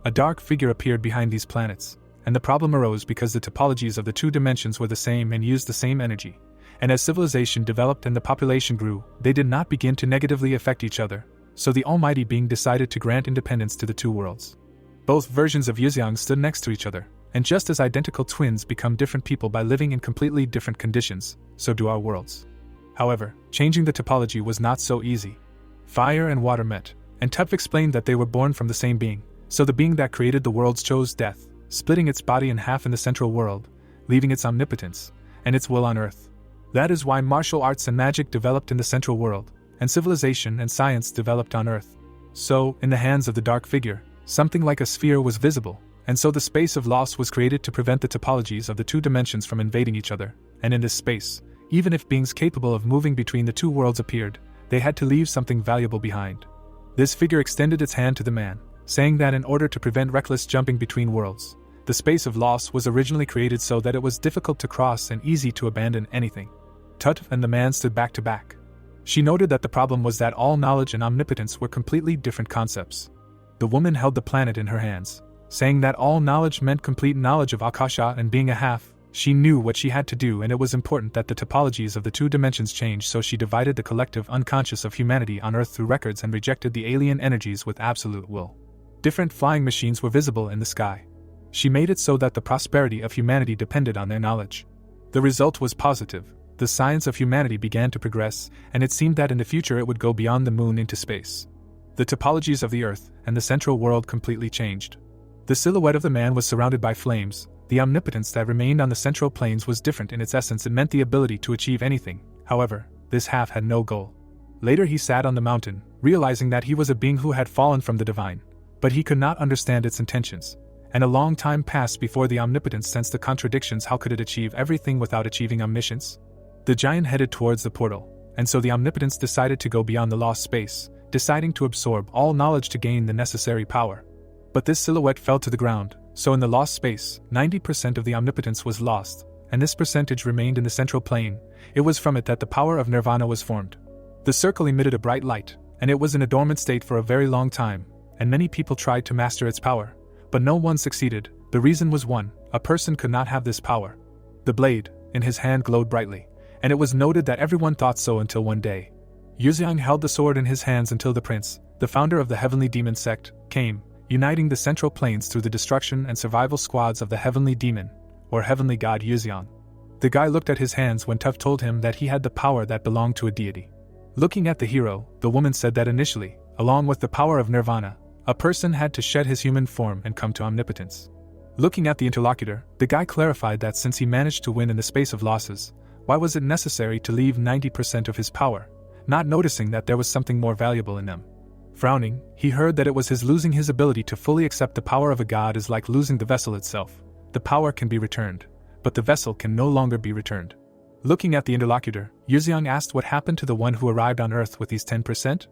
A: A dark figure appeared behind these planets, and the problem arose because the topologies of the 2 dimensions were the same and used the same energy, and as civilization developed and the population grew, they did not begin to negatively affect each other, so the Almighty Being decided to grant independence to the 2 worlds. Both versions of Yuxiang stood next to each other, and just as identical twins become different people by living in completely different conditions, so do our worlds. However, changing the topology was not so easy. Fire and water met, and Tut explained that they were born from the same being, so the being that created the worlds chose death, splitting its body in half in the central world, leaving its omnipotence and its will on Earth. That is why martial arts and magic developed in the central world, and civilization and science developed on Earth. So, in the hands of the dark figure, something like a sphere was visible, and so the space of loss was created to prevent the topologies of the 2 dimensions from invading each other, and in this space, even if beings capable of moving between the 2 worlds appeared, they had to leave something valuable behind. This figure extended its hand to the man, saying that in order to prevent reckless jumping between worlds, the space of loss was originally created so that it was difficult to cross and easy to abandon anything. Tut and the man stood back to back. She noted that the problem was that all knowledge and omnipotence were completely different concepts. The woman held the planet in her hands, saying that all knowledge meant complete knowledge of Akasha, and being a half, she knew what she had to do, and it was important that the topologies of the 2 dimensions changed, so she divided the collective unconscious of humanity on Earth through records and rejected the alien energies with absolute will. Different flying machines were visible in the sky. She made it so that the prosperity of humanity depended on their knowledge. The result was positive. The science of humanity began to progress, and it seemed that in the future it would go beyond the moon into space. The topologies of the earth and the central world completely changed. The silhouette of the man was surrounded by flames. The omnipotence that remained on the central planes was different in its essence. It meant the ability to achieve anything. However, this half had no goal. Later he sat on the mountain, realizing that he was a being who had fallen from the divine, but he could not understand its intentions. And a long time passed before the omnipotence sensed the contradictions. How could it achieve everything without achieving omniscience? The giant headed towards the portal, and so the omnipotence decided to go beyond the lost space, deciding to absorb all knowledge to gain the necessary power. But this silhouette fell to the ground, so in the lost space, 90% of the omnipotence was lost, and this percentage remained in the central plane. It was from it that the power of nirvana was formed. The circle emitted a bright light, and it was in a dormant state for a very long time, and many people tried to master its power, but no one succeeded. The reason was one: a person could not have this power. The blade in his hand glowed brightly, and it was noted that everyone thought so until one day. Yuxiang held the sword in his hands until the prince, the founder of the heavenly demon sect, came, uniting the central planes through the destruction and survival squads of the heavenly demon, or heavenly god Yuxiang. The guy looked at his hands when Tuf told him that he had the power that belonged to a deity. Looking at the hero, the woman said that initially, along with the power of nirvana, a person had to shed his human form and come to omnipotence. Looking at the interlocutor, the guy clarified that since he managed to win in the space of losses, why was it necessary to leave 90% of his power, not noticing that there was something more valuable in them? Frowning, he heard that it was his losing his ability to fully accept the power of a god is like losing the vessel itself. The power can be returned, but the vessel can no longer be returned. Looking at the interlocutor, Yuxiang asked what happened to the one who arrived on Earth with these 10%?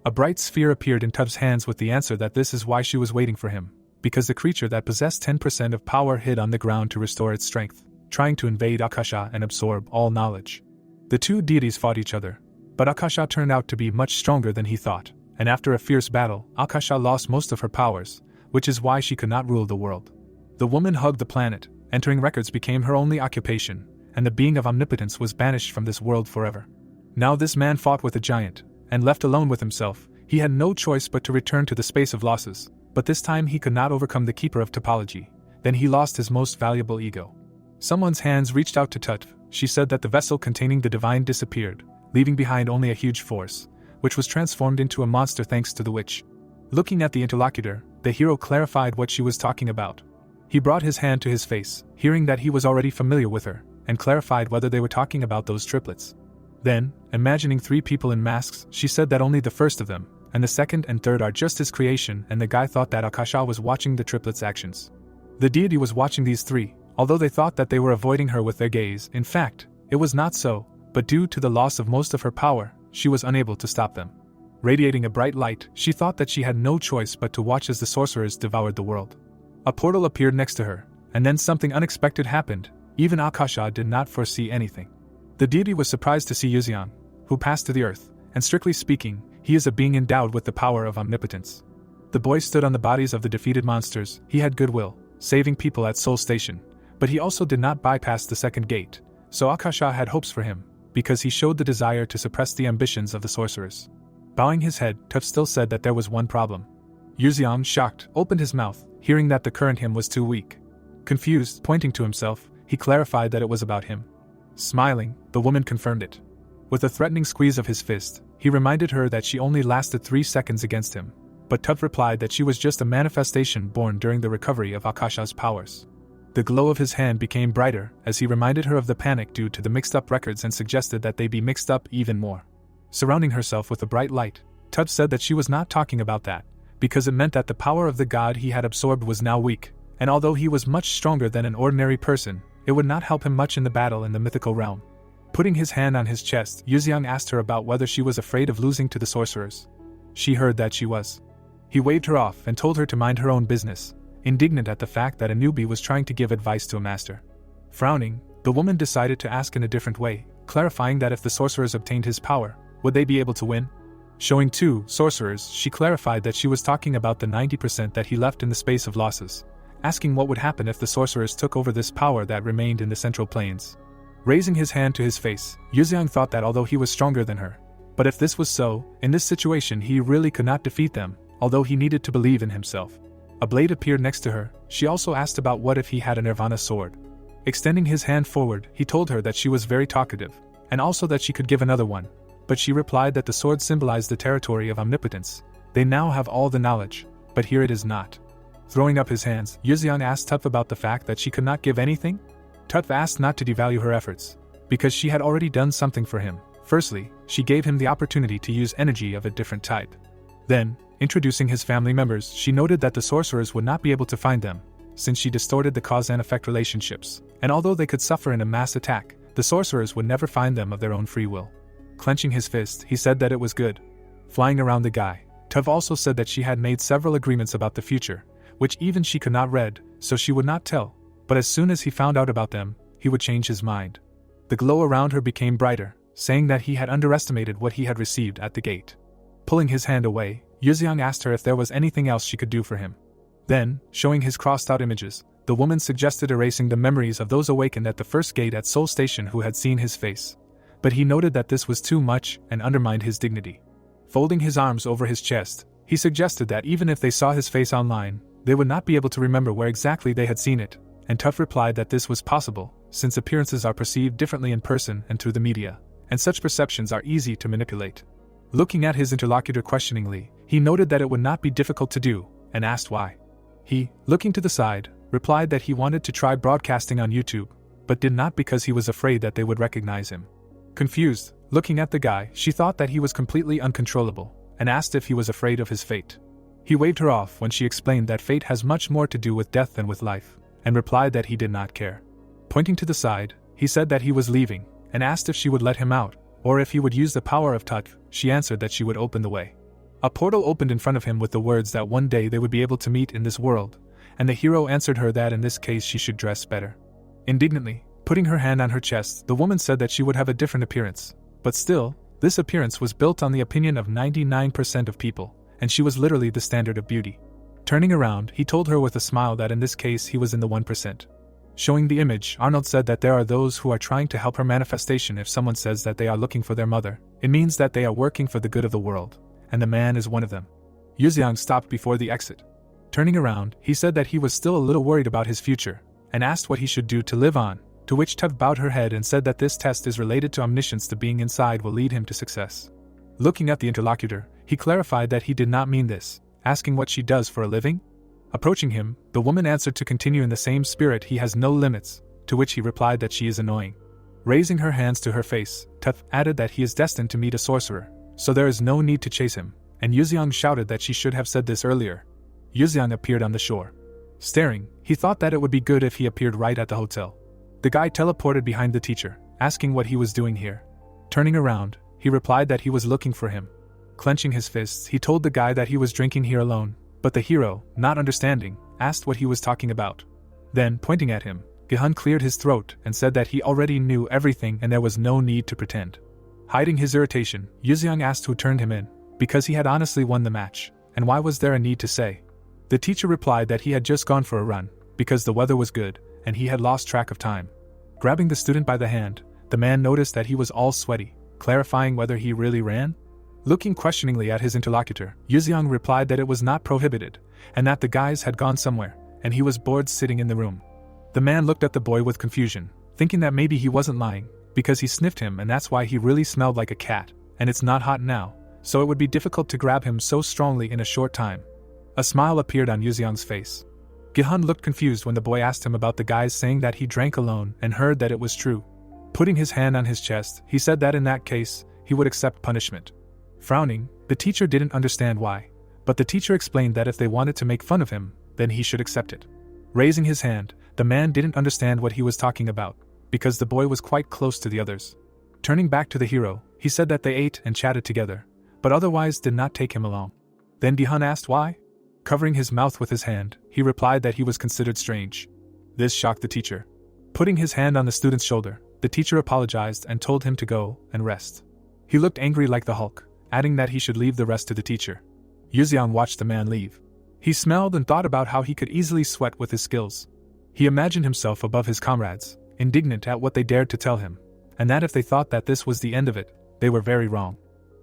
A: A bright sphere appeared in Tuf's hands with the answer that this is why she was waiting for him, because the creature that possessed 10% of power hid on the ground to restore its strength, trying to invade Akasha and absorb all knowledge. The two deities fought each other, but Akasha turned out to be much stronger than he thought, and after a fierce battle, Akasha lost most of her powers, which is why she could not rule the world. The woman hugged the planet. Entering records became her only occupation, and the being of omnipotence was banished from this world forever. Now this man fought with a giant, and left alone with himself, he had no choice but to return to the space of losses, but this time he could not overcome the keeper of topology. Then he lost his most valuable ego. Someone's hands reached out to Tut. She said that the vessel containing the divine disappeared, leaving behind only a huge force, which was transformed into a monster thanks to the witch. Looking at the interlocutor, the hero clarified what she was talking about. He brought his hand to his face, hearing that he was already familiar with her, and clarified whether they were talking about those triplets. Then, imagining 3 people in masks, she said that only the first of them, and the second and third are just his creation, and the guy thought that Akasha was watching the triplets' actions. The deity was watching these 3, although they thought that they were avoiding her with their gaze. In fact, it was not so, but due to the loss of most of her power, she was unable to stop them. Radiating a bright light, she thought that she had no choice but to watch as the sorcerers devoured the world. A portal appeared next to her, and then something unexpected happened. Even Akasha did not foresee anything. The deity was surprised to see Yuxiang, who passed to the earth, and strictly speaking, he is a being endowed with the power of omnipotence. The boy stood on the bodies of the defeated monsters. He had goodwill, saving people at Soul Station, but he also did not bypass the second gate, so Akasha had hopes for him, because he showed the desire to suppress the ambitions of the sorcerers. Bowing his head, Tuf still said that there was one problem. Yuxiang, shocked, opened his mouth, hearing that the current him was too weak. Confused, pointing to himself, he clarified that it was about him. Smiling, the woman confirmed it. With a threatening squeeze of his fist, he reminded her that she only lasted 3 seconds against him, but Tuf replied that she was just a manifestation born during the recovery of Akasha's powers. The glow of his hand became brighter as he reminded her of the panic due to the mixed-up records and suggested that they be mixed up even more. Surrounding herself with a bright light, Tuf said that she was not talking about that, because it meant that the power of the god he had absorbed was now weak, and although he was much stronger than an ordinary person, it would not help him much in the battle in the mythical realm. Putting his hand on his chest, Yuxiang asked her about whether she was afraid of losing to the sorcerers. She heard that she was. He waved her off and told her to mind her own business, indignant at the fact that a newbie was trying to give advice to a master. Frowning, the woman decided to ask in a different way, clarifying that if the sorcerers obtained his power, would they be able to win? Showing 2 sorcerers, she clarified that she was talking about the 90% that he left in the space of losses, asking what would happen if the sorcerers took over this power that remained in the central planes. Raising his hand to his face, Yuxiang thought that although he was stronger than her, but if this was so, in this situation he really could not defeat them, although he needed to believe in himself. A blade appeared next to her. She also asked about what if he had a Nirvana sword. Extending his hand forward, he told her that she was very talkative, and also that she could give another one, but she replied that the sword symbolized the territory of omnipotence, They now have all the knowledge, but here it is not. Throwing up his hands, Yuziang asked Tuf about the fact that she could not give anything. Tuf asked not to devalue her efforts, because she had already done something for him. Firstly, she gave him the opportunity to use energy of a different type. Then, introducing his family members, she noted that the sorcerers would not be able to find them, since she distorted the cause and effect relationships, and although they could suffer in a mass attack, the sorcerers would never find them of their own free will. Clenching his fist, he said that it was good. Flying around the guy, Tuf also said that she had made several agreements about the future, which even she could not read, so she would not tell, but as soon as he found out about them, he would change his mind. The glow around her became brighter, saying that he had underestimated what he had received at the gate. Pulling his hand away, Yuziang asked her if there was anything else she could do for him. Then, showing his crossed-out images, the woman suggested erasing the memories of those awakened at the first gate at Seoul Station who had seen his face. But he noted that this was too much and undermined his dignity. Folding his arms over his chest, he suggested that even if they saw his face online, they would not be able to remember where exactly they had seen it, and Tuf replied that this was possible, since appearances are perceived differently in person and through the media, and such perceptions are easy to manipulate. Looking at his interlocutor questioningly, he noted that it would not be difficult to do, and asked why. He, looking to the side, replied that he wanted to try broadcasting on YouTube, but did not because he was afraid that they would recognize him. Confused, looking at the guy, she thought that he was completely uncontrollable, and asked if he was afraid of his fate. He waved her off when she explained that fate has much more to do with death than with life, and replied that he did not care. Pointing to the side, he said that he was leaving, and asked if she would let him out, or if he would use the power of Tuf. She answered that she would open the way. A portal opened in front of him with the words that one day they would be able to meet in this world, and the hero answered her that in this case she should dress better. Indignantly, putting her hand on her chest, the woman said that she would have a different appearance, but still, this appearance was built on the opinion of 99% of people, and she was literally the standard of beauty. Turning around, he told her with a smile that in this case he was in the 1%. Showing the image, Arnold said that there are those who are trying to help her manifestation. If someone says that they are looking for their mother, it means that they are working for the good of the world, and the man is one of them. Yuziang stopped before the exit. Turning around, he said that he was still a little worried about his future, and asked what he should do to live on, to which Tuf bowed her head and said that this test is related to omniscience. The being inside will lead him to success. Looking at the interlocutor, he clarified that he did not mean this, asking what she does for a living. Approaching him, the woman answered to continue in the same spirit, he has no limits, to which he replied that she is annoying. Raising her hands to her face, Tuf added that he is destined to meet a sorcerer, so there is no need to chase him, and Yuziang shouted that she should have said this earlier. Yuziang appeared on the shore. Staring, he thought that it would be good if he appeared right at the hotel. The guy teleported behind the teacher, asking what he was doing here. Turning around, he replied that he was looking for him. Clenching his fists, he told the guy that he was drinking here alone, but the hero, not understanding, asked what he was talking about. Then, pointing at him, Gi-hun cleared his throat and said that he already knew everything and there was no need to pretend. Hiding his irritation, Yuziang asked who turned him in, because he had honestly won the match, and why was there a need to say? The teacher replied that he had just gone for a run, because the weather was good, and he had lost track of time. Grabbing the student by the hand, the man noticed that he was all sweaty, clarifying whether he really ran. Looking questioningly at his interlocutor, Yuziang replied that it was not prohibited, and that the guys had gone somewhere, and he was bored sitting in the room. The man looked at the boy with confusion, thinking that maybe he wasn't lying, because he sniffed him and that's why he really smelled like a cat, and it's not hot now, so it would be difficult to grab him so strongly in a short time. A smile appeared on Yuziang's face. Gi-hun looked confused when the boy asked him about the guys saying that he drank alone and heard that it was true. Putting his hand on his chest, he said that in that case, he would accept punishment. Frowning, the teacher didn't understand why, but the teacher explained that if they wanted to make fun of him, then he should accept it. Raising his hand, the man didn't understand what he was talking about, because the boy was quite close to the others. Turning back to the hero, he said that they ate and chatted together, but otherwise did not take him along. Then Gi-hun asked why? Covering his mouth with his hand, he replied that he was considered strange. This shocked the teacher. Putting his hand on the student's shoulder, the teacher apologized and told him to go and rest. He looked angry like the Hulk, adding that he should leave the rest to the teacher. Yuziang watched the man leave. He smelled and thought about how he could easily sweat with his skills. He imagined himself above his comrades, indignant at what they dared to tell him, and that if they thought that this was the end of it, they were very wrong.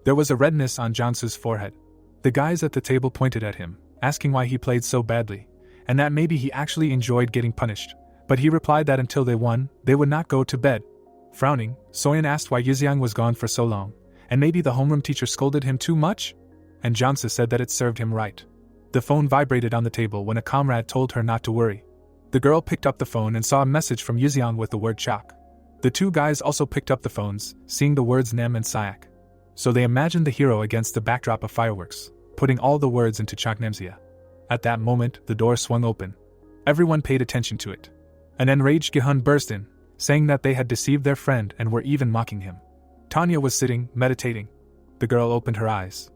A: There was a redness on Jansu's forehead. The guys at the table pointed at him, asking why he played so badly, and that maybe he actually enjoyed getting punished, but he replied that until they won, they would not go to bed. Frowning, Soyeon asked why Yuziang was gone for so long, and maybe the homeroom teacher scolded him too much? and Jansu said that it served him right. The phone vibrated on the table when a comrade told her not to worry. The girl picked up the phone and saw a message from Yuziang with the word Chak. The two guys also picked up the phones, seeing the words Nem and Sayak. So they imagined the hero against the backdrop of fireworks, putting all the words into Chaknemsia. At that moment, the door swung open. Everyone paid attention to it. An enraged Gihun burst in, saying that they had deceived their friend and were even mocking him. Tanya was sitting, meditating. The girl opened her eyes.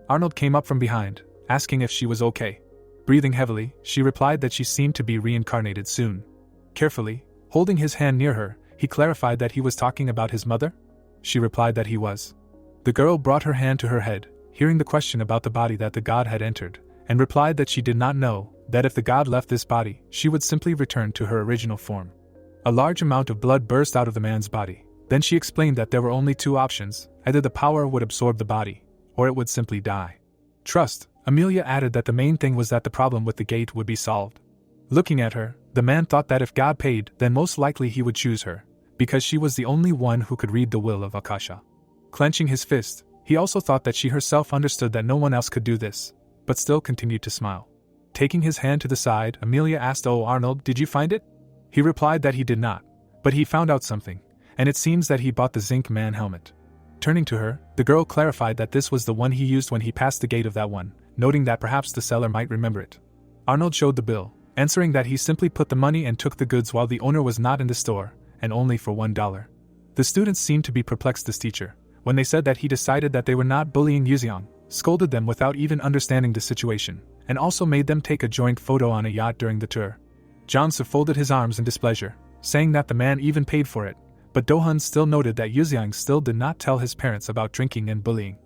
A: Arnold came up from behind, asking if she was okay. Breathing heavily, she replied that she seemed to be reincarnated soon. Carefully, holding his hand near her, he clarified that he was talking about his mother? She replied that he was. The girl brought her hand to her head, hearing the question about the body that the god had entered, and replied that she did not know, that if the god left this body, she would simply return to her original form. A large amount of blood burst out of the man's body. Then she explained that there were only two options, either the power would absorb the body, or it would simply die. Trust, Amelia added that the main thing was that the problem with the gate would be solved. Looking at her, the man thought that if God paid, then most likely he would choose her, because she was the only one who could read the will of Akasha. Clenching his fist, he also thought that she herself understood that no one else could do this, but still continued to smile. Taking his hand to the side, Amelia asked, "Oh, Arnold, did you find it?" He replied that he did not, but he found out something, and it seems that he bought the Zinc Man helmet. Turning to her, the girl clarified that this was the one he used when he passed the gate of that one, noting that perhaps the seller might remember it. Arnold showed the bill, answering that he simply put the money and took the goods while the owner was not in the store, and only for $1. The students seemed to be perplexed this teacher, when they said that he decided that they were not bullying Yuziang, scolded them without even understanding the situation, and also made them take a joint photo on a yacht during the tour. Jansu folded his arms in displeasure, saying that the man even paid for it, but Dohun still noted that Yuziang still did not tell his parents about drinking and bullying.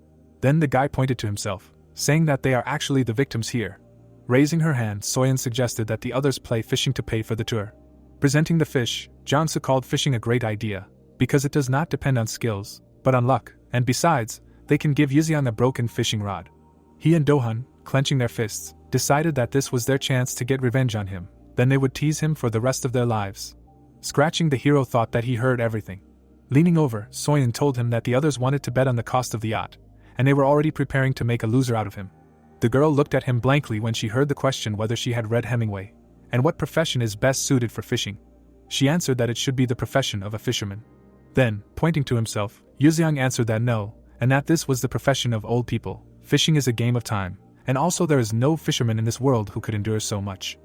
A: Then the guy pointed to himself, saying that they are actually the victims here. Raising her hand, Soyeon suggested that the others play fishing to pay for the tour. Presenting the fish, Jansu called fishing a great idea, because it does not depend on skills, but on luck, and besides, they can give Yuziang a broken fishing rod. He and Dohun, clenching their fists, decided that this was their chance to get revenge on him, then they would tease him for the rest of their lives. Scratching, the hero thought that he heard everything. Leaning over, Soyeon told him that the others wanted to bet on the cost of the yacht, and they were already preparing to make a loser out of him. The girl looked at him blankly when she heard the question whether she had read Hemingway, and what profession is best suited for fishing. She answered that it should be the profession of a fisherman. Then, pointing to himself, Yuziang answered that no, and that this was the profession of old people. Fishing is a game of time, and also there is no fisherman in this world who could endure so much.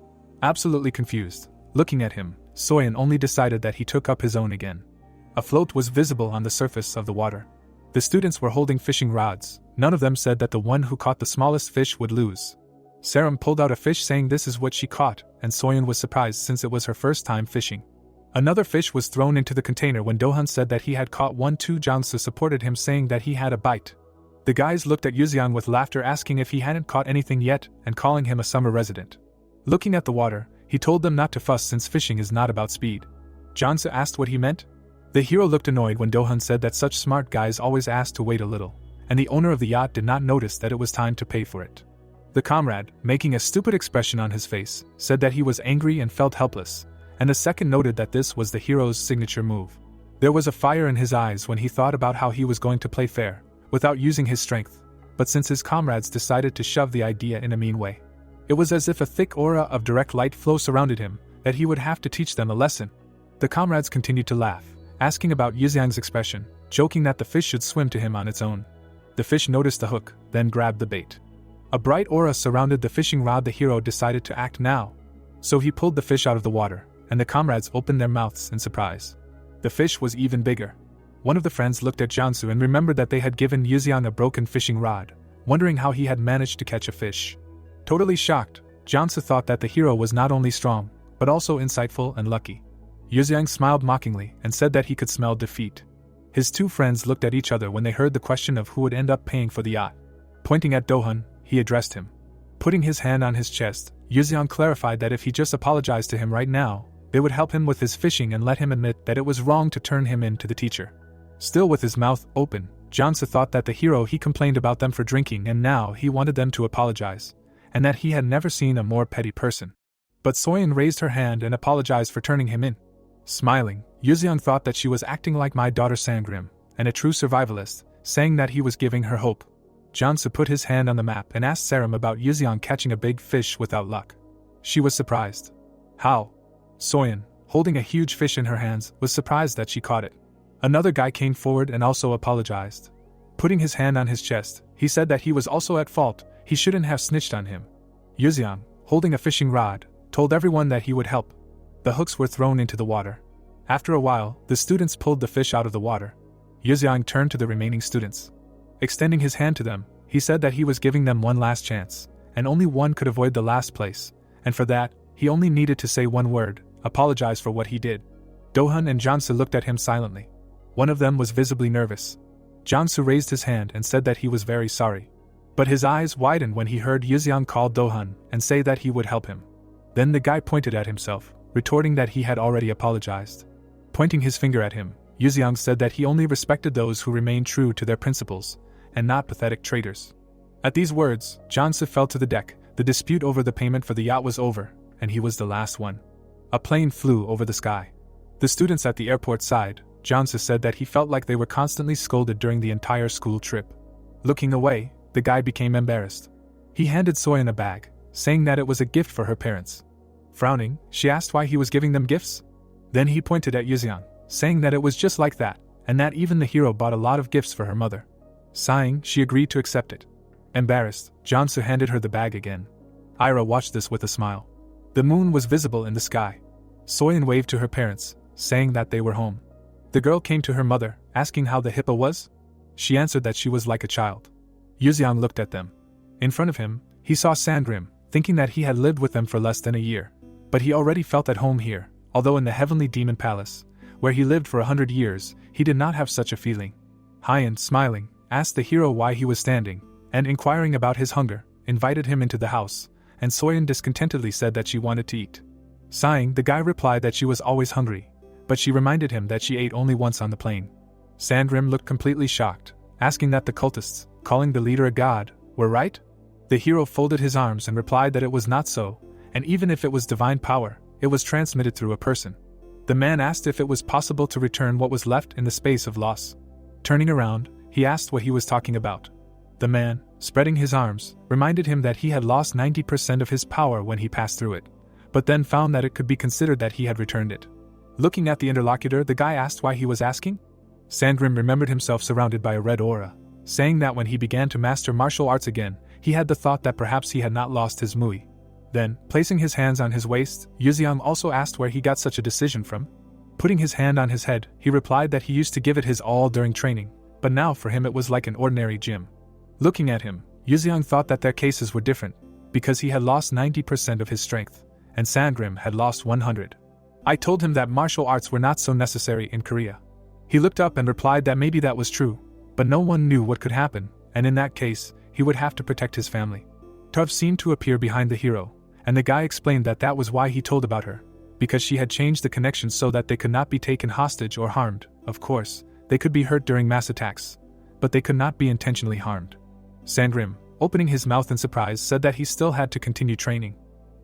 A: Absolutely confused, looking at him, Soyeon only decided that he took up his own again. A float was visible on the surface of the water. The students were holding fishing rods. None of them said that the one who caught the smallest fish would lose. Saram pulled out a fish saying this is what she caught, and Soyeon was surprised since it was her first time fishing. Another fish was thrown into the container when Dohun said that he had caught one too. Jansu supported him saying that he had a bite. The guys looked at Yuziang with laughter asking if he hadn't caught anything yet and calling him a summer resident. Looking at the water, he told them not to fuss since fishing is not about speed. Jansu asked what he meant. The hero looked annoyed when Dohun said that such smart guys always asked to wait a little, and the owner of the yacht did not notice that it was time to pay for it. The comrade, making a stupid expression on his face, said that he was angry and felt helpless, and the second noted that this was the hero's signature move. There was a fire in his eyes when he thought about how he was going to play fair, without using his strength, but since his comrades decided to shove the idea in a mean way. It was as if a thick aura of direct light flow surrounded him, that he would have to teach them a lesson. The comrades continued to laugh, asking about Yuziang's expression, joking that the fish should swim to him on its own. The fish noticed the hook, then grabbed the bait. A bright aura surrounded the fishing rod. The hero decided to act now. So he pulled the fish out of the water, and the comrades opened their mouths in surprise. The fish was even bigger. One of the friends looked at Jansu and remembered that they had given Yuziang a broken fishing rod, wondering how he had managed to catch a fish. Totally shocked, Jansu thought that the hero was not only strong, but also insightful and lucky. Yuziang smiled mockingly and said that he could smell defeat. His two friends looked at each other when they heard the question of who would end up paying for the yacht. Pointing at Dohun, he addressed him. Putting his hand on his chest, Yuziang clarified that if he just apologized to him right now, they would help him with his fishing and let him admit that it was wrong to turn him in to the teacher. Still with his mouth open, Jansu thought that the hero he complained about them for drinking and now he wanted them to apologize, and that he had never seen a more petty person. But Soyeon raised her hand and apologized for turning him in. Smiling, Yuziang thought that she was acting like my daughter Sangrim, and a true survivalist, saying that he was giving her hope. Jansu put his hand on the map and asked Sarim about Yuzeong catching a big fish without luck. She was surprised. How? Soyeon, holding a huge fish in her hands, was surprised that she caught it. Another guy came forward and also apologized. Putting his hand on his chest, he said that he was also at fault, he shouldn't have snitched on him. Yuzeong, holding a fishing rod, told everyone that he would help. The hooks were thrown into the water. After a while, the students pulled the fish out of the water. Yuzeong turned to the remaining students. Extending his hand to them, he said that he was giving them one last chance, and only one could avoid the last place, and for that, he only needed to say one word, apologize for what he did. Dohun and Jansu looked at him silently. One of them was visibly nervous. Jansu raised his hand and said that he was very sorry. But his eyes widened when he heard Yuzeong call Dohun and say that he would help him. Then the guy pointed at himself, retorting that he had already apologized. Pointing his finger at him, Yuzeong said that he only respected those who remained true to their principles, and not pathetic traitors. At these words, Jansu fell to the deck. The dispute over the payment for the yacht was over, and he was the last one. A plane flew over the sky. The students at the airport sighed. Jansu said that he felt like they were constantly scolded during the entire school trip. Looking away, the guy became embarrassed. He handed Soyeon a bag, saying that it was a gift for her parents. Frowning, she asked why he was giving them gifts. Then he pointed at Yuzeong, saying that it was just like that, and that even the hero bought a lot of gifts for her mother. Sighing, she agreed to accept it. Embarrassed, Jansu handed her the bag again. Ira watched this with a smile. The moon was visible in the sky. Soyeon waved to her parents, saying that they were home. The girl came to her mother, asking how the hippo was. She answered that she was like a child. Yuzeong looked at them. In front of him, he saw Sandrim, thinking that he had lived with them for less than a year. But he already felt at home here, although in the heavenly demon palace, where he lived for 100 years, he did not have such a feeling. Hyan, smiling, asked the hero why he was standing, and inquiring about his hunger, invited him into the house, and Soyeon discontentedly said that she wanted to eat. Sighing, the guy replied that she was always hungry, but she reminded him that she ate only once on the plane. Sandrim looked completely shocked, asking that the cultists, calling the leader a god, were right? The hero folded his arms and replied that it was not so, and even if it was divine power, it was transmitted through a person. The man asked if it was possible to return what was left in the space of loss. Turning around, he asked what he was talking about. The man, spreading his arms, reminded him that he had lost 90% of his power when he passed through it, but then found that it could be considered that he had returned it. Looking at the interlocutor, the guy asked why he was asking. Sandrim remembered himself surrounded by a red aura, saying that when he began to master martial arts again, he had the thought that perhaps he had not lost his mui. Then, placing his hands on his waist, Yuzeong also asked where he got such a decision from. Putting his hand on his head, he replied that he used to give it his all during training, but now for him it was like an ordinary gym. Looking at him, Yuzeong thought that their cases were different, because he had lost 90% of his strength, and Sandrim had lost 100. I told him that martial arts were not so necessary in Korea. He looked up and replied that maybe that was true, but no one knew what could happen, and in that case, he would have to protect his family. Tuv seemed to appear behind the hero, and the guy explained that that was why he told about her, because she had changed the connections so that they could not be taken hostage or harmed. Of course, they could be hurt during mass attacks, but they could not be intentionally harmed. Sandrim, opening his mouth in surprise, said that he still had to continue training.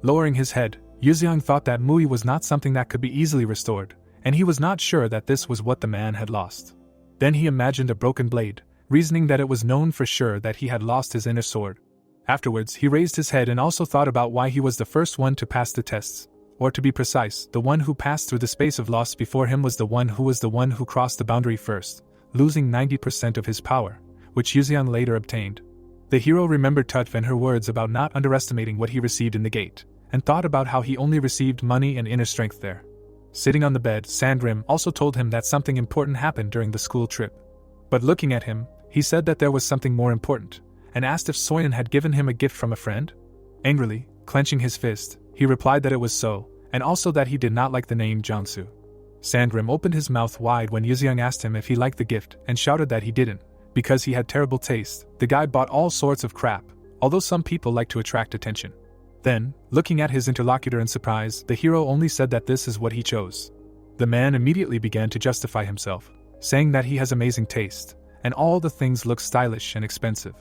A: Lowering his head, Yuzeong thought that mui was not something that could be easily restored, and he was not sure that this was what the man had lost. Then he imagined a broken blade, reasoning that it was known for sure that he had lost his inner sword. Afterwards, he raised his head and also thought about why he was the first one to pass the tests. Or to be precise, the one who passed through the space of loss before him was the one who crossed the boundary first, losing 90% of his power, which Yuzeong later obtained. The hero remembered Tutf and her words about not underestimating what he received in the gate, and thought about how he only received money and inner strength there. Sitting on the bed, Sandrim also told him that something important happened during the school trip. But looking at him, he said that there was something more important, and asked if Soyeon had given him a gift from a friend. Angrily, clenching his fist, he replied that it was so, and also that he did not like the name Jansu. Sandrim opened his mouth wide when Yuzeong asked him if he liked the gift and shouted that he didn't, because he had terrible taste. The guy bought all sorts of crap, although some people like to attract attention. Then, looking at his interlocutor in surprise, the hero only said that this is what he chose. The man immediately began to justify himself, saying that he has amazing taste, and all the things look stylish and expensive.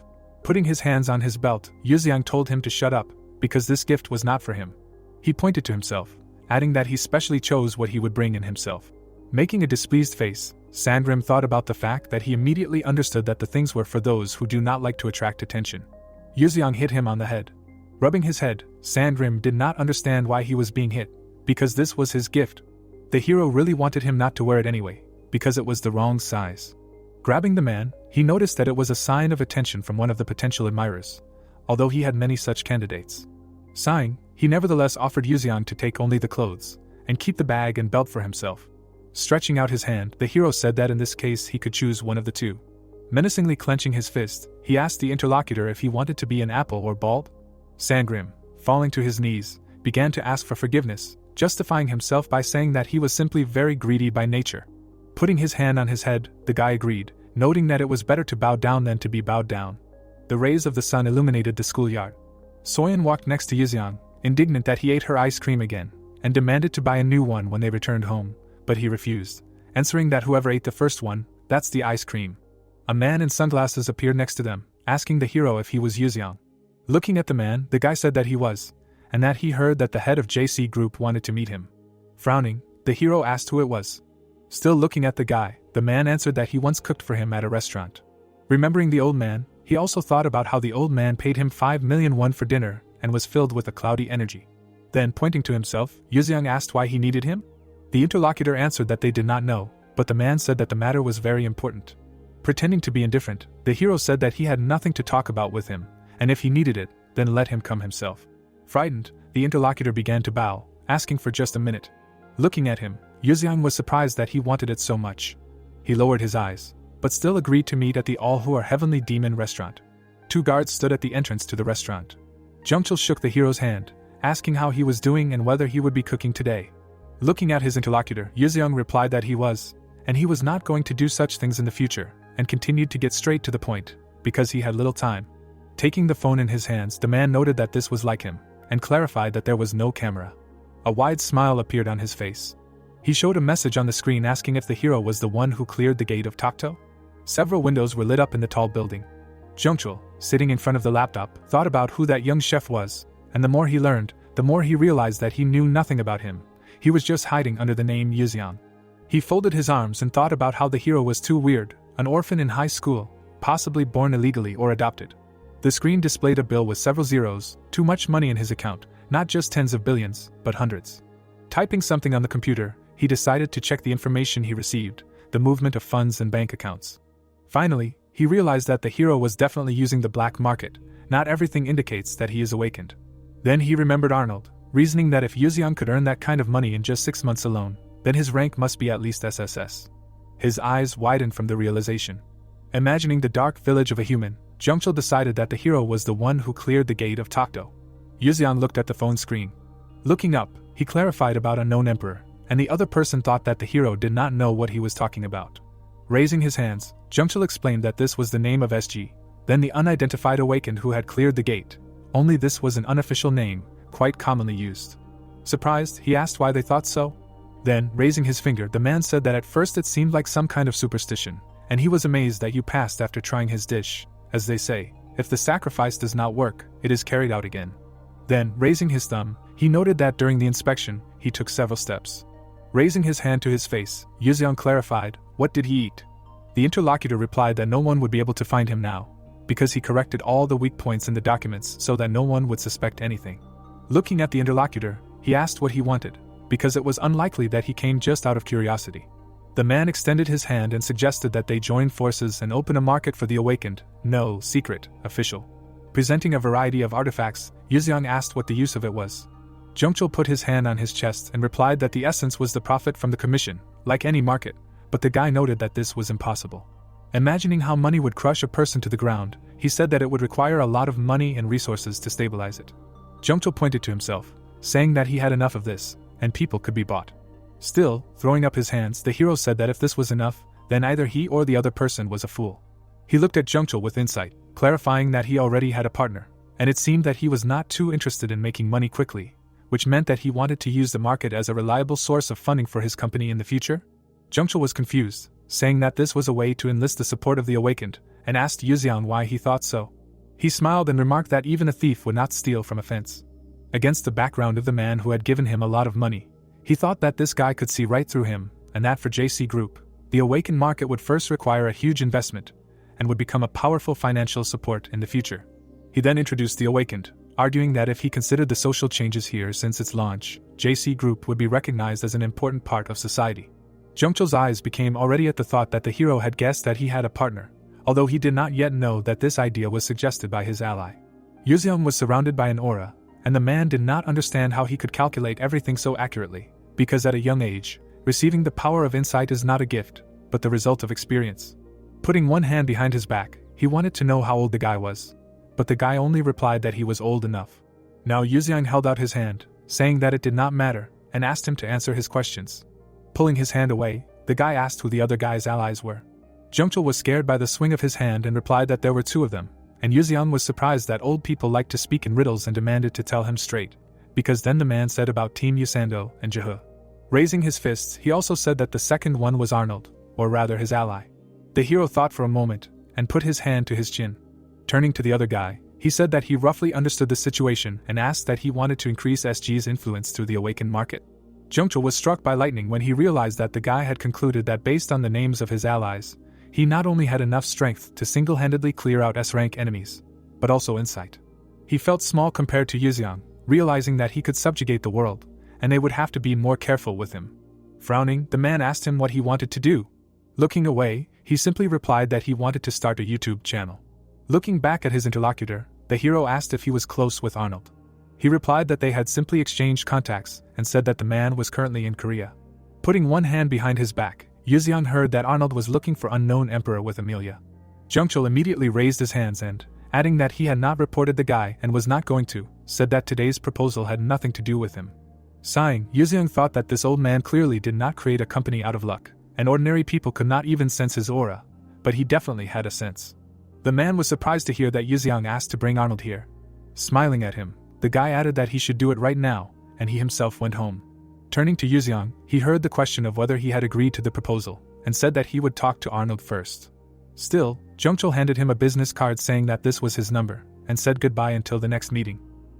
A: Putting his hands on his belt, Yuzeong told him to shut up, because this gift was not for him. He pointed to himself, adding that he specially chose what he would bring in himself. Making a displeased face, Sandrim thought about the fact that he immediately understood that the things were for those who do not like to attract attention. Yuziang hit him on the head. Rubbing his head, Sandrim did not understand why he was being hit, because this was his gift. The hero really wanted him not to wear it anyway, because it was the wrong size. Grabbing the man, he noticed that it was a sign of attention from one of the potential admirers, although he had many such candidates. Sighing, he nevertheless offered Yuziang to take only the clothes, and keep the bag and belt for himself. Stretching out his hand, the hero said that in this case he could choose one of the two. Menacingly clenching his fist, he asked the interlocutor if he wanted to be an apple or bald. Sandrim, falling to his knees, began to ask for forgiveness, justifying himself by saying that he was simply very greedy by nature. Putting his hand on his head, the guy agreed, noting that it was better to bow down than to be bowed down. The rays of the sun illuminated the schoolyard. Soyeon walked next to Yuziang, indignant that he ate her ice cream again, and demanded to buy a new one when they returned home, but he refused, answering that whoever ate the first one, that's the ice cream. A man in sunglasses appeared next to them, asking the hero if he was Yuziang. Looking at the man, the guy said that he was, and that he heard that the head of JC Group wanted to meet him. Frowning, the hero asked who it was. Still looking at the guy, the man answered that he once cooked for him at a restaurant. Remembering the old man, he also thought about how the old man paid him 5 million won for dinner and was filled with a cloudy energy. Then, pointing to himself, Yuziang asked why he needed him. The interlocutor answered that they did not know, but the man said that the matter was very important. Pretending to be indifferent, the hero said that he had nothing to talk about with him, and if he needed it, then let him come himself. Frightened, the interlocutor began to bow, asking for just a minute. Looking at him, Yuziang was surprised that he wanted it so much. He lowered his eyes, but still agreed to meet at the All Who Are Heavenly Demon restaurant. 2 guards stood at the entrance to the restaurant. Jungchul shook the hero's hand, asking how he was doing and whether he would be cooking today. Looking at his interlocutor, Yuziang replied that he was, and he was not going to do such things in the future, and continued to get straight to the point, because he had little time. Taking the phone in his hands, the man noted that this was like him, and clarified that there was no camera. A wide smile appeared on his face. He showed a message on the screen asking if the hero was the one who cleared the gate of Tokto. Several windows were lit up in the tall building. Jungchul, sitting in front of the laptop, thought about who that young chef was, and the more he learned, the more he realized that he knew nothing about him. He was just hiding under the name Yuziang. He folded his arms and thought about how the hero was too weird, an orphan in high school, possibly born illegally or adopted. The screen displayed a bill with several zeros, too much money in his account, not just tens of billions, but hundreds. Typing something on the computer, he decided to check the information he received, the movement of funds and bank accounts. Finally, he realized that the hero was definitely using the black market. Not everything indicates that he is awakened. Then he remembered Arnold, reasoning that if Yuziang could earn that kind of money in just 6 months alone, then his rank must be at least SSS. His eyes widened from the realization. Imagining the dark village of a human, Jungchul decided that the hero was the one who cleared the gate of Tokto. Yuziang looked at the phone screen. Looking up, he clarified about unknown emperor, and the other person thought that the hero did not know what he was talking about. Raising his hands, Jungchul explained that this was the name of SG, then the unidentified awakened who had cleared the gate. Only this was an unofficial name, quite commonly used. Surprised, he asked why they thought so. Then, raising his finger, the man said that at first it seemed like some kind of superstition, and he was amazed that you passed after trying his dish. As they say, if the sacrifice does not work, it is carried out again. Then, raising his thumb, he noted that during the inspection, he took several steps. Raising his hand to his face, Yuziang clarified, what did he eat? The interlocutor replied that no one would be able to find him now, because he corrected all the weak points in the documents so that no one would suspect anything. Looking at the interlocutor, he asked what he wanted, because it was unlikely that he came just out of curiosity. The man extended his hand and suggested that they join forces and open a market for the awakened, no, secret, official. Presenting a variety of artifacts, Yuziang asked what the use of it was. Jungchul put his hand on his chest and replied that the essence was the profit from the commission, like any market, but the guy noted that this was impossible. Imagining how money would crush a person to the ground, he said that it would require a lot of money and resources to stabilize it. Jungchul pointed to himself, saying that he had enough of this, and people could be bought. Still, throwing up his hands, the hero said that if this was enough, then either he or the other person was a fool. He looked at Jungchul with insight, clarifying that he already had a partner, and it seemed that he was not too interested in making money quickly, which meant that he wanted to use the market as a reliable source of funding for his company in the future. Jungchul was confused, saying that this was a way to enlist the support of the awakened, and asked Yuziang why he thought so. He smiled and remarked that even a thief would not steal from a fence. Against the background of the man who had given him a lot of money, he thought that this guy could see right through him, and that for JC Group, The awakened market would first require a huge investment, and would become a powerful financial support in the future. He then introduced the awakened, arguing that if he considered the social changes here since its launch, JC Group would be recognized as an important part of society. Jungchul's eyes became already at the thought that the hero had guessed that he had a partner, although he did not yet know that this idea was suggested by his ally. Yuzeong was surrounded by an aura, and the man did not understand how he could calculate everything so accurately, because at a young age, receiving the power of insight is not a gift, but the result of experience. Putting one hand behind his back, he wanted to know how old the guy was, but the guy only replied that he was old enough. Now Yuzeong held out his hand, saying that it did not matter, and asked him to answer his questions. Pulling his hand away, the guy asked who the other guy's allies were. Jungchul was scared by the swing of his hand and replied that there were two of them, and Yuzeong was surprised that old people liked to speak in riddles and demanded to tell him straight, because then the man said about Team Yusando and Jahe. Raising his fists, he also said that the second one was Arnold, or rather his ally. The hero thought for a moment, and put his hand to his chin. Turning to the other guy, he said that he roughly understood the situation and asked that he wanted to increase SG's influence through the awakened market. Jungchul was struck by lightning when he realized that the guy had concluded that based on the names of his allies, he not only had enough strength to single-handedly clear out S-rank enemies, but also insight. He felt small compared to Yuzeong, realizing that he could subjugate the world, and they would have to be more careful with him. Frowning, the man asked him what he wanted to do. Looking away, he simply replied that he wanted to start a YouTube channel. Looking back at his interlocutor, the hero asked if he was close with Arnold. He replied that they had simply exchanged contacts and said that the man was currently in Korea. Putting one hand behind his back, Yuzeong heard that Arnold was looking for unknown emperor with Amelia. Jungchul immediately raised his hands and, adding that he had not reported the guy and was not going to, said that today's proposal had nothing to do with him. Sighing, Yuzeong thought that this old man clearly did not create a company out of luck, and ordinary people could not even sense his aura, but he definitely had a sense. The man was surprised to hear that Yuzeong asked to bring Arnold here. Smiling at him, the guy added that he should do it right now, and he himself went home. Turning to Yuzeong, he heard the question of whether he had agreed to the proposal, and said that he would talk to Arnold first. Still, Jungchul handed him a business card saying that this was his number, and said goodbye until the next meeting.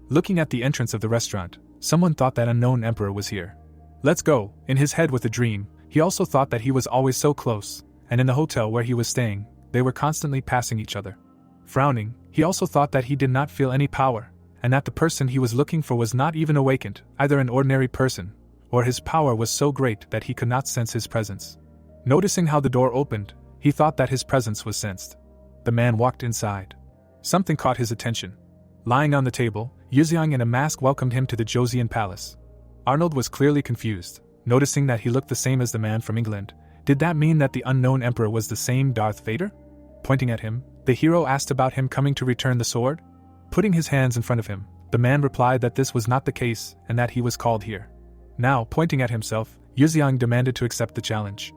A: Looking at the entrance of the restaurant, someone thought that unknown emperor was here. Let's go, in his head with a dream, he also thought that he was always so close, and in the hotel where he was staying, they were constantly passing each other. Frowning, he also thought that he did not feel any power, and that the person he was looking for was not even awakened, either an ordinary person, or his power was so great that he could not sense his presence. Noticing how the door opened, he thought that his presence was sensed. The man walked inside. Something caught his attention. Lying on the table, Yuzeong in a mask welcomed him to the Joseon Palace. Arnold was clearly confused, noticing that he looked the same as the man from England. Did that mean that the unknown emperor was the same Darth Vader? Pointing at him, the hero asked about him coming to return the sword. Putting his hands in front of him, the man replied that this was not the case and that he was called here. Now, pointing at himself, Yuzeong demanded to accept the challenge.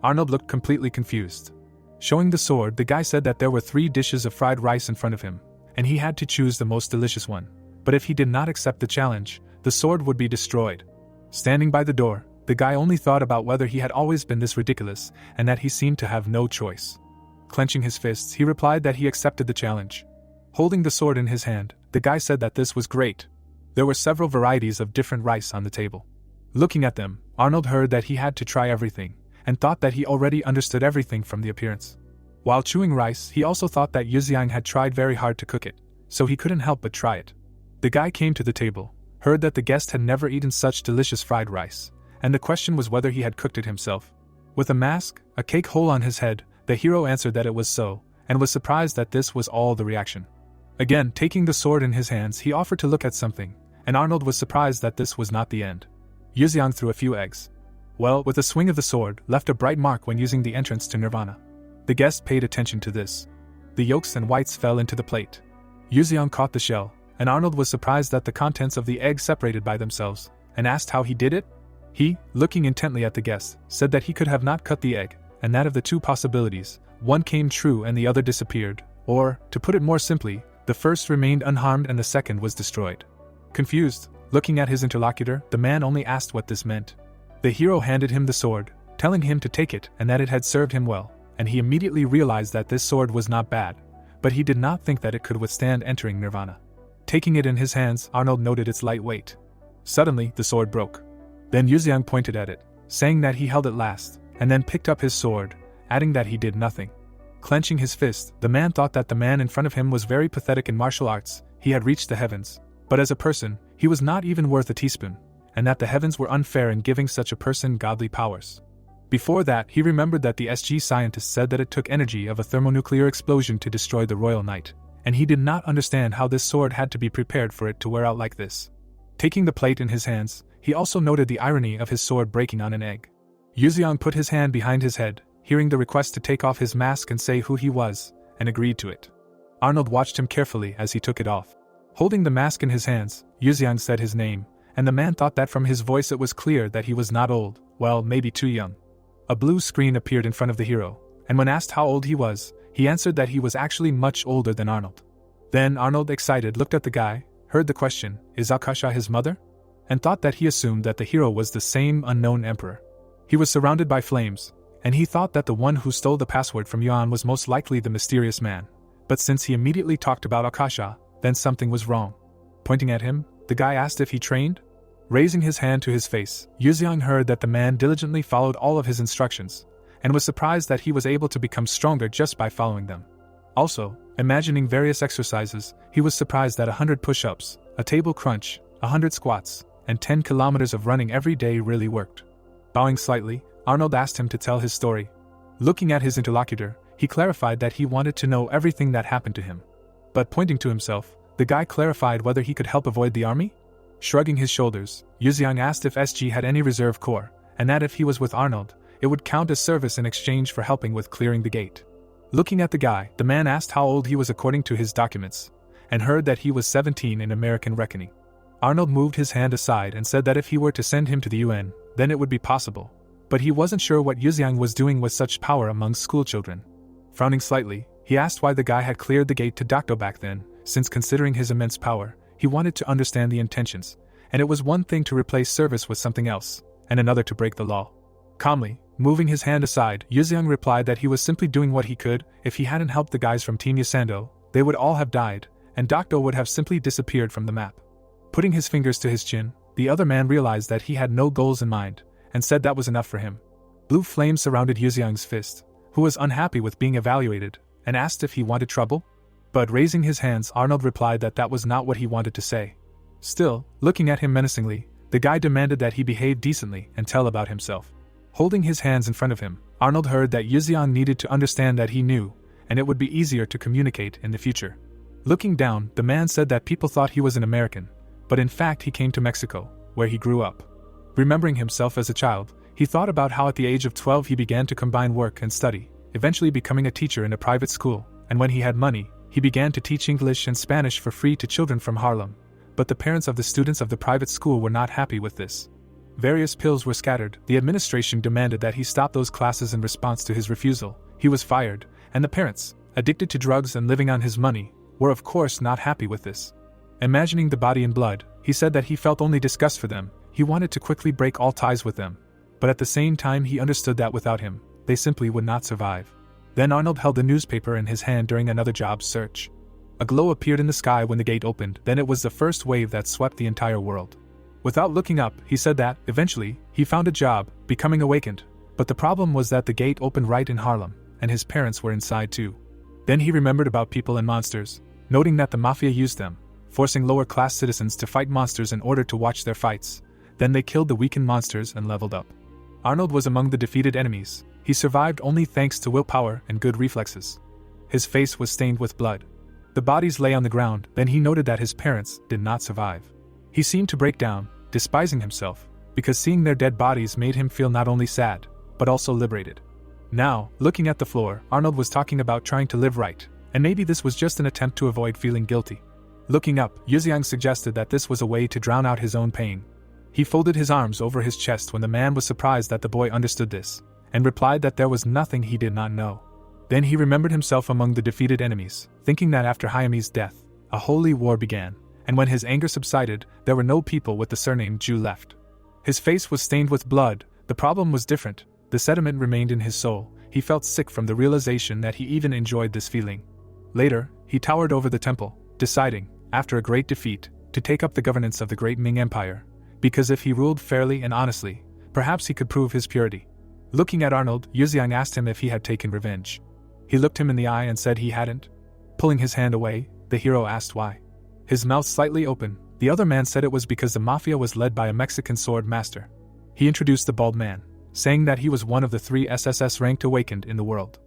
A: Arnold looked completely confused. Showing the sword, the guy said that there were 3 dishes of fried rice in front of him, and he had to choose the most delicious one. But if he did not accept the challenge, the sword would be destroyed. Standing by the door, the guy only thought about whether he had always been this ridiculous, and that he seemed to have no choice. Clenching his fists, he replied that he accepted the challenge. Holding the sword in his hand, the guy said that this was great. There were several varieties of different rice on the table. Looking at them, Arnold heard that he had to try everything, and thought that he already understood everything from the appearance. While chewing rice, he also thought that Yuzeong had tried very hard to cook it, so he couldn't help but try it. The guy came to the table, heard that the guest had never eaten such delicious fried rice, and the question was whether he had cooked it himself. With a mask, a cake hole on his head, the hero answered that it was so, and was surprised that this was all the reaction. Again, taking the sword in his hands, he offered to look at something, and Arnold was surprised that this was not the end. Yuzeong threw a few eggs. Well, with a swing of the sword, left a bright mark when using the entrance to Nirvana. The guest paid attention to this. The yolks and whites fell into the plate. Yuzeong caught the shell, and Arnold was surprised that the contents of the egg separated by themselves, and asked how he did it. He, looking intently at the guest, said that he could have not cut the egg, and that of the 2 possibilities, one came true and the other disappeared, or, to put it more simply, the first remained unharmed and the second was destroyed. Confused, looking at his interlocutor, the man only asked what this meant. The hero handed him the sword, telling him to take it and that it had served him well, and he immediately realized that this sword was not bad, but he did not think that it could withstand entering Nirvana. Taking it in his hands, Arnold noted its light weight. Suddenly, the sword broke. Then Yuzeong pointed at it, saying that he held it last, and then picked up his sword, adding that he did nothing. Clenching his fist, the man thought that the man in front of him was very pathetic in martial arts. He had reached the heavens, but as a person, he was not even worth a teaspoon, and that the heavens were unfair in giving such a person godly powers. Before that, he remembered that the SG scientists said that it took energy of a thermonuclear explosion to destroy the Royal Knight, and he did not understand how this sword had to be prepared for it to wear out like this. Taking the plate in his hands, he also noted the irony of his sword breaking on an egg. Yuxiang put his hand behind his head, hearing the request to take off his mask and say who he was, and agreed to it. Arnold watched him carefully as he took it off. Holding the mask in his hands, Yuxiang said his name, and the man thought that from his voice it was clear that he was not old, well, maybe too young. A blue screen appeared in front of the hero, and when asked how old he was, he answered that he was actually much older than Arnold. Then Arnold, excited, looked at the guy, heard the question, "Is Akasha his mother?" and thought that he assumed that the hero was the same unknown emperor. He was surrounded by flames, and he thought that the one who stole the password from Yuan was most likely the mysterious man. But since he immediately talked about Akasha, then something was wrong. Pointing at him, the guy asked if he trained. Raising his hand to his face, Yuxiang heard that the man diligently followed all of his instructions, and was surprised that he was able to become stronger just by following them. Also, imagining various exercises, he was surprised that 100 push-ups, a table crunch, 100 squats, and 10 kilometers of running every day really worked. Bowing slightly, Arnold asked him to tell his story. Looking at his interlocutor, he clarified that he wanted to know everything that happened to him. But pointing to himself, the guy clarified whether he could help avoid the army? Shrugging his shoulders, Yuxiang asked if SG had any reserve corps, and that if he was with Arnold, it would count as service in exchange for helping with clearing the gate. Looking at the guy, the man asked how old he was according to his documents, and heard that he was 17 in American reckoning. Arnold moved his hand aside and said that if he were to send him to the UN, then it would be possible, but he wasn't sure what Yuxiang was doing with such power among schoolchildren. Frowning slightly, he asked why the guy had cleared the gate to Dokdo back then, since considering his immense power, he wanted to understand the intentions, and it was one thing to replace service with something else, and another to break the law. Calmly, moving his hand aside, Yuxiang replied that he was simply doing what he could. If he hadn't helped the guys from Team Yasando, they would all have died, and Dokdo would have simply disappeared from the map. Putting his fingers to his chin, the other man realized that he had no goals in mind, and said that was enough for him. Blue flames surrounded Yuxiang's fist, who was unhappy with being evaluated, and asked if he wanted trouble. But raising his hands, Arnold replied that that was not what he wanted to say. Still, looking at him menacingly, the guy demanded that he behave decently and tell about himself. Holding his hands in front of him, Arnold heard that Yuxiang needed to understand that he knew, and it would be easier to communicate in the future. Looking down, the man said that people thought he was an American, but in fact he came to Mexico, where he grew up. Remembering himself as a child, he thought about how at the age of 12 he began to combine work and study, eventually becoming a teacher in a private school, and when he had money, he began to teach English and Spanish for free to children from Harlem. But the parents of the students of the private school were not happy with this. Various pills were scattered. The administration demanded that he stop those classes in response to his refusal. He was fired, and the parents, addicted to drugs and living on his money, were of course not happy with this. Imagining the body in blood, he said that he felt only disgust for them. He wanted to quickly break all ties with them, but at the same time he understood that without him, they simply would not survive. Then Arnold held the newspaper in his hand during another job search. A glow appeared in the sky when the gate opened, then it was the first wave that swept the entire world. Without looking up, he said that, eventually, he found a job, becoming awakened, but the problem was that the gate opened right in Harlem, and his parents were inside too. Then he remembered about people and monsters, noting that the mafia used them, forcing lower-class citizens to fight monsters in order to watch their fights. Then they killed the weakened monsters and leveled up. Arnold was among the defeated enemies. He survived only thanks to willpower and good reflexes. His face was stained with blood. The bodies lay on the ground, then he noted that his parents did not survive. He seemed to break down, despising himself, because seeing their dead bodies made him feel not only sad, but also liberated. Now, looking at the floor, Arnold was talking about trying to live right, and maybe this was just an attempt to avoid feeling guilty. Looking up, Yuxiang suggested that this was a way to drown out his own pain. He folded his arms over his chest when the man was surprised that the boy understood this, and replied that there was nothing he did not know. Then he remembered himself among the defeated enemies, thinking that after Hayami's death, a holy war began, and when his anger subsided, there were no people with the surname Ju left. His face was stained with blood. The problem was different. The sediment remained in his soul. He felt sick from the realization that he even enjoyed this feeling. Later, he towered over the temple, deciding, after a great defeat, to take up the governance of the great Ming Empire, because if he ruled fairly and honestly, perhaps he could prove his purity. Looking at Arnold, Yuziang asked him if he had taken revenge. He looked him in the eye and said he hadn't. Pulling his hand away, the hero asked why. His mouth slightly open, the other man said it was because the mafia was led by a Mexican sword master. He introduced the bald man, saying that he was one of the 3 SSS ranked awakened in the world.